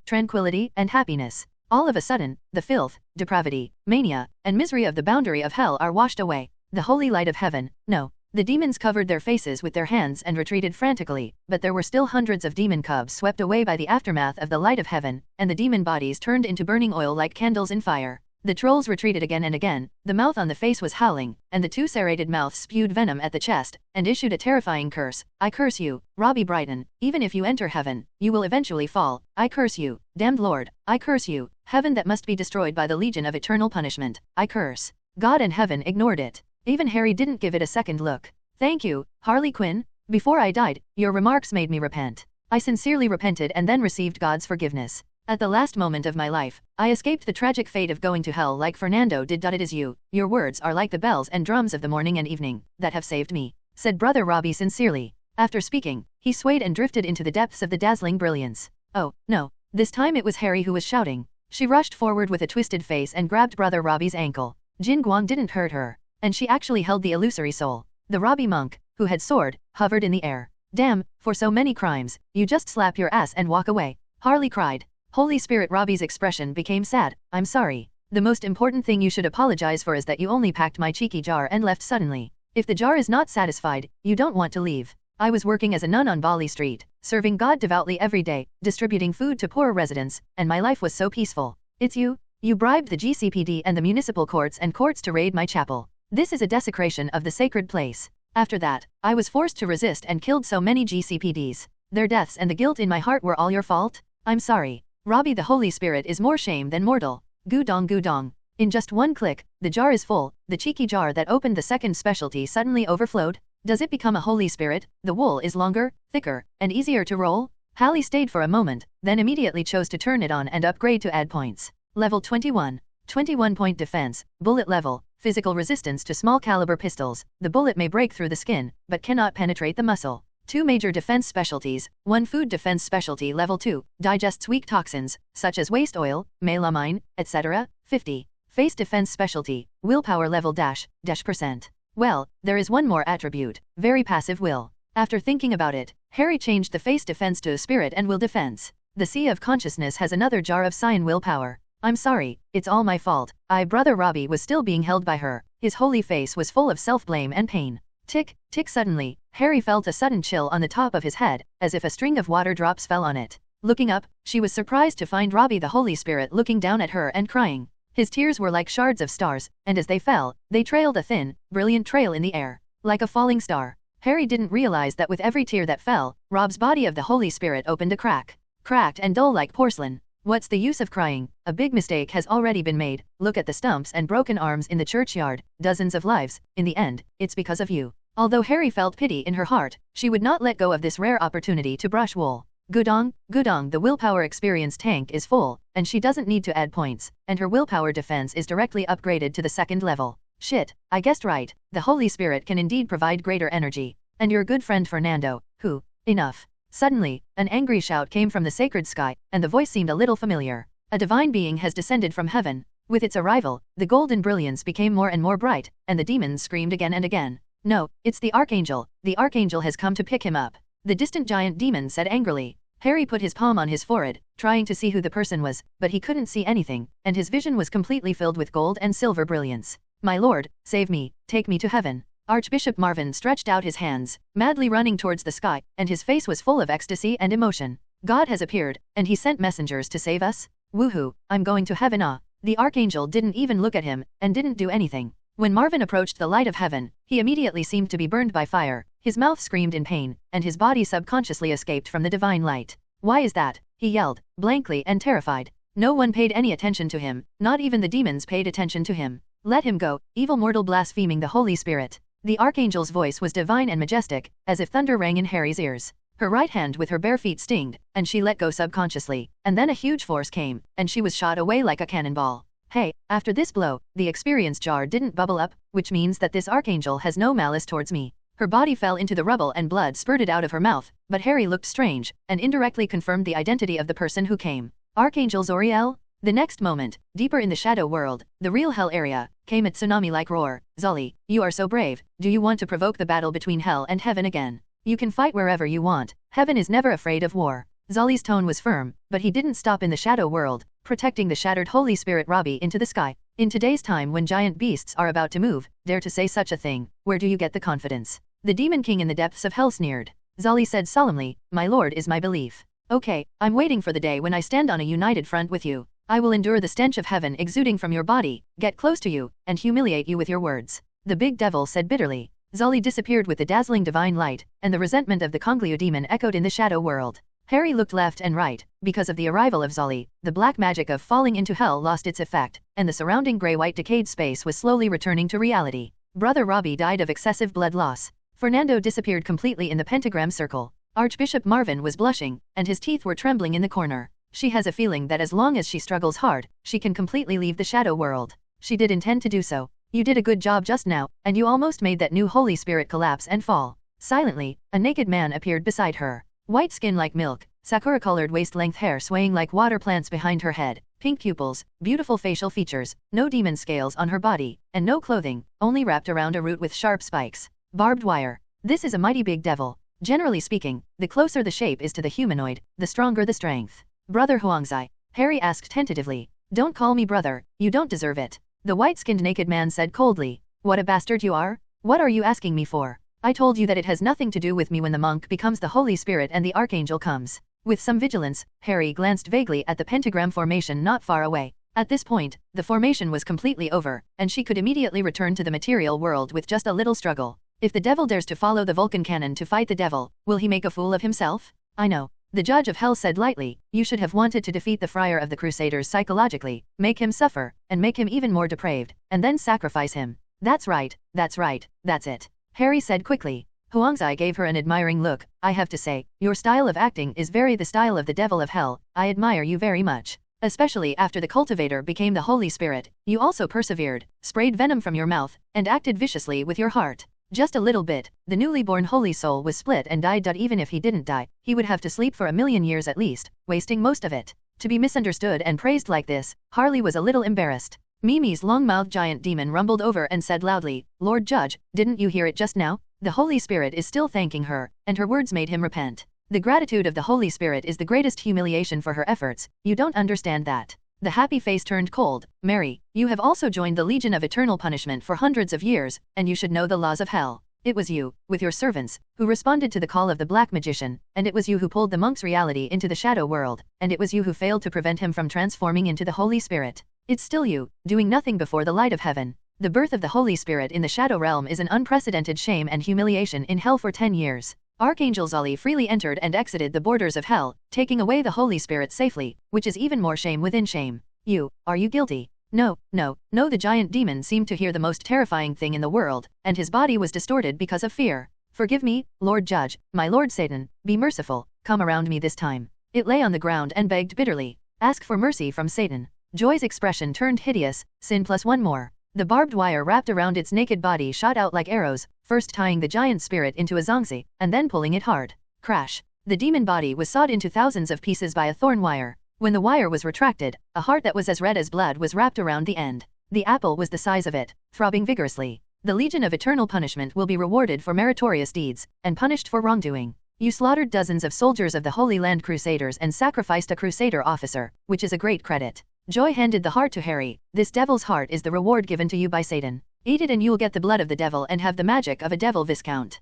tranquility, and happiness. All of a sudden, the filth, depravity, mania, and misery of the boundary of hell are washed away. The holy light of heaven, no. The demons covered their faces with their hands and retreated frantically, but there were still hundreds of demon cubs swept away by the aftermath of the light of heaven, and the demon bodies turned into burning oil like candles in fire. The trolls retreated again and again, the mouth on the face was howling, and the 2 serrated mouths spewed venom at the chest, and issued a terrifying curse. I curse you, Robbie Brighton, even if you enter heaven, you will eventually fall. I curse you, damned Lord, I curse you, heaven that must be destroyed by the legion of eternal punishment. I curse. God and heaven ignored it. Even Harry didn't give it a second look. Thank you, Harley Quinn. Before I died, your remarks made me repent. I sincerely repented and then received God's forgiveness. At the last moment of my life, I escaped the tragic fate of going to hell like Fernando did. It is you, your words are like the bells and drums of the morning and evening, that have saved me, said Brother Robbie sincerely. After speaking, he swayed and drifted into the depths of the dazzling brilliance. Oh, no. This time it was Harry who was shouting. She rushed forward with a twisted face and grabbed Brother Robbie's ankle. Jin Guang didn't hurt her, and she actually held the illusory soul. The Robbie monk, who had soared, hovered in the air. Damn, for so many crimes, you just slap your ass and walk away. Harley cried. Holy Spirit. Robbie's expression became sad. I'm sorry. The most important thing you should apologize for is that you only packed my cheeky jar and left suddenly. If the jar is not satisfied, you don't want to leave. I was working as a nun on Bali Street, serving God devoutly every day, distributing food to poor residents, and my life was so peaceful. It's you. You bribed the GCPD and the municipal courts to raid my chapel. This is a desecration of the sacred place. After that, I was forced to resist and killed so many GCPDs. Their deaths and the guilt in my heart were all your fault? I'm sorry. Robbie, the Holy Spirit is more shame than mortal. Gudong gudong. In just one click, the jar is full. The cheeky jar that opened the second specialty suddenly overflowed. Does it become a Holy Spirit? The wool is longer, thicker, and easier to roll? Hallie stayed for a moment, then immediately chose to turn it on and upgrade to add points. Level 21. 21-point defense, bullet level, physical resistance to small caliber pistols. The bullet may break through the skin, but cannot penetrate the muscle. 2 major defense specialties, 1 food defense specialty level 2, digests weak toxins, such as waste oil, melamine, etc. 50. Face defense specialty, willpower level dash %. Well, there is one more attribute, very passive will. After thinking about it, Harry changed the face defense to spirit and will defense. The Sea of Consciousness has another jar of Cyan willpower. I'm sorry, it's all my fault. Brother Robbie was still being held by her. His holy face was full of self-blame and pain. Tick, tick suddenly, Harry felt a sudden chill on the top of his head, as if a string of water drops fell on it. Looking up, she was surprised to find Robbie the Holy Spirit looking down at her and crying. His tears were like shards of stars, and as they fell, they trailed a thin, brilliant trail in the air, like a falling star. Harry didn't realize that with every tear that fell, Rob's body of the Holy Spirit opened a crack. Cracked and dull like porcelain. What's the use of crying? A big mistake has already been made. Look at the stumps and broken arms in the churchyard, dozens of lives. In the end, it's because of you. Although Harry felt pity in her heart, she would not let go of this rare opportunity to brush wool. Gudong, gudong, the willpower experience tank is full, and she doesn't need to add points, and her willpower defense is directly upgraded to the 2nd level. Shit, I guessed right. The Holy Spirit can indeed provide greater energy. And your good friend Fernando, who, enough. Suddenly, an angry shout came from the sacred sky, and the voice seemed a little familiar. A divine being has descended from heaven. With its arrival, the golden brilliance became more and more bright, and the demons screamed again and again. No, it's the Archangel. The Archangel has come to pick him up. The distant giant demon said angrily. Harry put his palm on his forehead, trying to see who the person was, but he couldn't see anything, and his vision was completely filled with gold and silver brilliance. My lord, save me, take me to heaven. Archbishop Marvin stretched out his hands, madly running towards the sky, and his face was full of ecstasy and emotion. God has appeared, and he sent messengers to save us? Woohoo, I'm going to heaven. The Archangel didn't even look at him, and didn't do anything. When Marvin approached the light of heaven, he immediately seemed to be burned by fire, his mouth screamed in pain, and his body subconsciously escaped from the divine light. Why is that? He yelled, blankly and terrified. No one paid any attention to him, not even the demons paid attention to him. Let him go, evil mortal blaspheming the Holy Spirit. The Archangel's voice was divine and majestic, as if thunder rang in Harry's ears. Her right hand with her bare feet stinged, and she let go subconsciously, and then a huge force came, and she was shot away like a cannonball. Hey, after this blow, the experience jar didn't bubble up, which means that this Archangel has no malice towards me. Her body fell into the rubble and blood spurted out of her mouth, but Harry looked strange, and indirectly confirmed the identity of the person who came. Archangel Zoriel? The next moment, deeper in the shadow world, the real hell area, came a tsunami-like roar. Zolly, you are so brave. Do you want to provoke the battle between hell and heaven again? You can fight wherever you want. Heaven is never afraid of war. Zolly's tone was firm, but he didn't stop in the shadow world, protecting the shattered Holy Spirit Robbie into the sky. In today's time when giant beasts are about to move, dare to say such a thing, where do you get the confidence? The Demon King in the depths of hell sneered. Zolly said solemnly, my lord is my belief. Okay, I'm waiting for the day when I stand on a united front with you. I will endure the stench of heaven exuding from your body, get close to you, and humiliate you with your words. The big devil said bitterly. Zolly disappeared with the dazzling divine light, and the resentment of the Konglio demon echoed in the shadow world. Harry looked left and right. Because of the arrival of Zolly, the black magic of falling into hell lost its effect, and the surrounding grey-white decayed space was slowly returning to reality. Brother Robbie died of excessive blood loss. Fernando disappeared completely in the pentagram circle. Archbishop Marvin was blushing, and his teeth were trembling in the corner. She has a feeling that as long as she struggles hard, she can completely leave the shadow world. She did intend to do so. You did a good job just now, and you almost made that new Holy Spirit collapse and fall. Silently, a naked man appeared beside her. White skin like milk, sakura-colored waist-length hair swaying like water plants behind her head, pink pupils, beautiful facial features, no demon scales on her body, and no clothing, only wrapped around a root with sharp spikes. Barbed wire. This is a mighty big devil. Generally speaking, the closer the shape is to the humanoid, the stronger the strength. Brother Huangzai, Harry asked tentatively. Don't call me brother, you don't deserve it. The white-skinned naked man said coldly. What a bastard you are? What are you asking me for? I told you that it has nothing to do with me when the monk becomes the Holy Spirit and the Archangel comes. With some vigilance, Harry glanced vaguely at the pentagram formation not far away. At this point, the formation was completely over, and she could immediately return to the material world with just a little struggle. If the devil dares to follow the Vulcan canon to fight the devil, will he make a fool of himself? I know. The judge of hell said lightly, you should have wanted to defeat the friar of the Crusaders psychologically, make him suffer, and make him even more depraved, and then sacrifice him. That's right, that's it. Harry said quickly. Huangzai gave her an admiring look. I have to say, your style of acting is very the style of the devil of hell. I admire you very much. Especially after the cultivator became the Holy Spirit, you also persevered, sprayed venom from your mouth, and acted viciously with your heart. Just a little bit, the newly born holy soul was split and died. Even if he didn't die, he would have to sleep for 1,000,000 years at least, wasting most of it. To be misunderstood and praised like this, Harley was a little embarrassed. Mimi's long-mouthed giant demon rumbled over and said loudly, Lord Judge, didn't you hear it just now? The Holy Spirit is still thanking her, and her words made him repent. The gratitude of the Holy Spirit is the greatest humiliation for her efforts. You don't understand that. The happy face turned cold. Mary, you have also joined the Legion of Eternal Punishment for hundreds of years, and you should know the laws of hell. It was you, with your servants, who responded to the call of the Black Magician, and it was you who pulled the monk's reality into the shadow world, and it was you who failed to prevent him from transforming into the Holy Spirit. It's still you, doing nothing before the light of heaven. The birth of the Holy Spirit in the Shadow Realm is an unprecedented shame and humiliation in hell for 10 years. Archangel Zali freely entered and exited the borders of hell, taking away the Holy Spirit safely, which is even more shame within shame. Are you guilty? No, the giant demon seemed to hear the most terrifying thing in the world, and his body was distorted because of fear. Forgive me, Lord Judge, my Lord Satan, be merciful, come around me this time. It lay on the ground and begged bitterly. Ask for mercy from Satan. Joy's expression turned hideous, sin plus one more. The barbed wire wrapped around its naked body shot out like arrows, first tying the giant spirit into a zongzi, and then pulling it hard. Crash. The demon body was sawed into thousands of pieces by a thorn wire. When the wire was retracted, a heart that was as red as blood was wrapped around the end. The apple was the size of it, throbbing vigorously. The Legion of Eternal Punishment will be rewarded for meritorious deeds, and punished for wrongdoing. You slaughtered dozens of soldiers of the Holy Land Crusaders and sacrificed a Crusader officer, which is a great credit. Joy handed the heart to Harry. This devil's heart is the reward given to you by Satan. Eat it and you'll get the blood of the devil and have the magic of a devil viscount.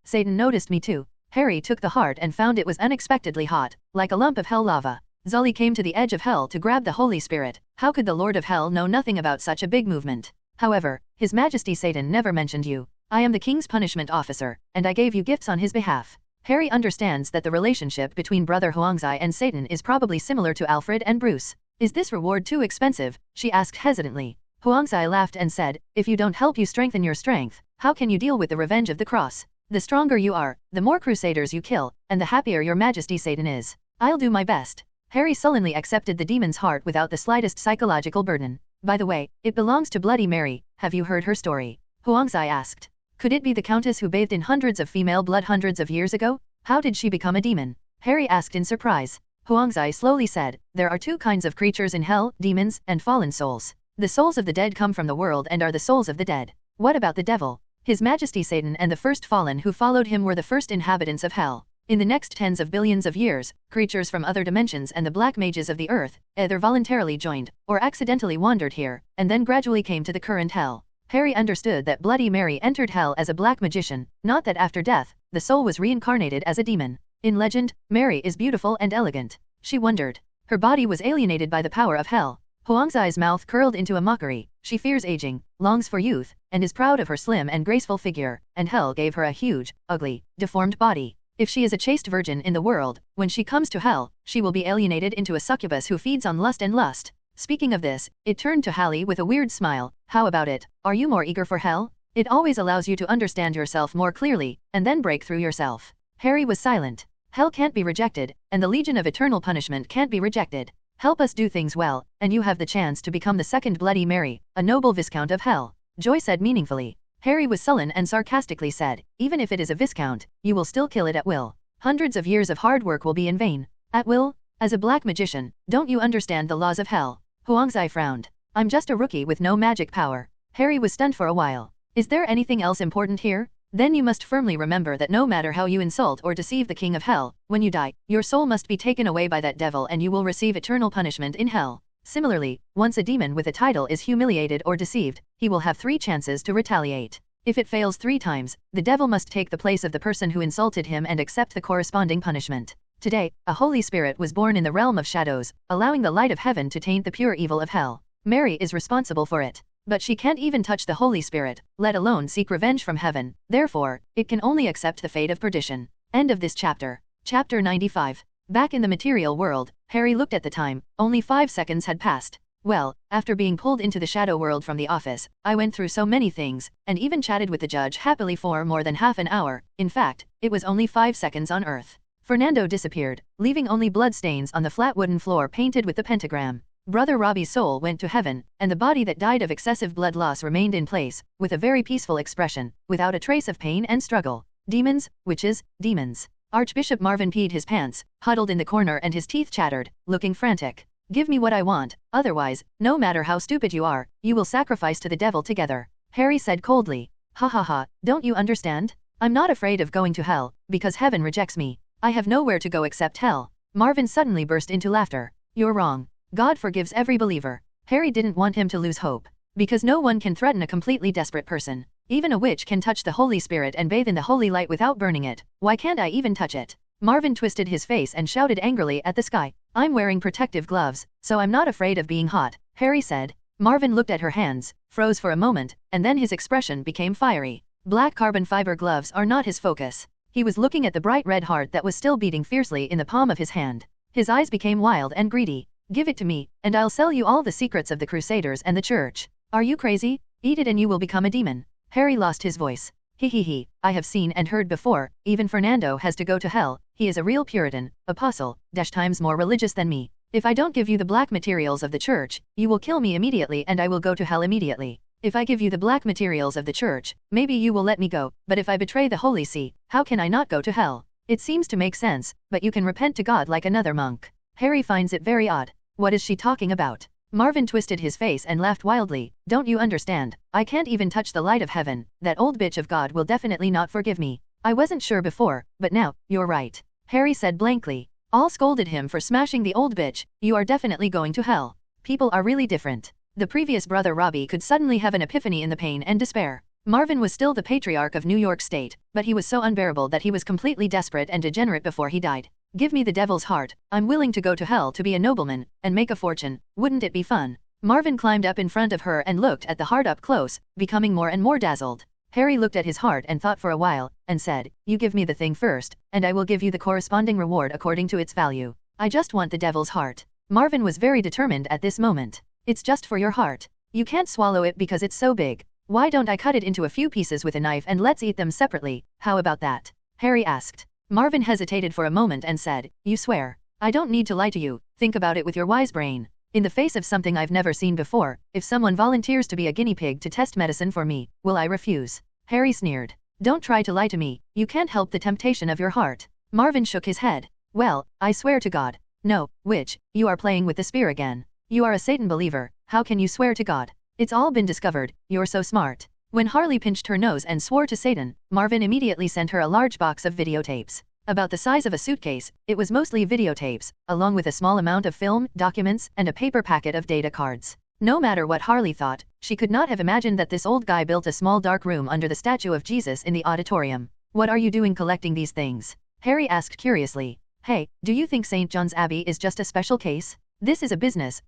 Satan noticed me too. Harry took the heart and found it was unexpectedly hot, like a lump of hell lava. Zully came to the edge of hell to grab the Holy Spirit. How could the Lord of Hell know nothing about such a big movement? However, His Majesty Satan never mentioned you. I am the King's punishment officer, and I gave you gifts on his behalf. Harry understands that the relationship between Brother Huangzai and Satan is probably similar to Alfred and Bruce. Is this reward too expensive? She asked hesitantly. Huangzai laughed and said, if you don't help you strengthen your strength, how can you deal with the revenge of the cross? The stronger you are, the more crusaders you kill, and the happier your Majesty Satan is. I'll do my best. Harry sullenly accepted the demon's heart without the slightest psychological burden. By the way, it belongs to Bloody Mary. Have you heard her story? Huangzai asked. Could it be the countess who bathed in hundreds of female blood hundreds of years ago? How did she become a demon? Harry asked in surprise. Huangzai slowly said, there are two kinds of creatures in hell, demons and fallen souls. The souls of the dead come from the world and are the souls of the dead. What about the devil? His Majesty Satan and the first fallen who followed him were the first inhabitants of hell. In the next tens of billions of years, creatures from other dimensions and the black mages of the earth either voluntarily joined or accidentally wandered here, and then gradually came to the current hell. Harry understood that Bloody Mary entered hell as a black magician, not that after death, the soul was reincarnated as a demon. In legend, Mary is beautiful and elegant. She wondered. Her body was alienated by the power of hell. Huangzai's mouth curled into a mockery. She fears aging, longs for youth, and is proud of her slim and graceful figure, and hell gave her a huge, ugly, deformed body. If she is a chaste virgin in the world, when she comes to hell, she will be alienated into a succubus who feeds on lust and lust. Speaking of this, it turned to Hallie with a weird smile. How about it? Are you more eager for hell? It always allows you to understand yourself more clearly, and then break through yourself. Harry was silent. Hell can't be rejected, and the Legion of Eternal Punishment can't be rejected. Help us do things well, and you have the chance to become the second Bloody Mary, a noble Viscount of Hell. Joy said meaningfully. Harry was sullen and sarcastically said, even if it is a Viscount, you will still kill it at will. Hundreds of years of hard work will be in vain. At will? As a black magician, don't you understand the laws of hell? Huangzai frowned. I'm just a rookie with no magic power. Harry was stunned for a while. Is there anything else important here? Then you must firmly remember that no matter how you insult or deceive the King of Hell, when you die, your soul must be taken away by that devil and you will receive eternal punishment in hell. Similarly, once a demon with a title is humiliated or deceived, he will have 3 chances to retaliate. If it fails 3 times, the devil must take the place of the person who insulted him and accept the corresponding punishment. Today, a Holy Spirit was born in the realm of shadows, allowing the light of heaven to taint the pure evil of hell. Mary is responsible for it. But she can't even touch the Holy Spirit, let alone seek revenge from heaven, therefore, it can only accept the fate of perdition. End of this chapter. Chapter 95. Back in the material world, Harry looked at the time, only 5 seconds had passed. Well, after being pulled into the shadow world from the office, I went through so many things, and even chatted with the judge happily for more than half an hour. In fact, it was only 5 seconds on Earth. Fernando disappeared, leaving only blood stains on the flat wooden floor painted with the pentagram. Brother Robbie's soul went to heaven, and the body that died of excessive blood loss remained in place, with a very peaceful expression, without a trace of pain and struggle. Demons, witches, demons. Archbishop Marvin peed his pants, huddled in the corner and his teeth chattered, looking frantic. Give me what I want, otherwise, no matter how stupid you are, you will sacrifice to the devil together. Harry said coldly. Ha ha ha, don't you understand? I'm not afraid of going to hell, because heaven rejects me. I have nowhere to go except hell. Marvin suddenly burst into laughter. You're wrong. God forgives every believer. Harry didn't want him to lose hope. Because no one can threaten a completely desperate person. Even a witch can touch the Holy Spirit and bathe in the holy light without burning it. Why can't I even touch it? Marvin twisted his face and shouted angrily at the sky. I'm wearing protective gloves, so I'm not afraid of being hot, Harry said. Marvin looked at her hands, froze for a moment, and then his expression became fiery. Black carbon fiber gloves are not his focus. He was looking at the bright red heart that was still beating fiercely in the palm of his hand. His eyes became wild and greedy. Give it to me, and I'll sell you all the secrets of the Crusaders and the Church. Are you crazy? Eat it and you will become a demon. Harry lost his voice. He, I have seen and heard before, even Fernando has to go to hell. He is a real Puritan, apostle, times more religious than me. If I don't give you the black materials of the Church, you will kill me immediately and I will go to hell immediately. If I give you the black materials of the Church, maybe you will let me go, but if I betray the Holy See, how can I not go to hell? It seems to make sense, but you can repent to God like another monk. Harry finds it very odd. What is she talking about? Marvin twisted his face and laughed wildly. Don't you understand? I can't even touch the light of heaven. That old bitch of God will definitely not forgive me. I wasn't sure before, but now, you're right. Harry said blankly. All scolded him for smashing the old bitch. You are definitely going to hell. People are really different. The previous brother Robbie could suddenly have an epiphany in the pain and despair. Marvin was still the patriarch of New York State, but he was so unbearable that he was completely desperate and degenerate before he died. Give me the devil's heart. I'm willing to go to hell to be a nobleman, and make a fortune. Wouldn't it be fun? Marvin climbed up in front of her and looked at the heart up close, becoming more and more dazzled. Harry looked at his heart and thought for a while, and said, You give me the thing first, and I will give you the corresponding reward according to its value. I just want the devil's heart. Marvin was very determined at this moment. It's just for your heart. You can't swallow it because it's so big. Why don't I cut it into a few pieces with a knife and let's eat them separately? How about that? Harry asked. Marvin hesitated for a moment and said, You swear. I don't need to lie to you, think about it with your wise brain. In the face of something I've never seen before, if someone volunteers to be a guinea pig to test medicine for me, will I refuse? Harry sneered. Don't try to lie to me, you can't help the temptation of your heart. Marvin shook his head. Well, I swear to God. No, witch, you are playing with the spear again. You are a Satan believer, how can you swear to God? It's all been discovered, you're so smart. When Harley pinched her nose and swore to Satan, Marvin immediately sent her a large box of videotapes. About the size of a suitcase, it was mostly videotapes, along with a small amount of film, documents, and a paper packet of data cards. No matter what Harley thought, she could not have imagined that this old guy built a small dark room under the statue of Jesus in the auditorium. What are you doing collecting these things? Harry asked curiously. Hey, do you think St. John's Abbey is just a special case? This is a business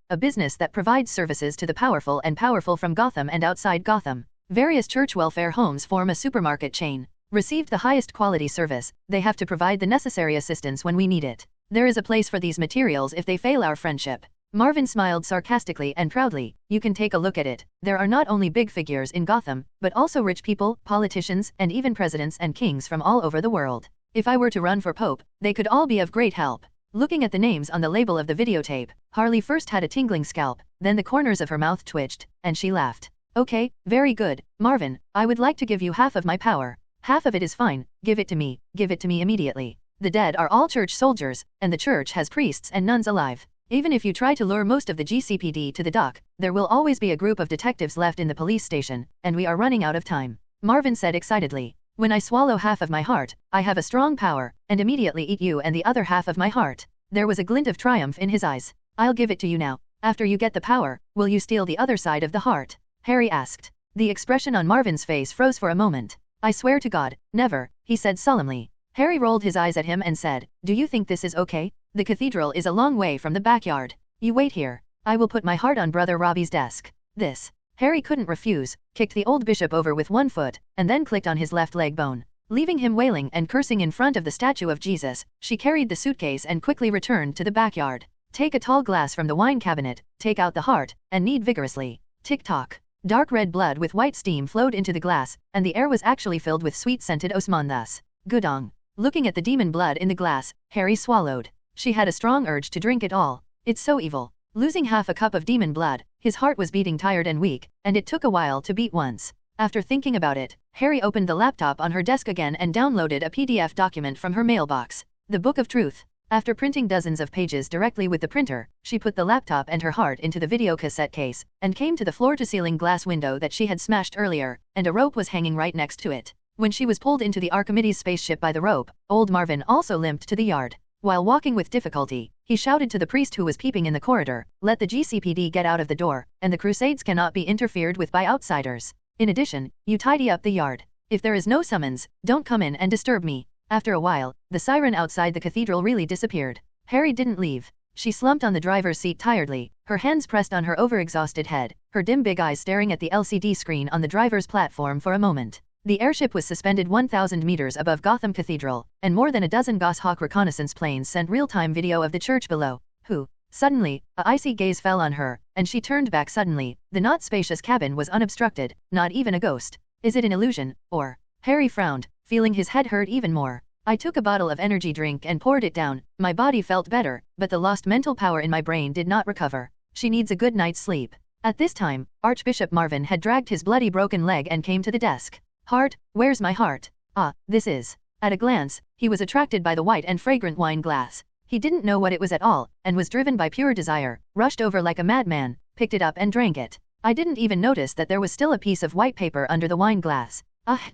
that provides services to the powerful and powerful from Gotham and outside Gotham. Various church welfare homes form a supermarket chain. Received the highest quality service, they have to provide the necessary assistance when we need it. There is a place for these materials if they fail our friendship. Marvin smiled sarcastically and proudly. You can take a look at it. There are not only big figures in Gotham, but also rich people, politicians, and even presidents and kings from all over the world. If I were to run for Pope, they could all be of great help. Looking at the names on the label of the videotape, Harley first had a tingling scalp, then the corners of her mouth twitched, and she laughed. Okay, very good, Marvin, I would like to give you half of my power. Half of it is fine, give it to me immediately. The dead are all church soldiers, and the church has priests and nuns alive. Even if you try to lure most of the GCPD to the dock, there will always be a group of detectives left in the police station, and we are running out of time. Marvin said excitedly. When I swallow half of my heart, I have a strong power, and immediately eat you and the other half of my heart. There was a glint of triumph in his eyes. I'll give it to you now. After you get the power, will you steal the other side of the heart? Harry asked. The expression on Marvin's face froze for a moment. I swear to God, never, he said solemnly. Harry rolled his eyes at him and said, "Do you think this is okay? The cathedral is a long way from the backyard. You wait here. I will put my heart on Brother Robbie's desk." This. Harry couldn't refuse, kicked the old bishop over with one foot, and then clicked on his left leg bone. Leaving him wailing and cursing in front of the statue of Jesus, she carried the suitcase and quickly returned to the backyard. Take a tall glass from the wine cabinet, take out the heart, and knead vigorously. Tick-tock. Dark red blood with white steam flowed into the glass, and the air was actually filled with sweet-scented osman thus. Gudong. Looking at the demon blood in the glass, Harry swallowed. She had a strong urge to drink it all. It's so evil. Losing half a cup of demon blood, his heart was beating tired and weak, and it took a while to beat once. After thinking about it, Harry opened the laptop on her desk again and downloaded a PDF document from her mailbox. The Book of Truth. After printing dozens of pages directly with the printer, she put the laptop and her heart into the videocassette case, and came to the floor-to-ceiling glass window that she had smashed earlier, and a rope was hanging right next to it. When she was pulled into the Archimedes spaceship by the rope, old Marvin also limped to the yard. While walking with difficulty, he shouted to the priest who was peeping in the corridor, "Let the GCPD get out of the door, and the crusades cannot be interfered with by outsiders. In addition, you tidy up the yard. If there is no summons, don't come in and disturb me." After a while, the siren outside the cathedral really disappeared. Harry didn't leave. She slumped on the driver's seat tiredly, her hands pressed on her overexhausted head, her dim big eyes staring at the LCD screen on the driver's platform for a moment. The airship was suspended 1,000 meters above Gotham Cathedral, and more than a dozen Goshawk reconnaissance planes sent real-time video of the church below. Suddenly, a icy gaze fell on her, and she turned back suddenly. The not spacious cabin was unobstructed, not even a ghost. Is it an illusion, or? Harry frowned, feeling his head hurt even more. I took a bottle of energy drink and poured it down. My body felt better, but the lost mental power in my brain did not recover. She needs a good night's sleep. At this time, Archbishop Marvin had dragged his bloody broken leg and came to the desk. "Heart, where's my heart?" "Ah, this is." At a glance, he was attracted by the white and fragrant wine glass. He didn't know what it was at all, and was driven by pure desire, rushed over like a madman, picked it up and drank it. I didn't even notice that there was still a piece of white paper under the wine glass.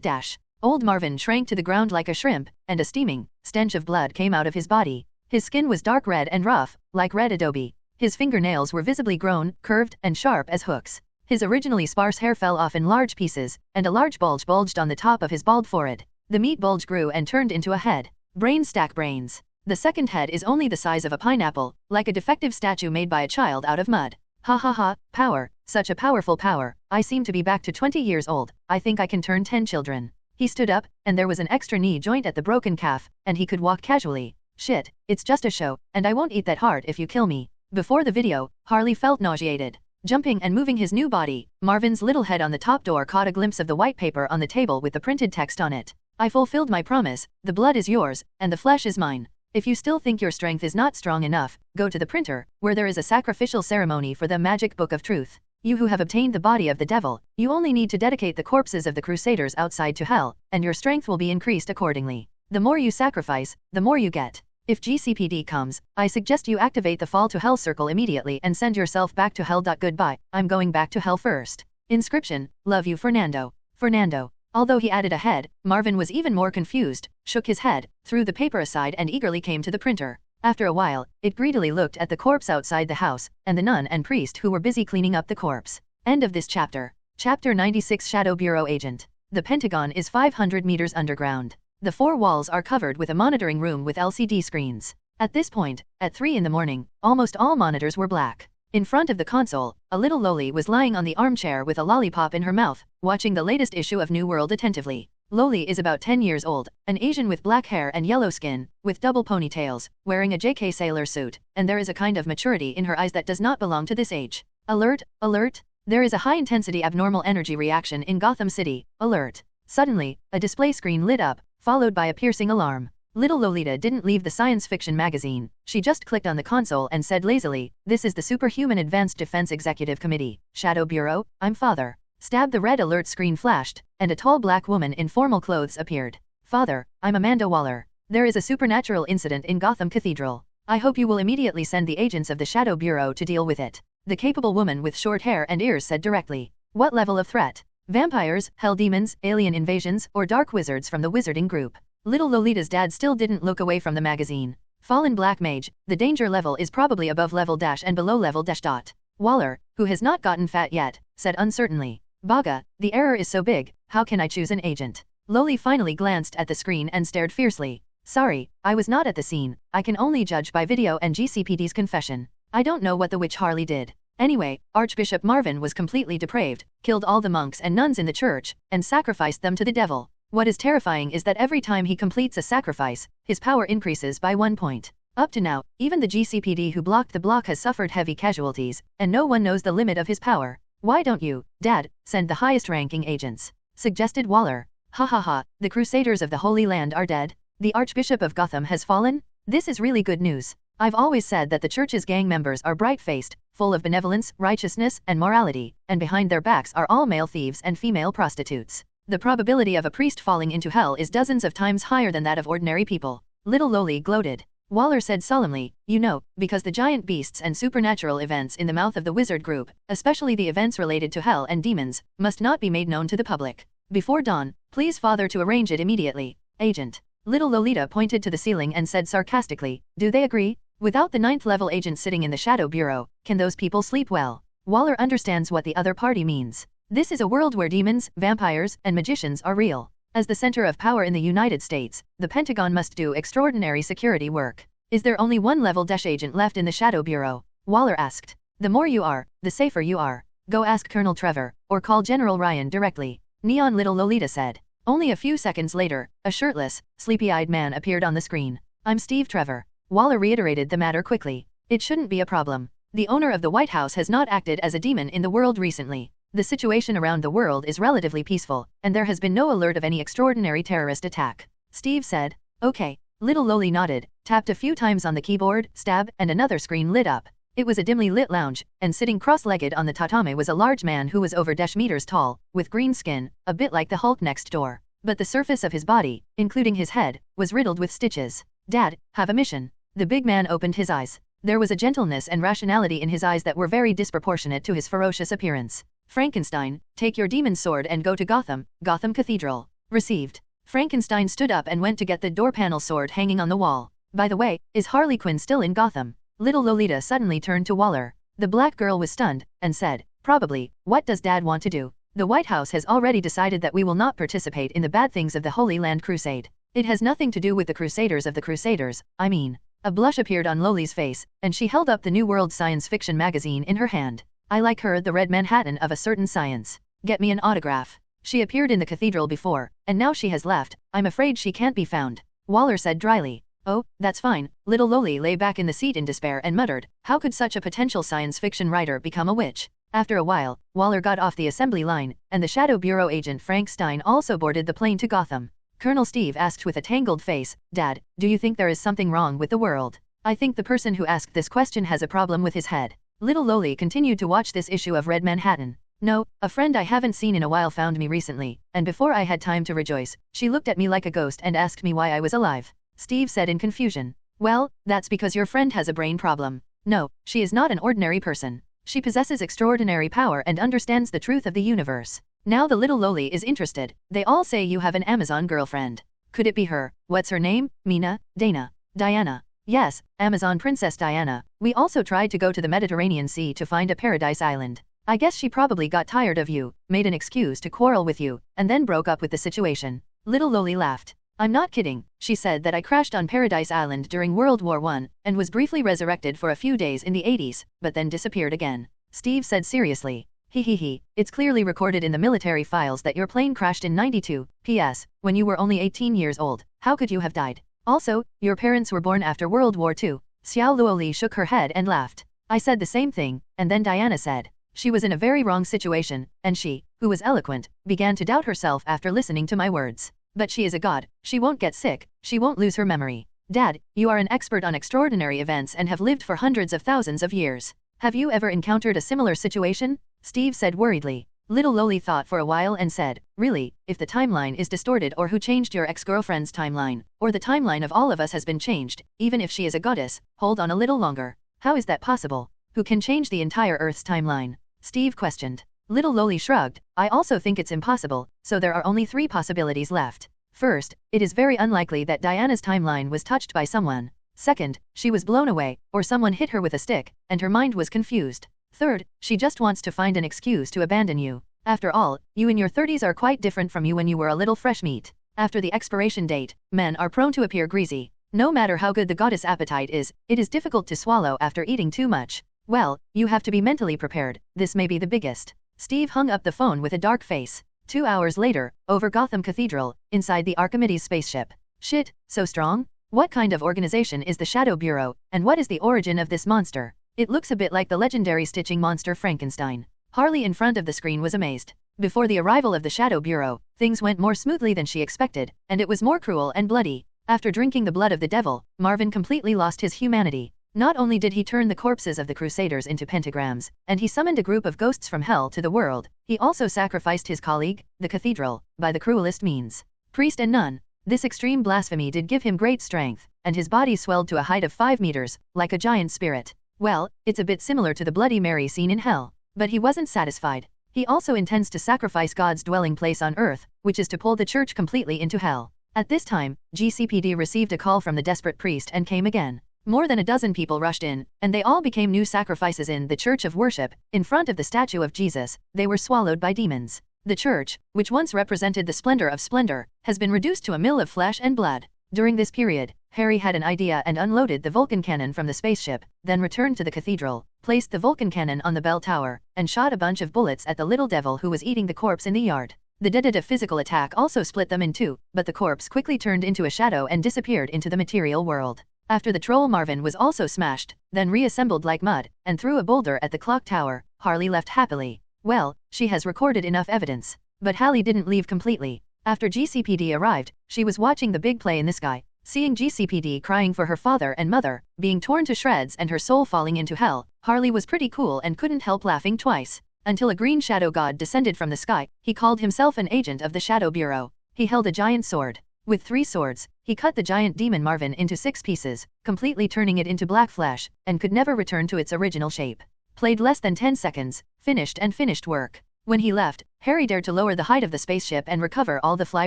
Dash. Old Marvin shrank to the ground like a shrimp, and a steaming stench of blood came out of his body. His skin was dark red and rough, like red adobe. His fingernails were visibly grown, curved, and sharp as hooks. His originally sparse hair fell off in large pieces, and a large bulge bulged on the top of his bald forehead. The meat bulge grew and turned into a head. Brains stack brains. The second head is only the size of a pineapple, like a defective statue made by a child out of mud. Ha ha ha, power, such a powerful power. I seem to be back to 20 years old. I think I can turn 10 children. He stood up, and there was an extra knee joint at the broken calf, and he could walk casually. Shit, it's just a show, and I won't eat that heart if you kill me. Before the video, Harley felt nauseated. Jumping and moving his new body, Marvin's little head on the top door caught a glimpse of the white paper on the table with the printed text on it. "I fulfilled my promise, the blood is yours, and the flesh is mine. If you still think your strength is not strong enough, go to the printer, where there is a sacrificial ceremony for the magic book of truth. You who have obtained the body of the devil, you only need to dedicate the corpses of the crusaders outside to hell, and your strength will be increased accordingly. The more you sacrifice, the more you get. If GCPD comes, I suggest you activate the Fall to Hell circle immediately and send yourself back to hell. Goodbye, I'm going back to hell first. Inscription, love you Fernando. Fernando." Although he added a head, Marvin was even more confused, shook his head, threw the paper aside and eagerly came to the printer. After a while, it greedily looked at the corpse outside the house, and the nun and priest who were busy cleaning up the corpse. End of this chapter. Chapter 96 Shadow Bureau Agent. The Pentagon is 500 meters underground. The four walls are covered with a monitoring room with LCD screens. At this point, at 3 in the morning, almost all monitors were black. In front of the console, a little Loli was lying on the armchair with a lollipop in her mouth, watching the latest issue of New World attentively. Loli is about 10 years old, an Asian with black hair and yellow skin, with double ponytails, wearing a JK sailor suit, and there is a kind of maturity in her eyes that does not belong to this age. Alert, alert! There is a high-intensity abnormal energy reaction in Gotham City, alert. Suddenly, a display screen lit up, followed by a piercing alarm. Little Lolita didn't leave the science fiction magazine. She just clicked on the console and said lazily, "This is the Superhuman Advanced Defense Executive Committee. Shadow Bureau, I'm Father." Stab. The red alert screen flashed, and a tall black woman in formal clothes appeared. "Father, I'm Amanda Waller. There is a supernatural incident in Gotham Cathedral. I hope you will immediately send the agents of the Shadow Bureau to deal with it." The capable woman with short hair and ears said directly. "What level of threat? Vampires, hell demons, alien invasions, or dark wizards from the wizarding group?" Little Lolita's dad still didn't look away from the magazine. "Fallen black mage, the danger level is probably above level dash and below level dash dot." Waller, who has not gotten fat yet, said uncertainly. "Baga, the error is so big, how can I choose an agent?" Loli finally glanced at the screen and stared fiercely. Sorry, I was not at the scene. I can only judge by video and GCPD's confession. I don't know what the witch Harley did. Anyway, Archbishop Marvin was completely depraved, killed all the monks and nuns in the church, and sacrificed them to the devil. What is terrifying is that every time he completes a sacrifice, his power increases by 1 point. Up to now, even the GCPD who blocked the block has suffered heavy casualties, and no one knows the limit of his power. Why don't you, Dad, send the highest-ranking agents? Suggested Waller. Ha ha ha, the Crusaders of the Holy Land are dead? The Archbishop of Gotham has fallen? This is really good news. I've always said that the church's gang members are bright-faced, full of benevolence, righteousness, and morality, and behind their backs are all male thieves and female prostitutes. The probability of a priest falling into hell is dozens of times higher than that of ordinary people. Little Loli gloated. Waller said solemnly, you know, because the giant beasts and supernatural events in the mouth of the wizard group, especially the events related to hell and demons, must not be made known to the public. Before dawn, please father to arrange it immediately. Agent. Little Lolita pointed to the ceiling and said sarcastically, do they agree? Without the 9th level agent sitting in the Shadow Bureau, can those people sleep well? Waller understands what the other party means. This is a world where demons, vampires, and magicians are real. As the center of power in the United States, the Pentagon must do extraordinary security work. Is there only one level Dash agent left in the Shadow Bureau? Waller asked. The more you are, the safer you are. Go ask Colonel Trevor, or call General Ryan directly. Neon Little Lolita said. Only a few seconds later, a shirtless, sleepy-eyed man appeared on the screen. I'm Steve Trevor. Waller reiterated the matter quickly. It shouldn't be a problem. The owner of the White House has not acted as a demon in the world recently. The situation around the world is relatively peaceful, and there has been no alert of any extraordinary terrorist attack. Steve said. Okay. Little Loli nodded, tapped a few times on the keyboard, stab, and another screen lit up. It was a dimly lit lounge, and sitting cross-legged on the tatami was a large man who was over meters tall, with green skin, a bit like the Hulk next door. But the surface of his body, including his head, was riddled with stitches. Dad, have a mission. The big man opened his eyes. There was a gentleness and rationality in his eyes that were very disproportionate to his ferocious appearance. Frankenstein, take your demon sword and go to Gotham Cathedral. Received. Frankenstein stood up and went to get the door panel sword hanging on the wall. By the way, is Harley Quinn still in Gotham? Little Lolita suddenly turned to Waller. The black girl was stunned, and said, probably. What does Dad want to do? The White House has already decided that we will not participate in the bad things of the Holy Land Crusade. It has nothing to do with the Crusaders of the Crusaders, I mean. A blush appeared on Loli's face, and she held up the New World science fiction magazine in her hand. I like her, the Red Manhattan of a certain science. Get me an autograph. She appeared in the cathedral before, and now she has left. I'm afraid she can't be found. Waller said dryly. Oh, that's fine. Little Loli lay back in the seat in despair and muttered, how could such a potential science fiction writer become a witch? After a while, Waller got off the assembly line, and the Shadow Bureau agent Frank Stein also boarded the plane to Gotham. Colonel Steve asked with a tangled face, Dad, do you think there is something wrong with the world? I think the person who asked this question has a problem with his head. Little Loli continued to watch this issue of Red Manhattan. No, a friend I haven't seen in a while found me recently, and before I had time to rejoice, she looked at me like a ghost and asked me why I was alive. Steve said in confusion. Well, that's because your friend has a brain problem. No, she is not an ordinary person. She possesses extraordinary power and understands the truth of the universe. Now the little Loli is interested. They all say you have an Amazon girlfriend. Could it be her? What's her name? Mina? Dana? Diana? Yes, Amazon Princess Diana. We also tried to go to the Mediterranean Sea to find a paradise island. I guess she probably got tired of you, made an excuse to quarrel with you, and then broke up with the situation. Little Loli laughed. I'm not kidding. She said that I crashed on Paradise Island during World War I, and was briefly resurrected for a few days in the 80s, but then disappeared again. Steve said seriously. He, it's clearly recorded in the military files that your plane crashed in 92, P.S., when you were only 18 years old. How could you have died? Also, your parents were born after World War II. Xiao Luoli shook her head and laughed. I said the same thing, and then Diana said. She was in a very wrong situation, and she, who was eloquent, began to doubt herself after listening to my words. But she is a god, she won't get sick, she won't lose her memory. Dad, you are an expert on extraordinary events and have lived for hundreds of thousands of years. Have you ever encountered a similar situation? Steve said worriedly. Little Loli thought for a while and said, really, if the timeline is distorted or who changed your ex-girlfriend's timeline, or the timeline of all of us has been changed, even if she is a goddess, hold on a little longer. How is that possible? Who can change the entire Earth's timeline? Steve questioned. Little Loli shrugged. I also think it's impossible, so there are only 3 possibilities left. First, it is very unlikely that Diana's timeline was touched by someone. Second, she was blown away, or someone hit her with a stick, and her mind was confused. Third, she just wants to find an excuse to abandon you. After all, you in your 30s are quite different from you when you were a little fresh meat. After the expiration date, men are prone to appear greasy. No matter how good the goddess' appetite is, it is difficult to swallow after eating too much. Well, you have to be mentally prepared, this may be the biggest. Steve hung up the phone with a dark face. 2 hours later, over Gotham Cathedral, inside the Archimedes spaceship. Shit, so strong? What kind of organization is the Shadow Bureau, and what is the origin of this monster? It looks a bit like the legendary stitching monster Frankenstein. Harley in front of the screen was amazed. Before the arrival of the Shadow Bureau, things went more smoothly than she expected, and it was more cruel and bloody. After drinking the blood of the devil, Marvin completely lost his humanity. Not only did he turn the corpses of the Crusaders into pentagrams, and he summoned a group of ghosts from hell to the world, he also sacrificed his colleague, the cathedral, by the cruelest means. Priest and nun. This extreme blasphemy did give him great strength, and his body swelled to a height of 5 meters, like a giant spirit. Well, it's a bit similar to the Bloody Mary seen in hell. But he wasn't satisfied. He also intends to sacrifice God's dwelling place on earth, which is to pull the church completely into hell. At this time, GCPD received a call from the desperate priest and came again. More than a dozen people rushed in, and they all became new sacrifices in the church of worship. In front of the statue of Jesus, they were swallowed by demons. The church, which once represented the splendor of splendor, has been reduced to a mill of flesh and blood. During this period, Harry had an idea and unloaded the Vulcan cannon from the spaceship, then returned to the cathedral, placed the Vulcan cannon on the bell tower, and shot a bunch of bullets at the little devil who was eating the corpse in the yard. The deaded physical attack also split them in two, but the corpse quickly turned into a shadow and disappeared into the material world. After the troll Marvin was also smashed, then reassembled like mud, and threw a boulder at the clock tower, Harley left happily. Well, she has recorded enough evidence. But Hallie didn't leave completely. After GCPD arrived, she was watching the big play in the sky, seeing GCPD crying for her father and mother, being torn to shreds and her soul falling into hell. Harley was pretty cool and couldn't help laughing twice. Until a green shadow god descended from the sky. He called himself an agent of the Shadow Bureau. He held a giant sword. With 3 swords, he cut the giant demon Marvin into 6 pieces, completely turning it into black flesh, and could never return to its original shape. Played less than 10 seconds, finished work. When he left, Harry dared to lower the height of the spaceship and recover all the fly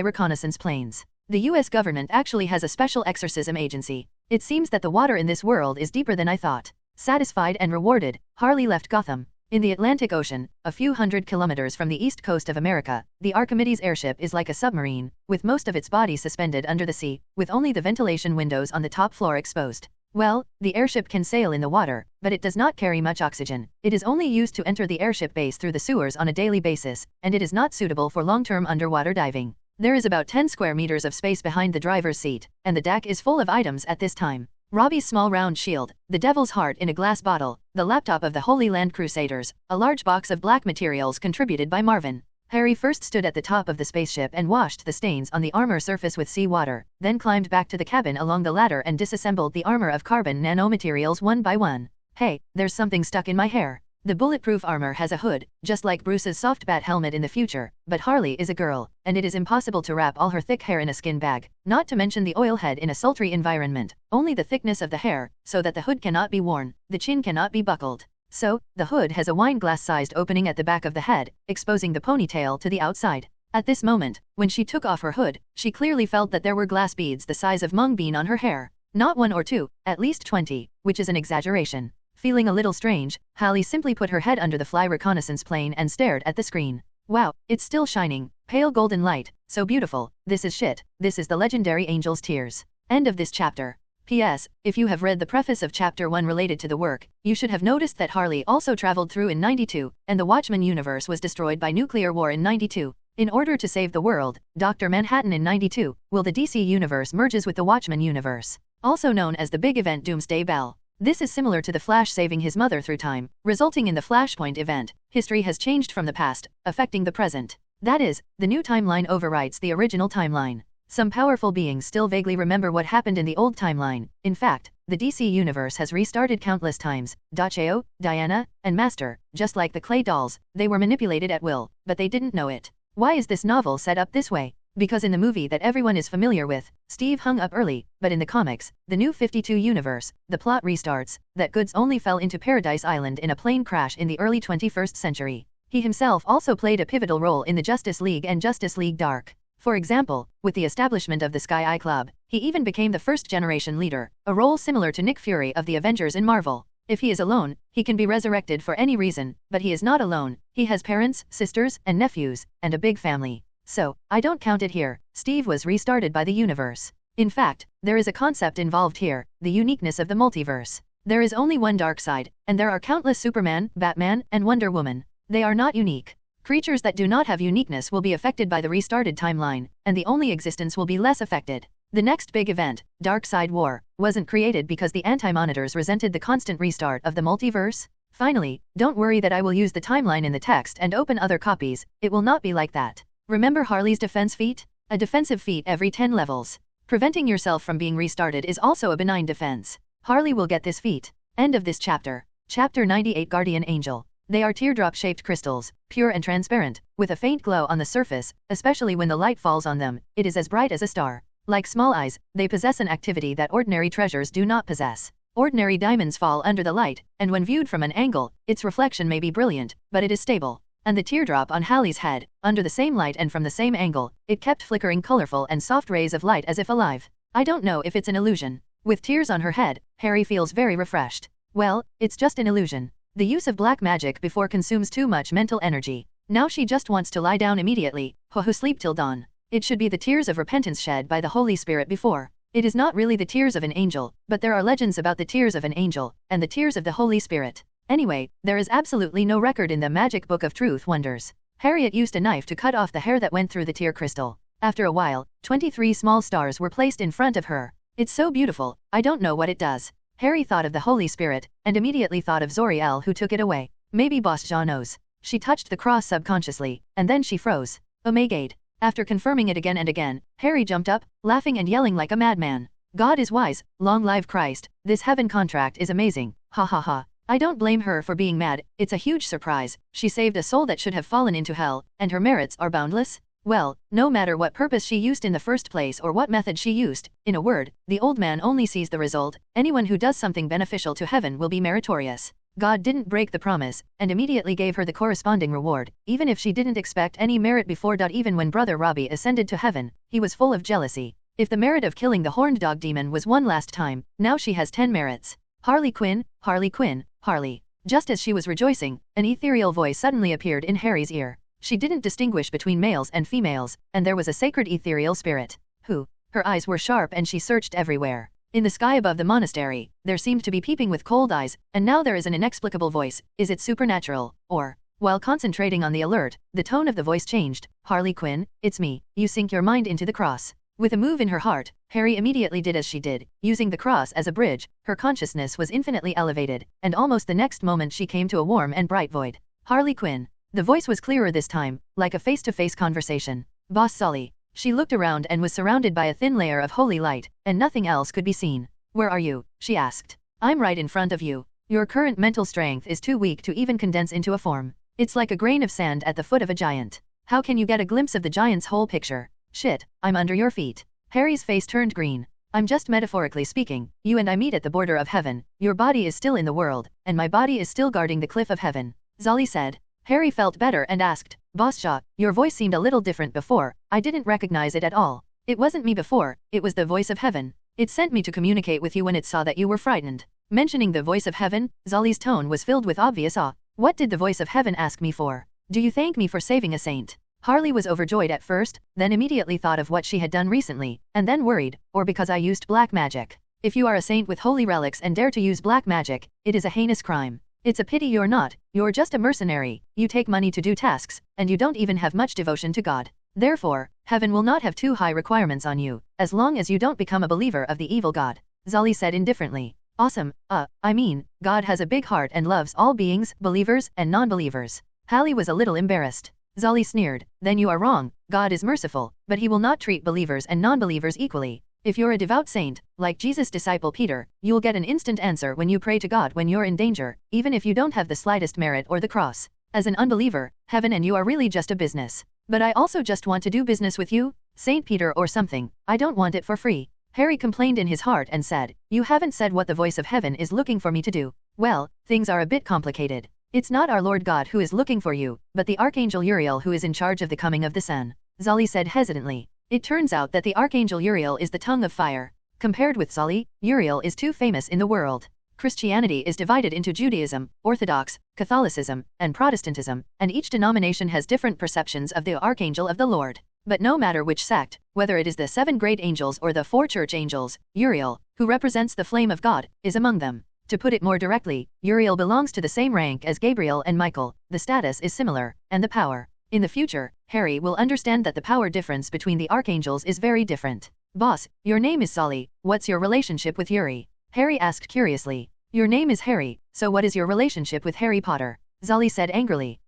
reconnaissance planes. The US government actually has a special exorcism agency. It seems that the water in this world is deeper than I thought. Satisfied and rewarded, Harley left Gotham. In the Atlantic Ocean, a few hundred kilometers from the east coast of America, the Archimedes airship is like a submarine, with most of its body suspended under the sea, with only the ventilation windows on the top floor exposed. Well, the airship can sail in the water, but it does not carry much oxygen. It is only used to enter the airship base through the sewers on a daily basis, and it is not suitable for long-term underwater diving. There is about 10 square meters of space behind the driver's seat, and the deck is full of items at this time. Robbie's small round shield, the devil's heart in a glass bottle, the laptop of the Holy Land Crusaders, a large box of black materials contributed by Marvin. Harry first stood at the top of the spaceship and washed the stains on the armor surface with seawater, then climbed back to the cabin along the ladder and disassembled the armor of carbon nanomaterials one by one. Hey, there's something stuck in my hair. The bulletproof armor has a hood, just like Bruce's soft bat helmet in the future, but Harley is a girl, and it is impossible to wrap all her thick hair in a skin bag, not to mention the oil head in a sultry environment, only the thickness of the hair, so that the hood cannot be worn, the chin cannot be buckled. So, the hood has a wine glass-sized opening at the back of the head, exposing the ponytail to the outside. At this moment, when she took off her hood, she clearly felt that there were glass beads the size of mung bean on her hair. Not 1 or 2, at least 20, which is an exaggeration. Feeling a little strange, Hallie simply put her head under the fly reconnaissance plane and stared at the screen. Wow, it's still shining, pale golden light, so beautiful. This is shit. This is the legendary angel's tears. End of this chapter. P.S. If you have read the preface of Chapter 1 related to the work, you should have noticed that Harley also traveled through in 92, and the Watchmen universe was destroyed by nuclear war in 92. In order to save the world, Dr. Manhattan in 92, will the DC universe merges with the Watchmen universe, also known as the big event Doomsday Bell. This is similar to the Flash saving his mother through time, resulting in the Flashpoint event. History has changed from the past, affecting the present. That is, the new timeline overwrites the original timeline. Some powerful beings still vaguely remember what happened in the old timeline. In fact, the DC universe has restarted countless times. Dacheo, Diana, and Master, just like the clay dolls, they were manipulated at will, but they didn't know it. Why is this novel set up this way? Because in the movie that everyone is familiar with, Steve hung up early, but in the comics, the New 52 universe, the plot restarts, that goods only fell into Paradise Island in a plane crash in the early 21st century. He himself also played a pivotal role in the Justice League and Justice League Dark. For example, with the establishment of the Sky Eye Club, he even became the first-generation leader, a role similar to Nick Fury of the Avengers in Marvel. If he is alone, he can be resurrected for any reason, but he is not alone. He has parents, sisters, and nephews, and a big family. So, I don't count it here. Steve was restarted by the universe. In fact, there is a concept involved here, the uniqueness of the multiverse. There is only one dark side, and there are countless Superman, Batman, and Wonder Woman. They are not unique. Creatures that do not have uniqueness will be affected by the restarted timeline, and the only existence will be less affected. The next big event, Dark Side War, wasn't created because the anti-monitors resented the constant restart of the multiverse. Finally, don't worry that I will use the timeline in the text and open other copies, it will not be like that. Remember Harley's defense feat? A defensive feat every 10 levels. Preventing yourself from being restarted is also a benign defense. Harley will get this feat. End of this chapter. Chapter 98 Guardian Angel. They are teardrop-shaped crystals, pure and transparent, with a faint glow on the surface, especially when the light falls on them, it is as bright as a star. Like small eyes, they possess an activity that ordinary treasures do not possess. Ordinary diamonds fall under the light, and when viewed from an angle, its reflection may be brilliant, but it is stable. And the teardrop on Hallie's head, under the same light and from the same angle, it kept flickering colorful and soft rays of light as if alive. I don't know if it's an illusion. With tears on her head, Harry feels very refreshed. Well, it's just an illusion. The use of black magic before consumes too much mental energy. Now she just wants to lie down immediately, sleep till dawn. It should be the tears of repentance shed by the Holy Spirit before. It is not really the tears of an angel, but there are legends about the tears of an angel, and the tears of the Holy Spirit. Anyway, there is absolutely no record in the Magic Book of Truth Wonders. Harriet used a knife to cut off the hair that went through the tear crystal. After a while, 23 small stars were placed in front of her. It's so beautiful, I don't know what it does. Harry thought of the Holy Spirit, and immediately thought of Zoriel who took it away. Maybe Boss Jaw knows. She touched the cross subconsciously, and then she froze. Oh my god. After confirming it again and again, Harry jumped up, laughing and yelling like a madman. God is wise, long live Christ, this heaven contract is amazing, ha ha ha. I don't blame her for being mad, it's a huge surprise, she saved a soul that should have fallen into hell, and her merits are boundless? Well, no matter what purpose she used in the first place or what method she used, in a word, the old man only sees the result, anyone who does something beneficial to heaven will be meritorious. God didn't break the promise, and immediately gave her the corresponding reward, even if she didn't expect any merit before. Even when Brother Robbie ascended to heaven, he was full of jealousy. If the merit of killing the horned dog demon was one last time, now she has 10 merits. Harley Quinn, Harley Quinn, Harley. Just as she was rejoicing, an ethereal voice suddenly appeared in Harry's ear. She didn't distinguish between males and females, and there was a sacred ethereal spirit. Who? Her eyes were sharp and she searched everywhere. In the sky above the monastery, there seemed to be peeping with cold eyes, and now there is an inexplicable voice. Is it supernatural, or? While concentrating on the alert, the tone of the voice changed. Harley Quinn, it's me, you sink your mind into the cross. With a move in her heart, Harry immediately did as she did, using the cross as a bridge, her consciousness was infinitely elevated, and almost the next moment she came to a warm and bright void. Harley Quinn. The voice was clearer this time, like a face-to-face conversation. Boss Sully. She looked around and was surrounded by a thin layer of holy light, and nothing else could be seen. Where are you? She asked. I'm right in front of you. Your current mental strength is too weak to even condense into a form. It's like a grain of sand at the foot of a giant. How can you get a glimpse of the giant's whole picture? Shit, I'm under your feet. Harry's face turned green. I'm just metaphorically speaking, you and I meet at the border of heaven, your body is still in the world, and my body is still guarding the cliff of heaven. Zolly said. Harry felt better and asked, Boss Shaw, your voice seemed a little different before, I didn't recognize it at all. It wasn't me before, it was the voice of heaven. It sent me to communicate with you when it saw that you were frightened. Mentioning the voice of heaven, Zolly's tone was filled with obvious awe. What did the voice of heaven ask me for? Do you thank me for saving a saint? Harley was overjoyed at first, then immediately thought of what she had done recently, and then worried, or because I used black magic. If you are a saint with holy relics and dare to use black magic, it is a heinous crime. It's a pity you're not, you're just a mercenary, you take money to do tasks, and you don't even have much devotion to God. Therefore, heaven will not have too high requirements on you, as long as you don't become a believer of the evil God. Zolly said indifferently. Awesome, I mean, God has a big heart and loves all beings, believers and non-believers. Hallie was a little embarrassed. Zolly sneered, then you are wrong, God is merciful, but he will not treat believers and non-believers equally. If you're a devout saint, like Jesus' disciple Peter, you'll get an instant answer when you pray to God when you're in danger, even if you don't have the slightest merit or the cross. As an unbeliever, heaven and you are really just a business. But I also just want to do business with you, Saint Peter or something, I don't want it for free. Harry complained in his heart and said, you haven't said what the voice of heaven is looking for me to do. Well, things are a bit complicated. It's not our Lord God who is looking for you, but the Archangel Uriel who is in charge of the coming of the sun. Zolly said hesitantly. It turns out that the Archangel Uriel is the tongue of fire. Compared with Zolly, Uriel is too famous in the world. Christianity is divided into Judaism, Orthodox, Catholicism, and Protestantism, and each denomination has different perceptions of the Archangel of the Lord. But no matter which sect, whether it is the 7 great angels or the 4 church angels, Uriel, who represents the flame of God, is among them. To put it more directly, Uriel belongs to the same rank as Gabriel and Michael, the status is similar, and the power. In the future, Harry will understand that the power difference between the archangels is very different. Boss, your name is Solly, what's your relationship with Yuri? Harry asked curiously. Your name is Harry, so what is your relationship with Harry Potter? Zolly said angrily.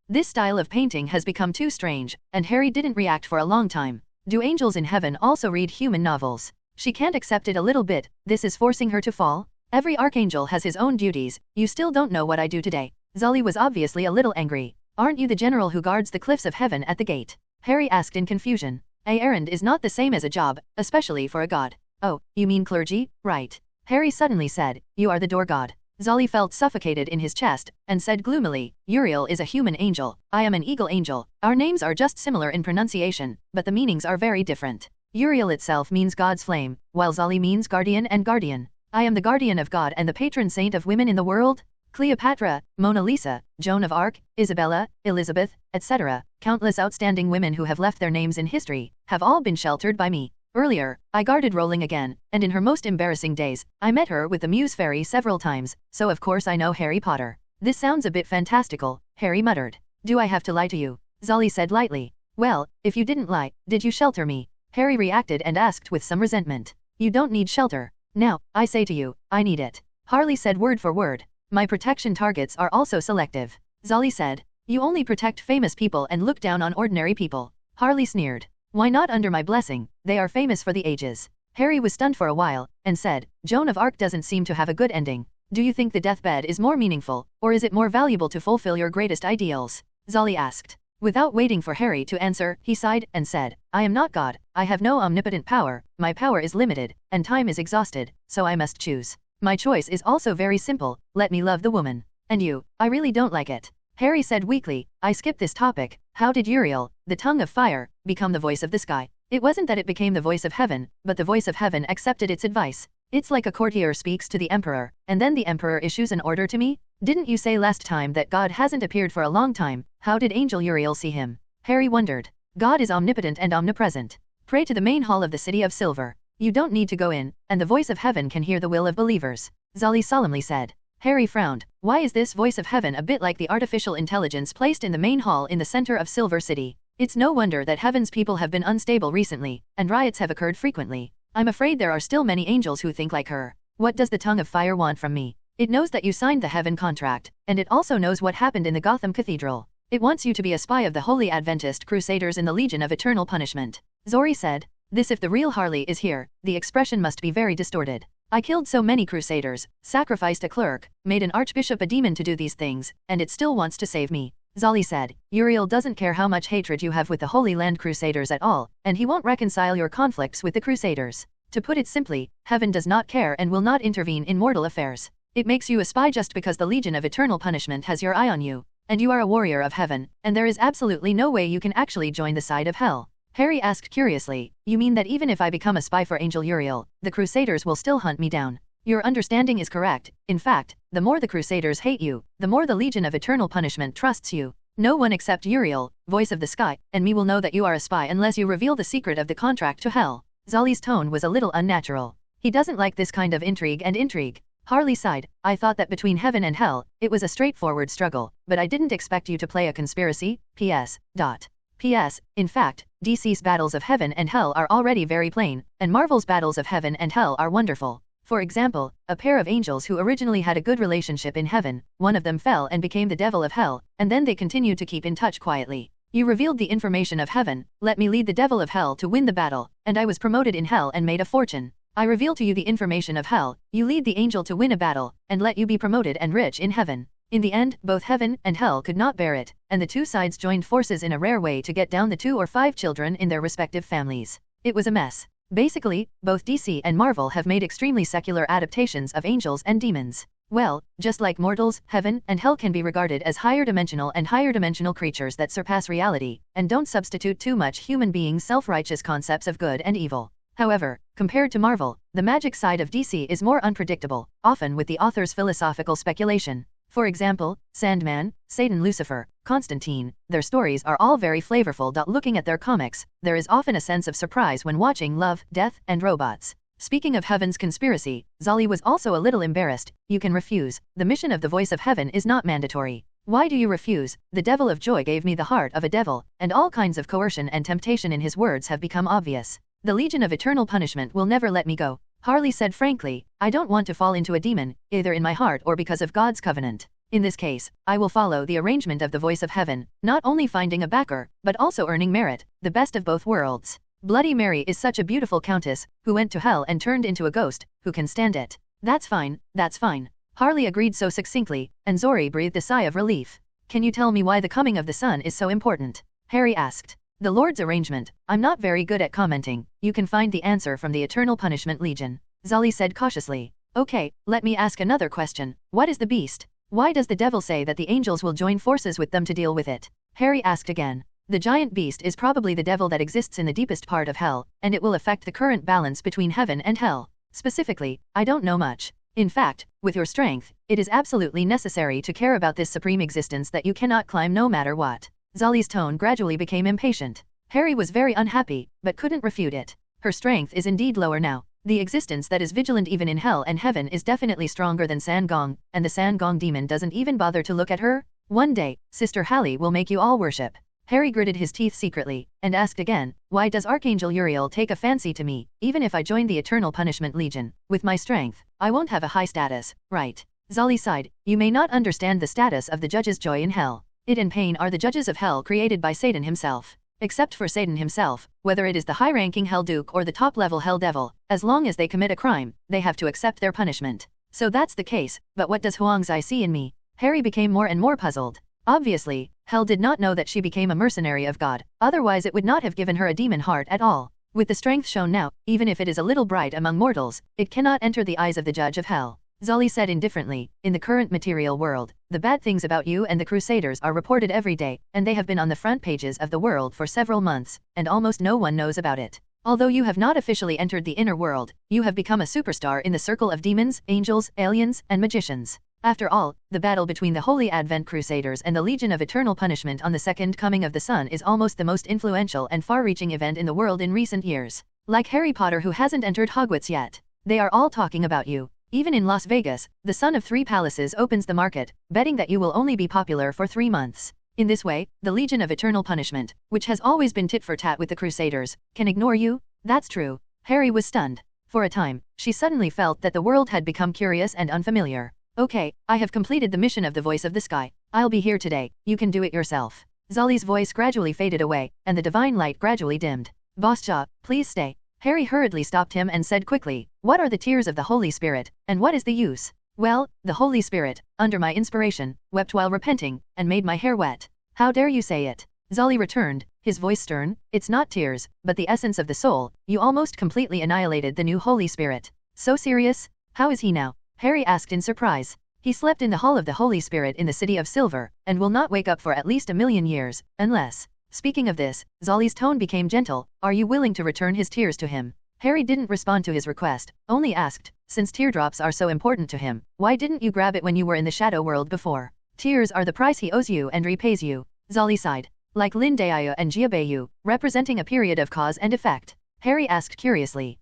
This style of painting has become too strange, and Harry didn't react for a long time. Do angels in heaven also read human novels? She can't accept it a little bit, this is forcing her to fall? Every archangel has his own duties, you still don't know what I do today. Zolly was obviously a little angry. Aren't you the general who guards the cliffs of heaven at the gate? Harry asked in confusion. A errand is not the same as a job, especially for a god. Oh, you mean clergy, right? Harry suddenly said, you are the door god. Zolly felt suffocated in his chest, and said gloomily, Uriel is a human angel, I am an eagle angel, our names are just similar in pronunciation, but the meanings are very different. Uriel itself means God's flame, while Zolly means guardian and guardian. I am the guardian of God and the patron saint of women in the world? Cleopatra, Mona Lisa, Joan of Arc, Isabella, Elizabeth, etc., countless outstanding women who have left their names in history, have all been sheltered by me. Earlier, I guarded Rowling again, and in her most embarrassing days, I met her with the Muse Fairy several times, so of course I know Harry Potter. This sounds a bit fantastical, Harry muttered. Do I have to lie to you? Zolly said lightly. Well, if you didn't lie, did you shelter me? Harry reacted and asked with some resentment. You don't need shelter. Now, I say to you, I need it. Harley said word for word. My protection targets are also selective. Zolly said. You only protect famous people and look down on ordinary people. Harley sneered. Why not under my blessing, they are famous for the ages. Harry was stunned for a while, and said, Joan of Arc doesn't seem to have a good ending. Do you think the deathbed is more meaningful, or is it more valuable to fulfill your greatest ideals? Zolly asked. Without waiting for Harry to answer, he sighed, and said, I am not God, I have no omnipotent power, my power is limited, and time is exhausted, so I must choose. My choice is also very simple, let me love the woman. And you, I really don't like it. Harry said weakly, I skip this topic, how did Uriel, the tongue of fire, become the voice of the sky? It wasn't that it became the voice of heaven, but the voice of heaven accepted its advice. It's like a courtier speaks to the emperor, and then the emperor issues an order to me? Didn't you say last time that God hasn't appeared for a long time? How did Angel Uriel see him? Harry wondered. God is omnipotent and omnipresent. Pray to the main hall of the City of Silver. You don't need to go in, and the voice of heaven can hear the will of believers. Zolly solemnly said. Harry frowned. Why is this voice of heaven a bit like the artificial intelligence placed in the main hall in the center of Silver City? It's no wonder that heaven's people have been unstable recently, and riots have occurred frequently. I'm afraid there are still many angels who think like her. What does the tongue of fire want from me? It knows that you signed the heaven contract, and it also knows what happened in the Gotham Cathedral. It wants you to be a spy of the Holy Adventist Crusaders in the Legion of Eternal Punishment. Zori said. This if the real Harley is here, the expression must be very distorted. I killed so many crusaders, sacrificed a clerk, made an archbishop a demon to do these things, and it still wants to save me. Zolly said, Uriel doesn't care how much hatred you have with the Holy Land Crusaders at all, and he won't reconcile your conflicts with the Crusaders. To put it simply, heaven does not care and will not intervene in mortal affairs. It makes you a spy just because the Legion of Eternal Punishment has your eye on you, and you are a warrior of heaven, and there is absolutely no way you can actually join the side of hell. Harry asked curiously, you mean that even if I become a spy for Angel Uriel, the Crusaders will still hunt me down? Your understanding is correct. In fact, the more the Crusaders hate you, the more the Legion of Eternal Punishment trusts you. No one except Uriel, voice of the sky, and me will know that you are a spy unless you reveal the secret of the contract to hell. Zolly's tone was a little unnatural. He doesn't like this kind of intrigue. Harley sighed, I thought that between heaven and hell, it was a straightforward struggle, but I didn't expect you to play a conspiracy. P.S. In fact, DC's battles of heaven and hell are already very plain, and Marvel's battles of heaven and hell are wonderful. For example, a pair of angels who originally had a good relationship in heaven, one of them fell and became the devil of hell, and then they continued to keep in touch quietly. You revealed the information of heaven, let me lead the devil of hell to win the battle, and I was promoted in hell and made a fortune. I reveal to you the information of hell, you lead the angel to win a battle, and let you be promoted and rich in heaven. In the end, both heaven and hell could not bear it, and the two sides joined forces in a rare way to get down the 2 or 5 children in their respective families. It was a mess. Basically, both DC and Marvel have made extremely secular adaptations of angels and demons. Well, just like mortals, heaven and hell can be regarded as higher dimensional creatures that surpass reality, and don't substitute too much human beings' self-righteous concepts of good and evil. However, compared to Marvel, the magic side of DC is more unpredictable, often with the author's philosophical speculation. For example, Sandman, Satan Lucifer, Constantine, their stories are all very flavorful. Looking at their comics, there is often a sense of surprise when watching love, death, and robots. Speaking of Heaven's conspiracy, Zali was also a little embarrassed. You can refuse. The mission of the Voice of Heaven is not mandatory. Why do you refuse? The devil of joy gave me the heart of a devil, and all kinds of coercion and temptation in his words have become obvious. The Legion of Eternal Punishment will never let me go. Harley said frankly, I don't want to fall into a demon, either in my heart or because of God's covenant. In this case, I will follow the arrangement of the Voice of Heaven, not only finding a backer, but also earning merit, the best of both worlds. Bloody Mary is such a beautiful countess, who went to hell and turned into a ghost, who can stand it? That's fine, that's fine. Harley agreed so succinctly, and Zori breathed a sigh of relief. Can you tell me why the coming of the sun is so important? Harry asked. The Lord's arrangement. I'm not very good at commenting. You can find the answer from the Eternal Punishment Legion. Zali said cautiously. Okay, let me ask another question. What is the beast? Why does the devil say that the angels will join forces with them to deal with it? Harry asked again. The giant beast is probably the devil that exists in the deepest part of hell, and it will affect the current balance between heaven and hell. Specifically, I don't know much. In fact, with your strength, it is absolutely necessary to care about this supreme existence that you cannot climb no matter what. Zali's tone gradually became impatient. Harry was very unhappy, but couldn't refute it. Her strength is indeed lower now. The existence that is vigilant even in hell and heaven is definitely stronger than Sangong, and the Sangong demon doesn't even bother to look at her? One day, Sister Hallie will make you all worship. Harry gritted his teeth secretly, and asked again, why does Archangel Uriel take a fancy to me? Even if I join the Eternal Punishment Legion, with my strength, I won't have a high status, right? Zali sighed, you may not understand the status of the judges' joy in hell. It and pain are the judges of hell created by Satan himself. Except for Satan himself, whether it is the high-ranking Hell Duke or the top-level Hell Devil, as long as they commit a crime, they have to accept their punishment. So that's the case, but what does Huangzai see in me? Harry became more and more puzzled. Obviously, Hell did not know that she became a mercenary of God, otherwise it would not have given her a demon heart at all. With the strength shown now, even if it is a little bright among mortals, it cannot enter the eyes of the judge of hell. Zali said indifferently, in the current material world, the bad things about you and the Crusaders are reported every day, and they have been on the front pages of the world for several months, and almost no one knows about it. Although you have not officially entered the inner world, you have become a superstar in the circle of demons, angels, aliens, and magicians. After all, the battle between the Holy Advent Crusaders and the Legion of Eternal Punishment on the second coming of the sun is almost the most influential and far-reaching event in the world in recent years. Like Harry Potter who hasn't entered Hogwarts yet. They are all talking about you. Even in Las Vegas, the Son of Three Palaces opens the market, betting that you will only be popular for 3 months. In this way, the Legion of Eternal Punishment, which has always been tit for tat with the Crusaders, can ignore you? That's true. Harry was stunned. For a time, she suddenly felt that the world had become curious and unfamiliar. Okay, I have completed the mission of the Voice of the Sky. I'll be here today, you can do it yourself. Zali's voice gradually faded away, and the divine light gradually dimmed. Boss Ja, please stay. Harry hurriedly stopped him and said quickly, what are the tears of the Holy Spirit, and what is the use? Well, the Holy Spirit, under my inspiration, wept while repenting, and made my hair wet. How dare you say it? Zali returned, his voice stern, it's not tears, but the essence of the soul, you almost completely annihilated the new Holy Spirit. So serious? How is he now? Harry asked in surprise. He slept in the Hall of the Holy Spirit in the City of Silver, and will not wake up for at least 1,000,000 years, unless... Speaking of this, Zali's tone became gentle, are you willing to return his tears to him? Harry didn't respond to his request, only asked, since teardrops are so important to him, why didn't you grab it when you were in the shadow world before? Tears are the price he owes you and repays you. Zali sighed. Like Lin Daya and Jiabayu, representing a period of cause and effect. Harry asked curiously.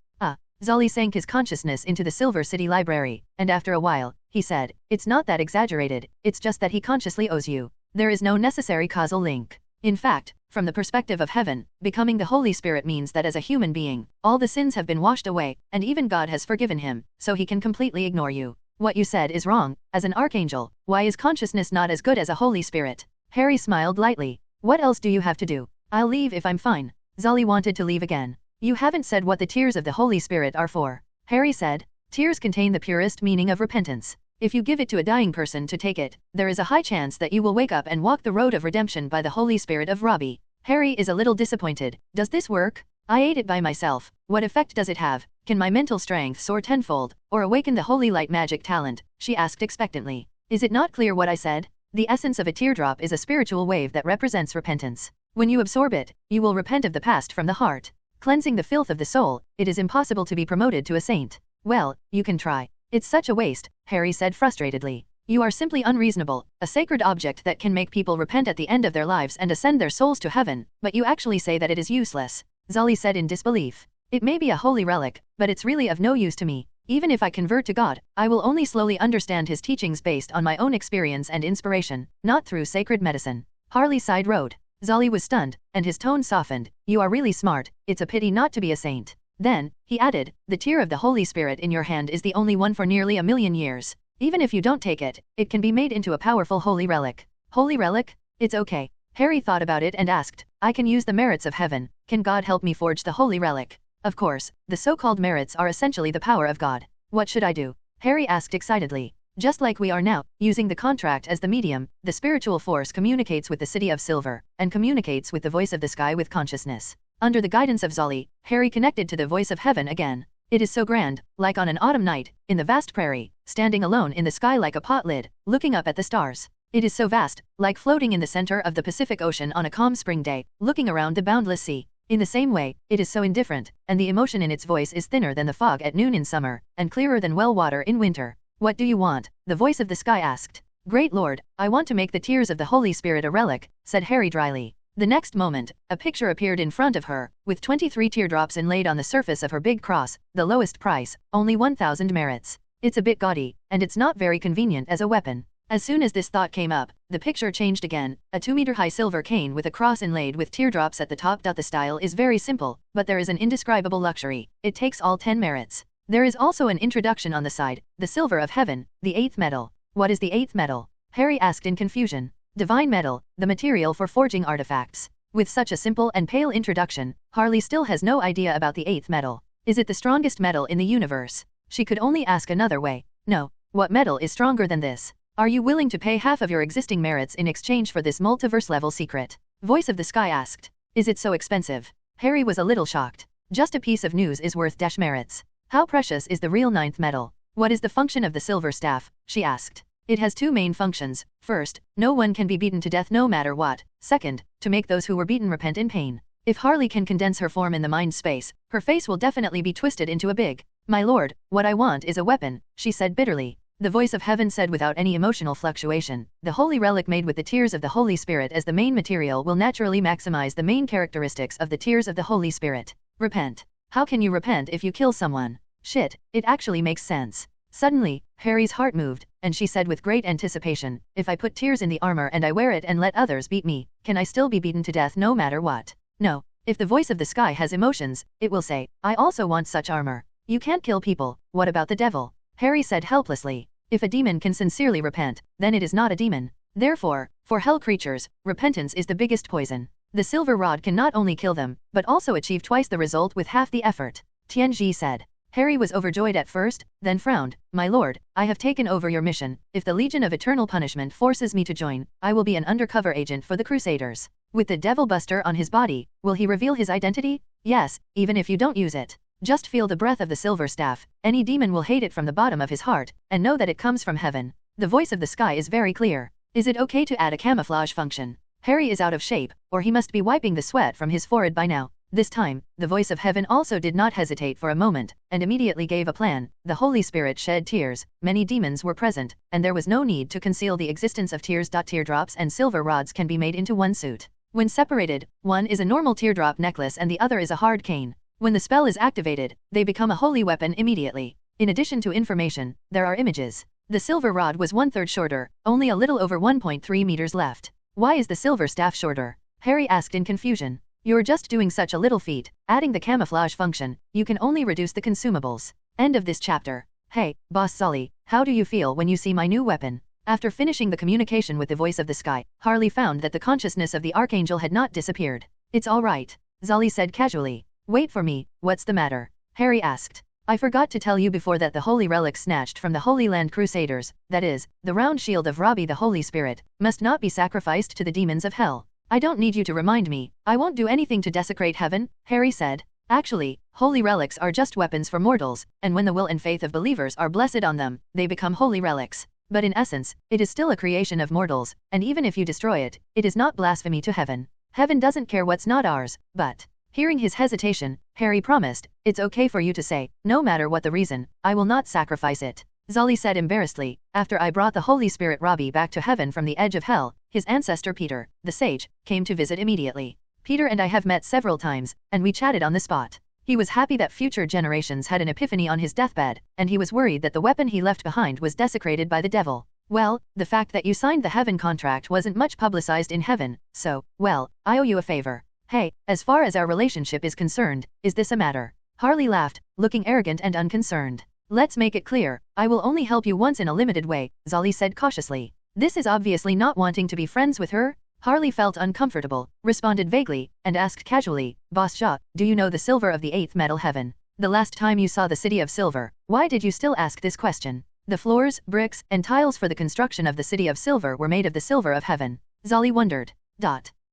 Zali sank his consciousness into the Silver City Library, and after a while, he said, it's not that exaggerated, it's just that he consciously owes you. There is no necessary causal link. In fact, from the perspective of heaven, becoming the Holy Spirit means that as a human being, all the sins have been washed away, and even God has forgiven him, so he can completely ignore you. What you said is wrong. As an archangel, why is consciousness not as good as a Holy Spirit? Harry smiled lightly. What else do you have to do? I'll leave if I'm fine. Zali wanted to leave again. You haven't said what the tears of the Holy Spirit are for. Harry said. Tears contain the purest meaning of repentance. If you give it to a dying person to take it, there is a high chance that you will wake up and walk the road of redemption by the Holy Spirit of Robbie. Harry is a little disappointed. Does this work? I ate it by myself. What effect does it have? Can my mental strength soar tenfold, or awaken the holy light magic talent? She asked expectantly. Is it not clear what I said? The essence of a teardrop is a spiritual wave that represents repentance. When you absorb it, you will repent of the past from the heart. Cleansing the filth of the soul, it is impossible to be promoted to a saint. Well, you can try. It's such a waste, Harry said frustratedly. You are simply unreasonable, a sacred object that can make people repent at the end of their lives and ascend their souls to heaven, but you actually say that it is useless. Zali said in disbelief. It may be a holy relic, but it's really of no use to me. Even if I convert to God, I will only slowly understand his teachings based on my own experience and inspiration, not through sacred medicine. Harley sighed wrote. Zali was stunned, and his tone softened. You are really smart, it's a pity not to be a saint. Then, he added, the tear of the Holy Spirit in your hand is the only one for nearly 1,000,000 years. Even if you don't take it, it can be made into a powerful holy relic. Holy relic? It's okay. Harry thought about it and asked, I can use the merits of heaven, can God help me forge the holy relic? Of course, the so-called merits are essentially the power of God. What should I do? Harry asked excitedly. Just like we are now, using the contract as the medium, the spiritual force communicates with the City of Silver, and communicates with the voice of the sky with consciousness. Under the guidance of Zali, Harry connected to the voice of heaven again. It is so grand, like on an autumn night, in the vast prairie, standing alone in the sky like a pot lid, looking up at the stars. It is so vast, like floating in the center of the Pacific Ocean on a calm spring day, looking around the boundless sea. In the same way, it is so indifferent, and the emotion in its voice is thinner than the fog at noon in summer, and clearer than well water in winter. What do you want? The voice of the sky asked. Great Lord, I want to make the tears of the Holy Spirit a relic, said Harry dryly. The next moment, a picture appeared in front of her, with 23 teardrops inlaid on the surface of her big cross, the lowest price, only 1,000 merits. It's a bit gaudy, and it's not very convenient as a weapon. As soon as this thought came up, the picture changed again, a 2-meter-high silver cane with a cross inlaid with teardrops at the top. The style is very simple, but there is an indescribable luxury. It takes all 10 merits. There is also an introduction on the side, the silver of heaven, the 8th metal. What is the 8th metal? Harry asked in confusion. Divine metal, the material for forging artifacts. With such a simple and pale introduction, Harley still has no idea about the 8th metal. Is it the strongest metal in the universe? She could only ask another way. No. What metal is stronger than this? Are you willing to pay half of your existing merits in exchange for this multiverse-level secret? Voice of the Sky asked. Is it so expensive? Harry was a little shocked. Just a piece of news is worth dash merits. How precious is the real 9th metal? What is the function of the silver staff? She asked. It has 2 main functions. First, no one can be beaten to death no matter what. Second, to make those who were beaten repent in pain. If Harley can condense her form in the mind space, her face will definitely be twisted into a big. My lord, what I want is a weapon, she said bitterly. The voice of heaven said without any emotional fluctuation, the holy relic made with the tears of the Holy Spirit as the main material will naturally maximize the main characteristics of the tears of the Holy Spirit. Repent. How can you repent if you kill someone? Shit, it actually makes sense. Suddenly, Harry's heart moved, and she said with great anticipation, if I put tears in the armor and I wear it and let others beat me, can I still be beaten to death no matter what? No. If the voice of the sky has emotions, it will say, I also want such armor. You can't kill people, what about the devil? Harry said helplessly. If a demon can sincerely repent, then it is not a demon. Therefore, for hell creatures, repentance is the biggest poison. The silver rod can not only kill them, but also achieve twice the result with half the effort. Tianji said. Harry was overjoyed at first, then frowned. My lord, I have taken over your mission. If the Legion of Eternal Punishment forces me to join, I will be an undercover agent for the Crusaders. With the Devil Buster on his body, will he reveal his identity? Yes, even if you don't use it. Just feel the breath of the silver staff. Any demon will hate it from the bottom of his heart, and know that it comes from heaven. The voice of the sky is very clear. Is it okay to add a camouflage function? Harry is out of shape, or he must be wiping the sweat from his forehead by now. This time, the voice of heaven also did not hesitate for a moment, and immediately gave a plan. The Holy Spirit shed tears, many demons were present, and there was no need to conceal the existence of tears. Teardrops and silver rods can be made into one suit. When separated, one is a normal teardrop necklace and the other is a hard cane. When the spell is activated, they become a holy weapon immediately. In addition to information, there are images. The silver rod was 1/3 shorter, only a little over 1.3 meters left. Why is the silver staff shorter? Harry asked in confusion. You're just doing such a little feat, adding the camouflage function, you can only reduce the consumables. End of this chapter. Hey, Boss Sully, how do you feel when you see my new weapon? After finishing the communication with the voice of the sky, Harley found that the consciousness of the Archangel had not disappeared. It's all right. Zali said casually. Wait for me, what's the matter? Harry asked. I forgot to tell you before that the holy relic snatched from the Holy Land Crusaders, that is, the round shield of Robbie the Holy Spirit, must not be sacrificed to the demons of hell. I don't need you to remind me, I won't do anything to desecrate heaven, Harry said. Actually, holy relics are just weapons for mortals, and when the will and faith of believers are blessed on them, they become holy relics. But in essence, it is still a creation of mortals, and even if you destroy it, it is not blasphemy to heaven. Heaven doesn't care what's not ours, but... Hearing his hesitation, Harry promised, it's okay for you to say, no matter what the reason, I will not sacrifice it. Zolly said embarrassedly. After I brought the Holy Spirit Robbie back to heaven from the edge of hell, his ancestor Peter, the sage, came to visit immediately. Peter and I have met several times, and we chatted on the spot. He was happy that future generations had an epiphany on his deathbed, and he was worried that the weapon he left behind was desecrated by the devil. Well, the fact that you signed the heaven contract wasn't much publicized in heaven, so, well, I owe you a favor. Hey, as far as our relationship is concerned, is this a matter? Harley laughed, looking arrogant and unconcerned. Let's make it clear, I will only help you once in a limited way, Zolly said cautiously. This is obviously not wanting to be friends with her. Harley felt uncomfortable, responded vaguely, and asked casually, Boss Ja, do you know the silver of the 8th metal heaven? The last time you saw the city of silver, why did you still ask this question? The floors, bricks, and tiles for the construction of the city of silver were made of the silver of heaven. Zolly wondered.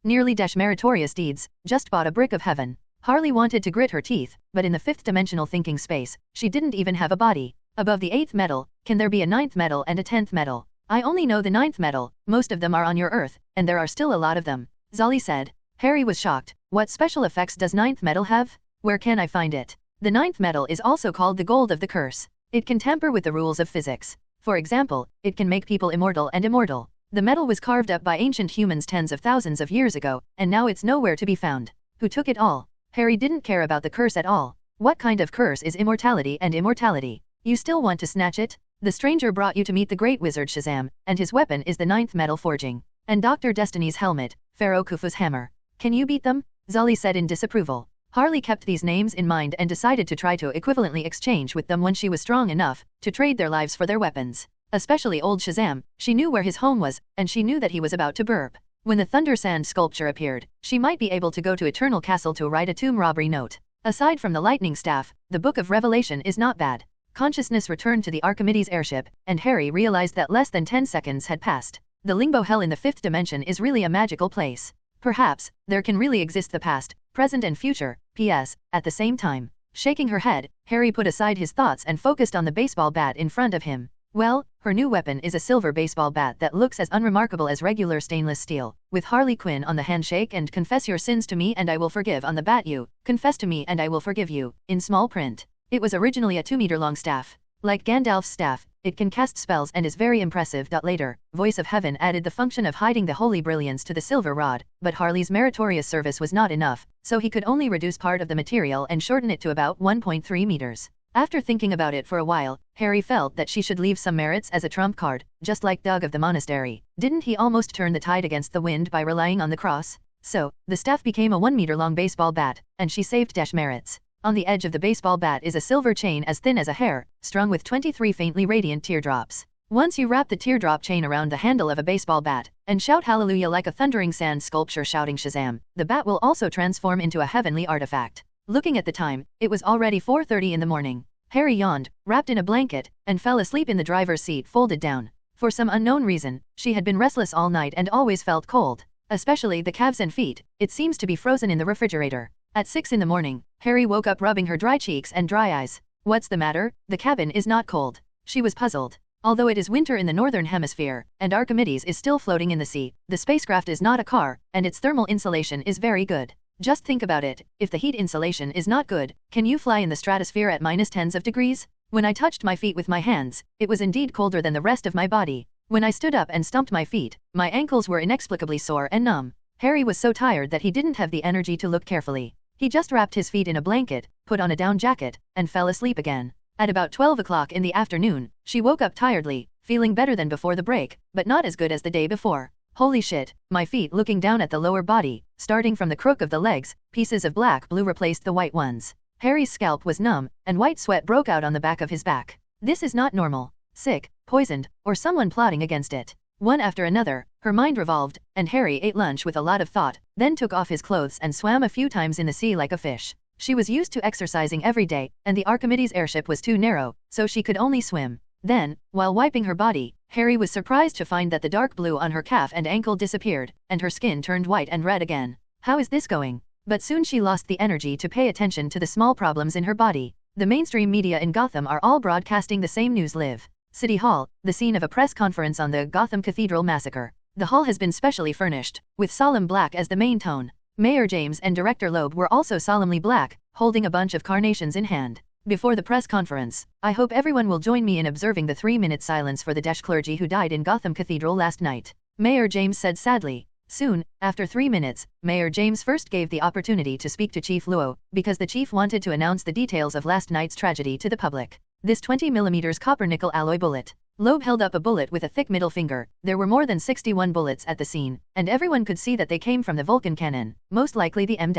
Nearly meritorious deeds, just bought a brick of heaven. Harley wanted to grit her teeth, but in the 5th dimensional thinking space, she didn't even have a body. Above the 8th metal, can there be a 9th metal and a 10th metal? I only know the 9th metal, most of them are on your Earth, and there are still a lot of them. Zolly said. Harry was shocked. What special effects does 9th metal have? Where can I find it? The 9th metal is also called the gold of the curse. It can tamper with the rules of physics. For example, it can make people immortal and immortal. The metal was carved up by ancient humans tens of thousands of years ago, and now it's nowhere to be found. Who took it all? Harry didn't care about the curse at all. What kind of curse is immortality and immortality? You still want to snatch it? The stranger brought you to meet the great wizard Shazam, and his weapon is the 9th metal forging. And Dr. Destiny's helmet, Pharaoh Khufu's hammer. Can you beat them? Zolly said in disapproval. Harley kept these names in mind and decided to try to equivalently exchange with them when she was strong enough to trade their lives for their weapons. Especially old Shazam, she knew where his home was, and she knew that he was about to burp. When the Thunder Sand sculpture appeared, she might be able to go to Eternal Castle to write a tomb robbery note. Aside from the lightning staff, the Book of Revelation is not bad. Consciousness returned to the Archimedes airship, and Harry realized that less than 10 seconds had passed. The limbo hell in the 5th dimension is really a magical place. Perhaps, there can really exist the past, present and future, P.S., at the same time. Shaking her head, Harry put aside his thoughts and focused on the baseball bat in front of him. Well, her new weapon is a silver baseball bat that looks as unremarkable as regular stainless steel, with Harley Quinn on the handshake and confess your sins to me and I will forgive on the bat you, confess to me and I will forgive you, in small print. It was originally a 2-meter-long staff. Like Gandalf's staff, it can cast spells and is very impressive. Later, Voice of Heaven added the function of hiding the holy brilliance to the silver rod, but Harley's meritorious service was not enough, so he could only reduce part of the material and shorten it to about 1.3 meters. After thinking about it for a while, Harry felt that she should leave some merits as a trump card, just like Doug of the monastery. Didn't he almost turn the tide against the wind by relying on the cross? So, the staff became a 1-meter-long baseball bat, and she saved merits. On the edge of the baseball bat is a silver chain as thin as a hair, strung with 23 faintly radiant teardrops. Once you wrap the teardrop chain around the handle of a baseball bat, and shout hallelujah like a thundering sand sculpture shouting Shazam, the bat will also transform into a heavenly artifact. Looking at the time, it was already 4:30 in the morning. Harry yawned, wrapped in a blanket, and fell asleep in the driver's seat folded down. For some unknown reason, she had been restless all night and always felt cold. Especially the calves and feet, it seems to be frozen in the refrigerator. At 6 in the morning, Harry woke up rubbing her dry cheeks and dry eyes. What's the matter? The cabin is not cold. She was puzzled. Although it is winter in the northern hemisphere, and Archimedes is still floating in the sea, the spacecraft is not a car, and its thermal insulation is very good. Just think about it, if the heat insulation is not good, can you fly in the stratosphere at minus tens of degrees? When I touched my feet with my hands, it was indeed colder than the rest of my body. When I stood up and stumped my feet, my ankles were inexplicably sore and numb. Harry was so tired that he didn't have the energy to look carefully. He just wrapped his feet in a blanket, put on a down jacket, and fell asleep again. At about 12 o'clock in the afternoon, she woke up tiredly, feeling better than before the break, but not as good as the day before. Holy shit, my feet. Looking down at the lower body, starting from the crook of the legs, pieces of black blue replaced the white ones. Harry's scalp was numb, and white sweat broke out on the back of his back. This is not normal. Sick, poisoned, or someone plotting against it. One after another, her mind revolved, and Harry ate lunch with a lot of thought, then took off his clothes and swam a few times in the sea like a fish. She was used to exercising every day, and the Archimedes airship was too narrow, so she could only swim. Then, while wiping her body, Harry was surprised to find that the dark blue on her calf and ankle disappeared, and her skin turned white and red again. How is this going? But soon she lost the energy to pay attention to the small problems in her body. The mainstream media in Gotham are all broadcasting the same news live. City Hall, the scene of a press conference on the Gotham Cathedral massacre. The hall has been specially furnished, with solemn black as the main tone. Mayor James and Director Loeb were also solemnly black, holding a bunch of carnations in hand. Before the press conference, I hope everyone will join me in observing the 3-minute silence for the Dash clergy who died in Gotham Cathedral last night, Mayor James said sadly. Soon, after 3 minutes, Mayor James first gave the opportunity to speak to Chief Luo, because the chief wanted to announce the details of last night's tragedy to the public. This 20mm copper-nickel alloy bullet. Loeb held up a bullet with a thick middle finger. There were more than 61 bullets at the scene, and everyone could see that they came from the Vulcan cannon, most likely the M-.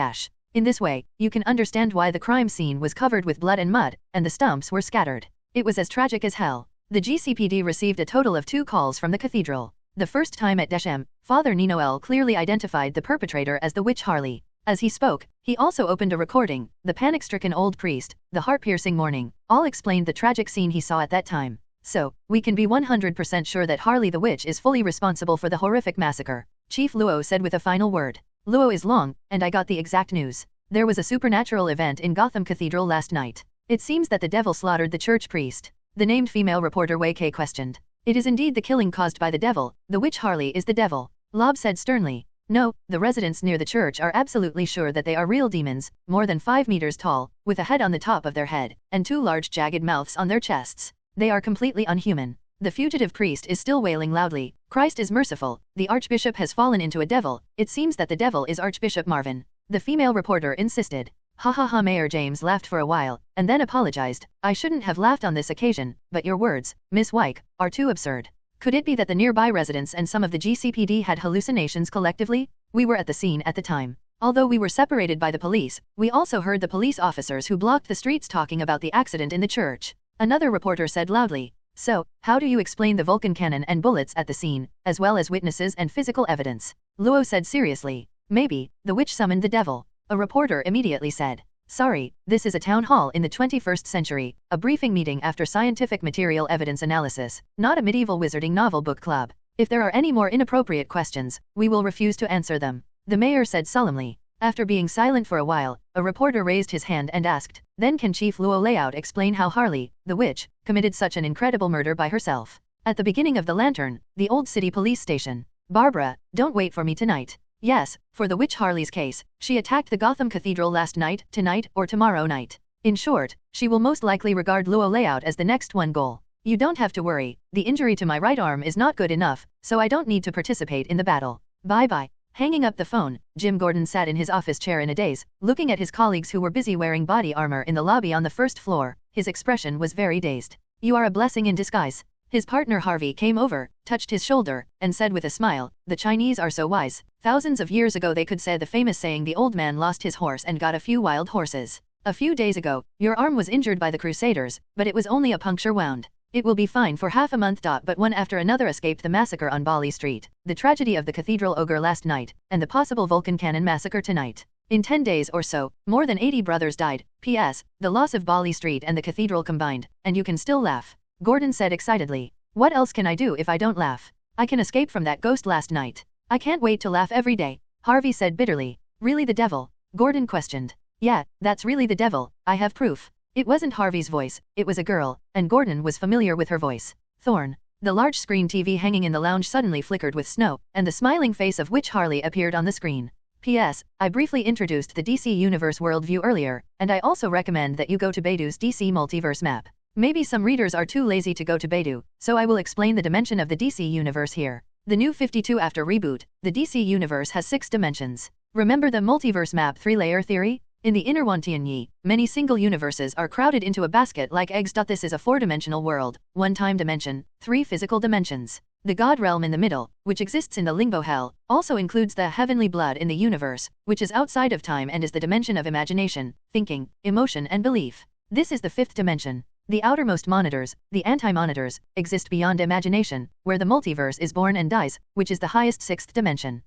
In this way, you can understand why the crime scene was covered with blood and mud, and the stumps were scattered. It was as tragic as hell. The GCPD received a total of 2 calls from the cathedral. The first time at Deshem, Father Ninoel clearly identified the perpetrator as the witch Harley. As he spoke, he also opened a recording. The panic-stricken old priest, the heart-piercing mourning, all explained the tragic scene he saw at that time. So, we can be 100% sure that Harley the witch is fully responsible for the horrific massacre, Chief Luo said with a final word. Luo is long, and I got the exact news. There was a supernatural event in Gotham Cathedral last night. It seems that the devil slaughtered the church priest. The named female reporter Wei Kei questioned. It is indeed the killing caused by the devil. The witch Harley is the devil. Lob said sternly. No, the residents near the church are absolutely sure that they are real demons, more than 5 meters tall, with a head on the top of their head, and 2 large jagged mouths on their chests. They are completely unhuman. The fugitive priest is still wailing loudly. Christ is merciful. The archbishop has fallen into a devil. It seems that the devil is Archbishop Marvin. The female reporter insisted. Ha ha ha. Mayor James laughed for a while, and then apologized. I shouldn't have laughed on this occasion, but your words, Miss Wyke, are too absurd. Could it be that the nearby residents and some of the GCPD had hallucinations collectively? We were at the scene at the time. Although we were separated by the police, we also heard the police officers who blocked the streets talking about the accident in the church. Another reporter said loudly. So, how do you explain the Vulcan cannon and bullets at the scene, as well as witnesses and physical evidence? Luo said seriously. Maybe, the witch summoned the devil. A reporter immediately said. Sorry, this is a town hall in the 21st century, a briefing meeting after scientific material evidence analysis, not a medieval wizarding novel book club. If there are any more inappropriate questions, we will refuse to answer them, the mayor said solemnly. After being silent for a while, a reporter raised his hand and asked, then can Chief Luo Layout explain how Harley, the witch, committed such an incredible murder by herself? At the beginning of the lantern, the old city police station. Barbara, don't wait for me tonight. Yes, for the witch Harley's case, she attacked the Gotham Cathedral last night, tonight, or tomorrow night. In short, she will most likely regard Luo Layout as the next one goal. You don't have to worry, the injury to my right arm is not good enough, so I don't need to participate in the battle. Bye-bye. Hanging up the phone, Jim Gordon sat in his office chair in a daze, looking at his colleagues who were busy wearing body armor in the lobby on the first floor. His expression was very dazed. You are a blessing in disguise. His partner Harvey came over, touched his shoulder, and said with a smile, the Chinese are so wise. Thousands of years ago they could say the famous saying the old man lost his horse and got a few wild horses. A few days ago, your arm was injured by the Crusaders, but it was only a puncture wound. It will be fine for half a month. But one after another escaped the massacre on Bali Street, the tragedy of the Cathedral Ogre last night, and the possible Vulcan Cannon massacre tonight. In 10 days or so, more than 80 brothers died. P.S. The loss of Bali Street and the cathedral combined, and you can still laugh. Gordon said excitedly. What else can I do if I don't laugh? I can escape from that ghost last night. I can't wait to laugh every day. Harvey said bitterly. Really the devil? Gordon questioned. Yeah, that's really the devil. I have proof. It wasn't Harvey's voice, it was a girl, and Gordon was familiar with her voice. Thorn. The large screen TV hanging in the lounge suddenly flickered with snow, and the smiling face of Witch Harley appeared on the screen. P.S. I briefly introduced the DC Universe worldview earlier, and I also recommend that you go to Baidu's DC Multiverse map. Maybe some readers are too lazy to go to Baidu, so I will explain the dimension of the DC Universe here. The new 52 after reboot, the DC Universe has 6 dimensions. Remember the multiverse map 3-layer theory? In the inner Wantianyi, many single universes are crowded into a basket like eggs. This is a 4-dimensional world, 1 time dimension, 3 physical dimensions. The God realm in the middle, which exists in the Lingbo Hell, also includes the heavenly blood in the universe, which is outside of time and is the dimension of imagination, thinking, emotion and belief. This is the 5th dimension. The outermost monitors, the anti-monitors, exist beyond imagination, where the multiverse is born and dies, which is the highest 6th dimension.